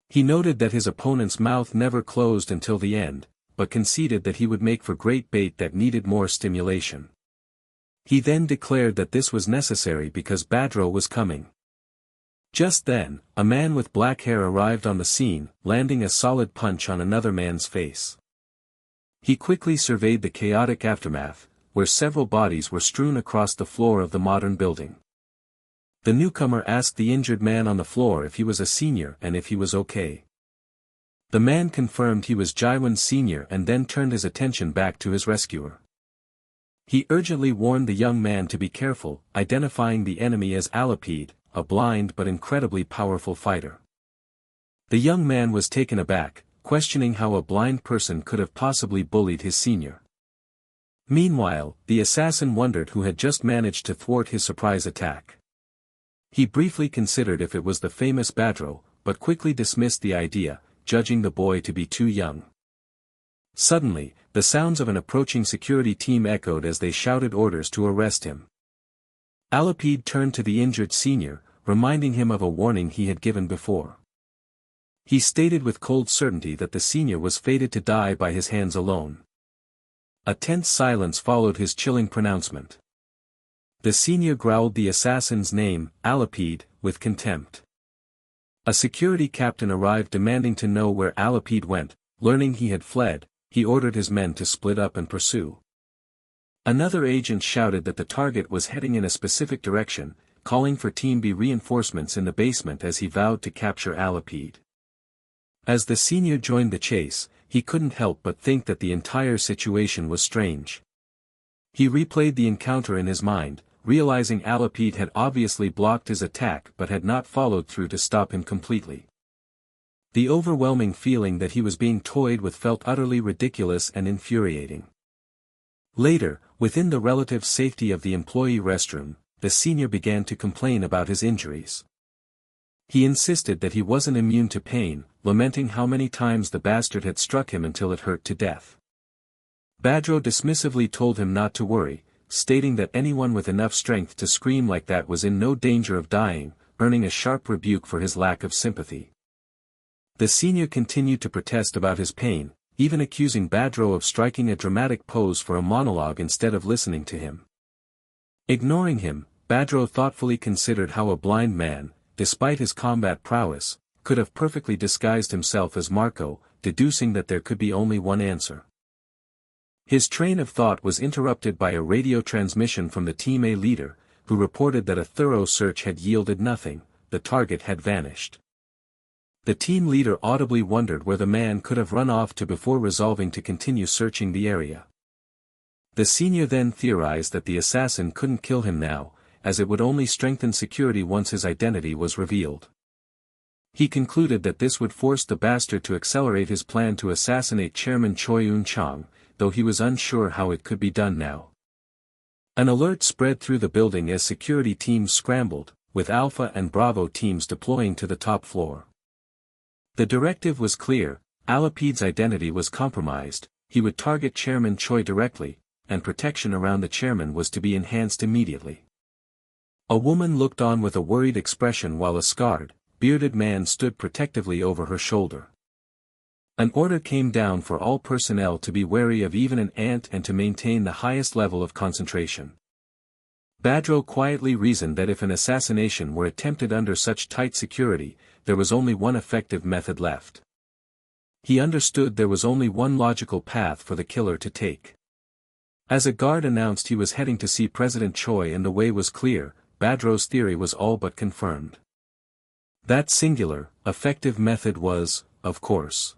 He noted that his opponent's mouth never closed until the end, but conceded that he would make for great bait that needed more stimulation. He then declared that this was necessary because Badro was coming. Just then, a man with black hair arrived on the scene, landing a solid punch on another man's face. He quickly surveyed the chaotic aftermath, where several bodies were strewn across the floor of the modern building. The newcomer asked the injured man on the floor if he was a senior and if he was okay. The man confirmed he was Jaiwan Senior and then turned his attention back to his rescuer. He urgently warned the young man to be careful, identifying the enemy as Alapide, a blind but incredibly powerful fighter. The young man was taken aback, questioning how a blind person could have possibly bullied his senior. Meanwhile, the assassin wondered who had just managed to thwart his surprise attack. He briefly considered if it was the famous Badro, but quickly dismissed the idea, judging the boy to be too young. Suddenly, the sounds of an approaching security team echoed as they shouted orders to arrest him. Alapide turned to the injured senior, reminding him of a warning he had given before. He stated with cold certainty that the senior was fated to die by his hands alone. A tense silence followed his chilling pronouncement. The senior growled the assassin's name, Alapide, with contempt. A security captain arrived demanding to know where Alapide went. Learning he had fled, he ordered his men to split up and pursue. Another agent shouted that the target was heading in a specific direction, calling for Team B reinforcements in the basement as he vowed to capture Alapide. As the senior joined the chase, he couldn't help but think that the entire situation was strange. He replayed the encounter in his mind, realizing Alapide had obviously blocked his attack but had not followed through to stop him completely. The overwhelming feeling that he was being toyed with felt utterly ridiculous and infuriating. Later, within the relative safety of the employee restroom, the senior began to complain about his injuries. He insisted that he wasn't immune to pain, lamenting how many times the bastard had struck him until it hurt to death. Badro dismissively told him not to worry, stating that anyone with enough strength to scream like that was in no danger of dying, earning a sharp rebuke for his lack of sympathy. The senior continued to protest about his pain, even accusing Badro of striking a dramatic pose for a monologue instead of listening to him. Ignoring him, Badro thoughtfully considered how a blind man, despite his combat prowess, could have perfectly disguised himself as Marco, deducing that there could be only one answer. His train of thought was interrupted by a radio transmission from the Team A leader, who reported that a thorough search had yielded nothing, the target had vanished. The team leader audibly wondered where the man could have run off to before resolving to continue searching the area. The senior then theorized that the assassin couldn't kill him now, as it would only strengthen security once his identity was revealed. He concluded that this would force the bastard to accelerate his plan to assassinate Chairman Choi Eun-chang, though he was unsure how it could be done now. An alert spread through the building as security teams scrambled, with Alpha and Bravo teams deploying to the top floor. The directive was clear: Alapid's identity was compromised, he would target Chairman Choi directly, and protection around the chairman was to be enhanced immediately. A woman looked on with a worried expression while a scarred, bearded man stood protectively over her shoulder. An order came down for all personnel to be wary of even an ant and to maintain the highest level of concentration. Badro quietly reasoned that if an assassination were attempted under such tight security, there was only one effective method left. He understood there was only one logical path for the killer to take. As a guard announced he was heading to see President Choi and the way was clear, Badro's theory was all but confirmed. That singular, effective method was, of course.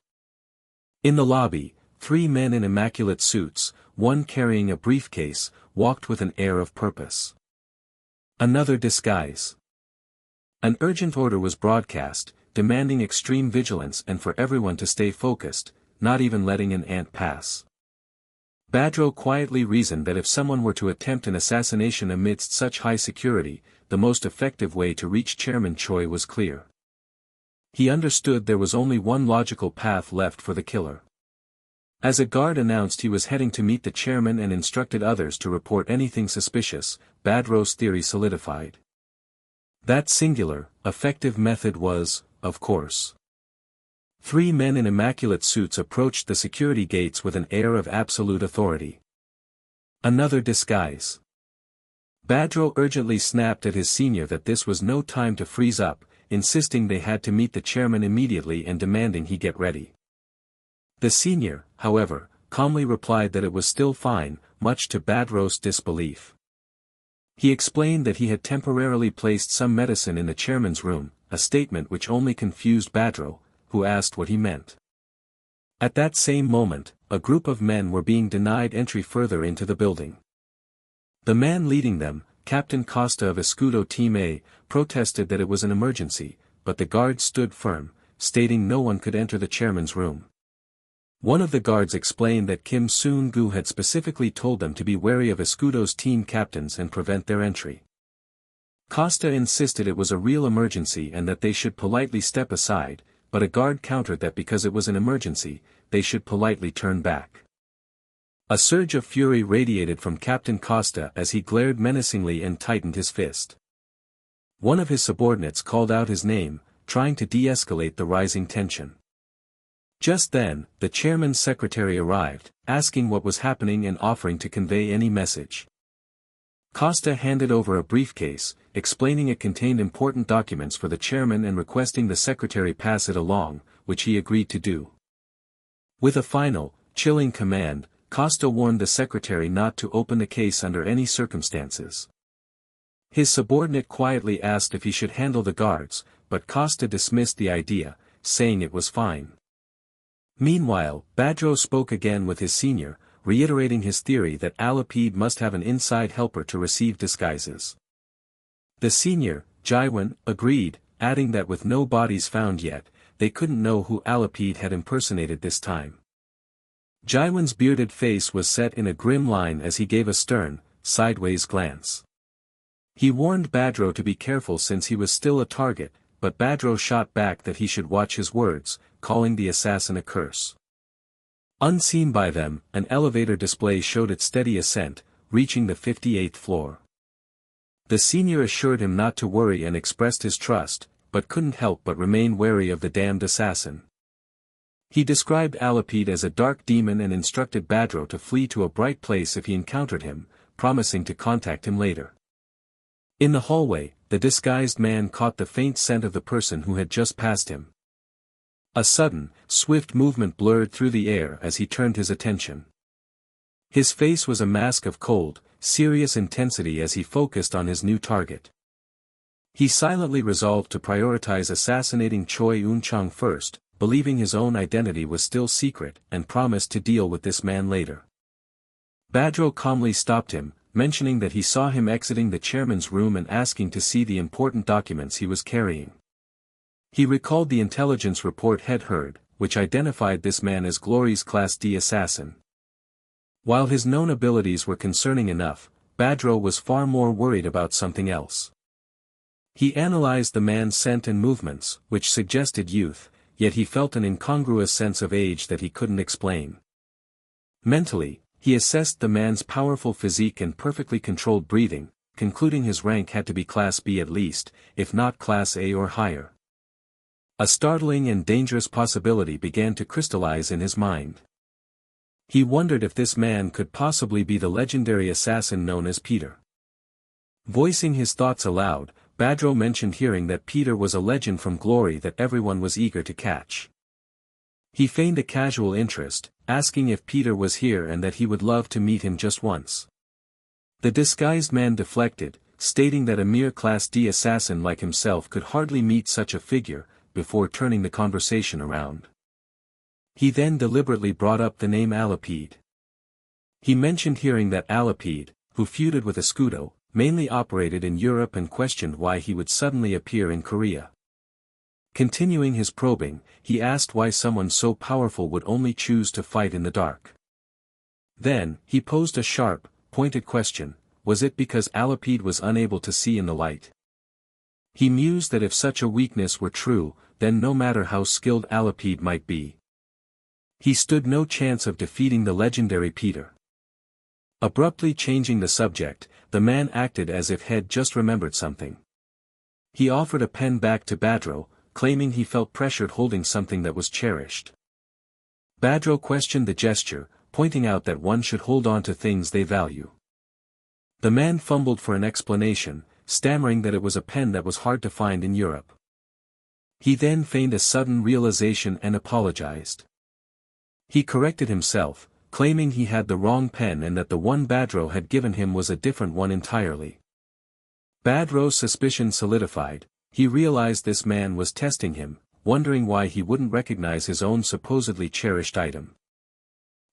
In the lobby, 3 men in immaculate suits, one carrying a briefcase, walked with an air of purpose. Another disguise. An urgent order was broadcast, demanding extreme vigilance and for everyone to stay focused, not even letting an ant pass. Badro quietly reasoned that if someone were to attempt an assassination amidst such high security, the most effective way to reach Chairman Choi was clear. He understood there was only one logical path left for the killer. As a guard announced he was heading to meet the chairman and instructed others to report anything suspicious, Badro's theory solidified. That singular, effective method was, of course. 3 men in immaculate suits approached the security gates with an air of absolute authority. Another disguise. Badro urgently snapped at his senior that this was no time to freeze up, insisting they had to meet the chairman immediately and demanding he get ready. The senior, however, calmly replied that it was still fine, much to Badro's disbelief. He explained that he had temporarily placed some medicine in the chairman's room, a statement which only confused Badro, who asked what he meant. At that same moment, a group of men were being denied entry further into the building. The man leading them, Captain Costa of Escudo Team A, protested that it was an emergency, but the guards stood firm, stating no one could enter the chairman's room. One of the guards explained that Kim Soon-gu had specifically told them to be wary of Escudo's team captains and prevent their entry. Costa insisted it was a real emergency and that they should politely step aside, but a guard countered that because it was an emergency, they should politely turn back. A surge of fury radiated from Captain Costa as he glared menacingly and tightened his fist. One of his subordinates called out his name, trying to de-escalate the rising tension. Just then, the chairman's secretary arrived, asking what was happening and offering to convey any message. Costa handed over a briefcase, explaining it contained important documents for the chairman and requesting the secretary pass it along, which he agreed to do. With a final, chilling command, Costa warned the secretary not to open the case under any circumstances. His subordinate quietly asked if he should handle the guards, but Costa dismissed the idea, saying it was fine. Meanwhile, Badro spoke again with his senior, reiterating his theory that Alapid must have an inside helper to receive disguises. The senior, Jaiwan, agreed, adding that with no bodies found yet, they couldn't know who Alapid had impersonated this time. Jaiwan's bearded face was set in a grim line as he gave a stern, sideways glance. He warned Badro to be careful since he was still a target, but Badro shot back that he should watch his words, calling the assassin a curse. Unseen by them, an elevator display showed its steady ascent, reaching the 58th floor. The senior assured him not to worry and expressed his trust, but couldn't help but remain wary of the damned assassin. He described Alapid as a dark demon and instructed Badro to flee to a bright place if he encountered him, promising to contact him later. In the hallway, the disguised man caught the faint scent of the person who had just passed him. A sudden, swift movement blurred through the air as he turned his attention. His face was a mask of cold, serious intensity as he focused on his new target. He silently resolved to prioritize assassinating Choi Eun-chang first, believing his own identity was still secret, and promised to deal with this man later. Badro calmly stopped him, mentioning that he saw him exiting the chairman's room and asking to see the important documents he was carrying. He recalled the intelligence report had heard, which identified this man as Glory's Class D assassin. While his known abilities were concerning enough, Badro was far more worried about something else. He analyzed the man's scent and movements, which suggested youth, yet he felt an incongruous sense of age that he couldn't explain. Mentally, he assessed the man's powerful physique and perfectly controlled breathing, concluding his rank had to be Class B at least, if not Class A or higher. A startling and dangerous possibility began to crystallize in his mind. He wondered if this man could possibly be the legendary assassin known as Peter. Voicing his thoughts aloud, Badro mentioned hearing that Peter was a legend from Glory that everyone was eager to catch. He feigned a casual interest, asking if Peter was here and that he would love to meet him just once. The disguised man deflected, stating that a mere Class D assassin like himself could hardly meet such a figure, before turning the conversation around. He then deliberately brought up the name Alipede. He mentioned hearing that Alipede, who feuded with Escudo, mainly operated in Europe and questioned why he would suddenly appear in Korea. Continuing his probing, he asked why someone so powerful would only choose to fight in the dark. Then, he posed a sharp, pointed question: was it because Alipede was unable to see in the light? He mused that if such a weakness were true, then no matter how skilled Alipede might be, he stood no chance of defeating the legendary Peter. Abruptly changing the subject, the man acted as if he'd just remembered something. He offered a pen back to Badro, claiming he felt pressured holding something that was cherished. Badro questioned the gesture, pointing out that one should hold on to things they value. The man fumbled for an explanation, stammering that it was a pen that was hard to find in Europe. He then feigned a sudden realization and apologized. He corrected himself, claiming he had the wrong pen and that the one Badro had given him was a different one entirely. Badro's suspicion solidified. He realized this man was testing him, wondering why he wouldn't recognize his own supposedly cherished item.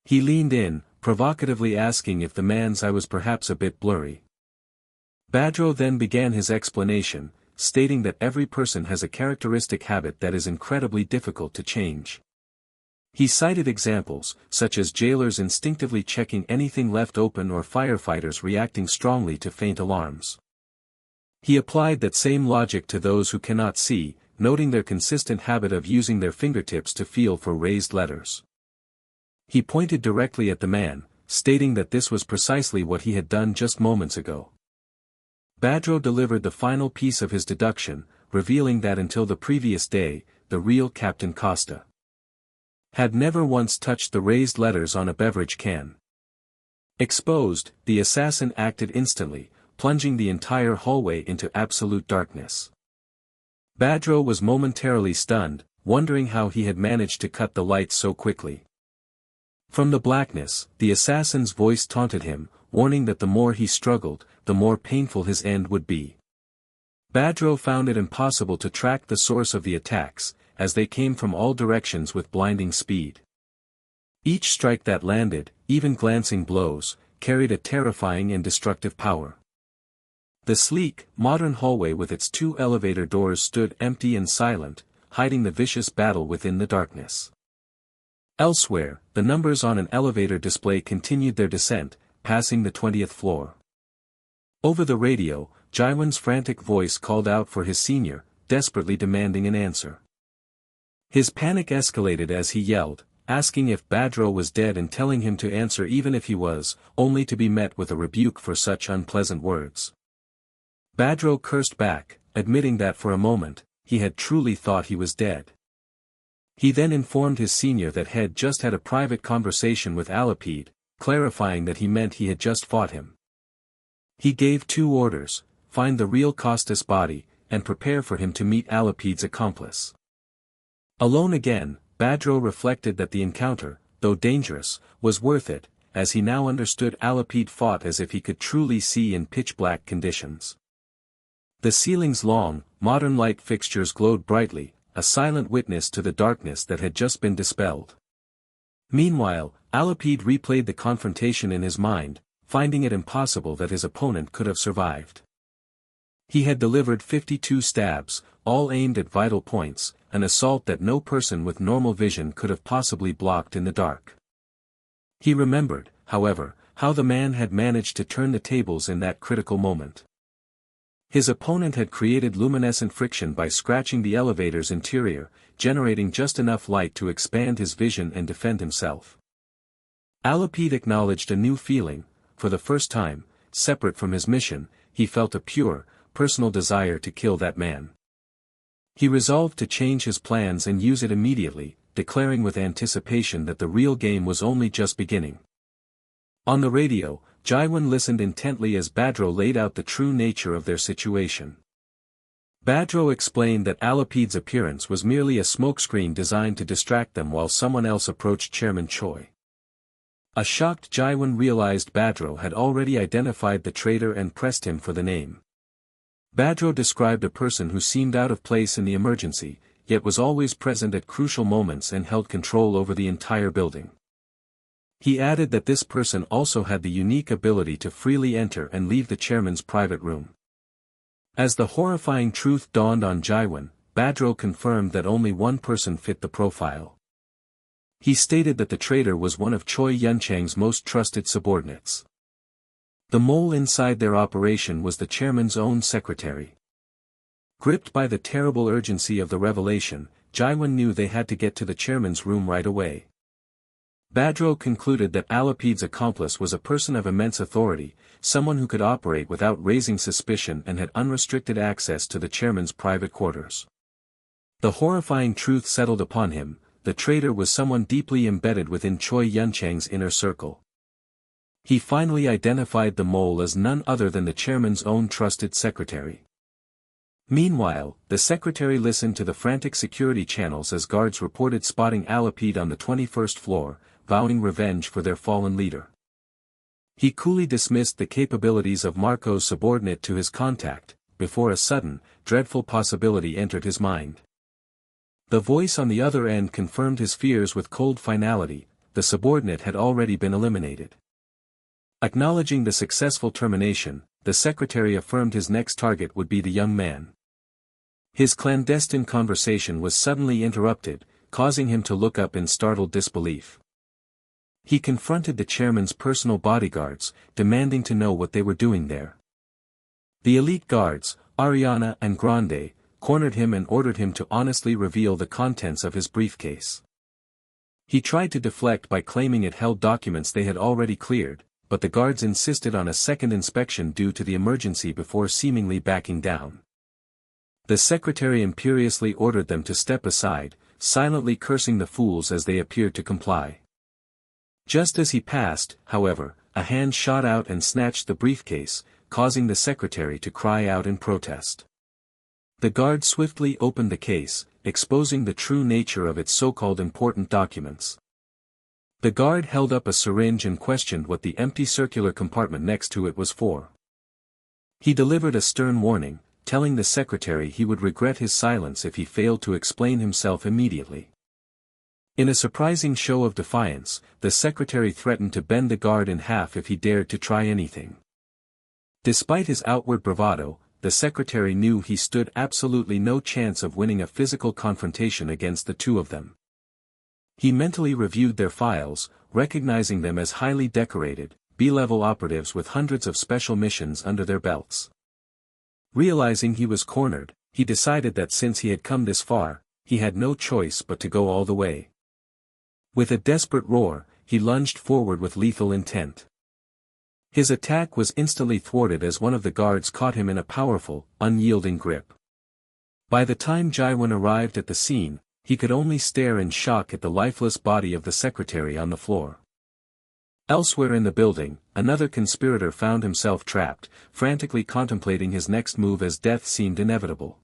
He leaned in, provocatively asking if the man's eye was perhaps a bit blurry. Badro then began his explanation, stating that every person has a characteristic habit that is incredibly difficult to change. He cited examples, such as jailers instinctively checking anything left open or firefighters reacting strongly to faint alarms. He applied that same logic to those who cannot see, noting their consistent habit of using their fingertips to feel for raised letters. He pointed directly at the man, stating that this was precisely what he had done just moments ago. Badro delivered the final piece of his deduction, revealing that until the previous day, the real Captain Costa had never once touched the raised letters on a beverage can. Exposed, the assassin acted instantly, plunging the entire hallway into absolute darkness. Badro was momentarily stunned, wondering how he had managed to cut the lights so quickly. From the blackness, the assassin's voice taunted him, warning that the more he struggled, the more painful his end would be. Badro found it impossible to track the source of the attacks, as they came from all directions with blinding speed. Each strike that landed, even glancing blows, carried a terrifying and destructive power. The sleek, modern hallway with its two elevator doors stood empty and silent, hiding the vicious battle within the darkness. Elsewhere, the numbers on an elevator display continued their descent, passing the 20th floor. Over the radio, Jaiwan's frantic voice called out for his senior, desperately demanding an answer. His panic escalated as he yelled, asking if Badro was dead and telling him to answer even if he was, only to be met with a rebuke for such unpleasant words. Badro cursed back, admitting that for a moment, he had truly thought he was dead. He then informed his senior that he had just had a private conversation with Alipede, clarifying that he meant he had just fought him. He gave two orders: find the real Costas' body, and prepare for him to meet Alipede's accomplice. Alone again, Badro reflected that the encounter, though dangerous, was worth it, as he now understood Alipede fought as if he could truly see in pitch-black conditions. The ceiling's long, modern light fixtures glowed brightly, a silent witness to the darkness that had just been dispelled. Meanwhile, Alipede replayed the confrontation in his mind, finding it impossible that his opponent could have survived. He had delivered 52 stabs, all aimed at vital points, an assault that no person with normal vision could have possibly blocked in the dark. He remembered, however, how the man had managed to turn the tables in that critical moment. His opponent had created luminescent friction by scratching the elevator's interior, generating just enough light to expand his vision and defend himself. Alapide acknowledged a new feeling. For the first time, separate from his mission, he felt a pure, personal desire to kill that man. He resolved to change his plans and use it immediately, declaring with anticipation that the real game was only just beginning. On the radio, Jaiwan listened intently as Badro laid out the true nature of their situation. Badro explained that Alapide's appearance was merely a smokescreen designed to distract them while someone else approached Chairman Choi. A shocked Jaiwan realized Badro had already identified the traitor and pressed him for the name. Badro described a person who seemed out of place in the emergency, yet was always present at crucial moments and held control over the entire building. He added that this person also had the unique ability to freely enter and leave the chairman's private room. As the horrifying truth dawned on Jaiwan, Badro confirmed that only one person fit the profile. He stated that the traitor was one of Choi Yunchang's most trusted subordinates. The mole inside their operation was the chairman's own secretary. Gripped by the terrible urgency of the revelation, Jaiwan knew they had to get to the chairman's room right away. Badro concluded that Alapide's accomplice was a person of immense authority, someone who could operate without raising suspicion and had unrestricted access to the chairman's private quarters. The horrifying truth settled upon him: the traitor was someone deeply embedded within Choi Yunchang's inner circle. He finally identified the mole as none other than the chairman's own trusted secretary. Meanwhile, the secretary listened to the frantic security channels as guards reported spotting Alapide on the 21st floor, vowing revenge for their fallen leader. He coolly dismissed the capabilities of Marco's subordinate to his contact, before a sudden, dreadful possibility entered his mind. The voice on the other end confirmed his fears with cold finality: the subordinate had already been eliminated. Acknowledging the successful termination, the secretary affirmed his next target would be the young man. His clandestine conversation was suddenly interrupted, causing him to look up in startled disbelief. He confronted the chairman's personal bodyguards, demanding to know what they were doing there. The elite guards, Ariana and Grande, cornered him and ordered him to honestly reveal the contents of his briefcase. He tried to deflect by claiming it held documents they had already cleared, but the guards insisted on a second inspection due to the emergency before seemingly backing down. The secretary imperiously ordered them to step aside, silently cursing the fools as they appeared to comply. Just as he passed, however, a hand shot out and snatched the briefcase, causing the secretary to cry out in protest. The guard swiftly opened the case, exposing the true nature of its so-called important documents. The guard held up a syringe and questioned what the empty circular compartment next to it was for. He delivered a stern warning, telling the secretary he would regret his silence if he failed to explain himself immediately. In a surprising show of defiance, the secretary threatened to bend the guard in half if he dared to try anything. Despite his outward bravado, the secretary knew he stood absolutely no chance of winning a physical confrontation against the two of them. He mentally reviewed their files, recognizing them as highly decorated, B-level operatives with hundreds of special missions under their belts. Realizing he was cornered, he decided that since he had come this far, he had no choice but to go all the way. With a desperate roar, he lunged forward with lethal intent. His attack was instantly thwarted as one of the guards caught him in a powerful, unyielding grip. By the time Jaiwan arrived at the scene, he could only stare in shock at the lifeless body of the secretary on the floor. Elsewhere in the building, another conspirator found himself trapped, frantically contemplating his next move as death seemed inevitable.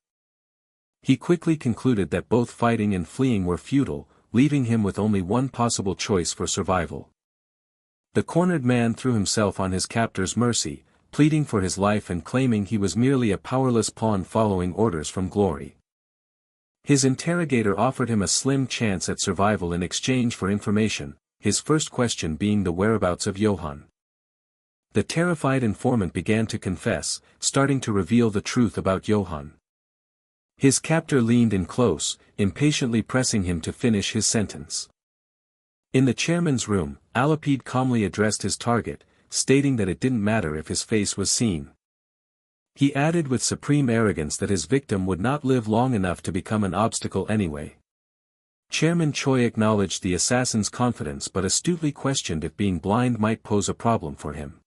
He quickly concluded that both fighting and fleeing were futile, leaving him with only one possible choice for survival. The cornered man threw himself on his captor's mercy, pleading for his life and claiming he was merely a powerless pawn following orders from Glory. His interrogator offered him a slim chance at survival in exchange for information, his first question being the whereabouts of Johann. The terrified informant began to confess, starting to reveal the truth about Johann. His captor leaned in close, impatiently pressing him to finish his sentence. In the chairman's room, Alapid calmly addressed his target, stating that it didn't matter if his face was seen. He added with supreme arrogance that his victim would not live long enough to become an obstacle anyway. Chairman Choi acknowledged the assassin's confidence but astutely questioned if being blind might pose a problem for him.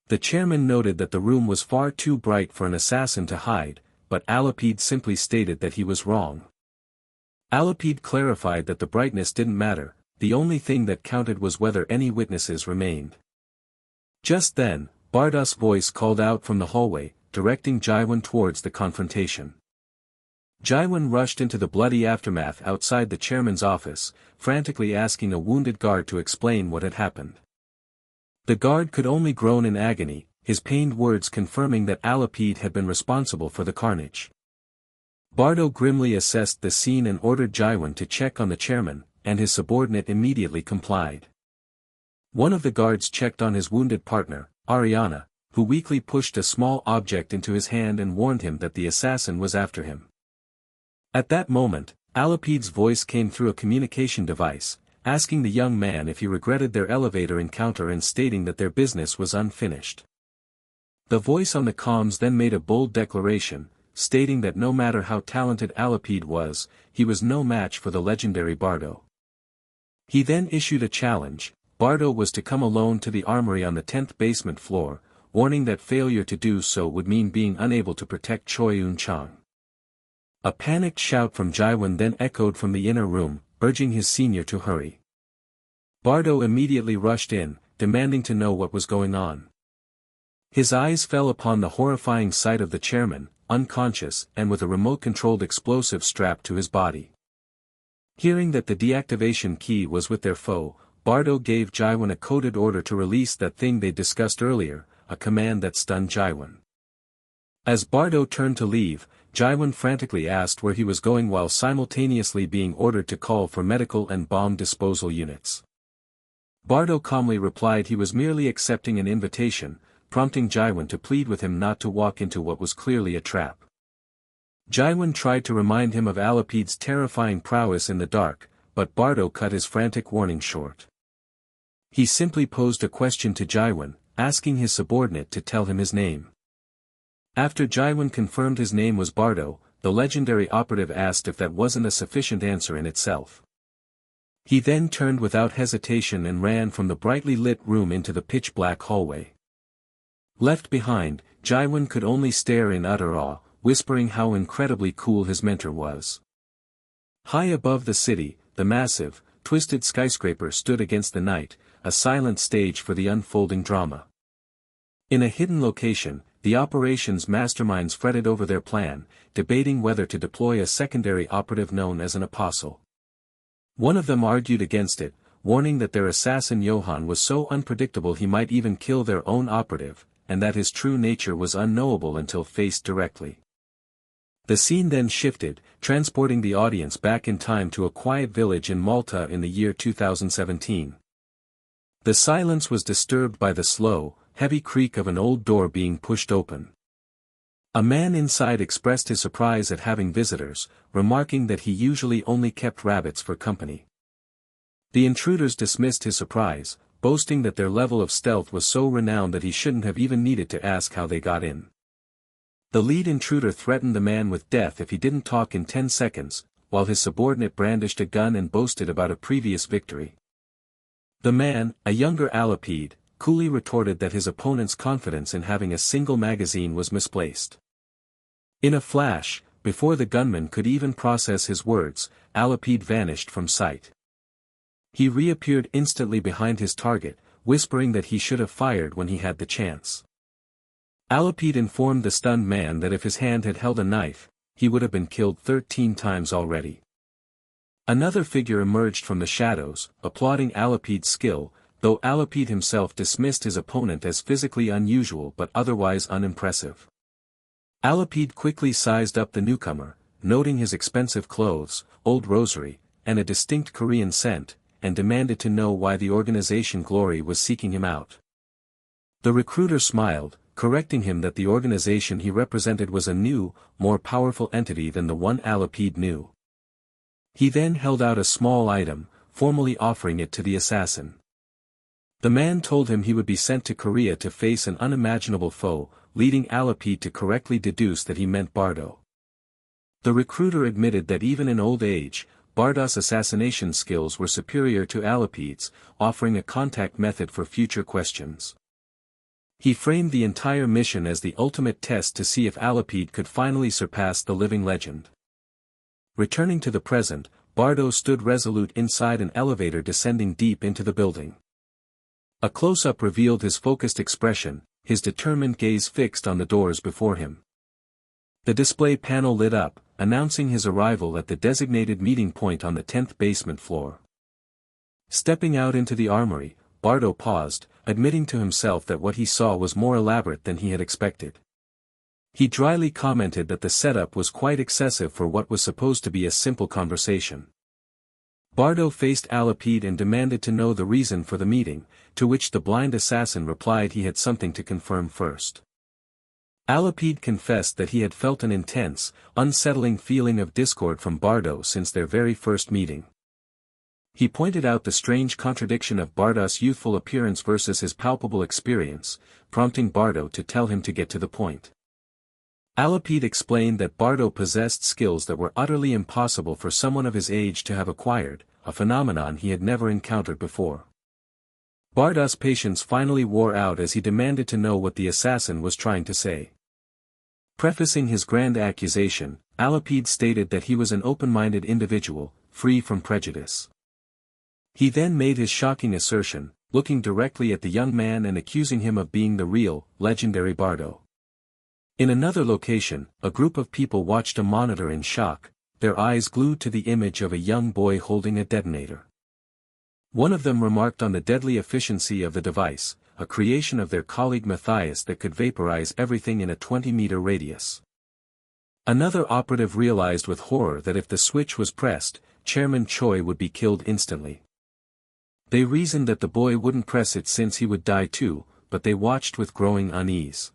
The chairman noted that the room was far too bright for an assassin to hide, but Alapid simply stated that he was wrong. Alapid clarified that the brightness didn't matter, the only thing that counted was whether any witnesses remained. Just then, Bardot's voice called out from the hallway, directing Jaiwan towards the confrontation. Jaiwan rushed into the bloody aftermath outside the chairman's office, frantically asking a wounded guard to explain what had happened. The guard could only groan in agony, his pained words confirming that Alapid had been responsible for the carnage. Bardot grimly assessed the scene and ordered Jaiwan to check on the chairman, and his subordinate immediately complied. One of the guards checked on his wounded partner, Ariana, who weakly pushed a small object into his hand and warned him that the assassin was after him. At that moment, Alapid's voice came through a communication device, asking the young man if he regretted their elevator encounter and stating that their business was unfinished. The voice on the comms then made a bold declaration, stating that no matter how talented Alapid was, he was no match for the legendary Bardot. He then issued a challenge. Bardot was to come alone to the armory on the 10th basement floor, warning that failure to do so would mean being unable to protect Choi Eun-chang. A panicked shout from Jaiwan then echoed from the inner room, urging his senior to hurry. Bardot immediately rushed in, demanding to know what was going on. His eyes fell upon the horrifying sight of the chairman, unconscious and with a remote-controlled explosive strapped to his body. Hearing that the deactivation key was with their foe, Bardot gave Jaiwan a coded order to release that thing they discussed earlier, a command that stunned Jaiwan. As Bardot turned to leave, Jaiwan frantically asked where he was going while simultaneously being ordered to call for medical and bomb disposal units. Bardot calmly replied he was merely accepting an invitation, prompting Jaiwan to plead with him not to walk into what was clearly a trap. Jaiwan tried to remind him of Alapid's terrifying prowess in the dark, but Bardot cut his frantic warning short. He simply posed a question to Jaiwan, asking his subordinate to tell him his name. After Jaiwan confirmed his name was Bardot, the legendary operative asked if that wasn't a sufficient answer in itself. He then turned without hesitation and ran from the brightly lit room into the pitch-black hallway. Left behind, Jaiwan could only stare in utter awe, whispering how incredibly cool his mentor was. High above the city, the massive, twisted skyscraper stood against the night, a silent stage for the unfolding drama. In a hidden location, the operations masterminds fretted over their plan, debating whether to deploy a secondary operative known as an apostle. One of them argued against it, warning that their assassin Johann was so unpredictable he might even kill their own operative, and that his true nature was unknowable until faced directly. The scene then shifted, transporting the audience back in time to a quiet village in Malta in the year 2017. The silence was disturbed by the slow, heavy creak of an old door being pushed open. A man inside expressed his surprise at having visitors, remarking that he usually only kept rabbits for company. The intruders dismissed his surprise, boasting that their level of stealth was so renowned that he shouldn't have even needed to ask how they got in. The lead intruder threatened the man with death if he didn't talk in 10 seconds, while his subordinate brandished a gun and boasted about a previous victory. The man, a younger Alapid, coolly retorted that his opponent's confidence in having a single magazine was misplaced. In a flash, before the gunman could even process his words, Alapid vanished from sight. He reappeared instantly behind his target, whispering that he should have fired when he had the chance. Alapid informed the stunned man that if his hand had held a knife, he would have been killed 13 times already. Another figure emerged from the shadows, applauding Alapid's skill, though Alapid himself dismissed his opponent as physically unusual but otherwise unimpressive. Alapid quickly sized up the newcomer, noting his expensive clothes, old rosary, and a distinct Korean scent, and demanded to know why the organization Glory was seeking him out. The recruiter smiled, correcting him that the organization he represented was a new, more powerful entity than the one Alapide knew. He then held out a small item, formally offering it to the assassin. The man told him he would be sent to Korea to face an unimaginable foe, leading Alapide to correctly deduce that he meant Bardo. The recruiter admitted that even in old age, Bardo's assassination skills were superior to Alapide's, offering a contact method for future questions. He framed the entire mission as the ultimate test to see if Alapide could finally surpass the living legend. Returning to the present, Bardo stood resolute inside an elevator descending deep into the building. A close-up revealed his focused expression, his determined gaze fixed on the doors before him. The display panel lit up, announcing his arrival at the designated meeting point on the 10th basement floor. Stepping out into the armory, Bardo paused, admitting to himself that what he saw was more elaborate than he had expected. He dryly commented that the setup was quite excessive for what was supposed to be a simple conversation. Bardo faced Alapide and demanded to know the reason for the meeting, to which the blind assassin replied he had something to confirm first. Alapide confessed that he had felt an intense, unsettling feeling of discord from Bardo since their very first meeting. He pointed out the strange contradiction of Bardo's youthful appearance versus his palpable experience, prompting Bardo to tell him to get to the point. Alapide explained that Bardo possessed skills that were utterly impossible for someone of his age to have acquired, a phenomenon he had never encountered before. Bardo's patience finally wore out as he demanded to know what the assassin was trying to say. Prefacing his grand accusation, Alapide stated that he was an open-minded individual, free from prejudice. He then made his shocking assertion, looking directly at the young man and accusing him of being the real, legendary Bardo. In another location, a group of people watched a monitor in shock, their eyes glued to the image of a young boy holding a detonator. One of them remarked on the deadly efficiency of the device, a creation of their colleague Matthias that could vaporize everything in a 20-meter radius. Another operative realized with horror that if the switch was pressed, Chairman Choi would be killed instantly. They reasoned that the boy wouldn't press it since he would die too, but they watched with growing unease.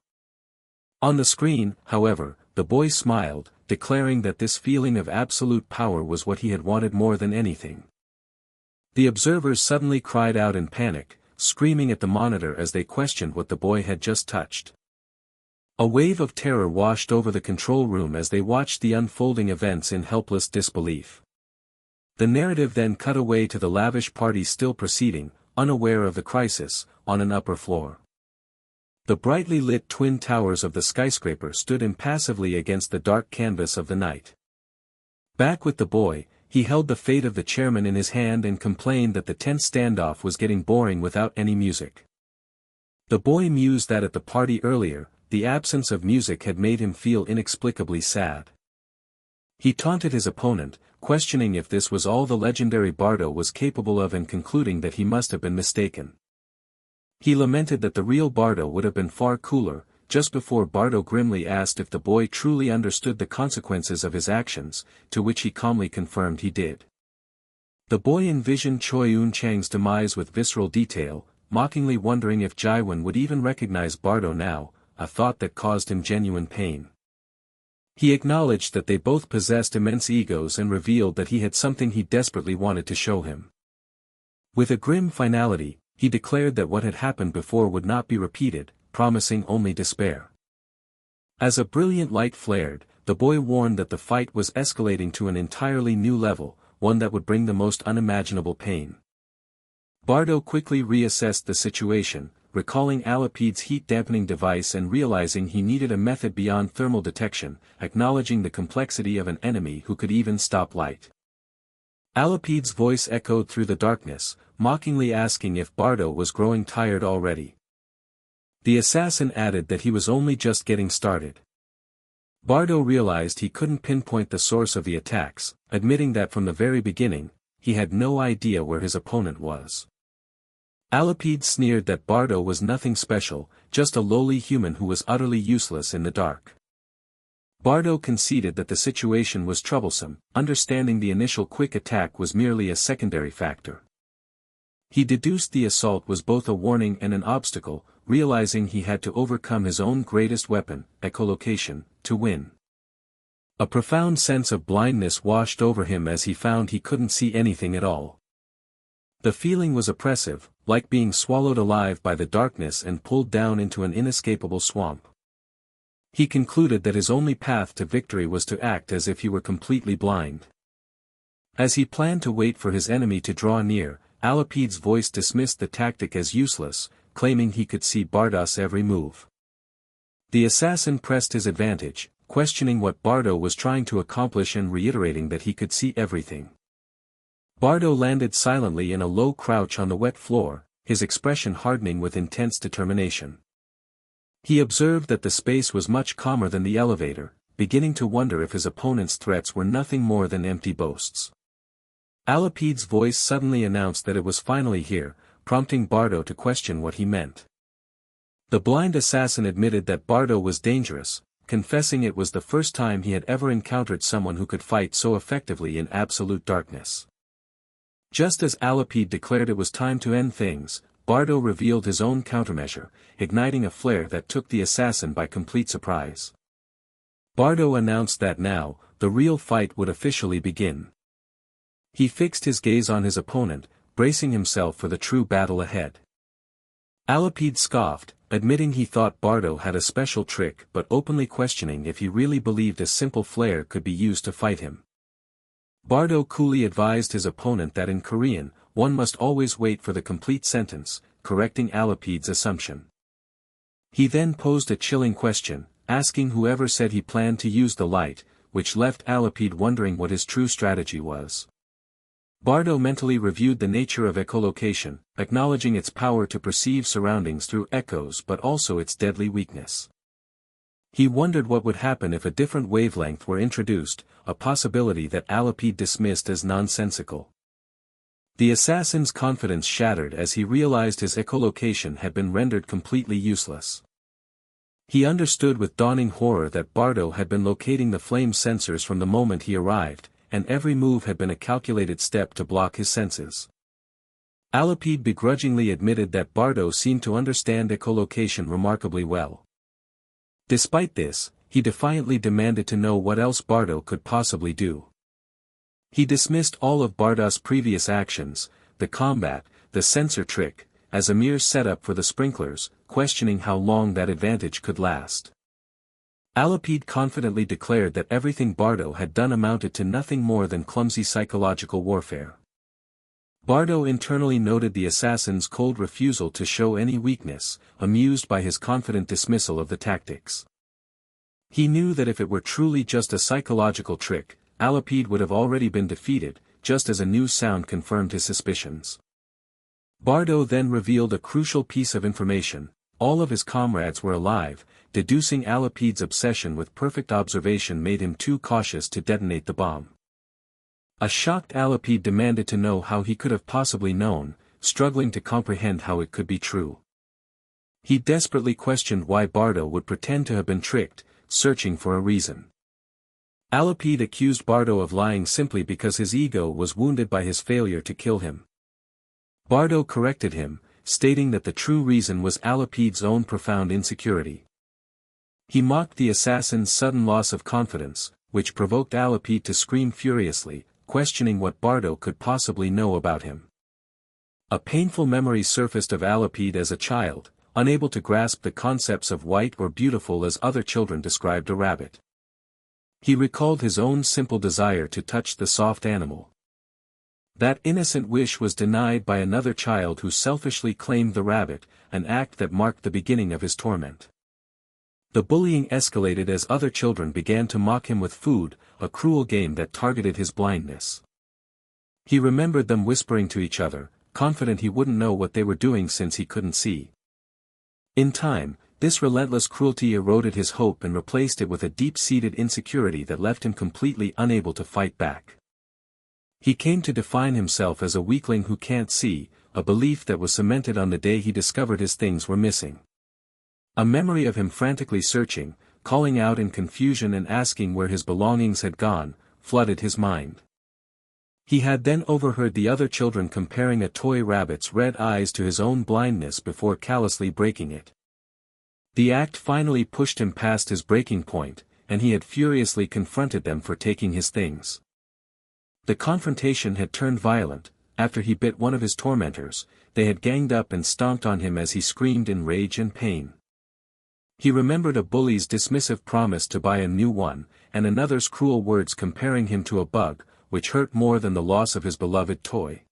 On the screen, however, the boy smiled, declaring that this feeling of absolute power was what he had wanted more than anything. The observers suddenly cried out in panic, screaming at the monitor as they questioned what the boy had just touched. A wave of terror washed over the control room as they watched the unfolding events in helpless disbelief. The narrative then cut away to the lavish party still proceeding, unaware of the crisis, on an upper floor. The brightly lit twin towers of the skyscraper stood impassively against the dark canvas of the night. Back with the boy, he held the fate of the chairman in his hand and complained that the tense standoff was getting boring without any music. The boy mused that at the party earlier, the absence of music had made him feel inexplicably sad. He taunted his opponent, questioning if this was all the legendary Bardo was capable of and concluding that he must have been mistaken. He lamented that the real Bardo would have been far cooler, just before Bardo grimly asked if the boy truly understood the consequences of his actions, to which he calmly confirmed he did. The boy envisioned Choi Eun-chang's demise with visceral detail, mockingly wondering if Jaiwan would even recognize Bardo now, a thought that caused him genuine pain. He acknowledged that they both possessed immense egos and revealed that he had something he desperately wanted to show him. With a grim finality, he declared that what had happened before would not be repeated, promising only despair. As a brilliant light flared, the boy warned that the fight was escalating to an entirely new level, one that would bring the most unimaginable pain. Bardo quickly reassessed the situation, recalling Alapide's heat-dampening device and realizing he needed a method beyond thermal detection, acknowledging the complexity of an enemy who could even stop light. Alapide's voice echoed through the darkness, mockingly asking if Bardo was growing tired already. The assassin added that he was only just getting started. Bardo realized he couldn't pinpoint the source of the attacks, admitting that from the very beginning, he had no idea where his opponent was. Alapide sneered that Bardo was nothing special, just a lowly human who was utterly useless in the dark. Bardo conceded that the situation was troublesome, understanding the initial quick attack was merely a secondary factor. He deduced the assault was both a warning and an obstacle, realizing he had to overcome his own greatest weapon, echolocation, to win. A profound sense of blindness washed over him as he found he couldn't see anything at all. The feeling was oppressive, like being swallowed alive by the darkness and pulled down into an inescapable swamp. He concluded that his only path to victory was to act as if he were completely blind. As he planned to wait for his enemy to draw near, Alapide's voice dismissed the tactic as useless, claiming he could see Bardos' every move. The assassin pressed his advantage, questioning what Bardo was trying to accomplish and reiterating that he could see everything. Bardo landed silently in a low crouch on the wet floor, his expression hardening with intense determination. He observed that the space was much calmer than the elevator, beginning to wonder if his opponent's threats were nothing more than empty boasts. Alapide's voice suddenly announced that it was finally here, prompting Bardo to question what he meant. The blind assassin admitted that Bardo was dangerous, confessing it was the first time he had ever encountered someone who could fight so effectively in absolute darkness. Just as Alapide declared it was time to end things, Bardo revealed his own countermeasure, igniting a flare that took the assassin by complete surprise. Bardo announced that now, the real fight would officially begin. He fixed his gaze on his opponent, bracing himself for the true battle ahead. Alapide scoffed, admitting he thought Bardo had a special trick but openly questioning if he really believed a simple flare could be used to fight him. Bardo coolly advised his opponent that in Korean, one must always wait for the complete sentence, correcting Alapide's assumption. He then posed a chilling question, asking whoever said he planned to use the light, which left Alapide wondering what his true strategy was. Bardo mentally reviewed the nature of echolocation, acknowledging its power to perceive surroundings through echoes but also its deadly weakness. He wondered what would happen if a different wavelength were introduced, a possibility that Alapide dismissed as nonsensical. The assassin's confidence shattered as he realized his echolocation had been rendered completely useless. He understood with dawning horror that Bardo had been locating the flame sensors from the moment he arrived, and every move had been a calculated step to block his senses. Alapide begrudgingly admitted that Bardo seemed to understand echolocation remarkably well. Despite this, he defiantly demanded to know what else Bardo could possibly do. He dismissed all of Bardos' previous actions, the combat, the sensor trick, as a mere setup for the sprinklers, questioning how long that advantage could last. Alapide confidently declared that everything Bardo had done amounted to nothing more than clumsy psychological warfare. Bardo internally noted the assassin's cold refusal to show any weakness, amused by his confident dismissal of the tactics. He knew that if it were truly just a psychological trick, Alapide would have already been defeated, just as a new sound confirmed his suspicions. Bardo then revealed a crucial piece of information: all of his comrades were alive, deducing Alapide's obsession with perfect observation made him too cautious to detonate the bomb. A shocked Alapide demanded to know how he could have possibly known, struggling to comprehend how it could be true. He desperately questioned why Bardo would pretend to have been tricked, searching for a reason. Alapide accused Bardo of lying simply because his ego was wounded by his failure to kill him. Bardo corrected him, stating that the true reason was Alapide's own profound insecurity. He mocked the assassin's sudden loss of confidence, which provoked Alapide to scream furiously, questioning what Bardo could possibly know about him. A painful memory surfaced of Alapide as a child, unable to grasp the concepts of white or beautiful as other children described a rabbit. He recalled his own simple desire to touch the soft animal. That innocent wish was denied by another child who selfishly claimed the rabbit, an act that marked the beginning of his torment. The bullying escalated as other children began to mock him with food, a cruel game that targeted his blindness. He remembered them whispering to each other, confident he wouldn't know what they were doing since he couldn't see. In time, this relentless cruelty eroded his hope and replaced it with a deep-seated insecurity that left him completely unable to fight back. He came to define himself as a weakling who can't see, a belief that was cemented on the day he discovered his things were missing. A memory of him frantically searching, calling out in confusion and asking where his belongings had gone, flooded his mind. He had then overheard the other children comparing a toy rabbit's red eyes to his own blindness before callously breaking it. The act finally pushed him past his breaking point, and he had furiously confronted them for taking his things. The confrontation had turned violent. After he bit one of his tormentors, they had ganged up and stomped on him as he screamed in rage and pain. He remembered a bully's dismissive promise to buy a new one, and another's cruel words comparing him to a bug, which hurt more than the loss of his beloved toy.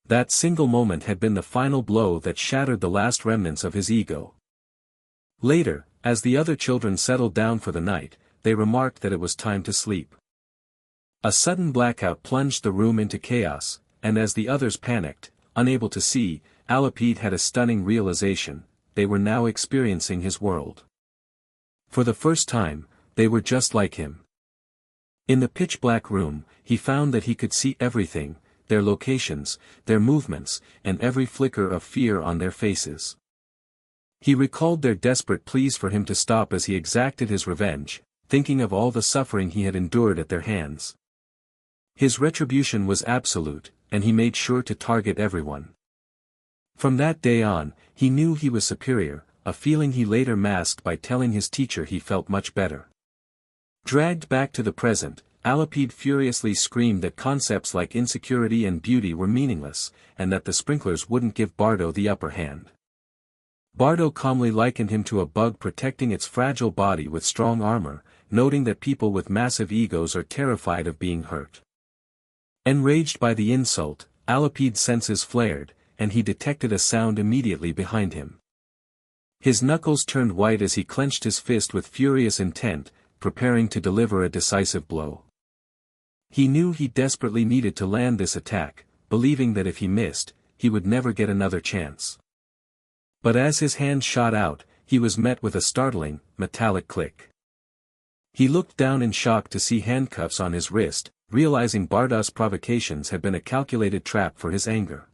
That single moment had been the final blow that shattered the last remnants of his ego. Later, as the other children settled down for the night, they remarked that it was time to sleep. A sudden blackout plunged the room into chaos, and as the others panicked, unable to see, Alipede had a stunning realization: they were now experiencing his world. For the first time, they were just like him. In the pitch-black room, he found that he could see everything, their locations, their movements, and every flicker of fear on their faces. He recalled their desperate pleas for him to stop as he exacted his revenge, thinking of all the suffering he had endured at their hands. His retribution was absolute, and he made sure to target everyone. From that day on, he knew he was superior, a feeling he later masked by telling his teacher he felt much better. Dragged back to the present, Alipede furiously screamed that concepts like insecurity and beauty were meaningless, and that the sprinklers wouldn't give Bardo the upper hand. Bardo calmly likened him to a bug protecting its fragile body with strong armor, noting that people with massive egos are terrified of being hurt. Enraged by the insult, Alipede's senses flared, and he detected a sound immediately behind him. His knuckles turned white as he clenched his fist with furious intent, preparing to deliver a decisive blow. He knew he desperately needed to land this attack, believing that if he missed, he would never get another chance. But as his hand shot out, he was met with a startling, metallic click. He looked down in shock to see handcuffs on his wrist, realizing Bardo's provocations had been a calculated trap for his anger.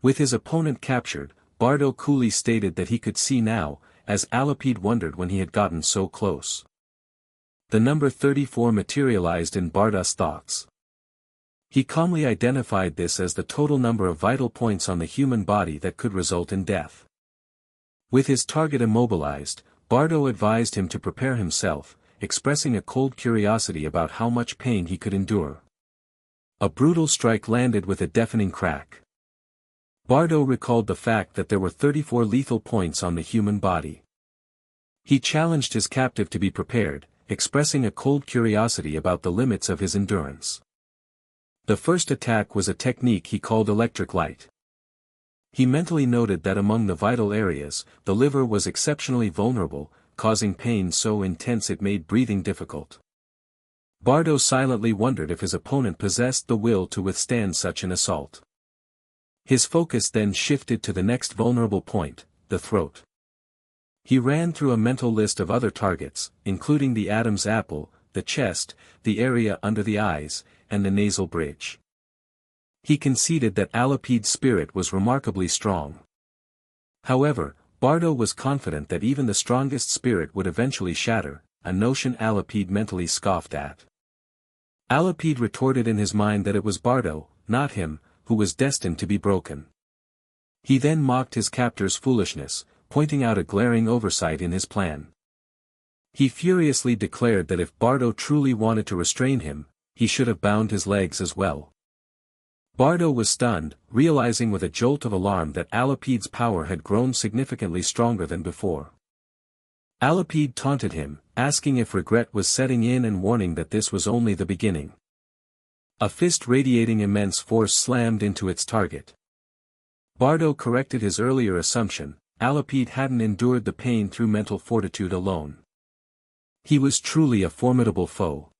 With his opponent captured, Bardo coolly stated that he could see now, as Alipede wondered when he had gotten so close. The number 34 materialized in Bardo's thoughts. He calmly identified this as the total number of vital points on the human body that could result in death. With his target immobilized, Bardo advised him to prepare himself, expressing a cold curiosity about how much pain he could endure. A brutal strike landed with a deafening crack. Bardo recalled the fact that there were 34 lethal points on the human body. He challenged his captive to be prepared, expressing a cold curiosity about the limits of his endurance. The first attack was a technique he called electric light. He mentally noted that among the vital areas, the liver was exceptionally vulnerable, causing pain so intense it made breathing difficult. Bardo silently wondered if his opponent possessed the will to withstand such an assault. His focus then shifted to the next vulnerable point, the throat. He ran through a mental list of other targets, including the Adam's apple, the chest, the area under the eyes, and the nasal bridge. He conceded that Alipede's spirit was remarkably strong. However, Bardo was confident that even the strongest spirit would eventually shatter, a notion Alipede mentally scoffed at. Alipede retorted in his mind that it was Bardo, not him, who was destined to be broken. He then mocked his captor's foolishness, pointing out a glaring oversight in his plan. He furiously declared that if Bardo truly wanted to restrain him, he should have bound his legs as well. Bardo was stunned, realizing with a jolt of alarm that Alipede's power had grown significantly stronger than before. Alipede taunted him, asking if regret was setting in and warning that this was only the beginning. A fist radiating immense force slammed into its target. Bardo corrected his earlier assumption: Alipede hadn't endured the pain through mental fortitude alone. He was truly a formidable foe.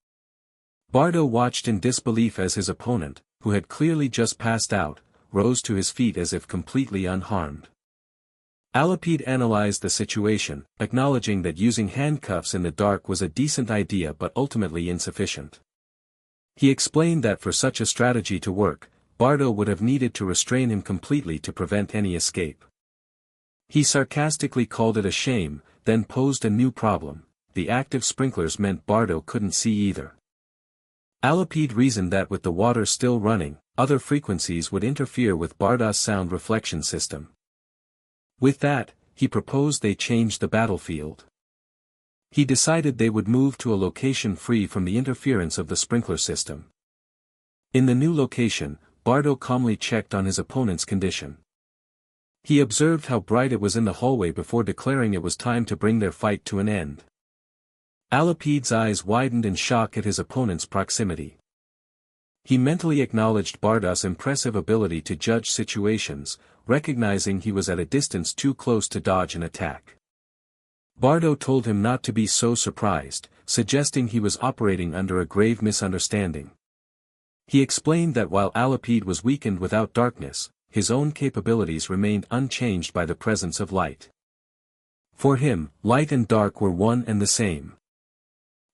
Bardo watched in disbelief as his opponent, who had clearly just passed out, rose to his feet as if completely unharmed. Alipede analyzed the situation, acknowledging that using handcuffs in the dark was a decent idea but ultimately insufficient. He explained that for such a strategy to work, Bardo would have needed to restrain him completely to prevent any escape. He sarcastically called it a shame, then posed a new problem: the active sprinklers meant Bardo couldn't see either. Alipede reasoned that with the water still running, other frequencies would interfere with Bardow's sound reflection system. With that, he proposed they change the battlefield. He decided they would move to a location free from the interference of the sprinkler system. In the new location, Bardo calmly checked on his opponent's condition. He observed how bright it was in the hallway before declaring it was time to bring their fight to an end. Alipede's eyes widened in shock at his opponent's proximity. He mentally acknowledged Bardow's impressive ability to judge situations, recognizing he was at a distance too close to dodge an attack. Bardo told him not to be so surprised, suggesting he was operating under a grave misunderstanding. He explained that while Alipede was weakened without darkness, his own capabilities remained unchanged by the presence of light. For him, light and dark were one and the same.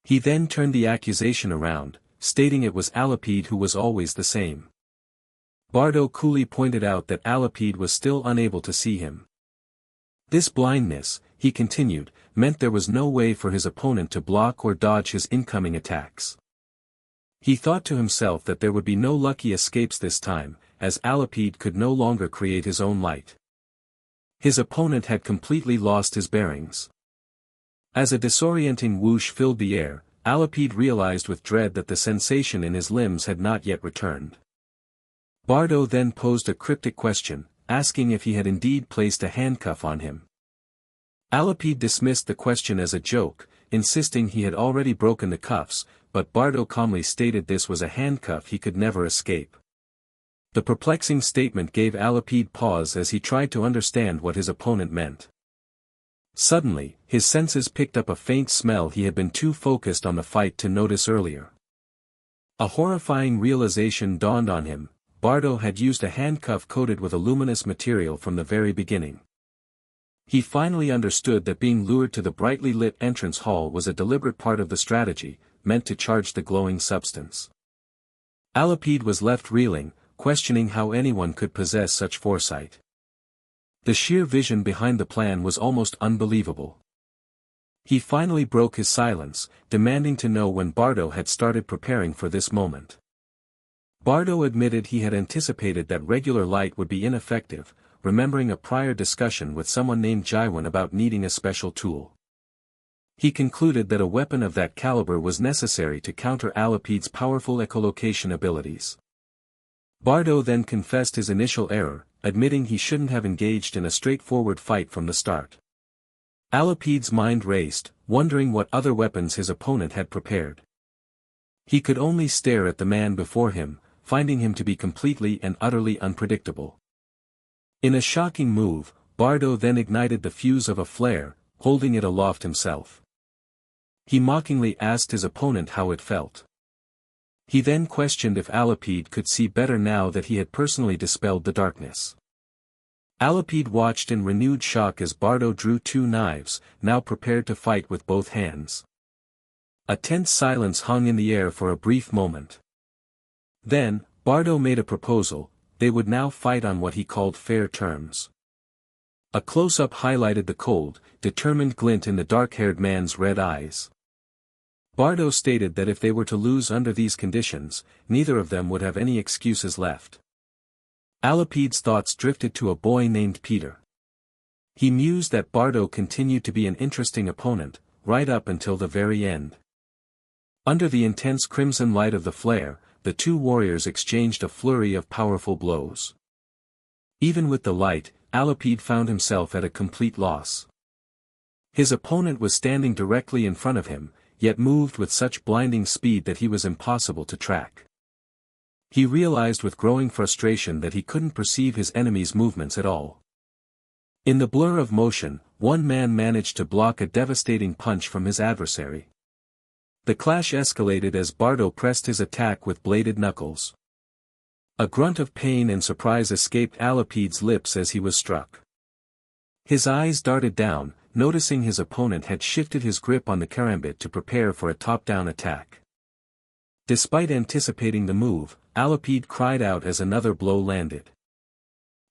He then turned the accusation around, stating it was Alipede who was always the same. Bardo coolly pointed out that Alipede was still unable to see him. This blindness, he continued, meant there was no way for his opponent to block or dodge his incoming attacks. He thought to himself that there would be no lucky escapes this time, as Alipede could no longer create his own light. His opponent had completely lost his bearings. As a disorienting whoosh filled the air, Alipede realized with dread that the sensation in his limbs had not yet returned. Bardo then posed a cryptic question, asking if he had indeed placed a handcuff on him. Alipede dismissed the question as a joke, insisting he had already broken the cuffs, but Bardo calmly stated this was a handcuff he could never escape. The perplexing statement gave Alipede pause as he tried to understand what his opponent meant. Suddenly, his senses picked up a faint smell he had been too focused on the fight to notice earlier. A horrifying realization dawned on him: Bardo had used a handcuff coated with a luminous material from the very beginning. He finally understood that being lured to the brightly lit entrance hall was a deliberate part of the strategy, meant to charge the glowing substance. Alipede was left reeling, questioning how anyone could possess such foresight. The sheer vision behind the plan was almost unbelievable. He finally broke his silence, demanding to know when Bardo had started preparing for this moment. Bardo admitted he had anticipated that regular light would be ineffective, remembering a prior discussion with someone named Jaiwan about needing a special tool. He concluded that a weapon of that caliber was necessary to counter Alipede's powerful echolocation abilities. Bardo then confessed his initial error, admitting he shouldn't have engaged in a straightforward fight from the start. Alipede's mind raced, wondering what other weapons his opponent had prepared. He could only stare at the man before him, finding him to be completely and utterly unpredictable. In a shocking move, Bardo then ignited the fuse of a flare, holding it aloft himself. He mockingly asked his opponent how it felt. He then questioned if Alipede could see better now that he had personally dispelled the darkness. Alipede watched in renewed shock as Bardo drew two knives, now prepared to fight with both hands. A tense silence hung in the air for a brief moment. Then, Bardo made a proposal: they would now fight on what he called fair terms. A close-up highlighted the cold, determined glint in the dark-haired man's red eyes. Bardo stated that if they were to lose under these conditions, neither of them would have any excuses left. Alipede's thoughts drifted to a boy named Peter. He mused that Bardo continued to be an interesting opponent, right up until the very end. Under the intense crimson light of the flare, the two warriors exchanged a flurry of powerful blows. Even with the light, Alipede found himself at a complete loss. His opponent was standing directly in front of him, yet moved with such blinding speed that he was impossible to track. He realized with growing frustration that he couldn't perceive his enemy's movements at all. In the blur of motion, one man managed to block a devastating punch from his adversary. The clash escalated as Bardo pressed his attack with bladed knuckles. A grunt of pain and surprise escaped Alipede's lips as he was struck. His eyes darted down, noticing his opponent had shifted his grip on the karambit to prepare for a top-down attack. Despite anticipating the move, Alipede cried out as another blow landed.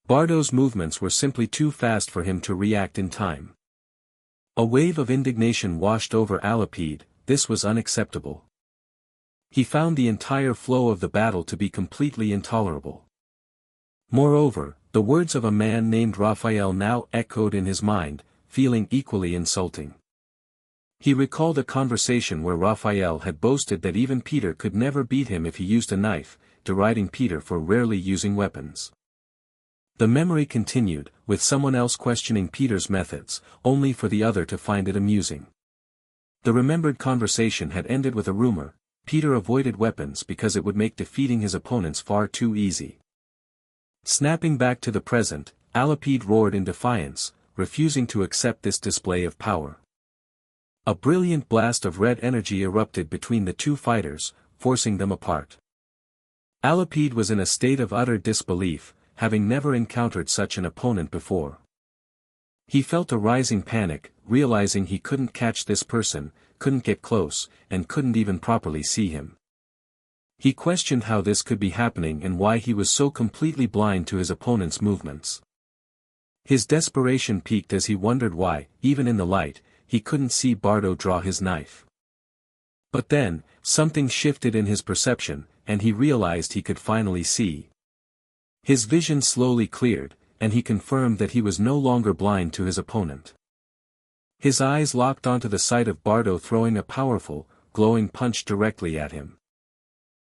Bardo's movements were simply too fast for him to react in time. A wave of indignation washed over Alipede. This was unacceptable. He found the entire flow of the battle to be completely intolerable. Moreover, the words of a man named Raphael now echoed in his mind, feeling equally insulting. He recalled a conversation where Raphael had boasted that even Peter could never beat him if he used a knife, deriding Peter for rarely using weapons. The memory continued, with someone else questioning Peter's methods, only for the other to find it amusing. The remembered conversation had ended with a rumor: Peter avoided weapons because it would make defeating his opponents far too easy. Snapping back to the present, Alipede roared in defiance, refusing to accept this display of power. A brilliant blast of red energy erupted between the two fighters, forcing them apart. Alipede was in a state of utter disbelief, having never encountered such an opponent before. He felt a rising panic, realizing he couldn't catch this person, couldn't get close, and couldn't even properly see him. He questioned how this could be happening and why he was so completely blind to his opponent's movements. His desperation peaked as he wondered why, even in the light, he couldn't see Bardo draw his knife. But then, something shifted in his perception, and he realized he could finally see. His vision slowly cleared, and he confirmed that he was no longer blind to his opponent. His eyes locked onto the sight of Bardo throwing a powerful, glowing punch directly at him.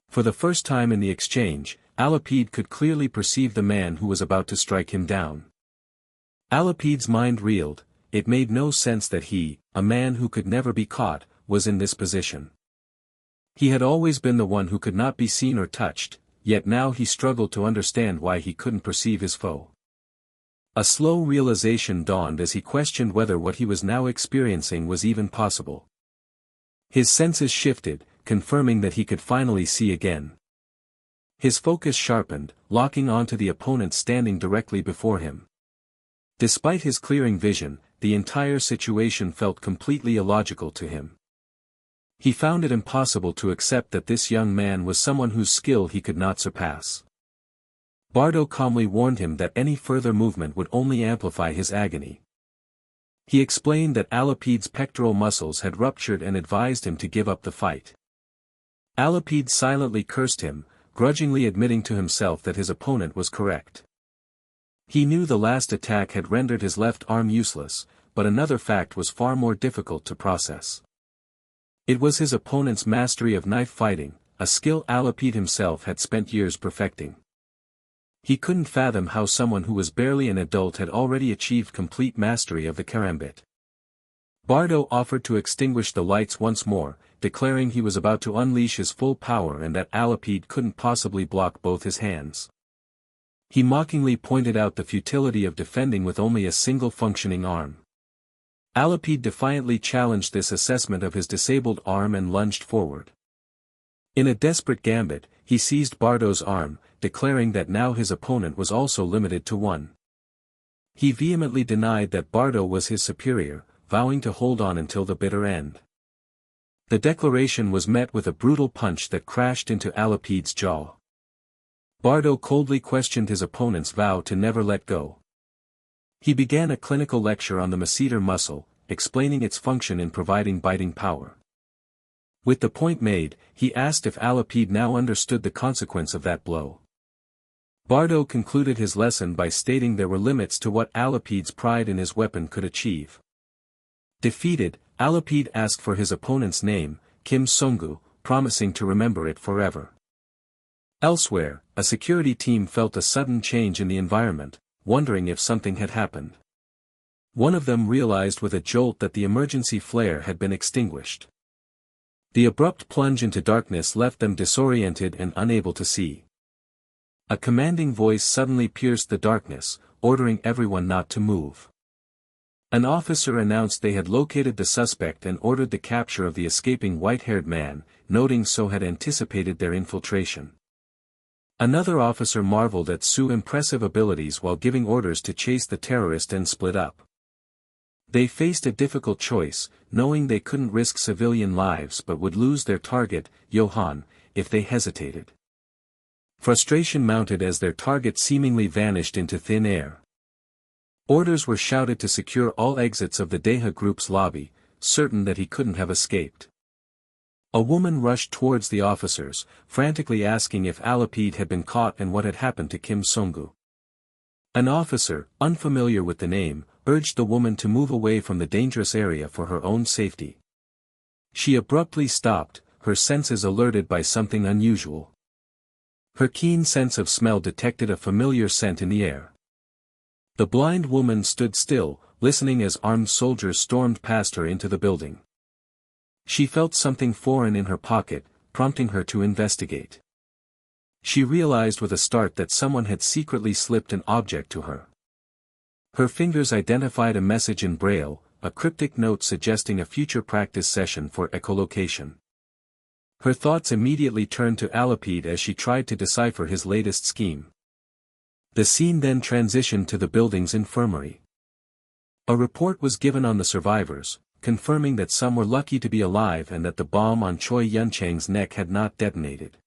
For the first time in the exchange, Alipede could clearly perceive the man who was about to strike him down. Alipede's mind reeled. It made no sense that he, a man who could never be caught, was in this position. He had always been the one who could not be seen or touched, yet now he struggled to understand why he couldn't perceive his foe. A slow realization dawned as he questioned whether what he was now experiencing was even possible. His senses shifted, confirming that he could finally see again. His focus sharpened, locking onto the opponent standing directly before him. Despite his clearing vision, the entire situation felt completely illogical to him. He found it impossible to accept that this young man was someone whose skill he could not surpass. Bardo calmly warned him that any further movement would only amplify his agony. He explained that Alipede's pectoral muscles had ruptured and advised him to give up the fight. Alipede silently cursed him, grudgingly admitting to himself that his opponent was correct. He knew the last attack had rendered his left arm useless, but another fact was far more difficult to process. It was his opponent's mastery of knife fighting, a skill Alipede himself had spent years perfecting. He couldn't fathom how someone who was barely an adult had already achieved complete mastery of the karambit. Bardo offered to extinguish the lights once more, declaring he was about to unleash his full power and that Alipede couldn't possibly block both his hands. He mockingly pointed out the futility of defending with only a single functioning arm. Alipede defiantly challenged this assessment of his disabled arm and lunged forward. In a desperate gambit, he seized Bardo's arm, declaring that now his opponent was also limited to one. He vehemently denied that Bardo was his superior, vowing to hold on until the bitter end. The declaration was met with a brutal punch that crashed into Alipede's jaw. Bardo coldly questioned his opponent's vow to never let go. He began a clinical lecture on the masseter muscle, explaining its function in providing biting power. With the point made, he asked if Alipede now understood the consequence of that blow. Bardo concluded his lesson by stating there were limits to what Alipede's pride in his weapon could achieve. Defeated, Alipede asked for his opponent's name, Kim Songu, promising to remember it forever. Elsewhere, a security team felt a sudden change in the environment, wondering if something had happened. One of them realized with a jolt that the emergency flare had been extinguished. The abrupt plunge into darkness left them disoriented and unable to see. A commanding voice suddenly pierced the darkness, ordering everyone not to move. An officer announced they had located the suspect and ordered the capture of the escaping white-haired man, noting So had anticipated their infiltration. Another officer marveled at Su's impressive abilities while giving orders to chase the terrorist and split up. They faced a difficult choice, knowing they couldn't risk civilian lives but would lose their target, Johann, if they hesitated. Frustration mounted as their target seemingly vanished into thin air. Orders were shouted to secure all exits of the Deha group's lobby, certain that he couldn't have escaped. A woman rushed towards the officers, frantically asking if Alapide had been caught and what had happened to Kim Songgu. An officer, unfamiliar with the name, urged the woman to move away from the dangerous area for her own safety. She abruptly stopped, her senses alerted by something unusual. Her keen sense of smell detected a familiar scent in the air. The blind woman stood still, listening as armed soldiers stormed past her into the building. She felt something foreign in her pocket, prompting her to investigate. She realized with a start that someone had secretly slipped an object to her. Her fingers identified a message in Braille, a cryptic note suggesting a future practice session for echolocation. Her thoughts immediately turned to Alapide as she tried to decipher his latest scheme. The scene then transitioned to the building's infirmary. A report was given on the survivors, confirming that some were lucky to be alive and that the bomb on Choi Yunchang's neck had not detonated.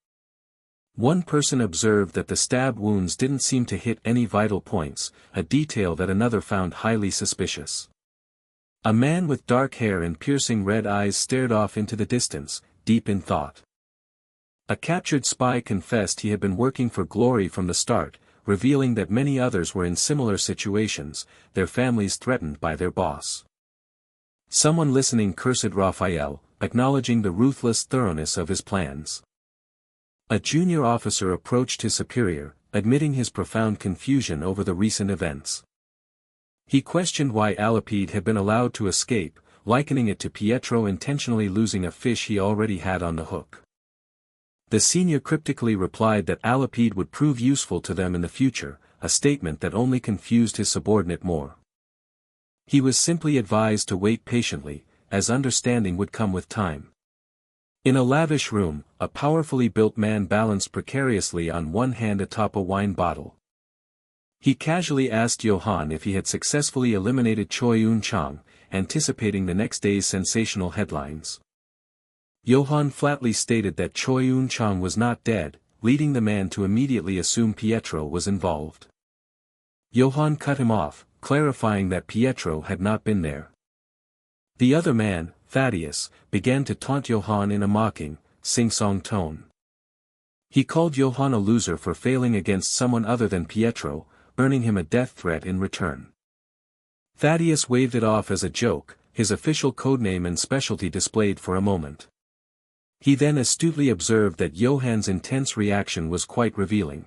One person observed that the stab wounds didn't seem to hit any vital points, a detail that another found highly suspicious. A man with dark hair and piercing red eyes stared off into the distance, deep in thought. A captured spy confessed he had been working for Glory from the start, revealing that many others were in similar situations, their families threatened by their boss. Someone listening cursed Raphael, acknowledging the ruthless thoroughness of his plans. A junior officer approached his superior, admitting his profound confusion over the recent events. He questioned why Alapide had been allowed to escape, likening it to Pietro intentionally losing a fish he already had on the hook. The senior cryptically replied that Alapide would prove useful to them in the future, a statement that only confused his subordinate more. He was simply advised to wait patiently, as understanding would come with time. In a lavish room, a powerfully built man balanced precariously on one hand atop a wine bottle. He casually asked Johann if he had successfully eliminated Choi Eun-chang, anticipating the next day's sensational headlines. Johann flatly stated that Choi Eun-chang was not dead, leading the man to immediately assume Pietro was involved. Johann cut him off, clarifying that Pietro had not been there. The other man, Thaddeus, began to taunt Johann in a mocking, sing-song tone. He called Johann a loser for failing against someone other than Pietro, earning him a death threat in return. Thaddeus waved it off as a joke, his official codename and specialty displayed for a moment. He then astutely observed that Johann's intense reaction was quite revealing.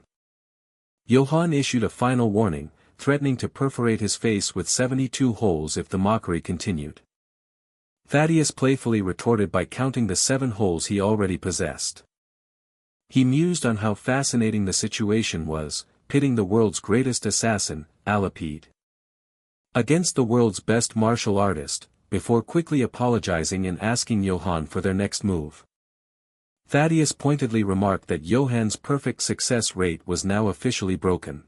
Johann issued a final warning, threatening to perforate his face with 72 holes if the mockery continued. Thaddeus playfully retorted by counting the 7 holes he already possessed. He mused on how fascinating the situation was, pitting the world's greatest assassin, Alapide, against the world's best martial artist, before quickly apologizing and asking Johann for their next move. Thaddeus pointedly remarked that Johann's perfect success rate was now officially broken.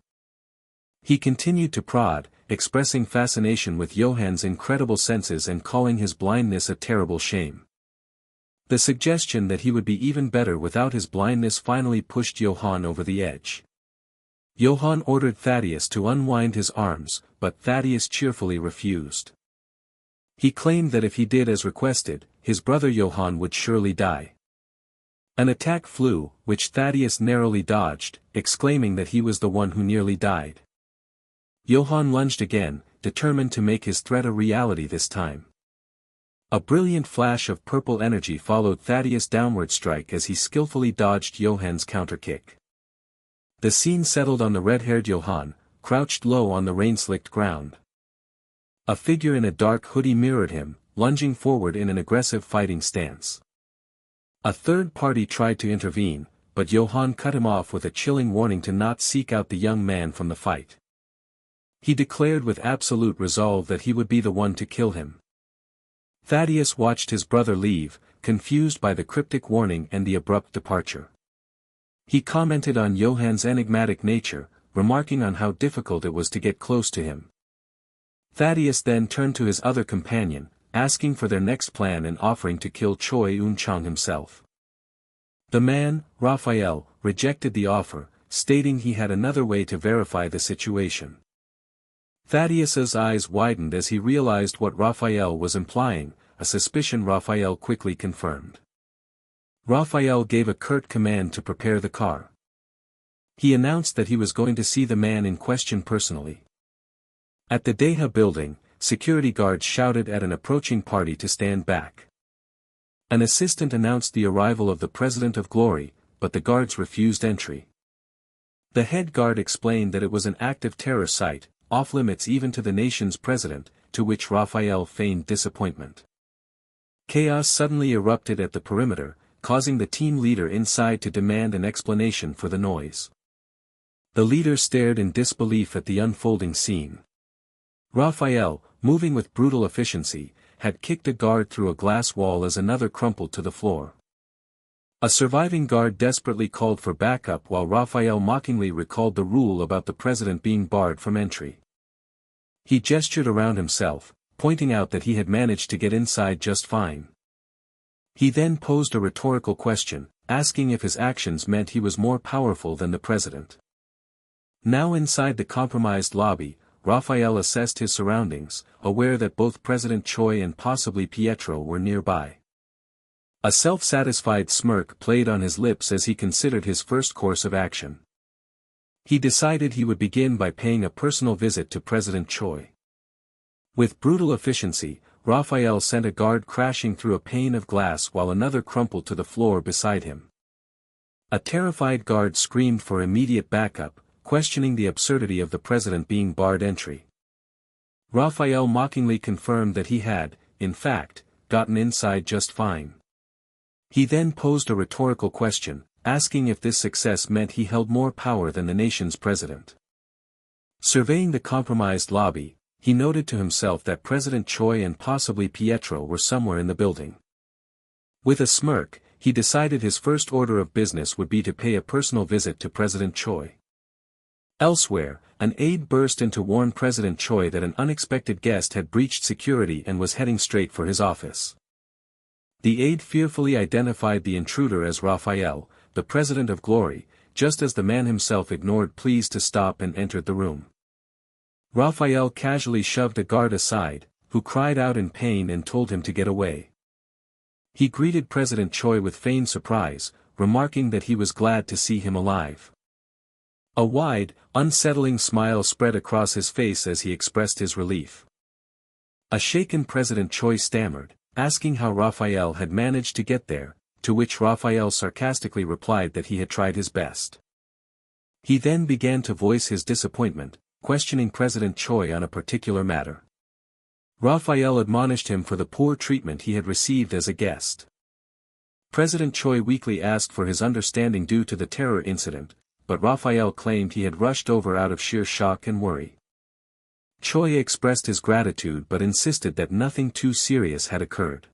He continued to prod, expressing fascination with Johann's incredible senses and calling his blindness a terrible shame. The suggestion that he would be even better without his blindness finally pushed Johann over the edge. Johann ordered Thaddeus to unwind his arms, but Thaddeus cheerfully refused. He claimed that if he did as requested, his brother Johann would surely die. An attack flew, which Thaddeus narrowly dodged, exclaiming that he was the one who nearly died. Johann lunged again, determined to make his threat a reality this time. A brilliant flash of purple energy followed Thaddeus' downward strike as he skillfully dodged Johann's counterkick. The scene settled on the red-haired Johann, crouched low on the rain-slicked ground. A figure in a dark hoodie mirrored him, lunging forward in an aggressive fighting stance. A third party tried to intervene, but Johann cut him off with a chilling warning to not seek out the young man from the fight. He declared with absolute resolve that he would be the one to kill him. Thaddeus watched his brother leave, confused by the cryptic warning and the abrupt departure. He commented on Johann's enigmatic nature, remarking on how difficult it was to get close to him. Thaddeus then turned to his other companion, asking for their next plan and offering to kill Choi Eun-chang himself. The man, Raphael, rejected the offer, stating he had another way to verify the situation. Thaddeus's eyes widened as he realized what Raphael was implying, a suspicion Raphael quickly confirmed. Raphael gave a curt command to prepare the car. He announced that he was going to see the man in question personally. At the Deha building, security guards shouted at an approaching party to stand back. An assistant announced the arrival of the President of Glory, but the guards refused entry. The head guard explained that it was an active terror site, off-limits even to the nation's president, to which Raphael feigned disappointment. Chaos suddenly erupted at the perimeter, causing the team leader inside to demand an explanation for the noise. The leader stared in disbelief at the unfolding scene. Raphael, moving with brutal efficiency, had kicked a guard through a glass wall as another crumpled to the floor. A surviving guard desperately called for backup while Raphael mockingly recalled the rule about the president being barred from entry. He gestured around himself, pointing out that he had managed to get inside just fine. He then posed a rhetorical question, asking if his actions meant he was more powerful than the president. Now inside the compromised lobby, Raphael assessed his surroundings, aware that both President Choi and possibly Pietro were nearby. A self-satisfied smirk played on his lips as he considered his first course of action. He decided he would begin by paying a personal visit to President Choi. With brutal efficiency, Raphael sent a guard crashing through a pane of glass while another crumpled to the floor beside him. A terrified guard screamed for immediate backup, questioning the absurdity of the president being barred entry. Raphael mockingly confirmed that he had, in fact, gotten inside just fine. He then posed a rhetorical question, asking if this success meant he held more power than the nation's president. Surveying the compromised lobby, he noted to himself that President Choi and possibly Pietro were somewhere in the building. With a smirk, he decided his first order of business would be to pay a personal visit to President Choi. Elsewhere, an aide burst in to warn President Choi that an unexpected guest had breached security and was heading straight for his office. The aide fearfully identified the intruder as Raphael, the President of Glory, just as the man himself ignored pleas to stop and entered the room. Raphael casually shoved a guard aside, who cried out in pain and told him to get away. He greeted President Choi with feigned surprise, remarking that he was glad to see him alive. A wide, unsettling smile spread across his face as he expressed his relief. A shaken President Choi stammered, asking how Raphael had managed to get there, to which Raphael sarcastically replied that he had tried his best. He then began to voice his disappointment, questioning President Choi on a particular matter. Raphael admonished him for the poor treatment he had received as a guest. President Choi weakly asked for his understanding due to the terror incident, but Raphael claimed he had rushed over out of sheer shock and worry. Choi expressed his gratitude but insisted that nothing too serious had occurred.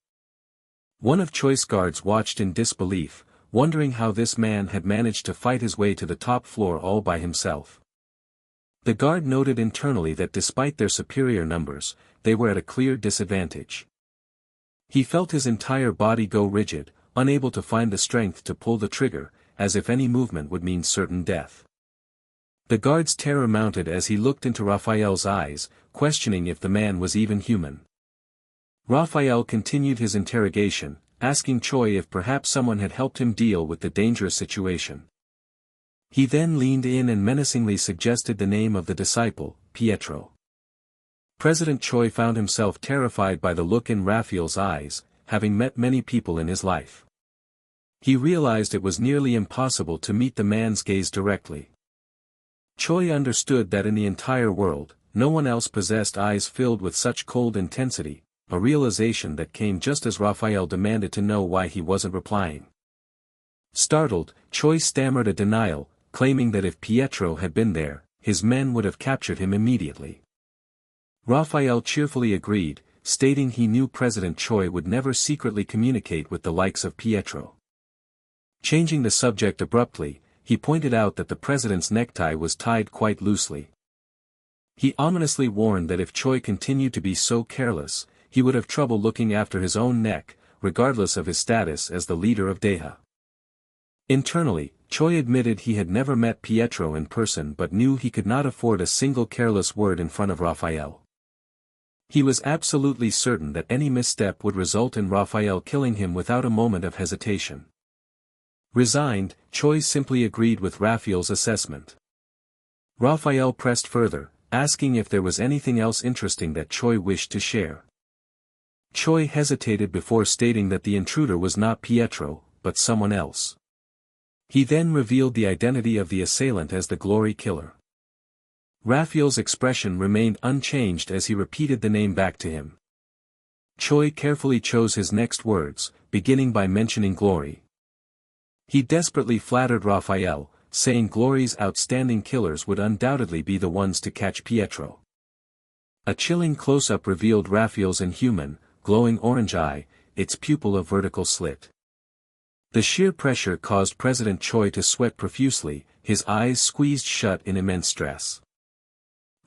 One of Choi's guards watched in disbelief, wondering how this man had managed to fight his way to the top floor all by himself. The guard noted internally that despite their superior numbers, they were at a clear disadvantage. He felt his entire body go rigid, unable to find the strength to pull the trigger, as if any movement would mean certain death. The guard's terror mounted as he looked into Raphael's eyes, questioning if the man was even human. Raphael continued his interrogation, asking Choi if perhaps someone had helped him deal with the dangerous situation. He then leaned in and menacingly suggested the name of the disciple, Pietro. President Choi found himself terrified by the look in Raphael's eyes, having met many people in his life. He realized it was nearly impossible to meet the man's gaze directly. Choi understood that in the entire world, no one else possessed eyes filled with such cold intensity, a realization that came just as Raphael demanded to know why he wasn't replying. Startled, Choi stammered a denial, claiming that if Pietro had been there, his men would have captured him immediately. Raphael cheerfully agreed, stating he knew President Choi would never secretly communicate with the likes of Pietro. Changing the subject abruptly, he pointed out that the president's necktie was tied quite loosely. He ominously warned that if Choi continued to be so careless, he would have trouble looking after his own neck, regardless of his status as the leader of Deha. Internally, Choi admitted he had never met Pietro in person but knew he could not afford a single careless word in front of Raphael. He was absolutely certain that any misstep would result in Raphael killing him without a moment of hesitation. Resigned, Choi simply agreed with Raphael's assessment. Raphael pressed further, asking if there was anything else interesting that Choi wished to share. Choi hesitated before stating that the intruder was not Pietro, but someone else. He then revealed the identity of the assailant as the Glory Killer. Raphael's expression remained unchanged as he repeated the name back to him. Choi carefully chose his next words, beginning by mentioning Glory. He desperately flattered Raphael, saying Glory's outstanding killers would undoubtedly be the ones to catch Pietro. A chilling close-up revealed Raphael's inhuman, glowing orange eye, its pupil a vertical slit. The sheer pressure caused President Choi to sweat profusely, his eyes squeezed shut in immense stress.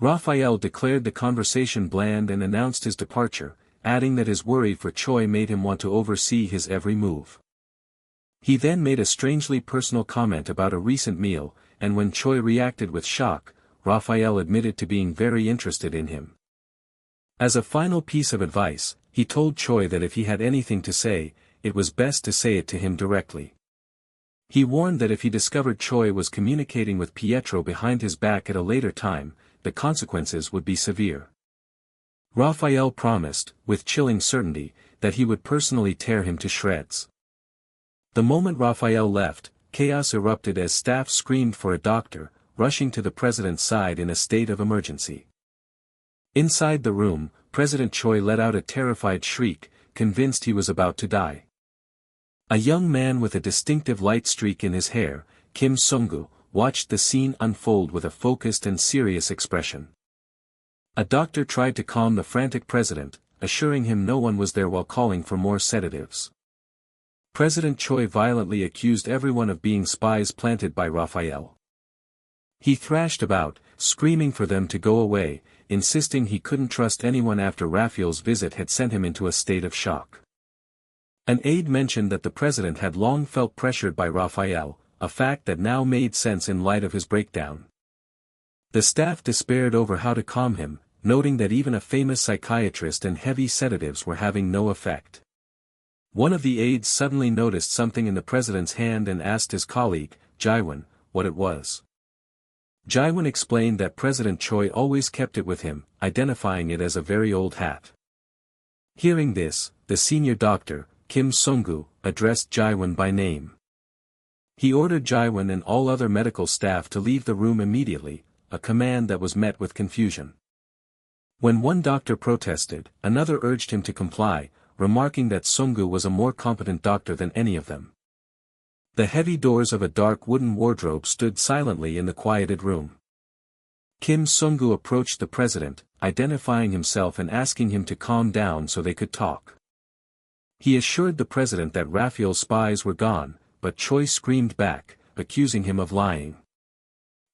Raphael declared the conversation bland and announced his departure, adding that his worry for Choi made him want to oversee his every move. He then made a strangely personal comment about a recent meal, and when Choi reacted with shock, Raphael admitted to being very interested in him. As a final piece of advice, he told Choi that if he had anything to say, it was best to say it to him directly. He warned that if he discovered Choi was communicating with Pietro behind his back at a later time, the consequences would be severe. Raphael promised, with chilling certainty, that he would personally tear him to shreds. The moment Raphael left, chaos erupted as staff screamed for a doctor, rushing to the president's side in a state of emergency. Inside the room, President Choi let out a terrified shriek, convinced he was about to die. A young man with a distinctive light streak in his hair, Kim Sung-gu, watched the scene unfold with a focused and serious expression. A doctor tried to calm the frantic president, assuring him no one was there while calling for more sedatives. President Choi violently accused everyone of being spies planted by Raphael. He thrashed about, screaming for them to go away, insisting he couldn't trust anyone after Raphael's visit had sent him into a state of shock. An aide mentioned that the president had long felt pressured by Raphael, a fact that now made sense in light of his breakdown. The staff despaired over how to calm him, noting that even a famous psychiatrist and heavy sedatives were having no effect. One of the aides suddenly noticed something in the president's hand and asked his colleague, Jaewon, what it was. Jaewon explained that President Choi always kept it with him, identifying it as a very old hat. Hearing this, the senior doctor, Kim Sung-gu, addressed Jaewon by name. He ordered Jaewon and all other medical staff to leave the room immediately, a command that was met with confusion. When one doctor protested, another urged him to comply, remarking that Sung-gu was a more competent doctor than any of them. The heavy doors of a dark wooden wardrobe stood silently in the quieted room. Kim Sung-gu approached the president, identifying himself and asking him to calm down so they could talk. He assured the president that Raphael's spies were gone, but Choi screamed back, accusing him of lying.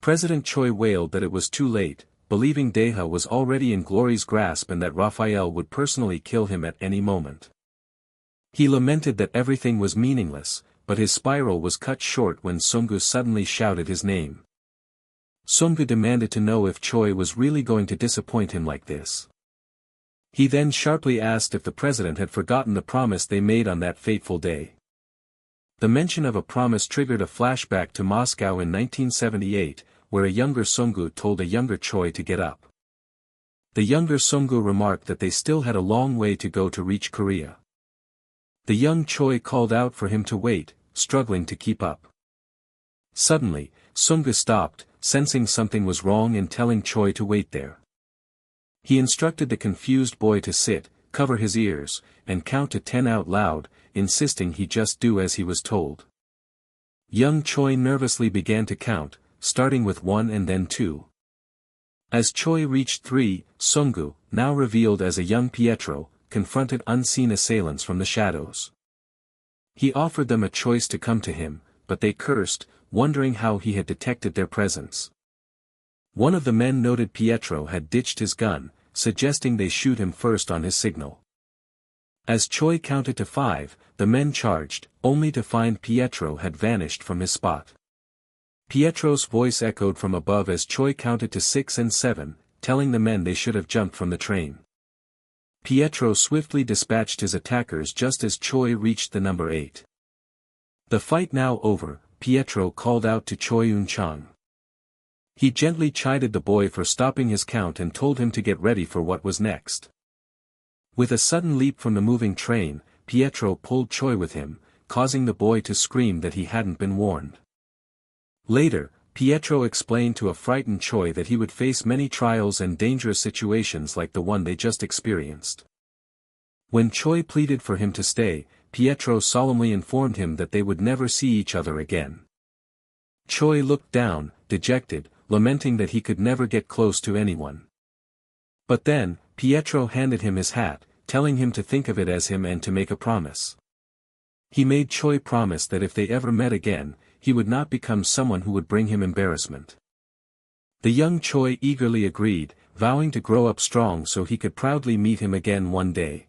President Choi wailed that it was too late, believing Deha was already in Glory's grasp and that Raphael would personally kill him at any moment. He lamented that everything was meaningless, but his spiral was cut short when Sung-gu suddenly shouted his name. Sung-gu demanded to know if Choi was really going to disappoint him like this. He then sharply asked if the president had forgotten the promise they made on that fateful day. The mention of a promise triggered a flashback to Moscow in 1978, where a younger Sung-gu told a younger Choi to get up. The younger Sung-gu remarked that they still had a long way to go to reach Korea. The young Choi called out for him to wait, struggling to keep up. Suddenly, Sung-gu stopped, sensing something was wrong and telling Choi to wait there. He instructed the confused boy to sit, cover his ears, and count to 10 out loud, insisting he just do as he was told. Young Choi nervously began to count, starting with 1 and then 2. As Choi reached 3, Sung-gu, now revealed as a young Pietro, confronted unseen assailants from the shadows. He offered them a choice to come to him, but they cursed, wondering how he had detected their presence. One of the men noted Pietro had ditched his gun, suggesting they shoot him first on his signal. As Choi counted to 5, the men charged, only to find Pietro had vanished from his spot. Pietro's voice echoed from above as Choi counted to 6 and 7, telling the men they should have jumped from the train. Pietro swiftly dispatched his attackers just as Choi reached the number 8. The fight now over, Pietro called out to Choi Eun-chang. He gently chided the boy for stopping his count and told him to get ready for what was next. With a sudden leap from the moving train, Pietro pulled Choi with him, causing the boy to scream that he hadn't been warned. Later, Pietro explained to a frightened Choi that he would face many trials and dangerous situations like the one they just experienced. When Choi pleaded for him to stay, Pietro solemnly informed him that they would never see each other again. Choi looked down, dejected, lamenting that he could never get close to anyone. But then, Pietro handed him his hat, telling him to think of it as him and to make a promise. He made Choi promise that if they ever met again, he would not become someone who would bring him embarrassment. The young Choi eagerly agreed, vowing to grow up strong so he could proudly meet him again one day.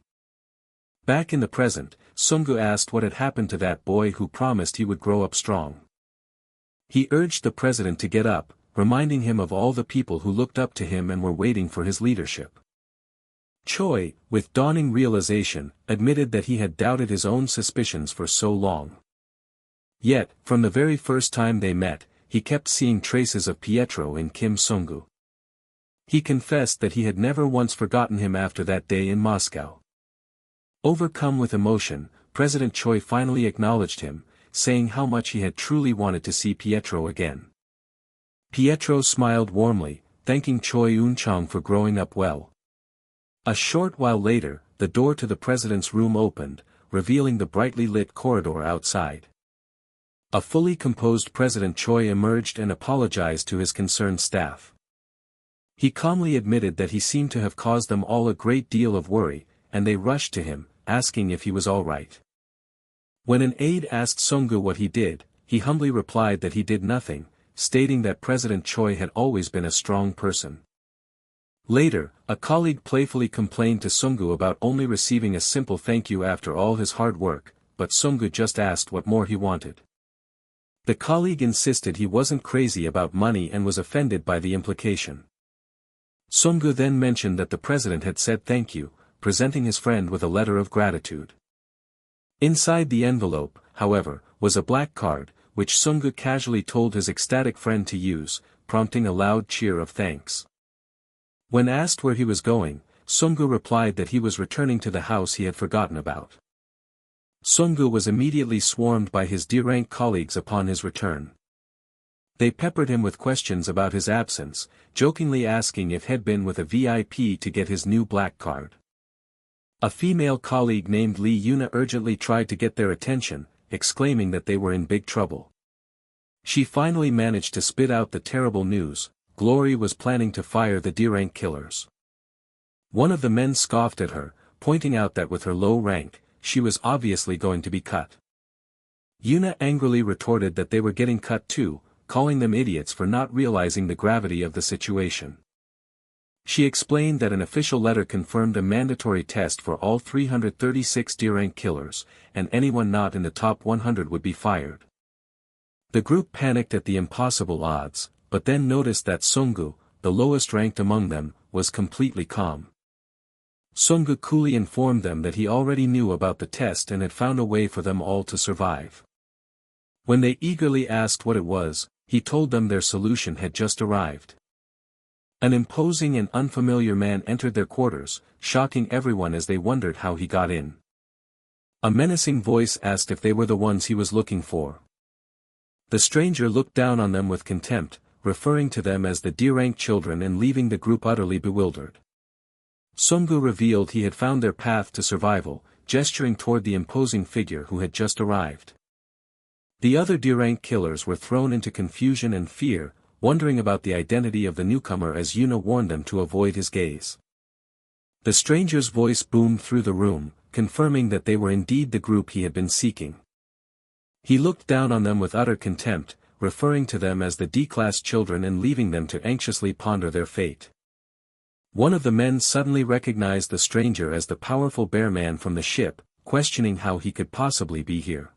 Back in the present, Sungu asked what had happened to that boy who promised he would grow up strong. He urged the president to get up, reminding him of all the people who looked up to him and were waiting for his leadership. Choi, with dawning realization, admitted that he had doubted his own suspicions for so long. Yet, from the very first time they met, he kept seeing traces of Pietro in Kim Sungu. He confessed that he had never once forgotten him after that day in Moscow. Overcome with emotion, President Choi finally acknowledged him, saying how much he had truly wanted to see Pietro again. Pietro smiled warmly, thanking Choi Eun-chang for growing up well. A short while later, the door to the president's room opened, revealing the brightly lit corridor outside. A fully composed President Choi emerged and apologized to his concerned staff. He calmly admitted that he seemed to have caused them all a great deal of worry, and they rushed to him, asking if he was all right. When an aide asked Sungu what he did, he humbly replied that he did nothing, stating that President Choi had always been a strong person. Later, a colleague playfully complained to Sungu about only receiving a simple thank you after all his hard work, but Sungu just asked what more he wanted. The colleague insisted he wasn't crazy about money and was offended by the implication. Sungu then mentioned that the president had said thank you, presenting his friend with a letter of gratitude. Inside the envelope, however, was a black card, which Sungu casually told his ecstatic friend to use, prompting a loud cheer of thanks. When asked where he was going, Sungu replied that he was returning to the house he had forgotten about. Sungu was immediately swarmed by his D-rank colleagues upon his return. They peppered him with questions about his absence, jokingly asking if he'd been with a VIP to get his new black card. A female colleague named Lee Yuna urgently tried to get their attention, exclaiming that they were in big trouble. She finally managed to spit out the terrible news: Glory was planning to fire the D-rank killers. One of the men scoffed at her, pointing out that with her low rank, she was obviously going to be cut. Yuna angrily retorted that they were getting cut too, calling them idiots for not realizing the gravity of the situation. She explained that an official letter confirmed a mandatory test for all 336 D-rank killers, and anyone not in the top 100 would be fired. The group panicked at the impossible odds, but then noticed that Sungu, the lowest ranked among them, was completely calm. Sungu coolly informed them that he already knew about the test and had found a way for them all to survive. When they eagerly asked what it was, he told them their solution had just arrived. An imposing and unfamiliar man entered their quarters, shocking everyone as they wondered how he got in. A menacing voice asked if they were the ones he was looking for. The stranger looked down on them with contempt, referring to them as the D-rank children and leaving the group utterly bewildered. Sungu revealed he had found their path to survival, gesturing toward the imposing figure who had just arrived. The other D-rank killers were thrown into confusion and fear, wondering about the identity of the newcomer as Yuna warned them to avoid his gaze. The stranger's voice boomed through the room, confirming that they were indeed the group he had been seeking. He looked down on them with utter contempt, referring to them as the D-class children and leaving them to anxiously ponder their fate. One of the men suddenly recognized the stranger as the powerful bear man from the ship, questioning how he could possibly be here.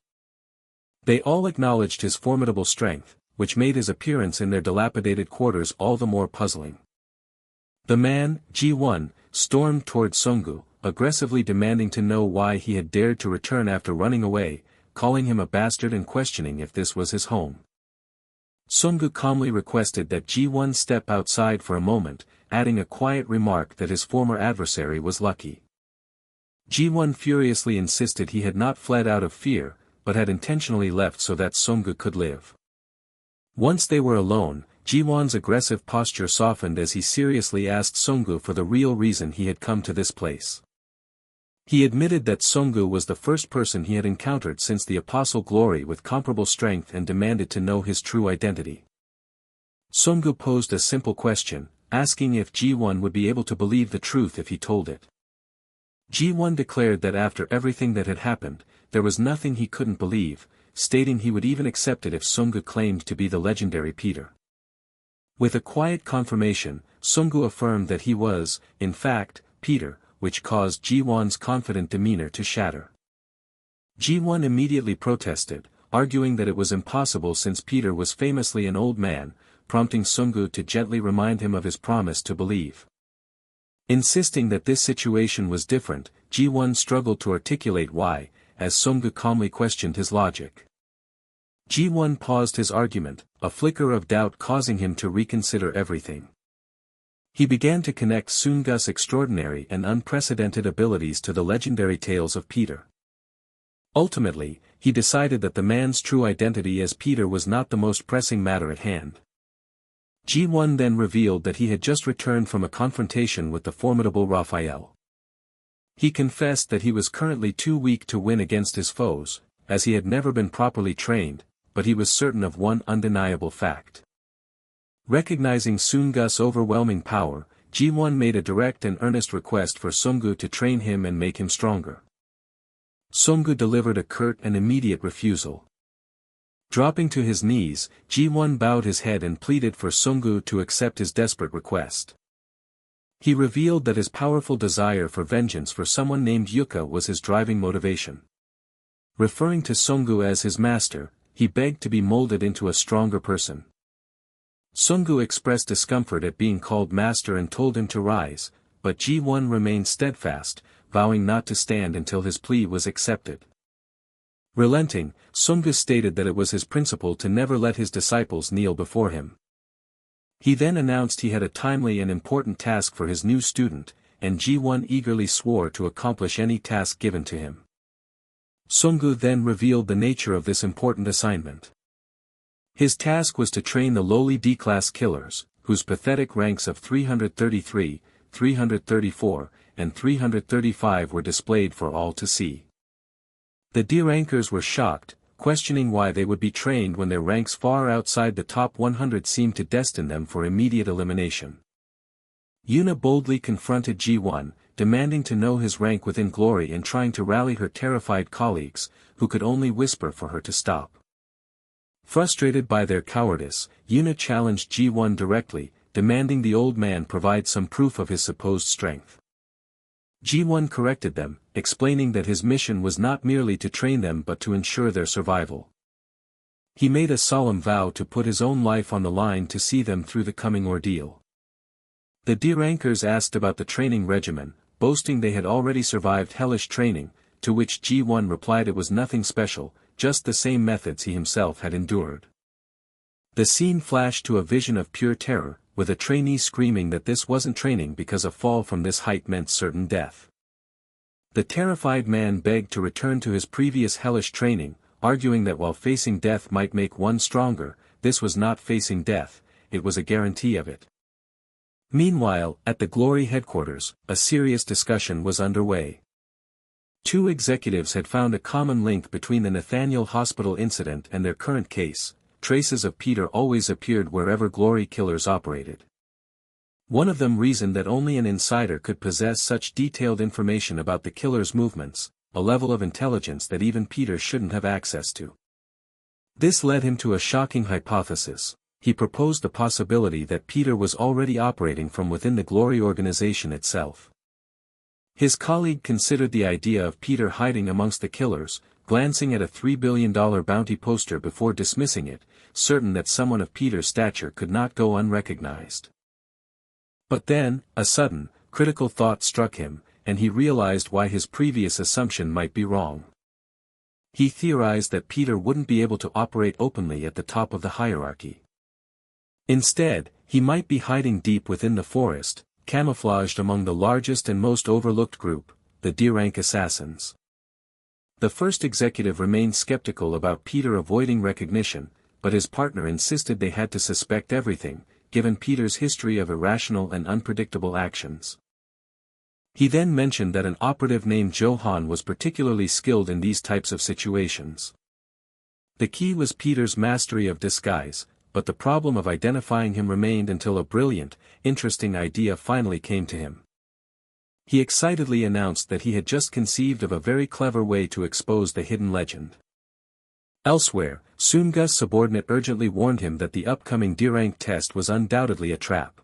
They all acknowledged his formidable strength, which made his appearance in their dilapidated quarters all the more puzzling. The man, G1, stormed toward Sungu, aggressively demanding to know why he had dared to return after running away, calling him a bastard and questioning if this was his home. Sunggu calmly requested that Ji-won step outside for a moment, adding a quiet remark that his former adversary was lucky. Ji-won furiously insisted he had not fled out of fear, but had intentionally left so that Sunggu could live. Once they were alone, Ji-won's aggressive posture softened as he seriously asked Sunggu for the real reason he had come to this place. He admitted that Sunggu was the first person he had encountered since the Apostle Glory with comparable strength and demanded to know his true identity. Sunggu posed a simple question, asking if Ji-won would be able to believe the truth if he told it. Ji-won declared that after everything that had happened, there was nothing he couldn't believe, stating he would even accept it if Sunggu claimed to be the legendary Peter. With a quiet confirmation, Sunggu affirmed that he was, in fact, Peter, which caused Ji-won's confident demeanor to shatter. Ji-won immediately protested, arguing that it was impossible since Peter was famously an old man, prompting Sunggu to gently remind him of his promise to believe. Insisting that this situation was different, Ji-won struggled to articulate why, as Sunggu calmly questioned his logic. Ji-won paused his argument, a flicker of doubt causing him to reconsider everything. He began to connect Sunggu's extraordinary and unprecedented abilities to the legendary tales of Peter. Ultimately, he decided that the man's true identity as Peter was not the most pressing matter at hand. Ji-won then revealed that he had just returned from a confrontation with the formidable Raphael. He confessed that he was currently too weak to win against his foes, as he had never been properly trained, but he was certain of one undeniable fact. Recognizing Sunggu's overwhelming power, Ji-won made a direct and earnest request for Sunggu to train him and make him stronger. Sunggu delivered a curt and immediate refusal. Dropping to his knees, Ji-won bowed his head and pleaded for Sunggu to accept his desperate request. He revealed that his powerful desire for vengeance for someone named Yuka was his driving motivation. Referring to Sunggu as his master, he begged to be molded into a stronger person. Sunggu expressed discomfort at being called master and told him to rise, but Ji-won remained steadfast, vowing not to stand until his plea was accepted. Relenting, Sunggu stated that it was his principle to never let his disciples kneel before him. He then announced he had a timely and important task for his new student, and Ji-won eagerly swore to accomplish any task given to him. Sunggu then revealed the nature of this important assignment. His task was to train the lowly D-class killers, whose pathetic ranks of 333, 334, and 335 were displayed for all to see. The D-rankers were shocked, questioning why they would be trained when their ranks far outside the top 100 seemed to destine them for immediate elimination. Yuna boldly confronted Ji-won, demanding to know his rank within Glory and trying to rally her terrified colleagues, who could only whisper for her to stop. Frustrated by their cowardice, Yuna challenged Ji-won directly, demanding the old man provide some proof of his supposed strength. Ji-won corrected them, explaining that his mission was not merely to train them but to ensure their survival. He made a solemn vow to put his own life on the line to see them through the coming ordeal. The D-rankers asked about the training regimen, boasting they had already survived hellish training, to which Ji-won replied it was nothing special, just the same methods he himself had endured. The scene flashed to a vision of pure terror, with a trainee screaming that this wasn't training because a fall from this height meant certain death. The terrified man begged to return to his previous hellish training, arguing that while facing death might make one stronger, this was not facing death, it was a guarantee of it. Meanwhile, at the Glory headquarters, a serious discussion was underway. Two executives had found a common link between the Nathaniel Hospital incident and their current case. Traces of Peter always appeared wherever Glory killers operated. One of them reasoned that only an insider could possess such detailed information about the killer's movements, a level of intelligence that even Peter shouldn't have access to. This led him to a shocking hypothesis. He proposed the possibility that Peter was already operating from within the Glory organization itself. His colleague considered the idea of Peter hiding amongst the killers, glancing at a $3 billion bounty poster before dismissing it, certain that someone of Peter's stature could not go unrecognized. But then, a sudden, critical thought struck him, and he realized why his previous assumption might be wrong. He theorized that Peter wouldn't be able to operate openly at the top of the hierarchy. Instead, he might be hiding deep within the forest, camouflaged among the largest and most overlooked group, the D-rank assassins. The first executive remained skeptical about Peter avoiding recognition, but his partner insisted they had to suspect everything, given Peter's history of irrational and unpredictable actions. He then mentioned that an operative named Johann was particularly skilled in these types of situations. The key was Peter's mastery of disguise, but the problem of identifying him remained until a brilliant, interesting idea finally came to him. He excitedly announced that he had just conceived of a very clever way to expose the hidden legend. Elsewhere, Sunga's subordinate urgently warned him that the upcoming D-rank test was undoubtedly a trap.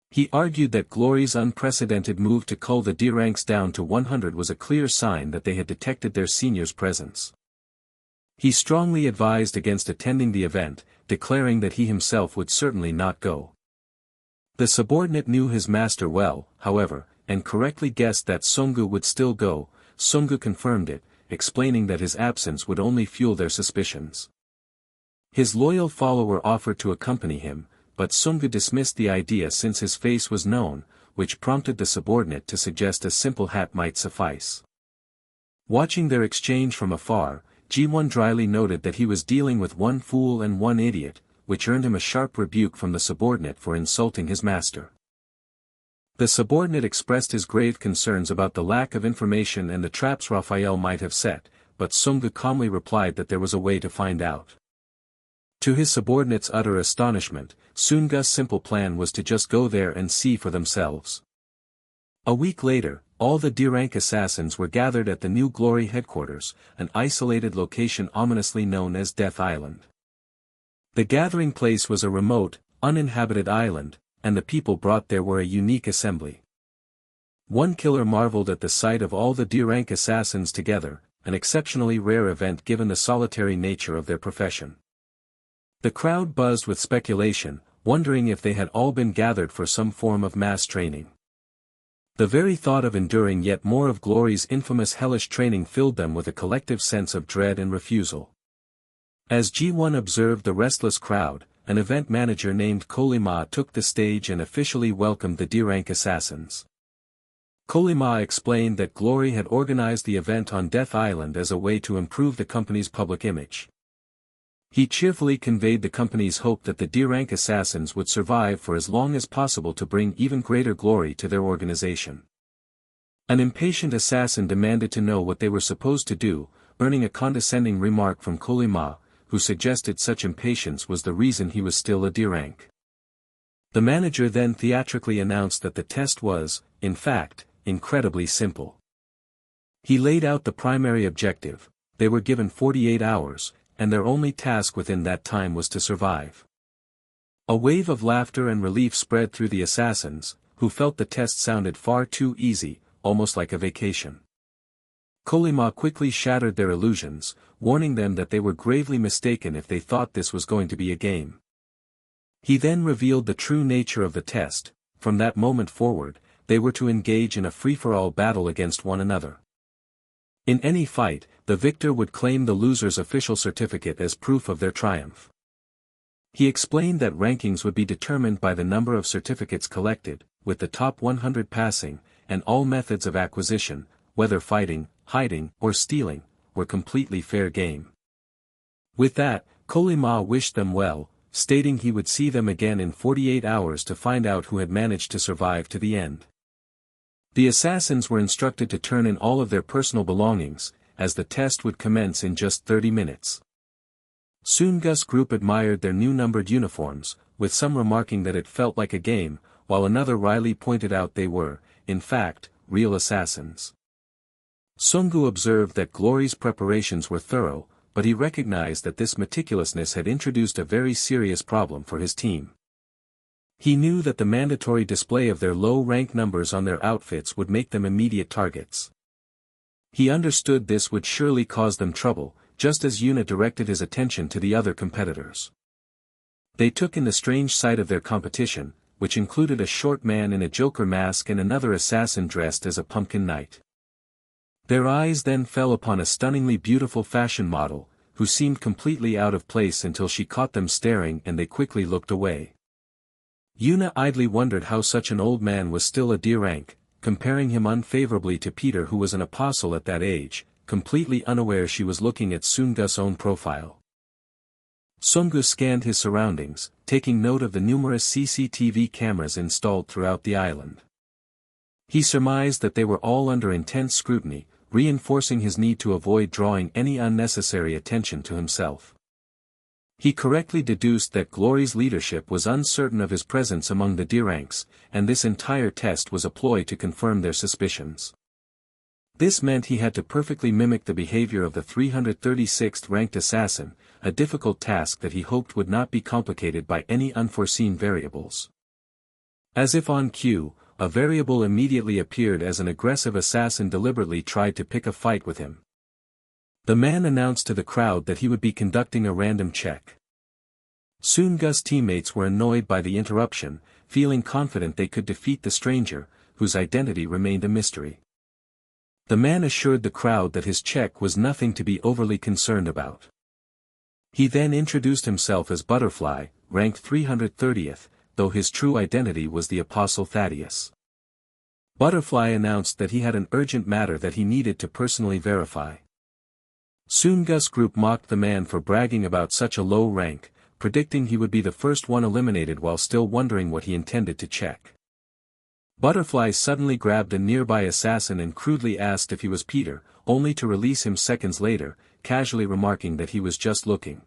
He argued that Glory's unprecedented move to cull the D-ranks down to 100 was a clear sign that they had detected their senior's presence. He strongly advised against attending the event, declaring that he himself would certainly not go. The subordinate knew his master well, however, and correctly guessed that Sungu would still go. Sungu confirmed it, explaining that his absence would only fuel their suspicions. His loyal follower offered to accompany him, but Sungu dismissed the idea since his face was known, which prompted the subordinate to suggest a simple hat might suffice. Watching their exchange from afar, Ji-won dryly noted that he was dealing with one fool and one idiot, which earned him a sharp rebuke from the subordinate for insulting his master. The subordinate expressed his grave concerns about the lack of information and the traps Raphael might have set, but Sungu calmly replied that there was a way to find out. To his subordinate's utter astonishment, Sunga's simple plan was to just go there and see for themselves. A week later, all the D-rank assassins were gathered at the New Glory headquarters, an isolated location ominously known as Death Island. The gathering place was a remote, uninhabited island, and the people brought there were a unique assembly. One killer marveled at the sight of all the D-rank assassins together, an exceptionally rare event given the solitary nature of their profession. The crowd buzzed with speculation, wondering if they had all been gathered for some form of mass training. The very thought of enduring yet more of Glory's infamous hellish training filled them with a collective sense of dread and refusal. As Ji-won observed the restless crowd, an event manager named Kolima took the stage and officially welcomed the D-rank assassins. Kolima explained that Glory had organized the event on Death Island as a way to improve the company's public image. He cheerfully conveyed the company's hope that the D-rank assassins would survive for as long as possible to bring even greater glory to their organization. An impatient assassin demanded to know what they were supposed to do, earning a condescending remark from Kolima, who suggested such impatience was the reason he was still a D-rank. The manager then theatrically announced that the test was, in fact, incredibly simple. He laid out the primary objective: they were given 48 hours, and their only task within that time was to survive. A wave of laughter and relief spread through the assassins, who felt the test sounded far too easy, almost like a vacation. Kolima quickly shattered their illusions, warning them that they were gravely mistaken if they thought this was going to be a game. He then revealed the true nature of the test. From that moment forward, they were to engage in a free-for-all battle against one another. In any fight, the victor would claim the loser's official certificate as proof of their triumph. He explained that rankings would be determined by the number of certificates collected, with the top 100 passing, and all methods of acquisition, whether fighting, hiding, or stealing, were completely fair game. With that, Kolima wished them well, stating he would see them again in 48 hours to find out who had managed to survive to the end. The assassins were instructed to turn in all of their personal belongings, as the test would commence in just 30 minutes. Sunga's group admired their new numbered uniforms, with some remarking that it felt like a game, while another wryly pointed out they were, in fact, real assassins. Sungu observed that Glory's preparations were thorough, but he recognized that this meticulousness had introduced a very serious problem for his team. He knew that the mandatory display of their low rank numbers on their outfits would make them immediate targets. He understood this would surely cause them trouble, just as Yuna directed his attention to the other competitors. They took in the strange sight of their competition, which included a short man in a Joker mask and another assassin dressed as a pumpkin knight. Their eyes then fell upon a stunningly beautiful fashion model, who seemed completely out of place until she caught them staring and they quickly looked away. Yuna idly wondered how such an old man was still a D rank, comparing him unfavorably to Peter, who was an apostle at that age, completely unaware she was looking at Sungu's own profile. Sungu scanned his surroundings, taking note of the numerous CCTV cameras installed throughout the island. He surmised that they were all under intense scrutiny, reinforcing his need to avoid drawing any unnecessary attention to himself. He correctly deduced that Glory's leadership was uncertain of his presence among the D ranks, and this entire test was a ploy to confirm their suspicions. This meant he had to perfectly mimic the behavior of the 336th ranked assassin, a difficult task that he hoped would not be complicated by any unforeseen variables. As if on cue, a variable immediately appeared as an aggressive assassin deliberately tried to pick a fight with him. The man announced to the crowd that he would be conducting a random check. Sungu's teammates were annoyed by the interruption, feeling confident they could defeat the stranger, whose identity remained a mystery. The man assured the crowd that his check was nothing to be overly concerned about. He then introduced himself as Butterfly, ranked 330th, though his true identity was the Apostle Thaddeus. Butterfly announced that he had an urgent matter that he needed to personally verify. Sungu's group mocked the man for bragging about such a low rank, predicting he would be the first one eliminated while still wondering what he intended to check. Butterfly suddenly grabbed a nearby assassin and crudely asked if he was Peter, only to release him seconds later, casually remarking that he was just looking.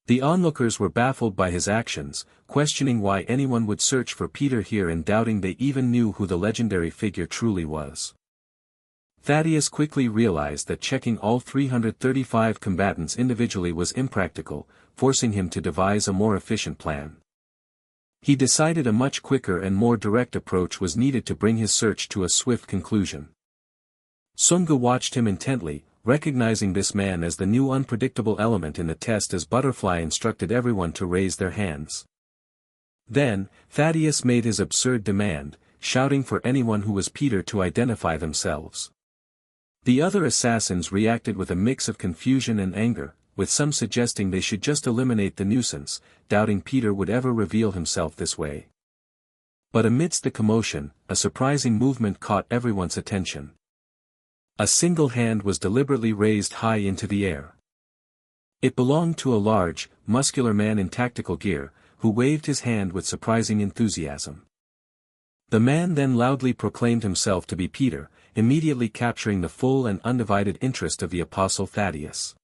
The onlookers were baffled by his actions, questioning why anyone would search for Peter here and doubting they even knew who the legendary figure truly was. Thaddeus quickly realized that checking all 335 combatants individually was impractical, forcing him to devise a more efficient plan. He decided a much quicker and more direct approach was needed to bring his search to a swift conclusion. Sungu watched him intently, recognizing this man as the new unpredictable element in the test as Butterfly instructed everyone to raise their hands. Then, Thaddeus made his absurd demand, shouting for anyone who was Peter to identify themselves. The other assassins reacted with a mix of confusion and anger, with some suggesting they should just eliminate the nuisance, doubting Peter would ever reveal himself this way. But amidst the commotion, a surprising movement caught everyone's attention. A single hand was deliberately raised high into the air. It belonged to a large, muscular man in tactical gear, who waved his hand with surprising enthusiasm. The man then loudly proclaimed himself to be Peter, immediately capturing the full and undivided interest of the Apostle Thaddeus.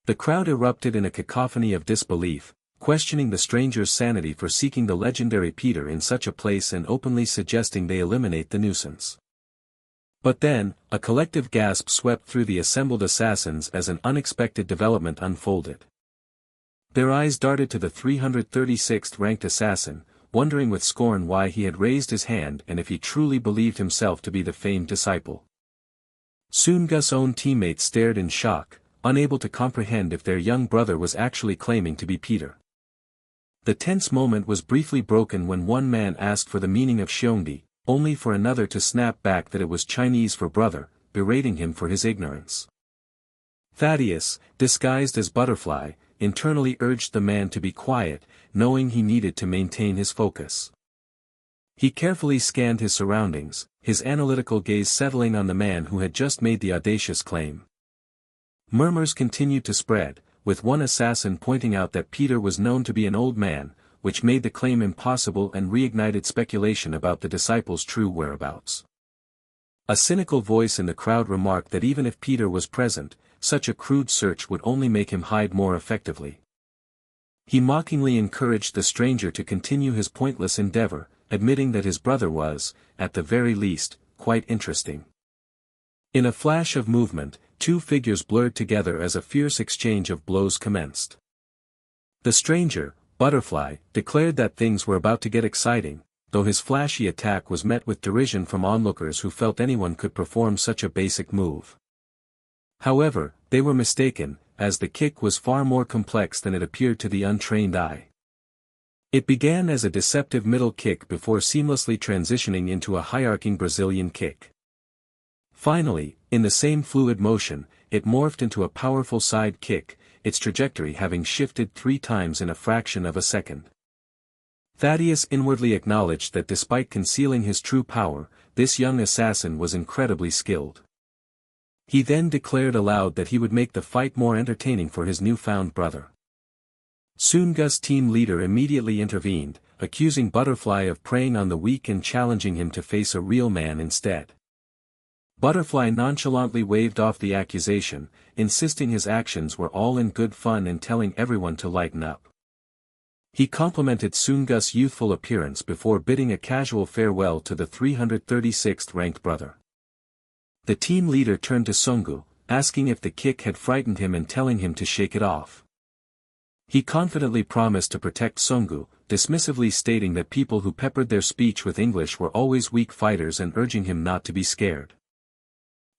The crowd erupted in a cacophony of disbelief, questioning the stranger's sanity for seeking the legendary Peter in such a place and openly suggesting they eliminate the nuisance. But then, a collective gasp swept through the assembled assassins as an unexpected development unfolded. Their eyes darted to the 336th ranked assassin, wondering with scorn why he had raised his hand and if he truly believed himself to be the famed disciple. Sungu's own teammates stared in shock, unable to comprehend if their young brother was actually claiming to be Peter. The tense moment was briefly broken when one man asked for the meaning of Xiongdi, only for another to snap back that it was Chinese for brother, berating him for his ignorance. Thaddeus, disguised as Butterfly, internally urged the man to be quiet, knowing he needed to maintain his focus. He carefully scanned his surroundings, his analytical gaze settling on the man who had just made the audacious claim. Murmurs continued to spread, with one assassin pointing out that Peter was known to be an old man, which made the claim impossible and reignited speculation about the disciple's true whereabouts. A cynical voice in the crowd remarked that even if Peter was present, such a crude search would only make him hide more effectively. He mockingly encouraged the stranger to continue his pointless endeavor, admitting that his brother was, at the very least, quite interesting. In a flash of movement, two figures blurred together as a fierce exchange of blows commenced. The stranger, Butterfly, declared that things were about to get exciting, though his flashy attack was met with derision from onlookers who felt anyone could perform such a basic move. However, they were mistaken, as the kick was far more complex than it appeared to the untrained eye. It began as a deceptive middle kick before seamlessly transitioning into a hierarching Brazilian kick. Finally, in the same fluid motion, it morphed into a powerful side kick, its trajectory having shifted 3 times in a fraction of a second. Thaddeus inwardly acknowledged that despite concealing his true power, this young assassin was incredibly skilled. He then declared aloud that he would make the fight more entertaining for his newfound brother. Soongus' team leader immediately intervened, accusing Butterfly of preying on the weak and challenging him to face a real man instead. Butterfly nonchalantly waved off the accusation, insisting his actions were all in good fun and telling everyone to lighten up. He complimented Soongus' youthful appearance before bidding a casual farewell to the 336th ranked brother. The team leader turned to Sungu, asking if the kick had frightened him and telling him to shake it off. He confidently promised to protect Sungu, dismissively stating that people who peppered their speech with English were always weak fighters and urging him not to be scared.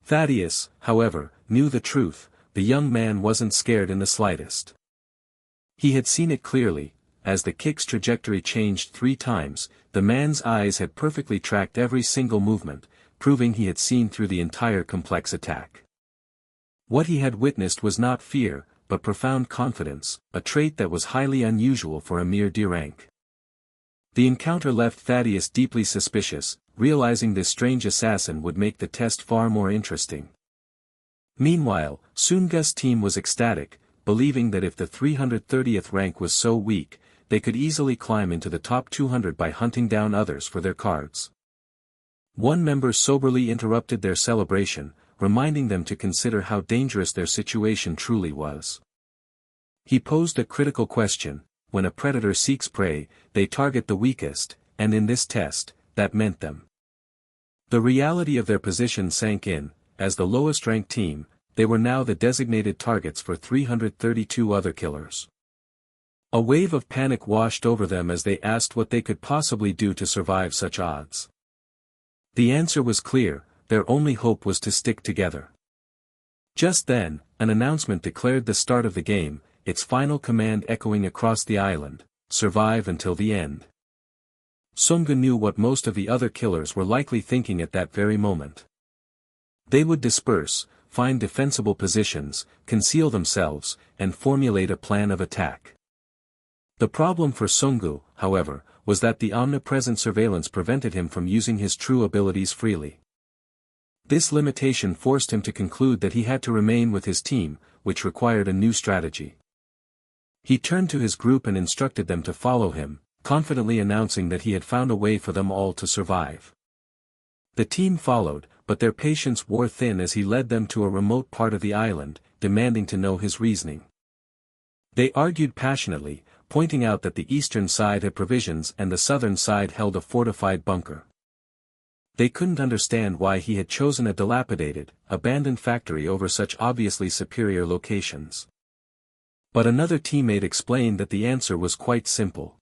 Thaddeus, however, knew the truth. The young man wasn't scared in the slightest. He had seen it clearly. As the kick's trajectory changed 3 times, the man's eyes had perfectly tracked every single movement, proving he had seen through the entire complex attack. What he had witnessed was not fear, but profound confidence, a trait that was highly unusual for a mere D-rank. The encounter left Thaddeus deeply suspicious, realizing this strange assassin would make the test far more interesting. Meanwhile, Soongus' team was ecstatic, believing that if the 330th rank was so weak, they could easily climb into the top 200 by hunting down others for their cards. One member soberly interrupted their celebration, reminding them to consider how dangerous their situation truly was. He posed a critical question: when a predator seeks prey, they target the weakest, and in this test, that meant them. The reality of their position sank in. As the lowest-ranked team, they were now the designated targets for 332 other killers. A wave of panic washed over them as they asked what they could possibly do to survive such odds. The answer was clear: their only hope was to stick together. Just then, an announcement declared the start of the game, its final command echoing across the island: survive until the end. Sungu knew what most of the other killers were likely thinking at that very moment. They would disperse, find defensible positions, conceal themselves, and formulate a plan of attack. The problem for Sungu, however, was that the omnipresent surveillance prevented him from using his true abilities freely. This limitation forced him to conclude that he had to remain with his team, which required a new strategy. He turned to his group and instructed them to follow him, confidently announcing that he had found a way for them all to survive. The team followed, but their patience wore thin as he led them to a remote part of the island, demanding to know his reasoning. They argued passionately, pointing out that the eastern side had provisions and the southern side held a fortified bunker. They couldn't understand why he had chosen a dilapidated, abandoned factory over such obviously superior locations. But another teammate explained that the answer was quite simple.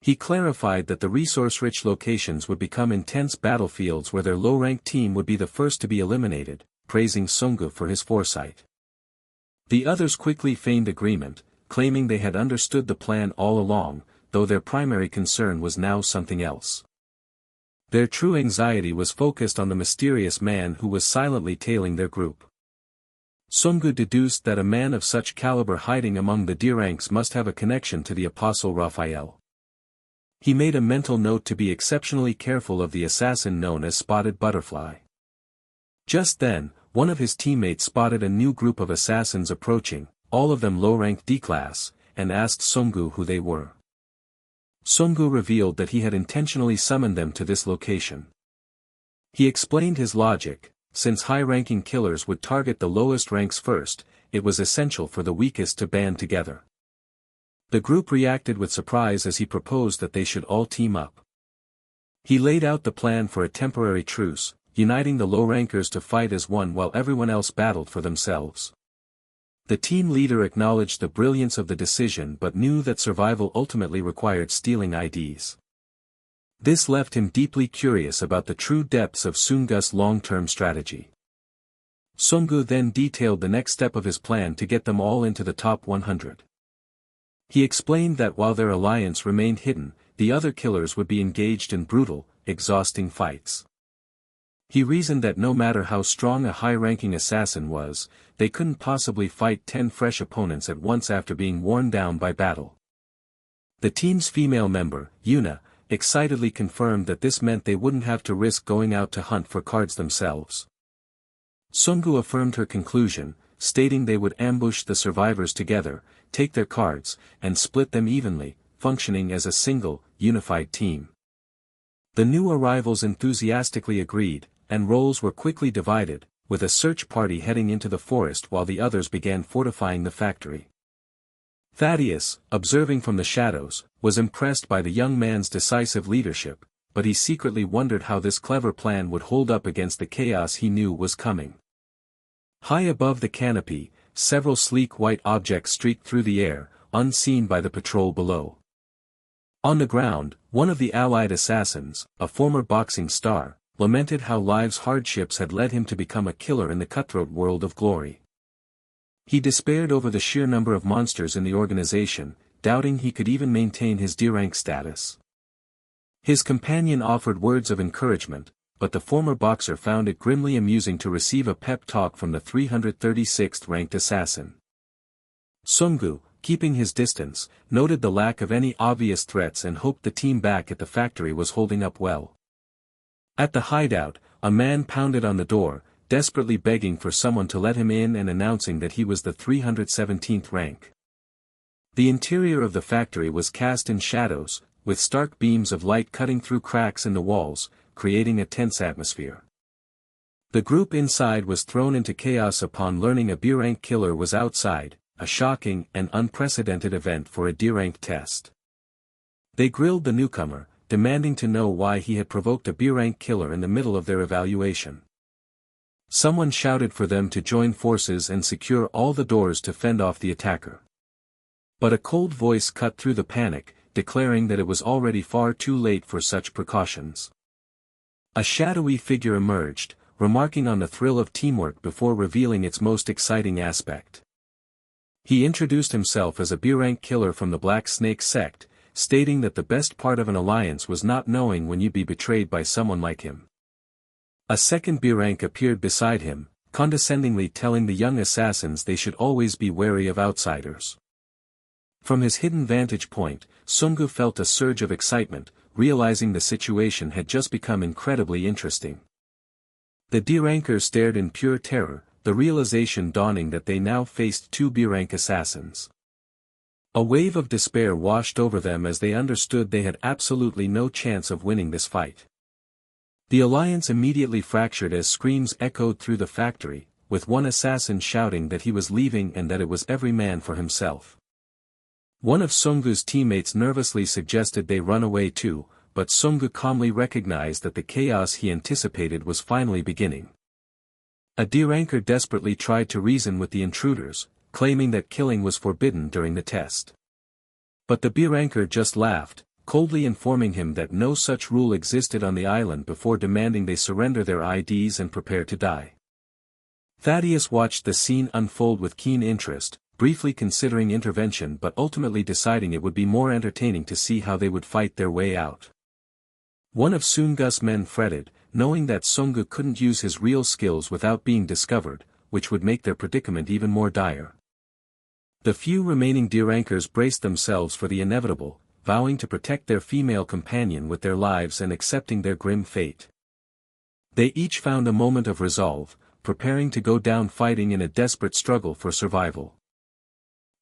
He clarified that the resource-rich locations would become intense battlefields where their low-ranked team would be the first to be eliminated, praising Sungu for his foresight. The others quickly feigned agreement, claiming they had understood the plan all along, though their primary concern was now something else. Their true anxiety was focused on the mysterious man who was silently tailing their group. Sungu deduced that a man of such caliber hiding among the D-ranks must have a connection to the Apostle Raphael. He made a mental note to be exceptionally careful of the assassin known as Spotted Butterfly. Just then, one of his teammates spotted a new group of assassins approaching, all of them low-ranked D-class, and asked Sungu who they were. Sungu revealed that he had intentionally summoned them to this location. He explained his logic: since high-ranking killers would target the lowest ranks first, it was essential for the weakest to band together. The group reacted with surprise as he proposed that they should all team up. He laid out the plan for a temporary truce, uniting the low-rankers to fight as one while everyone else battled for themselves. The team leader acknowledged the brilliance of the decision but knew that survival ultimately required stealing IDs. This left him deeply curious about the true depths of Soongus' long-term strategy. Sungu then detailed the next step of his plan to get them all into the top 100. He explained that while their alliance remained hidden, the other killers would be engaged in brutal, exhausting fights. He reasoned that no matter how strong a high-ranking assassin was, they couldn't possibly fight 10 fresh opponents at once after being worn down by battle. The team's female member, Yuna, excitedly confirmed that this meant they wouldn't have to risk going out to hunt for cards themselves. Sungu affirmed her conclusion, stating they would ambush the survivors together, take their cards, and split them evenly, functioning as a single, unified team. The new arrivals enthusiastically agreed, and roles were quickly divided, with a search party heading into the forest while the others began fortifying the factory. Thaddeus, observing from the shadows, was impressed by the young man's decisive leadership, but he secretly wondered how this clever plan would hold up against the chaos he knew was coming. High above the canopy, several sleek white objects streaked through the air, unseen by the patrol below. On the ground, one of the allied assassins, a former boxing star, lamented how life's hardships had led him to become a killer in the cutthroat world of glory. He despaired over the sheer number of monsters in the organization, doubting he could even maintain his D-rank status. His companion offered words of encouragement, but the former boxer found it grimly amusing to receive a pep talk from the 336th ranked assassin. Sungu, keeping his distance, noted the lack of any obvious threats and hoped the team back at the factory was holding up well. At the hideout, a man pounded on the door, desperately begging for someone to let him in and announcing that he was the 317th rank. The interior of the factory was cast in shadows, with stark beams of light cutting through cracks in the walls, creating a tense atmosphere. The group inside was thrown into chaos upon learning a B-rank killer was outside, a shocking and unprecedented event for a D-rank test. They grilled the newcomer, demanding to know why he had provoked a B-rank killer in the middle of their evaluation. Someone shouted for them to join forces and secure all the doors to fend off the attacker. But a cold voice cut through the panic, declaring that it was already far too late for such precautions. A shadowy figure emerged, remarking on the thrill of teamwork before revealing its most exciting aspect. He introduced himself as a B-rank killer from the Black Snake sect, stating that the best part of an alliance was not knowing when you'd be betrayed by someone like him. A second B-rank appeared beside him, condescendingly telling the young assassins they should always be wary of outsiders. From his hidden vantage point, Sungu felt a surge of excitement, realizing the situation had just become incredibly interesting. The D-rankers stared in pure terror, the realization dawning that they now faced two B-rank assassins. A wave of despair washed over them as they understood they had absolutely no chance of winning this fight. The alliance immediately fractured as screams echoed through the factory, with one assassin shouting that he was leaving and that it was every man for himself. One of Sungu's teammates nervously suggested they run away too, but Sungu calmly recognized that the chaos he anticipated was finally beginning. A D-ranker desperately tried to reason with the intruders, claiming that killing was forbidden during the test. But the B-ranker just laughed, coldly informing him that no such rule existed on the island before demanding they surrender their IDs and prepare to die. Thaddeus watched the scene unfold with keen interest, briefly considering intervention but ultimately deciding it would be more entertaining to see how they would fight their way out. One of Sungu's men fretted, knowing that Sungu couldn't use his real skills without being discovered, which would make their predicament even more dire. The few remaining D-rankers braced themselves for the inevitable, vowing to protect their female companion with their lives and accepting their grim fate. They each found a moment of resolve, preparing to go down fighting in a desperate struggle for survival.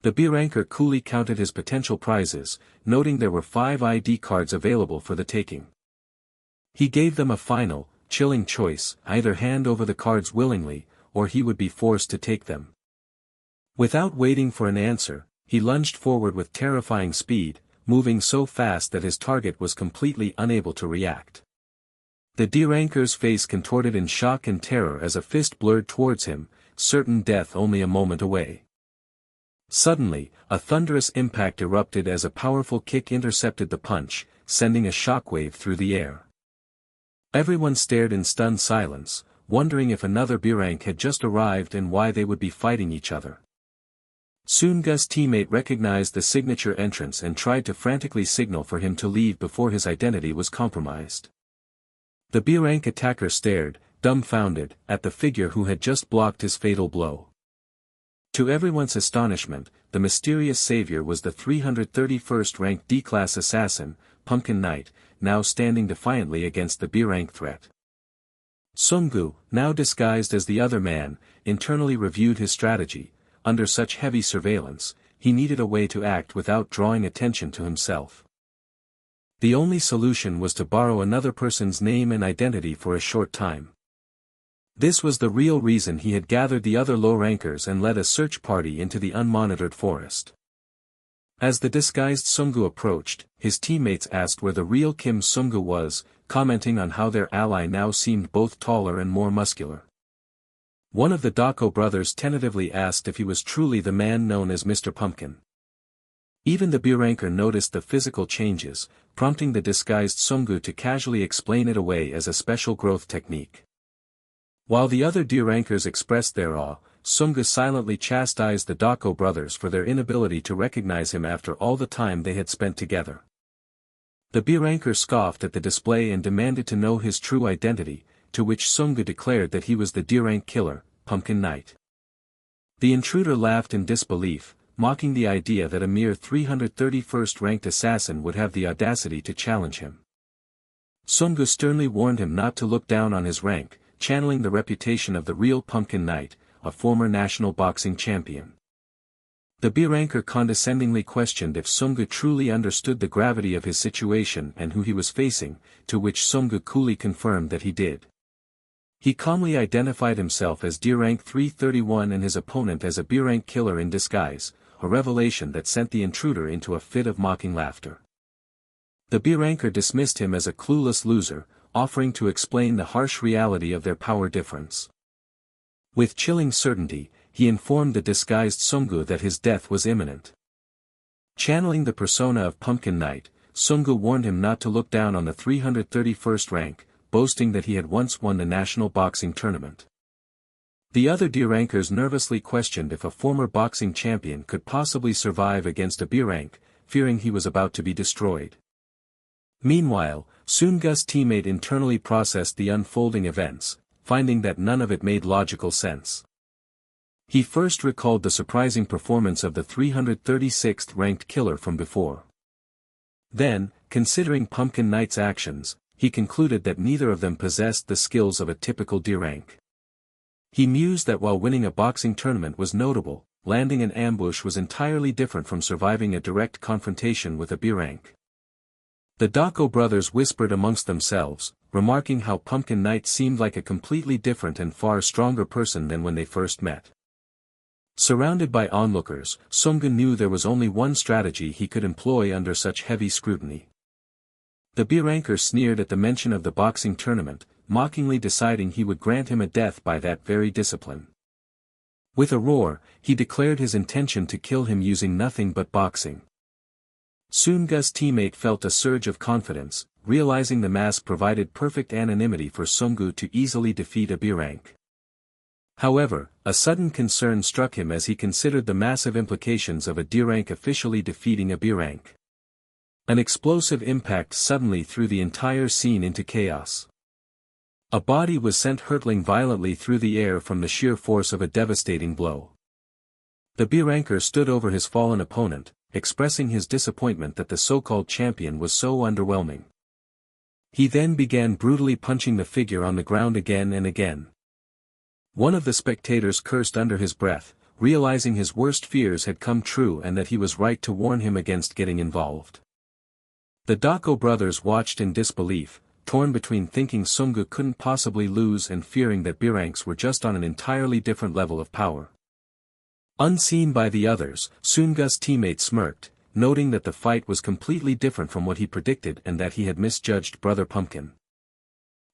The B-ranker coolly counted his potential prizes, noting there were 5 ID cards available for the taking. He gave them a final, chilling choice: either hand over the cards willingly, or he would be forced to take them. Without waiting for an answer, he lunged forward with terrifying speed, moving so fast that his target was completely unable to react. The D-ranker's face contorted in shock and terror as a fist blurred towards him, certain death only a moment away. Suddenly, a thunderous impact erupted as a powerful kick intercepted the punch, sending a shockwave through the air. Everyone stared in stunned silence, wondering if another B-rank had just arrived and why they would be fighting each other. Sungu's teammate recognized the signature entrance and tried to frantically signal for him to leave before his identity was compromised. The B-rank attacker stared, dumbfounded, at the figure who had just blocked his fatal blow. To everyone's astonishment, the mysterious savior was the 331st ranked D-class assassin, Pumpkin Knight, now standing defiantly against the B-rank threat. Sung-gu, now disguised as the other man, internally reviewed his strategy. Under such heavy surveillance, he needed a way to act without drawing attention to himself. The only solution was to borrow another person's name and identity for a short time. This was the real reason he had gathered the other low-rankers and led a search party into the unmonitored forest. As the disguised Sung-gu approached, his teammates asked where the real Kim Sung-gu was, commenting on how their ally now seemed both taller and more muscular. One of the Dako brothers tentatively asked if he was truly the man known as Mr. Pumpkin. Even the B-ranker noticed the physical changes, prompting the disguised Sung-gu to casually explain it away as a special growth technique. While the other D-rankers expressed their awe, Sung-gu silently chastised the Dako brothers for their inability to recognize him after all the time they had spent together. The B-ranker scoffed at the display and demanded to know his true identity, to which Sung-gu declared that he was the D-rank killer, Pumpkin Knight. The intruder laughed in disbelief, mocking the idea that a mere 331st ranked assassin would have the audacity to challenge him. Sung-gu sternly warned him not to look down on his rank, channeling the reputation of the real Pumpkin Knight, a former national boxing champion. The B-ranker condescendingly questioned if Sung-gu truly understood the gravity of his situation and who he was facing, to which Sung-gu coolly confirmed that he did. He calmly identified himself as D-rank 331 and his opponent as a B-rank killer in disguise, a revelation that sent the intruder into a fit of mocking laughter. The B-ranker dismissed him as a clueless loser, offering to explain the harsh reality of their power difference. With chilling certainty, he informed the disguised Sung-gu that his death was imminent. Channeling the persona of Pumpkin Knight, Sung-gu warned him not to look down on the 331st rank, boasting that he had once won the national boxing tournament. The other D-rankers nervously questioned if a former boxing champion could possibly survive against a B-rank, fearing he was about to be destroyed. Meanwhile, Sung-gu's teammate internally processed the unfolding events, finding that none of it made logical sense. He first recalled the surprising performance of the 336th ranked killer from before. Then, considering Pumpkin Knight's actions, he concluded that neither of them possessed the skills of a typical D-rank. He mused that while winning a boxing tournament was notable, landing an ambush was entirely different from surviving a direct confrontation with a B-rank. The Dako brothers whispered amongst themselves, remarking how Pumpkin Knight seemed like a completely different and far stronger person than when they first met. Surrounded by onlookers, Sung-gu knew there was only one strategy he could employ under such heavy scrutiny. The B-ranker sneered at the mention of the boxing tournament, mockingly deciding he would grant him a death by that very discipline. With a roar, he declared his intention to kill him using nothing but boxing. Sung-gu's teammate felt a surge of confidence, realizing the mask provided perfect anonymity for Sung-gu to easily defeat a B-rank. However, a sudden concern struck him as he considered the massive implications of a D-rank officially defeating a B-rank. An explosive impact suddenly threw the entire scene into chaos. A body was sent hurtling violently through the air from the sheer force of a devastating blow. The B-ranker stood over his fallen opponent, expressing his disappointment that the so-called champion was so underwhelming. He then began brutally punching the figure on the ground again and again. One of the spectators cursed under his breath, realizing his worst fears had come true and that he was right to warn him against getting involved. The Dako brothers watched in disbelief, torn between thinking Sung-gu couldn't possibly lose and fearing that B-ranks were just on an entirely different level of power. Unseen by the others, Sung-gu's teammate smirked, noting that the fight was completely different from what he predicted and that he had misjudged Brother Pumpkin.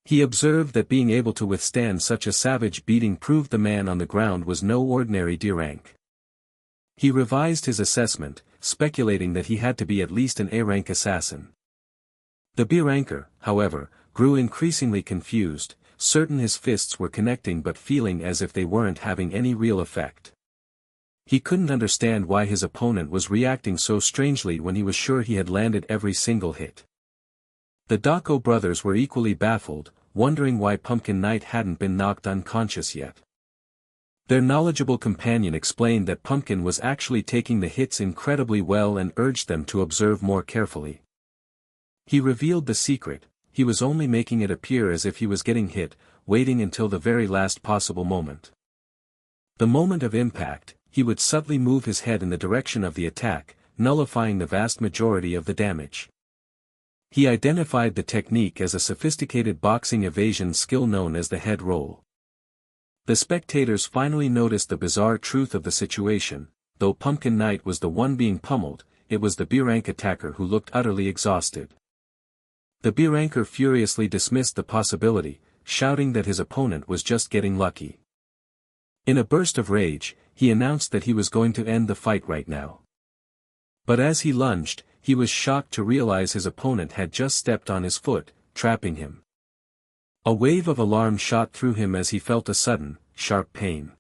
He observed that being able to withstand such a savage beating proved the man on the ground was no ordinary D-rank. He revised his assessment, speculating that he had to be at least an A-rank assassin. The B-ranker, however, grew increasingly confused, certain his fists were connecting but feeling as if they weren't having any real effect. He couldn't understand why his opponent was reacting so strangely when he was sure he had landed every single hit. The Dako brothers were equally baffled, wondering why Pumpkin Knight hadn't been knocked unconscious yet. Their knowledgeable companion explained that Pumpkin was actually taking the hits incredibly well and urged them to observe more carefully. He revealed the secret: he was only making it appear as if he was getting hit, waiting until the very last possible moment. The moment of impact, he would subtly move his head in the direction of the attack, nullifying the vast majority of the damage. He identified the technique as a sophisticated boxing evasion skill known as the head roll. The spectators finally noticed the bizarre truth of the situation: though Pumpkin Knight was the one being pummeled, it was the B-rank attacker who looked utterly exhausted. The B-ranker furiously dismissed the possibility, shouting that his opponent was just getting lucky. In a burst of rage, he announced that he was going to end the fight right now. But as he lunged, he was shocked to realize his opponent had just stepped on his foot, trapping him. A wave of alarm shot through him as he felt a sudden, sharp pain.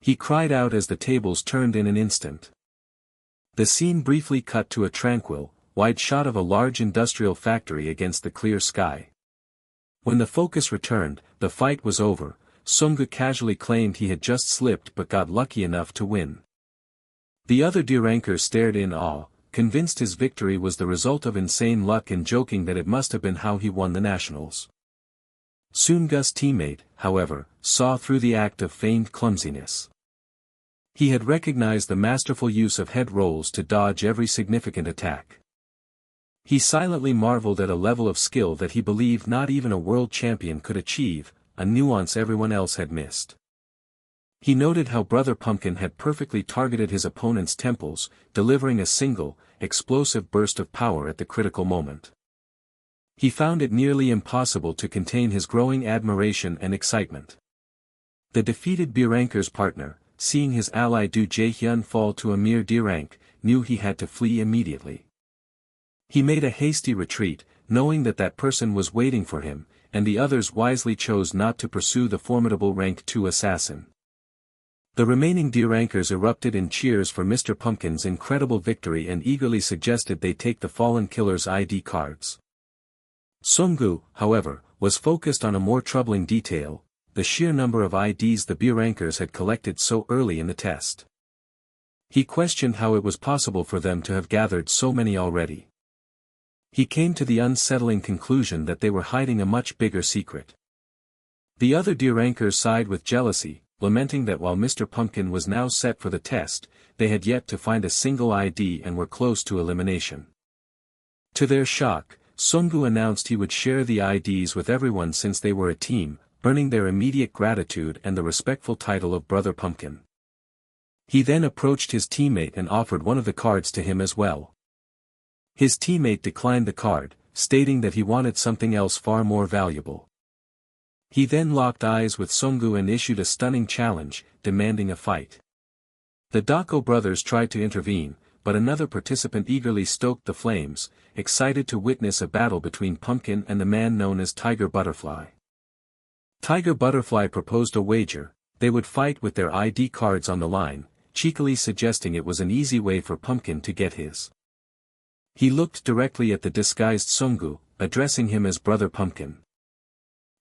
He cried out as the tables turned in an instant. The scene briefly cut to a tranquil, wide shot of a large industrial factory against the clear sky. When the focus returned, the fight was over. Sungu casually claimed he had just slipped but got lucky enough to win. The other D-ranker stared in awe, convinced his victory was the result of insane luck and joking that it must have been how he won the nationals. Sungu's teammate, however, saw through the act of feigned clumsiness. He had recognized the masterful use of head rolls to dodge every significant attack. He silently marveled at a level of skill that he believed not even a world champion could achieve, a nuance everyone else had missed. He noted how Brother Pumpkin had perfectly targeted his opponent's temples, delivering a single, explosive burst of power at the critical moment. He found it nearly impossible to contain his growing admiration and excitement. The defeated B-ranker's partner, seeing his ally Du Jaehyun fall to a mere D-rank, knew he had to flee immediately. He made a hasty retreat, knowing that that person was waiting for him, and the others wisely chose not to pursue the formidable rank 2 assassin. The remaining D-rankers erupted in cheers for Mr. Pumpkin's incredible victory and eagerly suggested they take the fallen killer's ID cards. Sungu, however, was focused on a more troubling detail: the sheer number of IDs the B-rankers had collected so early in the test. He questioned how it was possible for them to have gathered so many already. He came to the unsettling conclusion that they were hiding a much bigger secret. The other D-rankers sighed with jealousy, lamenting that while Mr. Pumpkin was now set for the test, they had yet to find a single ID and were close to elimination. To their shock, Sungu announced he would share the IDs with everyone since they were a team, earning their immediate gratitude and the respectful title of Brother Pumpkin. He then approached his teammate and offered one of the cards to him as well. His teammate declined the card, stating that he wanted something else far more valuable. He then locked eyes with Sungu and issued a stunning challenge, demanding a fight. The Dako brothers tried to intervene, but another participant eagerly stoked the flames, excited to witness a battle between Pumpkin and the man known as Tiger Butterfly. Tiger Butterfly proposed a wager: they would fight with their ID cards on the line, cheekily suggesting it was an easy way for Pumpkin to get his. He looked directly at the disguised Sungu, addressing him as Brother Pumpkin.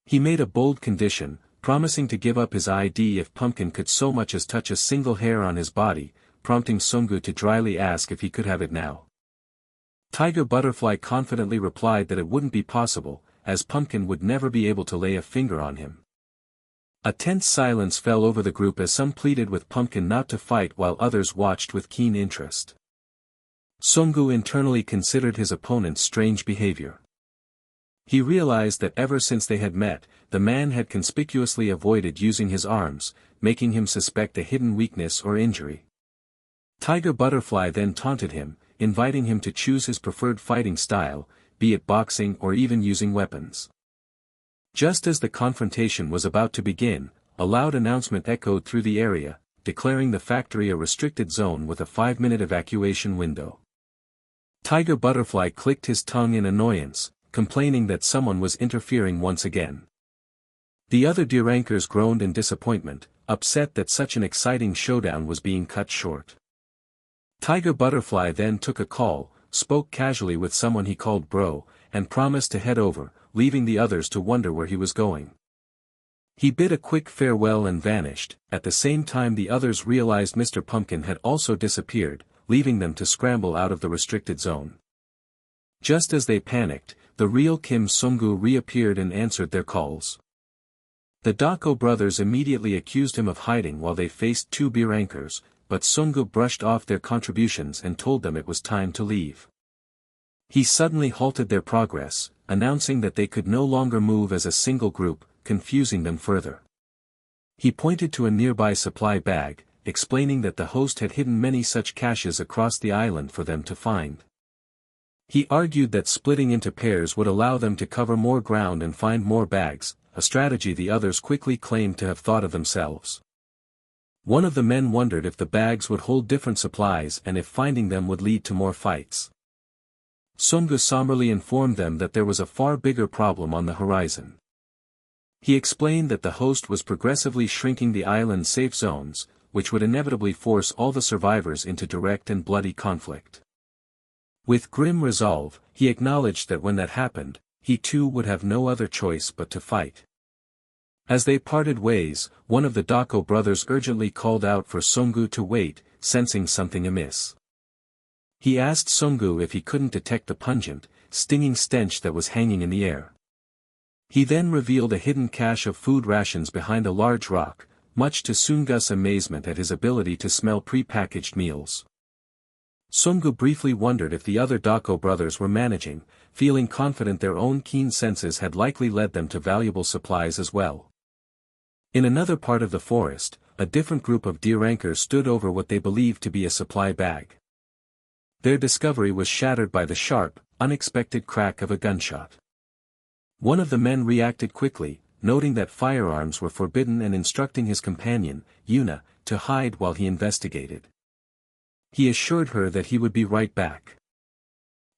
He made a bold condition, promising to give up his ID if Pumpkin could so much as touch a single hair on his body, prompting Sungu to dryly ask if he could have it now. Tiger Butterfly confidently replied that it wouldn't be possible, as Pumpkin would never be able to lay a finger on him. A tense silence fell over the group as some pleaded with Pumpkin not to fight while others watched with keen interest. Sungu internally considered his opponent's strange behavior. He realized that ever since they had met, the man had conspicuously avoided using his arms, making him suspect a hidden weakness or injury. Tiger Butterfly then taunted him, inviting him to choose his preferred fighting style, be it boxing or even using weapons. Just as the confrontation was about to begin, a loud announcement echoed through the area, declaring the factory a restricted zone with a 5-minute evacuation window. Tiger Butterfly clicked his tongue in annoyance, complaining that someone was interfering once again. The other D-rankers groaned in disappointment, upset that such an exciting showdown was being cut short. Tiger Butterfly then took a call, spoke casually with someone he called Bro, and promised to head over, leaving the others to wonder where he was going. He bid a quick farewell and vanished. At the same time the others realized Mr. Pumpkin had also disappeared, leaving them to scramble out of the restricted zone. Just as they panicked, the real Kim Sung-gu reappeared and answered their calls. The Dako brothers immediately accused him of hiding while they faced two beer anchors, but Sung-gu brushed off their contributions and told them it was time to leave. He suddenly halted their progress, announcing that they could no longer move as a single group, confusing them further. He pointed to a nearby supply bag, explaining that the host had hidden many such caches across the island for them to find. He argued that splitting into pairs would allow them to cover more ground and find more bags, a strategy the others quickly claimed to have thought of themselves. One of the men wondered if the bags would hold different supplies and if finding them would lead to more fights. Sung-gu somberly informed them that there was a far bigger problem on the horizon. He explained that the host was progressively shrinking the island's safe zones, which would inevitably force all the survivors into direct and bloody conflict. With grim resolve, he acknowledged that when that happened, he too would have no other choice but to fight. As they parted ways, one of the Dako brothers urgently called out for Sung-gu to wait, sensing something amiss. He asked Sung-gu if he couldn't detect the pungent, stinging stench that was hanging in the air. He then revealed a hidden cache of food rations behind a large rock, much to Sung-gu's amazement at his ability to smell pre-packaged meals. Sung-gu briefly wondered if the other Dako brothers were managing, feeling confident their own keen senses had likely led them to valuable supplies as well. In another part of the forest, a different group of deer anchors stood over what they believed to be a supply bag. Their discovery was shattered by the sharp, unexpected crack of a gunshot. One of the men reacted quickly, noting that firearms were forbidden and instructing his companion, Yuna, to hide while he investigated. He assured her that he would be right back.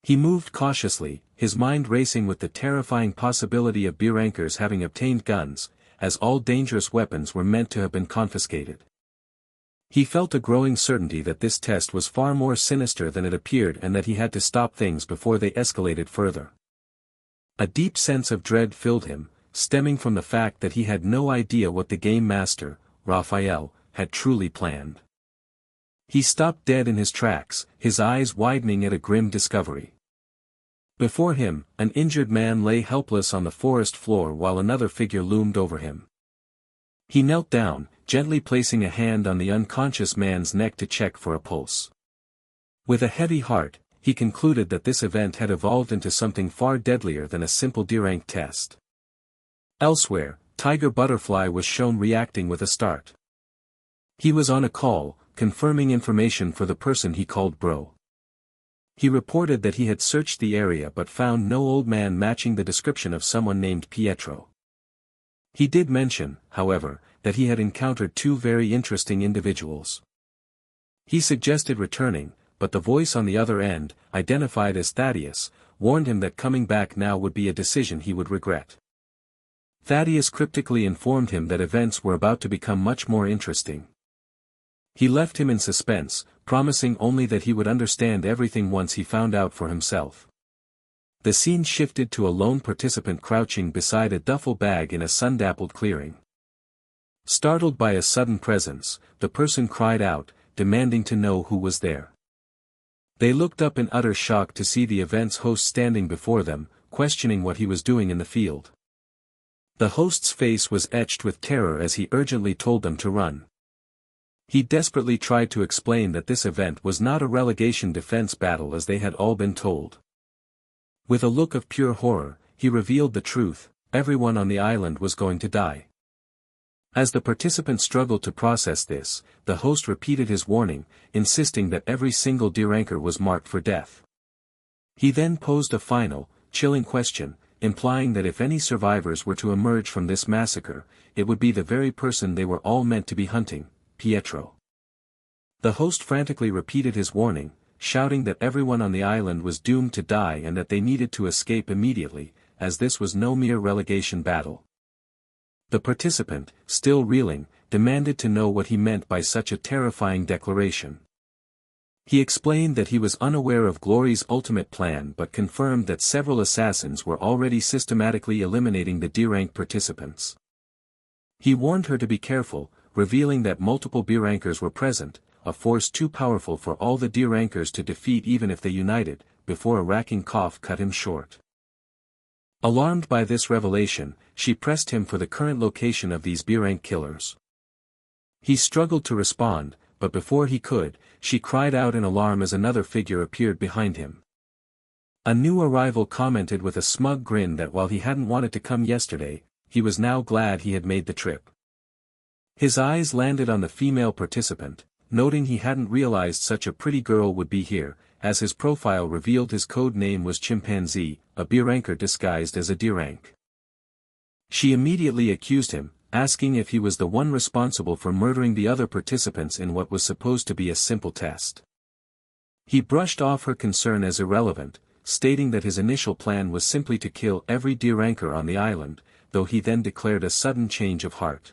He moved cautiously, his mind racing with the terrifying possibility of beer anchors having obtained guns, as all dangerous weapons were meant to have been confiscated. He felt a growing certainty that this test was far more sinister than it appeared and that he had to stop things before they escalated further. A deep sense of dread filled him, stemming from the fact that he had no idea what the game master, Raphael, had truly planned. He stopped dead in his tracks, his eyes widening at a grim discovery. Before him, an injured man lay helpless on the forest floor while another figure loomed over him. He knelt down, gently placing a hand on the unconscious man's neck to check for a pulse. With a heavy heart, he concluded that this event had evolved into something far deadlier than a simple deer rank test. Elsewhere, Tiger Butterfly was shown reacting with a start. He was on a call, confirming information for the person he called bro. He reported that he had searched the area but found no old man matching the description of someone named Pietro. He did mention, however, that he had encountered two very interesting individuals. He suggested returning, but the voice on the other end, identified as Thaddeus, warned him that coming back now would be a decision he would regret. Thaddeus cryptically informed him that events were about to become much more interesting. He left him in suspense, promising only that he would understand everything once he found out for himself. The scene shifted to a lone participant crouching beside a duffel bag in a sun-dappled clearing. Startled by a sudden presence, the person cried out, demanding to know who was there. They looked up in utter shock to see the event's host standing before them, questioning what he was doing in the field. The host's face was etched with terror as he urgently told them to run. He desperately tried to explain that this event was not a relegation defense battle as they had all been told. With a look of pure horror, he revealed the truth: everyone on the island was going to die. As the participants struggled to process this, the host repeated his warning, insisting that every single deer anchor was marked for death. He then posed a final, chilling question, implying that if any survivors were to emerge from this massacre, it would be the very person they were all meant to be hunting, Pietro. The host frantically repeated his warning, shouting that everyone on the island was doomed to die and that they needed to escape immediately, as this was no mere relegation battle. The participant, still reeling, demanded to know what he meant by such a terrifying declaration. He explained that he was unaware of Glory's ultimate plan but confirmed that several assassins were already systematically eliminating the D-rank participants. He warned her to be careful, revealing that multiple B-rankers were present, a force too powerful for all the D-rankers to defeat even if they united, before a racking cough cut him short. Alarmed by this revelation, she pressed him for the current location of these B-rank killers. He struggled to respond, but before he could, she cried out in alarm as another figure appeared behind him. A new arrival commented with a smug grin that while he hadn't wanted to come yesterday, he was now glad he had made the trip. His eyes landed on the female participant, noting he hadn't realized such a pretty girl would be here, as his profile revealed his code name was Chimpanzee, a B-ranker disguised as a D-rank. She immediately accused him, asking if he was the one responsible for murdering the other participants in what was supposed to be a simple test. He brushed off her concern as irrelevant, stating that his initial plan was simply to kill every D-ranker on the island, though he then declared a sudden change of heart.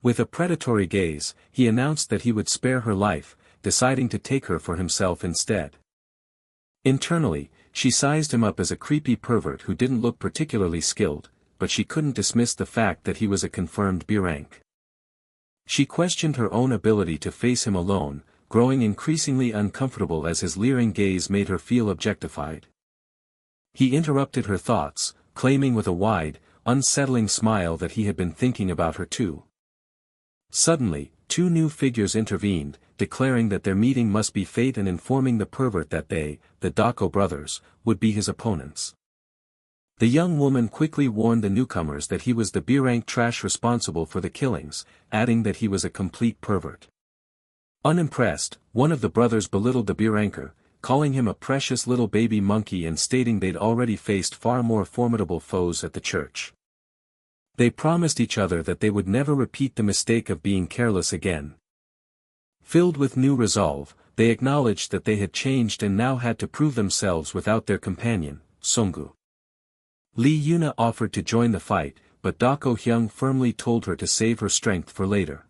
With a predatory gaze, he announced that he would spare her life, deciding to take her for himself instead. Internally, she sized him up as a creepy pervert who didn't look particularly skilled, but she couldn't dismiss the fact that he was a confirmed B-rank. She questioned her own ability to face him alone, growing increasingly uncomfortable as his leering gaze made her feel objectified. He interrupted her thoughts, claiming with a wide, unsettling smile that he had been thinking about her too. Suddenly, two new figures intervened, declaring that their meeting must be fate and informing the pervert that they, the Dako brothers, would be his opponents. The young woman quickly warned the newcomers that he was the B-rank trash responsible for the killings, adding that he was a complete pervert. Unimpressed, one of the brothers belittled the B-ranker, calling him a precious little baby monkey and stating they'd already faced far more formidable foes at the church. They promised each other that they would never repeat the mistake of being careless again. Filled with new resolve, they acknowledged that they had changed and now had to prove themselves without their companion, Songgu. Li Yuna offered to join the fight, but Dako Hyung firmly told her to save her strength for later.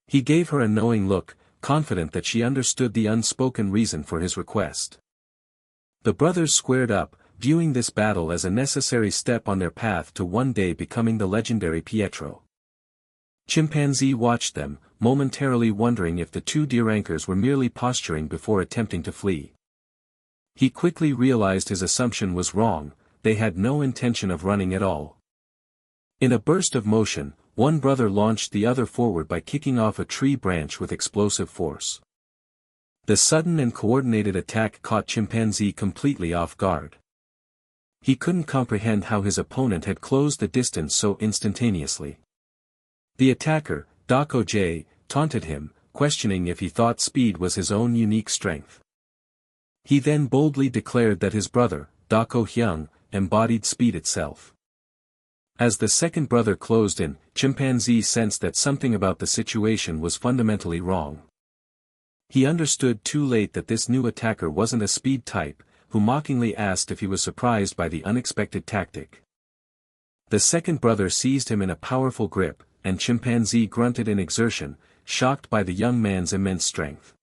He gave her a knowing look, confident that she understood the unspoken reason for his request. The brothers squared up, viewing this battle as a necessary step on their path to one day becoming the legendary Pietro. Chimpanzee watched them, momentarily wondering if the two D-rankers were merely posturing before attempting to flee. He quickly realized his assumption was wrong, they had no intention of running at all. In a burst of motion, one brother launched the other forward by kicking off a tree branch with explosive force. The sudden and coordinated attack caught Chimpanzee completely off guard. He couldn't comprehend how his opponent had closed the distance so instantaneously. The attacker, Dako J, taunted him, questioning if he thought speed was his own unique strength. He then boldly declared that his brother, Dako Hyung, embodied speed itself. As the second brother closed in, Chimpanzee sensed that something about the situation was fundamentally wrong. He understood too late that this new attacker wasn't a speed type, who mockingly asked if he was surprised by the unexpected tactic. The second brother seized him in a powerful grip, and Chimpanzee grunted in exertion, shocked by the young man's immense strength.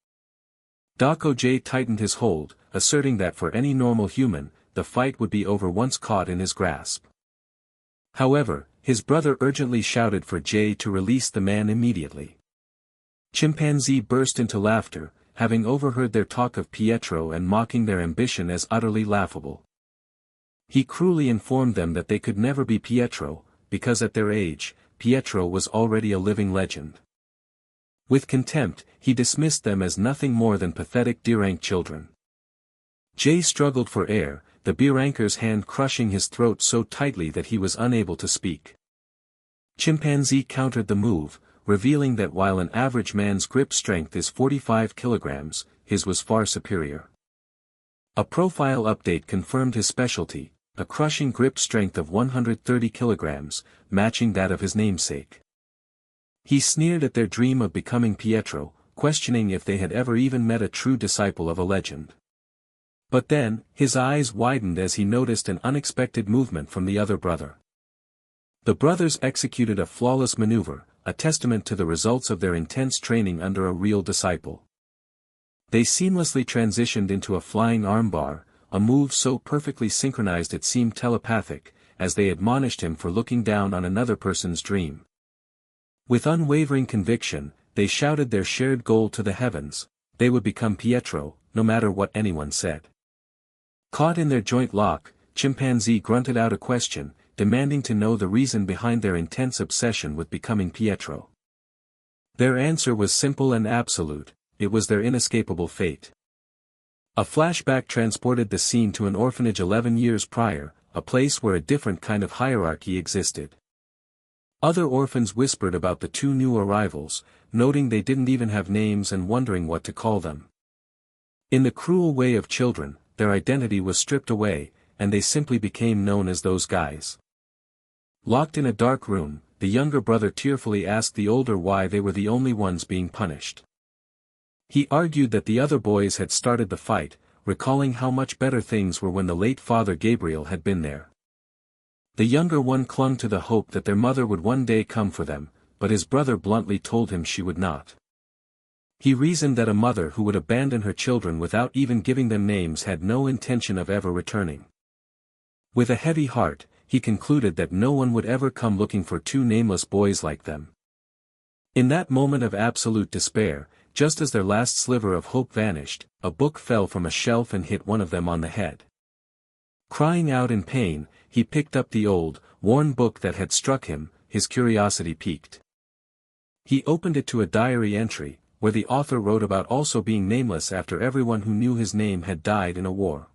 Dako J tightened his hold, asserting that for any normal human, the fight would be over once caught in his grasp. However, his brother urgently shouted for J to release the man immediately. Chimpanzee burst into laughter, having overheard their talk of Pietro and mocking their ambition as utterly laughable. He cruelly informed them that they could never be Pietro, because at their age, Pietro was already a living legend. With contempt, he dismissed them as nothing more than pathetic D-rank children. J struggled for air, the B-ranker's hand crushing his throat so tightly that he was unable to speak. Chimpanzee countered the move, revealing that while an average man's grip strength is 45 kilograms, his was far superior. A profile update confirmed his specialty, a crushing grip strength of 130 kilograms, matching that of his namesake. He sneered at their dream of becoming Pietro, questioning if they had ever even met a true disciple of a legend. But then, his eyes widened as he noticed an unexpected movement from the other brother. The brothers executed a flawless maneuver, a testament to the results of their intense training under a real disciple. They seamlessly transitioned into a flying armbar, a move so perfectly synchronized it seemed telepathic, as they admonished him for looking down on another person's dream. With unwavering conviction, they shouted their shared goal to the heavens: they would become Pietro, no matter what anyone said. Caught in their joint lock, Chimpanzee grunted out a question, demanding to know the reason behind their intense obsession with becoming Pietro. Their answer was simple and absolute: it was their inescapable fate. A flashback transported the scene to an orphanage 11 years prior, a place where a different kind of hierarchy existed. Other orphans whispered about the two new arrivals, noting they didn't even have names and wondering what to call them. In the cruel way of children, their identity was stripped away, and they simply became known as those guys. Locked in a dark room, the younger brother tearfully asked the older why they were the only ones being punished. He argued that the other boys had started the fight, recalling how much better things were when the late Father Gabriel had been there. The younger one clung to the hope that their mother would one day come for them, but his brother bluntly told him she would not. He reasoned that a mother who would abandon her children without even giving them names had no intention of ever returning. With a heavy heart, he concluded that no one would ever come looking for two nameless boys like them. In that moment of absolute despair, just as their last sliver of hope vanished, a book fell from a shelf and hit one of them on the head. Crying out in pain, he picked up the old, worn book that had struck him, his curiosity piqued. He opened it to a diary entry, where the author wrote about also being nameless after everyone who knew his name had died in a war.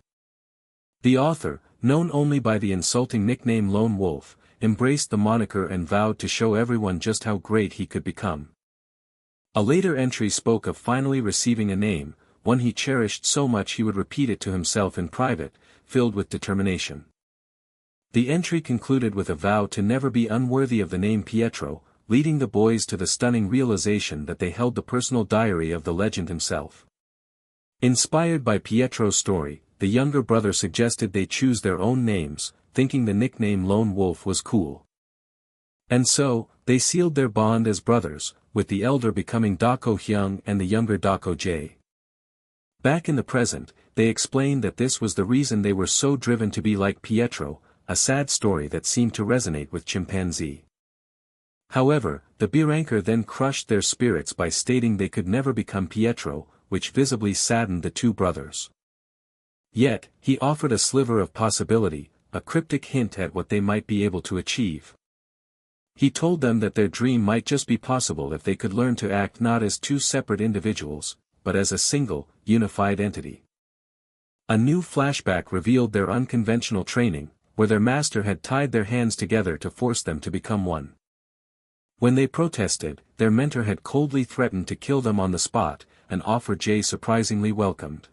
The author, known only by the insulting nickname Lone Wolf, embraced the moniker and vowed to show everyone just how great he could become. A later entry spoke of finally receiving a name, one he cherished so much he would repeat it to himself in private, filled with determination. The entry concluded with a vow to never be unworthy of the name Pietro, leading the boys to the stunning realization that they held the personal diary of the legend himself. Inspired by Pietro's story, the younger brother suggested they choose their own names, thinking the nickname Lone Wolf was cool. And so, they sealed their bond as brothers, with the elder becoming Dako Hyung and the younger Dako Jae. Back in the present, they explained that this was the reason they were so driven to be like Pietro, a sad story that seemed to resonate with Chimpanzee. However, the Biranker then crushed their spirits by stating they could never become Pietro, which visibly saddened the two brothers. Yet, he offered a sliver of possibility, a cryptic hint at what they might be able to achieve. He told them that their dream might just be possible if they could learn to act not as two separate individuals, but as a single, unified entity. A new flashback revealed their unconventional training, where their master had tied their hands together to force them to become one. When they protested, their mentor had coldly threatened to kill them on the spot, an offer Jay surprisingly welcomed.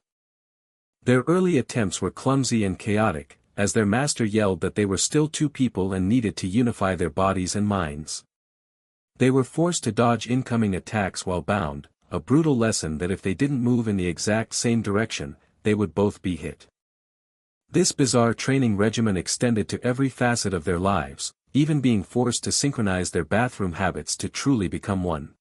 Their early attempts were clumsy and chaotic, as their master yelled that they were still two people and needed to unify their bodies and minds. They were forced to dodge incoming attacks while bound, a brutal lesson that if they didn't move in the exact same direction, they would both be hit. This bizarre training regimen extended to every facet of their lives, even being forced to synchronize their bathroom habits to truly become one.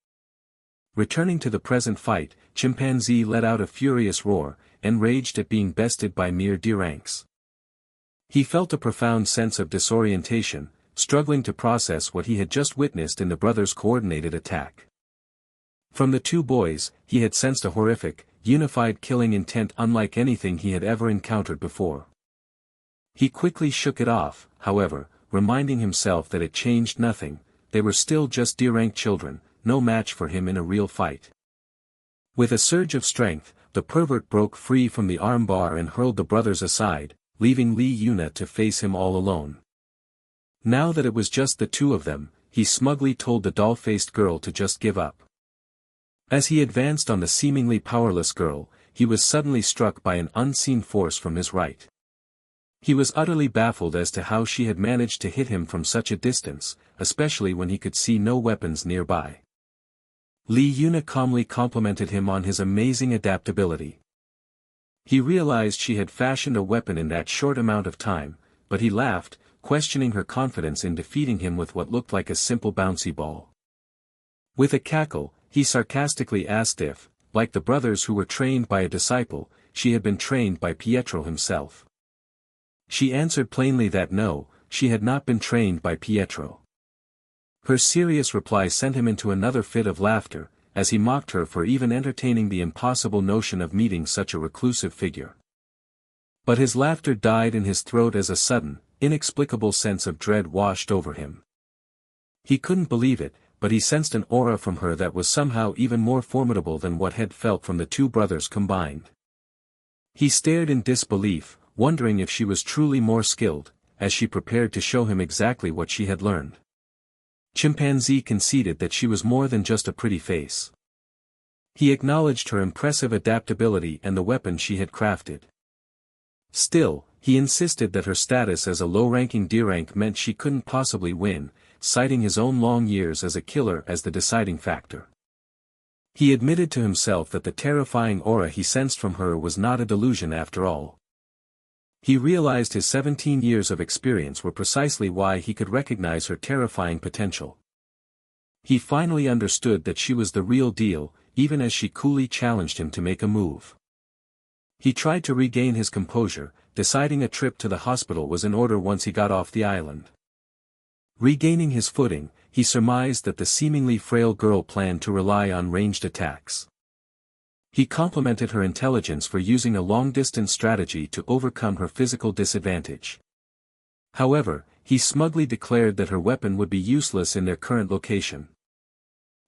Returning to the present fight, Chimpanzee let out a furious roar, enraged at being bested by mere Diranks. He felt a profound sense of disorientation, struggling to process what he had just witnessed in the brothers' coordinated attack. From the two boys, he had sensed a horrific, unified killing intent unlike anything he had ever encountered before. He quickly shook it off, however, reminding himself that it changed nothing, they were still just D-rank children, no match for him in a real fight. With a surge of strength, the pervert broke free from the armbar and hurled the brothers aside, leaving Lee Yuna to face him all alone. Now that it was just the two of them, he smugly told the doll-faced girl to just give up. As he advanced on the seemingly powerless girl, he was suddenly struck by an unseen force from his right. He was utterly baffled as to how she had managed to hit him from such a distance, especially when he could see no weapons nearby. Lee Yuna calmly complimented him on his amazing adaptability. He realized she had fashioned a weapon in that short amount of time, but he laughed, questioning her confidence in defeating him with what looked like a simple bouncy ball. With a cackle, he sarcastically asked if, like the brothers who were trained by a disciple, she had been trained by Pietro himself. She answered plainly that no, she had not been trained by Pietro. Her serious reply sent him into another fit of laughter, as he mocked her for even entertaining the impossible notion of meeting such a reclusive figure. But his laughter died in his throat as a sudden, inexplicable sense of dread washed over him. He couldn't believe it, but he sensed an aura from her that was somehow even more formidable than what had felt from the two brothers combined. He stared in disbelief, wondering if she was truly more skilled, as she prepared to show him exactly what she had learned. Chimpanzee conceded that she was more than just a pretty face. He acknowledged her impressive adaptability and the weapon she had crafted. Still, he insisted that her status as a low-ranking D-rank meant she couldn't possibly win, citing his own long years as a killer as the deciding factor. He admitted to himself that the terrifying aura he sensed from her was not a delusion after all. He realized his 17 years of experience were precisely why he could recognize her terrifying potential. He finally understood that she was the real deal, even as she coolly challenged him to make a move. He tried to regain his composure, deciding a trip to the hospital was in order once he got off the island. Regaining his footing, he surmised that the seemingly frail girl planned to rely on ranged attacks. He complimented her intelligence for using a long-distance strategy to overcome her physical disadvantage. However, he smugly declared that her weapon would be useless in their current location.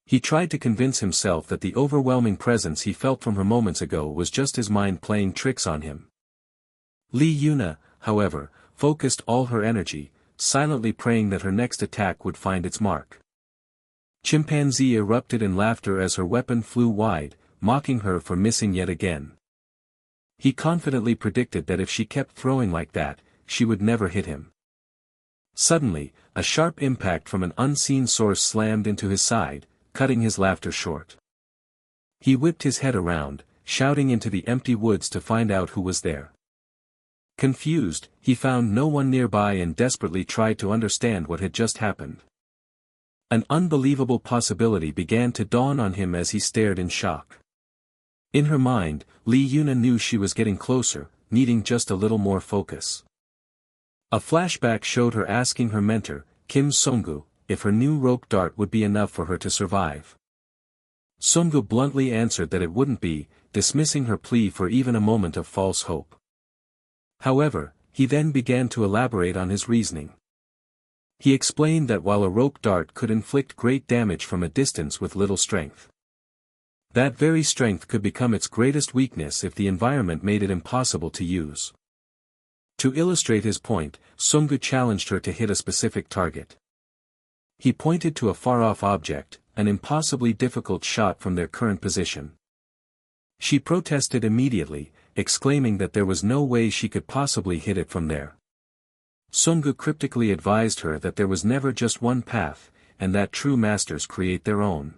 He tried to convince himself that the overwhelming presence he felt from her moments ago was just his mind playing tricks on him. Li Yuna, however, focused all her energy, silently praying that her next attack would find its mark. Chimpanzee erupted in laughter as her weapon flew wide, mocking her for missing yet again. He confidently predicted that if she kept throwing like that, she would never hit him. Suddenly, a sharp impact from an unseen source slammed into his side, cutting his laughter short. He whipped his head around, shouting into the empty woods to find out who was there. Confused, he found no one nearby and desperately tried to understand what had just happened. An unbelievable possibility began to dawn on him as he stared in shock. In her mind, Li Yuna knew she was getting closer, needing just a little more focus. A flashback showed her asking her mentor, Kim Songgu, if her new rope dart would be enough for her to survive. Songgu bluntly answered that it wouldn't be, dismissing her plea for even a moment of false hope. However, he then began to elaborate on his reasoning. He explained that while a rope dart could inflict great damage from a distance with little strength, that very strength could become its greatest weakness if the environment made it impossible to use. To illustrate his point, Songgu challenged her to hit a specific target. He pointed to a far-off object, an impossibly difficult shot from their current position. She protested immediately, exclaiming that there was no way she could possibly hit it from there. Songgu cryptically advised her that there was never just one path, and that true masters create their own.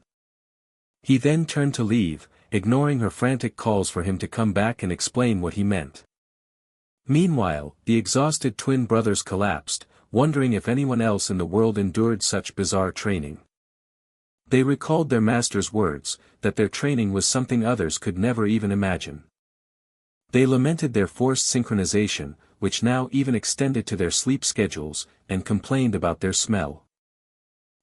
He then turned to leave, ignoring her frantic calls for him to come back and explain what he meant. Meanwhile, the exhausted twin brothers collapsed, wondering if anyone else in the world endured such bizarre training. They recalled their master's words, that their training was something others could never even imagine. They lamented their forced synchronization, which now even extended to their sleep schedules, and complained about their smell.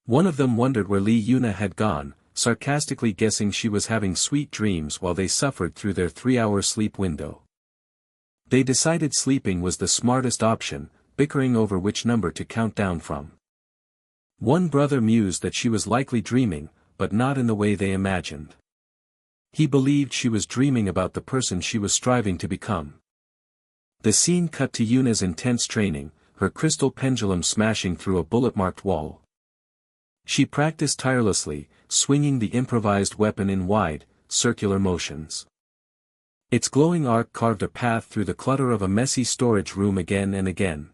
One of them wondered where Li Yuna had gone, sarcastically guessing she was having sweet dreams while they suffered through their 3-hour sleep window. They decided sleeping was the smartest option, bickering over which number to count down from. One brother mused that she was likely dreaming, but not in the way they imagined. He believed she was dreaming about the person she was striving to become. The scene cut to Yuna's intense training, her crystal pendulum smashing through a bullet-marked wall. She practiced tirelessly, swinging the improvised weapon in wide, circular motions. Its glowing arc carved a path through the clutter of a messy storage room again and again.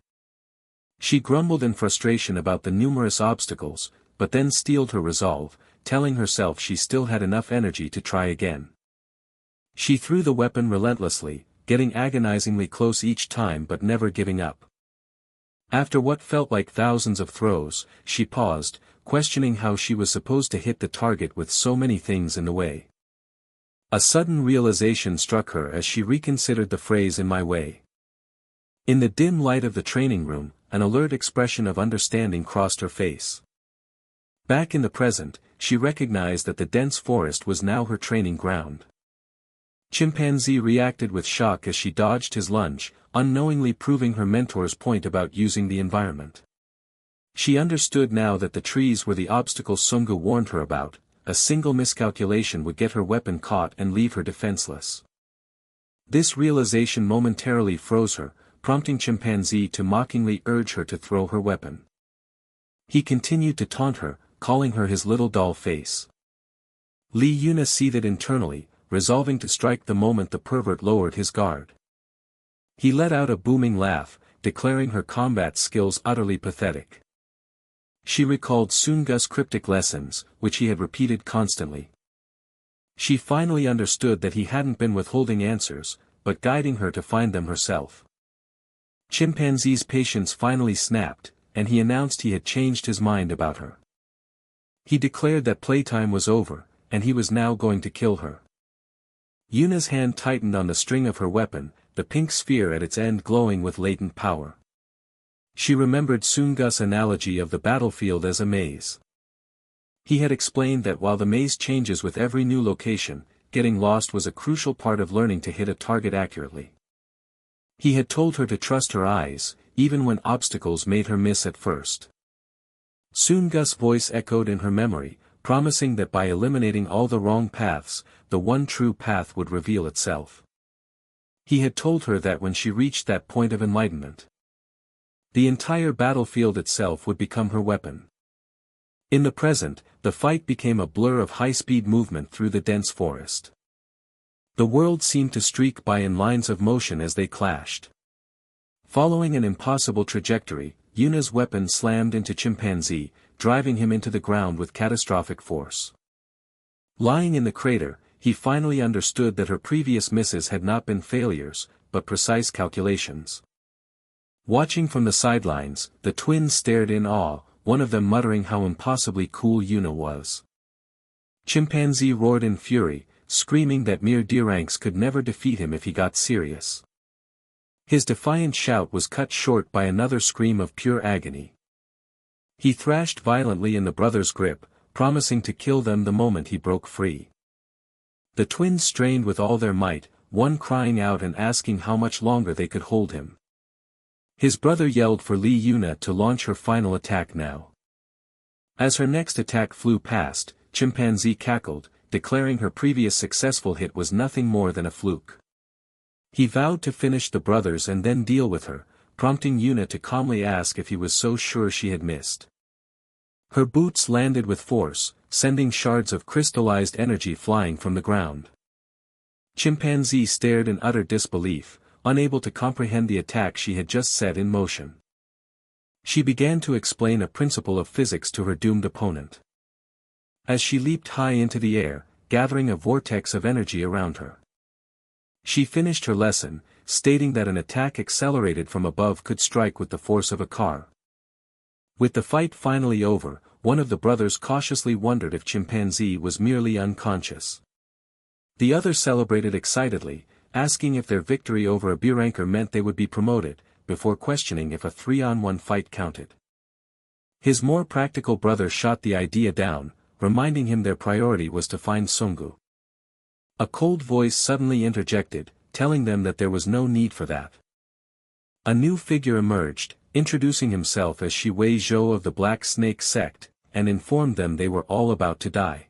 She grumbled in frustration about the numerous obstacles, but then steeled her resolve, telling herself she still had enough energy to try again. She threw the weapon relentlessly, getting agonizingly close each time but never giving up. After what felt like thousands of throws, she paused, questioning how she was supposed to hit the target with so many things in the way. A sudden realization struck her as she reconsidered the phrase "in my way." In the dim light of the training room, an alert expression of understanding crossed her face. Back in the present, she recognized that the dense forest was now her training ground. Chimpanzee reacted with shock as she dodged his lunge, unknowingly proving her mentor's point about using the environment. She understood now that the trees were the obstacles Sungu warned her about. A single miscalculation would get her weapon caught and leave her defenseless. This realization momentarily froze her, prompting Chimpanzee to mockingly urge her to throw her weapon. He continued to taunt her, calling her his little doll face. Li Yuna seethed internally, resolving to strike the moment the pervert lowered his guard. He let out a booming laugh, declaring her combat skills utterly pathetic. She recalled Sungu's cryptic lessons, which he had repeated constantly. She finally understood that he hadn't been withholding answers, but guiding her to find them herself. Chimpanzee's patience finally snapped, and he announced he had changed his mind about her. He declared that playtime was over, and he was now going to kill her. Yuna's hand tightened on the string of her weapon, the pink sphere at its end glowing with latent power. She remembered Sungu's analogy of the battlefield as a maze. He had explained that while the maze changes with every new location, getting lost was a crucial part of learning to hit a target accurately. He had told her to trust her eyes, even when obstacles made her miss at first. Sungu's voice echoed in her memory, promising that by eliminating all the wrong paths, the one true path would reveal itself. He had told her that when she reached that point of enlightenment, the entire battlefield itself would become her weapon. In the present, the fight became a blur of high-speed movement through the dense forest. The world seemed to streak by in lines of motion as they clashed. Following an impossible trajectory, Yuna's weapon slammed into Chimpanzee, driving him into the ground with catastrophic force. Lying in the crater, he finally understood that her previous misses had not been failures, but precise calculations. Watching from the sidelines, the twins stared in awe, one of them muttering how impossibly cool Yuna was. Chimpanzee roared in fury, screaming that mere D-ranks could never defeat him if he got serious. His defiant shout was cut short by another scream of pure agony. He thrashed violently in the brothers' grip, promising to kill them the moment he broke free. The twins strained with all their might, one crying out and asking how much longer they could hold him. His brother yelled for Li Yuna to launch her final attack now. As her next attack flew past, Chimpanzee cackled, declaring her previous successful hit was nothing more than a fluke. He vowed to finish the brothers and then deal with her, prompting Yuna to calmly ask if he was so sure she had missed. Her boots landed with force, sending shards of crystallized energy flying from the ground. Chimpanzee stared in utter disbelief, unable to comprehend the attack she had just set in motion. She began to explain a principle of physics to her doomed opponent. As she leaped high into the air, gathering a vortex of energy around her. She finished her lesson, stating that an attack accelerated from above could strike with the force of a car. With the fight finally over, one of the brothers cautiously wondered if Chimpanzee was merely unconscious. The other celebrated excitedly, asking if their victory over a B-ranker meant they would be promoted, before questioning if a 3-on-1 fight counted. His more practical brother shot the idea down, reminding him their priority was to find Sungu. A cold voice suddenly interjected, telling them that there was no need for that. A new figure emerged, introducing himself as Shiwei Zhou of the Black Snake sect, and informed them they were all about to die.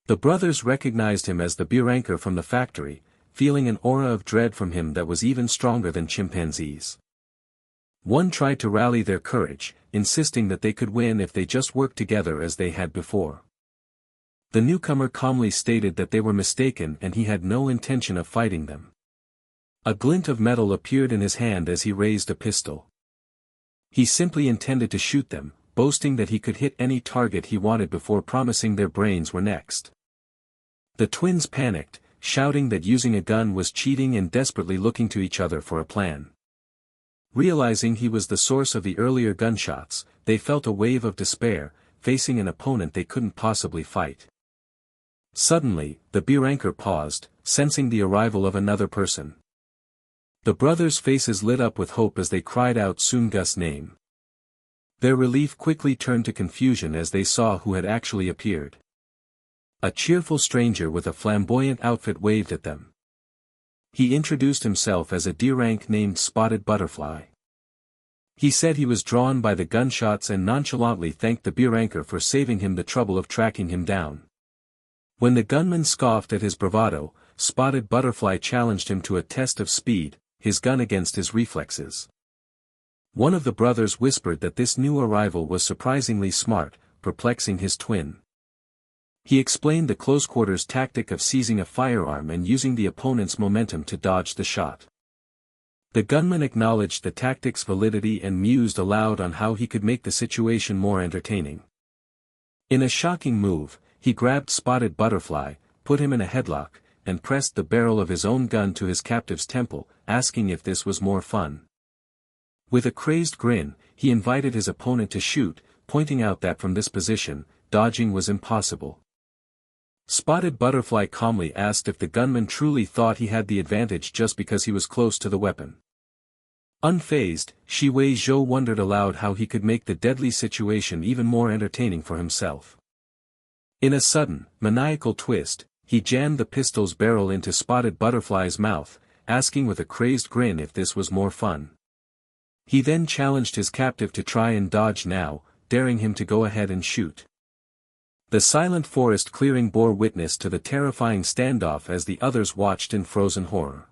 The brothers recognized him as the B-ranker from the factory, feeling an aura of dread from him that was even stronger than Chimpanzee's. One tried to rally their courage, insisting that they could win if they just worked together as they had before. The newcomer calmly stated that they were mistaken and he had no intention of fighting them. A glint of metal appeared in his hand as he raised a pistol. He simply intended to shoot them, boasting that he could hit any target he wanted before promising their brains were next. The twins panicked, shouting that using a gun was cheating and desperately looking to each other for a plan. Realizing he was the source of the earlier gunshots, they felt a wave of despair, facing an opponent they couldn't possibly fight. Suddenly, the B-ranker paused, sensing the arrival of another person. The brothers' faces lit up with hope as they cried out Soon-Gus's name. Their relief quickly turned to confusion as they saw who had actually appeared. A cheerful stranger with a flamboyant outfit waved at them. He introduced himself as a D-rank named Spotted Butterfly. He said he was drawn by the gunshots and nonchalantly thanked the B-ranker for saving him the trouble of tracking him down. When the gunman scoffed at his bravado, Spotted Butterfly challenged him to a test of speed, his gun against his reflexes. One of the brothers whispered that this new arrival was surprisingly smart, perplexing his twin. He explained the close-quarters tactic of seizing a firearm and using the opponent's momentum to dodge the shot. The gunman acknowledged the tactic's validity and mused aloud on how he could make the situation more entertaining. In a shocking move, he grabbed Spotted Butterfly, put him in a headlock, and pressed the barrel of his own gun to his captive's temple, asking if this was more fun. With a crazed grin, he invited his opponent to shoot, pointing out that from this position, dodging was impossible. Spotted Butterfly calmly asked if the gunman truly thought he had the advantage just because he was close to the weapon. Unfazed, Shiwei Zhou wondered aloud how he could make the deadly situation even more entertaining for himself. In a sudden, maniacal twist, he jammed the pistol's barrel into Spotted Butterfly's mouth, asking with a crazed grin if this was more fun. He then challenged his captive to try and dodge now, daring him to go ahead and shoot. The silent forest clearing bore witness to the terrifying standoff as the others watched in frozen horror.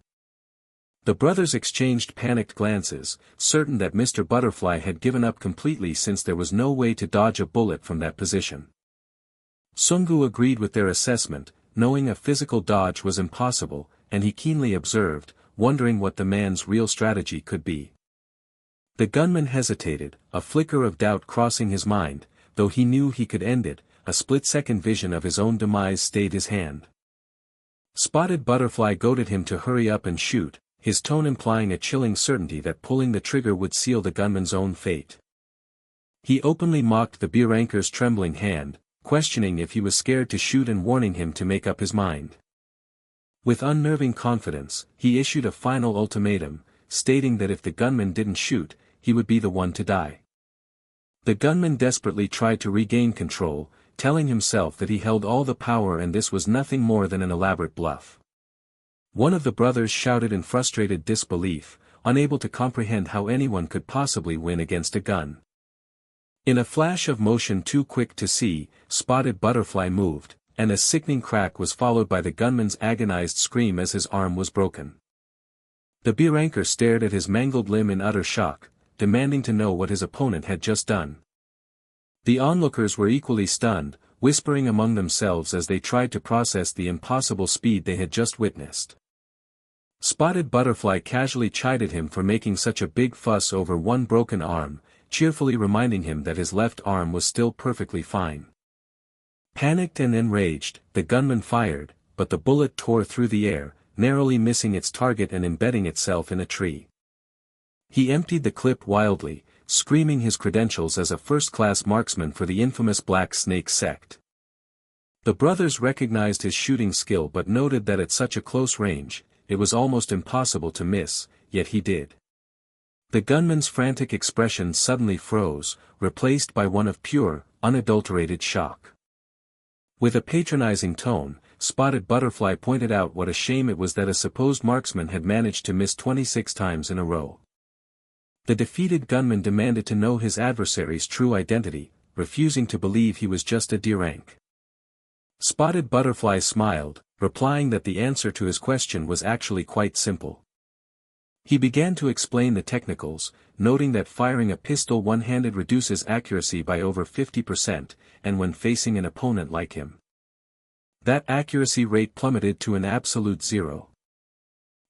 The brothers exchanged panicked glances, certain that Mr. Butterfly had given up completely since there was no way to dodge a bullet from that position. Sungu agreed with their assessment, knowing a physical dodge was impossible, and he keenly observed, wondering what the man's real strategy could be. The gunman hesitated, a flicker of doubt crossing his mind, though he knew he could end it, a split-second vision of his own demise stayed his hand. Spotted Butterfly goaded him to hurry up and shoot, his tone implying a chilling certainty that pulling the trigger would seal the gunman's own fate. He openly mocked the B-ranker's trembling hand, questioning if he was scared to shoot and warning him to make up his mind. With unnerving confidence, he issued a final ultimatum, stating that if the gunman didn't shoot, he would be the one to die. The gunman desperately tried to regain control, telling himself that he held all the power and this was nothing more than an elaborate bluff. One of the brothers shouted in frustrated disbelief, unable to comprehend how anyone could possibly win against a gun. In a flash of motion too quick to see, Spotted Butterfly moved, and a sickening crack was followed by the gunman's agonized scream as his arm was broken. The B-ranker stared at his mangled limb in utter shock, demanding to know what his opponent had just done. The onlookers were equally stunned, whispering among themselves as they tried to process the impossible speed they had just witnessed. Spotted Butterfly casually chided him for making such a big fuss over one broken arm, cheerfully reminding him that his left arm was still perfectly fine. Panicked and enraged, the gunman fired, but the bullet tore through the air, narrowly missing its target and embedding itself in a tree. He emptied the clip wildly, screaming his credentials as a first-class marksman for the infamous Black Snake sect. The brothers recognized his shooting skill but noted that at such a close range, it was almost impossible to miss, yet he did. The gunman's frantic expression suddenly froze, replaced by one of pure, unadulterated shock. With a patronizing tone, Spotted Butterfly pointed out what a shame it was that a supposed marksman had managed to miss 26 times in a row. The defeated gunman demanded to know his adversary's true identity, refusing to believe he was just a D-rank. Spotted Butterfly smiled, replying that the answer to his question was actually quite simple. He began to explain the technicals, noting that firing a pistol one-handed reduces accuracy by over 50%, and when facing an opponent like him, that accuracy rate plummeted to an absolute zero.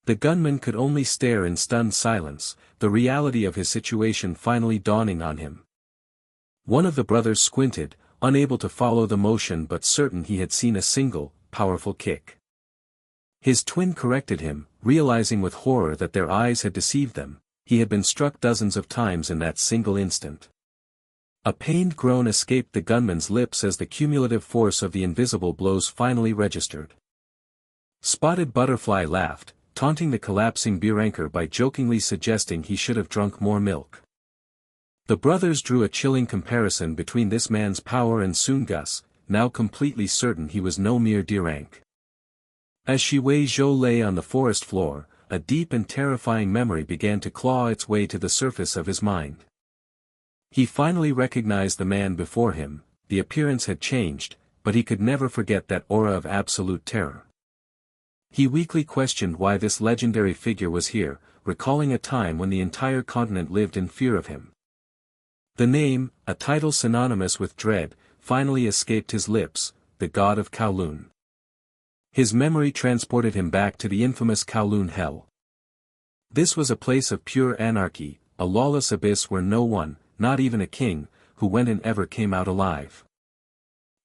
The gunman could only stare in stunned silence, the reality of his situation finally dawning on him. One of the brothers squinted, unable to follow the motion but certain he had seen a single, powerful kick. His twin corrected him, realizing with horror that their eyes had deceived them, he had been struck dozens of times in that single instant. A pained groan escaped the gunman's lips as the cumulative force of the invisible blows finally registered. Spotted Butterfly laughed, taunting the collapsing beer anchor by jokingly suggesting he should have drunk more milk. The brothers drew a chilling comparison between this man's power and Soongus, now completely certain he was no mere Derank. As Shi Wei Zhou lay on the forest floor, a deep and terrifying memory began to claw its way to the surface of his mind. He finally recognized the man before him. The appearance had changed, but he could never forget that aura of absolute terror. He weakly questioned why this legendary figure was here, recalling a time when the entire continent lived in fear of him. The name, a title synonymous with dread, finally escaped his lips, the god of Kowloon. His memory transported him back to the infamous Kowloon Hell. This was a place of pure anarchy, a lawless abyss where no one, not even a king, who went in ever came out alive.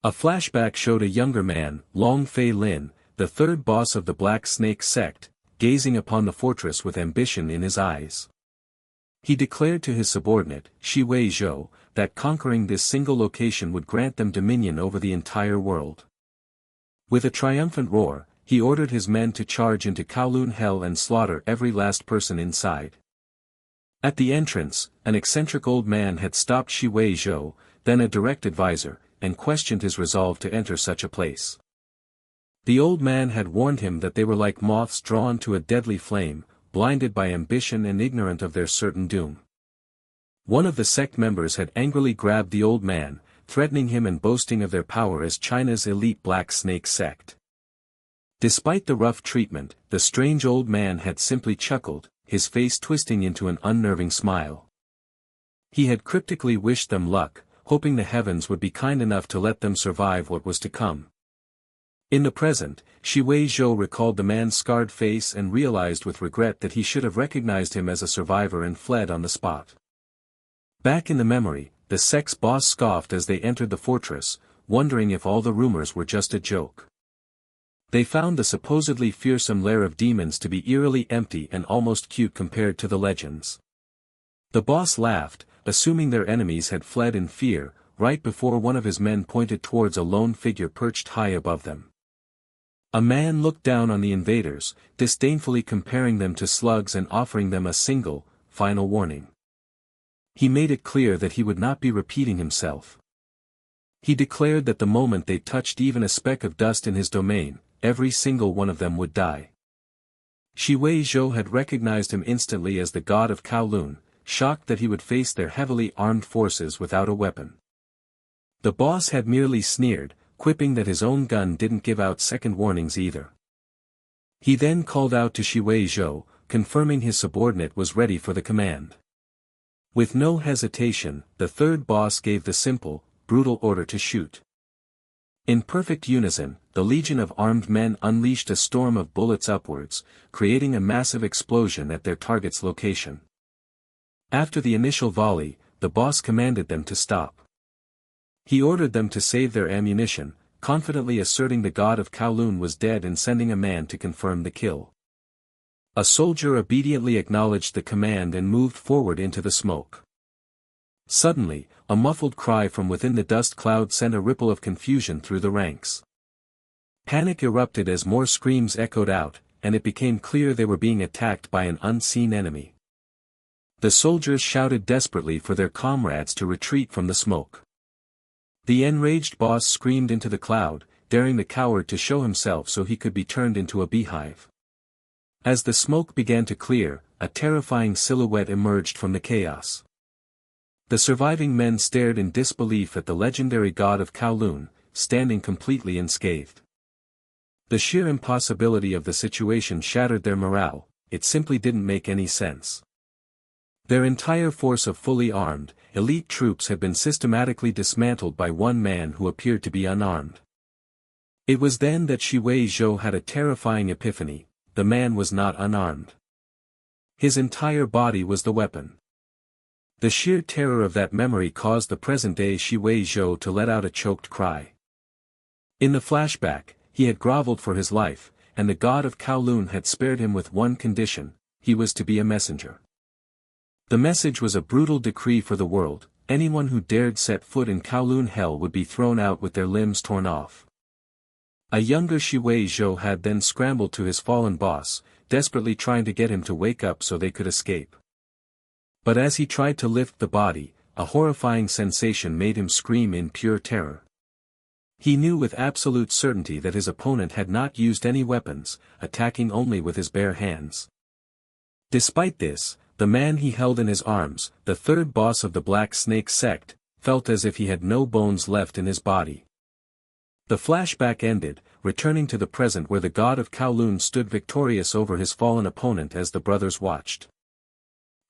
A flashback showed a younger man, Long Fei Lin, the third boss of the Black Snake sect, gazing upon the fortress with ambition in his eyes. He declared to his subordinate, Shi Wei Zhou, that conquering this single location would grant them dominion over the entire world. With a triumphant roar, he ordered his men to charge into Kowloon Hell and slaughter every last person inside. At the entrance, an eccentric old man had stopped Shi Wei Zhou, then a direct advisor, and questioned his resolve to enter such a place. The old man had warned him that they were like moths drawn to a deadly flame, blinded by ambition and ignorant of their certain doom. One of the sect members had angrily grabbed the old man, threatening him and boasting of their power as China's elite Black Snake sect. Despite the rough treatment, the strange old man had simply chuckled, his face twisting into an unnerving smile. He had cryptically wished them luck, hoping the heavens would be kind enough to let them survive what was to come. In the present, Shi Wei Zhou recalled the man's scarred face and realized with regret that he should have recognized him as a survivor and fled on the spot. Back in the memory, the sect's boss scoffed as they entered the fortress, wondering if all the rumors were just a joke. They found the supposedly fearsome lair of demons to be eerily empty and almost cute compared to the legends. The boss laughed, assuming their enemies had fled in fear, right before one of his men pointed towards a lone figure perched high above them. A man looked down on the invaders, disdainfully comparing them to slugs and offering them a single, final warning. He made it clear that he would not be repeating himself. He declared that the moment they touched even a speck of dust in his domain, every single one of them would die. Shi Wei Zhou had recognized him instantly as the god of Kowloon, shocked that he would face their heavily armed forces without a weapon. The boss had merely sneered, quipping that his own gun didn't give out second warnings either. He then called out to Shi Wei Zhou, confirming his subordinate was ready for the command. With no hesitation, the third boss gave the simple, brutal order to shoot. In perfect unison, the legion of armed men unleashed a storm of bullets upwards, creating a massive explosion at their target's location. After the initial volley, the boss commanded them to stop. He ordered them to save their ammunition, confidently asserting the god of Kowloon was dead and sending a man to confirm the kill. A soldier obediently acknowledged the command and moved forward into the smoke. Suddenly, a muffled cry from within the dust cloud sent a ripple of confusion through the ranks. Panic erupted as more screams echoed out, and it became clear they were being attacked by an unseen enemy. The soldiers shouted desperately for their comrades to retreat from the smoke. The enraged boss screamed into the cloud, daring the coward to show himself so he could be turned into a beehive. As the smoke began to clear, a terrifying silhouette emerged from the chaos. The surviving men stared in disbelief at the legendary god of Kowloon, standing completely unscathed. The sheer impossibility of the situation shattered their morale, it simply didn't make any sense. Their entire force of fully armed, elite troops had been systematically dismantled by one man who appeared to be unarmed. It was then that Shi Wei Zhou had a terrifying epiphany: the man was not unarmed. His entire body was the weapon. The sheer terror of that memory caused the present-day Shi Wei Zhou to let out a choked cry. In the flashback, he had groveled for his life, and the god of Kowloon had spared him with one condition: he was to be a messenger. The message was a brutal decree for the world: anyone who dared set foot in Kowloon Hell would be thrown out with their limbs torn off. A younger Shui Zhou had then scrambled to his fallen boss, desperately trying to get him to wake up so they could escape. But as he tried to lift the body, a horrifying sensation made him scream in pure terror. He knew with absolute certainty that his opponent had not used any weapons, attacking only with his bare hands. Despite this, the man he held in his arms, the third boss of the Black Snake sect, felt as if he had no bones left in his body. The flashback ended, returning to the present where the god of Kowloon stood victorious over his fallen opponent as the brothers watched.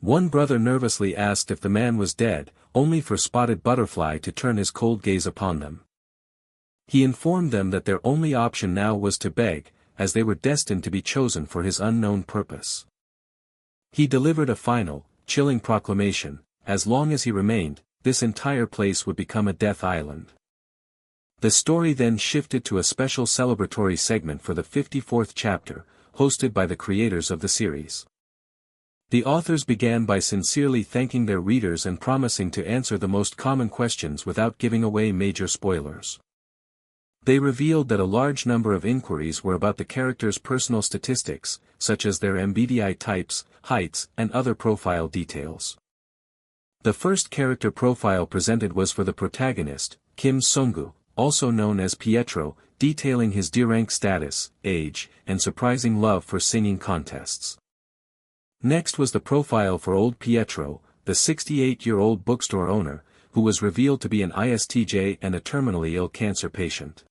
One brother nervously asked if the man was dead, only for Spotted Butterfly to turn his cold gaze upon them. He informed them that their only option now was to beg, as they were destined to be chosen for his unknown purpose. He delivered a final, chilling proclamation: as long as he remained, this entire place would become a death island. The story then shifted to a special celebratory segment for the 54th chapter, hosted by the creators of the series. The authors began by sincerely thanking their readers and promising to answer the most common questions without giving away major spoilers. They revealed that a large number of inquiries were about the characters' personal statistics, such as their MBTI types, heights, and other profile details. The first character profile presented was for the protagonist, Kim Sunggu, also known as Pietro, detailing his D-rank status, age, and surprising love for singing contests. Next was the profile for old Pietro, the 68-year-old bookstore owner, who was revealed to be an ISTJ and a terminally ill cancer patient.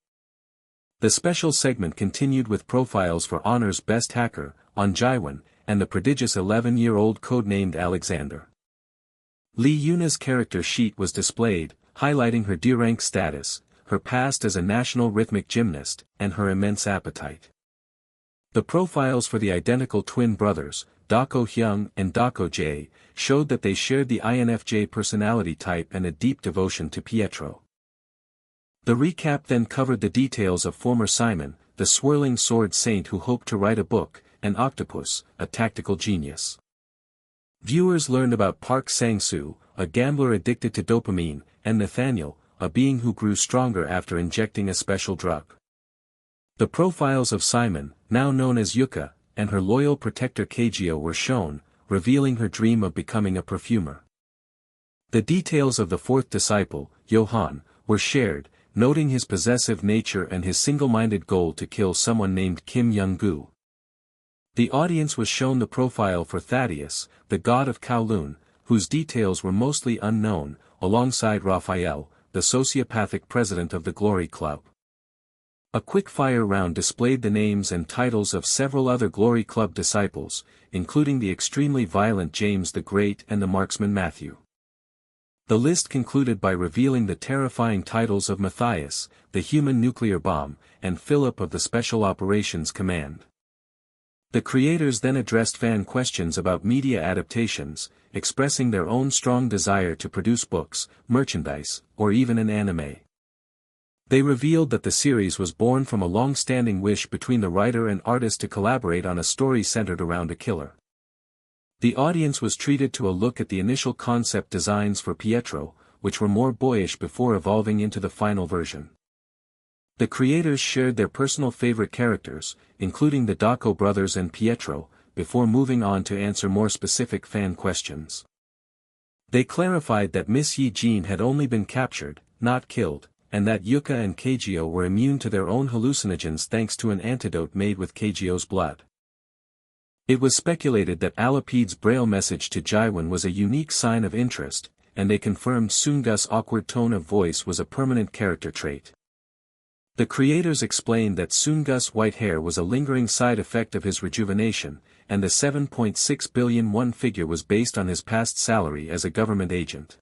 The special segment continued with profiles for Honor's best hacker, On Jaiwan, and the prodigious 11-year-old codenamed Alexander. Lee Yuna's character sheet was displayed, highlighting her D-rank status, her past as a national rhythmic gymnast, and her immense appetite. The profiles for the identical twin brothers, Dako Hyung and Dako Jae, showed that they shared the INFJ personality type and a deep devotion to Pietro. The recap then covered the details of former Simon, the swirling sword saint who hoped to write a book, and Octopus, a tactical genius. Viewers learned about Park Sang-soo, a gambler addicted to dopamine, and Nathaniel, a being who grew stronger after injecting a special drug. The profiles of Simon, now known as Yuka, and her loyal protector Keijio were shown, revealing her dream of becoming a perfumer. The details of the fourth disciple, Johan, were shared, noting his possessive nature and his single-minded goal to kill someone named Kim Young-gu. The audience was shown the profile for Thaddeus, the god of Kowloon, whose details were mostly unknown, alongside Raphael, the sociopathic president of the Glory Club. A quick-fire round displayed the names and titles of several other Glory Club disciples, including the extremely violent James the Great and the marksman Matthew. The list concluded by revealing the terrifying titles of Matthias, the human nuclear bomb, and Philip of the Special Operations Command. The creators then addressed fan questions about media adaptations, expressing their own strong desire to produce books, merchandise, or even an anime. They revealed that the series was born from a long-standing wish between the writer and artist to collaborate on a story centered around a killer. The audience was treated to a look at the initial concept designs for Pietro, which were more boyish before evolving into the final version. The creators shared their personal favorite characters, including the Dako brothers and Pietro, before moving on to answer more specific fan questions. They clarified that Miss Yi Jin had only been captured, not killed, and that Yuka and Keijio were immune to their own hallucinogens thanks to an antidote made with Keijio's blood. It was speculated that Alapide's braille message to Jaiwan was a unique sign of interest, and they confirmed Sungus' awkward tone of voice was a permanent character trait. The creators explained that Sungus' white hair was a lingering side effect of his rejuvenation, and the 7.6 billion won figure was based on his past salary as a government agent.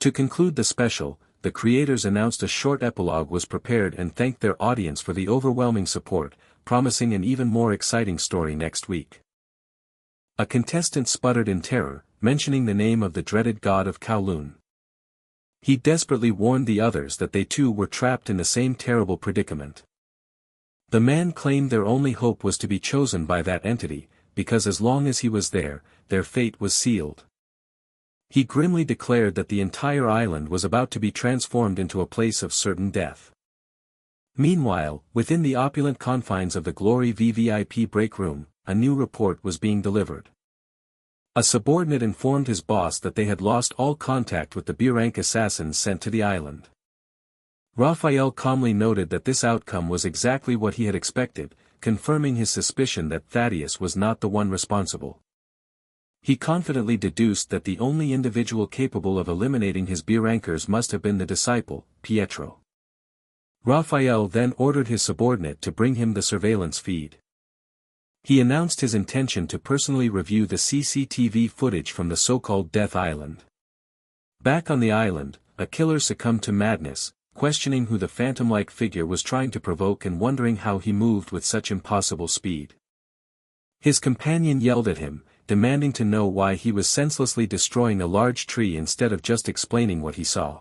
To conclude the special, the creators announced a short epilogue was prepared and thanked their audience for the overwhelming support, promising an even more exciting story next week. A contestant sputtered in terror, mentioning the name of the dreaded god of Kowloon. He desperately warned the others that they too were trapped in the same terrible predicament. The man claimed their only hope was to be chosen by that entity, because as long as he was there, their fate was sealed. He grimly declared that the entire island was about to be transformed into a place of certain death. Meanwhile, within the opulent confines of the Glory VVIP break room, a new report was being delivered. A subordinate informed his boss that they had lost all contact with the B-rank assassins sent to the island. Raphael calmly noted that this outcome was exactly what he had expected, confirming his suspicion that Thaddeus was not the one responsible. He confidently deduced that the only individual capable of eliminating his B-rankers must have been the disciple, Pietro. Raphael then ordered his subordinate to bring him the surveillance feed. He announced his intention to personally review the CCTV footage from the so-called Death Island. Back on the island, a killer succumbed to madness, questioning who the phantom-like figure was trying to provoke and wondering how he moved with such impossible speed. His companion yelled at him, demanding to know why he was senselessly destroying a large tree instead of just explaining what he saw.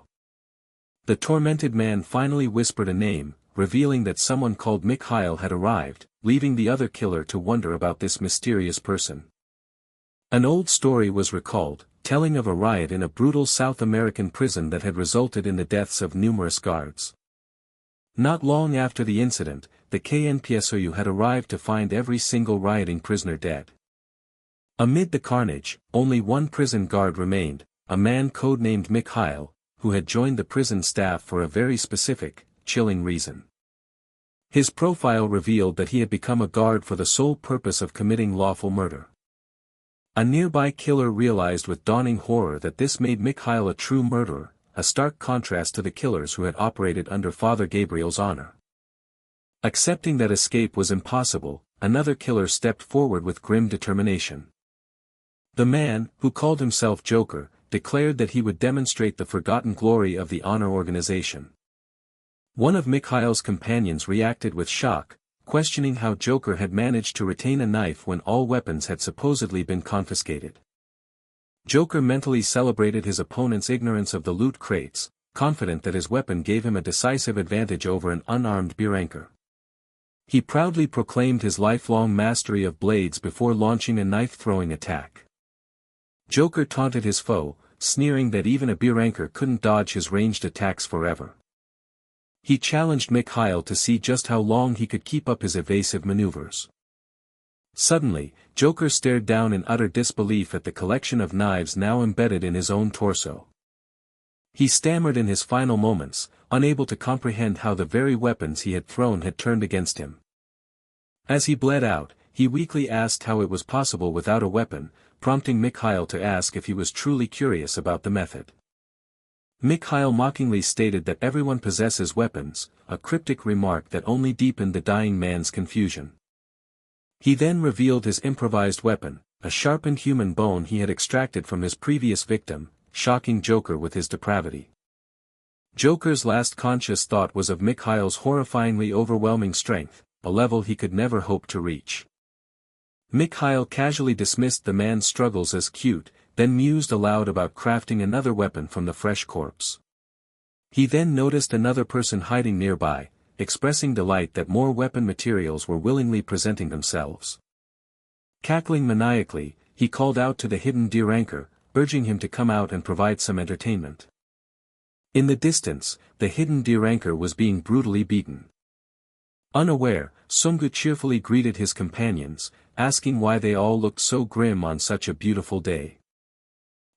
The tormented man finally whispered a name, revealing that someone called Mikhail had arrived, leaving the other killer to wonder about this mysterious person. An old story was recalled, telling of a riot in a brutal South American prison that had resulted in the deaths of numerous guards. Not long after the incident, the KNPSOU had arrived to find every single rioting prisoner dead. Amid the carnage, only one prison guard remained, a man codenamed Mikhail, who had joined the prison staff for a very specific, chilling reason. His profile revealed that he had become a guard for the sole purpose of committing lawful murder. A nearby killer realized with dawning horror that this made Mikhail a true murderer, a stark contrast to the killers who had operated under Father Gabriel's honor. Accepting that escape was impossible, another killer stepped forward with grim determination. The man, who called himself Joker, declared that he would demonstrate the forgotten glory of the honor organization. One of Mikhail's companions reacted with shock, questioning how Joker had managed to retain a knife when all weapons had supposedly been confiscated. Joker mentally celebrated his opponent's ignorance of the loot crates, confident that his weapon gave him a decisive advantage over an unarmed B-ranker. He proudly proclaimed his lifelong mastery of blades before launching a knife-throwing attack. Joker taunted his foe, sneering that even a B-ranker couldn't dodge his ranged attacks forever. He challenged Mikhail to see just how long he could keep up his evasive maneuvers. Suddenly, Joker stared down in utter disbelief at the collection of knives now embedded in his own torso. He stammered in his final moments, unable to comprehend how the very weapons he had thrown had turned against him. As he bled out, he weakly asked how it was possible without a weapon, prompting Mikhail to ask if he was truly curious about the method. Mikhail mockingly stated that everyone possesses weapons, a cryptic remark that only deepened the dying man's confusion. He then revealed his improvised weapon, a sharpened human bone he had extracted from his previous victim, shocking Joker with his depravity. Joker's last conscious thought was of Mikhail's horrifyingly overwhelming strength, a level he could never hope to reach. Mikhail casually dismissed the man's struggles as cute, then mused aloud about crafting another weapon from the fresh corpse. He then noticed another person hiding nearby, expressing delight that more weapon materials were willingly presenting themselves. Cackling maniacally, he called out to the hidden D-ranker, urging him to come out and provide some entertainment. In the distance, the hidden D-ranker was being brutally beaten. Unaware, Sunggu cheerfully greeted his companions, asking why they all looked so grim on such a beautiful day.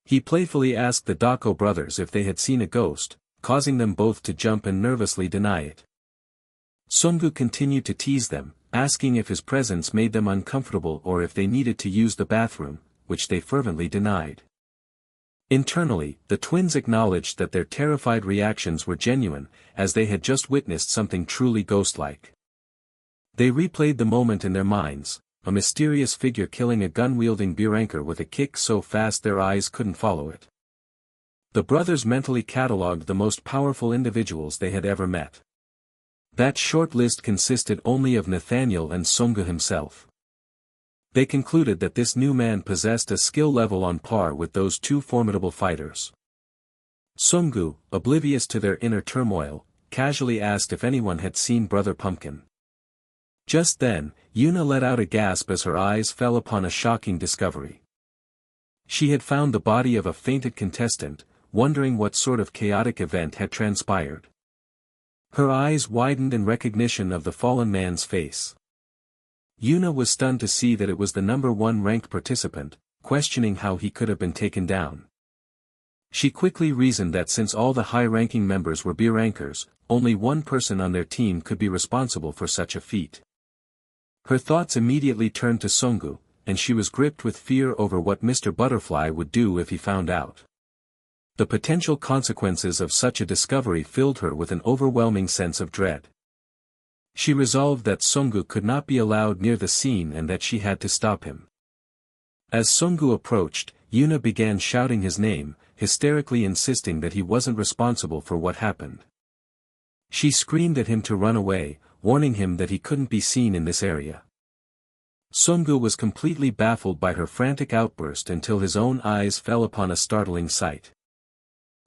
He playfully asked the Dako brothers if they had seen a ghost, causing them both to jump and nervously deny it. Sunggu continued to tease them, asking if his presence made them uncomfortable or if they needed to use the bathroom, which they fervently denied. Internally, the twins acknowledged that their terrified reactions were genuine, as they had just witnessed something truly ghost-like. They replayed the moment in their minds, a mysterious figure killing a gun-wielding B-ranker with a kick so fast their eyes couldn't follow it. The brothers mentally catalogued the most powerful individuals they had ever met. That short list consisted only of Nathaniel and Sunggu himself. They concluded that this new man possessed a skill level on par with those two formidable fighters. Sunggu, oblivious to their inner turmoil, casually asked if anyone had seen Brother Pumpkin. Just then, Yuna let out a gasp as her eyes fell upon a shocking discovery. She had found the body of a fainted contestant, wondering what sort of chaotic event had transpired. Her eyes widened in recognition of the fallen man's face. Yuna was stunned to see that it was the number 1 ranked participant, questioning how he could have been taken down. She quickly reasoned that since all the high-ranking members were B rankers, only one person on their team could be responsible for such a feat. Her thoughts immediately turned to Songu, and she was gripped with fear over what Mr. Butterfly would do if he found out. The potential consequences of such a discovery filled her with an overwhelming sense of dread. She resolved that Songu could not be allowed near the scene and that she had to stop him. As Songu approached, Yuna began shouting his name, hysterically insisting that he wasn't responsible for what happened. She screamed at him to run away, warning him that he couldn't be seen in this area. Songu was completely baffled by her frantic outburst until his own eyes fell upon a startling sight.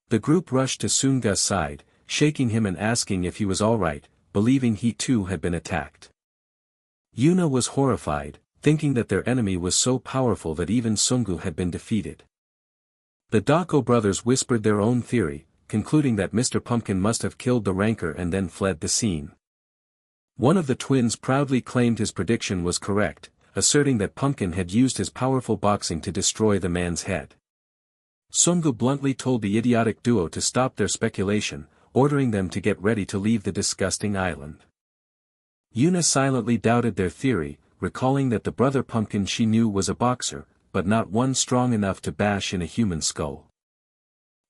The group rushed to Sunga's side, shaking him and asking if he was alright, believing he too had been attacked. Yuna was horrified, thinking that their enemy was so powerful that even Songu had been defeated. The Dako brothers whispered their own theory, concluding that Mr. Pumpkin must have killed the ranker and then fled the scene. One of the twins proudly claimed his prediction was correct, asserting that Pumpkin had used his powerful boxing to destroy the man's head. Songu bluntly told the idiotic duo to stop their speculation, ordering them to get ready to leave the disgusting island. Yuna silently doubted their theory, recalling that the brother Pumpkin she knew was a boxer, but not one strong enough to bash in a human skull.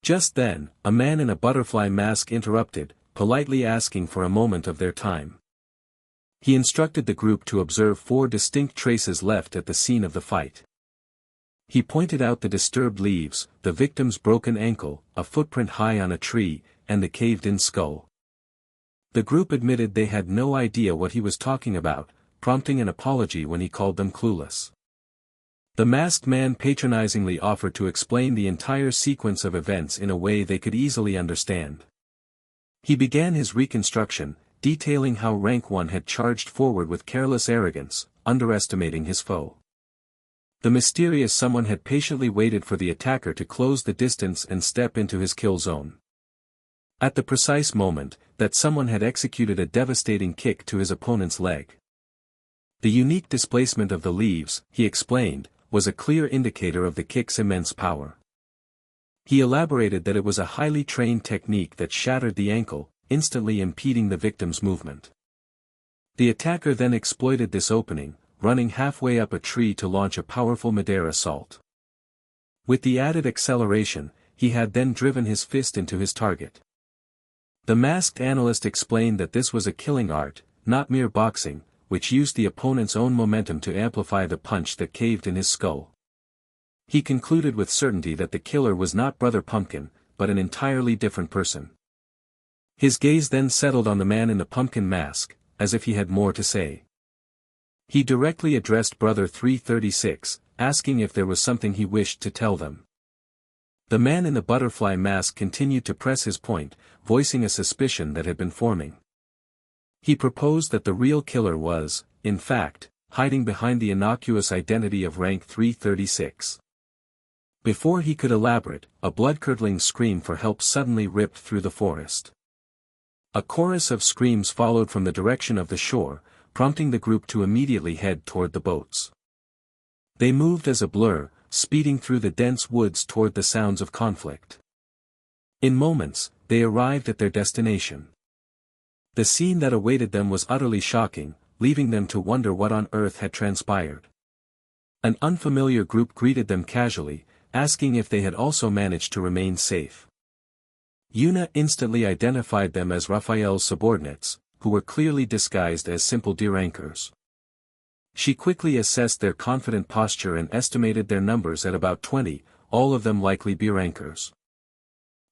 Just then, a man in a butterfly mask interrupted, politely asking for a moment of their time. He instructed the group to observe 4 distinct traces left at the scene of the fight. He pointed out the disturbed leaves, the victim's broken ankle, a footprint high on a tree, and the caved-in skull. The group admitted they had no idea what he was talking about, prompting an apology when he called them clueless. The masked man patronizingly offered to explain the entire sequence of events in a way they could easily understand. He began his reconstruction, detailing how Rank 1 had charged forward with careless arrogance, underestimating his foe. The mysterious someone had patiently waited for the attacker to close the distance and step into his kill zone. At the precise moment, that someone had executed a devastating kick to his opponent's leg. The unique displacement of the leaves, he explained, was a clear indicator of the kick's immense power. He elaborated that it was a highly trained technique that shattered the ankle, instantly impeding the victim's movement. The attacker then exploited this opening, running halfway up a tree to launch a powerful mid-air assault. With the added acceleration, he had then driven his fist into his target. The masked analyst explained that this was a killing art, not mere boxing, which used the opponent's own momentum to amplify the punch that caved in his skull. He concluded with certainty that the killer was not Brother Pumpkin, but an entirely different person. His gaze then settled on the man in the pumpkin mask, as if he had more to say. He directly addressed Brother 336, asking if there was something he wished to tell them. The man in the butterfly mask continued to press his point, voicing a suspicion that had been forming. He proposed that the real killer was, in fact, hiding behind the innocuous identity of rank 336. Before he could elaborate, a blood-curdling scream for help suddenly ripped through the forest. A chorus of screams followed from the direction of the shore, prompting the group to immediately head toward the boats. They moved as a blur, speeding through the dense woods toward the sounds of conflict. In moments, they arrived at their destination. The scene that awaited them was utterly shocking, leaving them to wonder what on earth had transpired. An unfamiliar group greeted them casually, asking if they had also managed to remain safe. Yuna instantly identified them as Raphael's subordinates, who were clearly disguised as simple D-rankers. She quickly assessed their confident posture and estimated their numbers at about 20, all of them likely B-rankers.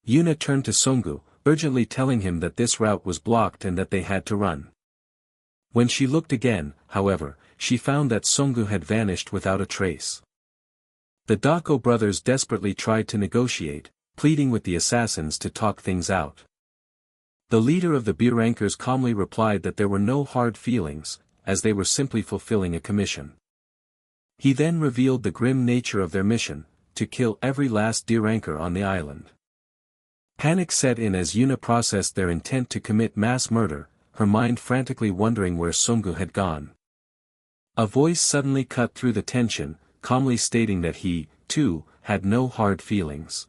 Yuna turned to Songu, urgently telling him that this route was blocked and that they had to run. When she looked again, however, she found that Songu had vanished without a trace. The Dako brothers desperately tried to negotiate, pleading with the assassins to talk things out. The leader of the B-rankers calmly replied that there were no hard feelings, as they were simply fulfilling a commission. He then revealed the grim nature of their mission, to kill every last D-ranker on the island. Panic set in as Yuna processed their intent to commit mass murder, her mind frantically wondering where Sunggu had gone. A voice suddenly cut through the tension, calmly stating that he, too, had no hard feelings.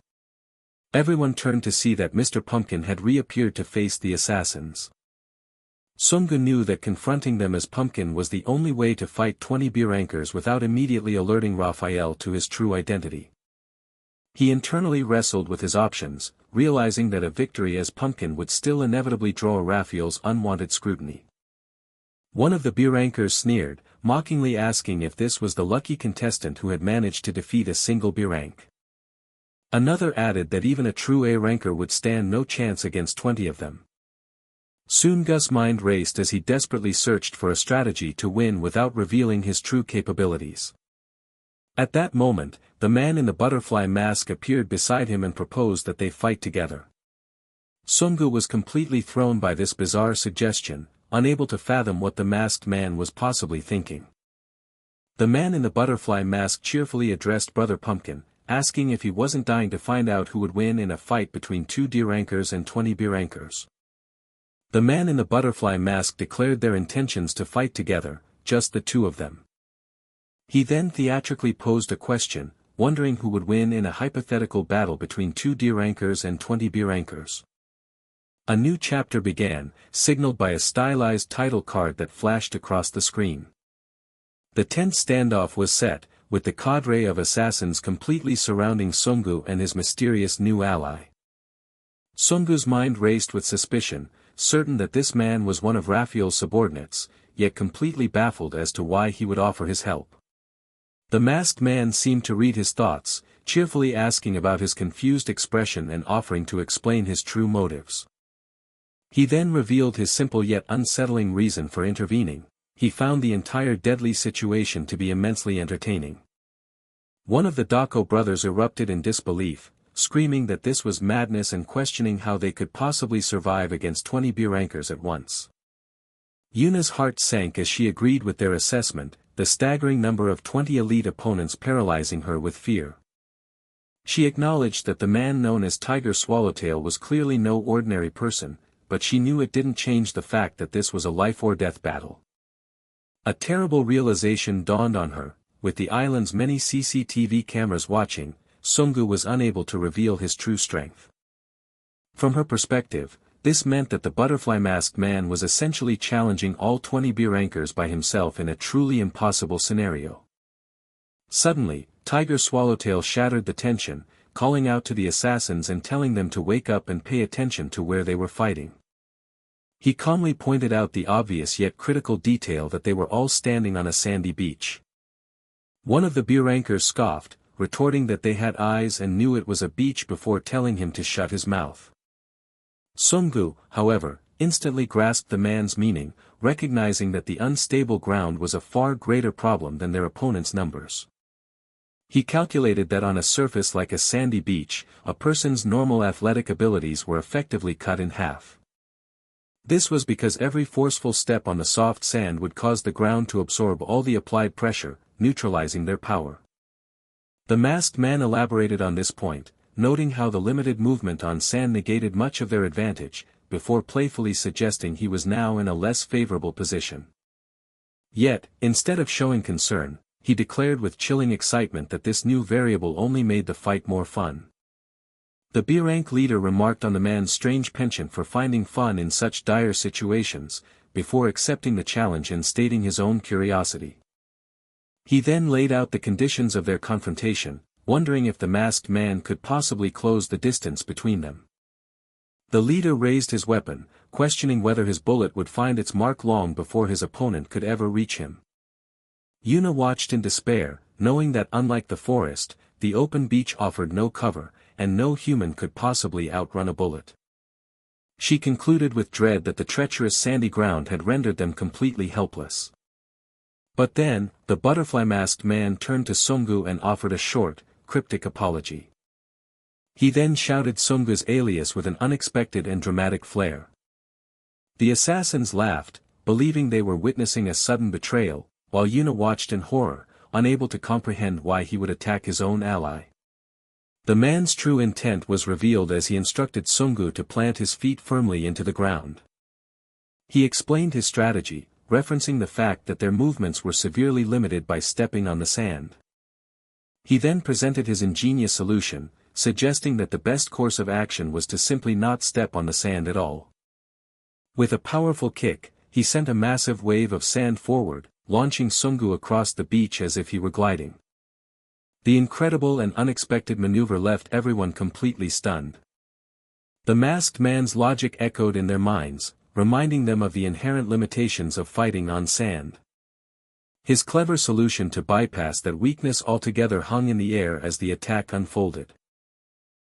Everyone turned to see that Mr. Pumpkin had reappeared to face the assassins. Sunggu knew that confronting them as Pumpkin was the only way to fight 20 B-rankers without immediately alerting Raphael to his true identity. He internally wrestled with his options, realizing that a victory as Pumpkin would still inevitably draw Raphael's unwanted scrutiny. One of the B-rankers sneered, mockingly asking if this was the lucky contestant who had managed to defeat a single B-rank. Another added that even a true A-ranker would stand no chance against 20 of them. Soon Gus' mind raced as he desperately searched for a strategy to win without revealing his true capabilities. At that moment, the man in the butterfly mask appeared beside him and proposed that they fight together. Sunggu was completely thrown by this bizarre suggestion, unable to fathom what the masked man was possibly thinking. The man in the butterfly mask cheerfully addressed Brother Pumpkin, asking if he wasn't dying to find out who would win in a fight between 2 D-rankers and 20 B-rankers. The man in the butterfly mask declared their intentions to fight together, just the 2 of them. He then theatrically posed a question, wondering who would win in a hypothetical battle between 2 D-rankers and 20 B-rankers. A new chapter began, signaled by a stylized title card that flashed across the screen. The tense standoff was set, with the cadre of assassins completely surrounding Sunggu and his mysterious new ally. Sunggu's mind raced with suspicion, certain that this man was one of Raphael's subordinates, yet completely baffled as to why he would offer his help. The masked man seemed to read his thoughts, cheerfully asking about his confused expression and offering to explain his true motives. He then revealed his simple yet unsettling reason for intervening. He found the entire deadly situation to be immensely entertaining. One of the Dako brothers erupted in disbelief, screaming that this was madness and questioning how they could possibly survive against 20 B-rankers at once. Yuna's heart sank as she agreed with their assessment, the staggering number of 20 elite opponents paralyzing her with fear. She acknowledged that the man known as Tiger Swallowtail was clearly no ordinary person, but she knew it didn't change the fact that this was a life-or-death battle. A terrible realization dawned on her: with the island's many CCTV cameras watching, Sunggu was unable to reveal his true strength. From her perspective, this meant that the butterfly masked man was essentially challenging all 20 B-rankers by himself in a truly impossible scenario. Suddenly, Tiger Swallowtail shattered the tension, calling out to the assassins and telling them to wake up and pay attention to where they were fighting. He calmly pointed out the obvious yet critical detail that they were all standing on a sandy beach. One of the B-rankers scoffed, retorting that they had eyes and knew it was a beach before telling him to shut his mouth. Sunggu, however, instantly grasped the man's meaning, recognizing that the unstable ground was a far greater problem than their opponents' numbers. He calculated that on a surface like a sandy beach, a person's normal athletic abilities were effectively cut in half. This was because every forceful step on the soft sand would cause the ground to absorb all the applied pressure, neutralizing their power. The masked man elaborated on this point, noting how the limited movement on sand negated much of their advantage, before playfully suggesting he was now in a less favorable position. Yet, instead of showing concern, he declared with chilling excitement that this new variable only made the fight more fun. The B-rank leader remarked on the man's strange penchant for finding fun in such dire situations, before accepting the challenge and stating his own curiosity. He then laid out the conditions of their confrontation, wondering if the masked man could possibly close the distance between them. The leader raised his weapon, questioning whether his bullet would find its mark long before his opponent could ever reach him. Yuna watched in despair, knowing that unlike the forest, the open beach offered no cover, and no human could possibly outrun a bullet. She concluded with dread that the treacherous sandy ground had rendered them completely helpless. But then, the butterfly-masked man turned to Sunggu and offered a short, cryptic apology. He then shouted Sunggu's alias with an unexpected and dramatic flair. The assassins laughed, believing they were witnessing a sudden betrayal, while Yuna watched in horror, unable to comprehend why he would attack his own ally. The man's true intent was revealed as he instructed Sungu to plant his feet firmly into the ground. He explained his strategy, referencing the fact that their movements were severely limited by stepping on the sand. He then presented his ingenious solution, suggesting that the best course of action was to simply not step on the sand at all. With a powerful kick, he sent a massive wave of sand forward, launching Sungu across the beach as if he were gliding. The incredible and unexpected maneuver left everyone completely stunned. The masked man's logic echoed in their minds, reminding them of the inherent limitations of fighting on sand. His clever solution to bypass that weakness altogether hung in the air as the attack unfolded.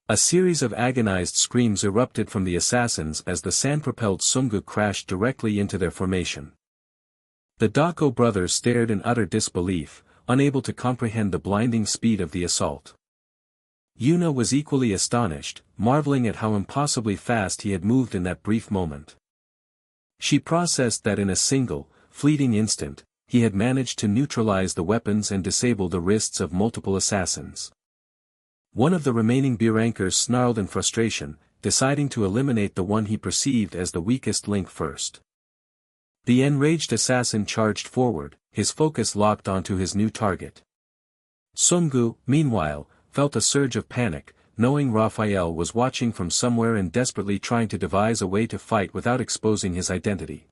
A series of agonized screams erupted from the assassins as the sand-propelled Sungu crashed directly into their formation. The Dako brothers stared in utter disbelief, unable to comprehend the blinding speed of the assault. Yuna was equally astonished, marveling at how impossibly fast he had moved in that brief moment. She processed that in a single, fleeting instant, he had managed to neutralize the weapons and disable the wrists of multiple assassins. One of the remaining Birankers snarled in frustration, deciding to eliminate the one he perceived as the weakest link first. The enraged assassin charged forward, his focus locked onto his new target. Sungu, meanwhile, felt a surge of panic, knowing Raphael was watching from somewhere and desperately trying to devise a way to fight without exposing his identity.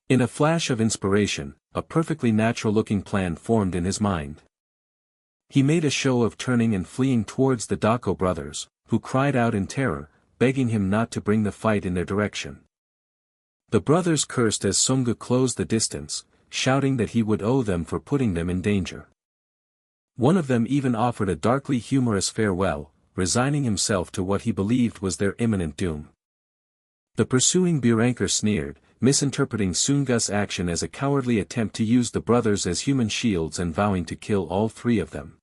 In a flash of inspiration, a perfectly natural-looking plan formed in his mind. He made a show of turning and fleeing towards the Dako brothers, who cried out in terror, begging him not to bring the fight in their direction. The brothers cursed as Sungu closed the distance, shouting that he would owe them for putting them in danger. One of them even offered a darkly humorous farewell, resigning himself to what he believed was their imminent doom. The pursuing Biranker sneered, misinterpreting Sungu's action as a cowardly attempt to use the brothers as human shields and vowing to kill all three of them.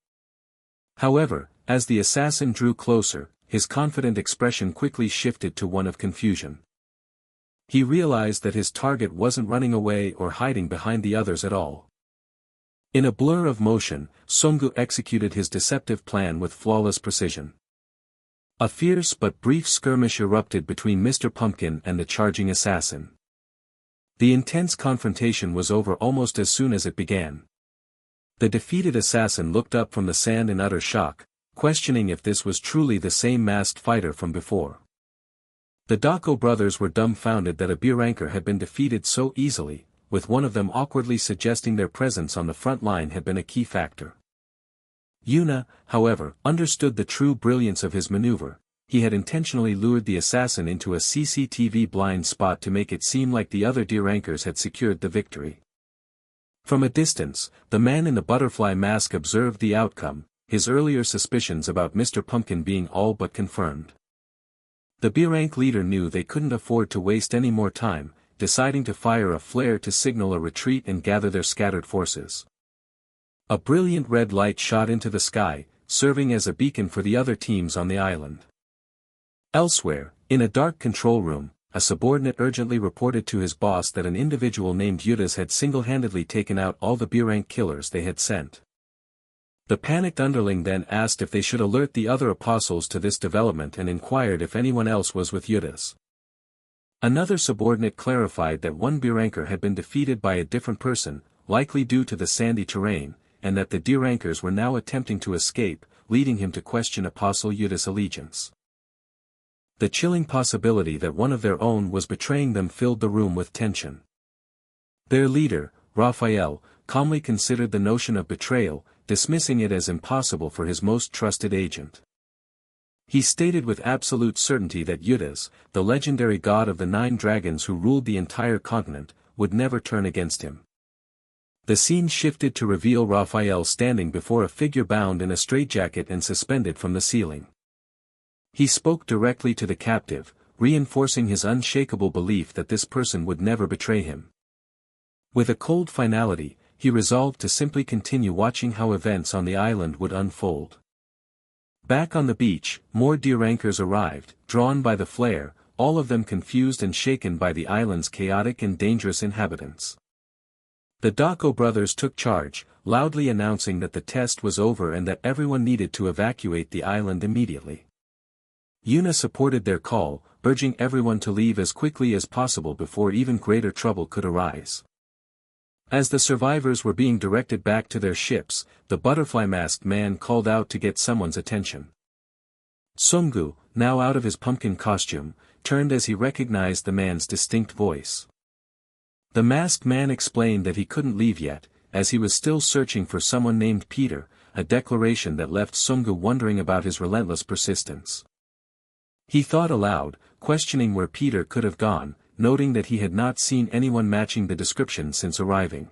However, as the assassin drew closer, his confident expression quickly shifted to one of confusion. He realized that his target wasn't running away or hiding behind the others at all. In a blur of motion, Sungu executed his deceptive plan with flawless precision. A fierce but brief skirmish erupted between Mr. Pumpkin and the charging assassin. The intense confrontation was over almost as soon as it began. The defeated assassin looked up from the sand in utter shock, questioning if this was truly the same masked fighter from before. The Dako brothers were dumbfounded that a Biranker had been defeated so easily, with one of them awkwardly suggesting their presence on the front line had been a key factor. Yuna, however, understood the true brilliance of his maneuver. He had intentionally lured the assassin into a CCTV blind spot to make it seem like the other Birankers had secured the victory. From a distance, the man in the butterfly mask observed the outcome, his earlier suspicions about Mr. Pumpkin being all but confirmed. The Birank leader knew they couldn't afford to waste any more time, deciding to fire a flare to signal a retreat and gather their scattered forces. A brilliant red light shot into the sky, serving as a beacon for the other teams on the island. Elsewhere, in a dark control room, a subordinate urgently reported to his boss that an individual named Yudas had single-handedly taken out all the Birank killers they had sent. The panicked underling then asked if they should alert the other apostles to this development and inquired if anyone else was with Yudas. Another subordinate clarified that one Biranker had been defeated by a different person, likely due to the sandy terrain, and that the Dirankers were now attempting to escape, leading him to question Apostle Yudas' allegiance. The chilling possibility that one of their own was betraying them filled the room with tension. Their leader, Raphael, calmly considered the notion of betrayal, dismissing it as impossible for his most trusted agent. He stated with absolute certainty that Yudas, the legendary god of the 9 dragons who ruled the entire continent, would never turn against him. The scene shifted to reveal Raphael standing before a figure bound in a straitjacket and suspended from the ceiling. He spoke directly to the captive, reinforcing his unshakable belief that this person would never betray him. With a cold finality, he resolved to simply continue watching how events on the island would unfold. Back on the beach, more Dirankers arrived, drawn by the flare, all of them confused and shaken by the island's chaotic and dangerous inhabitants. The Dako brothers took charge, loudly announcing that the test was over and that everyone needed to evacuate the island immediately. Yuna supported their call, urging everyone to leave as quickly as possible before even greater trouble could arise. As the survivors were being directed back to their ships, the butterfly-masked man called out to get someone's attention. Sunggu, now out of his pumpkin costume, turned as he recognized the man's distinct voice. The masked man explained that he couldn't leave yet, as he was still searching for someone named Peter, a declaration that left Sunggu wondering about his relentless persistence. He thought aloud, questioning where Peter could have gone, noting that he had not seen anyone matching the description since arriving.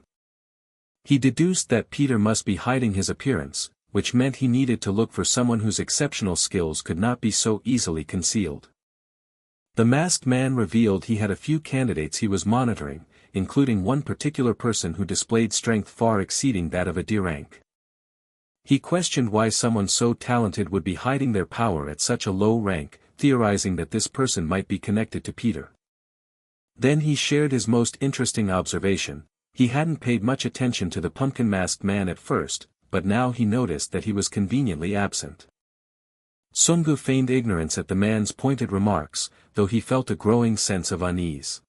He deduced that Peter must be hiding his appearance, which meant he needed to look for someone whose exceptional skills could not be so easily concealed. The masked man revealed he had a few candidates he was monitoring, including one particular person who displayed strength far exceeding that of a D rank. He questioned why someone so talented would be hiding their power at such a low rank, theorizing that this person might be connected to Peter. Then he shared his most interesting observation. He hadn't paid much attention to the pumpkin-masked man at first, but now he noticed that he was conveniently absent. Sunggu feigned ignorance at the man's pointed remarks, though he felt a growing sense of unease.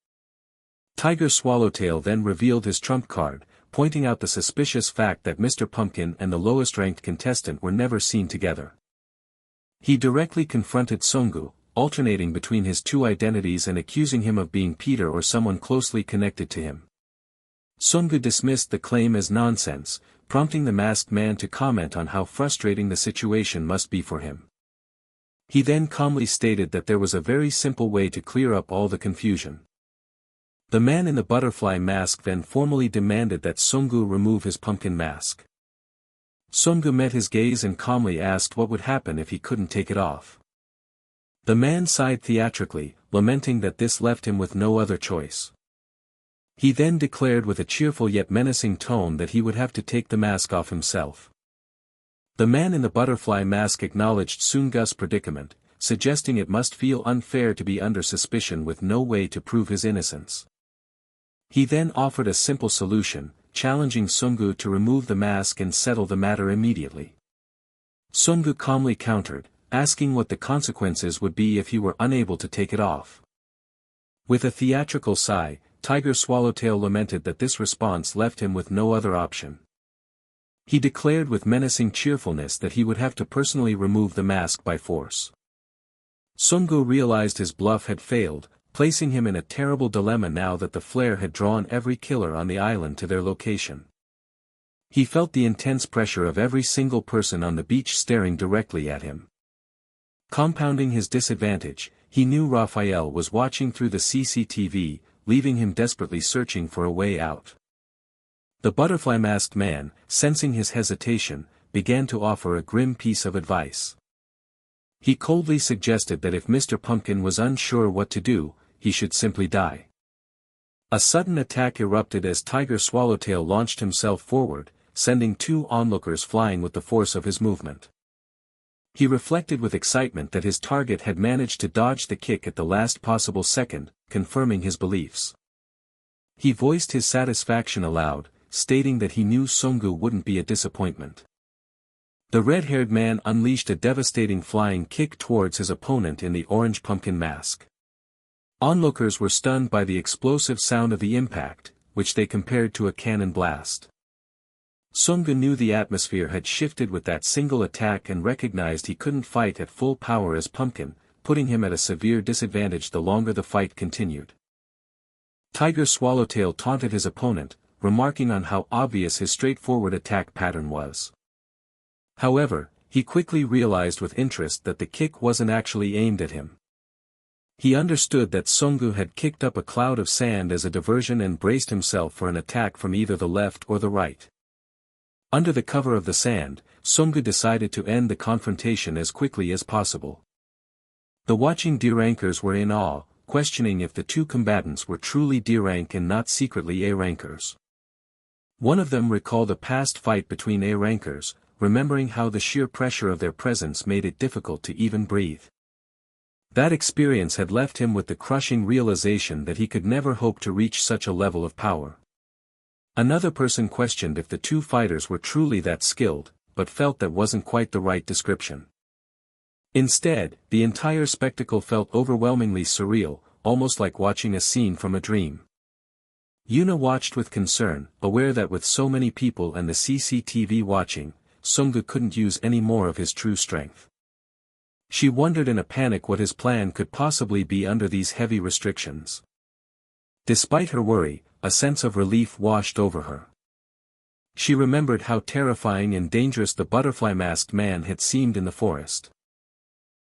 Tiger Swallowtail then revealed his trump card, pointing out the suspicious fact that Mr. Pumpkin and the lowest-ranked contestant were never seen together. He directly confronted Sunggu, alternating between his two identities and accusing him of being Peter or someone closely connected to him. Sunggu dismissed the claim as nonsense, prompting the masked man to comment on how frustrating the situation must be for him. He then calmly stated that there was a very simple way to clear up all the confusion. The man in the butterfly mask then formally demanded that Sunggu remove his pumpkin mask. Sunggu met his gaze and calmly asked what would happen if he couldn't take it off. The man sighed theatrically, lamenting that this left him with no other choice. He then declared with a cheerful yet menacing tone that he would have to take the mask off himself. The man in the butterfly mask acknowledged Sungu's predicament, suggesting it must feel unfair to be under suspicion with no way to prove his innocence. He then offered a simple solution, challenging Sunggu to remove the mask and settle the matter immediately. Sunggu calmly countered, asking what the consequences would be if he were unable to take it off. With a theatrical sigh, Tiger Swallowtail lamented that this response left him with no other option. He declared with menacing cheerfulness that he would have to personally remove the mask by force. Sunggu realized his bluff had failed, placing him in a terrible dilemma now that the flare had drawn every killer on the island to their location. He felt the intense pressure of every single person on the beach staring directly at him. Compounding his disadvantage, he knew Raphael was watching through the CCTV, leaving him desperately searching for a way out. The butterfly-masked man, sensing his hesitation, began to offer a grim piece of advice. He coldly suggested that if Mr. Pumpkin was unsure what to do, he should simply die. A sudden attack erupted as Tiger Swallowtail launched himself forward, sending two onlookers flying with the force of his movement. He reflected with excitement that his target had managed to dodge the kick at the last possible second, confirming his beliefs. He voiced his satisfaction aloud, stating that he knew Sunggu wouldn't be a disappointment. The red-haired man unleashed a devastating flying kick towards his opponent in the orange pumpkin mask. Onlookers were stunned by the explosive sound of the impact, which they compared to a cannon blast. Sunggu knew the atmosphere had shifted with that single attack and recognized he couldn't fight at full power as Pumpkin, putting him at a severe disadvantage the longer the fight continued. Tiger Swallowtail taunted his opponent, remarking on how obvious his straightforward attack pattern was. However, he quickly realized with interest that the kick wasn't actually aimed at him. He understood that Sunggu had kicked up a cloud of sand as a diversion and braced himself for an attack from either the left or the right. Under the cover of the sand, Sunggu decided to end the confrontation as quickly as possible. The watching D-rankers were in awe, questioning if the two combatants were truly D-rank and not secretly A-rankers. One of them recalled a past fight between A-rankers, remembering how the sheer pressure of their presence made it difficult to even breathe. That experience had left him with the crushing realization that he could never hope to reach such a level of power. Another person questioned if the two fighters were truly that skilled, but felt that wasn't quite the right description. Instead, the entire spectacle felt overwhelmingly surreal, almost like watching a scene from a dream. Yuna watched with concern, aware that with so many people and the CCTV watching, Sunggu couldn't use any more of his true strength. She wondered in a panic what his plan could possibly be under these heavy restrictions. Despite her worry, a sense of relief washed over her. She remembered how terrifying and dangerous the butterfly-masked man had seemed in the forest.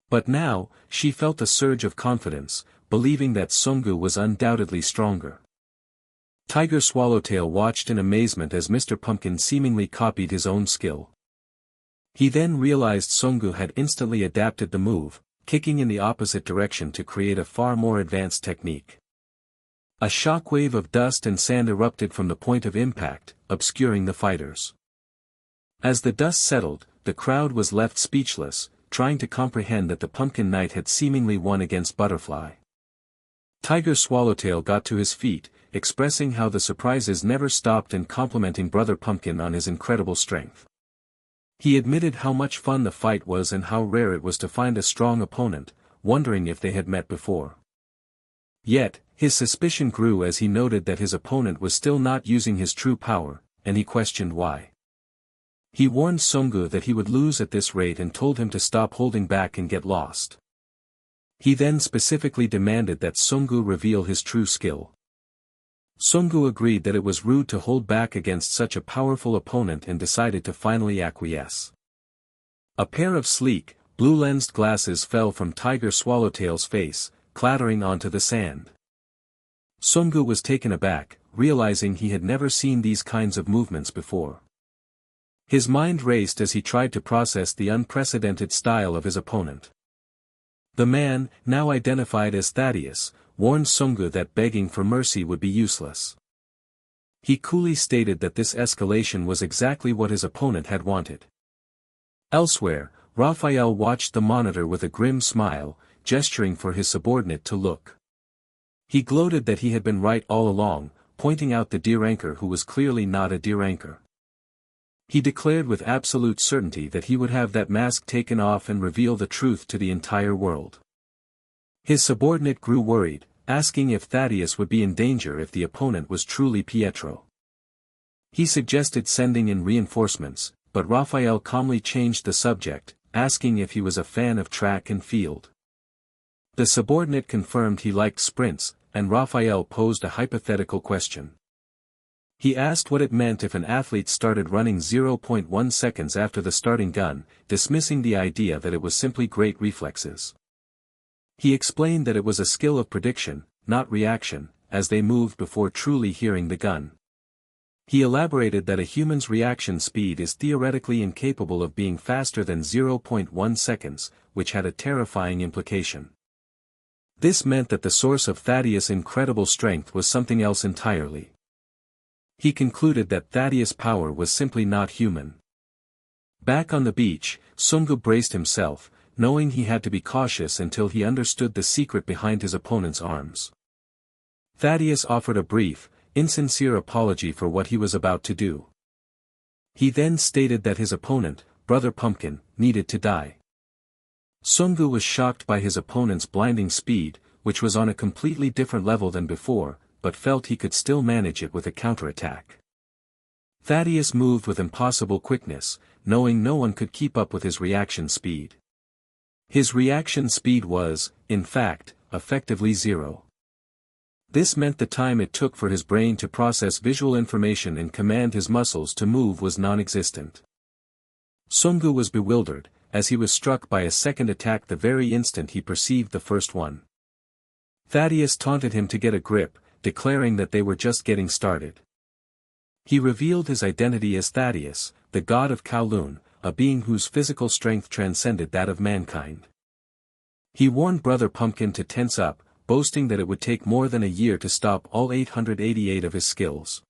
But now, she felt a surge of confidence, believing that Sunggu was undoubtedly stronger. Tiger Swallowtail watched in amazement as Mr. Pumpkin seemingly copied his own skill. He then realized Sunggu had instantly adapted the move, kicking in the opposite direction to create a far more advanced technique. A shockwave of dust and sand erupted from the point of impact, obscuring the fighters. As the dust settled, the crowd was left speechless, trying to comprehend that the Pumpkin Knight had seemingly won against Butterfly. Tiger Swallowtail got to his feet, expressing how the surprises never stopped and complimenting Brother Pumpkin on his incredible strength. He admitted how much fun the fight was and how rare it was to find a strong opponent, wondering if they had met before. Yet, his suspicion grew as he noted that his opponent was still not using his true power, and he questioned why. He warned Sunggu that he would lose at this rate and told him to stop holding back and get lost. He then specifically demanded that Sunggu reveal his true skill. Sunggu agreed that it was rude to hold back against such a powerful opponent and decided to finally acquiesce. A pair of sleek, blue-lensed glasses fell from Tiger Swallowtail's face, clattering onto the sand. Sunggu was taken aback, realizing he had never seen these kinds of movements before. His mind raced as he tried to process the unprecedented style of his opponent. The man, now identified as Thaddeus, warned Sunggu that begging for mercy would be useless. He coolly stated that this escalation was exactly what his opponent had wanted. Elsewhere, Raphael watched the monitor with a grim smile, gesturing for his subordinate to look. He gloated that he had been right all along, pointing out the deer anchor who was clearly not a deer anchor. He declared with absolute certainty that he would have that mask taken off and reveal the truth to the entire world. His subordinate grew worried, asking if Thaddeus would be in danger if the opponent was truly Pietro. He suggested sending in reinforcements, but Raphael calmly changed the subject, asking if he was a fan of track and field. The subordinate confirmed he liked sprints, and Raphael posed a hypothetical question. He asked what it meant if an athlete started running 0.1 seconds after the starting gun, dismissing the idea that it was simply great reflexes. He explained that it was a skill of prediction, not reaction, as they moved before truly hearing the gun. He elaborated that a human's reaction speed is theoretically incapable of being faster than 0.1 seconds, which had a terrifying implication. This meant that the source of Thaddeus' incredible strength was something else entirely. He concluded that Thaddeus' power was simply not human. Back on the beach, Sunggu braced himself, knowing he had to be cautious until he understood the secret behind his opponent's arms. Thaddeus offered a brief, insincere apology for what he was about to do. He then stated that his opponent, Brother Pumpkin, needed to die. Sunggu was shocked by his opponent's blinding speed, which was on a completely different level than before, but felt he could still manage it with a counterattack. Thaddeus moved with impossible quickness, knowing no one could keep up with his reaction speed. His reaction speed was, in fact, effectively zero. This meant the time it took for his brain to process visual information and command his muscles to move was non-existent. Sunggu was bewildered, as he was struck by a second attack the very instant he perceived the first one. Thaddeus taunted him to get a grip, declaring that they were just getting started. He revealed his identity as Thaddeus, the god of Kowloon, a being whose physical strength transcended that of mankind. He warned Brother Pumpkin to tense up, boasting that it would take more than a year to stop all 888 of his skills.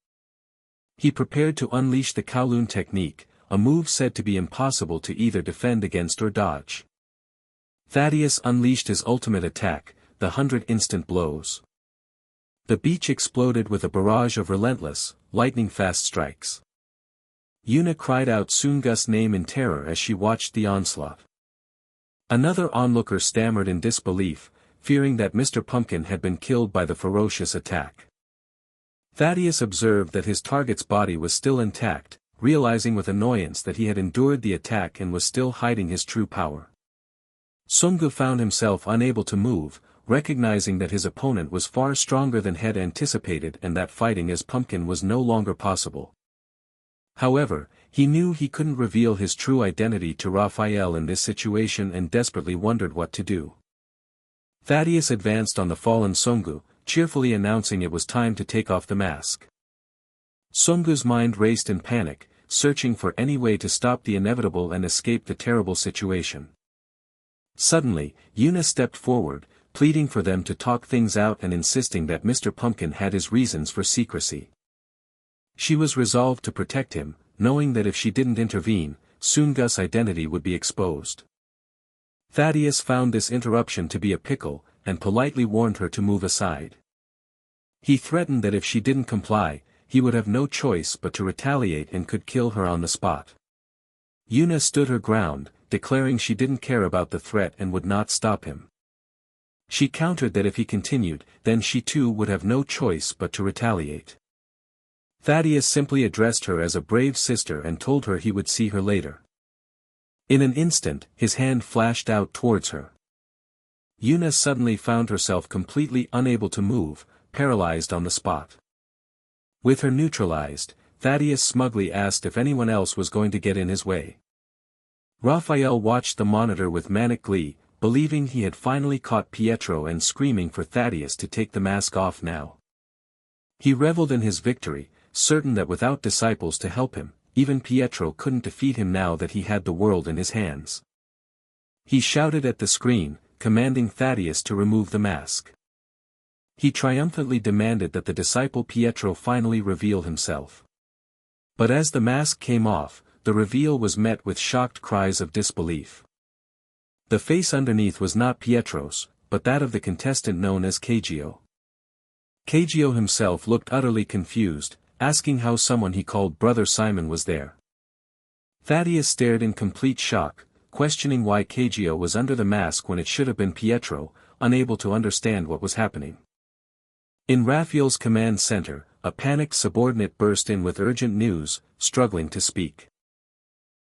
He prepared to unleash the Kowloon technique, a move said to be impossible to either defend against or dodge. Thaddeus unleashed his ultimate attack, the 100 instant blows. The beach exploded with a barrage of relentless, lightning-fast strikes. Yuna cried out Sungus' name in terror as she watched the onslaught. Another onlooker stammered in disbelief, fearing that Mr. Pumpkin had been killed by the ferocious attack. Thaddeus observed that his target's body was still intact, realizing with annoyance that he had endured the attack and was still hiding his true power. Sungu found himself unable to move, recognizing that his opponent was far stronger than had anticipated and that fighting as Pumpkin was no longer possible. However, he knew he couldn't reveal his true identity to Raphael in this situation and desperately wondered what to do. Thaddeus advanced on the fallen Sungu, cheerfully announcing it was time to take off the mask. Sungu's mind raced in panic, searching for any way to stop the inevitable and escape the terrible situation. Suddenly, Yuna stepped forward, pleading for them to talk things out and insisting that Mr. Pumpkin had his reasons for secrecy. She was resolved to protect him, knowing that if she didn't intervene, Sungus' identity would be exposed. Thaddeus found this interruption to be a pickle, and politely warned her to move aside. He threatened that if she didn't comply, he would have no choice but to retaliate and could kill her on the spot. Yuna stood her ground, declaring she didn't care about the threat and would not stop him. She countered that if he continued, then she too would have no choice but to retaliate. Thaddeus simply addressed her as a brave sister and told her he would see her later. In an instant, his hand flashed out towards her. Yuna suddenly found herself completely unable to move, paralyzed on the spot. With her neutralized, Thaddeus smugly asked if anyone else was going to get in his way. Raphael watched the monitor with manic glee, believing he had finally caught Pietro and screaming for Thaddeus to take the mask off now. He reveled in his victory, certain that without disciples to help him, even Pietro couldn't defeat him now that he had the world in his hands. He shouted at the screen, commanding Thaddeus to remove the mask. He triumphantly demanded that the disciple Pietro finally reveal himself. But as the mask came off, the reveal was met with shocked cries of disbelief. The face underneath was not Pietro's, but that of the contestant known as Kagyo. Kagyo himself looked utterly confused, asking how someone he called Brother Simon was there. Thaddeus stared in complete shock, questioning why Kagyo was under the mask when it should have been Pietro, unable to understand what was happening. In Raphael's command center, a panicked subordinate burst in with urgent news, struggling to speak.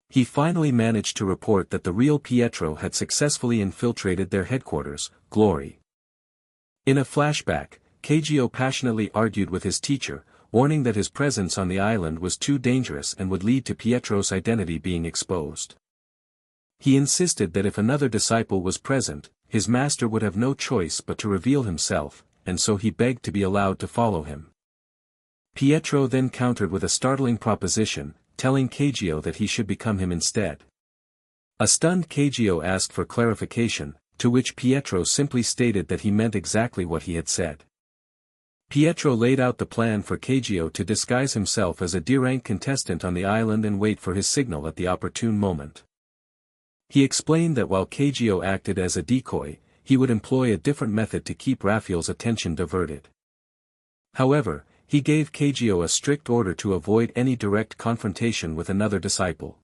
He finally managed to report that the real Pietro had successfully infiltrated their headquarters, Glory. In a flashback, Kagyo passionately argued with his teacher, warning that his presence on the island was too dangerous and would lead to Pietro's identity being exposed. He insisted that if another disciple was present, his master would have no choice but to reveal himself, and so he begged to be allowed to follow him. Pietro then countered with a startling proposition, telling Kagyo that he should become him instead. A stunned Kagyo asked for clarification, to which Pietro simply stated that he meant exactly what he had said. Pietro laid out the plan for Kagyo to disguise himself as a D-rank contestant on the island and wait for his signal at the opportune moment. He explained that while Kagyo acted as a decoy, he would employ a different method to keep Raphael's attention diverted. However, he gave Kagyo a strict order to avoid any direct confrontation with another disciple.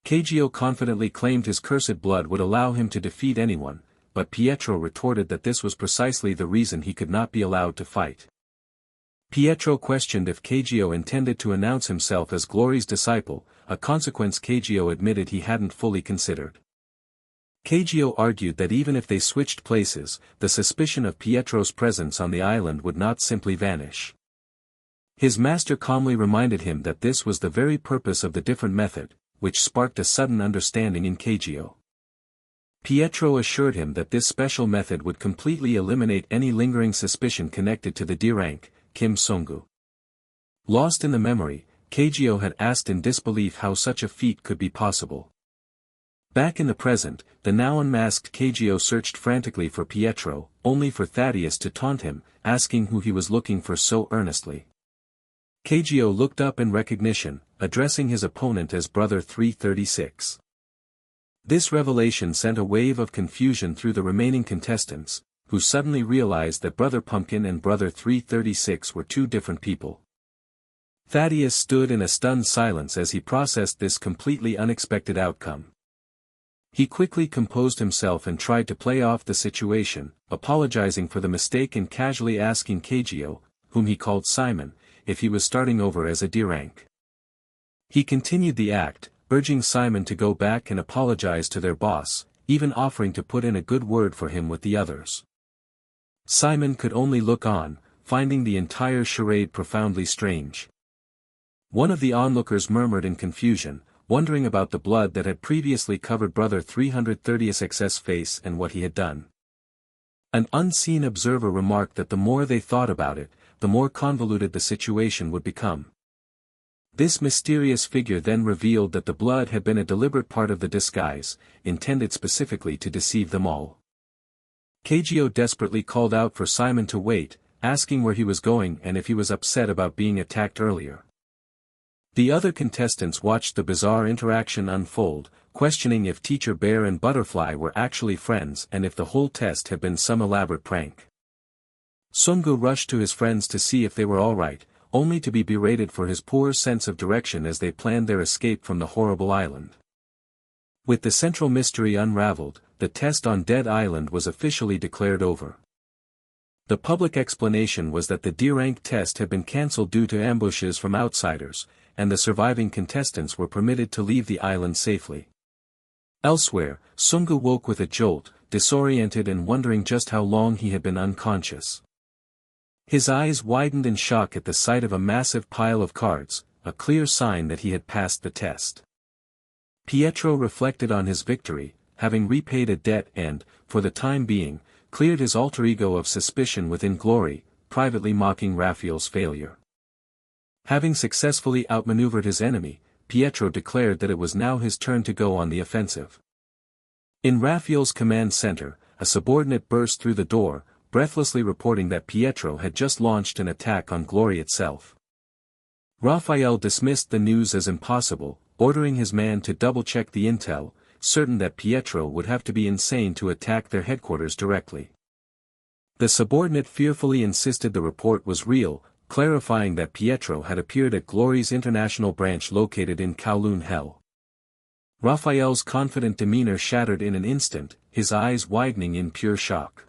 Kagyo confidently claimed his cursed blood would allow him to defeat anyone, but Pietro retorted that this was precisely the reason he could not be allowed to fight. Pietro questioned if Kagyo intended to announce himself as Glory's disciple, a consequence Kagyo admitted he hadn't fully considered. Kagyo argued that even if they switched places, the suspicion of Pietro's presence on the island would not simply vanish. His master calmly reminded him that this was the very purpose of the different method, which sparked a sudden understanding in Kagyo. Pietro assured him that this special method would completely eliminate any lingering suspicion connected to the D-rank, Kim Sungu. Lost in the memory, Kagyo had asked in disbelief how such a feat could be possible. Back in the present, the now unmasked Kagyo searched frantically for Pietro, only for Thaddeus to taunt him, asking who he was looking for so earnestly. Kagyo looked up in recognition, addressing his opponent as Brother 336. This revelation sent a wave of confusion through the remaining contestants, who suddenly realized that Brother Pumpkin and Brother 336 were two different people. Thaddeus stood in a stunned silence as he processed this completely unexpected outcome. He quickly composed himself and tried to play off the situation, apologizing for the mistake and casually asking Kagyo, whom he called Simon, if he was starting over as a D-rank. He continued the act, urging Simon to go back and apologize to their boss, even offering to put in a good word for him with the others. Simon could only look on, finding the entire charade profoundly strange. One of the onlookers murmured in confusion, wondering about the blood that had previously covered Brother 330's face and what he had done. An unseen observer remarked that the more they thought about it, the more convoluted the situation would become. This mysterious figure then revealed that the blood had been a deliberate part of the disguise, intended specifically to deceive them all. Kagyo desperately called out for Simon to wait, asking where he was going and if he was upset about being attacked earlier. The other contestants watched the bizarre interaction unfold, questioning if Teacher Bear and Butterfly were actually friends and if the whole test had been some elaborate prank. Sungu rushed to his friends to see if they were all right, only to be berated for his poor sense of direction as they planned their escape from the horrible island. With the central mystery unraveled, the test on Dead Island was officially declared over. The public explanation was that the D-rank test had been cancelled due to ambushes from outsiders, and the surviving contestants were permitted to leave the island safely. Elsewhere, Sungu woke with a jolt, disoriented and wondering just how long he had been unconscious. His eyes widened in shock at the sight of a massive pile of cards, a clear sign that he had passed the test. Pietro reflected on his victory, having repaid a debt and, for the time being, cleared his alter ego of suspicion within glory, privately mocking Raphael's failure. Having successfully outmaneuvered his enemy, Pietro declared that it was now his turn to go on the offensive. In Raphael's command center, a subordinate burst through the door, breathlessly reporting that Pietro had just launched an attack on Glory itself. Raphael dismissed the news as impossible, ordering his man to double-check the intel, certain that Pietro would have to be insane to attack their headquarters directly. The subordinate fearfully insisted the report was real, clarifying that Pietro had appeared at Glory's international branch located in Kowloon Hell. Raphael's confident demeanor shattered in an instant, his eyes widening in pure shock.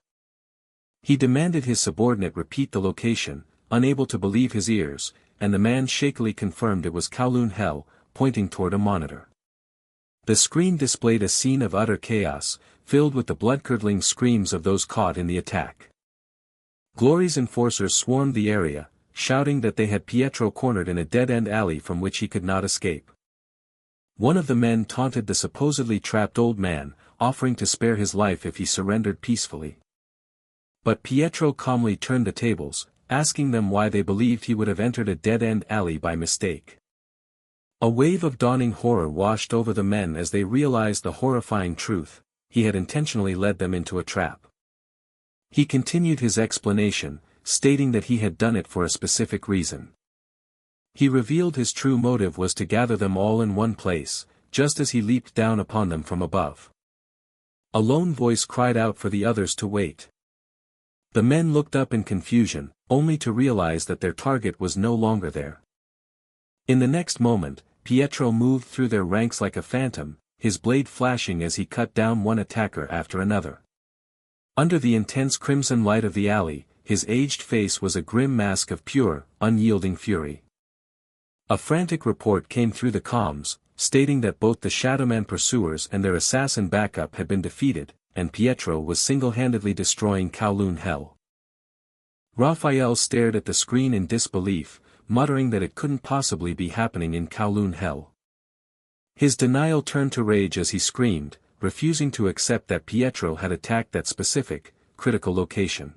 He demanded his subordinate repeat the location, unable to believe his ears, and the man shakily confirmed it was Kowloon Hell, pointing toward a monitor. The screen displayed a scene of utter chaos, filled with the blood-curdling screams of those caught in the attack. Glory's enforcers swarmed the area, shouting that they had Pietro cornered in a dead-end alley from which he could not escape. One of the men taunted the supposedly trapped old man, offering to spare his life if he surrendered peacefully. But Pietro calmly turned the tables, asking them why they believed he would have entered a dead-end alley by mistake. A wave of dawning horror washed over the men as they realized the horrifying truth: he had intentionally led them into a trap. He continued his explanation, stating that he had done it for a specific reason. He revealed his true motive was to gather them all in one place, just as he leaped down upon them from above. A lone voice cried out for the others to wait. The men looked up in confusion, only to realize that their target was no longer there. In the next moment, Pietro moved through their ranks like a phantom, his blade flashing as he cut down one attacker after another. Under the intense crimson light of the alley, his aged face was a grim mask of pure, unyielding fury. A frantic report came through the comms, stating that both the Shadowman pursuers and their assassin backup had been defeated, and Pietro was single-handedly destroying Kowloon Hell. Raphael stared at the screen in disbelief, muttering that it couldn't possibly be happening in Kowloon Hell. His denial turned to rage as he screamed, refusing to accept that Pietro had attacked that specific, critical location.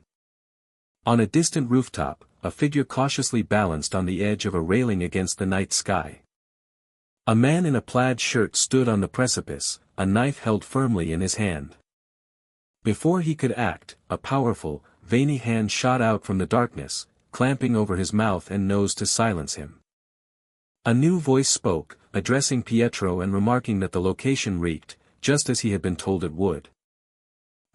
On a distant rooftop, a figure cautiously balanced on the edge of a railing against the night sky. A man in a plaid shirt stood on the precipice, a knife held firmly in his hand. Before he could act, a powerful, veiny hand shot out from the darkness, clamping over his mouth and nose to silence him. A new voice spoke, addressing Pietro and remarking that the location reeked, just as he had been told it would.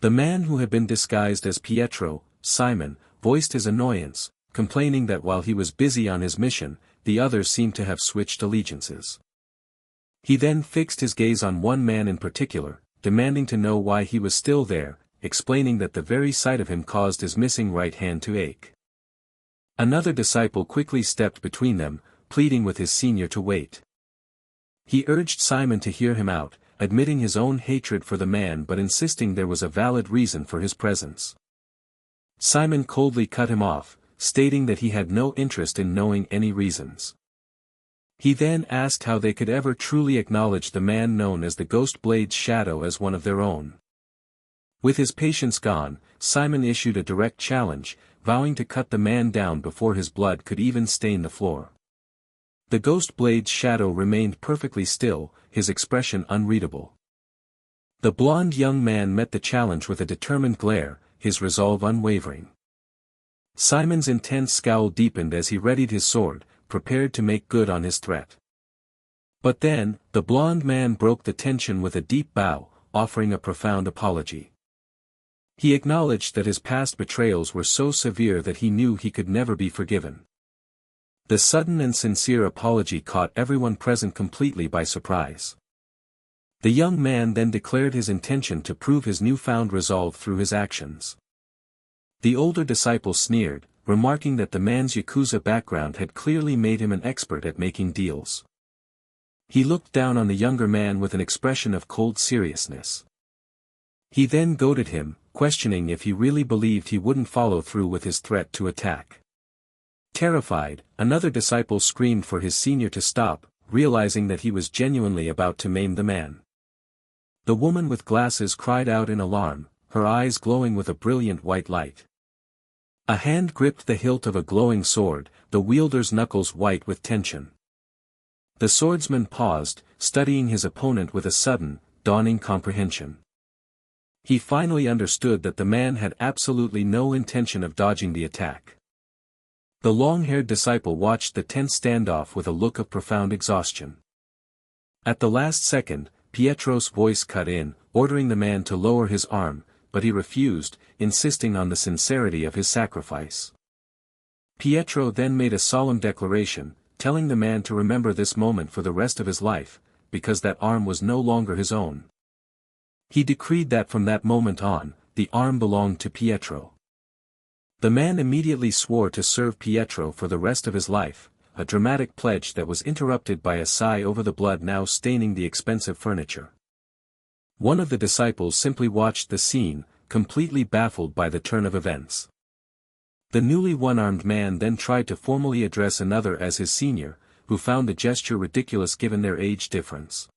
The man who had been disguised as Pietro, Simon, voiced his annoyance, complaining that while he was busy on his mission, the others seemed to have switched allegiances. He then fixed his gaze on one man in particular, demanding to know why he was still there, explaining that the very sight of him caused his missing right hand to ache. Another disciple quickly stepped between them, pleading with his senior to wait. He urged Simon to hear him out, admitting his own hatred for the man but insisting there was a valid reason for his presence. Simon coldly cut him off, stating that he had no interest in knowing any reasons. He then asked how they could ever truly acknowledge the man known as the Ghost Blade's shadow as one of their own. With his patience gone, Simon issued a direct challenge, vowing to cut the man down before his blood could even stain the floor. The Ghost Blade's shadow remained perfectly still, his expression unreadable. The blond young man met the challenge with a determined glare, his resolve unwavering. Simon's intense scowl deepened as he readied his sword, prepared to make good on his threat. But then, the blond man broke the tension with a deep bow, offering a profound apology. He acknowledged that his past betrayals were so severe that he knew he could never be forgiven. The sudden and sincere apology caught everyone present completely by surprise. The young man then declared his intention to prove his newfound resolve through his actions. The older disciple sneered, remarking that the man's Yakuza background had clearly made him an expert at making deals. He looked down on the younger man with an expression of cold seriousness. He then goaded him, questioning if he really believed he wouldn't follow through with his threat to attack. Terrified, another disciple screamed for his senior to stop, realizing that he was genuinely about to maim the man. The woman with glasses cried out in alarm, her eyes glowing with a brilliant white light. A hand gripped the hilt of a glowing sword, the wielder's knuckles white with tension. The swordsman paused, studying his opponent with a sudden, dawning comprehension. He finally understood that the man had absolutely no intention of dodging the attack. The long-haired disciple watched the tense standoff with a look of profound exhaustion. At the last second, Pietro's voice cut in, ordering the man to lower his arm, but he refused, insisting on the sincerity of his sacrifice. Pietro then made a solemn declaration, telling the man to remember this moment for the rest of his life, because that arm was no longer his own. He decreed that from that moment on, the arm belonged to Pietro. The man immediately swore to serve Pietro for the rest of his life, a dramatic pledge that was interrupted by a sigh over the blood now staining the expensive furniture. One of the disciples simply watched the scene, completely baffled by the turn of events. The newly one-armed man then tried to formally address another as his senior, who found the gesture ridiculous given their age difference.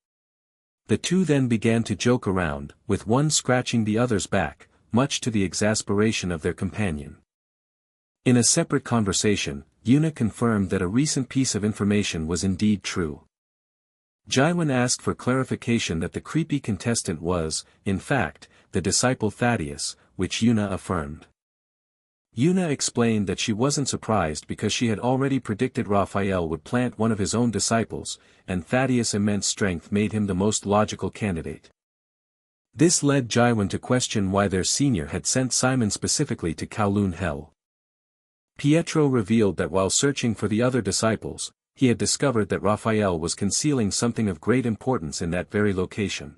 The two then began to joke around, with one scratching the other's back, much to the exasperation of their companion. In a separate conversation, Yuna confirmed that a recent piece of information was indeed true. Jaiwan asked for clarification that the creepy contestant was, in fact, the disciple Thaddeus, which Yuna affirmed. Yuna explained that she wasn't surprised because she had already predicted Raphael would plant one of his own disciples, and Thaddeus' immense strength made him the most logical candidate. This led Jaiwan to question why their senior had sent Simon specifically to Kowloon Hell. Pietro revealed that while searching for the other disciples, he had discovered that Raphael was concealing something of great importance in that very location.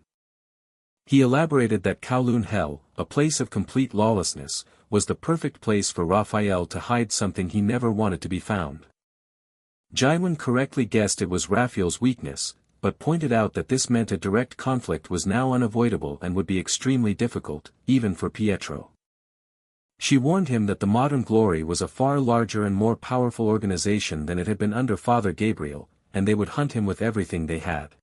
He elaborated that Kowloon Hell, a place of complete lawlessness, was the perfect place for Raphael to hide something he never wanted to be found. Jaiwan correctly guessed it was Raphael's weakness, but pointed out that this meant a direct conflict was now unavoidable and would be extremely difficult, even for Pietro. She warned him that the Modern Glory was a far larger and more powerful organization than it had been under Father Gabriel, and they would hunt him with everything they had.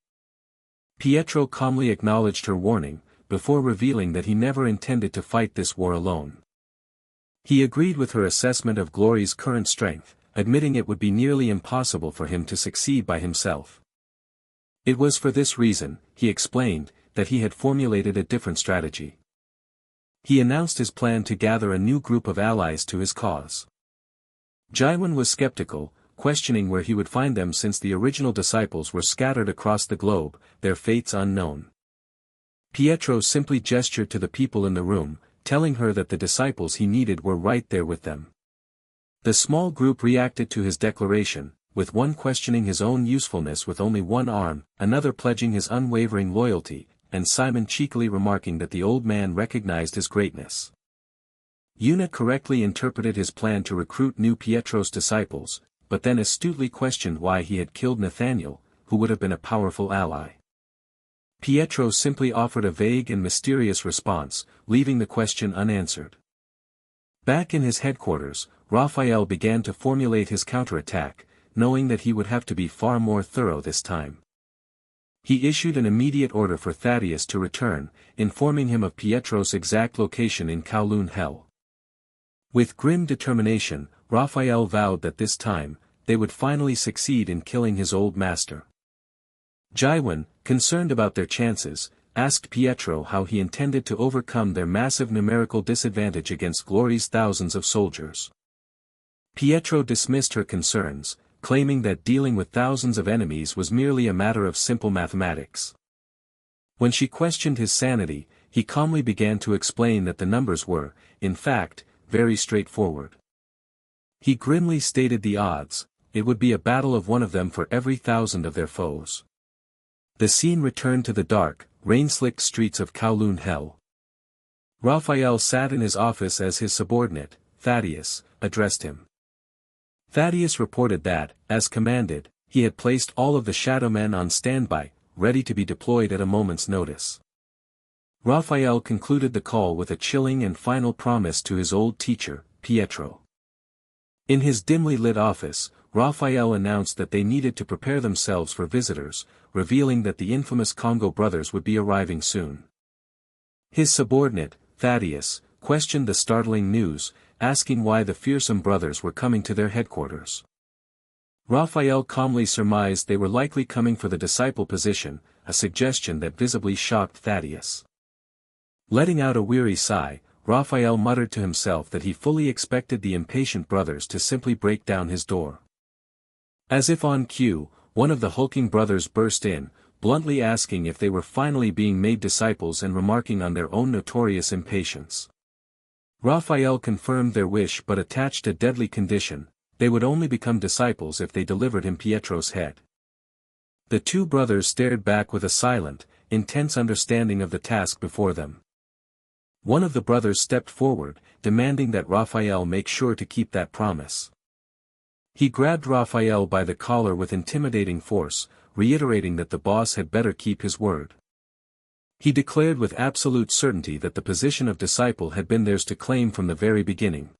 Pietro calmly acknowledged her warning, before revealing that he never intended to fight this war alone. He agreed with her assessment of Glory's current strength, admitting it would be nearly impossible for him to succeed by himself. It was for this reason, he explained, that he had formulated a different strategy. He announced his plan to gather a new group of allies to his cause. Jaiwan was skeptical, questioning where he would find them since the original disciples were scattered across the globe, their fates unknown. Pietro simply gestured to the people in the room, telling her that the disciples he needed were right there with them. The small group reacted to his declaration, with one questioning his own usefulness with only one arm, another pledging his unwavering loyalty, and Simon cheekily remarking that the old man recognized his greatness. Yuna correctly interpreted his plan to recruit new Pietro's disciples, but then astutely questioned why he had killed Nathaniel, who would have been a powerful ally. Pietro simply offered a vague and mysterious response, leaving the question unanswered. Back in his headquarters, Raphael began to formulate his counterattack, knowing that he would have to be far more thorough this time. He issued an immediate order for Thaddeus to return, informing him of Pietro's exact location in Kowloon Hell. With grim determination, Raphael vowed that this time, they would finally succeed in killing his old master. Jaiwan, concerned about their chances, asked Pietro how he intended to overcome their massive numerical disadvantage against Glory's thousands of soldiers. Pietro dismissed her concerns, claiming that dealing with thousands of enemies was merely a matter of simple mathematics. When she questioned his sanity, he calmly began to explain that the numbers were, in fact, very straightforward. He grimly stated the odds: it would be a battle of one of them for every 1,000 of their foes. The scene returned to the dark, rain-slicked streets of Kowloon Hell. Raphael sat in his office as his subordinate, Thaddeus, addressed him. Thaddeus reported that, as commanded, he had placed all of the shadow men on standby, ready to be deployed at a moment's notice. Raphael concluded the call with a chilling and final promise to his old teacher, Pietro. In his dimly lit office, Raphael announced that they needed to prepare themselves for visitors, revealing that the infamous Congo brothers would be arriving soon. His subordinate, Thaddeus, questioned the startling news, asking why the fearsome brothers were coming to their headquarters. Raphael calmly surmised they were likely coming for the disciple position, a suggestion that visibly shocked Thaddeus. Letting out a weary sigh, Raphael muttered to himself that he fully expected the impatient brothers to simply break down his door. As if on cue, one of the hulking brothers burst in, bluntly asking if they were finally being made disciples and remarking on their own notorious impatience. Raphael confirmed their wish but attached a deadly condition: they would only become disciples if they delivered him Pietro's head. The two brothers stared back with a silent, intense understanding of the task before them. One of the brothers stepped forward, demanding that Raphael make sure to keep that promise. He grabbed Raphael by the collar with intimidating force, reiterating that the boss had better keep his word. He declared with absolute certainty that the position of disciple had been theirs to claim from the very beginning.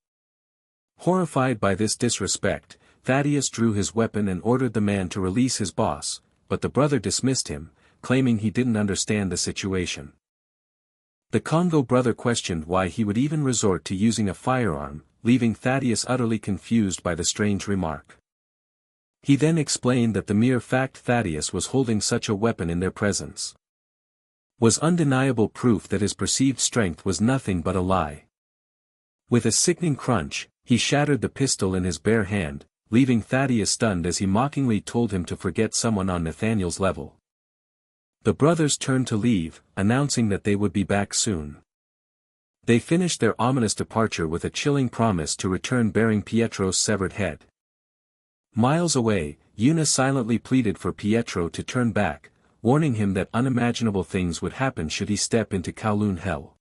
Horrified by this disrespect, Thaddeus drew his weapon and ordered the man to release his boss, but the brother dismissed him, claiming he didn't understand the situation. The Congo brother questioned why he would even resort to using a firearm, leaving Thaddeus utterly confused by the strange remark. He then explained that the mere fact Thaddeus was holding such a weapon in their presence was undeniable proof that his perceived strength was nothing but a lie. With a sickening crunch, he shattered the pistol in his bare hand, leaving Thaddeus stunned as he mockingly told him to forget someone on Nathaniel's level. The brothers turned to leave, announcing that they would be back soon. They finished their ominous departure with a chilling promise to return bearing Pietro's severed head. Miles away, Yuna silently pleaded for Pietro to turn back, warning him that unimaginable things would happen should he step into Kowloon Hell.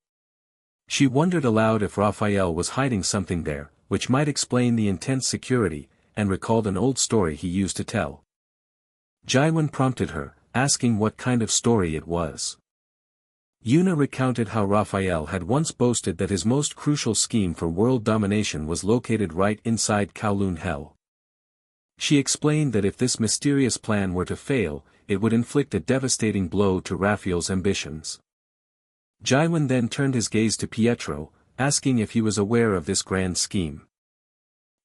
She wondered aloud if Raphael was hiding something there, which might explain the intense security, and recalled an old story he used to tell. Jaiwan prompted her, asking what kind of story it was. Yuna recounted how Raphael had once boasted that his most crucial scheme for world domination was located right inside Kowloon Hell. She explained that if this mysterious plan were to fail, it would inflict a devastating blow to Raphael's ambitions. Jaiwan then turned his gaze to Pietro, asking if he was aware of this grand scheme.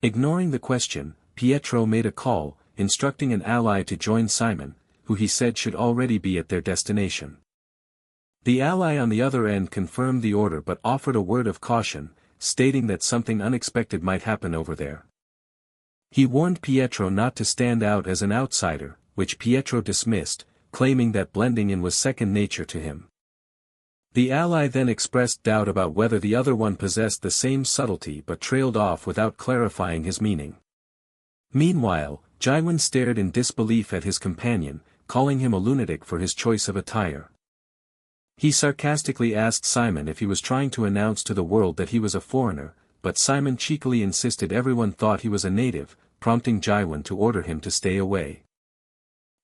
Ignoring the question, Pietro made a call, instructing an ally to join Simon, who he said should already be at their destination. The ally on the other end confirmed the order but offered a word of caution, stating that something unexpected might happen over there. He warned Pietro not to stand out as an outsider, which Pietro dismissed, claiming that blending in was second nature to him. The ally then expressed doubt about whether the other one possessed the same subtlety but trailed off without clarifying his meaning. Meanwhile, Jaiwan stared in disbelief at his companion, calling him a lunatic for his choice of attire. He sarcastically asked Simon if he was trying to announce to the world that he was a foreigner, but Simon cheekily insisted everyone thought he was a native, prompting Jaiwan to order him to stay away.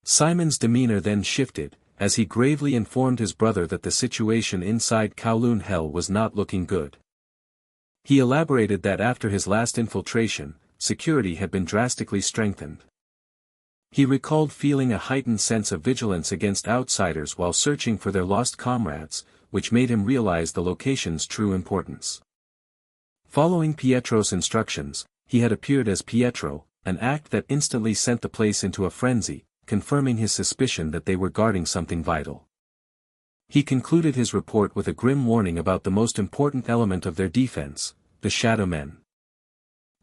Simon's demeanor then shifted, as he gravely informed his brother that the situation inside Kowloon Hell was not looking good. He elaborated that after his last infiltration, security had been drastically strengthened. He recalled feeling a heightened sense of vigilance against outsiders while searching for their lost comrades, which made him realize the location's true importance. Following Pietro's instructions, he had appeared as Pietro, an act that instantly sent the place into a frenzy, confirming his suspicion that they were guarding something vital. He concluded his report with a grim warning about the most important element of their defense, the Shadow Men.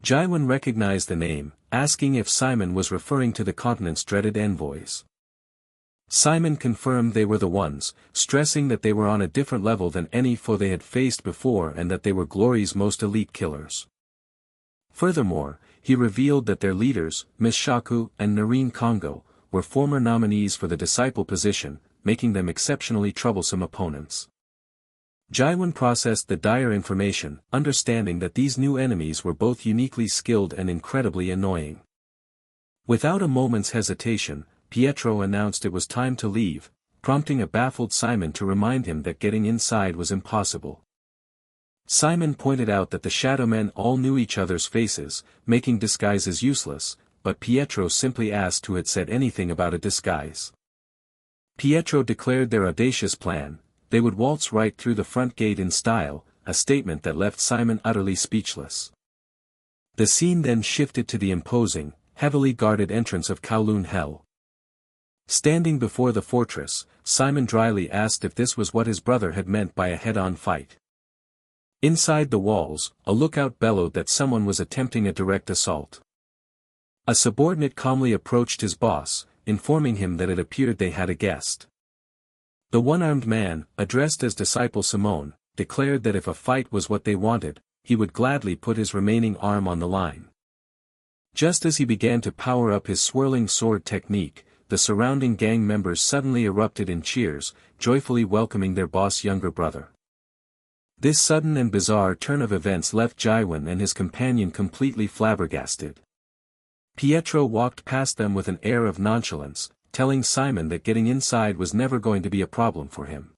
Jaiwan recognized the name, asking if Simon was referring to the continent's dreaded envoys. Simon confirmed they were the ones, stressing that they were on a different level than any foe they had faced before and that they were Glory's most elite killers. Furthermore, he revealed that their leaders, Miss Shaku and Noreen Congo, were former nominees for the disciple position, making them exceptionally troublesome opponents. Jaiwan processed the dire information, understanding that these new enemies were both uniquely skilled and incredibly annoying. Without a moment's hesitation, Pietro announced it was time to leave, prompting a baffled Simon to remind him that getting inside was impossible. Simon pointed out that the Shadow Men all knew each other's faces, making disguises useless, but Pietro simply asked who had said anything about a disguise. Pietro declared their audacious plan: they would waltz right through the front gate in style, a statement that left Simon utterly speechless. The scene then shifted to the imposing, heavily guarded entrance of Kowloon Hell. Standing before the fortress, Simon dryly asked if this was what his brother had meant by a head-on fight. Inside the walls, a lookout bellowed that someone was attempting a direct assault. A subordinate calmly approached his boss, informing him that it appeared they had a guest. The one-armed man, addressed as Disciple Simone, declared that if a fight was what they wanted, he would gladly put his remaining arm on the line. Just as he began to power up his swirling sword technique, the surrounding gang members suddenly erupted in cheers, joyfully welcoming their boss' younger brother. This sudden and bizarre turn of events left Jaiwan and his companion completely flabbergasted. Pietro walked past them with an air of nonchalance, telling Simon that getting inside was never going to be a problem for him.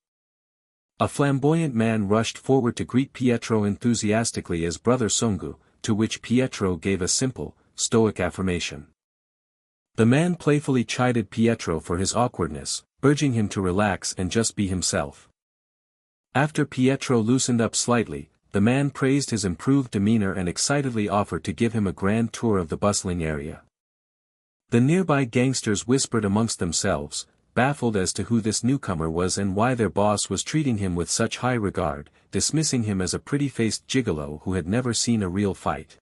A flamboyant man rushed forward to greet Pietro enthusiastically as Brother Songu, to which Pietro gave a simple, stoic affirmation. The man playfully chided Pietro for his awkwardness, urging him to relax and just be himself. After Pietro loosened up slightly, the man praised his improved demeanor and excitedly offered to give him a grand tour of the bustling area. The nearby gangsters whispered amongst themselves, baffled as to who this newcomer was and why their boss was treating him with such high regard, dismissing him as a pretty-faced gigolo who had never seen a real fight.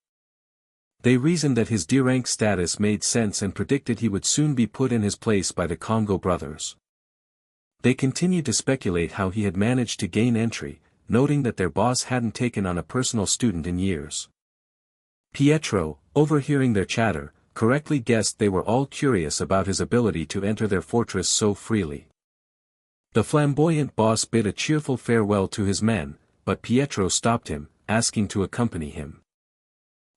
They reasoned that his D-rank status made sense and predicted he would soon be put in his place by the Congo brothers. They continued to speculate how he had managed to gain entry, noting that their boss hadn't taken on a personal student in years. Pietro, overhearing their chatter, correctly guessed they were all curious about his ability to enter their fortress so freely. The flamboyant boss bid a cheerful farewell to his men, but Pietro stopped him, asking to accompany him.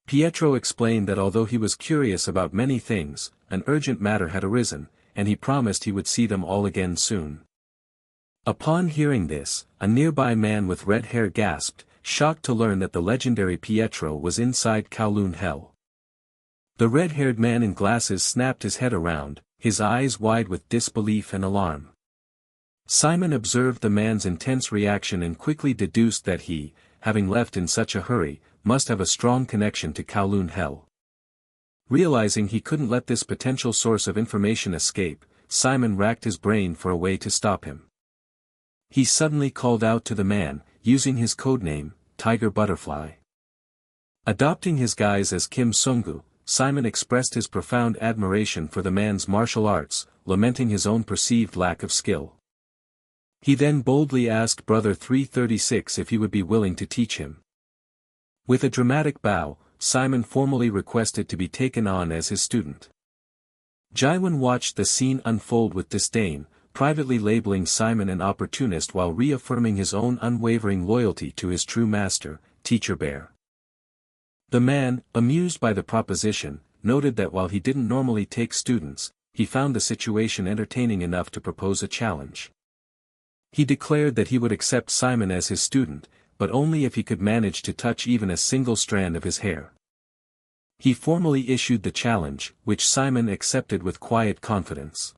Pietro explained that although he was curious about many things, an urgent matter had arisen, and he promised he would see them all again soon. Upon hearing this, a nearby man with red hair gasped, shocked to learn that the legendary Pietro was inside Kowloon Hell. The red-haired man in glasses snapped his head around, his eyes wide with disbelief and alarm. Simon observed the man's intense reaction and quickly deduced that he, having left in such a hurry, must have a strong connection to Kowloon Hell. Realizing he couldn't let this potential source of information escape, Simon racked his brain for a way to stop him. He suddenly called out to the man, using his codename, Tiger Butterfly. Adopting his guise as Kim Songu, Simon expressed his profound admiration for the man's martial arts, lamenting his own perceived lack of skill. He then boldly asked Brother 336 if he would be willing to teach him. With a dramatic bow, Simon formally requested to be taken on as his student. Jaiwan watched the scene unfold with disdain, privately labeling Simon an opportunist while reaffirming his own unwavering loyalty to his true master, Teacher Bear. The man, amused by the proposition, noted that while he didn't normally take students, he found the situation entertaining enough to propose a challenge. He declared that he would accept Simon as his student, but only if he could manage to touch even a single strand of his hair. He formally issued the challenge, which Simon accepted with quiet confidence.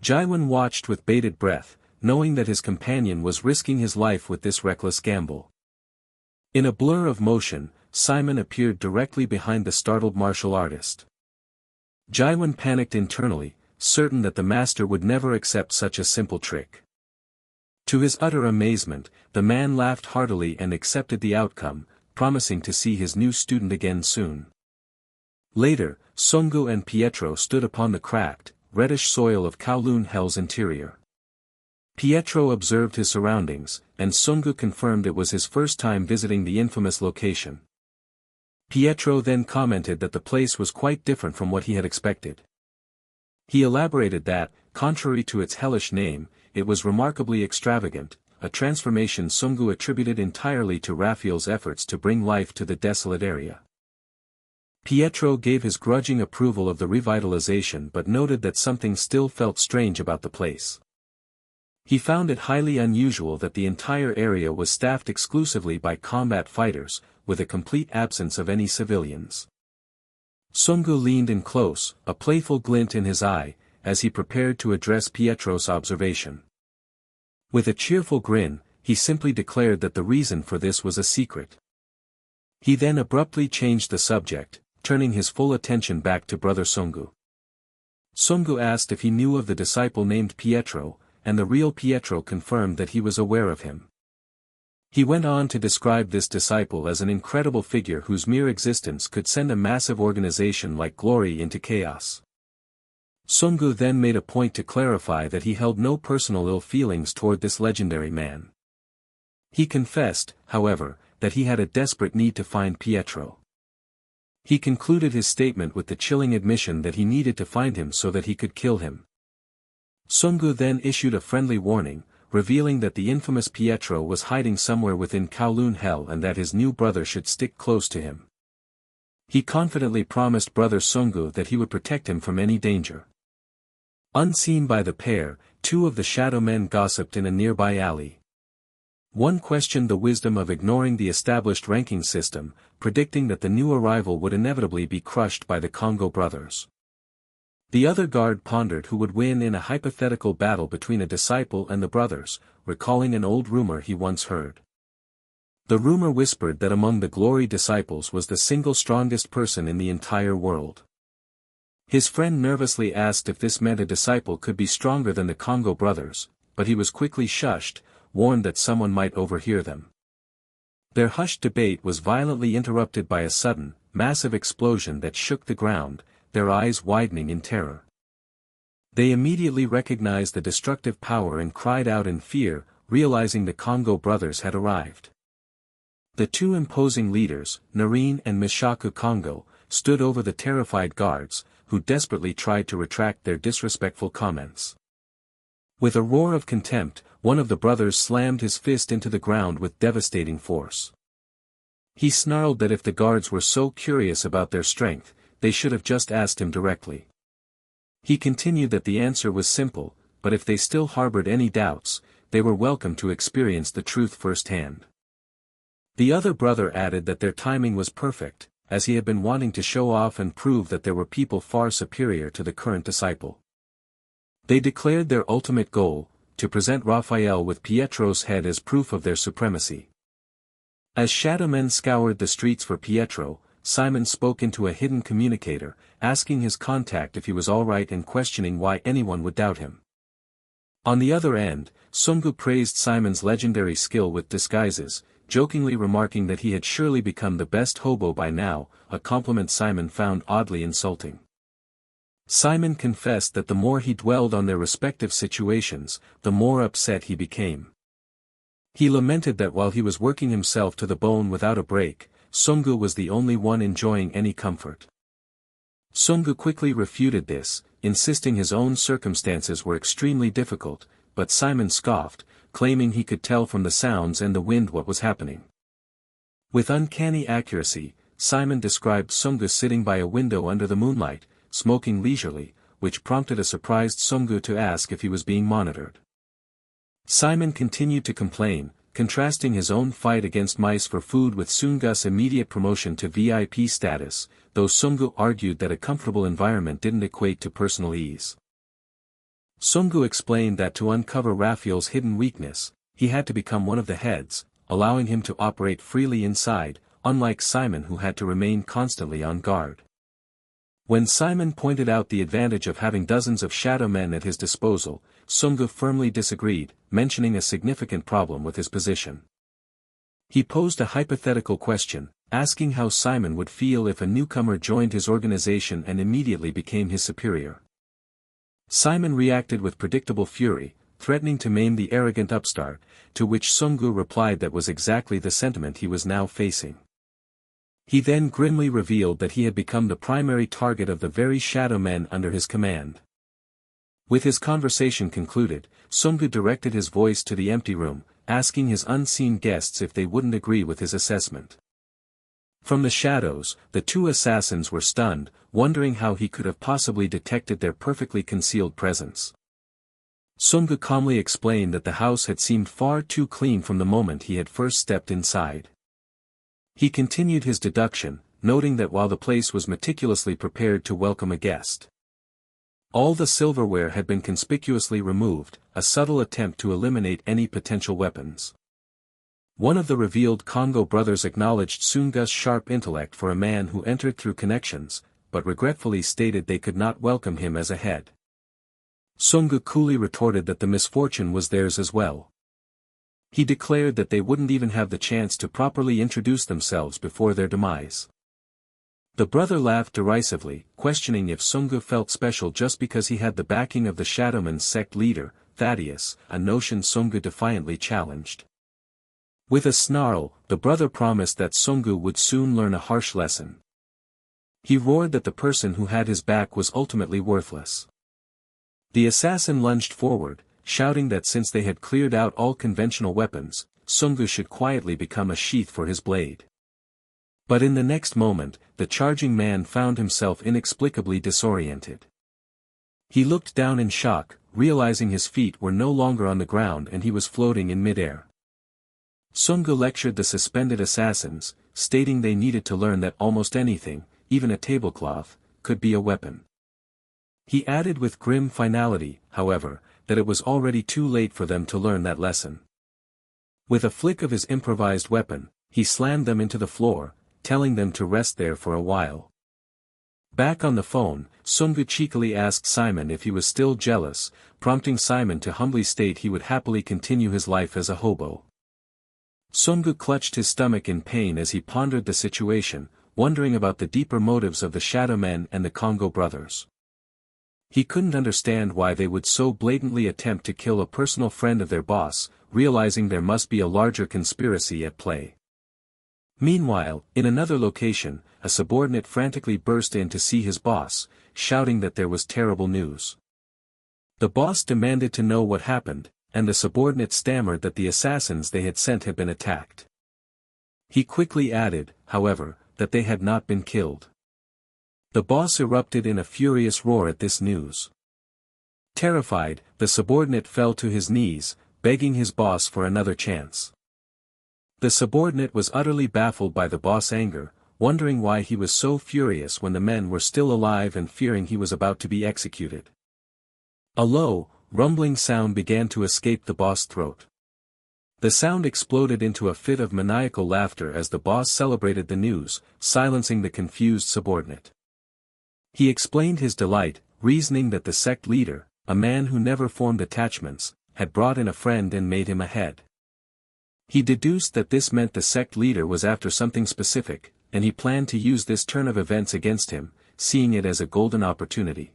Jaiwan watched with bated breath, knowing that his companion was risking his life with this reckless gamble. In a blur of motion, Simon appeared directly behind the startled martial artist. Jaiwan panicked internally, certain that the master would never accept such a simple trick. To his utter amazement, the man laughed heartily and accepted the outcome, promising to see his new student again soon. Later, Sungu and Pietro stood upon the cracked, reddish soil of Kowloon Hell's interior. Pietro observed his surroundings, and Sungu confirmed it was his first time visiting the infamous location. Pietro then commented that the place was quite different from what he had expected. He elaborated that, contrary to its hellish name, it was remarkably extravagant, a transformation Sungu attributed entirely to Raphael's efforts to bring life to the desolate area. Pietro gave his grudging approval of the revitalization but noted that something still felt strange about the place. He found it highly unusual that the entire area was staffed exclusively by combat fighters, with a complete absence of any civilians. Sungu leaned in close, a playful glint in his eye, as he prepared to address Pietro's observation. With a cheerful grin, he simply declared that the reason for this was a secret. He then abruptly changed the subject, turning his full attention back to Brother Sungu. Sungu asked if he knew of the disciple named Pietro, and the real Pietro confirmed that he was aware of him. He went on to describe this disciple as an incredible figure whose mere existence could send a massive organization like Glory into chaos. Sungu then made a point to clarify that he held no personal ill feelings toward this legendary man. He confessed, however, that he had a desperate need to find Pietro. He concluded his statement with the chilling admission that he needed to find him so that he could kill him. Sungu then issued a friendly warning, revealing that the infamous Pietro was hiding somewhere within Kowloon Hell and that his new brother should stick close to him. He confidently promised Brother Sungu that he would protect him from any danger. Unseen by the pair, two of the shadow men gossiped in a nearby alley. One questioned the wisdom of ignoring the established ranking system, predicting that the new arrival would inevitably be crushed by the Congo brothers. The other guard pondered who would win in a hypothetical battle between a disciple and the brothers, recalling an old rumor he once heard. The rumor whispered that among the Glory disciples was the single strongest person in the entire world. His friend nervously asked if this meant a disciple could be stronger than the Congo brothers, but he was quickly shushed, warned that someone might overhear them. Their hushed debate was violently interrupted by a sudden, massive explosion that shook the ground, their eyes widening in terror. They immediately recognized the destructive power and cried out in fear, realizing the Congo brothers had arrived. The two imposing leaders, Narine and Mishaku Congo, stood over the terrified guards, who desperately tried to retract their disrespectful comments. With a roar of contempt, one of the brothers slammed his fist into the ground with devastating force. He snarled that if the guards were so curious about their strength, they should have just asked him directly. He continued that the answer was simple, but if they still harbored any doubts, they were welcome to experience the truth firsthand. The other brother added that their timing was perfect, as he had been wanting to show off and prove that there were people far superior to the current disciple. They declared their ultimate goal, to present Raphael with Pietro's head as proof of their supremacy. As shadow men scoured the streets for Pietro, Simon spoke into a hidden communicator, asking his contact if he was alright and questioning why anyone would doubt him. On the other end, Sungu praised Simon's legendary skill with disguises, jokingly remarking that he had surely become the best hobo by now, a compliment Simon found oddly insulting. Simon confessed that the more he dwelled on their respective situations, the more upset he became. He lamented that while he was working himself to the bone without a break, Sungu was the only one enjoying any comfort. Sungu quickly refuted this, insisting his own circumstances were extremely difficult, but Simon scoffed, claiming he could tell from the sounds and the wind what was happening. With uncanny accuracy, Simon described Sungu sitting by a window under the moonlight, smoking leisurely, which prompted a surprised Sungu to ask if he was being monitored. Simon continued to complain, contrasting his own fight against mice for food with Sungu's immediate promotion to VIP status, though Sungu argued that a comfortable environment didn't equate to personal ease. Sungu explained that to uncover Raphael's hidden weakness, he had to become one of the heads, allowing him to operate freely inside, unlike Simon who had to remain constantly on guard. When Simon pointed out the advantage of having dozens of shadow men at his disposal, Sungu firmly disagreed, mentioning a significant problem with his position. He posed a hypothetical question, asking how Simon would feel if a newcomer joined his organization and immediately became his superior. Simon reacted with predictable fury, threatening to maim the arrogant upstart, to which Sungu replied that was exactly the sentiment he was now facing. He then grimly revealed that he had become the primary target of the very shadow men under his command. With his conversation concluded, Sungu directed his voice to the empty room, asking his unseen guests if they wouldn't agree with his assessment. From the shadows, the two assassins were stunned, wondering how he could have possibly detected their perfectly concealed presence. Sungu calmly explained that the house had seemed far too clean from the moment he had first stepped inside. He continued his deduction, noting that while the place was meticulously prepared to welcome a guest, all the silverware had been conspicuously removed, a subtle attempt to eliminate any potential weapons. One of the revealed Congo brothers acknowledged Sungu's sharp intellect for a man who entered through connections, but regretfully stated they could not welcome him as a head. Sungu coolly retorted that the misfortune was theirs as well. He declared that they wouldn't even have the chance to properly introduce themselves before their demise. The brother laughed derisively, questioning if Sungu felt special just because he had the backing of the Shadowman's sect leader, Thaddeus, a notion Sungu defiantly challenged. With a snarl, the brother promised that Sungu would soon learn a harsh lesson. He roared that the person who had his back was ultimately worthless. The assassin lunged forward, shouting that since they had cleared out all conventional weapons, Sungu should quietly become a sheath for his blade. But in the next moment, the charging man found himself inexplicably disoriented. He looked down in shock, realizing his feet were no longer on the ground and he was floating in midair. Sungu lectured the suspended assassins, stating they needed to learn that almost anything, even a tablecloth, could be a weapon. He added with grim finality, however, that it was already too late for them to learn that lesson. With a flick of his improvised weapon, he slammed them into the floor, telling them to rest there for a while. Back on the phone, Sungu cheekily asked Simon if he was still jealous, prompting Simon to humbly state he would happily continue his life as a hobo. Sungu clutched his stomach in pain as he pondered the situation, wondering about the deeper motives of the Shadow Men and the Congo brothers. He couldn't understand why they would so blatantly attempt to kill a personal friend of their boss, realizing there must be a larger conspiracy at play. Meanwhile, in another location, a subordinate frantically burst in to see his boss, shouting that there was terrible news. The boss demanded to know what happened, and the subordinate stammered that the assassins they had sent had been attacked. He quickly added, however, that they had not been killed. The boss erupted in a furious roar at this news. Terrified, the subordinate fell to his knees, begging his boss for another chance. The subordinate was utterly baffled by the boss' anger, wondering why he was so furious when the men were still alive and fearing he was about to be executed. A low, rumbling sound began to escape the boss' throat. The sound exploded into a fit of maniacal laughter as the boss celebrated the news, silencing the confused subordinate. He explained his delight, reasoning that the sect leader, a man who never formed attachments, had brought in a friend and made him a head. He deduced that this meant the sect leader was after something specific, and he planned to use this turn of events against him, seeing it as a golden opportunity.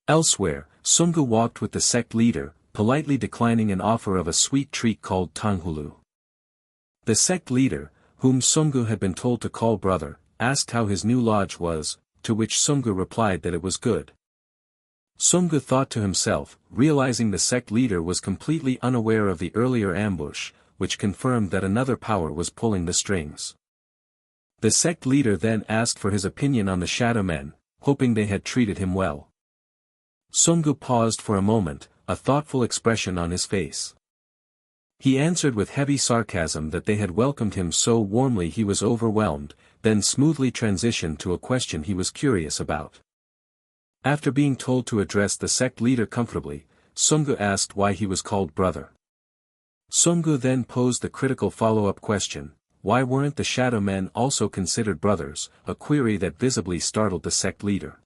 Elsewhere, Sungu walked with the sect leader, politely declining an offer of a sweet treat called tanghulu. The sect leader, whom Sungu had been told to call brother, asked how his new lodge was, to which Sungu replied that it was good. Sungu thought to himself, realizing the sect leader was completely unaware of the earlier ambush, which confirmed that another power was pulling the strings. The sect leader then asked for his opinion on the shadow men, hoping they had treated him well. Sungu paused for a moment, a thoughtful expression on his face. He answered with heavy sarcasm that they had welcomed him so warmly he was overwhelmed, then smoothly transitioned to a question he was curious about. After being told to address the sect leader comfortably, Sungu asked why he was called brother. Sungu then posed the critical follow-up question, why weren't the shadow men also considered brothers, a query that visibly startled the sect leader.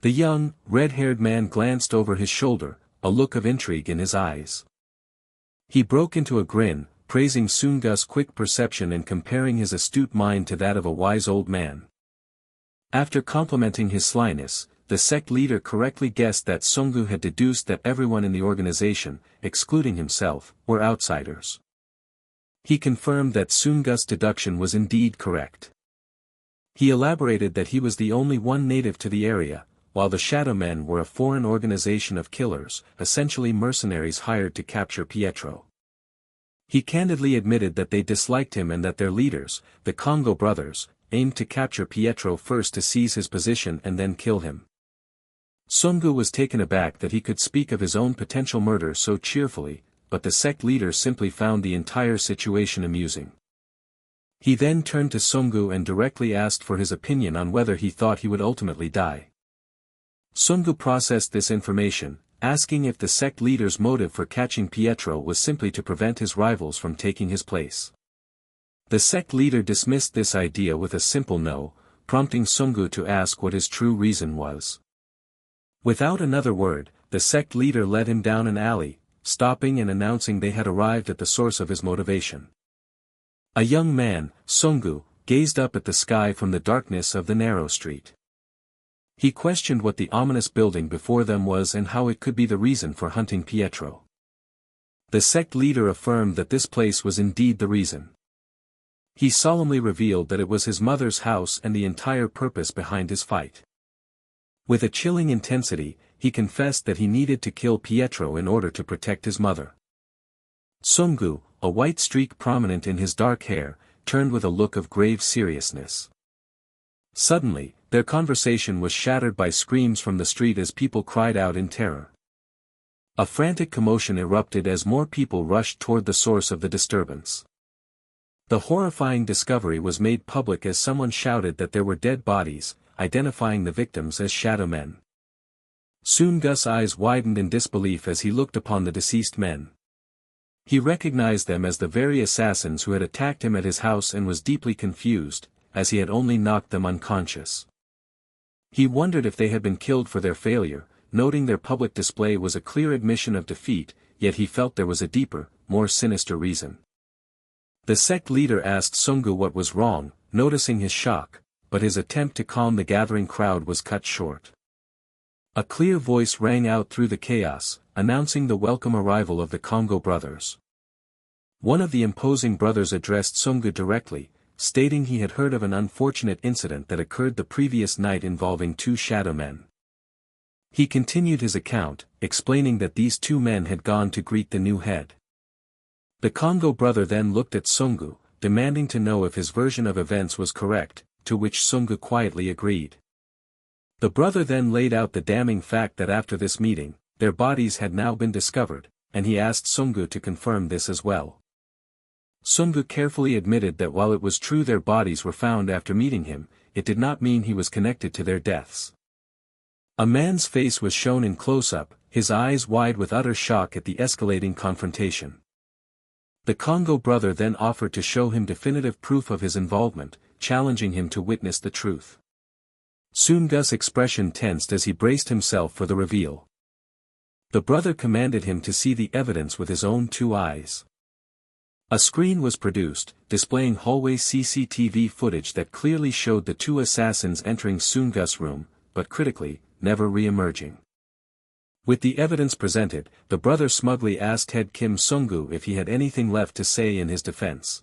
The young, red-haired man glanced over his shoulder, a look of intrigue in his eyes. He broke into a grin, praising Sungu's quick perception and comparing his astute mind to that of a wise old man. After complimenting his slyness, the sect leader correctly guessed that Sungu had deduced that everyone in the organization, excluding himself, were outsiders. He confirmed that Sungu's deduction was indeed correct. He elaborated that he was the only one native to the area, while the Shadow Men were a foreign organization of killers, essentially mercenaries hired to capture Pietro. He candidly admitted that they disliked him and that their leaders, the Congo brothers, aimed to capture Pietro first to seize his position and then kill him. Sungu was taken aback that he could speak of his own potential murder so cheerfully, but the sect leader simply found the entire situation amusing. He then turned to Sungu and directly asked for his opinion on whether he thought he would ultimately die. Sungu processed this information, asking if the sect leader's motive for catching Pietro was simply to prevent his rivals from taking his place. The sect leader dismissed this idea with a simple no, prompting Sungu to ask what his true reason was. Without another word, the sect leader led him down an alley, stopping and announcing they had arrived at the source of his motivation. A young man, Sungu, gazed up at the sky from the darkness of the narrow street. He questioned what the ominous building before them was and how it could be the reason for hunting Pietro. The sect leader affirmed that this place was indeed the reason. He solemnly revealed that it was his mother's house and the entire purpose behind his fight. With a chilling intensity, he confessed that he needed to kill Pietro in order to protect his mother. Sungu, a white streak prominent in his dark hair, turned with a look of grave seriousness. Suddenly, their conversation was shattered by screams from the street as people cried out in terror. A frantic commotion erupted as more people rushed toward the source of the disturbance. The horrifying discovery was made public as someone shouted that there were dead bodies, identifying the victims as shadow men. Sungu's eyes widened in disbelief as he looked upon the deceased men. He recognized them as the very assassins who had attacked him at his house and was deeply confused, as he had only knocked them unconscious. He wondered if they had been killed for their failure, noting their public display was a clear admission of defeat, yet he felt there was a deeper, more sinister reason. The sect leader asked Sungu what was wrong, noticing his shock, but his attempt to calm the gathering crowd was cut short. A clear voice rang out through the chaos, announcing the welcome arrival of the Congo brothers. One of the imposing brothers addressed Sungu directly, stating he had heard of an unfortunate incident that occurred the previous night involving two shadow men. He continued his account, explaining that these two men had gone to greet the new head. The Congo brother then looked at Sungu, demanding to know if his version of events was correct, to which Sungu quietly agreed. The brother then laid out the damning fact that after this meeting, their bodies had now been discovered, and he asked Sungu to confirm this as well. Sungu carefully admitted that while it was true their bodies were found after meeting him, it did not mean he was connected to their deaths. A man's face was shown in close-up, his eyes wide with utter shock at the escalating confrontation. The Congo brother then offered to show him definitive proof of his involvement, challenging him to witness the truth. Sungu's expression tensed as he braced himself for the reveal. The brother commanded him to see the evidence with his own two eyes. A screen was produced, displaying hallway CCTV footage that clearly showed the two assassins entering Sungu's room, but critically, never re-emerging. With the evidence presented, the brother smugly asked head Kim Sungu if he had anything left to say in his defense.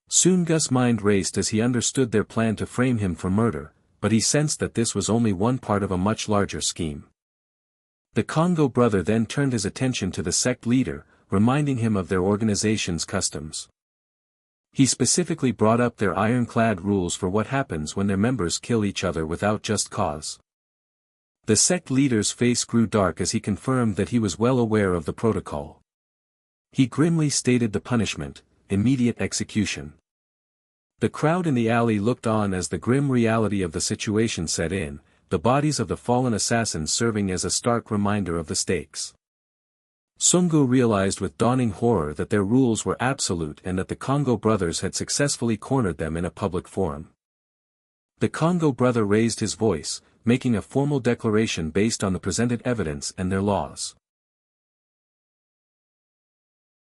Sungu's mind raced as he understood their plan to frame him for murder, but he sensed that this was only one part of a much larger scheme. The Congo brother then turned his attention to the sect leader, reminding him of their organization's customs. He specifically brought up their ironclad rules for what happens when their members kill each other without just cause. The sect leader's face grew dark as he confirmed that he was well aware of the protocol. He grimly stated the punishment: immediate execution. The crowd in the alley looked on as the grim reality of the situation set in, the bodies of the fallen assassins serving as a stark reminder of the stakes. Sungu realized with dawning horror that their rules were absolute and that the Congo brothers had successfully cornered them in a public forum. The Congo brother raised his voice, making a formal declaration based on the presented evidence and their laws.